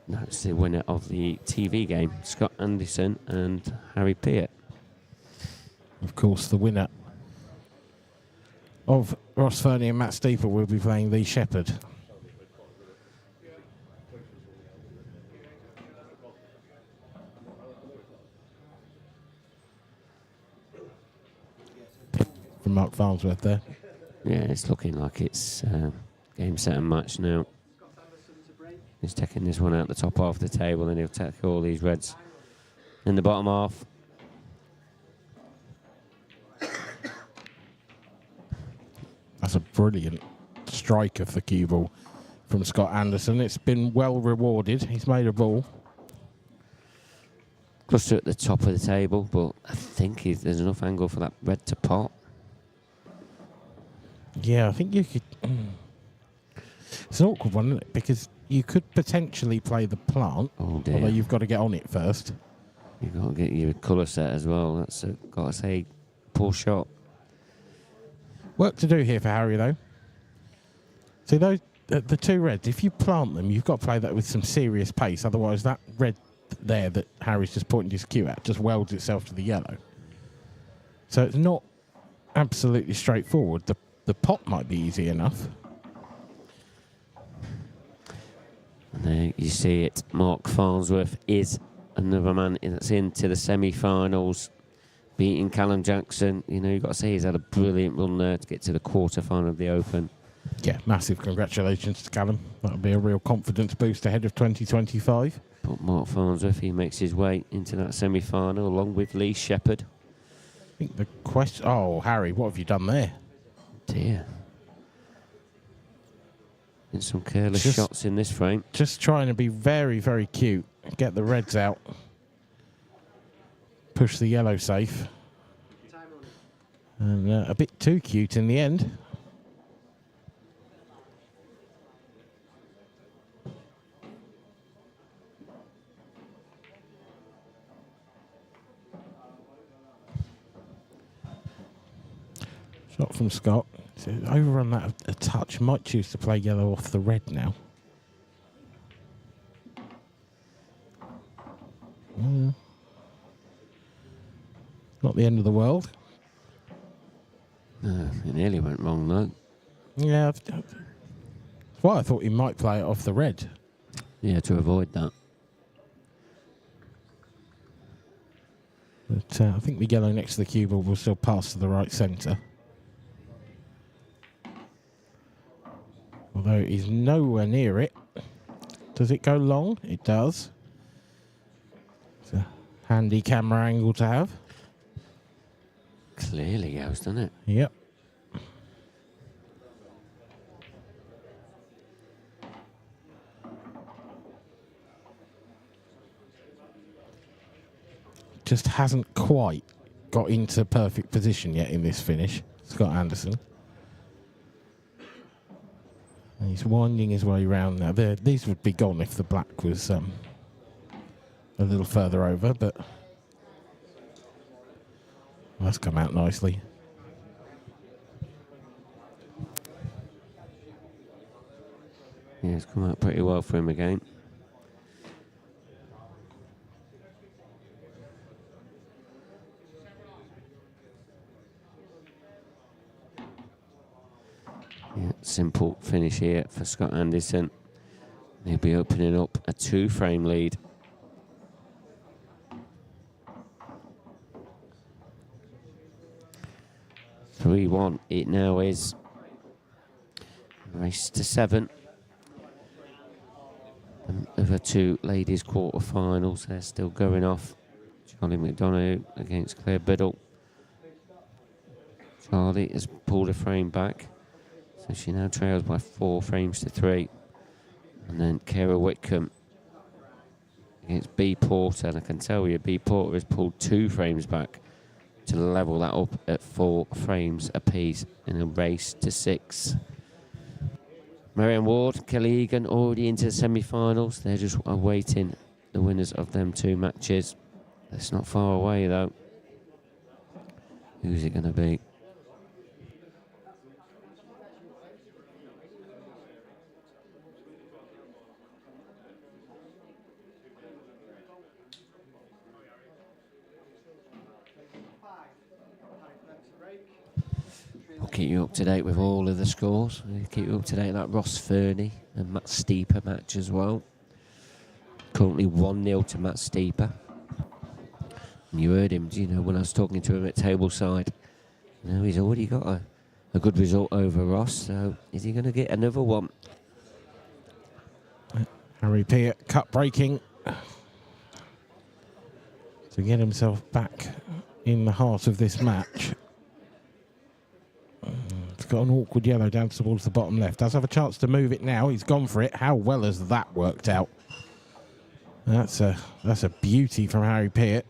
No, it's the winner of the TV game, Scott Anderson and Harry Peart. Of course, the winner of Ross Fernie and Matt Steeper will be playing the Shepherd. From Mark Farnsworth there. Yeah, it's looking like it's game, set and match now. He's taking this one out the top half of the table, and he'll take all these reds in the bottom half. That's a brilliant strike of the cue ball from Scott Anderson. It's been well rewarded. He's made a ball. Cluster at the top of the table, but I think there's enough angle for that red to pot. Yeah, I think you could... It's an awkward one, isn't it? Because You could potentially play the plant, dear. although you've got to get on it first. You've got to get your colour set as well. That's, got to say, poor shot. Work to do here for Harry, though. See, those the two reds, if you plant them, you've got to play that with some serious pace. Otherwise, that red there that Harry's just pointed his cue at just welds itself to the yellow. So it's not absolutely straightforward. The pot might be easy enough. And there you see it. Mark Farnsworth is another man that's into the semi-finals, beating Callum Jackson. You know, you've got to say he's had a brilliant run there to get to the quarter-final of the Open. Yeah, massive congratulations to Callum. That'll be a real confidence boost ahead of 2025. But Mark Farnsworth, he makes his way into that semi-final along with Lee Shepherd. I think the question... Oh, Harry, what have you done there? Dear. And some careless shots in this frame. Just trying to be very, very cute. Get the reds out. Push the yellow safe. And a bit too cute in the end. Shot from Scott. So overrun that a touch. Might choose to play yellow off the red now. Not the end of the world. It nearly went wrong though. Yeah. That's why I thought he might play it off the red. Yeah, to avoid that. But I think the yellow next to the cue ball will still pass to the right centre. Although he's nowhere near it. Does it go long? It does. It's a handy camera angle to have. Clearly goes, doesn't it? Yep. Just hasn't quite got into perfect position yet in this finish, Scott Anderson. And he's winding his way round now. These would be gone if the black was a little further over, but that's come out nicely. Yeah, it's come out pretty well for him again. Yeah, simple finish here for Scott Anderson. He'll be opening up a 2-frame lead. (3-1) it now is. Race to 7. The other 2 ladies quarter-finals, they're still going off. Charlie McDonough against Claire Biddle. Charlie has pulled a frame back, so she now trails by 4 frames to 3. And then Kara Whitcomb against B Porter, and I can tell you B Porter has pulled 2 frames back to level that up at 4 frames apiece in a race to 6. Marianne Ward, Kelly Egan already into the semi-finals. They're just awaiting the winners of them 2 matches. That's not far away though. Who's it going to be? I'll keep you up to date with all of the scores. I'll keep you up to date with that Ross Fernie and Matt Steeper match as well. Currently 1-0 to Matt Steeper. And you heard him, you know, when I was talking to him at tableside. You know, he's already got a good result over Ross, so is he going to get another one? Harry Peart cut breaking to get himself back in the heart of this match. It's got an awkward yellow down towards the bottom left. Does have a chance to move it now. He's gone for it. How well has that worked out? That's a beauty from Harry Peart.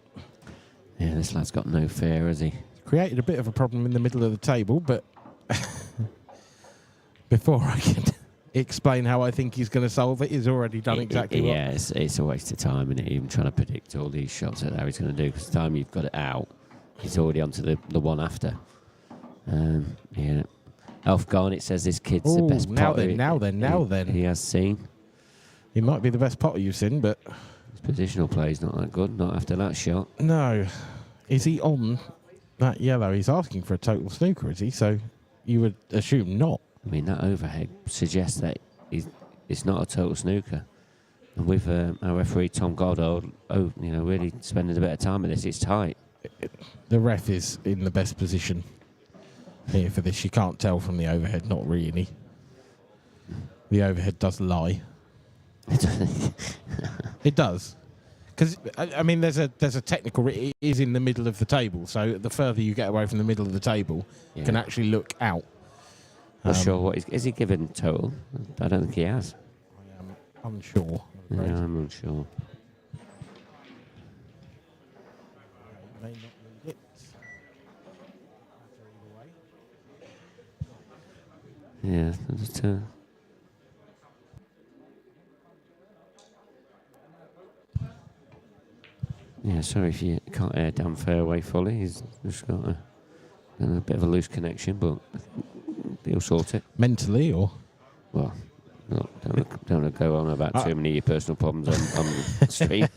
Yeah, this lad's got no fear, has he? Created a bit of a problem in the middle of the table, but before I can explain how I think he's going to solve it. He's already done exactly what... Yeah, it's a waste of time, isn't it? Even trying to predict all these shots that Harry's going to do, because the time you've got it out, he's already onto the one after. Yeah. Alf Garnett says this kid's the best potter. Now then. He has seen. He might be the best potter you've seen, but... His positional play's not that good, not after that shot. No. Is he on that yellow? He's asking for a total snooker, is he? So you would assume not. I mean, that overhead suggests that it's not a total snooker. And with our referee, Tom Goddard, really spending a bit of time with this, it's tight. The ref is in the best position here for this. You can't tell from the overhead, not really. The overhead does lie. It does. Because, I mean, there's a technical... It is in the middle of the table, so the further you get away from the middle of the table, you can actually look out. Not sure what... Is he given total? I don't think he has. I am unsure. Yeah, I'm unsure. May not need it. Yeah, just yeah, sorry if you can't air down fairway fully. He's just got a bit of a loose connection, but he'll sort it. Mentally, or? Well, don't want to go on about too many of your personal problems on the stream.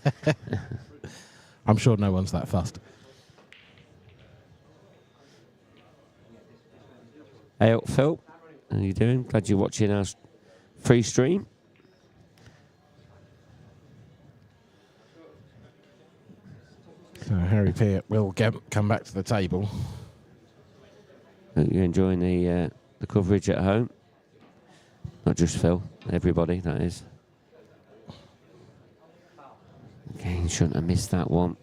I'm sure no one's that fussed. Hey, Phil, how are you doing? Glad you're watching our free stream. So Harry Peart will come back to the table. Hope you're enjoying the coverage at home. Not just Phil, everybody, that is. Again, shouldn't have missed that one.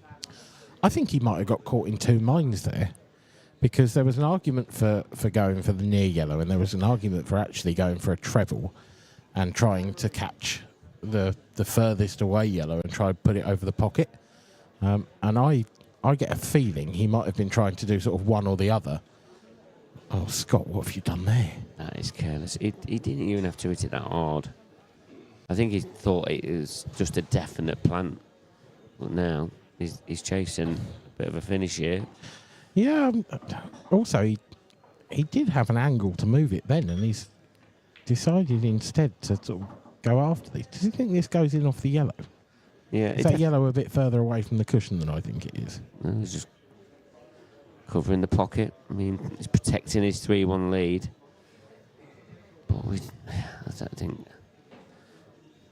I think he might have got caught in two minds there, because there was an argument for going for the near yellow, and there was an argument for actually going for a treble and trying to catch the furthest away yellow and try and put it over the pocket. And I get a feeling he might have been trying to do sort of one or the other. Oh, Scott, what have you done there? That is careless. He didn't even have to hit it that hard. I think he thought it was just a definite plant. But now he's chasing a bit of a finish here. Yeah, also he did have an angle to move it then, and he's decided instead to sort of go after this. Does he think this goes in off the yellow? Yeah. Is that yellow a bit further away from the cushion than I think it is? No, he's just covering the pocket. I mean, he's protecting his 3-1 lead. But I don't think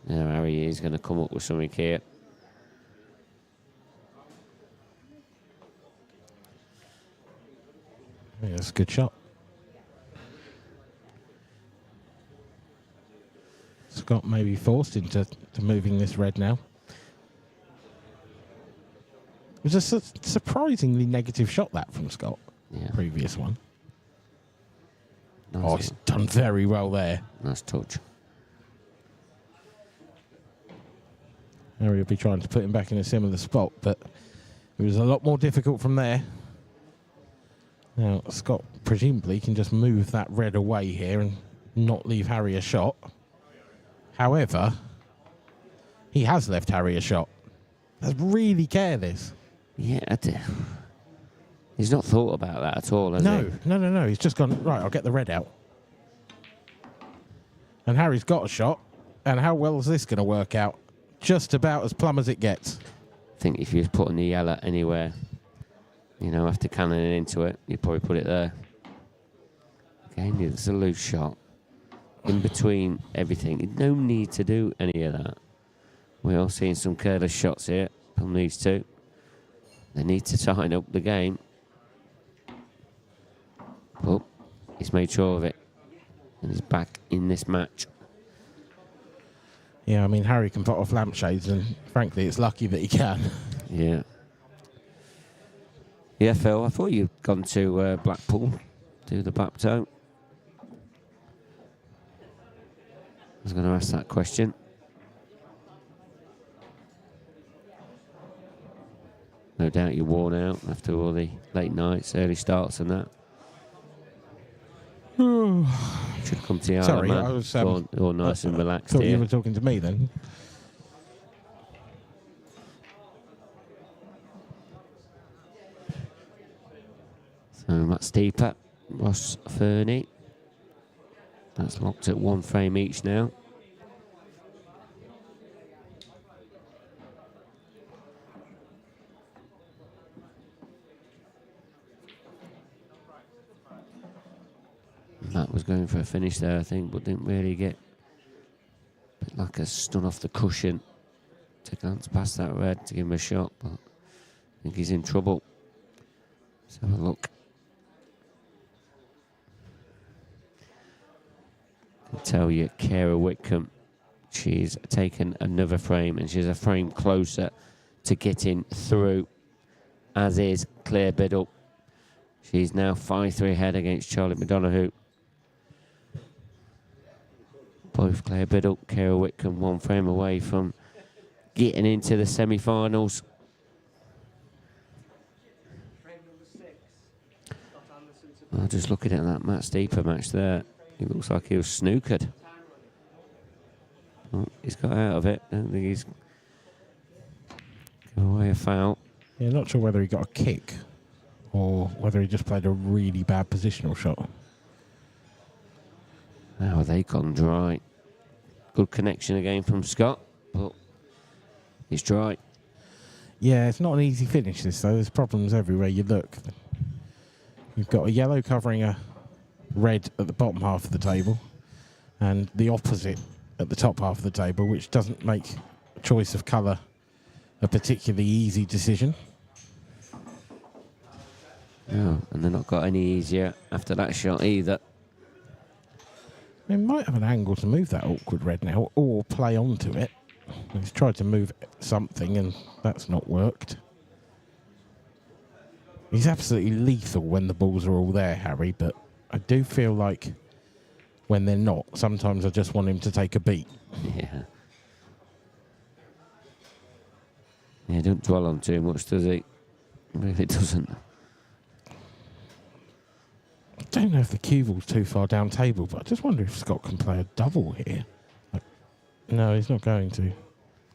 Harry is going to come up with something here. Yeah, that's a good shot. Scott may be forced into moving this red now. It was a surprisingly negative shot, that, from Scott. Yeah. Previous one. Nice. Oh, he's done very well there. Nice touch. Harry will be trying to put him back in a similar spot, but it was a lot more difficult from there. Now, Scott presumably can just move that red away here and not leave Harry a shot. However, he has left Harry a shot. That's really careless. Yeah, he's not thought about that at all, has he? No. He's just gone, right, I'll get the red out. And Harry's got a shot. And how well is this going to work out? Just about as plumb as it gets. I think if you was putting the yellow anywhere, after cannoning into it, you'd probably put it there. Again, it's a loose shot. In between everything. No need to do any of that. We're all seeing some careless shots here from these two. They need to tighten up the game. But he's made sure of it. And he's back in this match. Yeah, I mean, Harry can put off lampshades, and frankly, it's lucky that he can. Yeah. Yeah, Phil, I thought you'd gone to Blackpool, do the back toe. I was going to ask that question. No doubt you're worn out after all the late nights, early starts and that. Should come to the Isle Sorry, of Man. I was all nice and relaxed thought here. you were talking to me then. So Matt Steeper, Ross Fernie. That's locked at 1 frame each now. Matt was going for a finish there, I think, but didn't really get a bit like a stun off the cushion to glance past that red to give him a shot, but I think he's in trouble. Let's have a look. I can tell you, Kara Whitcomb, she's taken another frame and she's a frame closer to getting through, as is Claire Biddle. She's now 5-3 ahead against Charlotte McDonough. Both Claire Biddle, Kara Whitcomb, 1 frame away from getting into the semi-finals. Well, just looking at that Matt Steeper match there, it looks like he was snookered. Oh, he's got out of it. I don't think he's got away a foul. Yeah, not sure whether he got a kick or whether he just played a really bad positional shot. Now are they gone dry? Good connection again from Scott, but he's dry. Yeah, it's not an easy finish this though. There's problems everywhere you look. You've got a yellow covering a red at the bottom half of the table and the opposite at the top half of the table, which doesn't make a choice of colour a particularly easy decision. No, and they're not got any easier after that shot either. He might have an angle to move that awkward red now or play onto it. He's tried to move something and that's not worked. He's absolutely lethal when the balls are all there, Harry, but I do feel like when they're not, sometimes I just want him to take a beat. Yeah. Yeah, don't dwell on too much, does he? Really doesn't. I don't know if the cue ball's too far down table, but I just wonder if Scott can play a double here. Like, no, he's not going to.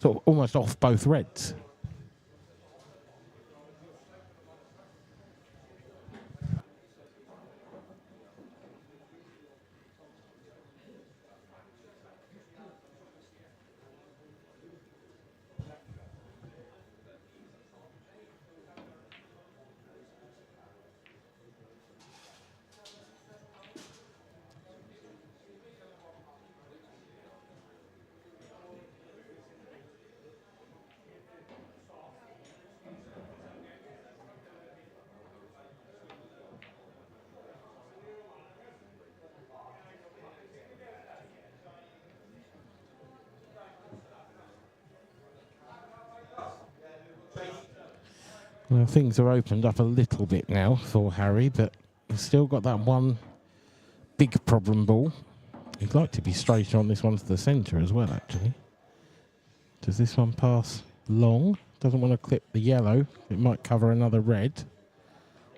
Sort of almost off both reds. Well, things are opened up a little bit now for Harry, but he's still got that one big problem ball. He'd like to be straighter on this one to the centre as well, actually. Does this one pass long? Doesn't want to clip the yellow. It might cover another red.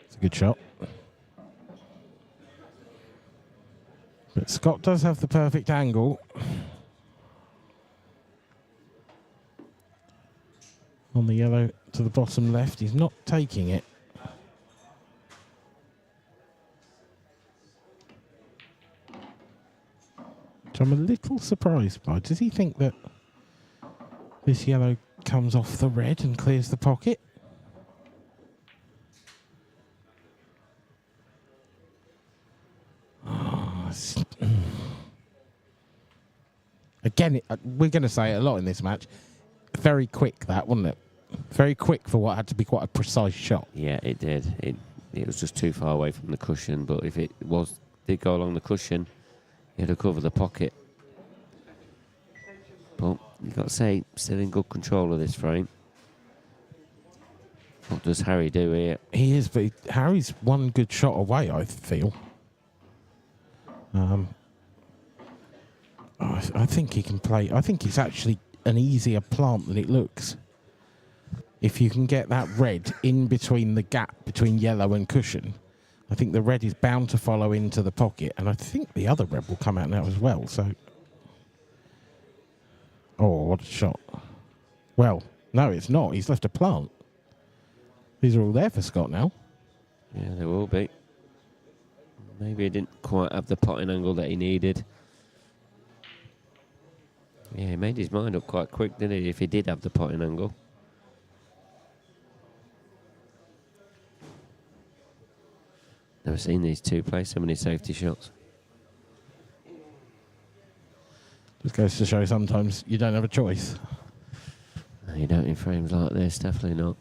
It's a good shot. But Scott does have the perfect angle. On the yellow to the bottom left, he's not taking it. Which I'm a little surprised by. Does he think that this yellow comes off the red and clears the pocket? Oh, again, we're going to say it a lot in this match. Very quick, that, wasn't it? Very quick for what had to be quite a precise shot. Yeah, it did. It was just too far away from the cushion, but if it did go along the cushion, it'd have covered the pocket. But you've got to say, still in good control of this frame. What does Harry do here? He is, but Harry's one good shot away, I feel. I think he can play. I think it's actually an easier plant than it looks. If you can get that red in between the gap between yellow and cushion, I think the red is bound to follow into the pocket, and I think the other red will come out now as well. So, oh, what a shot! Well, no, it's not. He's left a plant. These are all there for Scott now. Yeah, they will be. Maybe he didn't quite have the potting angle that he needed. Yeah, he made his mind up quite quick, didn't he, if he did have the potting angle. Never seen these two play so many safety shots. Just goes to show sometimes you don't have a choice. No, you don't in frames like this, definitely not.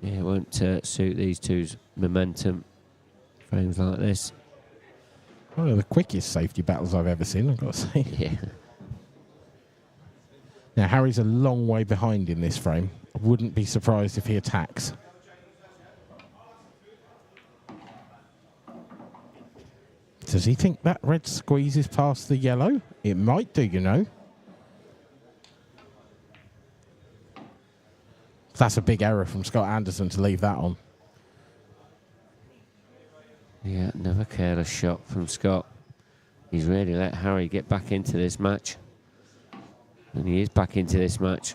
Yeah, it won't suit these two's momentum, frames like this. One of the quickest safety battles I've ever seen, I've got to say. Yeah. Now, Harry's a long way behind in this frame. I wouldn't be surprised if he attacks. Does he think that red squeezes past the yellow? It might do, you know. That's a big error from Scott Anderson to leave that on. Yeah, never careless shot from Scott. He's really let Harry get back into this match. And he is back into this match.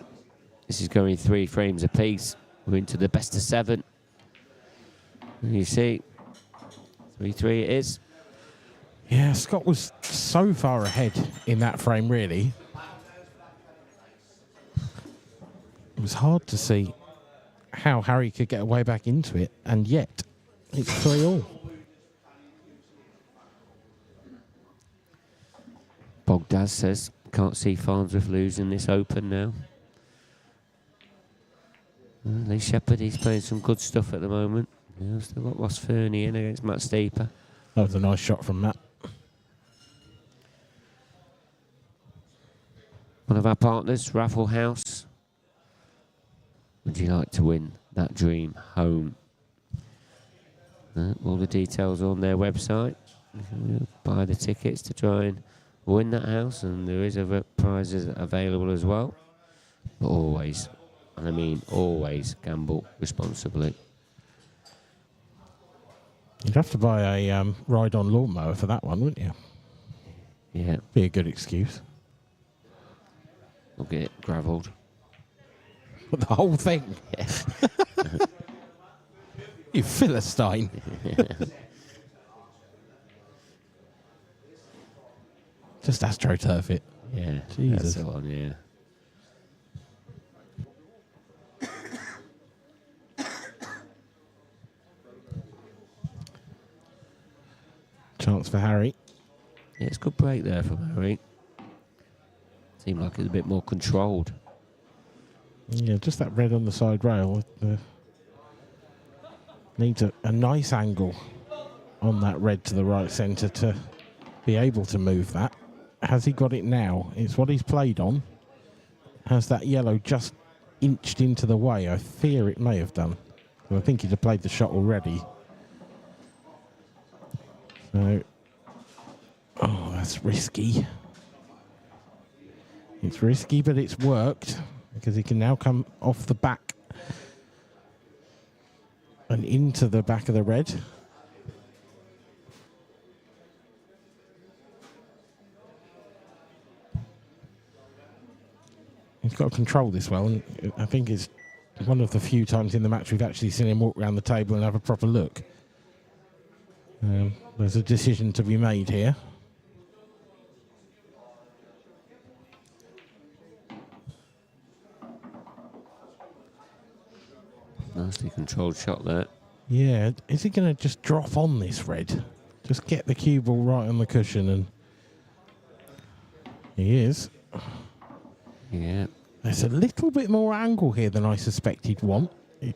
This is going 3 frames apiece. We're into the best of 7. And you see, 3-3 it is. Yeah, Scott was so far ahead in that frame, really. It was hard to see how Harry could get away back into it, and yet it's 3-all. Bogdaz says, can't see Farnsworth losing this Open now. Lee Shepherd, he's playing some good stuff at the moment. Yeah, still got Ross Fernie in against Matt Steeper. That was a nice shot from Matt. One of our partners, Raffle House. Would you like to win that dream home? All the details on their website. Buy the tickets to try and win that house, and there is other prizes available as well. But always, and I mean always, gamble responsibly. You'd have to buy a ride-on lawnmower for that one, wouldn't you? Yeah. Be a good excuse. We'll get it gravelled. The whole thing? Yeah. You Philistine. Just AstroTurf it. Yeah. Jesus. That's the one, yeah. Chance for Harry. Yeah, it's a good break there from Harry. Seemed like it was a bit more controlled. Yeah, just that red on the side rail. Needs a nice angle on that red to the right centre to be able to move that. Has he got it now? It's what he's played on. Has that yellow just inched into the way? I fear it may have done. I think he'd have played the shot already. So, oh, that's risky. It's risky, but it's worked because he can now come off the back and into the back of the red. He's got to control this well, and I think it's one of the few times in the match we've actually seen him walk around the table and have a proper look. There's a decision to be made here. Nicely controlled shot there. Yeah, is he going to just drop on this red? Just get the cue ball right on the cushion, and he is. Yeah. There's a little bit more angle here than I suspected one.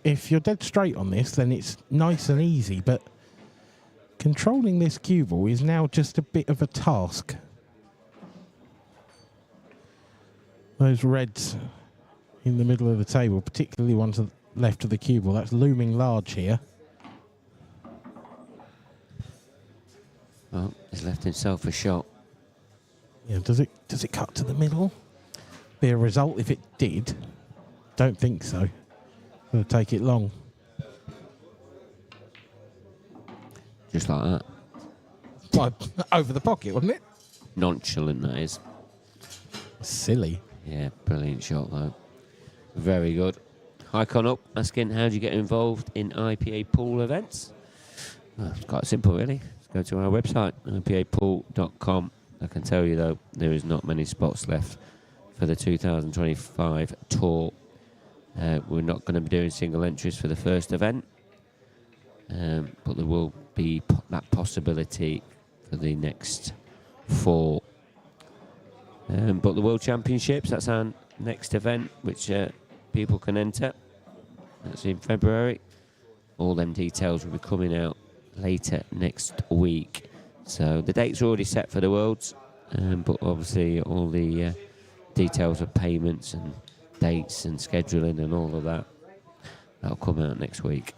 If you're dead straight on this, then it's nice and easy, but controlling this cue ball is now just a bit of a task. Those reds in the middle of the table, particularly one to the left of the cue ball, that's looming large here. Well, he's left himself a shot. Yeah, does it cut to the middle? Be a result if it did. Don't think so. Gonna take it long. Just like that. Well, over the pocket, wasn't it? Nonchalant, that is. Silly. Yeah, brilliant shot, though. Very good. Hi, Con up, asking how do you get involved in IPA pool events? Well, it's quite simple, really. Just go to our website, ipapool.com. I can tell you, though, there is not many spots left for the 2025 tour. We're not going to be doing single entries for the first event, but there will be that possibility for the next 4. But the World Championships, that's our next event, which people can enter. That's in February. All them details will be coming out later next week. So the dates are already set for the Worlds, but obviously all the details of payments and dates and scheduling and all of that, that'll come out next week.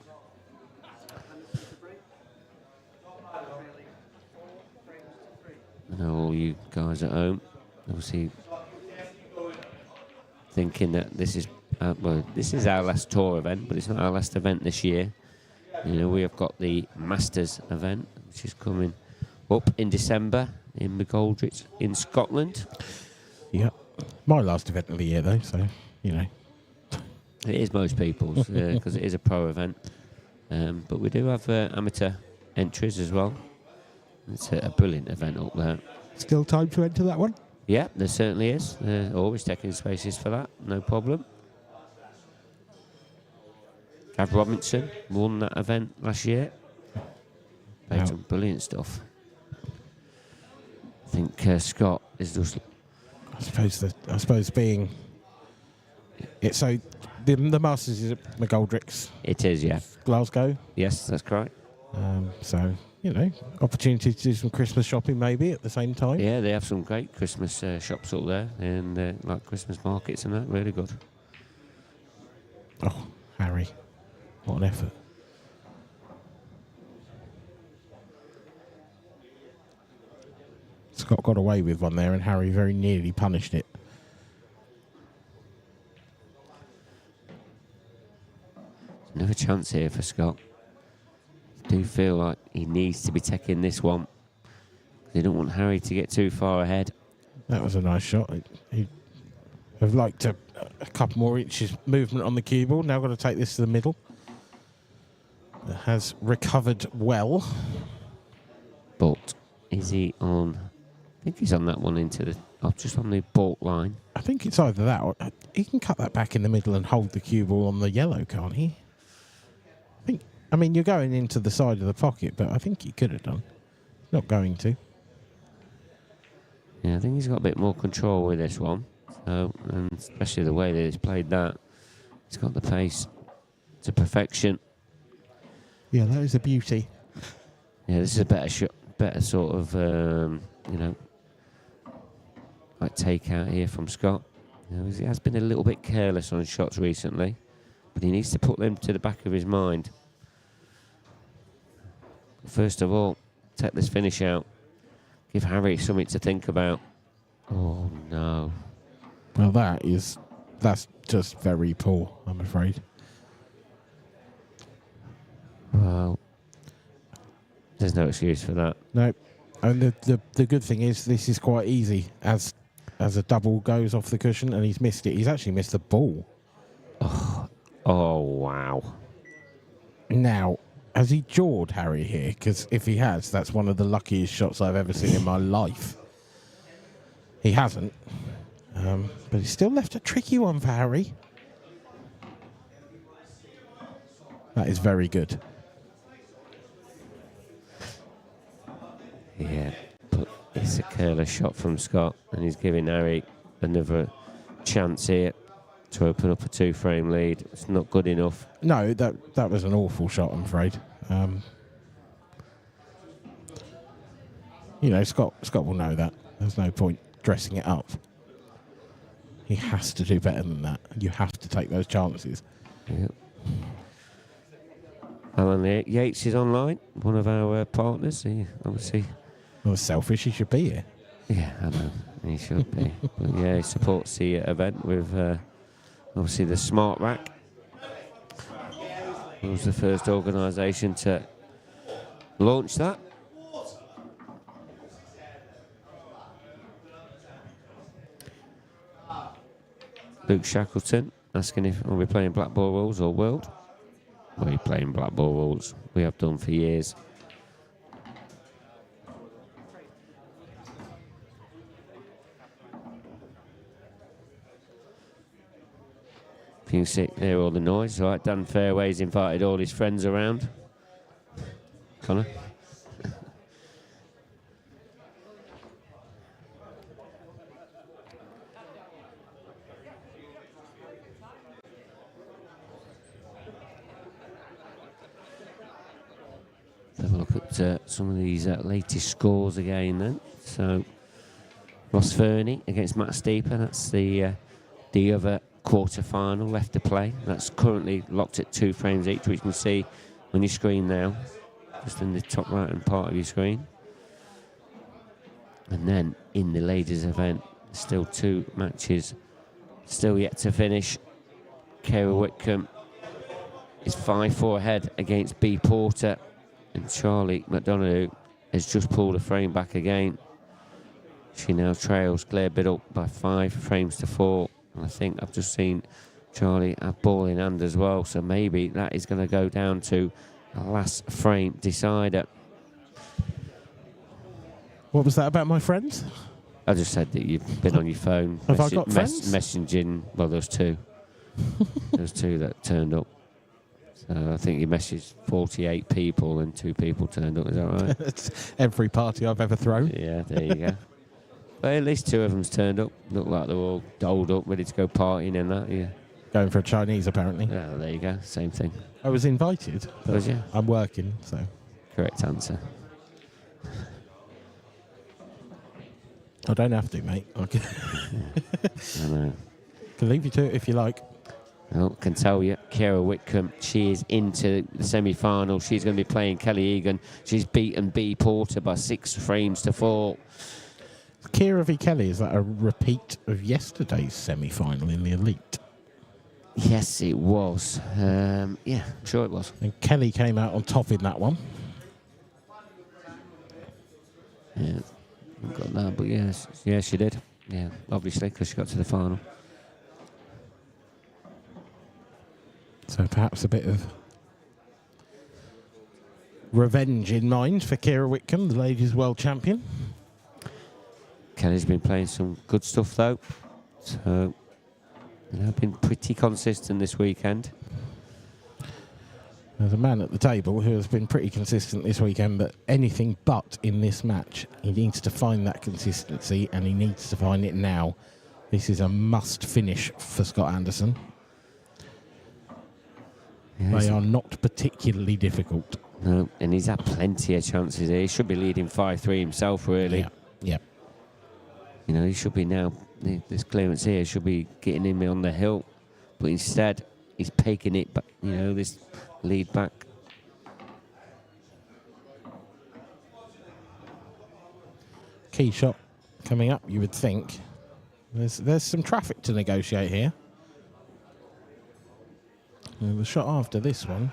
I know all you guys at home, obviously thinking that this is this is our last tour event, but it's not our last event this year. You know, we have got the Masters event, which is coming up in December in McGoldrick in Scotland. Yeah, my last event of the year, though, so, you know. It is most people's, because it is a pro event. But we do have amateur entries as well. It's a brilliant event up there. Still time to enter that one? Yeah, there certainly is. Always taking spaces for that, no problem. Gav Robinson won that event last year. Played some brilliant stuff. I think Scott is just... I suppose being... So the Masters is at McGoldrick's. It is, yeah. Glasgow. Yes, that's correct. So, you know, opportunity to do some Christmas shopping maybe at the same time. Yeah, they have some great Christmas shops up there, and like Christmas markets and that, really good. Oh, Harry, what an effort. Scott got away with one there, and Harry very nearly punished it. Another chance here for Scott. I do feel like he needs to be taking this one. They don't want Harry to get too far ahead. That was a nice shot. He'd have liked a couple more inches movement on the cue ball. Now got to take this to the middle. It has recovered well. But is he on... I think he's on that one into the... just on the baulk line. I think it's either that or... He can cut that back in the middle and hold the cue ball on the yellow, can't he? I mean, you're going into the side of the pocket, but I think he could have done. Not going to. Yeah, I think he's got a bit more control with this one. So, and especially the way that he's played that. He's got the pace to perfection. Yeah, that is a beauty. Yeah, this is a better shot, better sort of, you know, like take out here from Scott. You know, he has been a little bit careless on shots recently, but he needs to put them to the back of his mind. First of all, take this finish out. Give Harry something to think about. Oh, no. Well, that's just very poor, I'm afraid. Well, there's no excuse for that. No. And the good thing is this is quite easy as a double goes off the cushion, and he's missed it. He's actually missed the ball. Oh, wow. Now, has he jawed Harry here? Because if he has, that's one of the luckiest shots I've ever seen in my life. He hasn't. But he's still left a tricky one for Harry. That is very good. Yeah, but it's a careless shot from Scott, and he's giving Harry another chance here to open up a 2-frame lead. It's not good enough. No, that was an awful shot, I'm afraid. You know, Scott will know that. There's no point dressing it up. He has to do better than that. You have to take those chances. Yep. Alan Yates is online, one of our partners. He obviously... Well, selfish, he should be here. Yeah, I know. He should be. But yeah, he supports the event with... obviously, the Smart Rack. It was the first organisation to launch that. Luke Shackleton asking if are we playing blackball rules or world? We're playing blackball rules. We have done for years. If you can hear all the noise, right? Dan Fairway's invited all his friends around. Connor? Have a look at some of these latest scores again then. So, Ross Fernie against Matt Steeper. That's the other quarter-final left to play. That's currently locked at 2 frames each, which you can see on your screen now, just in the top right-hand part of your screen. And then in the ladies' event, still 2 matches still yet to finish. Kara Whitcomb is 5-4 ahead against B Porter. And Charlie McDonough has just pulled a frame back again. She now trails Claire Biddle by 5 frames to 4. And I think I've just seen Charlie have ball in hand as well. So maybe that is going to go down to a last frame decider. What was that about my friends? I just said that you've been on your phone. Have I got friends? Messaging, well, there's 2. There's 2 that turned up. So I think you messaged 48 people and 2 people turned up. Is that right? It's every party I've ever thrown. Yeah, there you go. But at least 2 of them's turned up. Look like they're all doled up, ready to go partying and that. Yeah. Going for a Chinese, apparently. Yeah, there you go. Same thing. I was invited. Was you? I'm working, so. Correct answer. I don't have to, mate. I know. Can leave you to it if you like. Well, can tell you, Kara Whitcomb, she is into the semi-final. She's going to be playing Kelly Egan. She's beaten B Porter by 6 frames to 4. Kira v Kelly, is that a repeat of yesterday's semi-final in the Elite? Yes, it was. Yeah, I'm sure it was. And Kelly came out on top in that one. Yeah, I've got that, but yes, yeah, she did. Yeah, obviously, because she got to the final. So perhaps a bit of revenge in mind for Kira Whitcomb, the ladies' world champion. Kelly's been playing some good stuff though, so been pretty consistent this weekend. There's a man at the table who has been pretty consistent this weekend, but anything but in this match. He needs to find that consistency, and he needs to find it now. This is a must finish for Scott Anderson. Yeah, they are not particularly difficult. No, and he's had plenty of chances here. He should be leading 5-3 himself, really. Yeah, yeah. You know, he should be now, this clearance here should be getting him on the hill, but instead he's pegging it back, you know, this lead back. Key shot coming up, you would think. There's some traffic to negotiate here. And the shot after this one,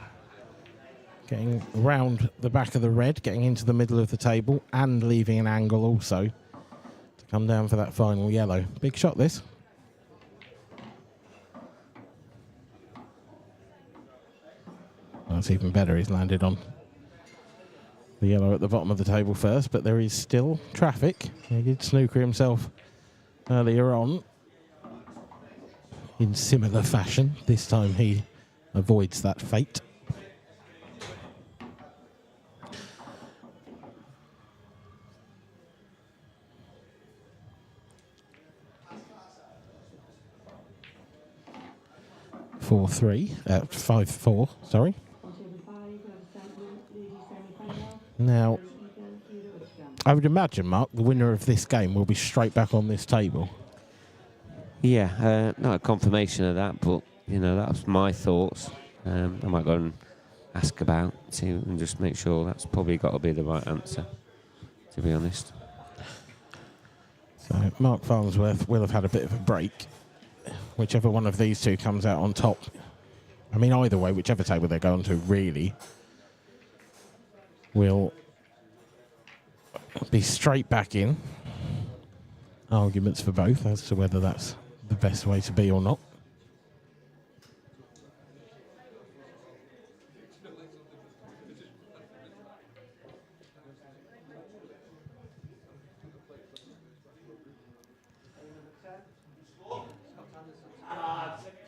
getting around the back of the red, getting into the middle of the table, and leaving an angle also to come down for that final yellow. Big shot, this. That's even better. He's landed on the yellow at the bottom of the table first, but there is still traffic. He did snooker himself earlier on in similar fashion. This time he avoids that fate. Four, 5-4, sorry. Now, I would imagine, Mark, the winner of this game will be straight back on this table. Yeah, not a confirmation of that, but, you know, that's my thoughts. I might go and ask about too and just make sure that's probably got to be the right answer, to be honest. So Mark Farnsworth will have had a bit of a break. Whichever one of these two comes out on top. I mean, either way, whichever table they're going to, really. will be straight back in. Arguments for both as to whether that's the best way to be or not.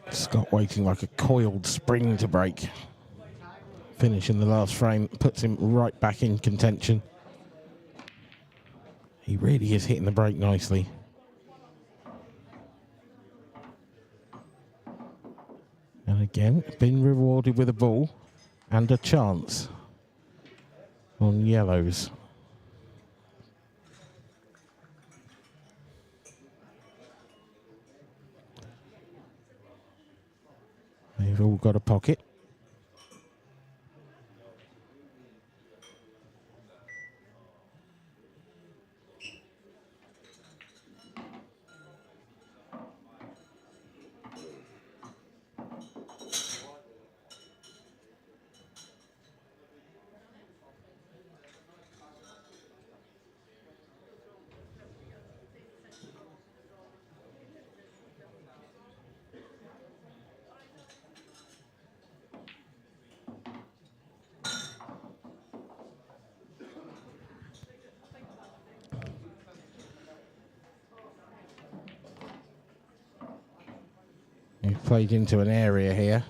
Scott waiting like a coiled spring to break. Finish in the last frame puts him right back in contention. He really is hitting the break nicely. And again, been rewarded with a ball and a chance on yellows. They've all got a pocket. He played into an area here,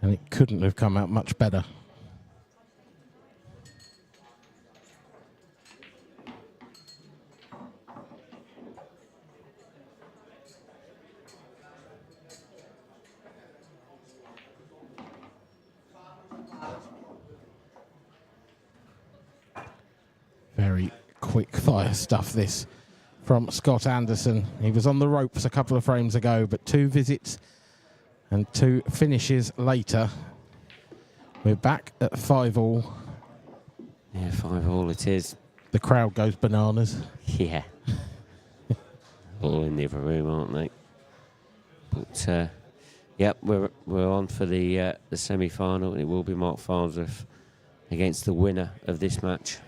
and it couldn't have come out much better. Very quick fire stuff, this from Scott Anderson. He was on the ropes a couple of frames ago, but 2 visits and 2 finishes later, we're back at 5-all. Yeah, 5-all it is. The crowd goes bananas. Yeah. All in the other room, aren't they? But, yep, we're on for the semi-final, and it will be Mark Farnsworth against the winner of this match.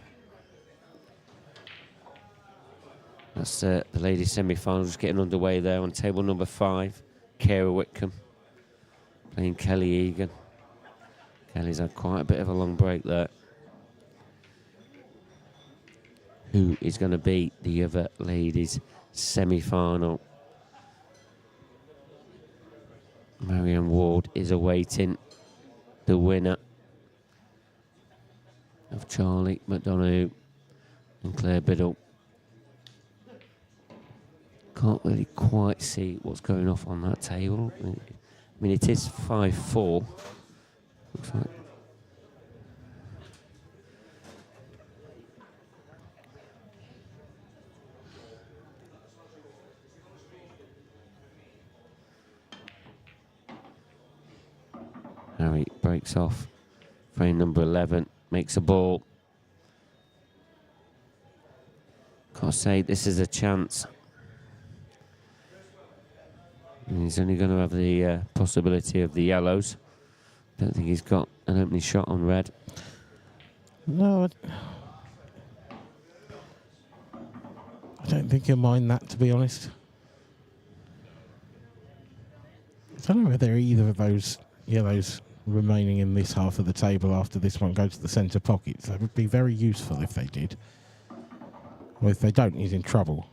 That's the ladies' semi-final just getting underway there on table number 5. Kara Whitcomb playing Kelly Egan. Kelly's had quite a bit of a long break there. Who is going to beat the other ladies' semi-final? Marianne Ward is awaiting the winner of Charlie McDonough and Claire Biddle. Can't really quite see what's going off on that table. I mean, it is 5-4. Looks like. Harry breaks off. Frame number 11 makes a ball. Can't say this is a chance. And he's only going to have the possibility of the yellows. Don't think he's got an opening shot on red. No, I don't think he'll mind that, to be honest. I don't know whether either of those yellows remaining in this half of the table after this one goes to the centre pockets. That would be very useful if they did. Well, if they don't, he's in trouble,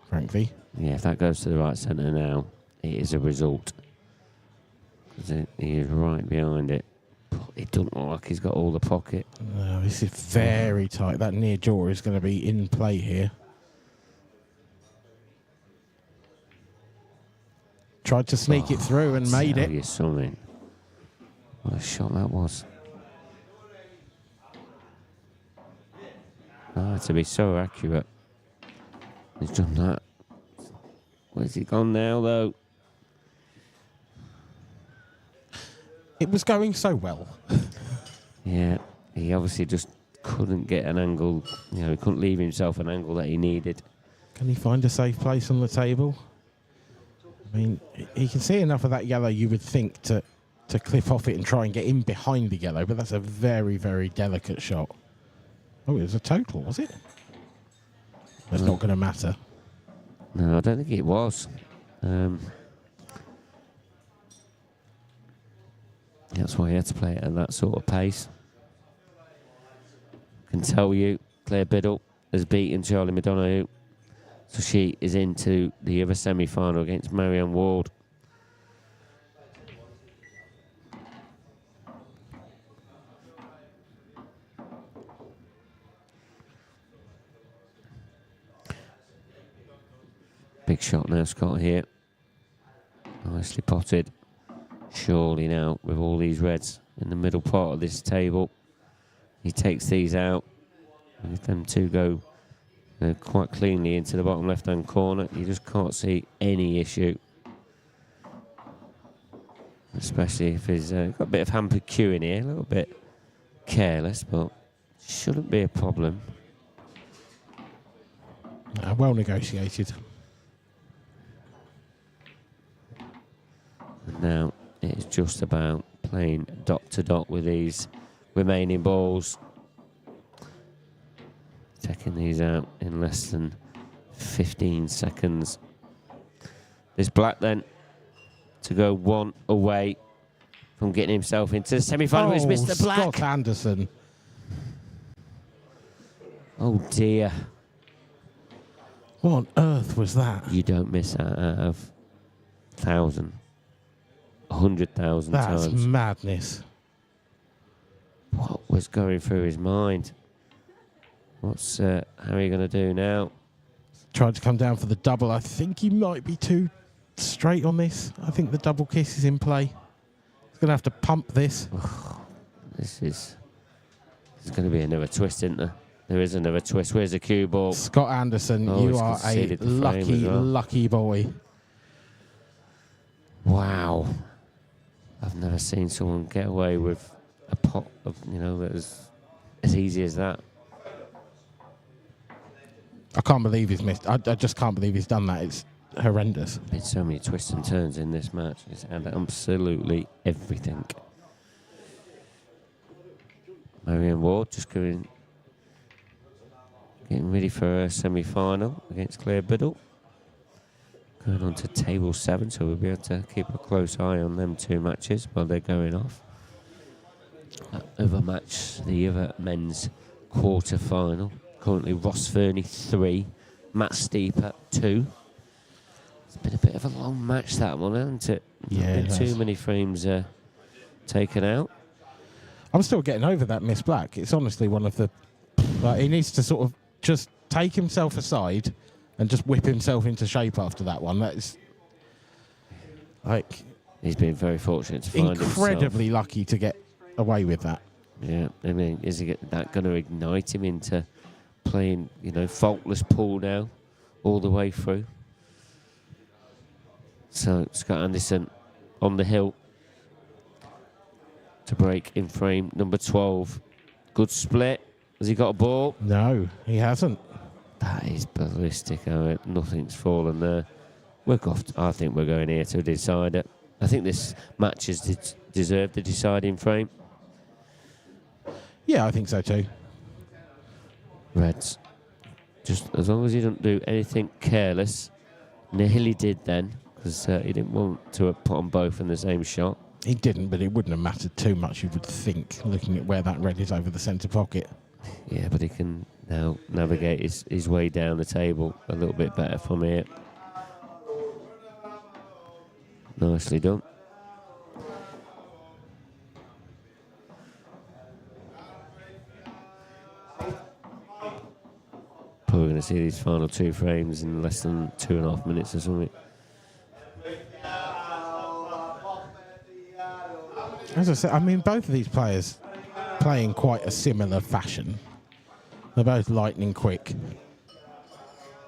frankly. Yeah, if that goes to the right centre now, it is a result. Because he is right behind it. But it doesn't look like he's got all the pocket. No, this is very tight. That near jaw is going to be in play here. Tried to sneak it through and made it. Something. What a shot that was. To be so accurate. He's done that. Where's he gone now, though? It was going so well. Yeah, he obviously just couldn't get an angle. You know, he couldn't leave himself an angle that he needed. Can he find a safe place on the table? I mean, he can see enough of that yellow, you would think, to to clip off it and try and get in behind the yellow, but that's a very, very delicate shot. Oh, it was a total, was it? That's not going to matter. No, I don't think it was. That's why he had to play it at that sort of pace. Can tell you, Claire Biddle has beaten Charlie McDonough, so she is into the other semi-final against Marianne Ward. Big shot now, Scott here. Nicely potted. Surely now, with all these reds in the middle part of this table, he takes these out. And if them two go quite cleanly into the bottom left-hand corner, you just can't see any issue. Especially if he's got a bit of hampered queuing here, a little bit careless, but shouldn't be a problem. Well negotiated. And now it is just about playing dot to dot with these remaining balls. Taking these out in less than 15 seconds. This black then to go one away from getting himself into the semi-final is Mr. Black. Scott Anderson. Oh dear. What on earth was that? You don't miss that out of 1,000, 100,000 times. That's madness. What was going through his mind? What's Harry going to do now? Tried to come down for the double. I think he might be too straight on this. I think the double kiss is in play. He's going to have to pump this. There's going to be another twist, isn't there? There is another twist. Where's the cue ball? Scott Anderson, you are a lucky, lucky boy. Wow. I've never seen someone get away with a pot of, as easy as that. I can't believe he's missed. I just can't believe he's done that. It's horrendous. Been so many twists and turns in this match. It's had absolutely everything. Marianne Ward just getting ready for her semi-final against Claire Biddle. Going on to table 7, so we'll be able to keep a close eye on them two matches while they're going off. Other match, the other men's quarter-final. Currently Ross Fernie 3, Matt Steeper 2. It's been a bit of a long match, that one, hasn't it? Yeah, Not been too many frames taken out. I'm still getting over that Miss Black. It's honestly one of the... he needs to sort of just take himself aside and just whip himself into shape after that one. That's like... He's been very fortunate to find incredibly lucky to get away with that. Yeah, I mean, is that going to ignite him into playing, faultless pool now, all the way through? So Scott Anderson on the hill to break in frame number 12. Good split. Has he got a ball? No, he hasn't. That is ballistic. Nothing's fallen there. I think we're going here to decide it. I think this match has deserved the deciding frame. Yeah, I think so too. Reds. Just as long as he doesn't do anything careless. Nearly did then, because he didn't want to put on both in the same shot. He didn't, but it wouldn't have mattered too much, you would think, looking at where that red is over the centre pocket. Yeah, but he can now navigate his way down the table a little bit better from here. Nicely done. Probably going to see these final two frames in less than 2.5 minutes or something. As I said, I mean, both of these players play in quite a similar fashion. They're both lightning quick.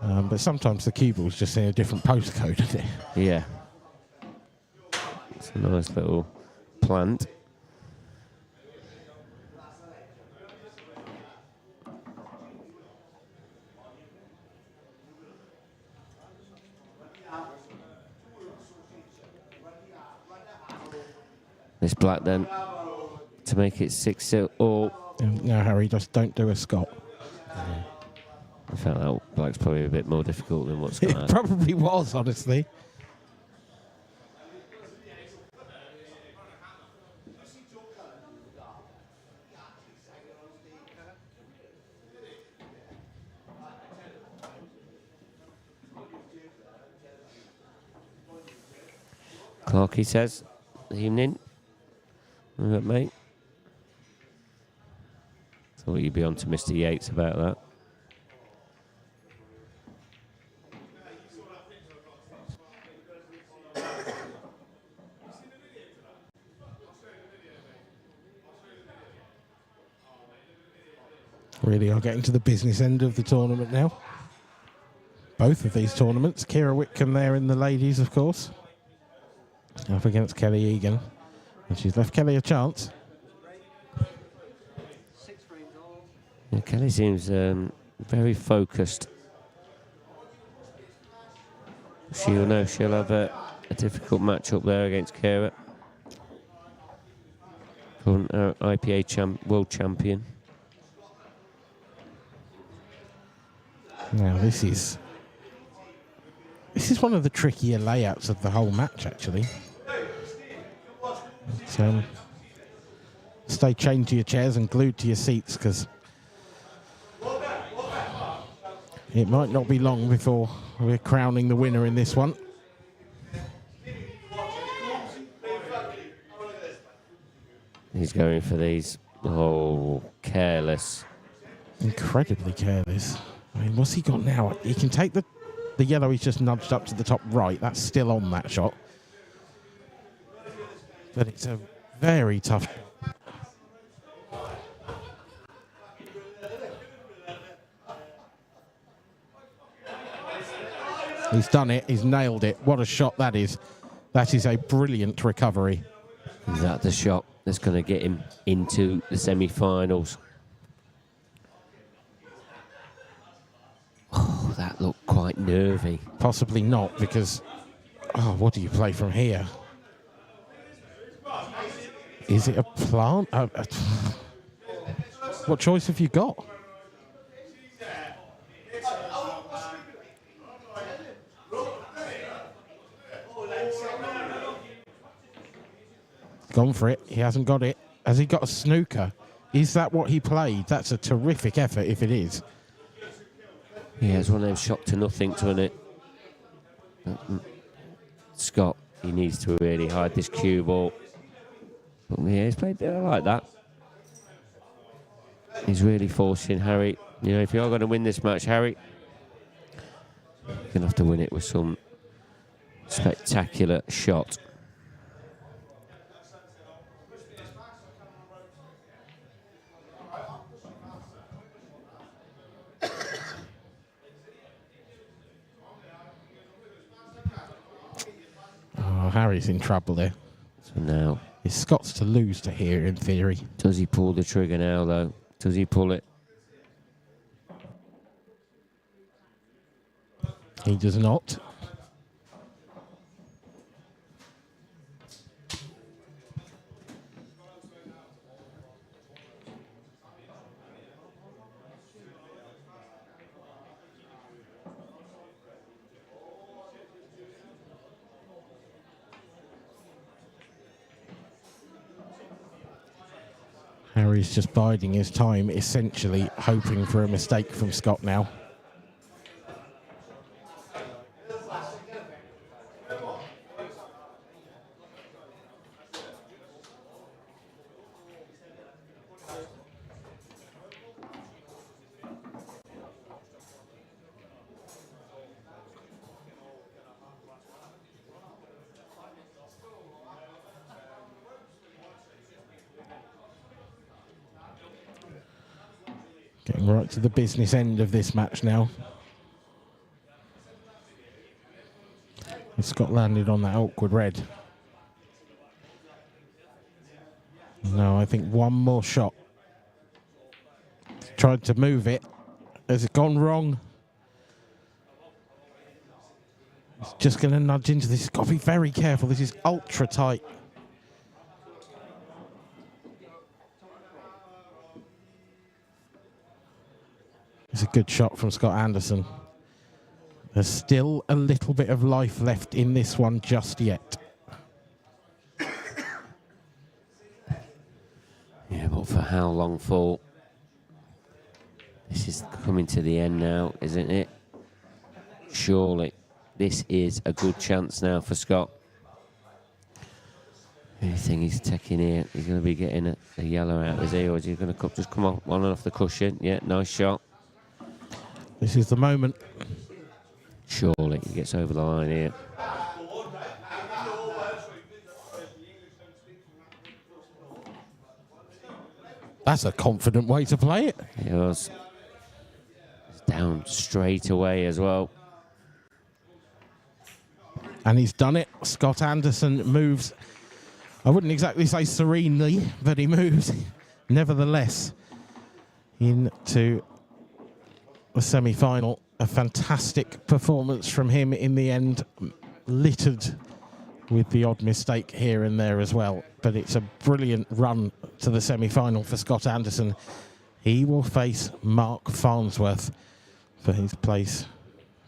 But sometimes the cue ball's just in a different postcode, isn't it? Yeah. It's a nice little plant. It's black then to make it 6-0 all. No, Harry, just don't do a Scott. Yeah. I felt that black's probably a bit more difficult than what's going It probably was, honestly. Clarky says, evening. Mate. Thought you'd be on to Mr. Yates about that. Really are getting to the business end of the tournament now. Both of these tournaments. Kira Whitcomb there in the ladies, of course. Up against Kelly Egan. And she's left Kelly a chance. Yeah, Kelly seems very focused. She'll know she'll have a difficult match up there against Kira. Current IPA world champion. Now this is one of the trickier layouts of the whole match, actually. But, stay chained to your chairs and glued to your seats, because it might not be long before we're crowning the winner in this one. He's going for these. Oh, careless. Incredibly careless. I mean, what's he got now? He can take the yellow he's just nudged up to the top right. That's still on that shot. But it's a very tough. He's done it. He's nailed it. What a shot that is. That is a brilliant recovery. Is that the shot that's going to get him into the semi-finals? Oh, that looked quite nervy. Possibly not, because... Oh, what do you play from here? Is it a plant? What choice have you got? Gone for it. He hasn't got it. Has he got a snooker? Is that what he played? That's a terrific effort if it is. Yeah, it's one of them shot to nothing, isn't it? Scott, he needs to really hide this cue ball. But yeah, he's played there like that. He's really forcing Harry. You know, if you're going to win this match, Harry, you're going to have to win it with some spectacular shot. Oh, Harry's in trouble there. So now... It's Scott's to lose to here, in theory. Does he pull the trigger now, though? Does he pull it? He does not. Harry's just biding his time, essentially hoping for a mistake from Scott now. Getting right to the business end of this match now. And Scott landed on that awkward red. No, I think one more shot. Tried to move it. Has it gone wrong? He's just going to nudge into this. He's got to be very careful. This is ultra tight. a good shot from Scott Anderson. There's still a little bit of life left in this one just yet. Yeah, but for how long for? This is coming to the end now, isn't it? Surely. This is a good chance now for Scott. Anything he's taking here, he's going to be getting a yellow out, is he? Or is he going to just come on and off the cushion? Yeah, nice shot. This is the moment. Surely he gets over the line here. That's a confident way to play it. It was. It's down straight away as well. And he's done it. Scott Anderson moves, I wouldn't exactly say serenely, but he moves nevertheless into the semi-final. A fantastic performance from him in the end, littered with the odd mistake here and there as well. But it's a brilliant run to the semi-final for Scott Anderson. He will face Mark Farnsworth for his place,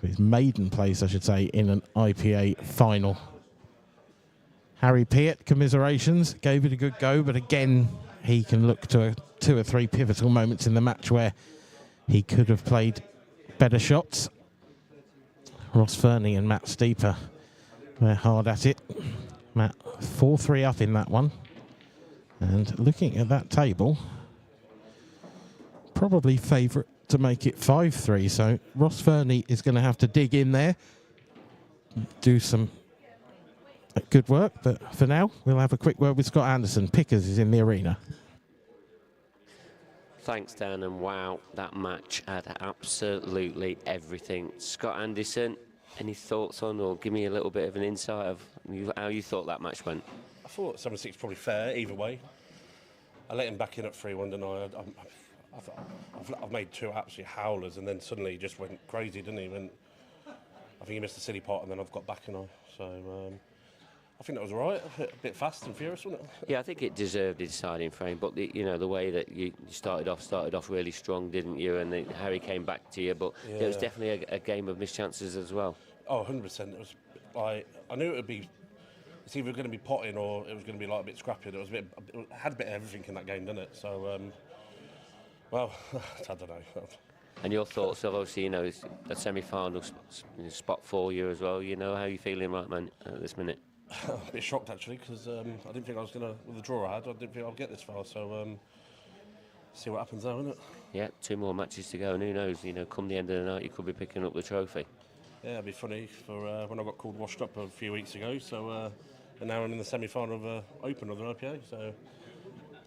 for his maiden place, I should say, in an IPA final. Harry Peart, commiserations, gave it a good go, but again, he can look to 2 or 3 pivotal moments in the match where he could have played better shots. Ross Fernie and Matt Steeper were hard at it. Matt 4-3 up in that one. And looking at that table, probably favourite to make it 5-3. So Ross Fernie is going to have to dig in there, do some good work. But for now, we'll have a quick word with Scott Anderson. Pickers is in the arena. Thanks, Dan, and wow, that match had absolutely everything. Scott Anderson, any thoughts on, or give me a little bit of an insight of how you thought that match went? I thought 7-6 probably fair either way. I let him back in at 3-1, didn't I? I've made 2 absolute howlers, and then suddenly he just went crazy, didn't he? I think he missed the silly part, and then I've got back in. So I think that was all right. A bit fast and furious, wasn't it? Yeah, I think it deserved a deciding frame, but the way that you started off really strong, didn't you? And then Harry came back to you, but it was definitely a game of missed chances as well. Oh, 100%. It was like, I knew it would be. It's either going to be potting or it was going to be like a bit scrappy. It had a bit of everything in that game, didn't it? So, well, I don't know. And your thoughts, obviously, it's a semi-final spot for you as well. How are you feeling right, man, at this minute? A bit shocked actually, because I didn't think I was going to, with the draw I had, I didn't think I'd get this far. So, see what happens now, isn't it? Yeah, 2 more matches to go, and who knows? Come the end of the night, you could be picking up the trophy. Yeah, it'd be funny for when I got called washed up a few weeks ago. So, and now I'm in the semi-final of Open of the IPA. So,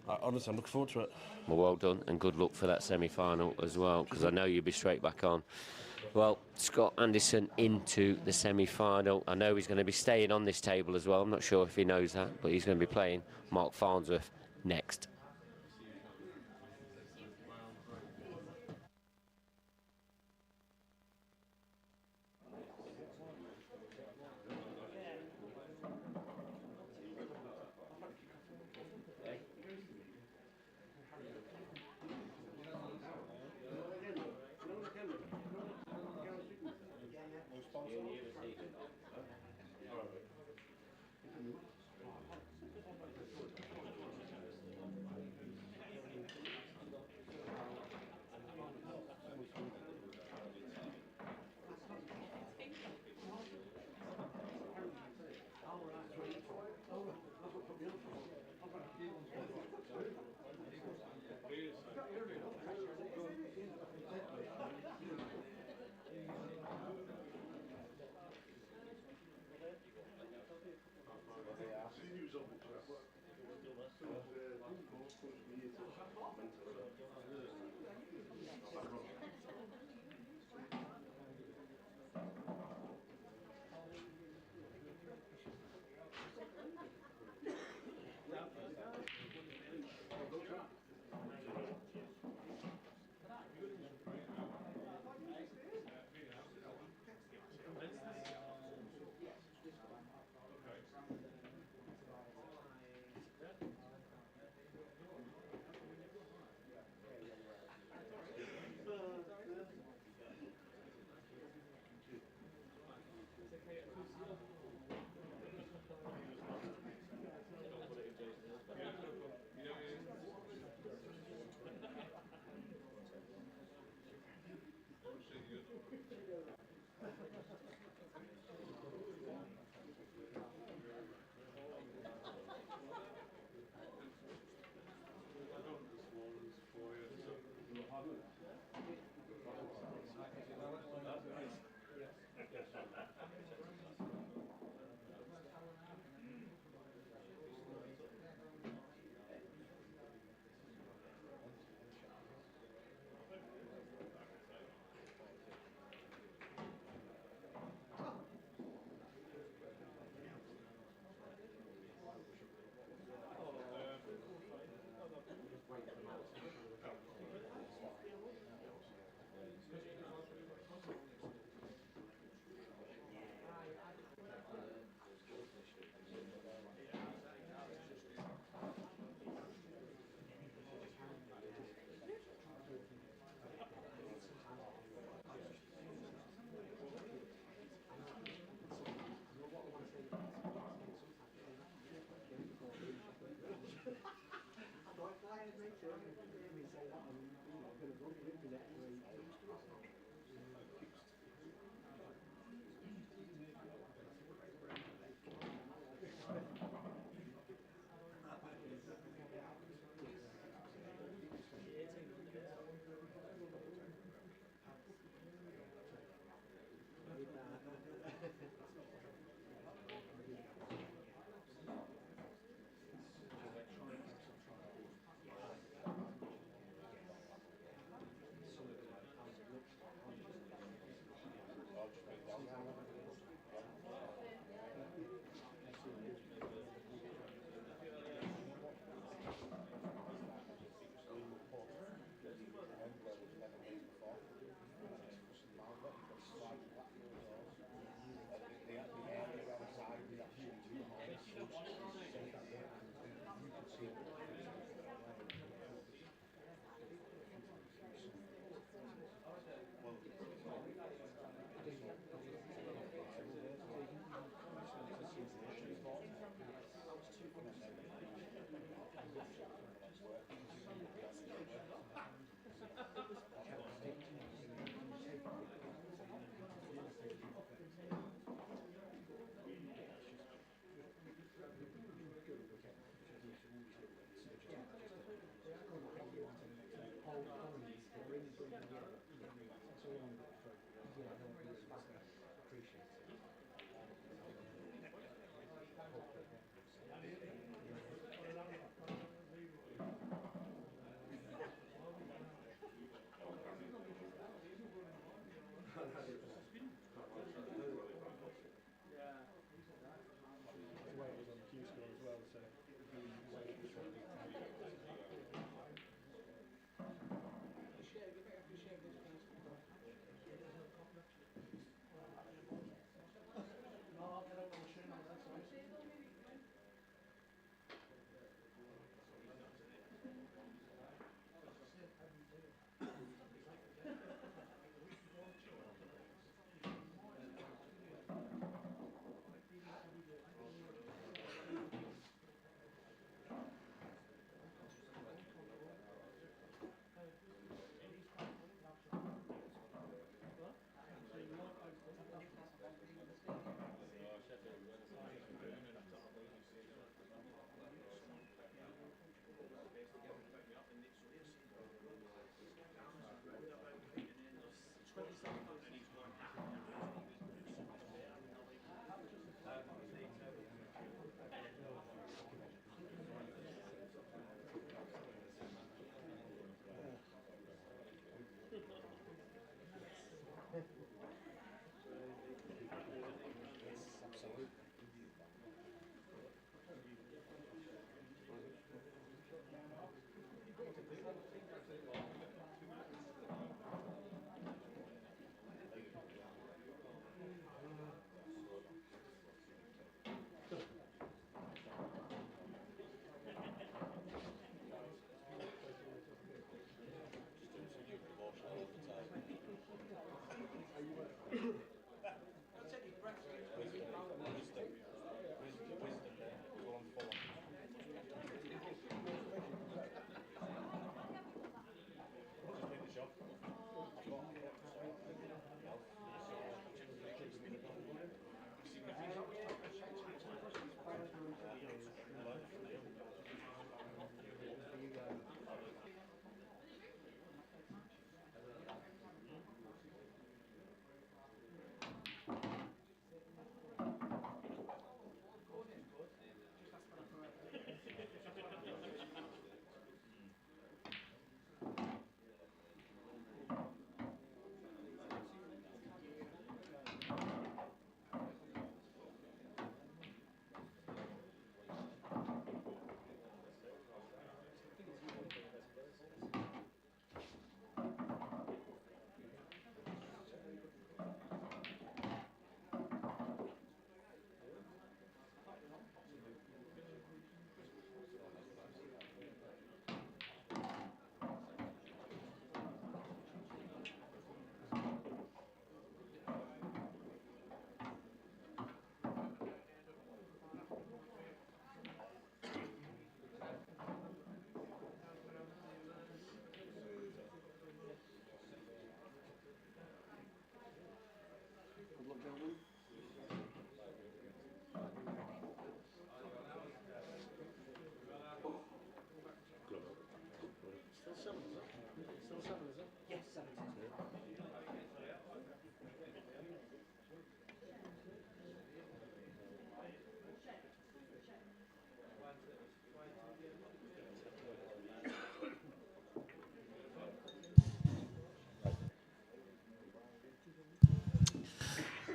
honestly, I'm looking forward to it. Well done, and good luck for that semi-final as well, because I know you'll be straight back on. Well, Scott Anderson into the semi-final. I know he's going to be staying on this table as well. I'm not sure if he knows that, but he's going to be playing Mark Farnsworth next.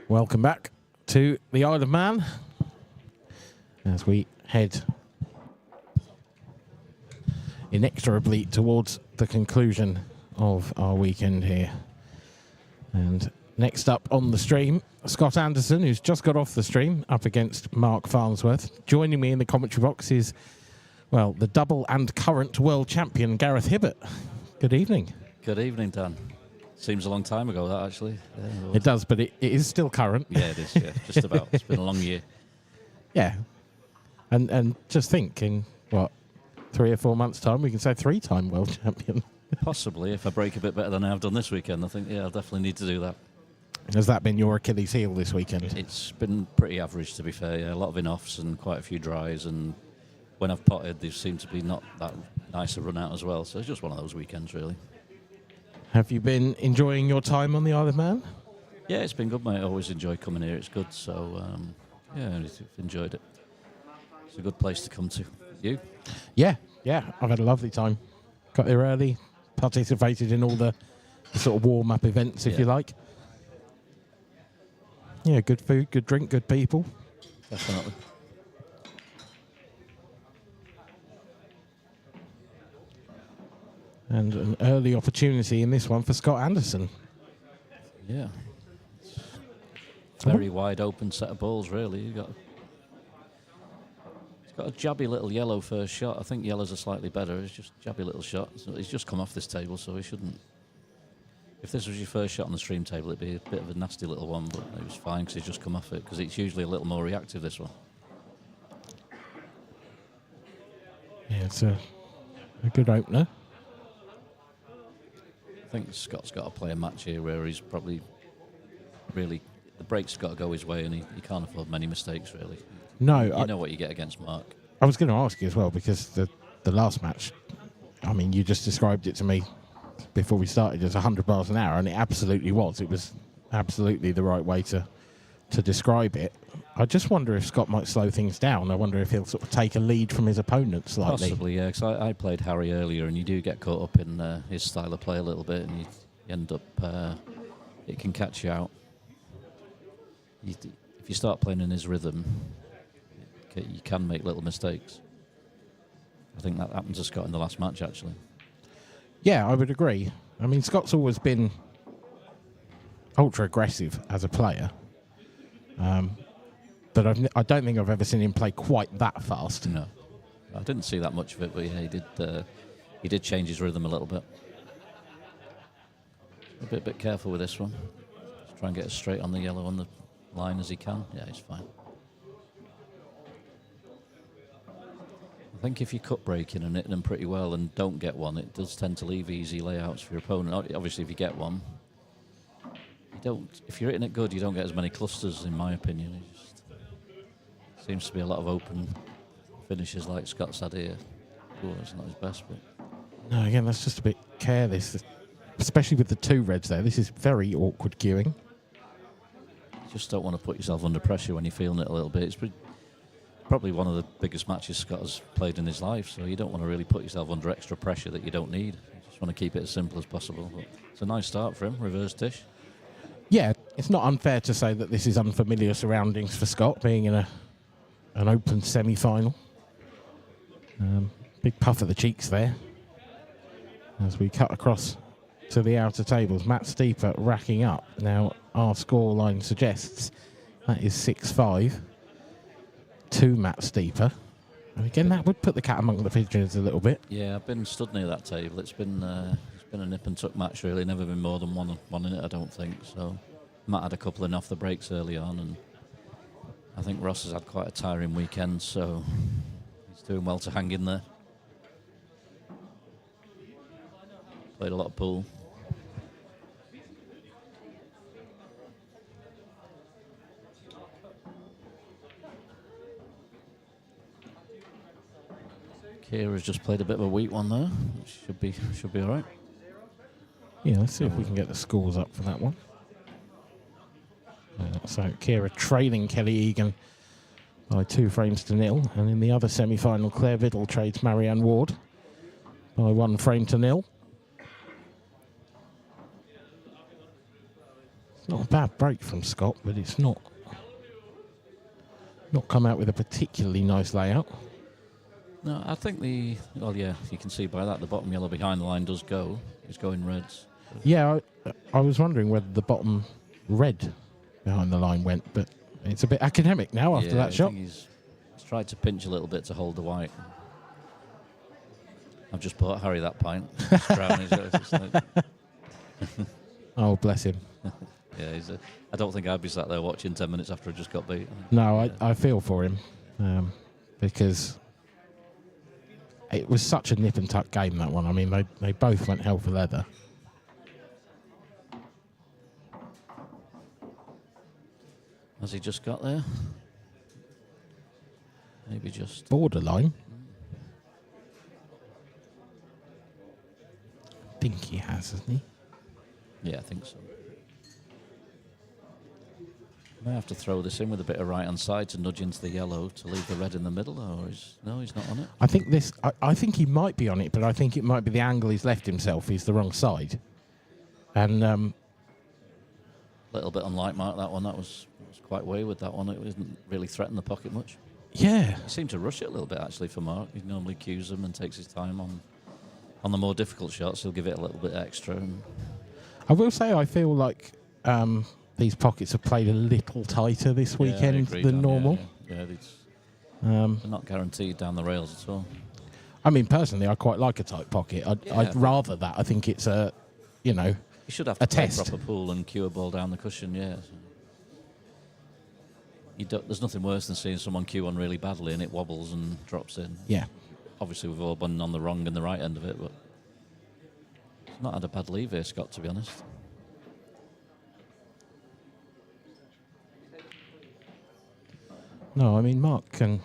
Welcome back to the Isle of Man as we head inexorably towards the conclusion of our weekend here. And next up on the stream, Scott Anderson, who's just got off the stream, up against Mark Farnsworth. Joining me in the commentary box is, well, the double and current world champion, Gareth Hibbert. Good evening. Good evening, Dan. Seems a long time ago, that, actually. Yeah, it does, but it is still current. Yeah, it is, yeah, just about. It's been a long year. Yeah. And just think, in, what, 3 or 4 months' time, we can say 3-time world champion. Possibly, if I break a bit better than I've done this weekend. I think, yeah, I'll definitely need to do that. Has that been your Achilles heel this weekend? It's been pretty average, to be fair. Yeah, a lot of in-offs and quite a few dries. And when I've potted, they seem to be not that nice a run out as well. So it's just one of those weekends, really. Have you been enjoying your time on the Isle of Man? Yeah, it's been good, mate. I always enjoy coming here. It's good. So, yeah, I've enjoyed it. It's a good place to come to. You? Yeah, I've had a lovely time. Got there early, participated in all the sort of warm-up events, if you like. Yeah, good food, good drink, good people. Definitely. And an early opportunity in this one for Scott Anderson. Yeah. Very wide open set of balls, really. He's got a jabby little yellow first shot. I think yellows are slightly better. It's just jabby little shot. So he's just come off this table, so he shouldn't. If this was your first shot on the stream table, it'd be a bit of a nasty little one, but it was fine because he's just come off it, because it's usually a little more reactive, this one. Yeah, it's a good opener. I think Scott's got to play a match here where he's probably really, the break's got to go his way, and he can't afford many mistakes, really. No. You know what you get against Mark. I was going to ask you as well, because the last match, I mean, you just described it to me before we started as 100 miles an hour, and it absolutely was. It was absolutely the right way to describe it. I just wonder if Scott might slow things down. I wonder if he'll sort of take a lead from his opponent slightly. Possibly, yeah, because I played Harry earlier, and you do get caught up in his style of play a little bit, and you end up, it can catch you out. If you start playing in his rhythm, you can make little mistakes. I think that happened to Scott in the last match, actually. Yeah, I would agree. I mean, Scott's always been ultra aggressive as a player. But I don't think I've ever seen him play quite that fast. No. I didn't see that much of it, but yeah, he did change his rhythm a little bit. A bit careful with this one. Just try and get as straight on the yellow on the line as he can. Yeah, he's fine. I think if you cut breaking and hitting them pretty well and don't get one, it does tend to leave easy layouts for your opponent. Obviously, if you get one, you don't. If you're hitting it good, you don't get as many clusters, in my opinion. It just seems to be a lot of open finishes like Scott's had here. Oh, it's not his best, but no, again, that's just a bit careless, especially with the 2 reds there. This is very awkward queuing. You just don't want to put yourself under pressure when you're feeling it a little bit. It's probably one of the biggest matches Scott has played in his life, so you don't want to really put yourself under extra pressure that you don't need. You just want to keep it as simple as possible. But it's a nice start for him, reverse dish. Yeah, it's not unfair to say that this is unfamiliar surroundings for Scott, being in an open semi-final. Big puff of the cheeks there. As we cut across to the outer tables, Matt Steeper racking up. Now, our scoreline suggests that is 6-5 to Matt Steeper. And again, that would put the cat among the pigeons a little bit. Yeah, I've been stood near that table. It's been a nip and tuck match, really. Never been more than one in it, I don't think. So Matt had a couple in off the breaks early on, and I think Ross has had quite a tiring weekend, so he's doing well to hang in there. Played a lot of pool. Kira's just played a bit of a weak one there. Which should be all right. Yeah, let's see if we can get the scores up for that one. So Kira trailing Kelly Egan by 2 frames to 0. And in the other semi-final, Claire Biddle trades Marianne Ward by 1 frame to 0. not a bad break from Scott, but it's not come out with a particularly nice layout. No, I think well, yeah, you can see by that the bottom yellow behind the line does go. It's going reds. Yeah, I was wondering whether the bottom red behind the line went, but it's a bit academic now after that shot. I think he's tried to pinch a little bit to hold the white. I've just bought Harry that pint. He's drowning. Oh, bless him. Yeah, I don't think I'd be sat there watching 10 minutes after I just got beat. No, yeah. I feel for him because it was such a nip and tuck game, that one. I mean, they both went hell for leather. Has he just got there? Maybe just... Borderline. I think he has, hasn't he? Yeah, I think so. May have to throw this in with a bit of right-hand side to nudge into the yellow to leave the red in the middle, or no, he's not on it. I think he might be on it, but I think it might be the angle he's left himself is the wrong side. And a little bit unlike Mark, that one. That was quite wayward, that one. It didn't really threaten the pocket much. Yeah. He seemed to rush it a little bit, actually, for Mark. He normally cues him and takes his time on the more difficult shots. He'll give it a little bit extra. And I will say I feel like these pockets have played a little tighter this weekend than normal. Yeah, they're not guaranteed down the rails at all. I mean, personally, I quite like a tight pocket. I'd rather that. I think it's you should have to play test. proper pool and cue a ball down the cushion, yeah. There's nothing worse than seeing someone cue on really badly and it wobbles and drops in. Yeah. Obviously, we've all been on the wrong and the right end of it, but he's not had a bad leave here, Scott, to be honest. No, I mean, Mark can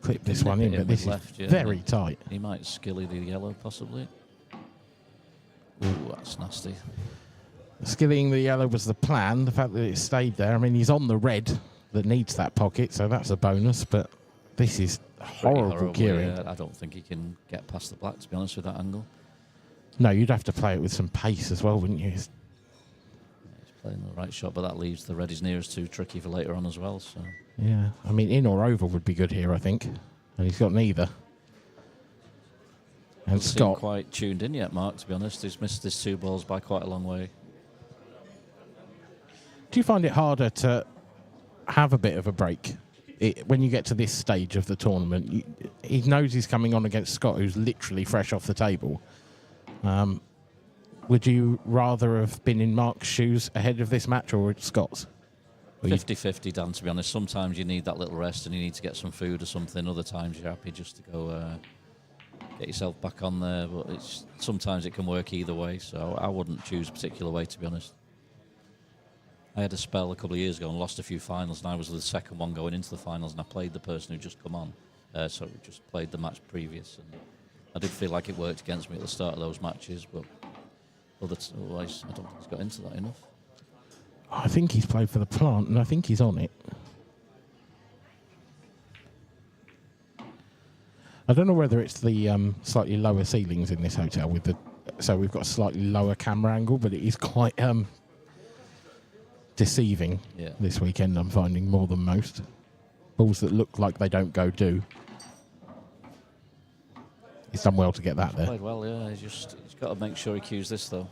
clip this one in, but this is very tight. He might skilly the yellow, possibly. Ooh, that's nasty. Skilling the yellow was the plan. The fact that it stayed there, I mean, he's on the red that needs that pocket, so that's a bonus, but this is horrible cueing. Yeah, I don't think he can get past the black, to be honest, with that angle. No, you'd have to play it with some pace as well, wouldn't you? He's playing the right shot, but that leaves the red he's nearest too tricky for later on as well. So yeah, I mean, in or over would be good here, I think. And he's got neither. And Doesn't Scott seem quite tuned in yet, Mark, to be honest. He's missed his 2 balls by quite a long way. Do you find it harder to have a bit of a break when you get to this stage of the tournament? He knows he's coming on against Scott, who's literally fresh off the table. Would you rather have been in Mark's shoes ahead of this match or Scott's? 50-50, Dan, to be honest. Sometimes you need that little rest and you need to get some food or something. Other times you're happy just to go get yourself back on there. But sometimes it can work either way, so I wouldn't choose a particular way, to be honest. I had a spell a couple of years ago and lost a few finals, and I was the second one going into the finals, and I played the person who just come on. So we just played the match previous. And I did feel like it worked against me at the start of those matches, but otherwise I don't think he's got into that enough. I think he's played for the plant, and I think he's on it. I don't know whether it's the slightly lower ceilings in this hotel so we've got a slightly lower camera angle, but it is quite deceiving this weekend, I'm finding, more than most. Balls that look like they don't go do. He's done well to get that there. Played well, yeah. He's got to make sure he cues this, though.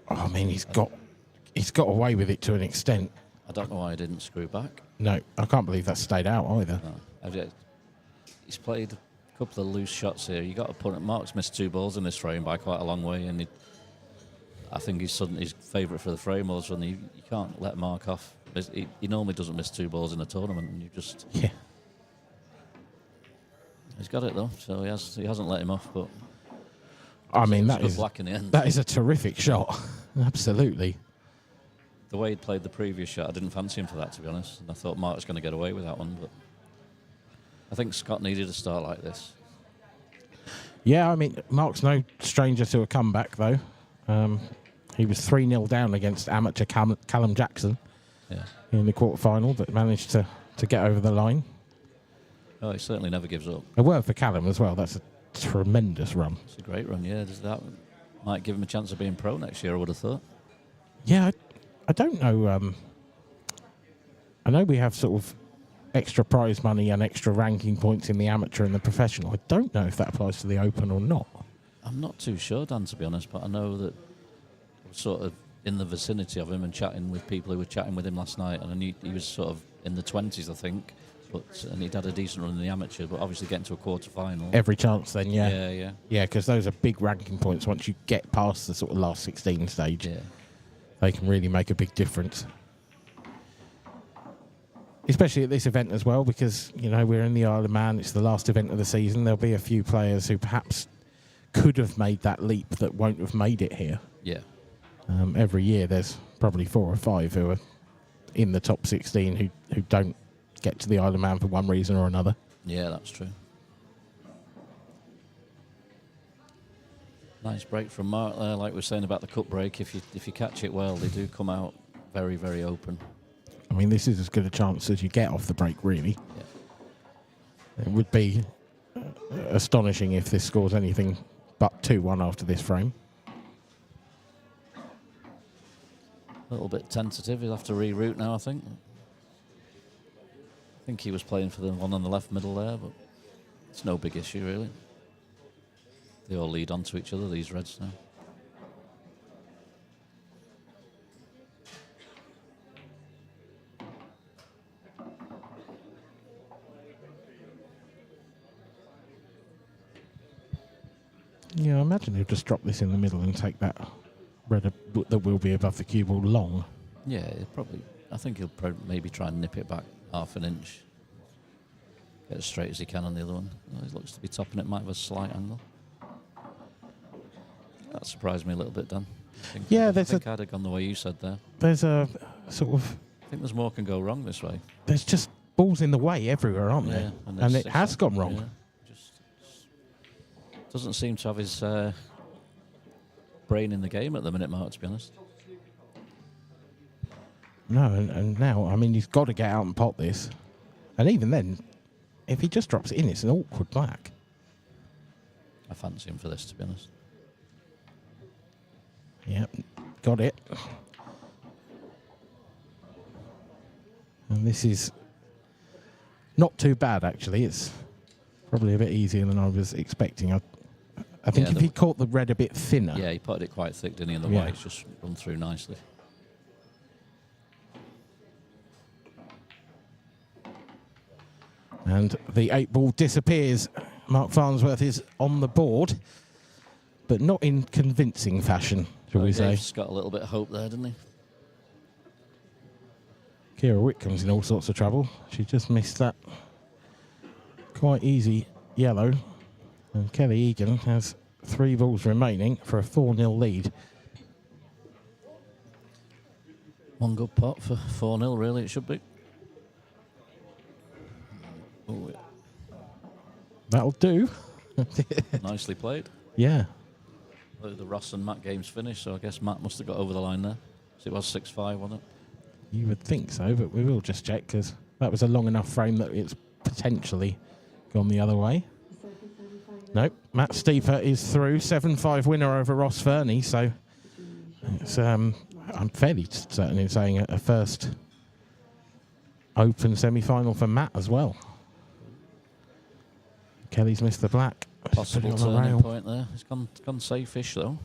I mean, he's got away with it to an extent. I don't know why he didn't screw back. No, I can't believe that stayed out either. No. He's played a couple of loose shots here. You got to put it. Mark's missed 2 balls in this frame by quite a long way, and I think he's his favourite for the frame was when you can't let Mark off. He normally doesn't miss 2 balls in a tournament, and you just He's got it though, so he hasn't let him off. But I mean, that is a terrific shot. Absolutely. The way he'd played the previous shot, I didn't fancy him for that, to be honest. And I thought Mark was going to get away with that one, but I think Scott needed a start like this. Yeah, I mean, Mark's no stranger to a comeback, though. He was 3-0 down against amateur Callum Jackson in the quarterfinal, but managed to get over the line. Oh, he certainly never gives up. A word for Callum as well. That's a tremendous run. It's a great run, yeah. That might give him a chance of being pro next year, I would have thought. Yeah, I don't know. I know we have sort of extra prize money and extra ranking points in the amateur and the professional. I don't know if that applies to the Open or not. I'm not too sure, Dan, to be honest, but I know that I was sort of in the vicinity of him and chatting with people who were chatting with him last night, and I knew he was sort of in the 20s, I think, and he'd had a decent run in the amateur, but obviously getting to a quarter-final. Every chance then, yeah. Yeah, yeah. Yeah, because those are big ranking points. Once you get past the sort of last 16 stage, they can really make a big difference. Especially at this event as well, because, you know, we're in the Isle of Man. It's the last event of the season. There'll be a few players who perhaps could have made that leap that won't have made it here. Yeah. Every year there's probably 4 or 5 who are in the top 16 who don't get to the Isle of Man for one reason or another. Yeah, that's true. Nice break from Mark there, like we were saying about the cup break. If you catch it well, they do come out very, very open. I mean, this is as good a chance as you get off the break, really. Yeah. It would be astonishing if this scores anything but 2-1 after this frame. A little bit tentative. He'll have to reroute now, I think. I think he was playing for the one on the left middle there, but it's no big issue, really. They all lead on to each other, these reds now. Yeah, I imagine he'll just drop this in the middle and take that red that will be above the cue ball long. Yeah, probably. I think he'll maybe try and nip it back half an inch. Get as straight as he can on the other one. Oh, he looks to be topping it, might have a slight angle. That surprised me a little bit, Dan. I think I'd have gone the way you said there. There's a sort of... I think there's more can go wrong this way. There's just balls in the way everywhere, aren't there? And it has gone wrong. Yeah, doesn't seem to have his brain in the game at the minute, Mark, to be honest. No, and now, I mean, he's got to get out and pot this. And even then, if he just drops it in, it's an awkward black. I fancy him for this, to be honest. Yep, got it. And this is not too bad, actually. It's probably a bit easier than I was expecting. I think if he caught the red a bit thinner... Yeah, he potted it quite thick, didn't he? And the whites just run through nicely. And the 8 ball disappears. Mark Farnsworth is on the board, but not in convincing fashion, shall we say. He's got a little bit of hope there, didn't he? Kira Whitcomb's in all sorts of trouble. She just missed that quite easy yellow. And Kelly Egan has 3 balls remaining for a 4-0 lead. One good pot for 4-0, really, it should be. Ooh. That'll do. Nicely played. Yeah. The Ross and Matt game's finished, so I guess Matt must have got over the line there. So it was 6-5, wasn't it? You would think so, but we will just check, because that was a long enough frame that it's potentially gone the other way. Nope, Matt Steeper is through. 7-5 winner over Ross Fernie, so it's, I'm fairly certain in saying a first Open semi-final for Matt as well. Kelly's missed the black. Possible turning point there. It's gone safe-ish, though.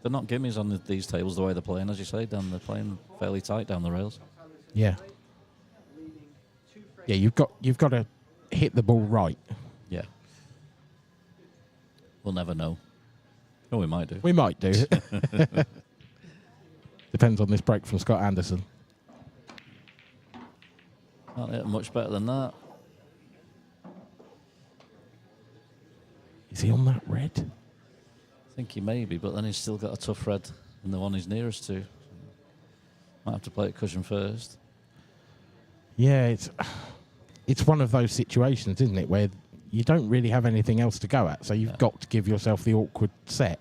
They're not gimmies on these tables the way they're playing, as you say, Dan. They're playing fairly tight down the rails. Yeah. Yeah, you've got to hit the ball right. Yeah. We'll never know. Oh, we might do. We might do. Depends on this break from Scott Anderson. Can't hit much better than that. Is he on that red? I think he may be, but then he's still got a tough red in the one he's nearest to. Might have to play it cushion first. Yeah, it's one of those situations, isn't it, where you don't really have anything else to go at, so you've got to give yourself the awkward set.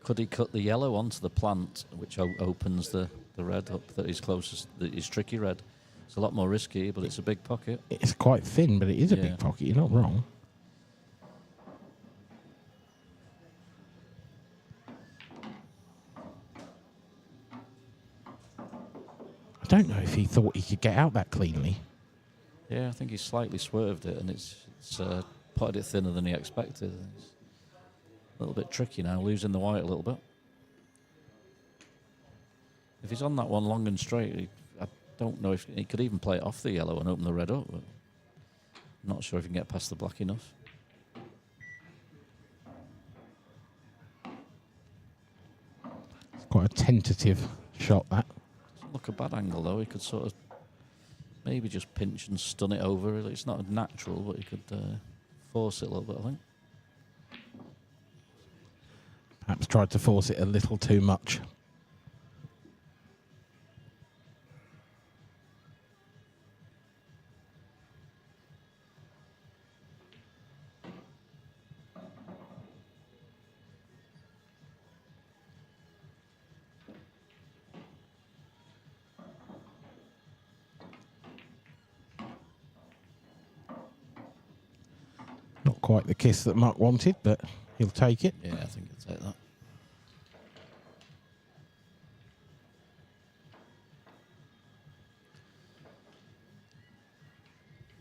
Could he cut the yellow onto the plant, which opens the red up that is closest, that is tricky red? It's a lot more risky, but it's a big pocket. It's quite thin, but it is a big pocket. You're not wrong. I don't know if he thought he could get out that cleanly. Yeah, I think he slightly swerved it, and it's potted it thinner than he expected. It's a little bit tricky now, losing the white a little bit. If he's on that one long and straight, I don't know if he could even play it off the yellow and open the red up. But I'm not sure if he can get past the black enough. It's quite a tentative shot, that. Doesn't look a bad angle, though. He could sort of maybe just pinch and stun it over. It's not natural, but he could force it a little bit, I think. Perhaps tried to force it a little too much. Not quite the kiss that Mark wanted, but he'll take it. Yeah, I think he'll take that.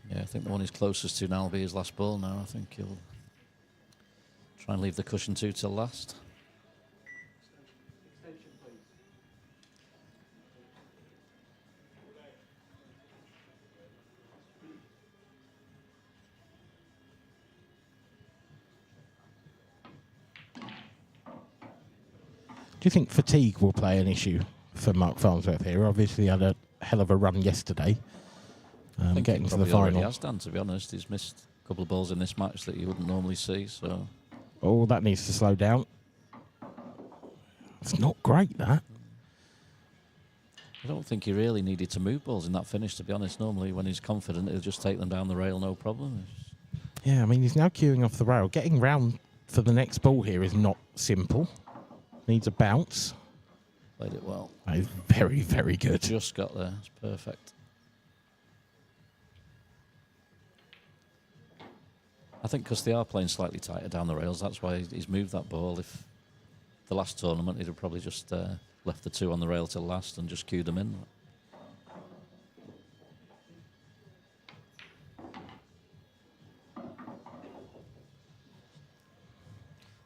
Yeah, I think the one he's closest to now will be his last ball now. I think he'll try and leave the cushion two till last. Do you think fatigue will play an issue for Mark Farnsworth here? Obviously, he had a hell of a run yesterday, I think getting he to the probably already final. has done, to be honest. He's missed a couple of balls in this match that you wouldn't normally see. So, Oh, that needs to slow down. It's not great, that. I don't think he really needed to move balls in that finish, to be honest. Normally, when he's confident, he'll just take them down the rail, no problem. Yeah, I mean, he's now queuing off the rail. Getting round for the next ball here is not simple. Needs a bounce. Played it well. That is very, very good. Just got there. It's perfect. I think because they are playing slightly tighter down the rails, that's why he's moved that ball. If the last tournament, he'd have probably just left the two on the rail till last and just queued them in.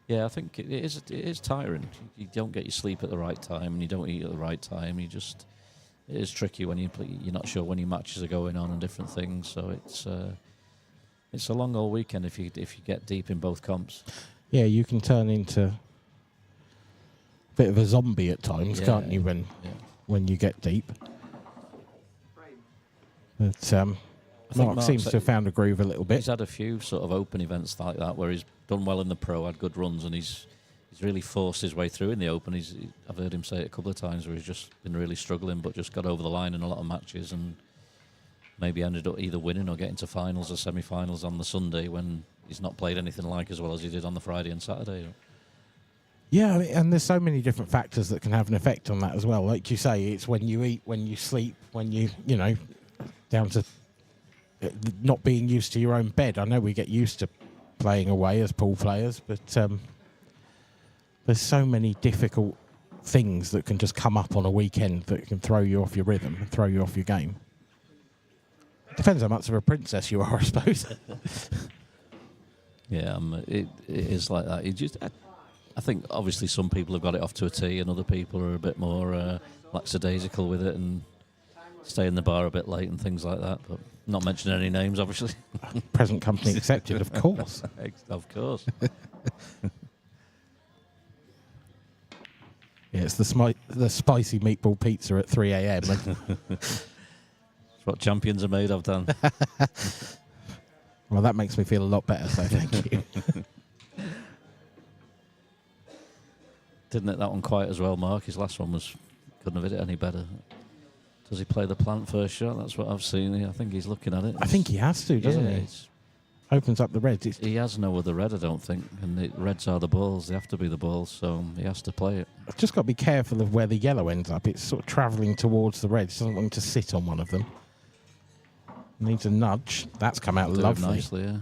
Yeah, I think it is tiring. You don't get your sleep at the right time, and you don't eat at the right time. It is tricky when you're not sure when your matches are going on and different things. So it's a long old weekend if you get deep in both comps. Yeah, you can turn into a bit of a zombie at times, Yeah, can't you? When you get deep. But Mark seems to have found a groove a little bit. He's had a few sort of open events like that where he's done well in the pro, had good runs, and he's really forced his way through in the open. I've heard him say it a couple of times where he's just been really struggling, but just got over the line in a lot of matches and maybe ended up either winning or getting to finals or semi-finals on the Sunday when he's not played anything like as well as he did on the Friday and Saturday. Yeah, and there's so many different factors that can have an effect on that as well. Like you say, it's when you eat, when you sleep, when you know, down to not being used to your own bed. I know we get used to playing away as pool players, but there's so many difficult things that can just come up on a weekend that can throw you off your rhythm, and throw you off your game. Depends how much of a princess you are, I suppose. Yeah, it is like that. I think obviously some people have got it off to a tee, and other people are a bit more lackadaisical with it and stay in the bar a bit late and things like that. But not mentioning any names, obviously. Present company accepted, of course. Of course. Yeah, it's the spicy meatball pizza at 3 a.m. It's what champions are made of, Dan. Well, that makes me feel a lot better, so thank you. Didn't hit that one quite as well, Mark. His last one couldn't have hit it any better. Does he play the plant first shot? That's what I've seen. I think he's looking at it. I think he has to, doesn't he? Opens up the reds. He has no other red, I don't think. And the reds are the balls. They have to be the balls, so he has to play it. I've just got to be careful of where the yellow ends up. It's sort of travelling towards the reds. Doesn't want to sit on one of them. Needs a nudge. That's come out Do it lovely. nicely, yeah.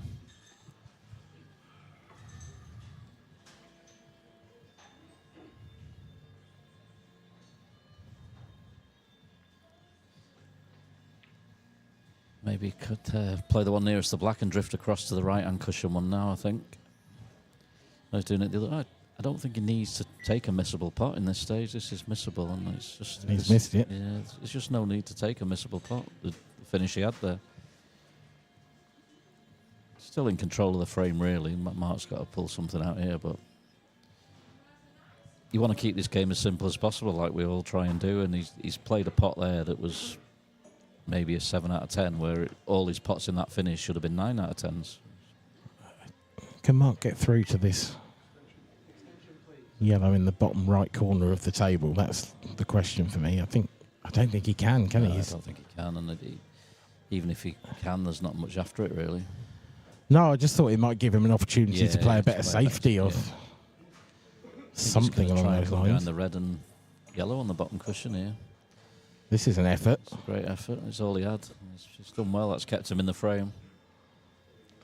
Maybe could play the one nearest the black and drift across to the right-hand cushion one now, I think. I was doing it the other. I don't think he needs to take a missable pot in this stage. This is missable, and it's just... He's missed it. Yeah, there's just no need to take a missable pot. The finish he had there. Still in control of the frame, really. Mark's got to pull something out here, but... You want to keep this game as simple as possible, like we all try and do, and he's played a pot there that was... maybe a 7 out of 10, where all his pots in that finish should have been 9 out of 10s. Can Mark get through to this yellow in the bottom right corner of the table? That's the question for me. I don't think he can he? I don't think he can, and even if he can, there's not much after it, really. No, I just thought it might give him an opportunity to play a better safety or something along those lines. Behind the red and yellow on the bottom cushion here. This is an effort. It's a great effort. It's all he had. He's done well. That's kept him in the frame.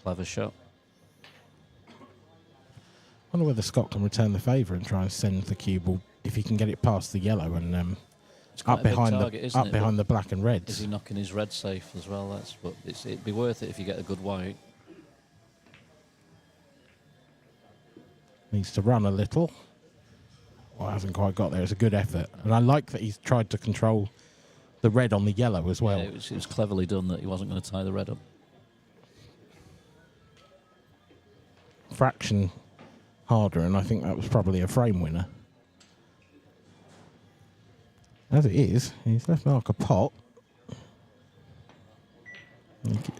Clever shot. I wonder whether Scott can return the favour and try and send the cue ball if he can get it past the yellow and up behind the black and reds. Is he knocking his red safe as well? That's what it'd be worth it if you get a good white. Needs to run a little. Well, hasn't quite got there. It's a good effort, and I like that he's tried to control the red on the yellow as well. Yeah, it was cleverly done that he wasn't going to tie the red up. Fraction harder, and I think that was probably a frame winner. As it is, he's left Mark a pot.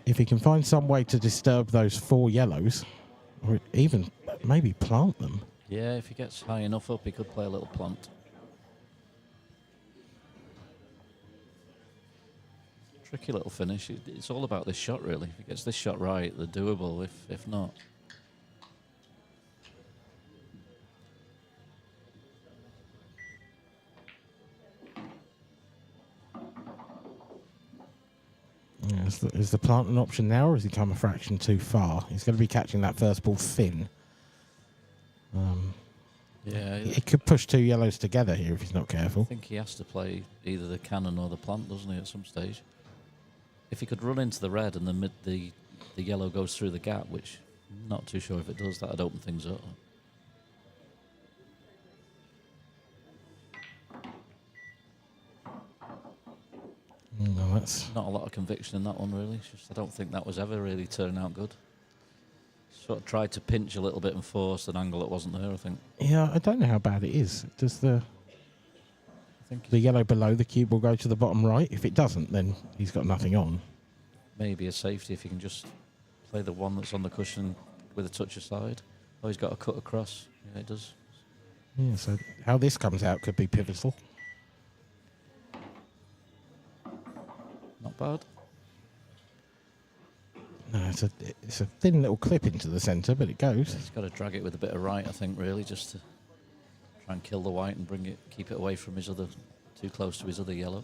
If he can find some way to disturb those 4 yellows, or even maybe plant them. Yeah, if he gets high enough up, he could play a little plant. Tricky little finish. It's all about this shot, really. If he gets this shot right, they're doable. If not... Yeah, is the plant an option now, or has he come a fraction too far? He's going to be catching that first ball thin. Yeah, he could push 2 yellows together here if he's not careful. I think he has to play either the cannon or the plant, doesn't he, at some stage? If he could run into the red and the yellow goes through the gap, which I'm not too sure if it does, that'd open things up. No, that's not a lot of conviction in that one, really. It's just I don't think that was ever really turning out good. Sort of tried to pinch a little bit and force an angle that wasn't there, I think. Yeah, I don't know how bad it is. Does the yellow below the cube will go to the bottom right? If it doesn't, then he's got nothing on. Maybe a safety if you can just play the one that's on the cushion with a touch aside. Oh, he's got a cut across. Yeah, it does. Yeah, so how this comes out could be pivotal. Not bad. No, it's a thin little clip into the centre, but it goes. He's got to drag it with a bit of right, I think, really, just to try and kill the white and keep it away from too close to his other yellow.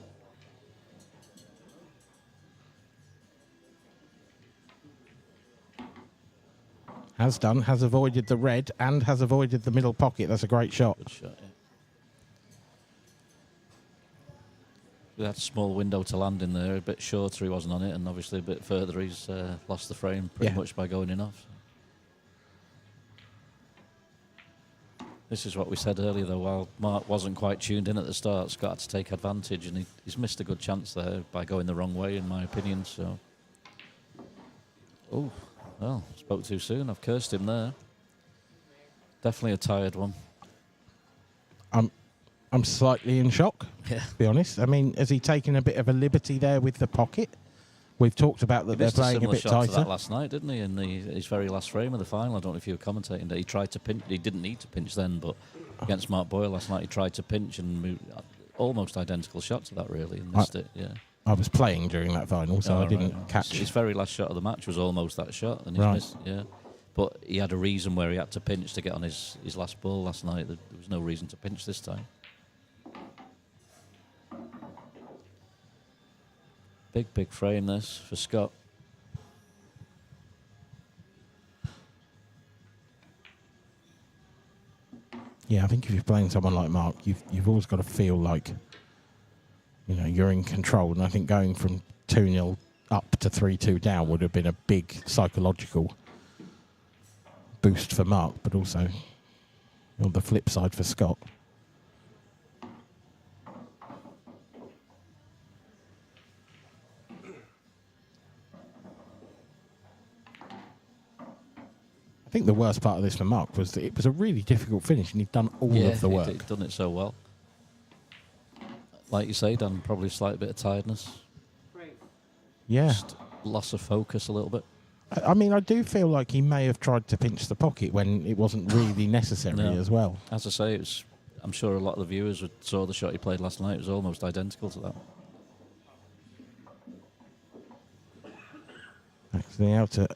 Has done, has avoided the red and has avoided the middle pocket. That's a great shot. Good shot, yeah. We had a small window to land in there, a bit shorter he wasn't on it, and obviously a bit further he's lost the frame pretty much by going in off. This is what we said earlier, though. While Mark wasn't quite tuned in at the start, Scott had to take advantage, and he's missed a good chance there by going the wrong way, in my opinion. So, oh, well, spoke too soon. I've cursed him there. Definitely a tired one. I'm slightly in shock, to be honest. I mean, has he taken a bit of a liberty there with the pocket? We've talked about that they're playing a bit tighter. To that last night, didn't he? In his very last frame of the final. I don't know if you were commentating that he tried to pinch. He didn't need to pinch then, but against Mark Boyle last night, he tried to pinch and moved, almost identical shot to that, really, and missed it. Yeah. I was playing during that final, so I didn't catch. His very last shot of the match was almost that shot, and he's missed. Yeah. But he had a reason where he had to pinch to get on his last ball last night. There was no reason to pinch this time. Big frame this for Scott. Yeah, I think if you're playing someone like Mark, you've always got to feel like, you know, you're in control. And I think going from 2-0 up to 3-2 down would have been a big psychological boost for Mark, but also on the flip side for Scott. I think the worst part of this for Mark was that it was a really difficult finish and he'd done all of the work. He'd done it so well. Like you say, Dan, probably a slight bit of tiredness. Yeah. Just loss of focus a little bit. I mean, I do feel like he may have tried to pinch the pocket when it wasn't really necessary as well. As I say, I'm sure a lot of the viewers saw the shot he played last night. It was almost identical to that. Back to the outer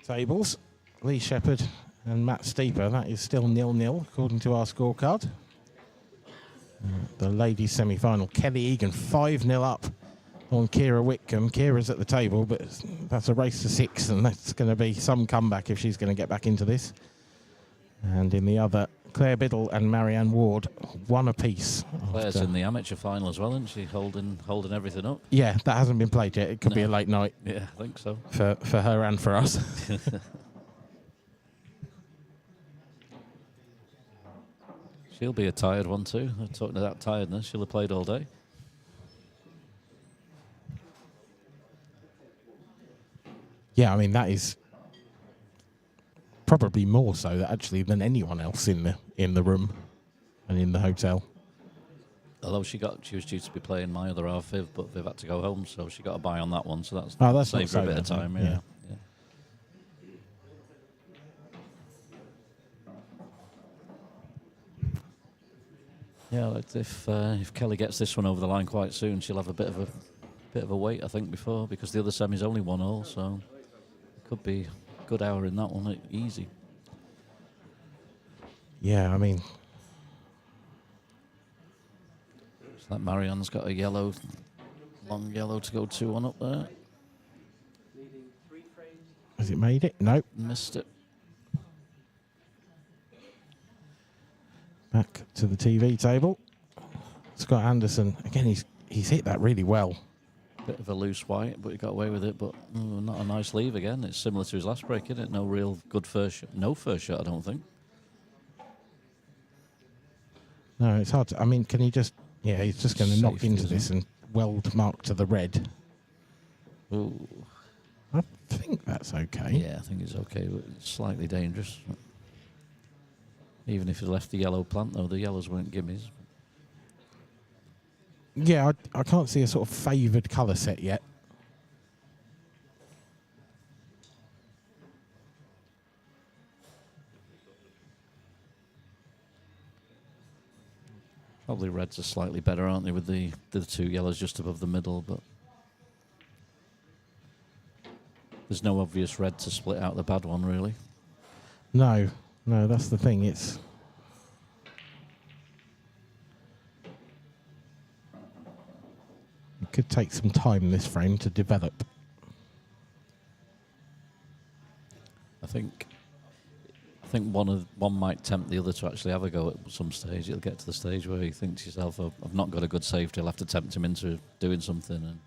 tables. Lee Shepherd and Matt Steeper. That is still 0-0 according to our scorecard. The ladies' semi-final. Kelly Egan 5-0 up on Kira Whitcomb. Kira's at the table, but that's a race to 6, and that's going to be some comeback if she's going to get back into this. And in the other, Claire Biddle and Marianne Ward, 1 apiece. Claire's in the amateur final as well, isn't she? Holding everything up. Yeah, that hasn't been played yet. It could be a late night. Yeah, I think so. For her and for us. She'll be a tired one too. Talking about tiredness, she'll have played all day. Yeah, I mean, that is probably more so actually than anyone else in the room and in the hotel. Although she was due to be playing my other half Viv, but Viv had to go home, so she got a bye on that one. So that's saved her a bit of time. Yeah. Yeah, like if Kelly gets this one over the line quite soon, she'll have a bit of a wait, I think, because the other semi's only 1-1, so it could be a good hour in that one, easy. Yeah, I mean, so that Marianne's got a yellow, long yellow to go 2-1 up there. Has it made it? Nope. Missed it. Back to the TV table. Scott Anderson, again, he's hit that really well. Bit of a loose white, but he got away with it. But not a nice leave again. It's similar to his last break, isn't it? No real good first shot. No first shot, I don't think. No, it's hard to, I mean, can he just... Yeah, he's just going to knock into this and weld Mark to the red. Ooh. I think that's okay. Yeah, I think it's okay, but it's slightly dangerous. Even if he left the yellow plant, though, the yellows weren't gimmies. Yeah, I can't see a sort of favoured colour set yet. Probably reds are slightly better, aren't they, with the 2 yellows just above the middle, but there's no obvious red to split out the bad one, really. No, that's the thing. It could take some time in this frame to develop. I think one might tempt the other to actually have a go at some stage. It'll get to the stage where you think to yourself, oh, I've not got a good safety, I'll have to tempt him into doing something. And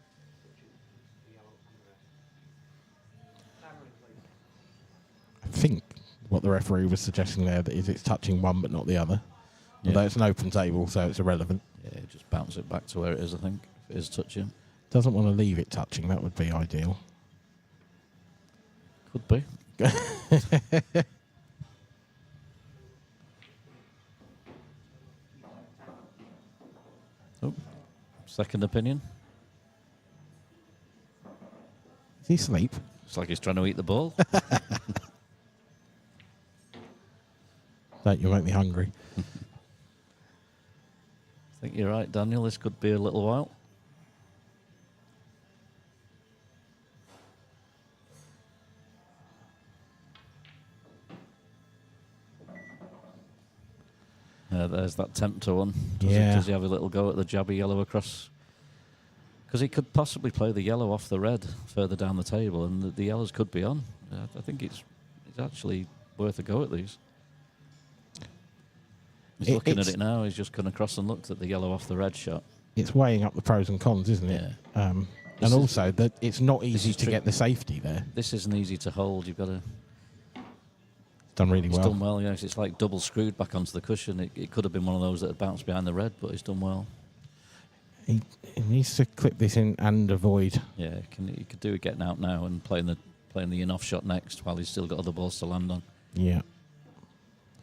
I think what the referee was suggesting there is it's touching one but not the other. Although it's an open table, so it's irrelevant. Yeah, just bounce it back to where it is, I think, if it is touching. Doesn't want to leave it touching, that would be ideal. Could be. Oh, second opinion. Does he sleep? It's like he's trying to eat the ball. Don't you make me hungry. I think you're right, Daniel. This could be a little while. There's that tempter one. Does he have a little go at the jabby yellow across? Because he could possibly play the yellow off the red further down the table, and the yellows could be on. I think it's actually worth a go at these. He's looking at it now. He's just gone across and looked at the yellow off the red shot. It's weighing up the pros and cons, isn't it? And also that it's not easy to get the safety there. This isn't easy to hold. You've got to. Done really He's well. done well, yes. It's like double screwed back onto the cushion. It could have been one of those that had bounced behind the red, but he's done well. He needs to clip this in and avoid. Yeah, he could do it getting out now and playing the in-off shot next while he's still got other balls to land on. Yeah.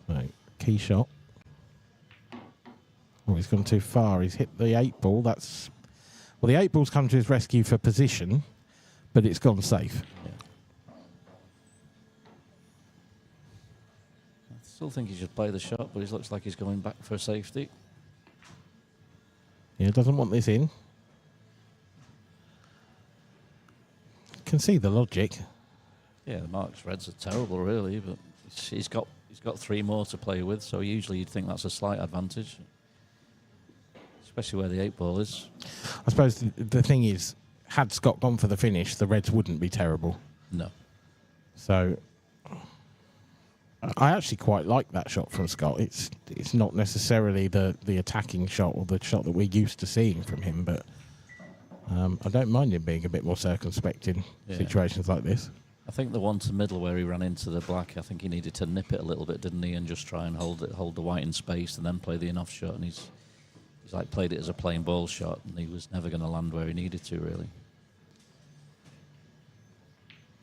Right. Key shot. Oh, he's gone too far. He's hit the 8-ball. Well, the 8-ball's come to his rescue for position, but it's gone safe. Yeah. I still think he should play the shot, but it looks like he's going back for safety. Yeah, doesn't want this in. Can see the logic. Yeah, the Mark's reds are terrible, really, but he's got 3 more to play with, so usually you'd think that's a slight advantage, especially where the 8-ball is. I suppose the thing is, had Scott gone for the finish, the reds wouldn't be terrible. No. So I actually quite like that shot from Scott. It's not necessarily the attacking shot or the shot that we're used to seeing from him, but I don't mind him being a bit more circumspect in situations like this. I think the one to middle where he ran into the black, I think he needed to nip it a little bit, didn't he, and just try and hold the white in space and then play the in-off shot. And he's like played it as a plain ball shot, and he was never going to land where he needed to, really.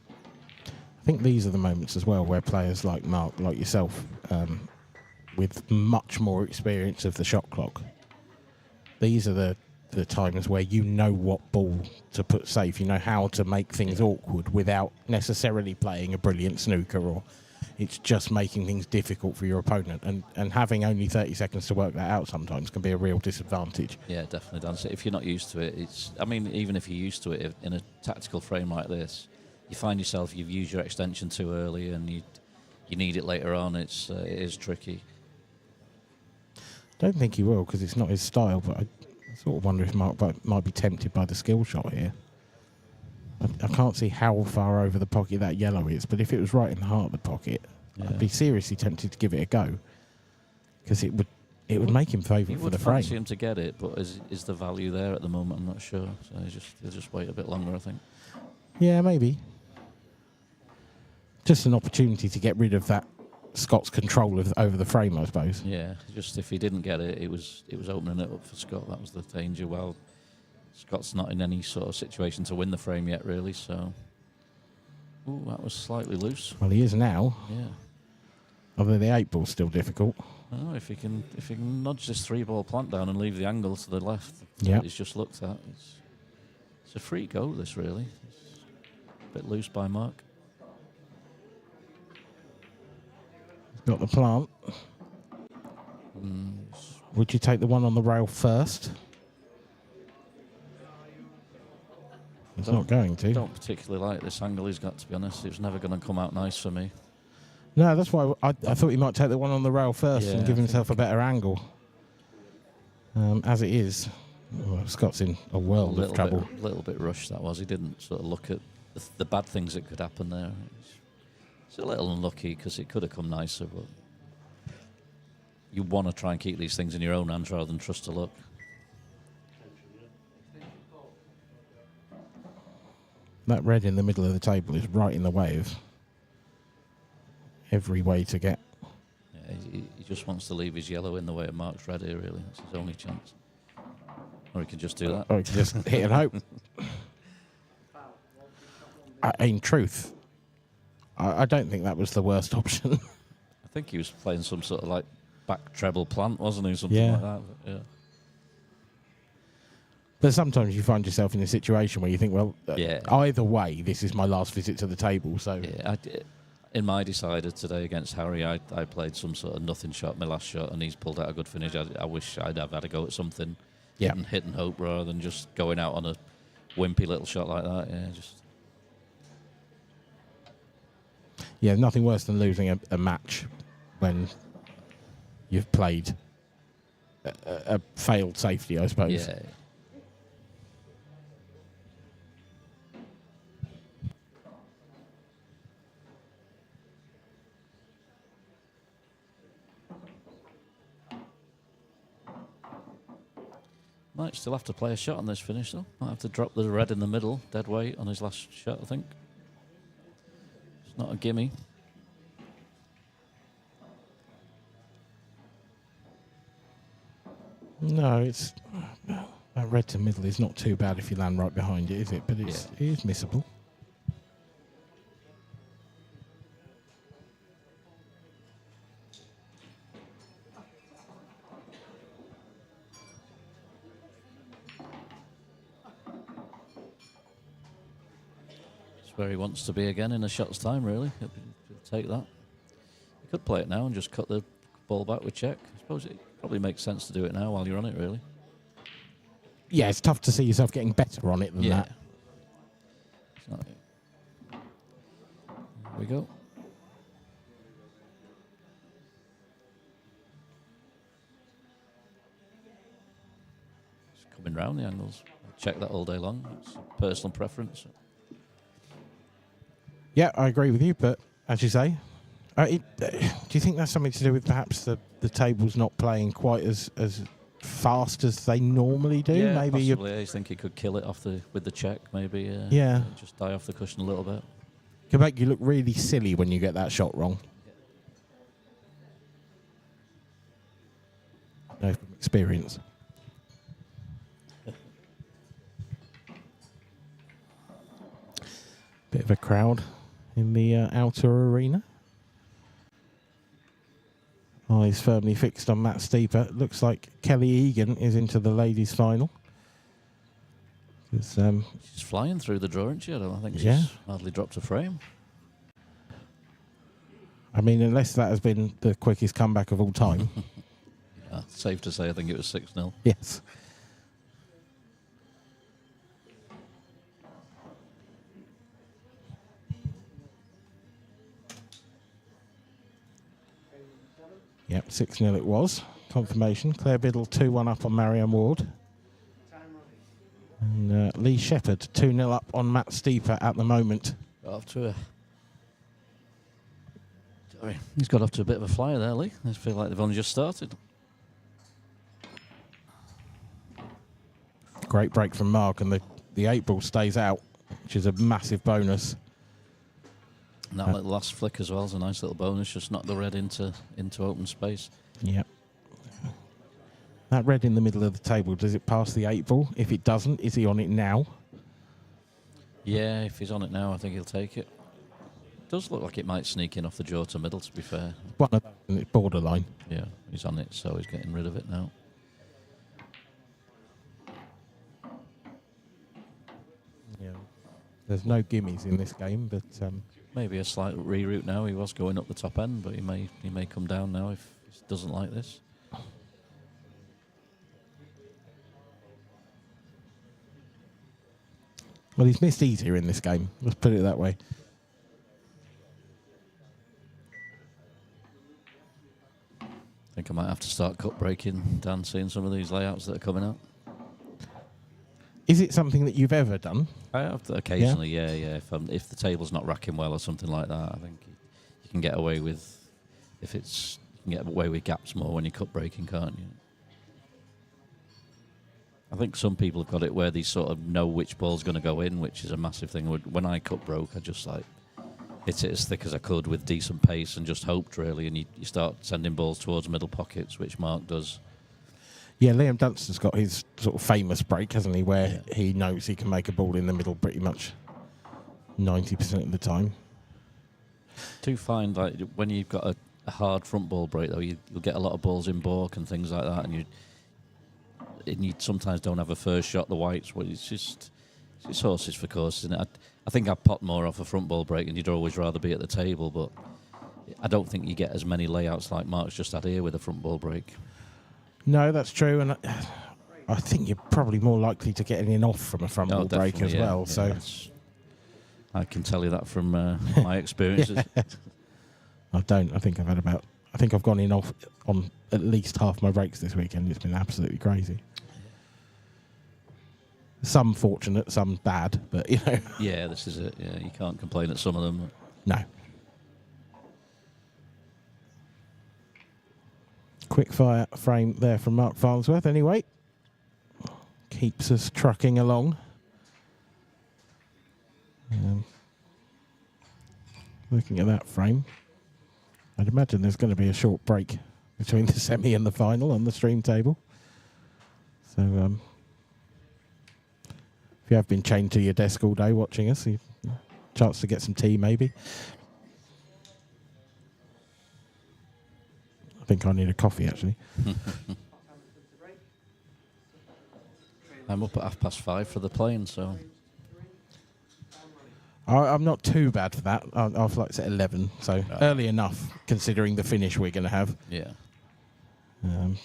I think these are the moments as well where players like Mark, like yourself, with much more experience of the shot clock, these are the times where you know what ball to put safe, you know how to make things awkward without necessarily playing a brilliant snooker, or it's just making things difficult for your opponent, and having only 30 seconds to work that out sometimes can be a real disadvantage. Yeah, definitely, Dan. So if you're not used to it, even if you're used to it in a tactical frame like this, you find yourself, you've used your extension too early and you need it later on. It is tricky. I don't think he will, because it's not his style, but I sort of wonder if Mark might be tempted by the skill shot here. I can't see how far over the pocket that yellow is, but if it was right in the heart of the pocket, I'd be seriously tempted to give it a go, because it would make him favourite for the frame. I would fancy him to get it, but is the value there at the moment? I'm not sure. So he'll just wait a bit longer, I think. Yeah, maybe. Just an opportunity to get rid of that Scott's control over the frame, I suppose. Yeah, just if he didn't get it, it was opening it up for Scott. That was the danger. Well, Scott's not in any sort of situation to win the frame yet, really. So, ooh, that was slightly loose. Well, he is now. Yeah. Although the 8-ball's still difficult. Oh, if he can nudge this 3-ball plant down and leave the angle to the left, yeah, he's just looked at. It's a free go. This really. It's a bit loose by Mark. Got the plant. Would you take the one on the rail first? He's not going to. I don't particularly like this angle he's got, to be honest. It was never going to come out nice for me. No, that's why I thought he might take the one on the rail first and give himself a better angle. As it is, Scott's in a world of trouble. A little bit rushed, that was. He didn't sort of look at the bad things that could happen there. It's a little unlucky because it could have come nicer, but you want to try and keep these things in your own hands rather than trust to luck. That red in the middle of the table is right in the way of every way to get. Yeah, he just wants to leave his yellow in the way of Mark's red here, really. That's his only chance. Or he can just do that. Or he can just hit and hope. In truth, I don't think that was the worst option. I think he was playing some sort of like back treble plant, wasn't he? Something like that. But yeah. But sometimes you find yourself in a situation where you think, well, either way, this is my last visit to the table. So yeah, in my decider today against Harry, I played some sort of nothing shot, my last shot, and he's pulled out a good finish. I wish I'd have had a go at something, hit and hope rather than just going out on a wimpy little shot like that. Yeah, just. Yeah, nothing worse than losing a match when you've played a failed safety, I suppose. Yeah. Might still have to play a shot on this finish, though. Might have to drop the red in the middle, dead weight on his last shot, I think. It's not a gimme. No, it's that red to middle is not too bad if you land right behind it, is it? But it is missable. It's where he wants to be again in a shot's time, really. He'll take that. You could play it now and just cut the ball back with check. I suppose it probably makes sense to do it now while you're on it, really. Yeah, it's tough to see yourself getting better on it than that. Here we go. It's coming round the angles. Check that all day long. It's personal preference. Yeah, I agree with you, but as you say, do you think that's something to do with perhaps the table's not playing quite as fast as they normally do? Yeah, maybe possibly. I think he could kill it off with the check. Maybe. Just die off the cushion a little bit. Can make you look really silly when you get that shot wrong. No, from experience. Bit of a crowd in the outer arena. Eyes firmly fixed on Matt Steeper. Looks like Kelly Egan is into the ladies' final. She's flying through the draw, isn't she? I don't think she's hardly dropped a frame. I mean, unless that has been the quickest comeback of all time. Safe to say, I think it was 6-0. Yes. Yep, 6-0 it was. Confirmation. Claire Biddle 2-1 up on Marianne Ward. And Lee Shepherd 2-0 up on Matt Steeper at the moment. He's got off to a bit of a flyer there, Lee. I feel like they've only just started. Great break from Mark, and the 8-ball stays out, which is a massive bonus. And that little last flick as well is a nice little bonus. Just knock the red into open space. Yep. That red in the middle of the table, does it pass the 8-ball? If it doesn't, is he on it now? Yeah, if he's on it now, I think he'll take it. Does look like it might sneak in off the jaw to middle, to be fair. One of them, it's borderline. Yeah, he's on it, so he's getting rid of it now. Yeah. There's no gimmies in this game, but maybe a slight reroute now. He was going up the top end, but he may come down now if he doesn't like this. Well, he's missed easier in this game. Let's put it that way. I think I might have to start cut breaking, Dan, seeing some of these layouts that are coming out. Is it something that you've ever done? I have occasionally, yeah. If the table's not racking well or something like that, I think you can get away with you can get away with gaps more when you cut breaking, can't you? I think some people have got it where they sort of know which ball's going to go in, which is a massive thing. When I cut broke, I just hit it as thick as I could with decent pace and just hoped, really, and you start sending balls towards middle pockets, which Mark does. Yeah, Liam Dunstan's got his sort of famous break, hasn't he, where he knows he can make a ball in the middle pretty much 90% of the time. I do find, like, when you've got a hard front ball break, though, you'll get a lot of balls in balk and things like that, and you sometimes don't have a first shot, the whites. Well, it's horses for courses, isn't it? I think I pot more off a front ball break, and you'd always rather be at the table, but I don't think you get as many layouts like Mark's just had here with a front ball break. No, that's true, and I think you're probably more likely to get an off from a front ball break as well. Yeah, so I can tell you that from my experiences. I don't. I think I've gone in off on at least half my breaks this weekend. It's been absolutely crazy. Some fortunate, some bad, but you know. Yeah, this is it. Yeah, you can't complain at some of them. No. Quick fire frame there from Mark Farnsworth. Anyway, keeps us trucking along. Looking at that frame, I'd imagine there's going to be a short break between the semi and the final on the stream table. So if you have been chained to your desk all day watching us, chance to get some tea maybe. I think I need a coffee actually. I'm up at 5:30 for the plane, so I'm not too bad for that. Our flight's at 11, so early enough considering the finish we're going to have. Yeah.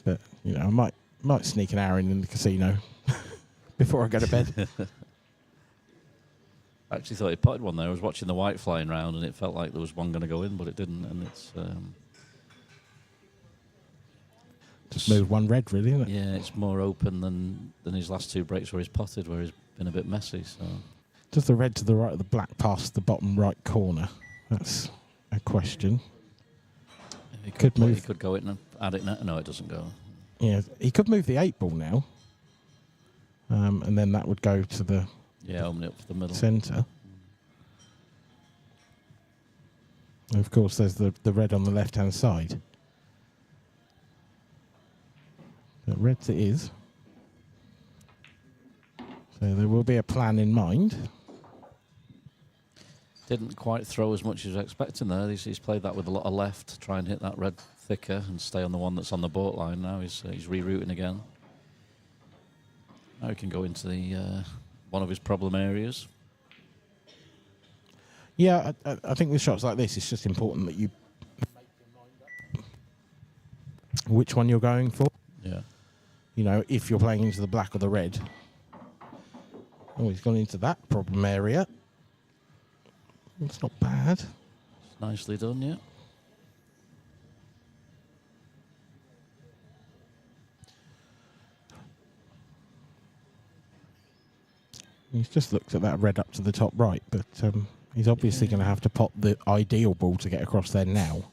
But you know, I might sneak an hour in the casino before I go to bed. I actually thought he potted one there. I was watching the white flying round, and it felt like there was one going to go in, but it didn't. And it's just moved one red, really, isn't it? Yeah, it's more open than his last two breaks where he's potted, where he's been a bit messy. So. Does the red to the right of the black past the bottom right corner? That's a question. He could move. He could go in and add it. No, it doesn't go. Yeah, he could move the 8 ball now, and then that would go to the open it up to the middle centre. And of course, there's the red on the left hand side. But reds it is. So there will be a plan in mind. Didn't quite throw as much as I was expecting there. He's played that with a lot of left to try and hit that red thicker and stay on the one that's on the boat line now. He's rerouting again. Now he can go into the one of his problem areas. Yeah, I think with shots like this, it's just important that you which one you're going for. Yeah. You know, if you're playing into the black or the red. Oh, he's gone into that problem area. It's not bad. Nicely done, yeah. He's just looked at that red up to the top right, but he's obviously going to have to pot the ideal ball to get across there now.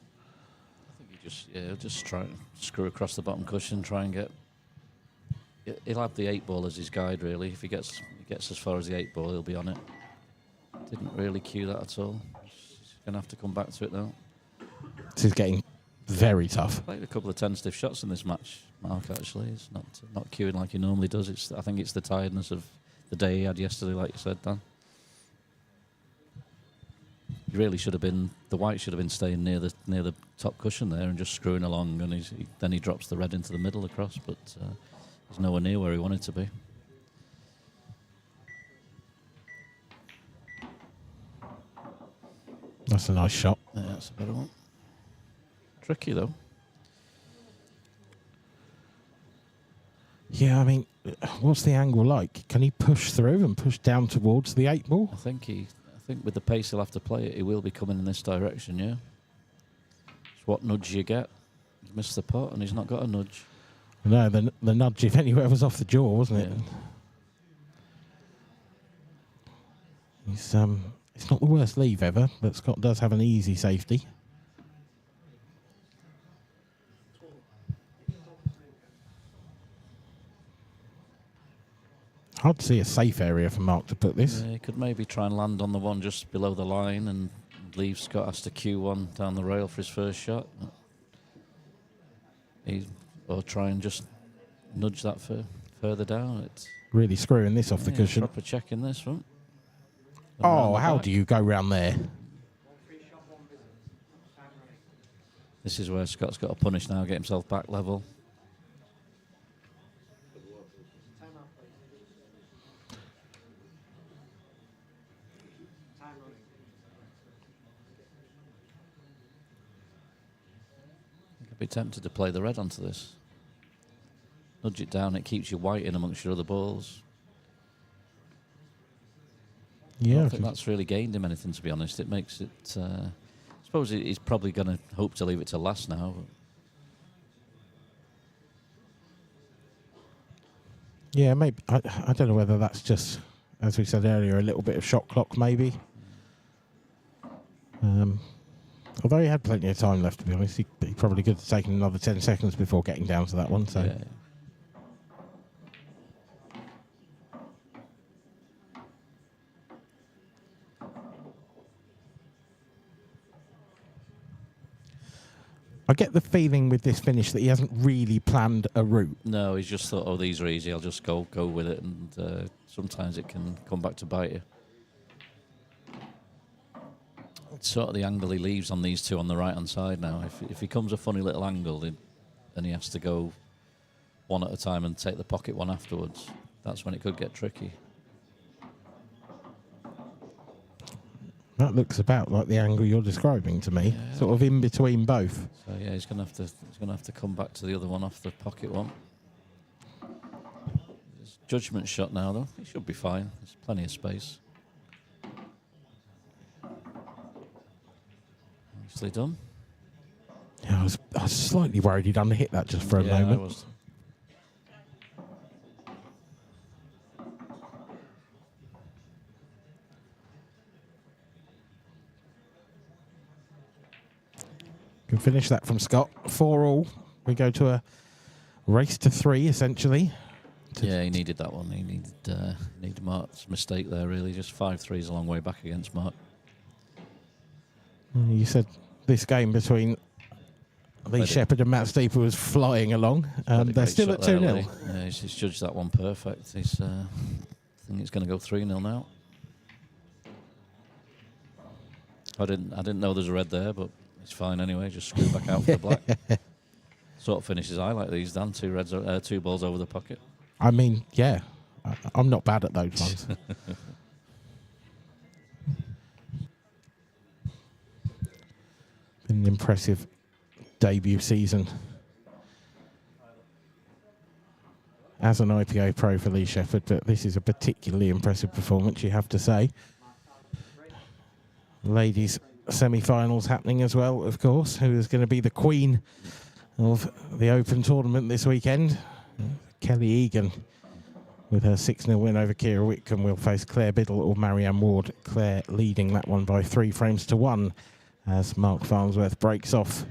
I think he'll just try and screw across the bottom cushion, try and get... He'll have the 8 ball as his guide, really. If he gets as far as the 8 ball, he'll be on it. Didn't really cue that at all. He's going to have to come back to it now. This is getting very tough. Played a couple of tentative shots in this match, Mark, actually. It's not cueing like he normally does. I think it's the tiredness of the day he had yesterday, like you said, Dan. He really should have been... The white should have been staying near the top cushion there and just screwing along, and then he drops the red into the middle across, but he's nowhere near where he wanted to be. That's a nice shot. Yeah, that's a better one. Tricky, though. Yeah, I mean, what's the angle like? Can he push through and push down towards the 8 ball? I think with the pace he'll have to play it, he will be coming in this direction, yeah. It's what nudge you get. He's missed the pot and he's not got a nudge. No, the nudge, if anywhere, was off the jaw, wasn't it? Yeah. It's not the worst leave ever, but Scott does have an easy safety. Hard to see a safe area for Mark to put this. Yeah, he could maybe try and land on the one just below the line and leave Scott has to cue one down the rail for his first shot. Or try and just nudge that further down. It's really screwing this off the cushion. Proper check in this one. Oh, how do you go round there? This is where Scott's got to punish now, get himself back level. I'd be tempted to play the red onto this. Nudge it down, it keeps you white in amongst your other balls. Yeah, I don't think that's really gained him anything, to be honest. It makes it... I suppose he's probably going to hope to leave it to last now. But. Yeah, maybe. I don't know whether that's just, as we said earlier, a little bit of shot clock, maybe. Although he had plenty of time left, to be honest, he probably could have taken another 10 seconds before getting down to that one. So. I get the feeling with this finish that he hasn't really planned a route. No, he's just thought, oh, these are easy, I'll just go with it, and sometimes it can come back to bite you. It's sort of the angle he leaves on these two on the right-hand side now. If he comes a funny little angle, then he has to go one at a time and take the pocket one afterwards. That's when it could get tricky. That looks about like the angle you're describing to me, sort of in between both. So yeah, he's gonna have to come back to the other one off the pocket one. It's judgment shot now though. He should be fine. There's plenty of space. Nicely done. Yeah, I was slightly worried he'd underhit that just for a moment. I was. Can finish that from Scott. 4-all. We go to a race to 3, essentially. Yeah, he needed that one. He needed Mark's mistake there, really. Just 5-3 is a long way back against Mark. You said this game between Lee Shepherd and Matt Steeper was flying along. They're still at 2-0. Yeah, he's judged that one perfect. I think it's going to go 3-0 now. I didn't know there's a red there, but it's fine anyway. Just screw back out for the black. Sort of finishes I like these, Dan. 2 balls over the pocket. I mean, yeah. I'm not bad at those ones. Been an impressive debut season as an IPA pro for Lee Shepherd, but this is a particularly impressive performance, you have to say. Ladies semi-finals happening as well, of course. Who is going to be the queen of the Open tournament this weekend? Kelly Egan, with her 6-0 win over Kira Whitcomb, will face Claire Biddle or Marianne Ward. Claire leading that one by 3 frames to 1 as Mark Farnsworth breaks off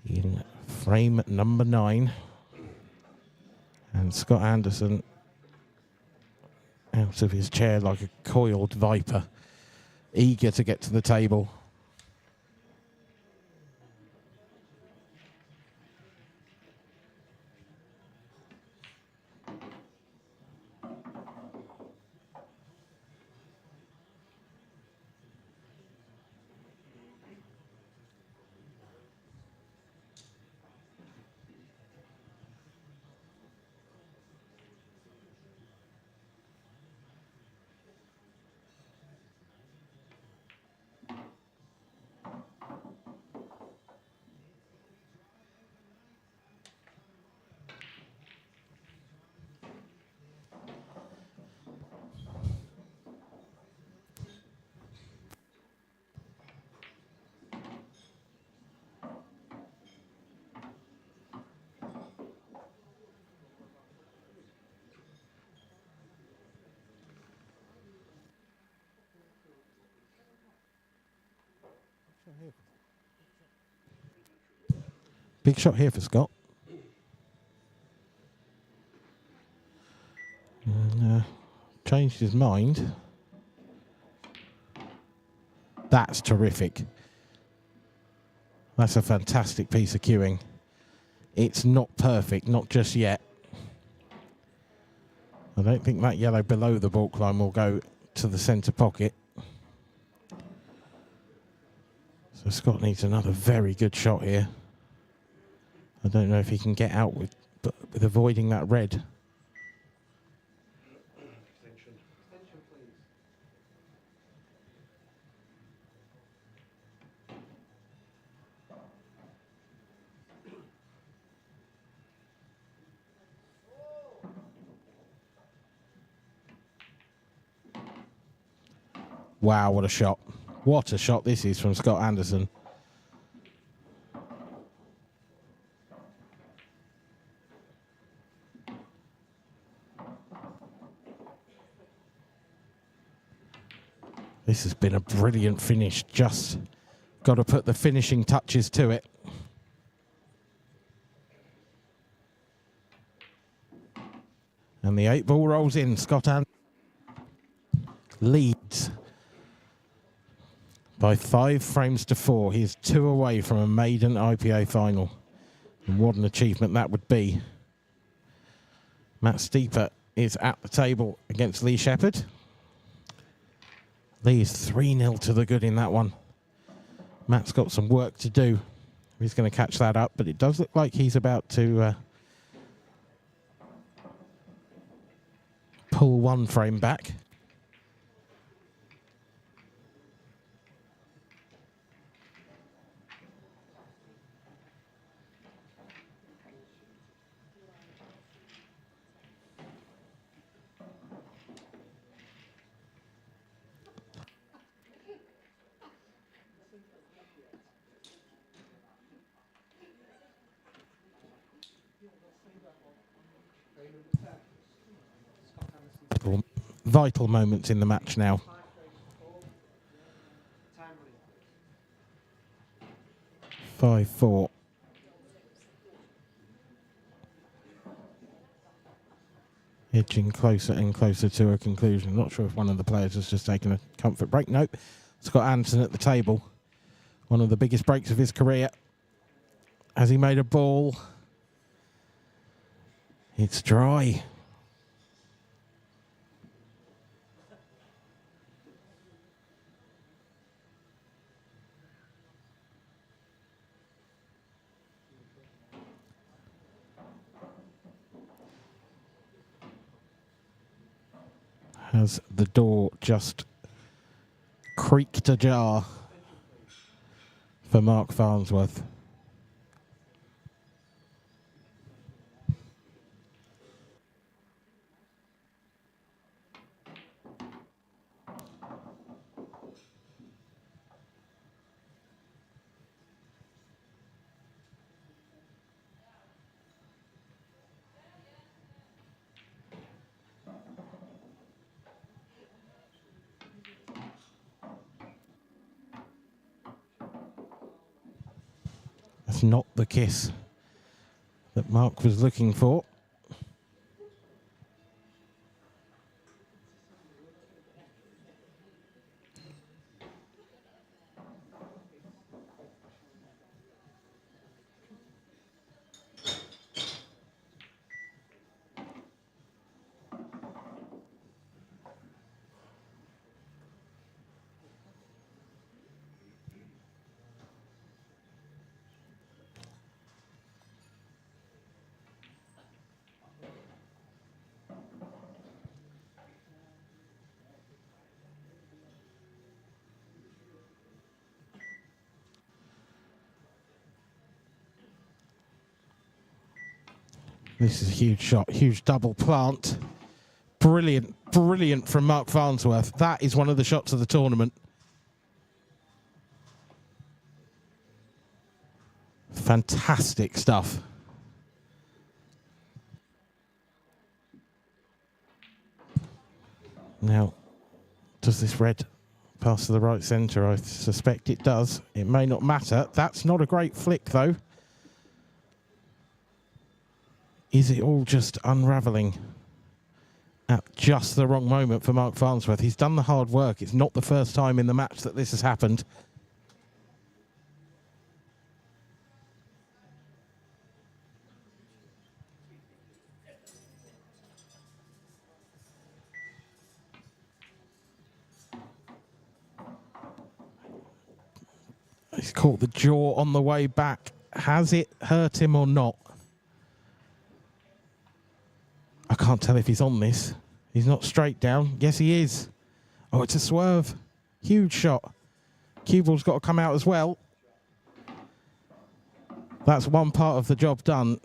in frame number 9. And Scott Anderson out of his chair like a coiled viper, eager to get to the table. Big shot here for Scott. And, changed his mind. That's terrific. That's a fantastic piece of cueing. It's not perfect, not just yet. I don't think that yellow below the balk line will go to the centre pocket. So Scott needs another very good shot here. I don't know if he can get out with avoiding that red. Wow, what a shot. What a shot this is from Scott Anderson. This has been a brilliant finish. Just got to put the finishing touches to it. And the 8 ball rolls in. Scott Anderson leads by 5 frames to 4. He is 2 away from a maiden IPA final. And what an achievement that would be. Matt Steeper is at the table against Lee Shepherd. Lee is 3-0 to the good in that one. Matt's got some work to do. He's going to catch that up, but it does look like he's about to pull 1 frame back. Vital moments in the match now. Five, 4. Edging closer and closer to a conclusion. Not sure if one of the players has just taken a comfort break. Nope. Scott Anderson at the table. One of the biggest breaks of his career. Has he made a ball? It's dry. Has the door just creaked ajar for Mark Farnsworth? That's not the kiss that Mark was looking for. This is a huge shot, huge double plant. Brilliant, brilliant from Mark Farnsworth. That is one of the shots of the tournament. Fantastic stuff. Now, does this red pass to the right centre? I suspect it does. It may not matter. That's not a great flick, though. Is it all just unravelling at just the wrong moment for Mark Farnsworth? He's done the hard work. It's not the first time in the match that this has happened. He's caught the jaw on the way back. Has it hurt him or not? I can't tell if he's on this. He's not straight down. Yes, he is. Oh, it's a swerve. Huge shot. Cue ball's got to come out as well. That's one part of the job done.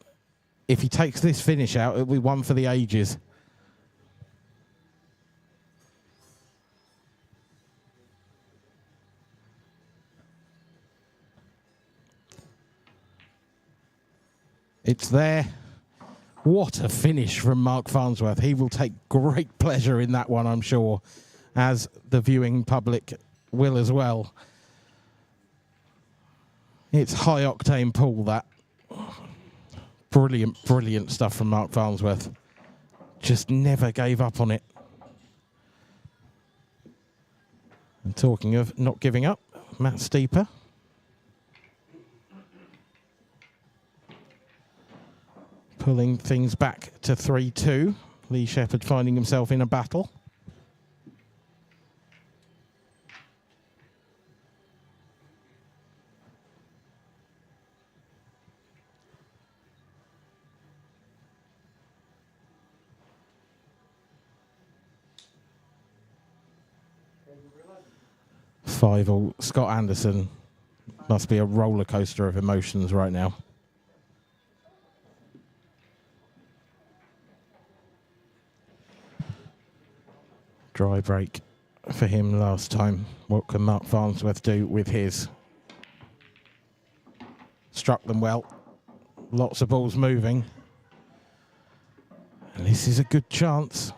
If he takes this finish out, it'll be one for the ages. It's there. What a finish from Mark Farnsworth. He will take great pleasure in that one, I'm sure, as the viewing public will as well. It's high-octane pool, that. Brilliant, brilliant stuff from Mark Farnsworth. Just never gave up on it. And talking of not giving up, Matt Steeper. Pulling things back to 3-2. Lee Shepherd finding himself in a battle. Five-all. Scott Anderson must be a roller coaster of emotions right now. Dry break for him last time. What can Mark Farnsworth do with his? Struck them well. Lots of balls moving. And this is a good chance.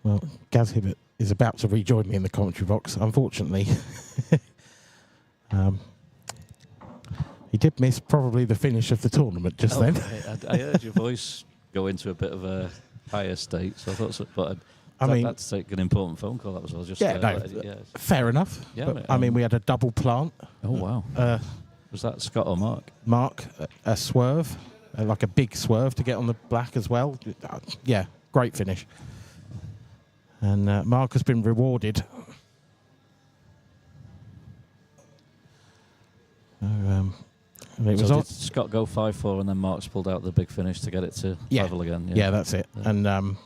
Well, Gaz Hibbert is about to rejoin me in the commentary box, unfortunately. He did miss probably the finish of the tournament just then. I heard your voice go into a bit of a higher state, so I thought so, but I mean, that's take an important phone call. That was all. Just fair enough. Yeah, but, I mean, we had a double plant. Oh wow! Was that Scott or Mark? Mark, a swerve, like a big swerve to get on the black as well. Yeah, great finish. And Mark has been rewarded. Did Scott go 5-4 and then Mark's pulled out the big finish to get it to level again? Yeah, that's it. Yeah. And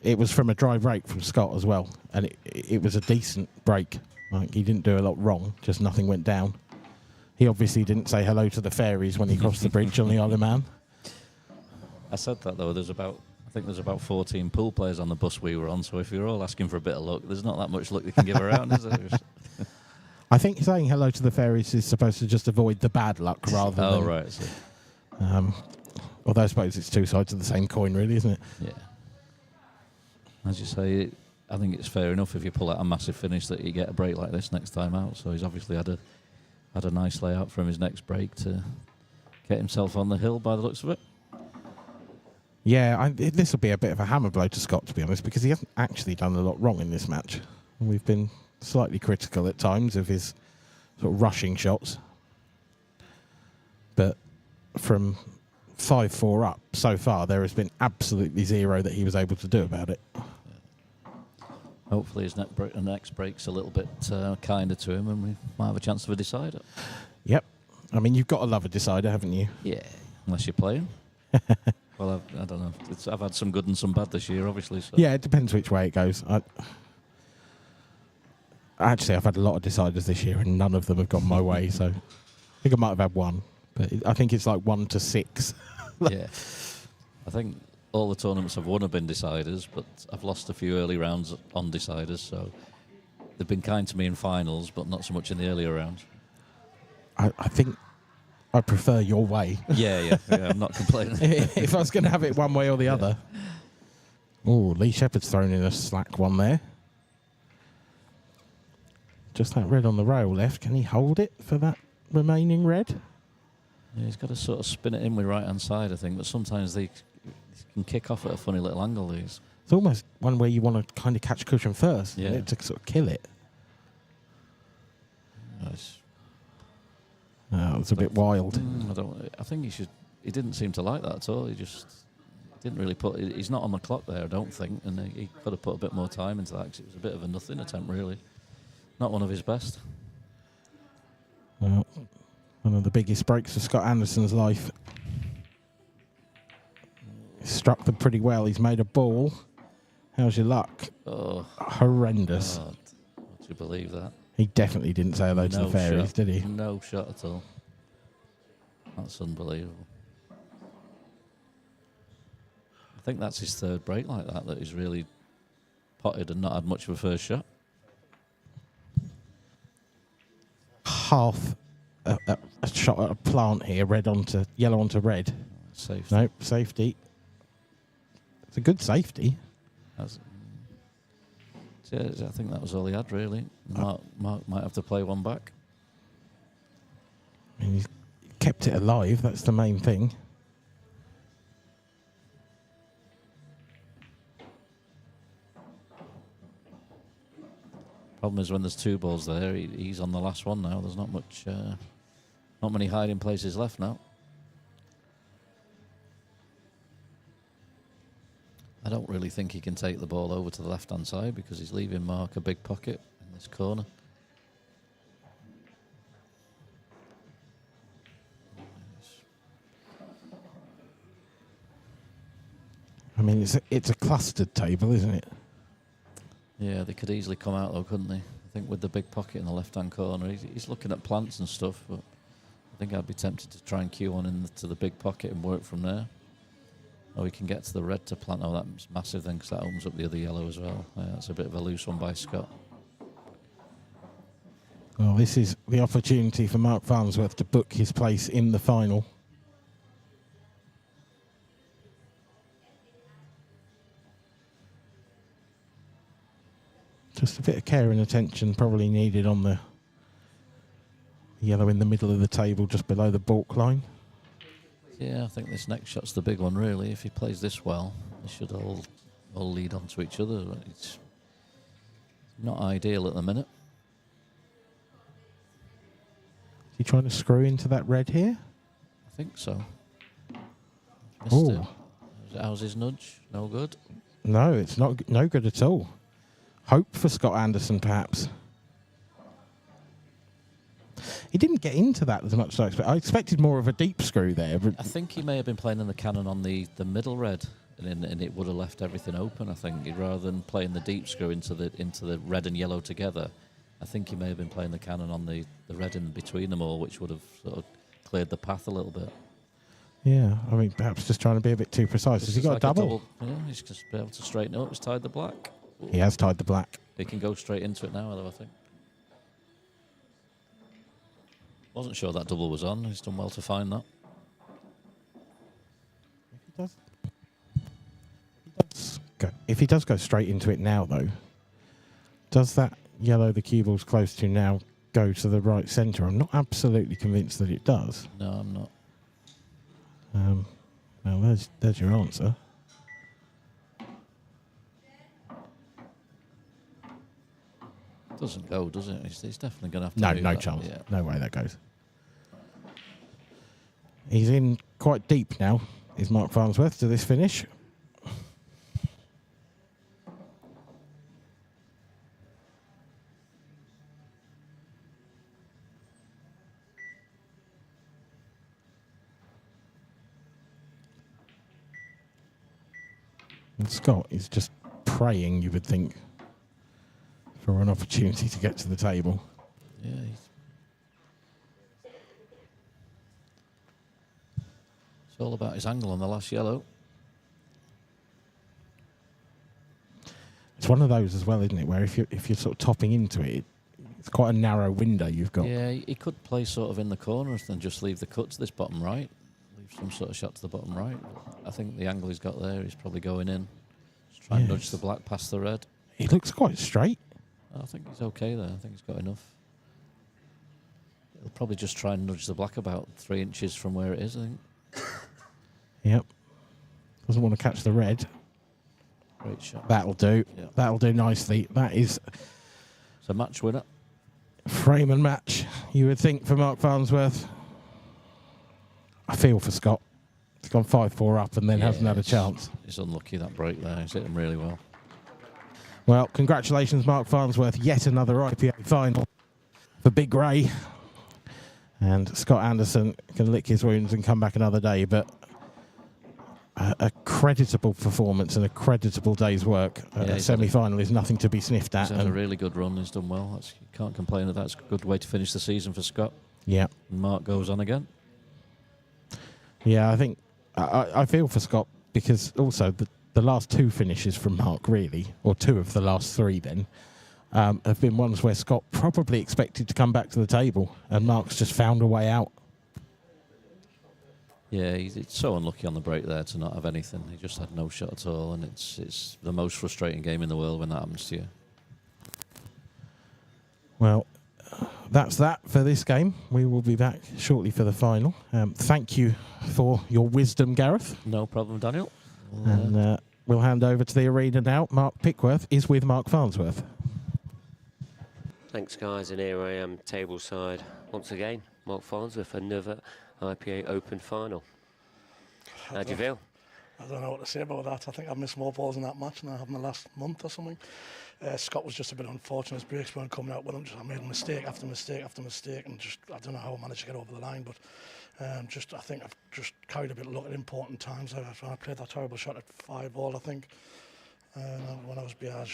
it was from a dry break from Scott as well. And it was a decent break. Like, he didn't do a lot wrong, just nothing went down. He obviously didn't say hello to the fairies when he crossed the bridge on the Isle of Man. I said that, though. I think there's about 14 pool players on the bus we were on, so if you're all asking for a bit of luck, there's not that much luck they can give around, is there? I think saying hello to the fairies is supposed to just avoid the bad luck rather than... Oh, right. Although I suppose it's two sides of the same coin, really, isn't it? Yeah. As you say, I think it's fair enough if you pull out a massive finish that you get a break like this next time out, so he's obviously had a nice layout from his next break to get himself on the hill by the looks of it. Yeah, this will be a bit of a hammer blow to Scott, to be honest, because he hasn't actually done a lot wrong in this match. We've been slightly critical at times of his sort of rushing shots. But from 5-4 up so far, there has been absolutely zero that he was able to do about it. Hopefully his next break's a little bit kinder to him and we might have a chance of a decider. Yep. I mean, you've got to love a decider, haven't you? Yeah, unless you're playing. Well, I don't know. I've had some good and some bad this year, obviously. So. Yeah, it depends which way it goes. Actually, I've had a lot of deciders this year, and none of them have gone my way. So I think I might have had one, but I think it's like 1 to 6. Yeah, I think all the tournaments I've won have been deciders, but I've lost a few early rounds on deciders. So they've been kind to me in finals, but not so much in the earlier rounds. I think I prefer your way. Yeah, I'm not complaining. If I was going to have it one way or the other. Oh, Lee Shepherd's thrown in a slack one there. Just that red on the rail left. Can he hold it for that remaining red? Yeah, he's got to sort of spin it in with right-hand side, I think, but sometimes they can kick off at a funny little angle, these. It's almost one where you want to kind of catch cushion first to sort of kill it. Nice. It's a bit wild. I think he should. He didn't seem to like that at all. He just didn't really put. He's not on the clock there, I don't think, and he could have put a bit more time into that because it was a bit of a nothing attempt, really. Not one of his best. Well, one of the biggest breaks of Scott Anderson's life. He struck them pretty well. He's made a ball. How's your luck? Oh, horrendous. God. Do you believe that? He definitely didn't say hello to the fairies, shot. did he? No shot at all. That's unbelievable. I think that's his third break like that he's really potted and not had much of a first shot. Half a shot at a plant here, yellow onto red. Safety. Nope, safety. It's a good safety. Yeah, I think that was all he had, really. Mark might have to play one back. I mean, he's kept it alive. That's the main thing. Problem is when there's 2 balls there, he's on the last one now. There's not many hiding places left now. I don't really think he can take the ball over to the left-hand side because he's leaving Mark a big pocket in this corner. I mean, it's a clustered table, isn't it? Yeah, they could easily come out though, couldn't they? I think with the big pocket in the left-hand corner, he's looking at plants and stuff, but I think I'd be tempted to try and cue on into the big pocket and work from there. Or we can get to the red to plant. Oh, that's massive then, because that opens up the other yellow as well. That's a bit of a loose one by Scott. Well, this is the opportunity for Mark Farnsworth to book his place in the final. Just a bit of care and attention probably needed on the yellow in the middle of the table, just below the balk line. Yeah, I think this next shot's the big one, really. If he plays this well, they should all lead on to each other. It's not ideal at the minute. Is he trying to screw into that red here? I think so. Oh, how's his nudge? No good? No, it's no good at all. Hope for Scott Anderson, perhaps. He didn't get into that as much as I expected. I expected more of a deep screw there. But I think he may have been playing in the cannon on the middle red, and it would have left everything open. I think rather than playing the deep screw into the red and yellow together, I think he may have been playing the cannon on the red in between them all, which would have sort of cleared the path a little bit. Yeah, I mean, perhaps just trying to be a bit too precise. Has he got a double? Yeah, he's just been able to straighten it up. He's tied the black. He has tied the black. He can go straight into it now, though, I think. Wasn't sure that double was on. He's done well to find that. If he does go straight into it now, though, does that yellow the cue ball's close to now go to the right centre? I'm not absolutely convinced that it does. No, I'm not. Well, there's your answer. Doesn't go, does it? He's definitely going to have to. No chance. Yeah. No way that goes. He's in quite deep now, is Mark Farnsworth, to this finish. And Scott is just praying, you would think, for an opportunity to get to the table. Yeah. It's all about his angle on the last yellow. It's one of those as well, isn't it, where if you're sort of topping into it, it's quite a narrow window you've got. Yeah, he could play sort of in the corner and just leave the cut to this bottom right. Leave some sort of shot to the bottom right. I think the angle he's got there, he's probably going in. Just try and nudge the black past the red. He looks quite straight. I think he's okay there. I think he's got enough. He'll probably just try and nudge the black about 3 inches from where it is, I think. Yep. Doesn't want to catch the red. Great shot. That'll do. Yep. That'll do nicely. That is... It's a match winner. Frame and match, you would think, for Mark Farnsworth. I feel for Scott. He's gone 5-4 up and then hasn't had a chance. He's unlucky, that break there. He's hit him really well. Well, congratulations, Mark Farnsworth. Yet another IPA final for Big Ray. And Scott Anderson can lick his wounds and come back another day. But a creditable performance and a creditable day's work at a semi-final is nothing to be sniffed at. He's had a really good run. He's done well. You can't complain that that's a good way to finish the season for Scott. Yeah. And Mark goes on again. Yeah, I think I feel for Scott because also the last 2 finishes from Mark, really, or 2 of the last 3 then, have been ones where Scott probably expected to come back to the table and Mark's just found a way out. Yeah, it's so unlucky on the break there to not have anything. He just had no shot at all, and it's the most frustrating game in the world when that happens to you. Well, that's that for this game. We will be back shortly for the final. Thank you for your wisdom, Gareth. No problem, Daniel. And we'll hand over to the arena now. Mark Pickworth is with Mark Farnsworth. Thanks, guys, and here I am, tableside once again. Mark Farnsworth, another IPA Open final. How do you feel? I don't know what to say about that. I think I've missed more balls in that match than I have in the last month or something. Scott was just a bit unfortunate. His breaks weren't coming out with him. I made mistake after mistake after mistake, and just I don't know how I managed to get over the line. But I think I've just carried a bit of luck at important times. I played that terrible shot at 5-all, I think, when I was behind.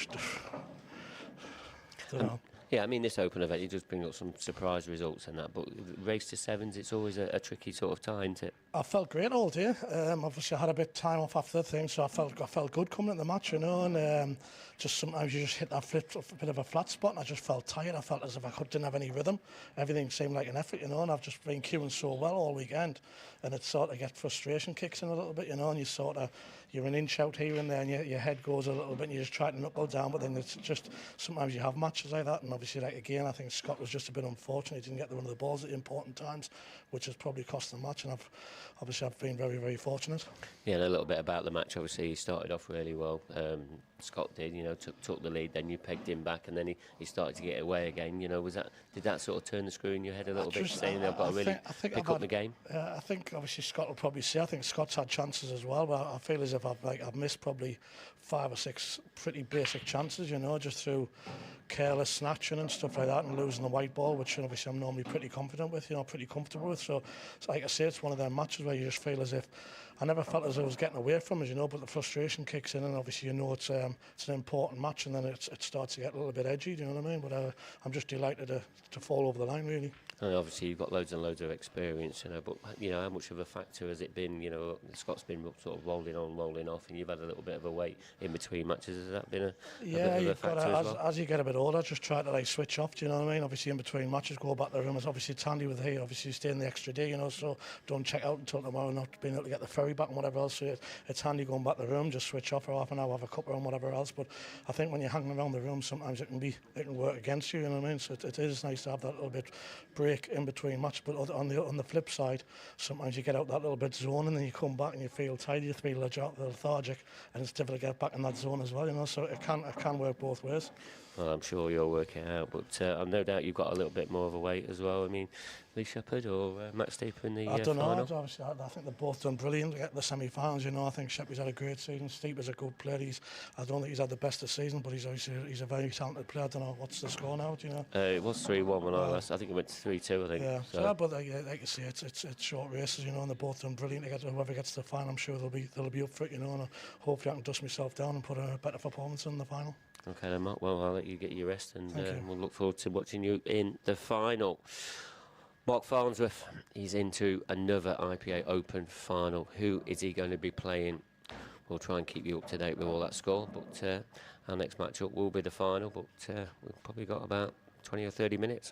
I don't know. Yeah, I mean, this Open event, you just bring up some surprise results and that, but race to sevens, it's always a tricky sort of time, isn't it? I felt great all day. Obviously, I had a bit of time off after the thing, so I felt good coming at the match, you know. And just sometimes you just hit that bit of a flat spot, and I just felt tired. I felt as if I didn't have any rhythm. Everything seemed like an effort, you know. And I've just been queuing so well all weekend, and it sort of gets frustration kicks in a little bit, you know. And you're an inch out here and there, and your head goes a little bit, and you just try to knuckle down. But then it's just sometimes you have matches like that, and obviously, like again, I think Scott was just a bit unfortunate. He didn't get the run of the balls at the important times, which has probably cost the match. And I've been very, very fortunate. Yeah, and a little bit about the match. Obviously, he started off really well. Scott did, you know, took the lead. Then you pegged him back, and then he started to get away again. You know, did that sort of turn the screw in your head a little bit, saying I've got to really pick up the game? I think obviously Scott will probably say. I think Scott's had chances as well, but I feel as if I've missed probably 5 or 6 pretty basic chances. You know, just through careless snatching and stuff like that, and losing the white ball, which obviously I'm normally pretty confident with, you know, pretty comfortable with. So like I say, it's one of them matches where you just feel as if I never felt as I was getting away from it, you know, but the frustration kicks in, and obviously you know it's an important match, and then it starts to get a little bit edgy, do you know what I mean? But I'm just delighted to fall over the line, really. And obviously you've got loads and loads of experience, you know, but you know, how much of a factor has it been? You know, Scott's been sort of rolling on, rolling off, and you've had a little bit of a wait in between matches. Has that been a bit of a factor as well? As you get a bit older, just try to switch off, do you know what I mean? Obviously in between matches, go back to the room. Obviously it's handy with here, obviously staying the extra day, you know, so don't check out until tomorrow, not being able to get the ferry back and whatever else. So it's handy going back to the room, just switch off for half an hour, have a cuppa and whatever else. But I think when you're hanging around the room, sometimes it can work against you, you know what I mean? So it is nice to have that little bit break in between match. But on the flip side, sometimes you get out that little bit zone, and then you come back and you feel tired, you feel lethargic, and it's difficult to get back in that zone as well, you know. So it can work both ways. Well, I'm sure you'll work it out, but I've no doubt you've got a little bit more of a weight as well. I mean, Lee Shepherd or Matt Steeper in the final? I don't know. Obviously, I think they've both done brilliant to get the semi-finals. You know, I think Shepherd's had a great season. Steeper's a good player. I don't think he's had the best of season, but he's a very talented player. I don't know what's the score now. Do you know? It was 3-1 when I last. I think it went to 3-2. I think. Yeah. So but like you say, it's short races. You know, and they're both done brilliant. Whoever gets to the final, I'm sure they'll be up for it. You know, and hopefully I can dust myself down and put a better performance in the final. Okay then, Mark. Well, I'll let you get your rest, and we'll look forward to watching you in the final. Mark Farnsworth, he's into another IPA Open final. Who is he going to be playing? We'll try and keep you up to date with all that score, but our next matchup will be the final, but we've probably got about 20 or 30 minutes.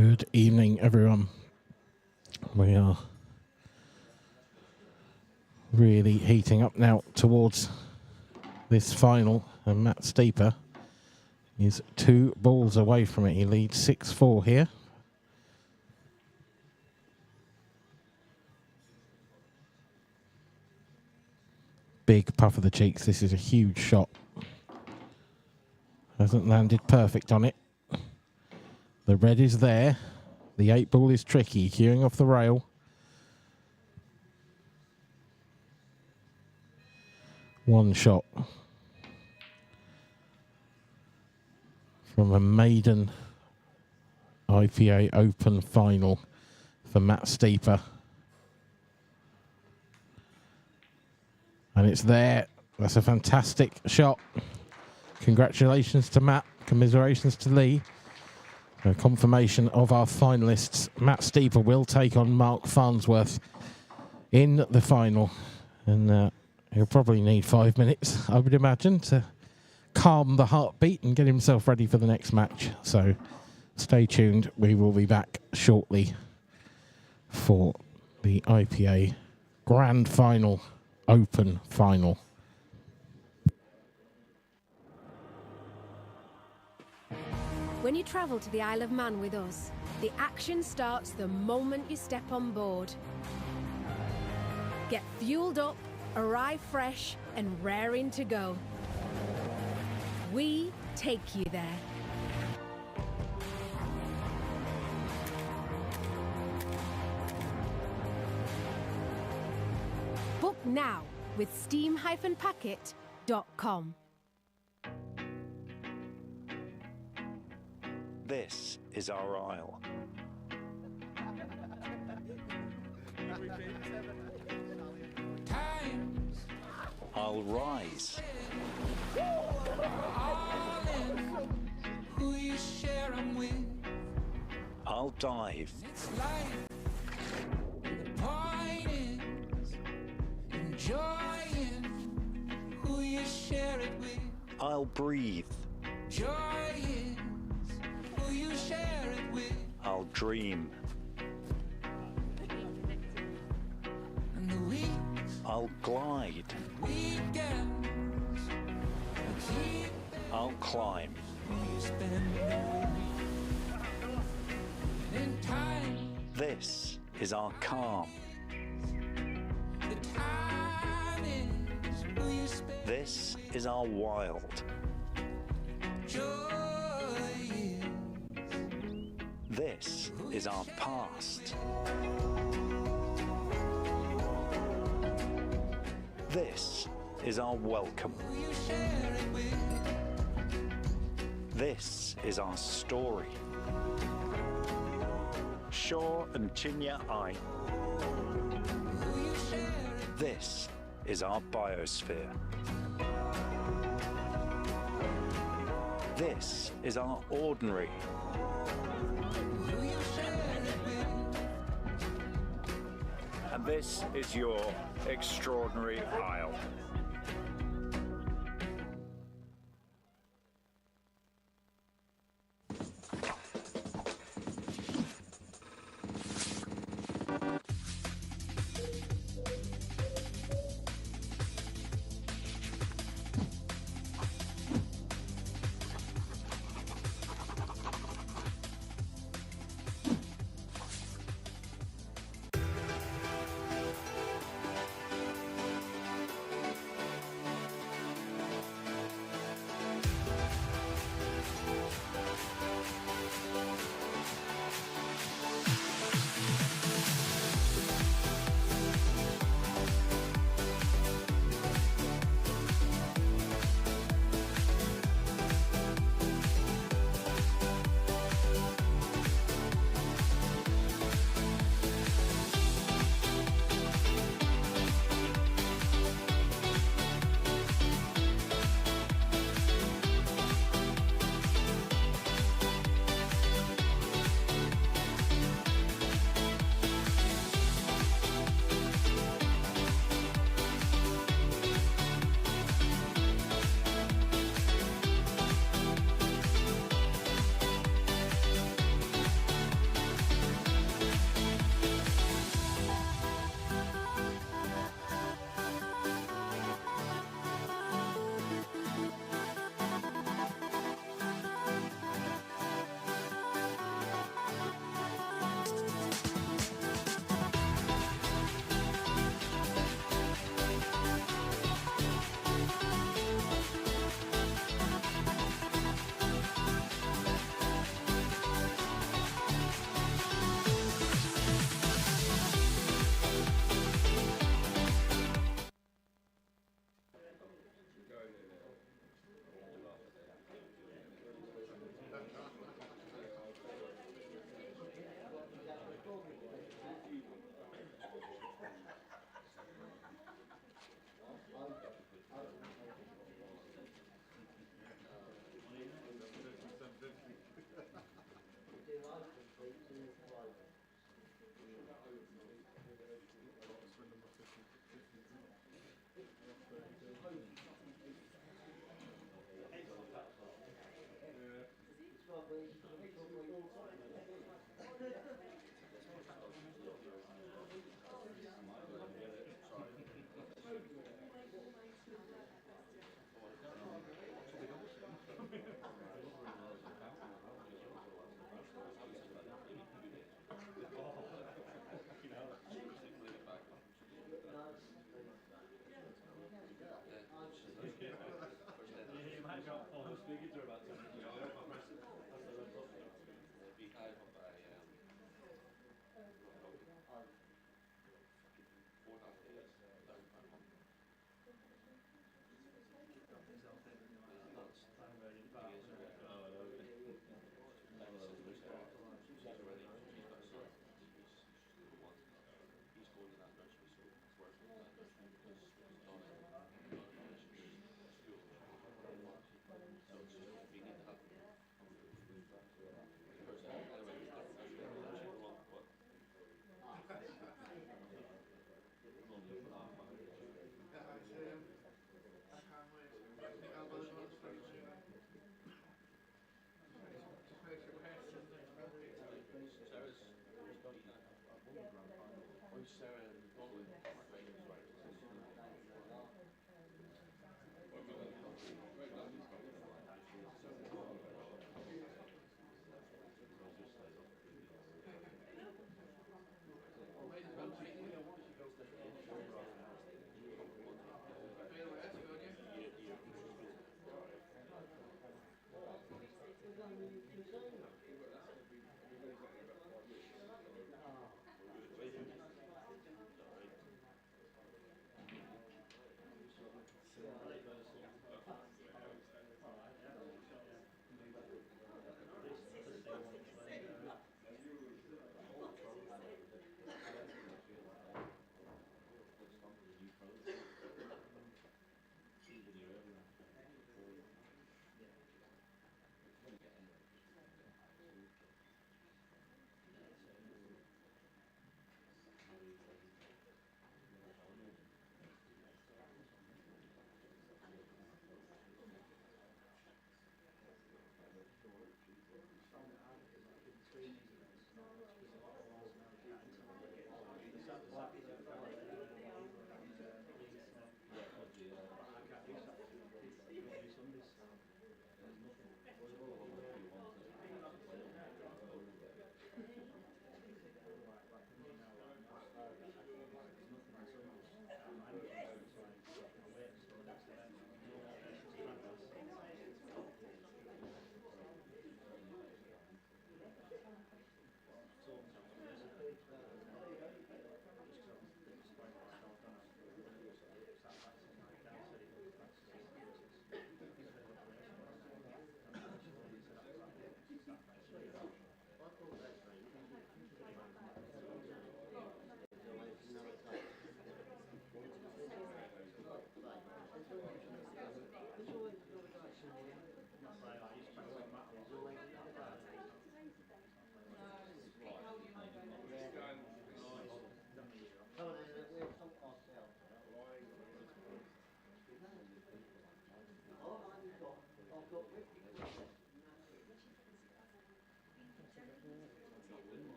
Good evening, everyone. We are really heating up now towards this final, and Matt Steeper is 2 balls away from it. He leads 6-4 here. Big puff of the cheeks. This is a huge shot. Hasn't landed perfect on it. The red is there. The 8 ball is tricky, queuing off the rail. One shot from a maiden IPA Open final for Matt Steeper. And it's there. That's a fantastic shot. Congratulations to Matt. Commiserations to Lee. A confirmation of our finalists. Matt Steeper will take on Mark Farnsworth in the final. And he'll probably need 5 minutes, I would imagine, to calm the heartbeat and get himself ready for the next match. So stay tuned. We will be back shortly for the IPA Grand Final, Open Final. When you travel to the Isle of Man with us, the action starts the moment you step on board. Get fueled up, arrive fresh, and raring to go. We take you there. Book now with steam-packet.com. This is our isle. I'll rise. Who you share 'em with. I'll dive. It's life. The point is enjoying who you share it with. I'll breathe. Joy is who you share it with. I'll dream. And the weeks, I'll glide. weekends, keep I'll climb. who you spend in time. This is our calm. The time is who you spend. This is our wild. Joy is This is our past. This is our welcome. who you share it with. This is our story. Shore and Chinya Eye. Who you share it. This is our biosphere. This is our ordinary. Who you share it with. And this is your extraordinary isle.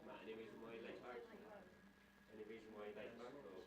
Matt, any reason why you laid back? Any reason why you laid back? Or?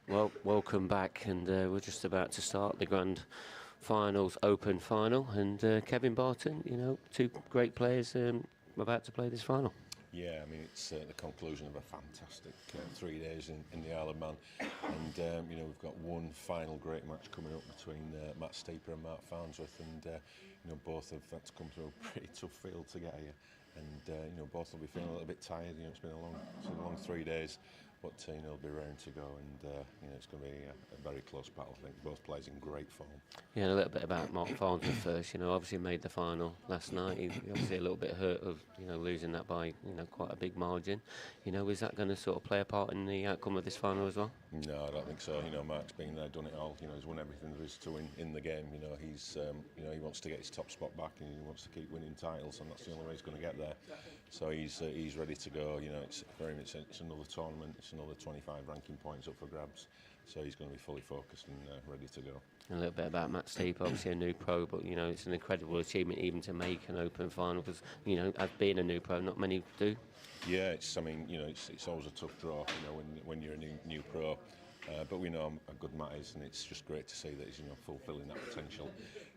Well, welcome back, and we're just about to start the Grand Finals Open Final, and Kevin Barton, you know, two great players about to play this final. Yeah, I mean, it's the conclusion of a fantastic 3 days in the Isle of Man, and you know, we've got one final great match coming up between Matt Steeper and Mark Farnsworth, and you know, both have had to come through a pretty tough field to get here, and you know, both will be feeling a little bit tired. You know, it's been a long 3 days. But you know, they'll be raring to go, and you know, it's going to be a very close battle. I think both players in great form. Yeah, and a little bit about Mark Farnsworth first. You know, obviously made the final last night. He obviously a little bit hurt of, you know, losing that by, you know, quite a big margin. You know, is that going to sort of play a part in the outcome of this final as well? No, I don't think so. You know, Mark's been there, done it all. You know, he's won everything there is to win in the game. You know, he's you know, he wants to get his top spot back, and he wants to keep winning titles, and that's the only way he's going to get there. So he's ready to go. You know, it's very much it's another tournament. It's another 25 ranking points up for grabs. So he's going to be fully focused and ready to go. A little bit about Matt Steeper, obviously a new pro, but you know, it's an incredible achievement even to make an open final, because you know, as being a new pro, not many do. Yeah, I mean, you know, it's always a tough draw, you know, when you're a new pro. But we know how good Matt is, and it's just great to see that he's, you know, fulfilling that potential.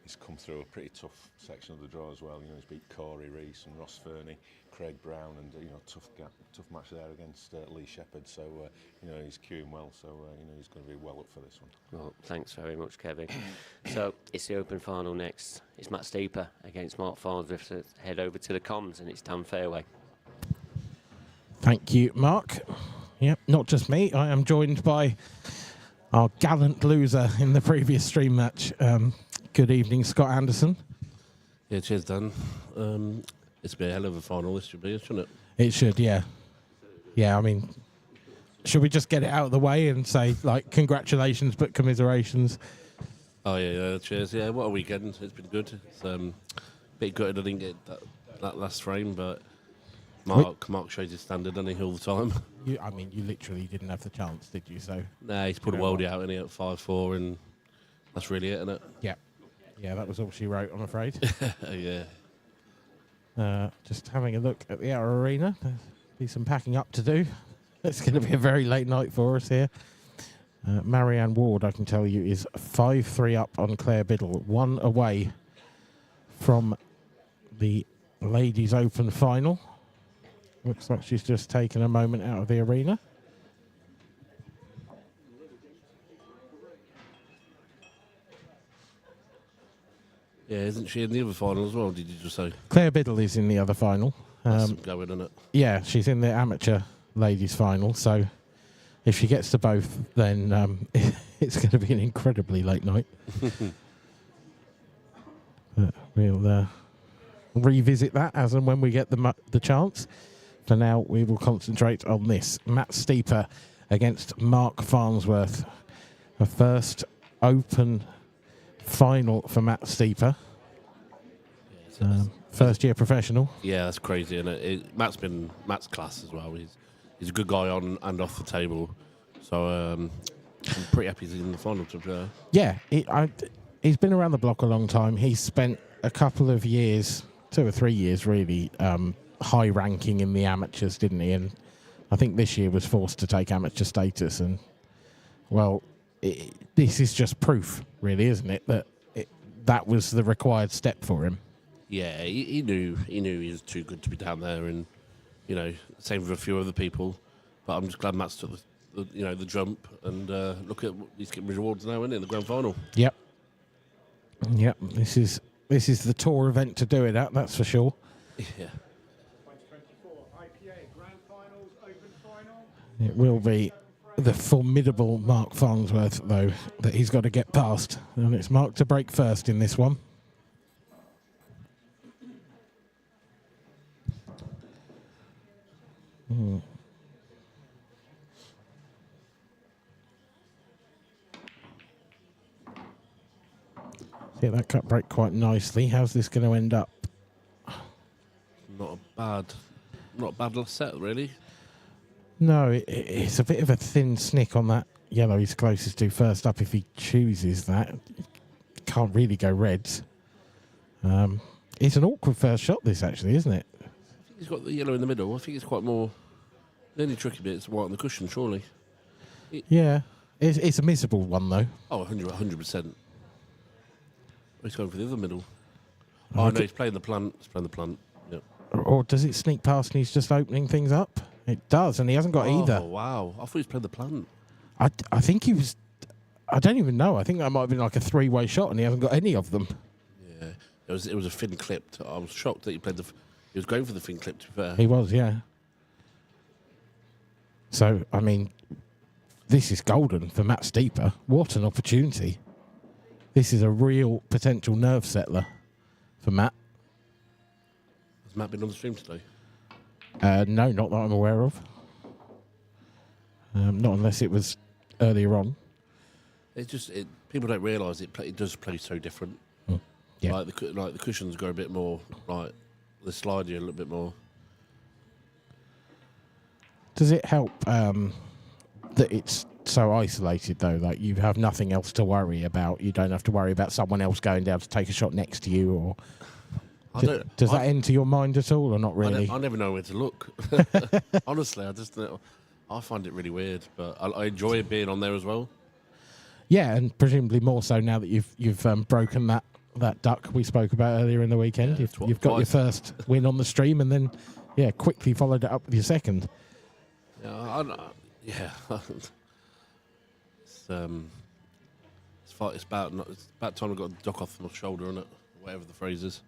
He's come through a pretty tough section of the draw as well. You know, he's beat Corey Rees and Ross Fernie, Craig Brown, and you know, tough match there against Lee Shepherd. So you know, he's queuing well. So you know, he's going to be well up for this one. Well, thanks very much, Kevin. So it's the open final next. It's Matt Steeper against Mark Farnsworth. So head over to the comms, and it's Dan Fairway. Thank you, Mark. Yep, not just me. I am joined by our gallant loser in the previous stream match. Good evening, Scott Anderson. Yeah, cheers, Dan. It's been a hell of a final, this should be, shouldn't it? It should, yeah. Yeah, I mean, should we just get it out of the way and say, like, congratulations, but commiserations? Oh, yeah, cheers. Yeah, what a weekend. It's been good. It's a bit gutted I didn't get that last frame, but Mark shows his standard, doesn't he, all the time? I mean, you literally didn't have the chance, did you? So Nah, he's put a worldie out in here at 5-4, and that's really it, isn't it? Yeah. Yeah, that was all she wrote, I'm afraid. Yeah. Just having a look at the outer arena. There'll be some packing up to do. It's going to be a very late night for us here. Marianne Ward, I can tell you, is 5-3 up on Claire Biddle, one away from the Ladies Open final. Looks like she's just taken a moment out of the arena. Yeah, isn't she in the other final as well, did you just say? Claire Biddle is in the other final. That's going, isn't it? Yeah, she's in the amateur ladies final, so if she gets to both, then it's going to be an incredibly late night. We'll revisit that as and when we get the chance. For now, we will concentrate on this. Matt Steeper against Mark Farnsworth. A first open final for Matt Steeper. First year professional. Yeah, that's crazy, isn't it? Matt's class as well. He's a good guy on and off the table. So I'm pretty happy he's in the final, to be fair. Yeah, he's been around the block a long time. He's spent a couple of years, 2 or 3 years really, high ranking in the amateurs, didn't he? And I think this year was forced to take amateur status. And, well, this is just proof, really, isn't it, that that was the required step for him. Yeah, he knew he was too good to be down there, and you know, same with a few other people. But I'm just glad Matt's took the jump, and look at he's getting rewards now, isn't he, in the grand final? Yep. This is the tour event to do it at. That's for sure. Yeah. 2024 IPA Grand Finals Open Final. It will be the formidable Mark Farnsworth, though, that he's got to get past, and it's Mark to break first in this one. See that cut break quite nicely. How's this going to end up? not bad set, really. No, it's a bit of a thin snick on that yellow he's closest to first up. If he chooses that, can't really go reds. It's an awkward first shot, this, actually, isn't it? I think he's got the yellow in the middle. I think it's quite more... The only tricky bit is white on the cushion, surely. Yeah. It's a missable one, though. Oh, 100%. He's going for the other middle. Oh, no, he's playing the plant. He's playing the plant. Yep. Or does it sneak past and he's just opening things up? It does, and he hasn't got either. Oh, wow. I thought he was playing the plant. I think he was... I don't even know. I think that might have been like a three-way shot, and he hasn't got any of them. Yeah. It was a fin clipped. I was shocked that he played the... He was going for the fin clip, to be fair. He was, yeah. So, I mean, this is golden for Matt Steeper. What an opportunity. This is a real potential nerve settler for Matt. Has Matt been on the stream today? No, not that I'm aware of. Not unless it was earlier on. It's just people don't realise it does play so different. Yeah. Like the cushions go a bit more like the slide you a little bit more. Does it help that it's so isolated though? Like you have nothing else to worry about. You don't have to worry about someone else going down to take a shot next to you, or does that enter your mind at all, or not really? I never know where to look. Honestly, I find it really weird, but I enjoy being on there as well. Yeah, and presumably more so now that you've broken that duck we spoke about earlier in the weekend. Yeah, you've got your first win on the stream, and then quickly followed it up with your second. Yeah, it's about time I got a duck off my shoulder, isn't it? Whatever the phrase is.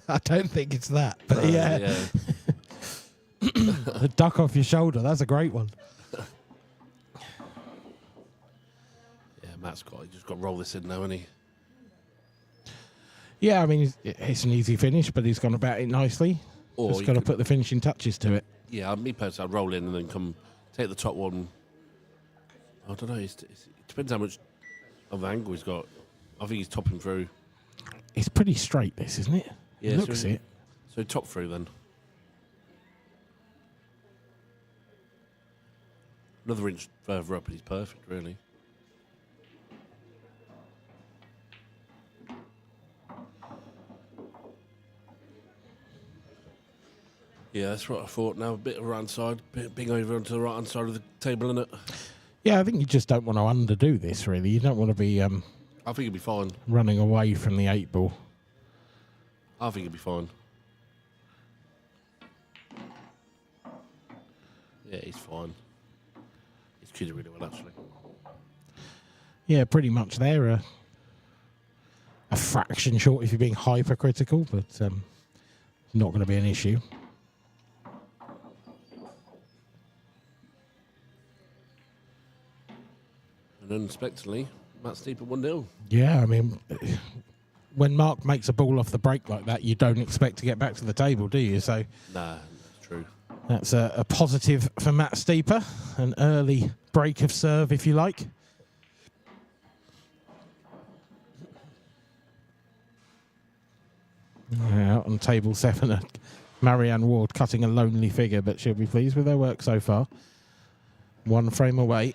I don't think it's that, but yeah. The duck off your shoulder, that's a great one. Yeah, Matt's just got to roll this in now, hasn't he? Yeah, I mean, it's an easy finish, but he's gone about it nicely. Just got to put the finishing touches to it. Yeah, me personally, I'd roll in and then come take the top one. I don't know, it depends how much of the angle he's got. I think he's topping through. It's pretty straight, this, isn't it? Yeah, Looks it. So top through then. Another inch further up and he's perfect, really. Yeah, that's what I thought. Now a bit of right side, being over onto the right hand side of the table, innit? Yeah, I think you just don't want to underdo this, really. You don't want to be... I think he'll be fine. Running away from the 8-ball. I think he'll be fine. Yeah, he's fine. He's kidding really well, actually. Yeah, pretty much there. A fraction short if you're being hypercritical, but not going to be an issue. And unexpectedly, Matt Steeper 1-0. Yeah, I mean, when Mark makes a ball off the break like that, you don't expect to get back to the table, do you? So, nah, that's true. That's a positive for Matt Steeper. An early break of serve, if you like. Out on table 7, Marianne Ward cutting a lonely figure, but she'll be pleased with her work so far. One frame away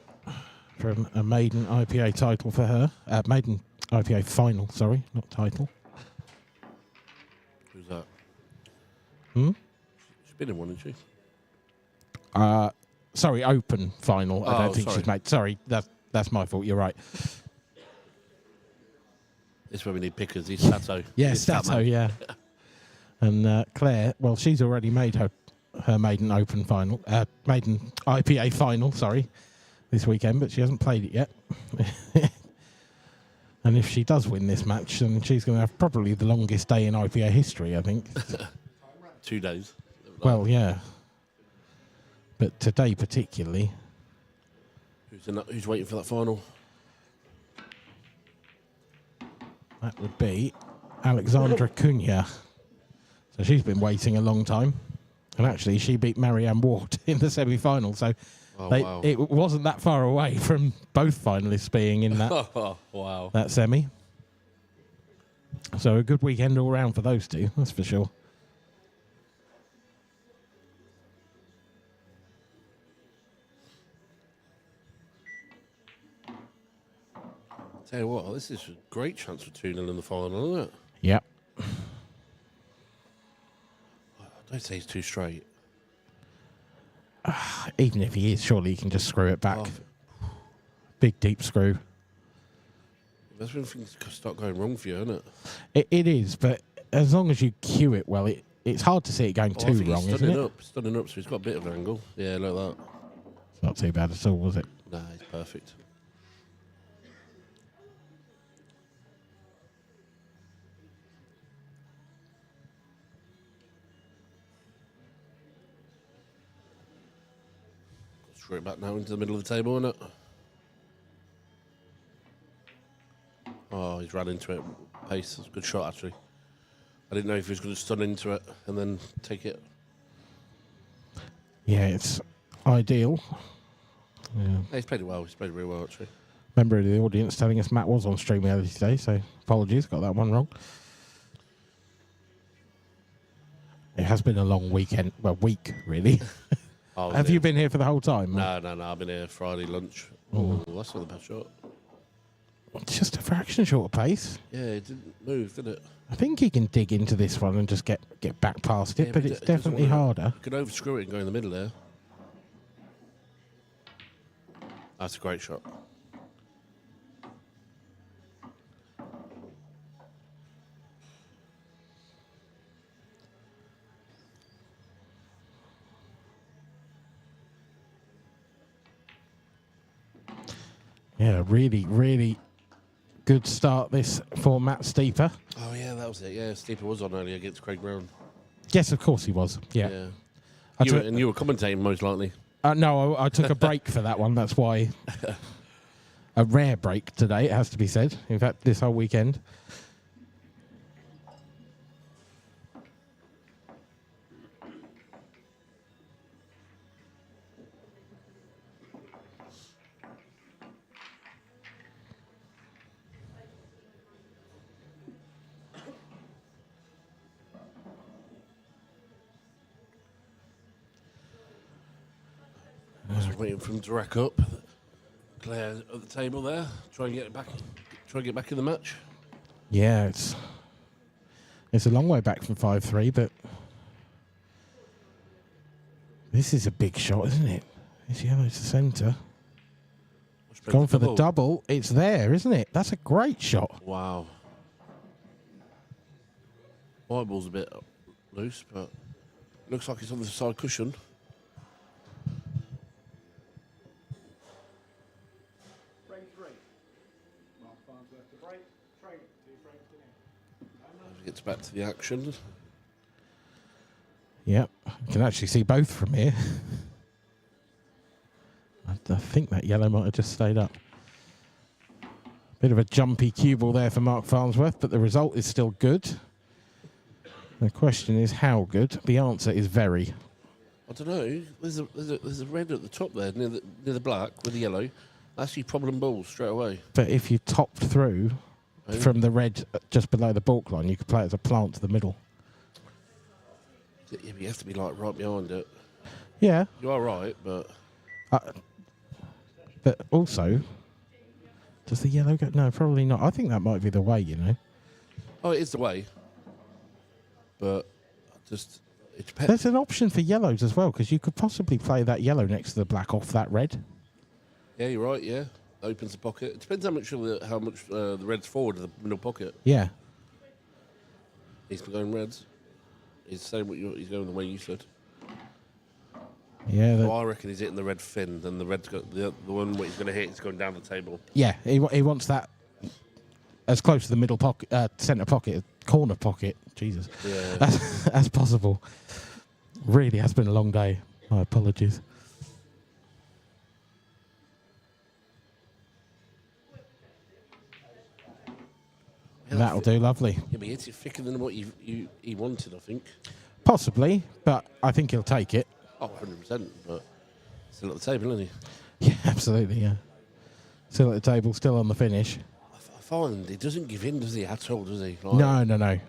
from a maiden IPA title for her. Maiden IPA final, sorry, not title. Who's that? She's been in one, hasn't she? Sorry, open final. I don't think sorry. she's made. Sorry, that's my fault. You're right. This is where we need pickers. He's Stato. Yeah, Stato, yeah. And Claire, well, she's already made her maiden open final, maiden IPA final, sorry, this weekend, but she hasn't played it yet. And if she does win this match, then she's going to have probably the longest day in IPA history, I think. 2 days. Well, yeah. But today particularly. Who's waiting for that final? That would be Alexandra Cunha. So she's been waiting a long time. And actually, she beat Marianne Ward in the semi-final. So wow. It wasn't that far away from both finalists being in that, wow. that semi. So a good weekend all round for those two, that's for sure. Tell you what, this is a great chance for 2-0 in the final, isn't it? Yep. Don't say he's too straight. Even if he is, surely he can just screw it back. Big deep screw. That's when things start going wrong for you, isn't it? It is, but as long as you cue it well, it's hard to see it going too wrong, isn't it? Stunning up, so he's got a bit of angle. Yeah, like that. It's not too bad at all, was it? Nah, he's perfect. Straight back now into the middle of the table, isn't it? Oh, he's ran into it. Pace. That's a good shot, actually. I didn't know if he was going to stun into it and then take it. Yeah, it's ideal. Yeah. He's played it well. He's played it really well, actually. Member of the audience telling us Matt was on stream earlier today, so apologies, got that one wrong. It has been a long weekend, well, week, really. Have you been here for the whole time? No. I've been here Friday lunch. Oh, that's not the best shot. It's just a fraction short of pace. Yeah, it didn't move, did it? I think he can dig into this one and just get back past it, but it's definitely harder. You could overscrew it and go in the middle there. That's a great shot. Yeah, really, really good start this for Matt Steeper. Oh, yeah, that was it. Yeah, Steeper was on earlier against Craig Brown. Yes, of course he was. Yeah. You were commentating, most likely. No, I took a break for that one. That's why. A rare break today, it has to be said. In fact, this whole weekend. Just waiting for him to rack up. Claire at the table there. Try and get back in the match. Yeah, it's a long way back from 5-3, but this is a big shot, isn't it? It's yellow to centre. Gone for the double. It's there, isn't it? That's a great shot. Wow. My ball's a bit loose, but looks like it's on the side cushion. Gets back to the action. Yep, you can actually see both from here. I think that yellow might have just stayed up. Bit of a jumpy cue ball there for Mark Farnsworth, but the result is still good. The question is how good? The answer is very. I don't know. There's a red at the top there, near the black with the yellow. That's your problem ball straight away. But if you topped through from the red just below the balk line, you could play it as a plant to the middle. Yeah, but you have to be like right behind it. Yeah. You are right, but also, does the yellow go? No, probably not. I think that might be the way, you know. Oh, it is the way. But it depends. There's an option for yellows as well, because you could possibly play that yellow next to the black off that red. Yeah, you're right. Yeah, opens the pocket. It depends how much the red's forward of the middle pocket. Yeah. He's going reds. He's saying he's going the way you said. Yeah. So I reckon he's hitting the red fin, then the red's got the one where he's going to hit is going down the table. Yeah, he wants that as close to the middle pocket, centre pocket, corner pocket. Jesus, yeah. as possible. Really has been a long day. My apologies. Yeah, that'll do lovely. Yeah, but he hits it thicker than what he wanted, I think. Possibly, but I think he'll take it. Oh, 100%, but still at the table, isn't he? Yeah, absolutely, yeah. Still at the table, still on the finish. I find he doesn't give in, does he, at all, does he? Like, no.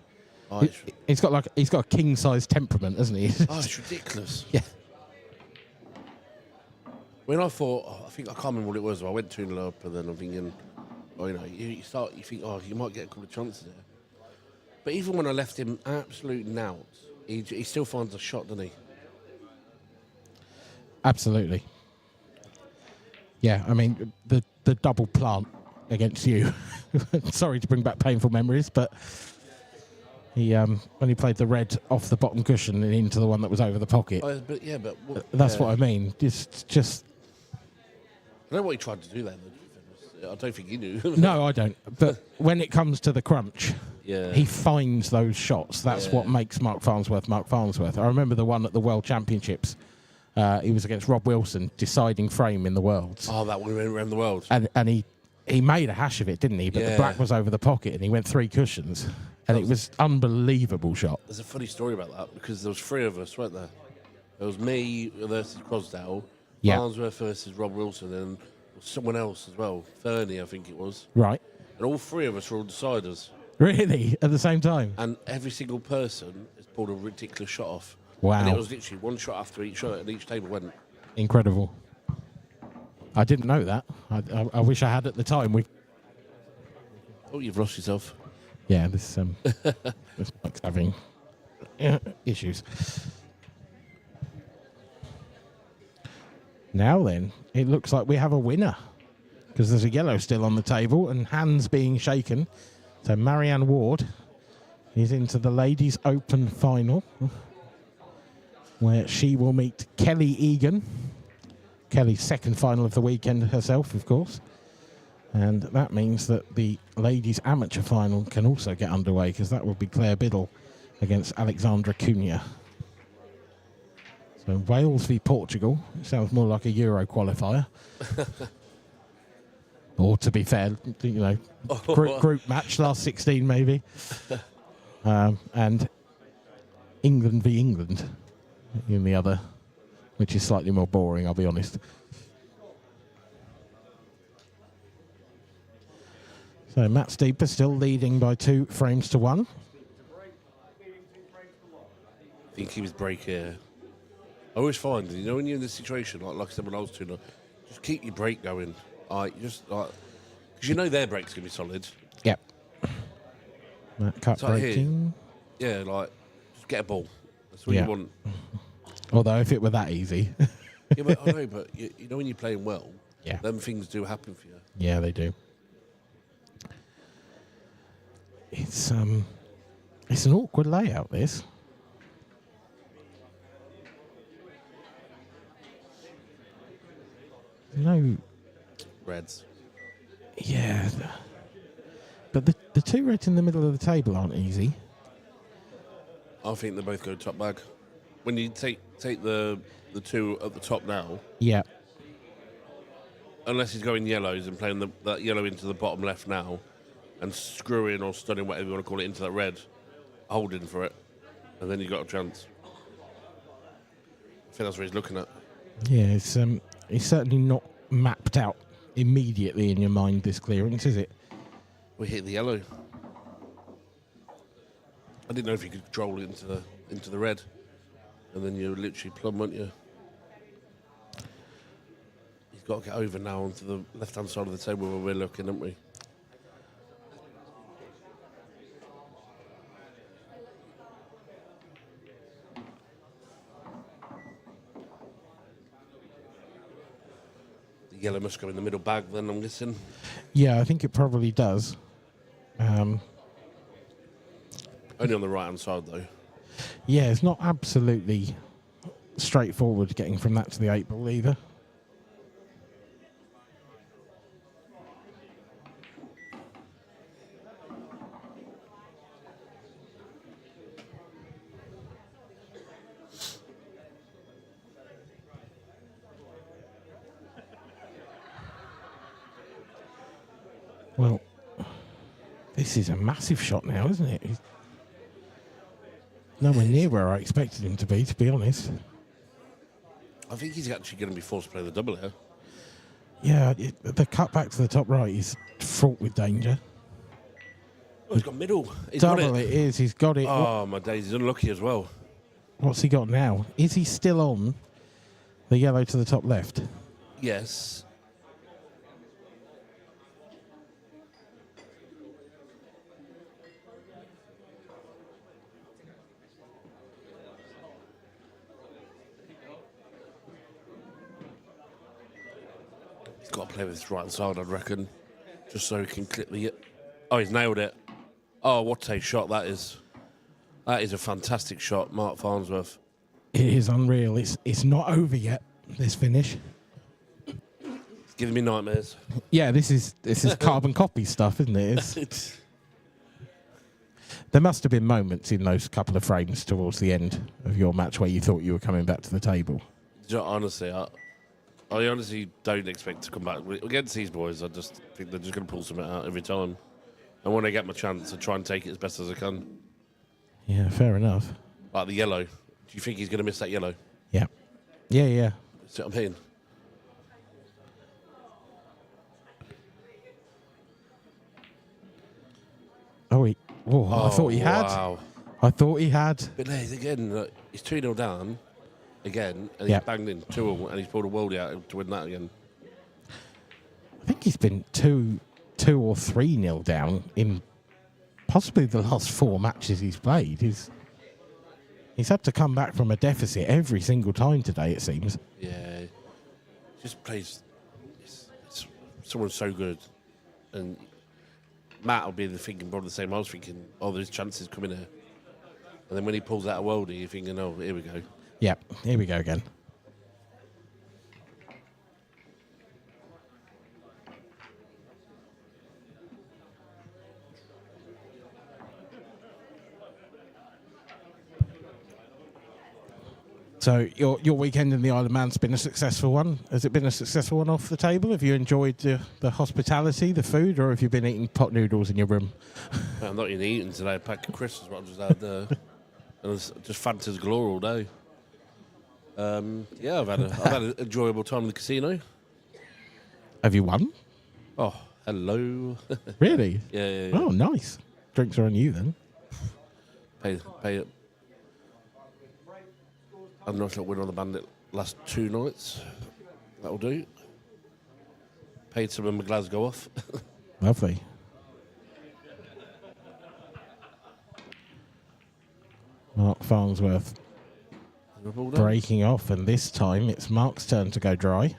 Oh, He's got a king-size temperament, hasn't he? Oh, it's ridiculous. Yeah. When I can't remember what it was. I went 2-0 up, and then I'm thinking, or you think, oh, you might get a couple of chances there. But even when I left him absolute nout, he still finds a shot, doesn't he? Absolutely. Yeah, I mean, the double plant against you. Sorry to bring back painful memories, but he when he played the red off the bottom cushion and into the one that was over the pocket. That's what I mean. Just. I know what he tried to do there. I don't think he knew. No, I don't. But when it comes to the crunch, yeah, he finds those shots. That's what makes Mark Farnsworth Mark Farnsworth. I remember the one at the World Championships. He was against Rob Wilson, deciding frame in the Worlds. Oh, that one around the world. And he made a hash of it, didn't he? But the black was over the pocket, and he went 3 cushions, and it was unbelievable shot. There's a funny story about that because there was 3 of us, weren't there? There was me versus Crosdale, Farnsworth versus Rob Wilson, and someone else as well, Fernie, I think it was. Right. And all 3 of us were all deciders. Really? At the same time? And every single person has pulled a ridiculous shot off. Wow. And it was literally one shot after each shot, and each table went. Incredible. I didn't know that. I wish I had at the time. Oh, you've lost yourself. Yeah, this mic's having issues. Now then, it looks like we have a winner because there's a yellow still on the table and hands being shaken. So Marianne Ward is into the Ladies Open final where she will meet Kelly Egan. Kelly's second final of the weekend herself, of course. And that means that the Ladies Amateur final can also get underway because that would be Claire Biddle against Alexandra Cunha. So Wales v Portugal. It sounds more like a Euro qualifier. Or to be fair, group match, last 16 maybe. And England v England in the other, which is slightly more boring, I'll be honest. So Matt Steeper still leading by 2 frames to 1. I think he was break here. I always find, when you're in this situation, like I said when I was 2-0, just keep your break going. Because their break's going to be solid. Yep. Matt cut breaking. Here, just get a ball. That's what you want. Although if it were that easy. Yeah, but I know, but when you're playing well, them things do happen for you. Yeah, they do. It's an awkward layout, this. No reds. Yeah, but the 2 reds in the middle of the table aren't easy. I think they both go top bag. When you take the 2 at the top now. Yeah. Unless he's going yellows and playing that yellow into the bottom left now, and screwing or stunning, whatever you want to call it, into that red, holding for it, and then you got a chance. I think that's what he's looking at. Yeah, it's certainly not mapped out immediately in your mind, this clearance, is it? We hit the yellow. I didn't know if you could control it into the red, and then you're literally plumb, weren't you? He's got to get over now onto the left-hand side of the table where we're looking, haven't we? Yellow must go in the middle bag then, I'm guessing. Yeah, I think it probably does. Only on the right-hand side, though. Yeah, it's not absolutely straightforward getting from that to the 8 ball either. Well, this is a massive shot now, isn't it? He's nowhere near where I expected him to be honest. I think he's actually going to be forced to play the double here. Yeah, the cut back to the top right is fraught with danger. Oh, he's got middle. He's Double got it. It is. He's got it. Oh, my days. He's unlucky as well. What's he got now? Is he still on the yellow to the top left? Yes. Got to play with his right side, I'd reckon, just so he can clip the. Oh, he's nailed it! Oh, what a shot that is! That is a fantastic shot, Mark Farnsworth. It is unreal. It's not over yet, this finish. It's giving me nightmares. Yeah, this is carbon copy stuff, isn't it? There must have been moments in those couple of frames towards the end of your match where you thought you were coming back to the table. Honestly, I honestly don't expect to come back. Against these boys, I just think they're just going to pull something out every time. And when I get my chance, I try and take it as best as I can. Yeah, fair enough. Like the yellow. Do you think he's going to miss that yellow? Yeah. Yeah. See what I mean? I thought he had. Wow. I thought he had. But again, he's 2-0 down again, and he's banged in 2-0, and he's pulled a worldie out to win that again. I think he's been 2 or 3-0 down in possibly the last 4 matches he's played. He's had to come back from a deficit every single time today, it seems. Yeah. Just plays. Someone's so good. And Matt will be probably the same. I was thinking, there's chances coming here. And then when he pulls out a worldie, you're thinking, here we go. Yeah, here we go again. So your weekend in the Isle of Man's been a successful one. Has it been a successful one off the table? Have you enjoyed the hospitality, the food, or have you been eating pot noodles in your room? I'm not even eating today. A pack of crisps is what I've just had there. And it's just Fanta's galore all day. I've had an enjoyable time in the casino. Have you won? Oh, hello. Really? Yeah. Oh, nice. Drinks are on you then. Pay it. I've not win on the Bandit last 2 nights. That'll do. Paid some of my Glasgow off. Lovely. Mark Farnsworth breaking off, and this time it's Mark's turn to go dry. Do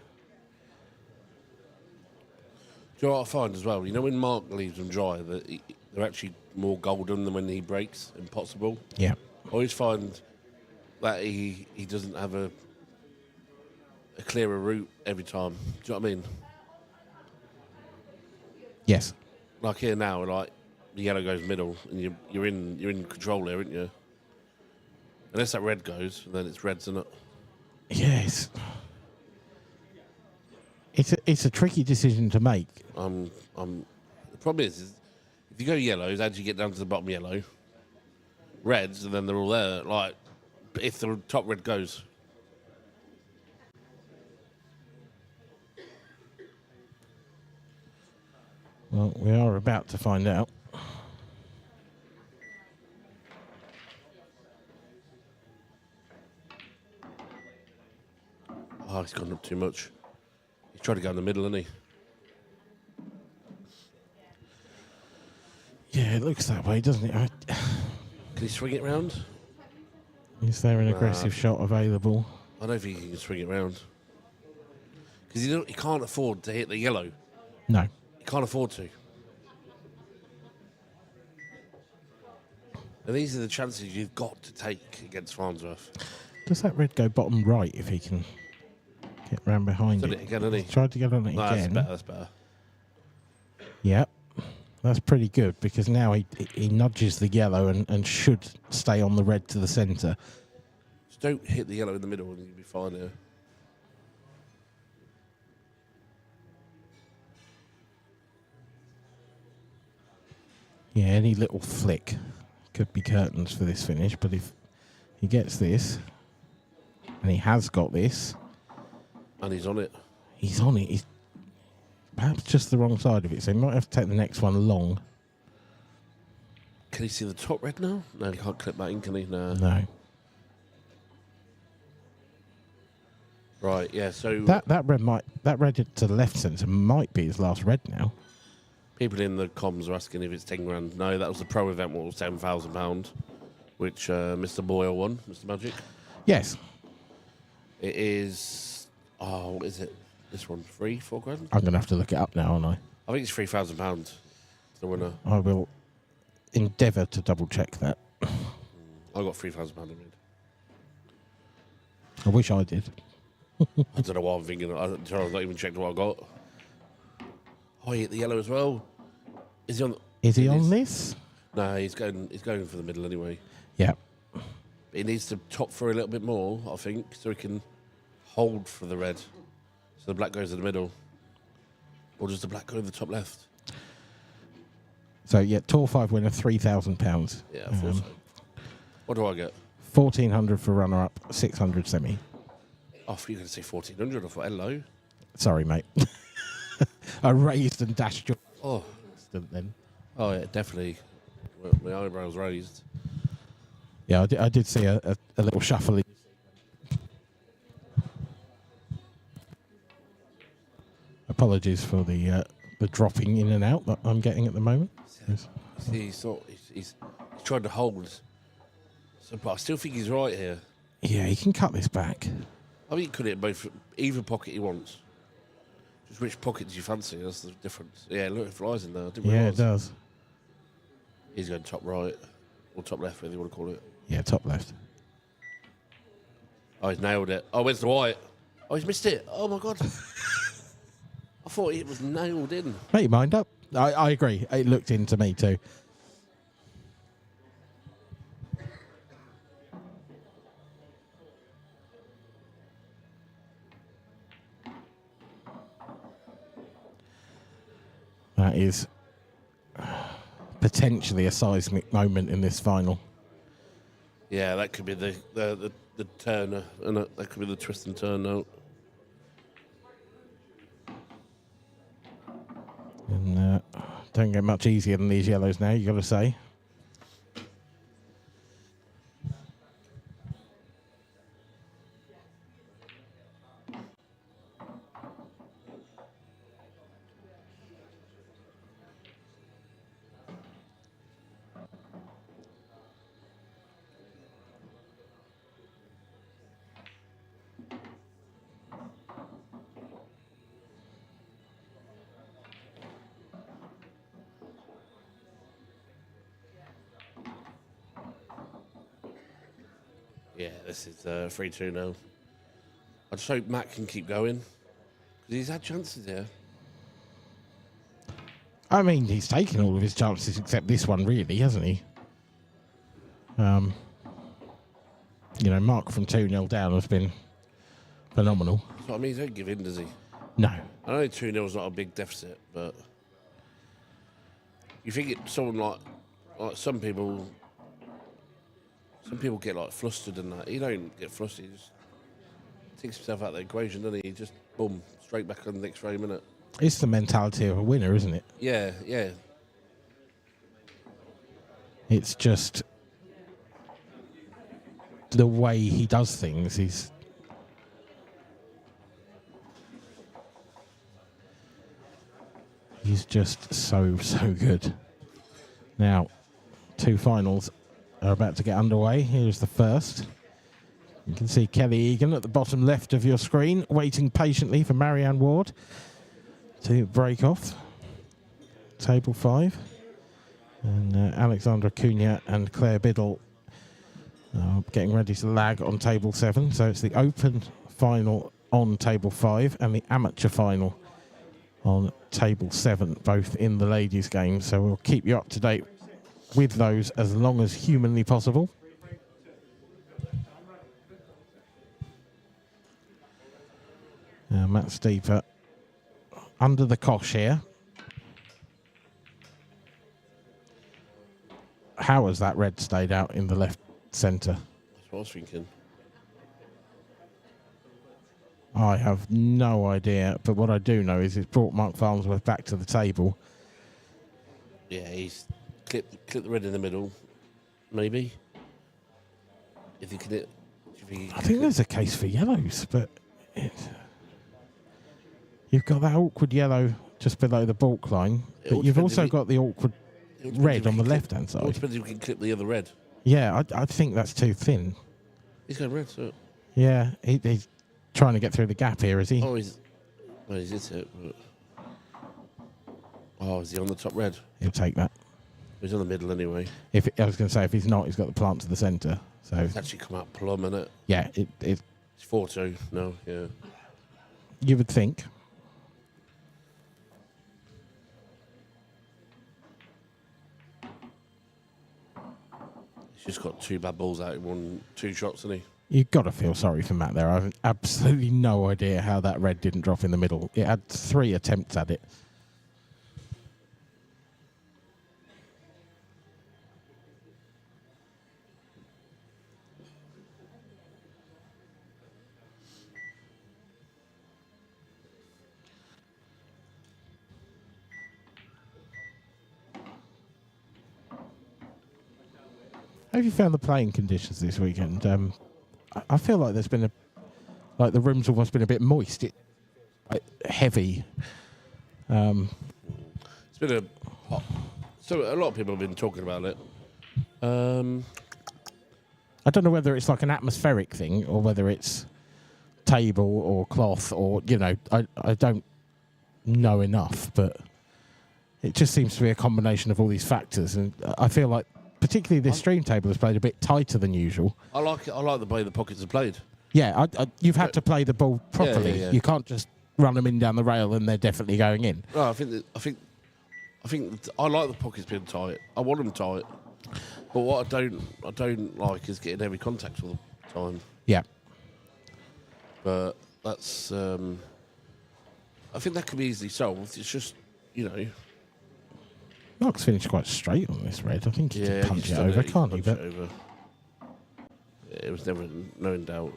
you know what I find as well? You know when Mark leaves them dry, they're actually more golden than when he breaks in possible. Yeah. I always find that he doesn't have a clearer route every time. Do you know what I mean? Yes. Like here now, like the yellow goes middle, and you're in control there, aren't you? Unless that red goes, then it's reds, isn't it? Yes. It's a tricky decision to make. The problem is if you go yellows, how do you get down to the bottom yellow? Reds, and then they're all there. Like, if the top red goes. Well, we are about to find out. Oh, he's gone up too much. He's tried to go in the middle, hasn't he? Yeah, it looks that way, doesn't it? Can he swing it round? Is there an aggressive shot available? I don't think he can swing it round. Because he can't afford to hit the yellow. No. He can't afford to. And these are the chances you've got to take against Farnsworth. Does that red go bottom right if he can get round behind Done it again, hasn't he? Tried to get on it again. That's better. Yep. That's pretty good because now he nudges the yellow and should stay on the red to the centre. Just don't hit the yellow in the middle and you'll be fine here. Yeah, any little flick could be curtains for this finish, but if he gets this, and he has got this... And he's on it. He's on it. He's perhaps just the wrong side of it, so he might have to take the next one long. Can he see the top red now? No, he can't clip that in, can he? No. Right, yeah, so... That red to the left centre might be his last red now. People in the comms are asking if it's 10 grand. No, that was the pro event, what was £10,000, which Mr. Boyle won, Mr. Magic. Yes. It is... Oh, what is it? This one, 4 grand? I'm going to have to look it up now, aren't I? I think it's £3,000. The winner. I will endeavour to double check that. I got £3,000 in it. I wish I did. I don't know what I'm thinking. I've not even checked what I got. Oh, he hit the yellow as well. Is he on? Is he on this? No, he's going for the middle anyway. Yeah. But he needs to top through a little bit more, I think, so he can hold for the red. So the black goes in the middle. Or does the black go in the top left? So, yeah, Tour 5 winner, £3,000. Yeah, I thought so. What do I get? 1,400 for runner-up, 600 semi. Oh, I thought you were going to say 1,400. I thought, hello. Sorry, mate. I raised and dashed your... Oh. Then. Oh, yeah, definitely. My eyebrows raised. Yeah, I did see a little shuffling. Apologies for the dropping in and out that I'm getting at the moment. He's trying to hold. So, but I still think he's right here. Yeah, he can cut this back. I think he could hit both, either pocket he wants. Just which pocket do you fancy? That's the difference. Yeah, look, it flies in there. Yeah, it does. He's going top right, or top left, whatever you want to call it. Yeah, top left. Oh, he's nailed it. Oh, where's the white? Oh, he's missed it. Oh, my God. I thought it was nailed in. Make your mind up. I agree. It looked into me too. That is potentially a seismic moment in this final. Yeah, that could be the turner, and that could be the twist and turn note. And don't get much easier than these yellows now, you got to say. Yeah, this is 3-2 now. I just hope Matt can keep going, because he's had chances here. I mean, he's taken all of his chances except this one, really, hasn't he? You know, Mark from 2-0 down has been phenomenal. So, I mean, he don't give in, does he? No. I know 2-0 is not a big deficit, but you think someone like some people get like flustered and that. He don't get flustered. He just takes himself out of the equation, doesn't he? He just boom, straight back on the next very minute. It's the mentality of a winner, isn't it? Yeah, yeah. It's just the way he does things. He's just so good. Now, 2 finals are about to get underway. Here's the first. You can see Kelly Egan at the bottom left of your screen, waiting patiently for Marianne Ward to break off. Table 5. And Alexandra Cunha and Claire Biddle getting ready to lag on table 7. So it's the open final on table 5 and the amateur final on table 7, both in the ladies' game. So we'll keep you up to date with those as long as humanly possible. Matt Steeper under the cosh here. How has that red stayed out in the left centre? That's what I was thinking. I have no idea, but what I do know is it's brought Mark Farnsworth back to the table. Yeah, he's clipped the red in the middle, maybe. If he can hit. I think there's a case for yellows, but you've got that awkward yellow just below the balk line, but you've also got the awkward red on the left-hand side. It depends if we can clip the other red. Yeah, I think that's too thin. He's going red, so. Yeah, he's trying to get through the gap here, is he? Oh, he's Well, is it? Oh, is he on the top red? He'll take that. He's on the middle anyway. I was going to say, if he's not, he's got the plant to the centre. So it's actually come out plumb, innit? Yeah, it's 4-2. No, yeah. You would think. He's just got 2 bad balls out in 2 shots, hasn't he? You've got to feel sorry for Matt there. I have absolutely no idea how that red didn't drop in the middle. It had 3 attempts at it. How have you found the playing conditions this weekend? I feel like there's been the room's almost been a bit moist. Heavy. It's been a hot. So a lot of people have been talking about it. I don't know whether it's like an atmospheric thing or whether it's table or cloth or, I don't know enough, but it just seems to be a combination of all these factors. And I feel like particularly this stream table has played a bit tighter than usual. I like it. I like the way the pockets have played. Yeah, you've had to play the ball properly. Yeah. You can't just run them in down the rail and they're definitely going in. No, I think I like the pockets being tight. I want them tight. But what I don't like is getting heavy contact all the time. Yeah. But that's I think that could be easily solved. It's just, Mark's finished quite straight on this red. I think he can punch it over, can't he? But it was never no in doubt.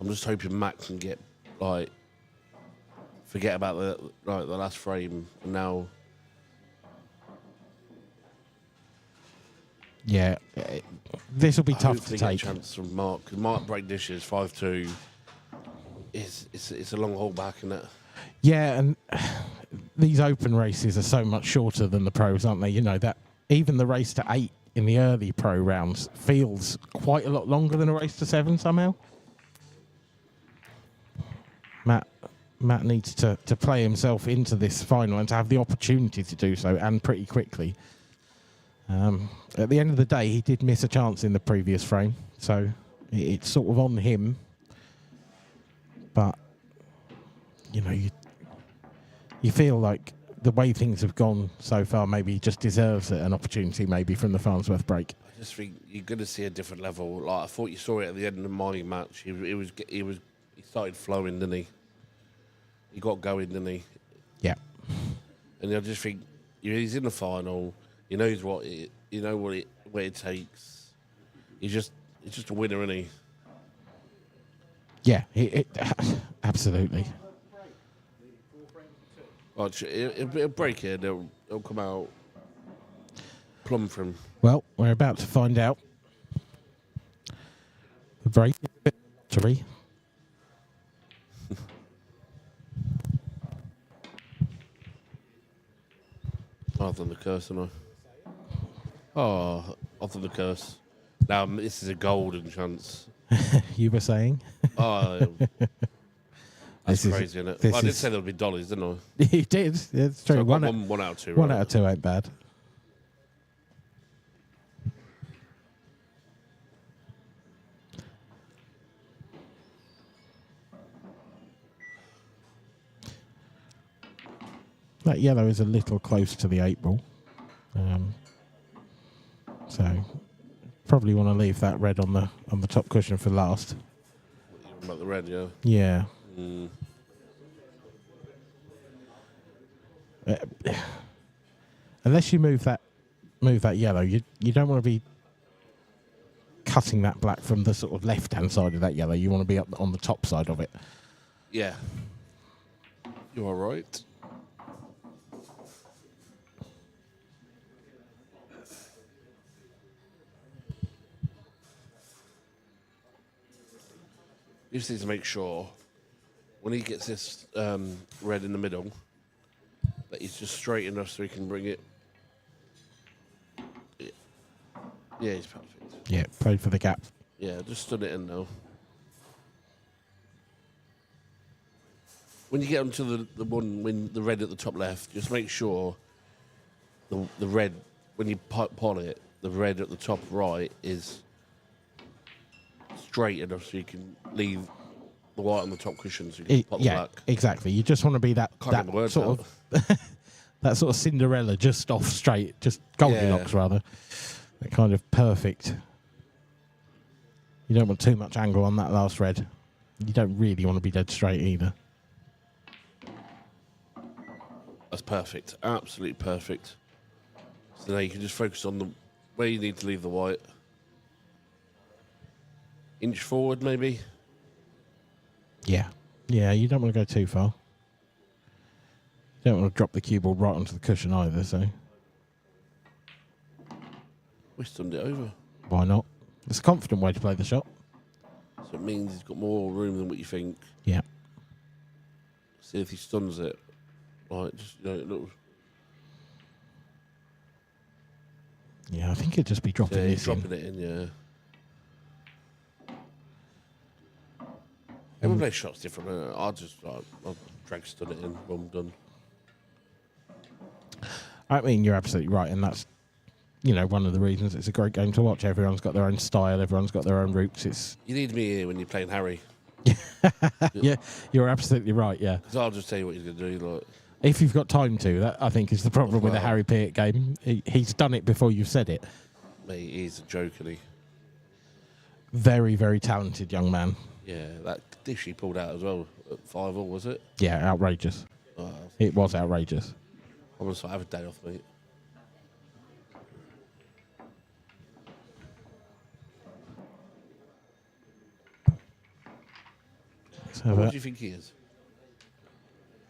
I'm just hoping Matt can get forget about the last frame and now. Yeah, this will be tough to Get take. a chance from Mark. 'Cause Mark break dishes 5-2. It's a long haul back, isn't it? Yeah, and these open races are so much shorter than the pros, aren't they? That even the race to 8 in the early pro rounds feels quite a lot longer than a race to 7 somehow. Matt needs to play himself into this final and to have the opportunity to do so, and pretty quickly. At the end of the day, he did miss a chance in the previous frame, so it's sort of on him. But, you feel like the way things have gone so far, maybe he just deserves an opportunity maybe from the Farnsworth break. I just think you're going to see a different level. Like I thought you saw it at the end of my match. He started flowing, didn't he? He got going, didn't he? Yeah. And I just think he's in the final. He knows what it takes. He's just a winner, isn't he? Yeah, absolutely. Well, it'll break it. It'll come out plumb from. Well, we're about to find out. The break. Victory. I've done the curse, haven't I? Oh, I've done the curse. Now this is a golden chance. You were saying? Oh, that's crazy, isn't it? Well, I did say there would be dollies, didn't I? You did. It's true. So one out of 2. One right? out of 2 ain't bad. That yellow is a little close to the 8 ball. So probably want to leave that red on the top cushion for last. About the red, yeah. Yeah. Mm. Unless you move that yellow, you don't want to be cutting that black from the sort of left-hand side of that yellow. You want to be up on the top side of it. Yeah. You are right. You just need to make sure when he gets this red in the middle that he's just straight enough so he can bring it. Yeah, he's perfect. Yeah, played for the gap. Yeah, just stood it in though. when you get onto the one when the red at the top left, just make sure the red when you pot it, the red at the top right is straight enough so you can leave the white on the top cushion so you can pot the black. Exactly. You just want to be that Can't get the words sort of that sort of Cinderella, just off straight, just Goldilocks rather. That kind of perfect. You don't want too much angle on that last red. You don't really want to be dead straight either. That's perfect. Absolutely perfect. So now you can just focus on where you need to leave the white. Inch forward, maybe. Yeah. Yeah, you don't want to go too far. You don't want to drop the cue ball right onto the cushion either, so. We stunned it over. Why not? It's a confident way to play the shot. So it means he's got more room than what you think. Yeah. See if he stuns it. Right, just, little. Yeah, I think it'd just be dropping this dropping it in, yeah. Everyone plays shots different. I'll drag stun it in when I'm done. I mean, you're absolutely right, and that's, one of the reasons it's a great game to watch. Everyone's got their own style, everyone's got their own routes. You need me here when you're playing Harry. Yeah, you're absolutely right, yeah. Because I'll just tell you what he's going to do. If you've got time to, that I think is the problem with a Harry Peart game. He's done it before you've said it. Mate, he's a joke, isn't he? Very, very talented young man. Yeah, that dish he pulled out as well at 5-all, was it? Yeah, outrageous. It was outrageous. I'm going to have a day off, mate. What do you think he is?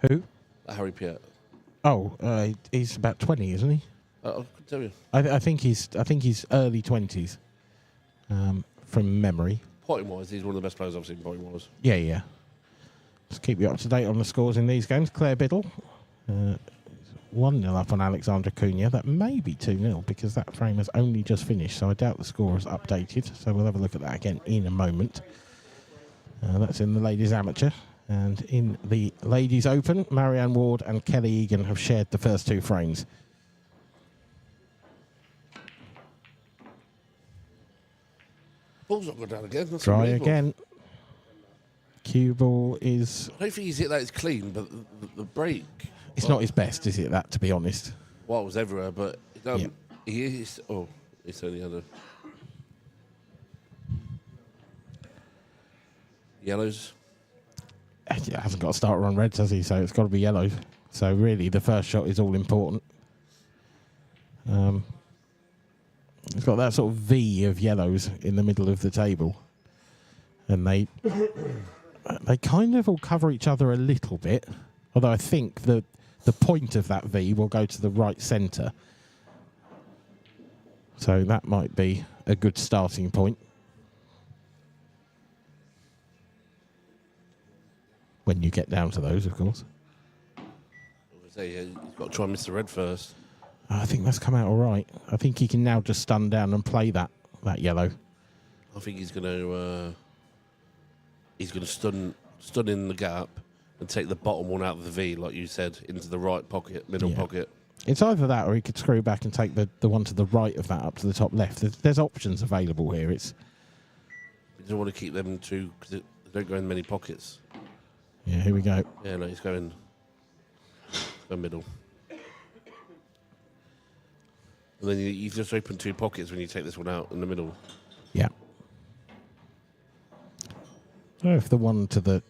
Who? Harry Peart. Oh, he's about 20, isn't he? I couldn't tell you. I think he's early 20s, from memory. Potting-wise, he's one of the best players I've seen potting-wise. Yeah. Just keep you up to date on the scores in these games. Claire Biddle, 1-0 up on Alexandra Cunha. That may be 2-0 because that frame has only just finished, so I doubt the score is updated. So we'll have a look at that again in a moment. That's in the ladies' amateur. And in the ladies' open, Marianne Ward and Kelly Egan have shared the first two frames. Ball's not gone down again. That's Try unbelievable. again. Cue ball is... I don't think he's hit that as clean, but the break... It's not his best, is it, that, to be honest? Well, it was everywhere, but he is... Oh, it's only had a... Yellows. He hasn't got a starter on reds, has he? So it's got to be yellows. So really, the first shot is all important. It's got that sort of V of yellows in the middle of the table, and they kind of all cover each other a little bit. Although I think that the point of that V will go to the right centre, so that might be a good starting point. When you get down to those, of course. He's got to try and miss the red first. I think that's come out all right. I think he can now just stun down and play that yellow. I think he's going to stun in the gap and take the bottom one out of the V, like you said, into the right pocket, middle pocket. It's either that or he could screw back and take the one to the right of that up to the top left. There's options available here. You don't want to keep them too, because they don't go in many pockets. Yeah, here we go. Yeah, no, he's going middle. And then you've just opened two pockets when you take this one out in the middle. Yeah. I don't know if the one to the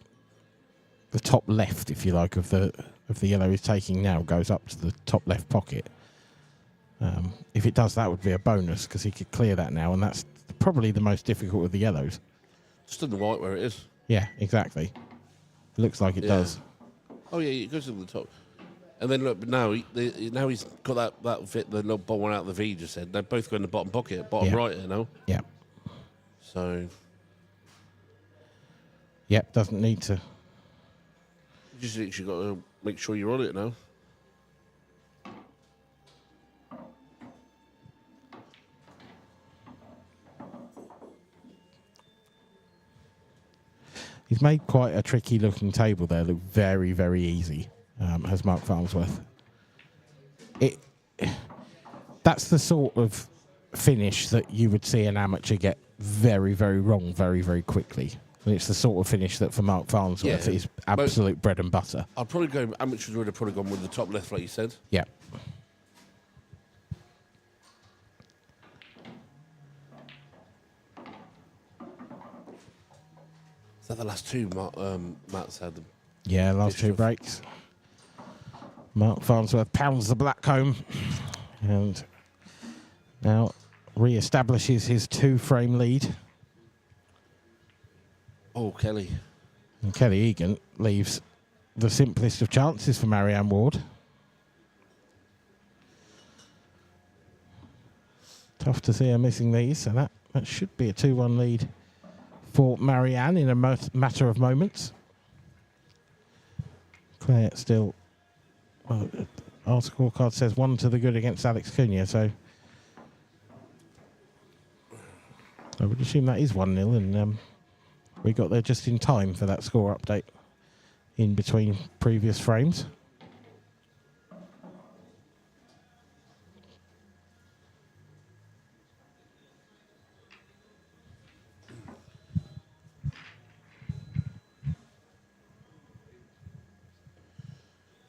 top left, if you like, of the yellow he's taking now goes up to the top left pocket. If it does, that would be a bonus because he could clear that now, and that's probably the most difficult of the yellows. Just in the white where it is. Yeah, exactly. It looks like it does. Oh yeah, it goes to the top. And then look, now he's got that fit, the little ball one out of the V. Just said they both go in the bottom pocket, bottom right, Yeah. So. Yep, doesn't need to. You just literally got to make sure you're on it now. He's made quite a tricky looking table there, look very, very easy, has Mark Farnsworth. That's the sort of finish that you would see an amateur get very, very wrong very, very quickly. And it's the sort of finish that for Mark Farnsworth is absolute bread and butter. I'd probably go, amateurs would have probably gone with the top left, like you said. Yeah. Is that the last two Matt's had? Yeah, last two breaks. Mark Farnsworth pounds the black comb and now re-establishes his 2-frame lead. Oh, Kelly. And Kelly Egan leaves the simplest of chances for Marianne Ward. Tough to see her missing these, so that should be a 2-1 lead for Marianne in a matter of moments. Claire still, well, our scorecard says 1 to the good against Alex Cunha, so I would assume that is 1-0, and we got there just in time for that score update in between previous frames.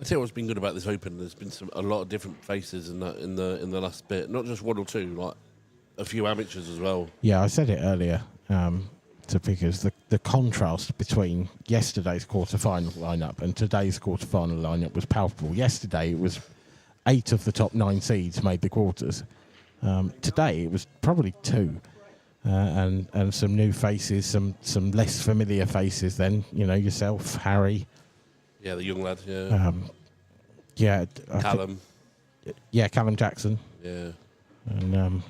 I tell you what's been good about this Open. There's been a lot of different faces in the last bit. Not just 1 or 2, like a few amateurs as well. Yeah, I said it earlier. Because the contrast between yesterday's quarterfinal lineup and today's quarterfinal lineup was palpable. Yesterday it was 8 of the top 9 seeds made the quarters. Today it was probably 2, and some new faces, some less familiar faces. Then yourself, Harry. Yeah, the young lad. Yeah. Yeah. Callum. Callum Jackson. Yeah. And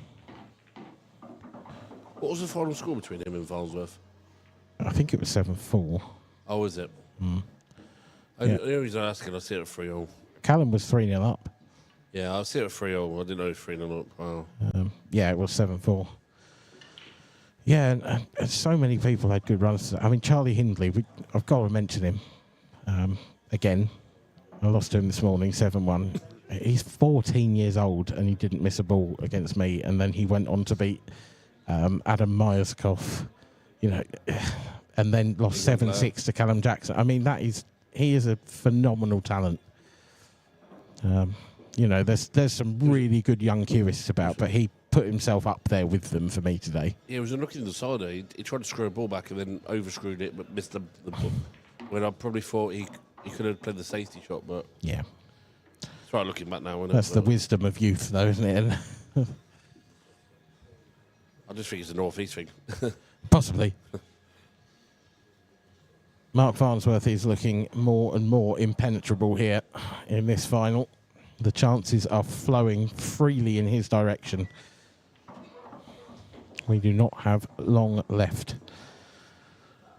what was the final score between him and Farnsworth? I think it was 7-4. Oh, is it? Mm. The only reason I ask it, I see it at 3-0. Callum was 3-0 up. Yeah, I see it at 3-0. I didn't know it was 3-0 up. Wow. Yeah, it was 7-4. Yeah, and so many people had good runs. I mean, Charlie Hindley, I've got to mention him. Again, I lost to him this morning, 7-1. He's 14 years old and he didn't miss a ball against me. And then he went on to beat Adam Myerskov, and then lost 7-6 to Callum Jackson. I mean, he is a phenomenal talent. There's some really good young curists about, but he put himself up there with them for me today. Yeah, he was looking to the side there. He tried to screw a ball back and then overscrewed it, but missed the ball. When I probably thought he could have played the safety shot, but yeah, it's right looking back now. That's the wisdom of youth, though, isn't it? I just think it's a north-east thing. Possibly. Mark Farnsworth is looking more and more impenetrable here in this final. The chances are flowing freely in his direction. We do not have long left.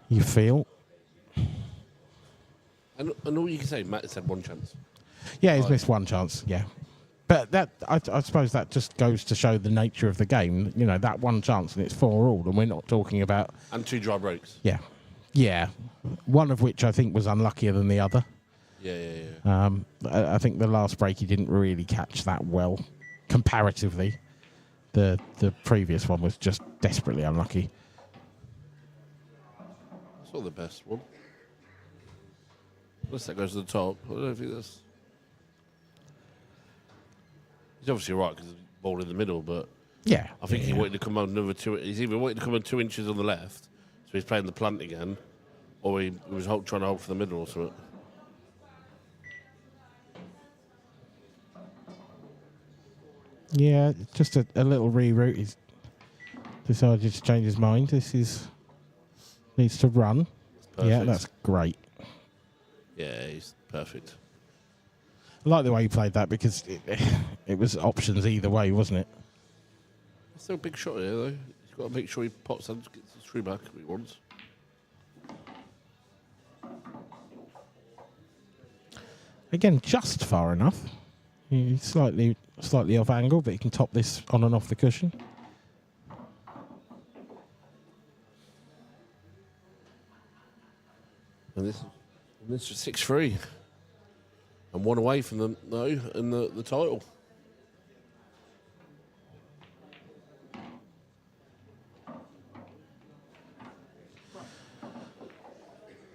You feel? And all you can say, Matt has had 1 chance. Yeah, he's missed 1 chance, yeah. But that I suppose that just goes to show the nature of the game. That 1 chance and it's 4 all, and we're not talking about... And 2 dry breaks. Yeah. Yeah. One of which I think was unluckier than the other. Yeah. I think the last break he didn't really catch that well, comparatively. The previous one was just desperately unlucky. It's not the best one. Unless that goes to the top. I don't think that's... He's obviously right because the ball in the middle, but yeah, I think he wanted to come on another 2. He's either wanted to come on 2 inches on the left, so he's playing the plant again, or he was trying to hold for the middle or something. Yeah, just a little reroute. He's decided to change his mind. This needs to run. Yeah, that's great. Yeah, he's perfect. I like the way he played that because it was options either way, wasn't it? It's still a big shot here, though. He's got to make sure he pops and gets the screw back if he wants. Again, just far enough. He's slightly off angle, but he can top this on and off the cushion. And this was 6-3. And one away from them, though, in the title.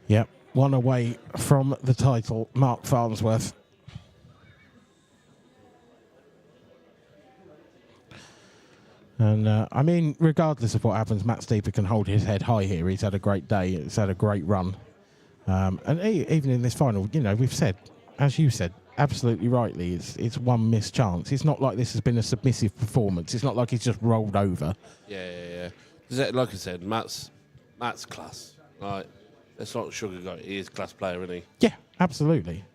Yep, one away from the title, Mark Farnsworth. And, I mean, regardless of what happens, Matt Steeper can hold his head high here. He's had a great day. He's had a great run. And even in this final, you know, we've said, as you said, absolutely rightly, it's one missed chance. It's not like this has been a submissive performance. It's not like he's just rolled over. Yeah. Like I said, Matt's class. Right? Let's not sugarcoat it. He is a class player, isn't he? Yeah, absolutely.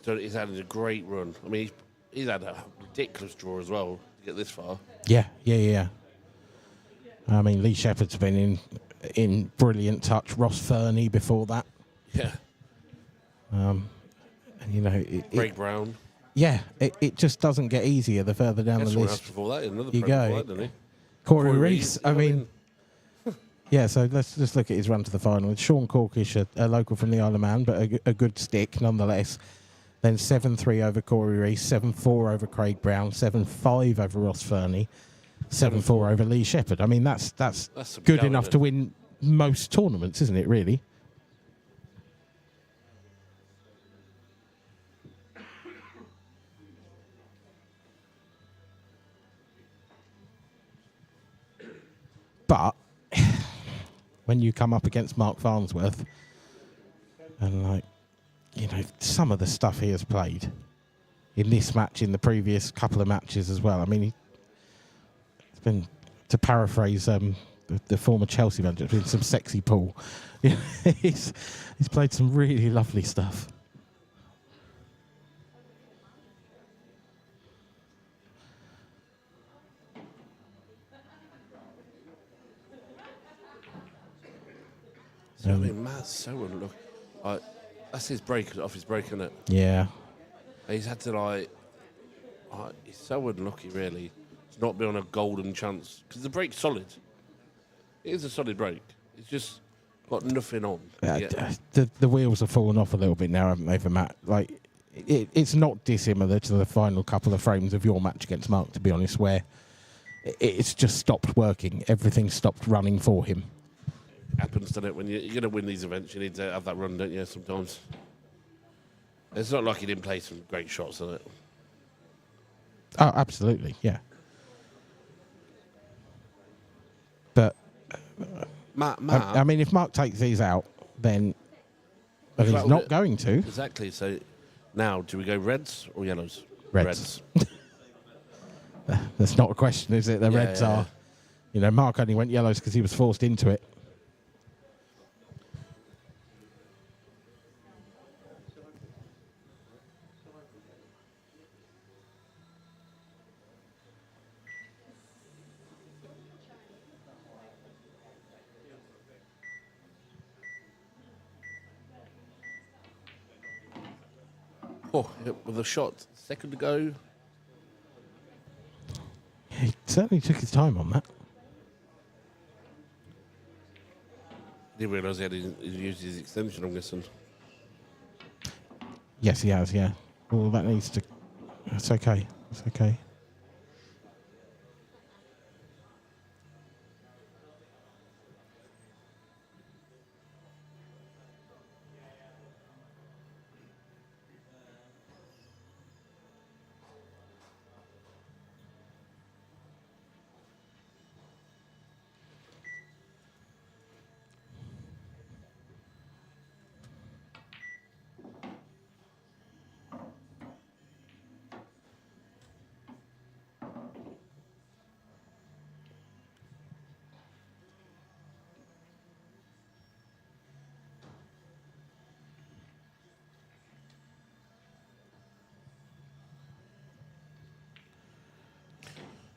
He's had a great run. I mean, he's had a ridiculous draw as well to get this far. Yeah. I mean, Lee Shepherd's been in brilliant touch. Ross Fernie before that. Yeah. And, you know... Craig Brown. Yeah, it just doesn't get easier the further down the list Before that, another you go. before that, didn't he? Corey Reese, I mean... Yeah, so let's just look at his run to the final. Sean Corkish, a local from the Isle of Man, but a good stick nonetheless. Then 7-3 over Corey Reese, 7-4 over Craig Brown, 7-5 over Ross Fernie, 7-4 over Lee Shepherd. I mean, that's good enough to win most tournaments, isn't it, really? But when you come up against Mark Farnsworth and, like, you know, some of the stuff he has played in this match, in the previous couple of matches as well. I mean, it's been, to paraphrase the former Chelsea manager, it's been some sexy pool. He's played some really lovely stuff. So, I mean, Matt's so unlucky. That's his break, off his break, isn't it? Yeah. He's had to, he's so unlucky, really, to not be on a golden chance. Because the break's solid. It is a solid break. It's just got nothing on. The wheels have fallen off a little bit now, haven't they, for Matt? Like, it's not dissimilar to the final couple of frames of your match against Mark, to be honest, where it's just stopped working. Everything stopped running for him. Happens, doesn't it? When you're going to win these events, you need to have that run, don't you, sometimes? It's not like he didn't play some great shots on it. Oh, absolutely, yeah. But, Matt, I mean, if Mark takes these out, then he's not going to. Exactly, so now, do we go reds or yellows? Reds. That's not a question, is it? The reds are... You know, Mark only went yellows because he was forced into it. Oh, with a shot, second to go. He certainly took his time on that. Didn't realise he had used his extension, I'm guessing. Yes, he has, yeah. Well, that needs to... It's okay. It's okay.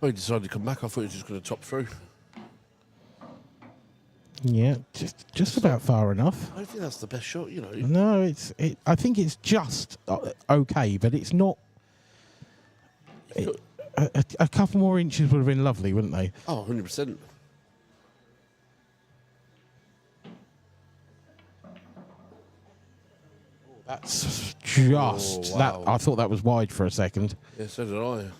Well, he decided to come back. I thought he was just going to top through. Yeah, just about far enough. I don't think that's the best shot, you know. No, I think it's just okay, but it's not... A couple more inches would have been lovely, wouldn't they? Oh, 100%. That's just that. I thought that was wide for a second. Yeah, so did I.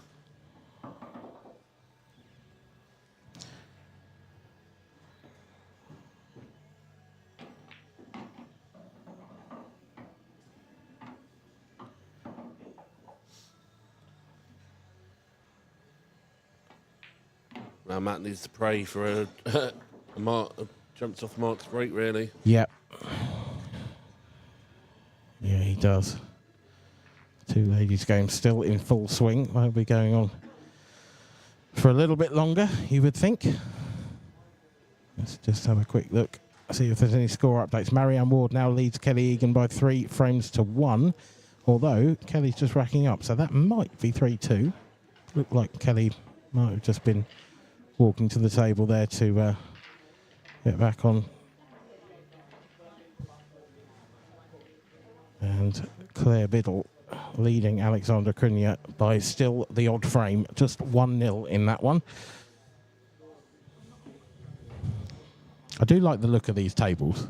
Now Matt needs to pray for a jumps off Mark's break, really. Yep. Yeah, he does. Two ladies game still in full swing. They'll be going on for a little bit longer, you would think. Let's just have a quick look, see if there's any score updates. Marianne Ward now leads Kelly Egan by 3 frames to 1, although Kelly's just racking up, so that might be 3-2. Looked like Kelly might have just been walking to the table there to get back on. And Claire Biddle leading Alexandra Cunha by still the odd frame, just 1-0 in that one. I do like the look of these tables,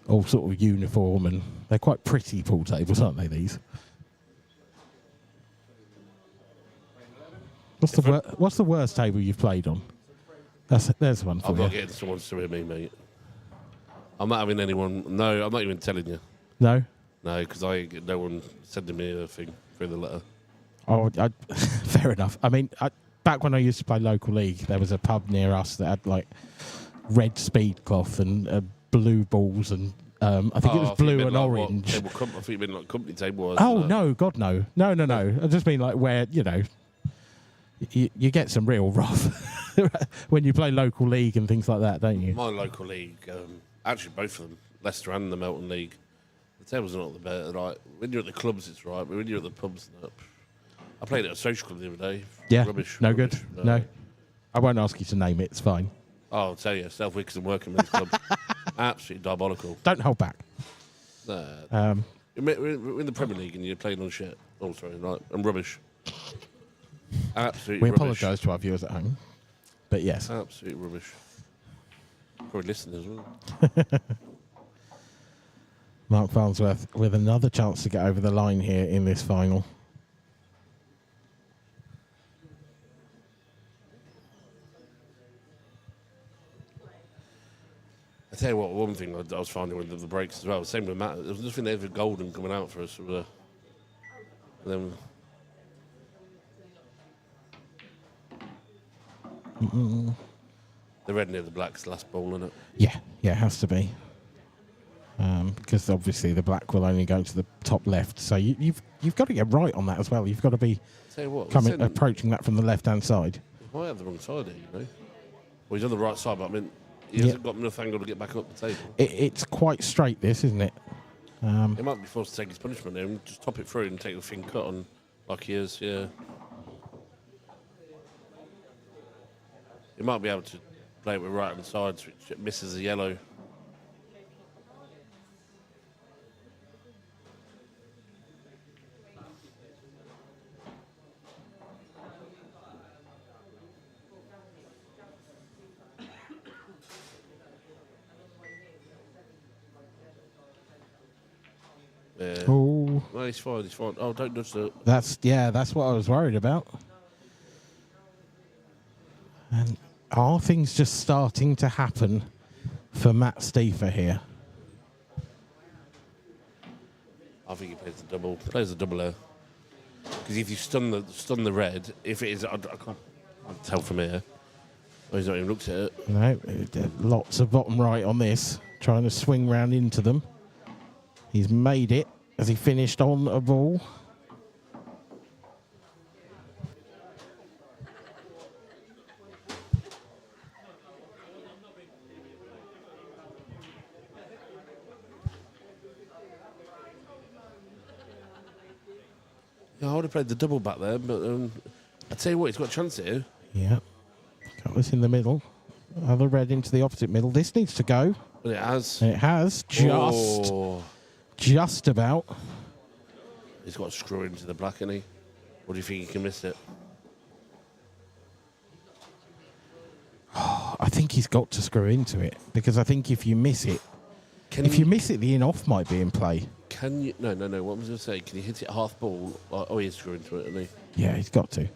all sort of uniform, and they're quite pretty pool tables, aren't they, these? What's the worst table you've played on? There's one for you. I'm not getting someone to with me, mate. I'm not having anyone. No, I'm not even telling you. No? No, because I get no one sending me a thing through the letter. Oh, fair enough. I mean, back when I used to play local league, there was a pub near us that had like red speed cloth and blue balls, and I think it was blue and orange. I think you meant like company table. Oh no, God no, no! I just mean like where you get some real rough when you play local league and things like that, don't you? My local league, actually both of them, Leicester and the Melton League. The tables are not the better. Like when you're at the clubs, it's right, but when you're at the pubs, I played at a social club the other day. Yeah, rubbish. No good. No, I won't ask you to name it. It's fine. Oh, I'll tell you, South Wickersham Working Men's Club, absolutely diabolical. Don't hold back. We're in the Premier League and you're playing on shit. Oh, sorry, right, and rubbish. Absolutely. We rubbish. apologise to our viewers at home, but yes, absolute rubbish. Probably listening as well. Mark Farnsworth with another chance to get over the line here in this final. I tell you what, one thing I was finding with the breaks as well, same with Matt, there was nothing ever golden coming out for us. And then the red near the black's the last ball, isn't it? Yeah, it has to be. Because obviously the black will only go to the top left, so you've got to get right on that as well. You've got to be approaching that from the left-hand side. He might have the wrong side here, you know. Well, he's on the right side, but I mean, he hasn't got enough angle to get back up the table. It's quite straight, this, isn't it? He might be forced to take his punishment there and just top it through and take the thin cut on like he is, yeah. He might be able to play it with right-hand sides, which misses the yellow. Yeah. Oh. No, he's fine, he's fine. Oh, don't touch that. That's what I was worried about. And are things just starting to happen for Matt Stiefer here? I think he plays the double. Plays the double there. Because if you stun the red, if it is, I can't tell from here. Oh, he's not even looked at it. No, lots of bottom right on this. Trying to swing round into them. He's made it as he finished on a ball. Yeah, I would have played the double back there, but I tell you what, he's got a chance here. Yeah. Got this in the middle. Other red into the opposite middle. This needs to go. But it has. It has. Just about. He's got to screw into the black, hasn't he? Or do you think he can miss it? I think he's got to screw into it, because I think if you miss it, the in-off might be in play. Can you? No. What was I going to say? Can you hit it half ball? Oh, he's screwing into it, isn't he? Yeah, he's got to.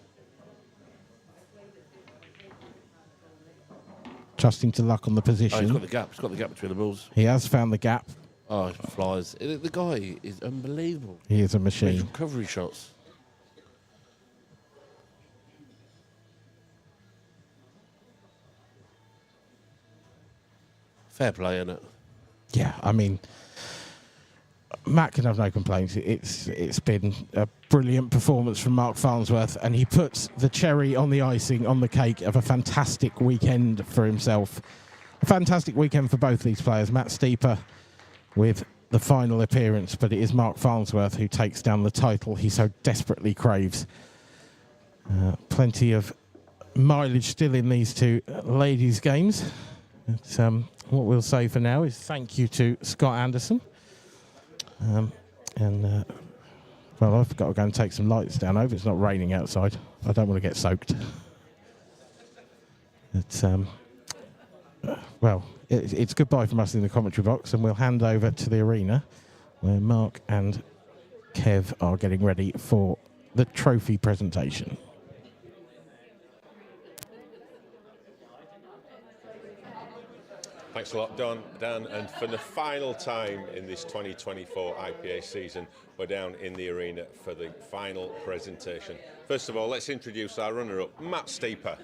Trusting to luck on the position. Oh, he's got the gap. He's got the gap between the balls. He has found the gap. Oh, it flies. The guy is unbelievable. He is a machine. His recovery shots. Fair play, innit? Yeah, I mean, Matt can have no complaints. It's been a brilliant performance from Mark Farnsworth, and he puts the cherry on the icing on the cake of a fantastic weekend for himself. A fantastic weekend for both these players. Matt Steeper with the final appearance, but it is Mark Farnsworth who takes down the title he so desperately craves. Plenty of mileage still in these two ladies' games. But, what we'll say for now is thank you to Scott Anderson. Well, I've got to go and take some lights down. I hope it's not raining outside. I don't want to get soaked. But, it's goodbye from us in the commentary box, and we'll hand over to the arena where Mark and Kev are getting ready for the trophy presentation. Thanks a lot, Dan. And for the final time in this 2024 IPA season, we're down in the arena for the final presentation. First of all, let's introduce our runner-up, Matt Steeper.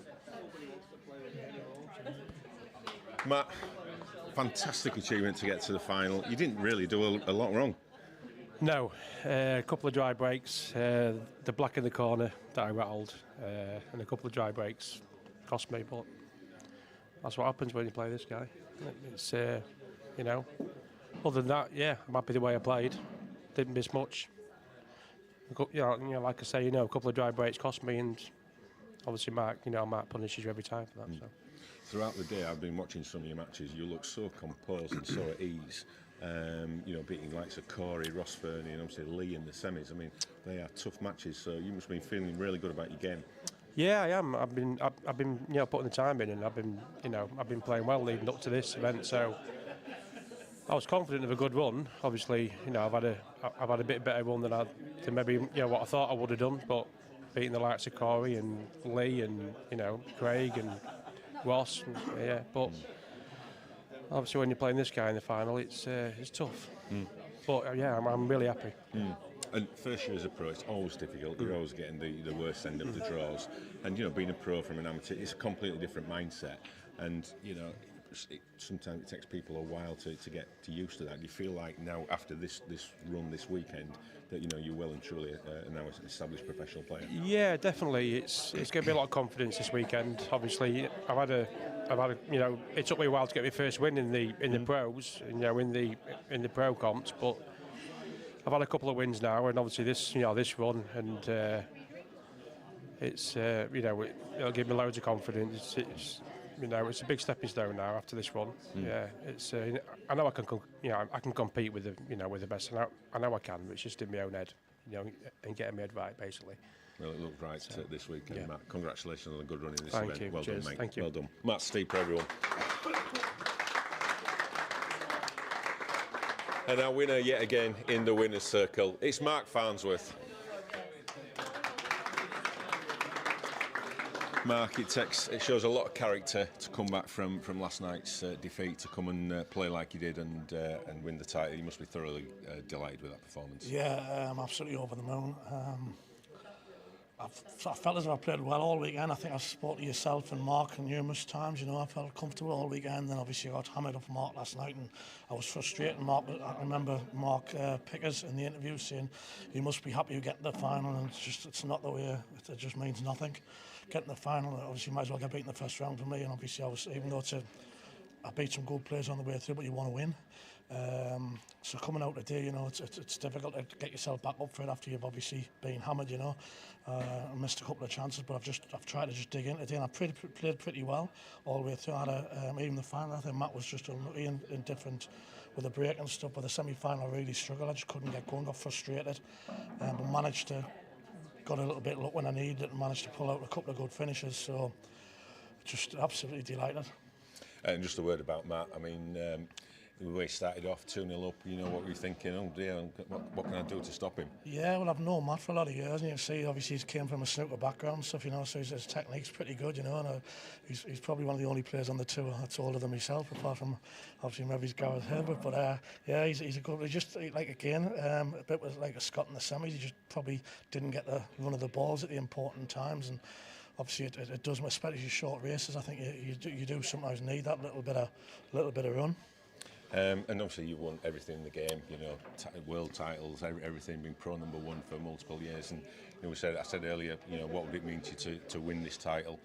Matt, fantastic achievement to get to the final. You didn't really do a lot wrong. No, a couple of dry breaks, the black in the corner that I rattled, and a couple of dry breaks cost me, but that's what happens when you play this guy. It's, you know, other than that, yeah, I'm happy the way I played. Didn't miss much. You know, like I say, a couple of dry breaks cost me, and obviously Mark punishes you every time for that. So. Throughout the day, I've been watching some of your matches. You look so composed and so at ease. Beating likes of Corey, Ross Fernie, and obviously Lee in the semis. I mean, they are tough matches, so you must have been feeling really good about your game. Yeah, I am. I've been putting the time in, and I've been playing well leading up to this event. So I was confident of a good run. Obviously, I've had a bit better run than maybe what I thought I would have done. But beating the likes of Corey and Lee and Craig and Ross, But obviously, when you're playing this guy in the final, it's tough. But I'm really happy. And first year as a pro, it's always difficult. You're always getting the worst end of the draws. And, being a pro from an amateur, it's a completely different mindset. And, sometimes it takes people a while to get used to that. Do you feel like now, after this run this weekend, that, you're well and truly now an established professional player? Yeah, definitely. It's going to be a lot of confidence this weekend. Obviously, I've had a it took me a while to get my first win in the pros, in the pro comps, but I've had a couple of wins now, and obviously this run, and it'll give me loads of confidence. It's a big stepping stone now after this run. Yeah, it's I know I can compete with the best. I know I can, but it's just in my own head, and getting my head right basically. Well, it looked right this weekend, Matt. Congratulations on a good run in this event. Thank you. Well done, mate. Thank you. Well done. Matt Steeper, everyone. And our winner yet again in the winner's circle, it's Mark Farnsworth. Mark, it shows a lot of character to come back from last night's defeat, to come and play like you did and win the title. You must be thoroughly delighted with that performance. Yeah, I'm absolutely over the moon. I felt as if I played well all weekend. I think I've spoken to yourself and Mark numerous times. I felt comfortable all weekend. Then obviously I got hammered off Mark last night, and I was frustrated. I remember Mark Pickers in the interview saying, "You must be happy you get the final," and it's not the way. It just means nothing. Getting the final, obviously, you might as well get beaten the first round for me. And obviously, I beat some good players on the way through, but you want to win. So coming out today, it's difficult to get yourself back up for it after you've obviously been hammered. I missed a couple of chances, but I've tried to just dig in today, and I played pretty well all the way through. I had even the final. I think Matt was just unlucky and indifferent with the break and stuff. But the semi-final, I really struggled. I just couldn't get going. Got frustrated, but managed to. Got a little bit of luck when I needed it and managed to pull out a couple of good finishes. So just absolutely delighted. And just a word about Matt. I mean, the way he started off 2-0 up, you know, what were you thinking? Oh dear, what can I do to stop him? Yeah, well, I've known Matt for a lot of years, and you see, obviously, he came from a snooker background and stuff, you know, so his technique's pretty good, you know, and he's probably one of the only players on the tour that's older than myself, apart from, obviously, maybe Gareth Herbert, but yeah, he's a good, just, like, again, a bit was like a Scott in the semis, he just probably didn't get the run of the balls at the important times, and obviously it does, especially short races, I think you do sometimes need that little bit of run. And obviously you've won everything in the game, you know, world titles, everything, being pro number one for multiple years. And you know, I said earlier, you know, what would it mean to you to win this title?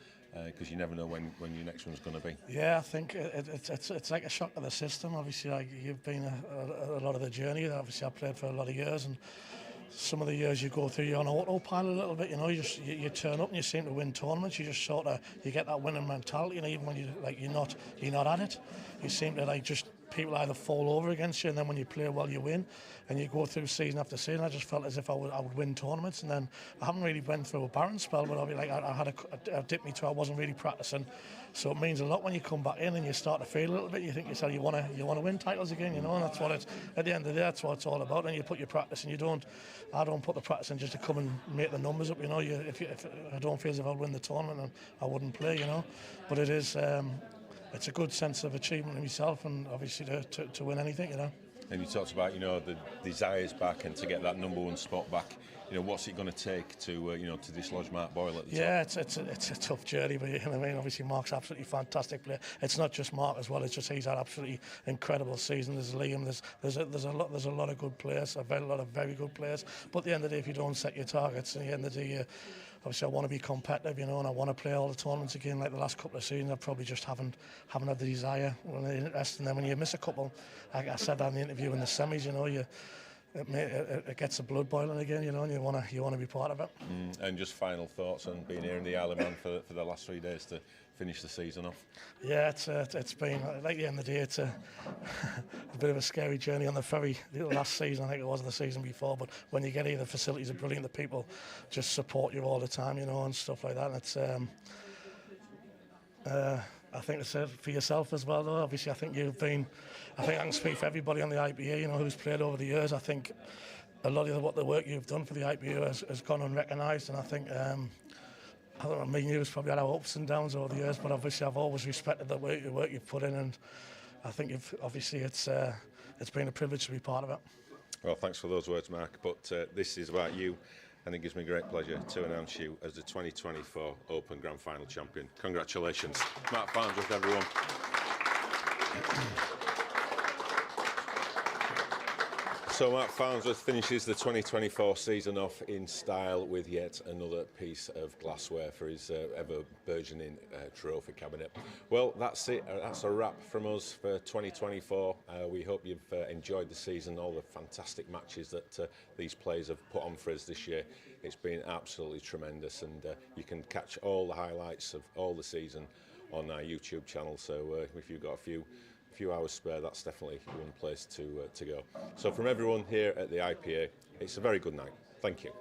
Because you never know when your next one's going to be. Yeah, I think it's like a shock to the system. Obviously, like you've been a lot of the journey. Obviously, I played for a lot of years, and some of the years you go through, you're on autopilot a little bit. You know, you turn up and you seem to win tournaments. You just sort of you get that winning mentality. You know, even when you're not at it, you seem to like just. People either fall over against you, and then when you play well, you win, and you go through season after season. I just felt as if I would win tournaments, and then I haven't really went through a barren spell, but I'll be like I had a dip me too. I wasn't really practicing, so it means a lot when you come back in and you start to feel a little bit. You think yourself, you want to win titles again, you know, and that's what it's at the end of the day. That's what it's all about. And you put your practice, and I don't put the practice in just to come and make the numbers up. You know, if I don't feel as if I'd win the tournament, I wouldn't play. You know, but it is. It's a good sense of achievement in myself, and obviously to win anything, you know. And you talked about, you know, the desires back and to get that number one spot back. You know, what's it going to take to, you know, to dislodge Mark Boyle at the top? It's a tough journey, but you know what I mean. Obviously, Mark's absolutely fantastic player. It's not just Mark as well. It's just he's had absolutely incredible season. There's Liam. There's a lot of good players. A lot of very good players. But at the end of the day, if you don't set your targets, at the end of the day, obviously I want to be competitive, you know, and I want to play all the tournaments again. Like the last couple of seasons, I probably just haven't had the desire or the interest. And then when you miss a couple, like I said that in the interview in the semis, you know, it gets the blood boiling again, you know, and you want to be part of it. And just final thoughts on being here in the Isle of Man for the last 3 days to finish the season off. Yeah, it's been, like the end of the day, it's a bit of a scary journey on the ferry. The last season, I think it was the season before, but when you get here, the facilities are brilliant. The people just support you all the time, you know, and stuff like that. And it's, I think it's for yourself as well, though. Obviously, I think I can speak for everybody on the IPA, you know, who's played over the years. I think a lot of the work you've done for the IPA has gone unrecognised, and I think. I don't know, me and you has probably had our ups and downs over the years, but obviously I've always respected the work you've put in, and I think it's been a privilege to be part of it. Well, thanks for those words, Mark, but this is about you, and it gives me great pleasure to announce you as the 2024 Open Grand Final champion. Congratulations. Mark Farnsworth, everyone. So Mark Farnsworth finishes the 2024 season off in style with yet another piece of glassware for his ever-burgeoning trophy cabinet. Well, that's it. That's a wrap from us for 2024. We hope you've enjoyed the season, all the fantastic matches that these players have put on for us this year. It's been absolutely tremendous, and you can catch all the highlights of all the season on our YouTube channel. So if you've got a few hours spare, that's definitely one place to go. So from everyone here at the IPA, it's a very good night. Thank you.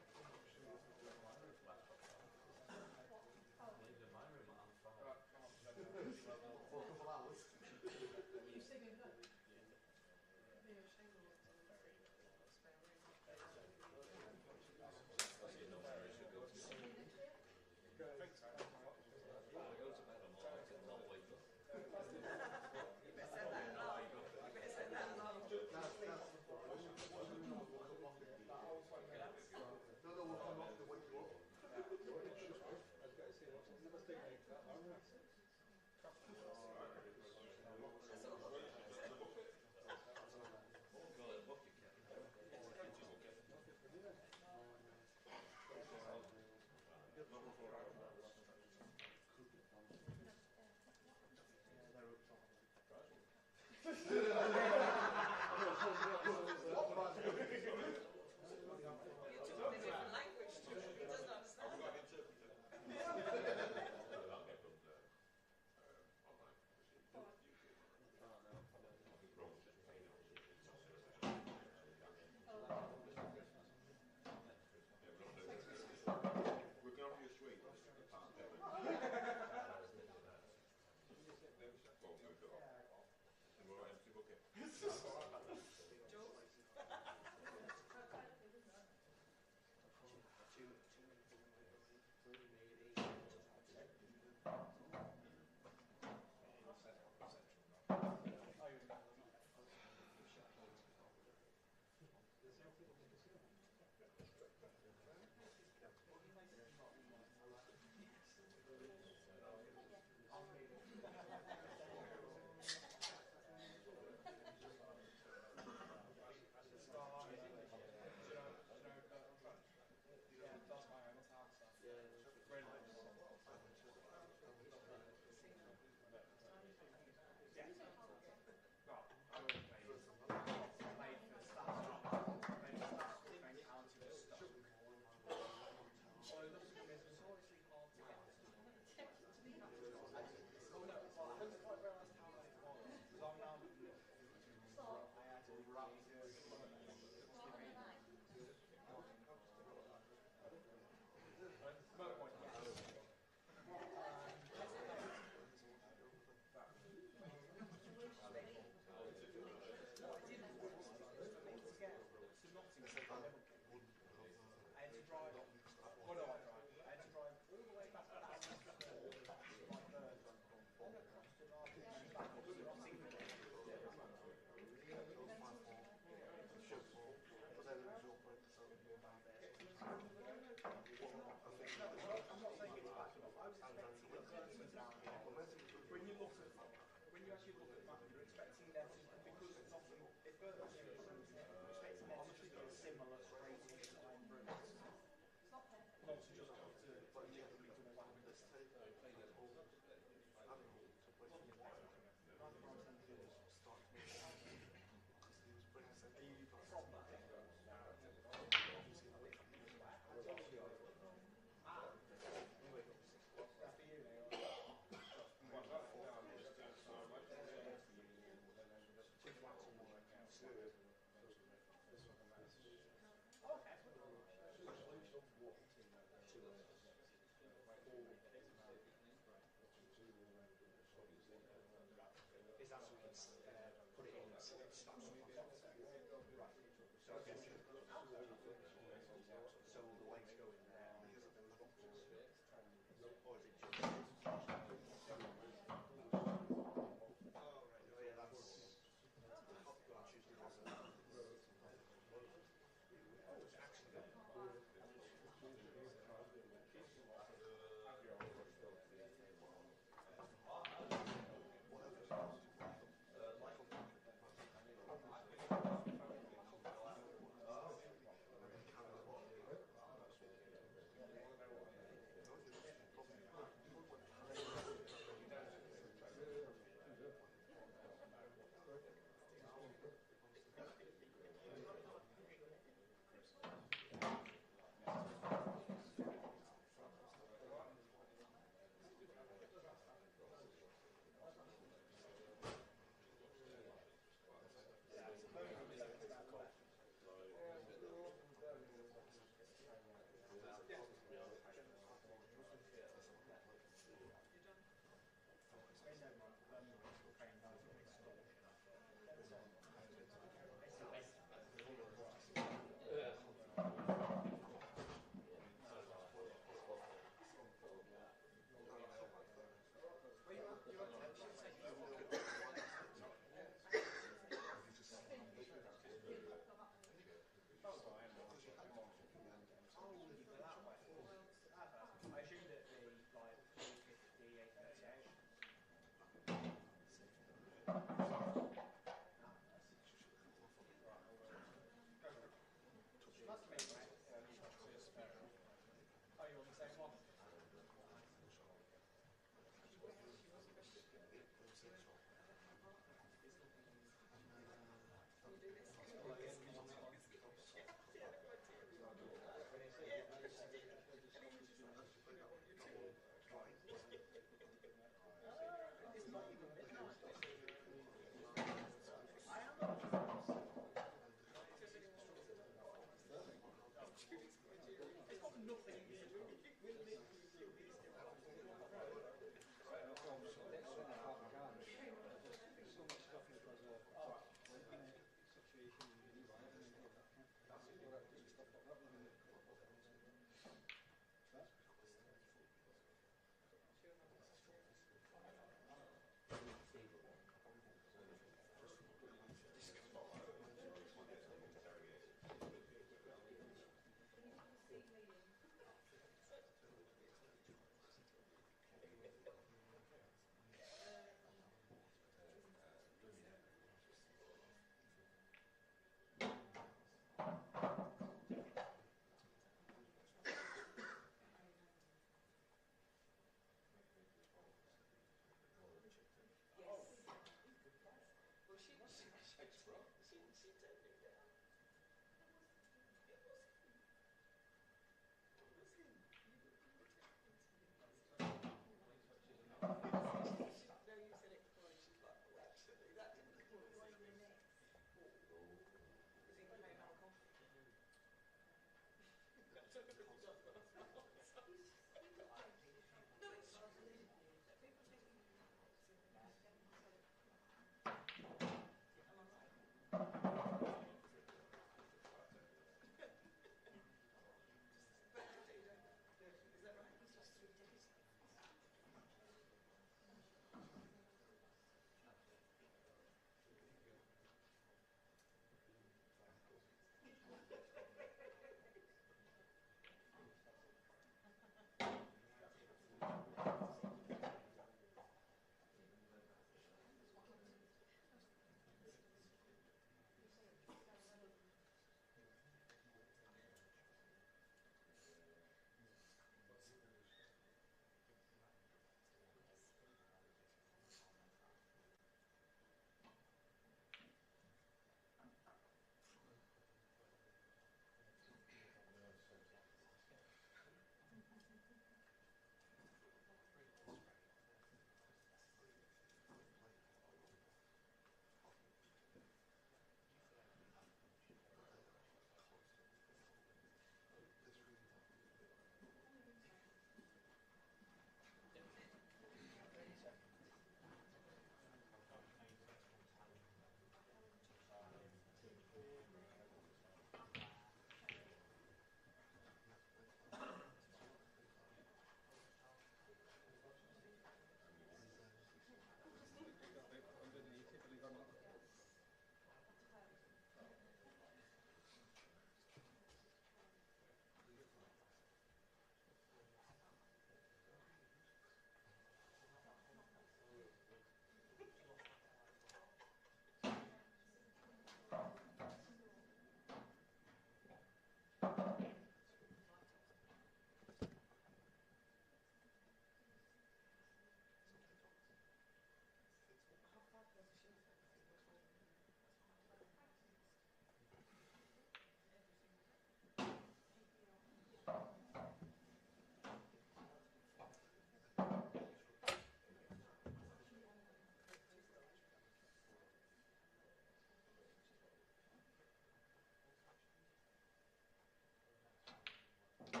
I've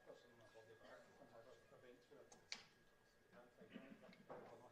got some in my body bag. I can take on the bench for it. You can't take on it.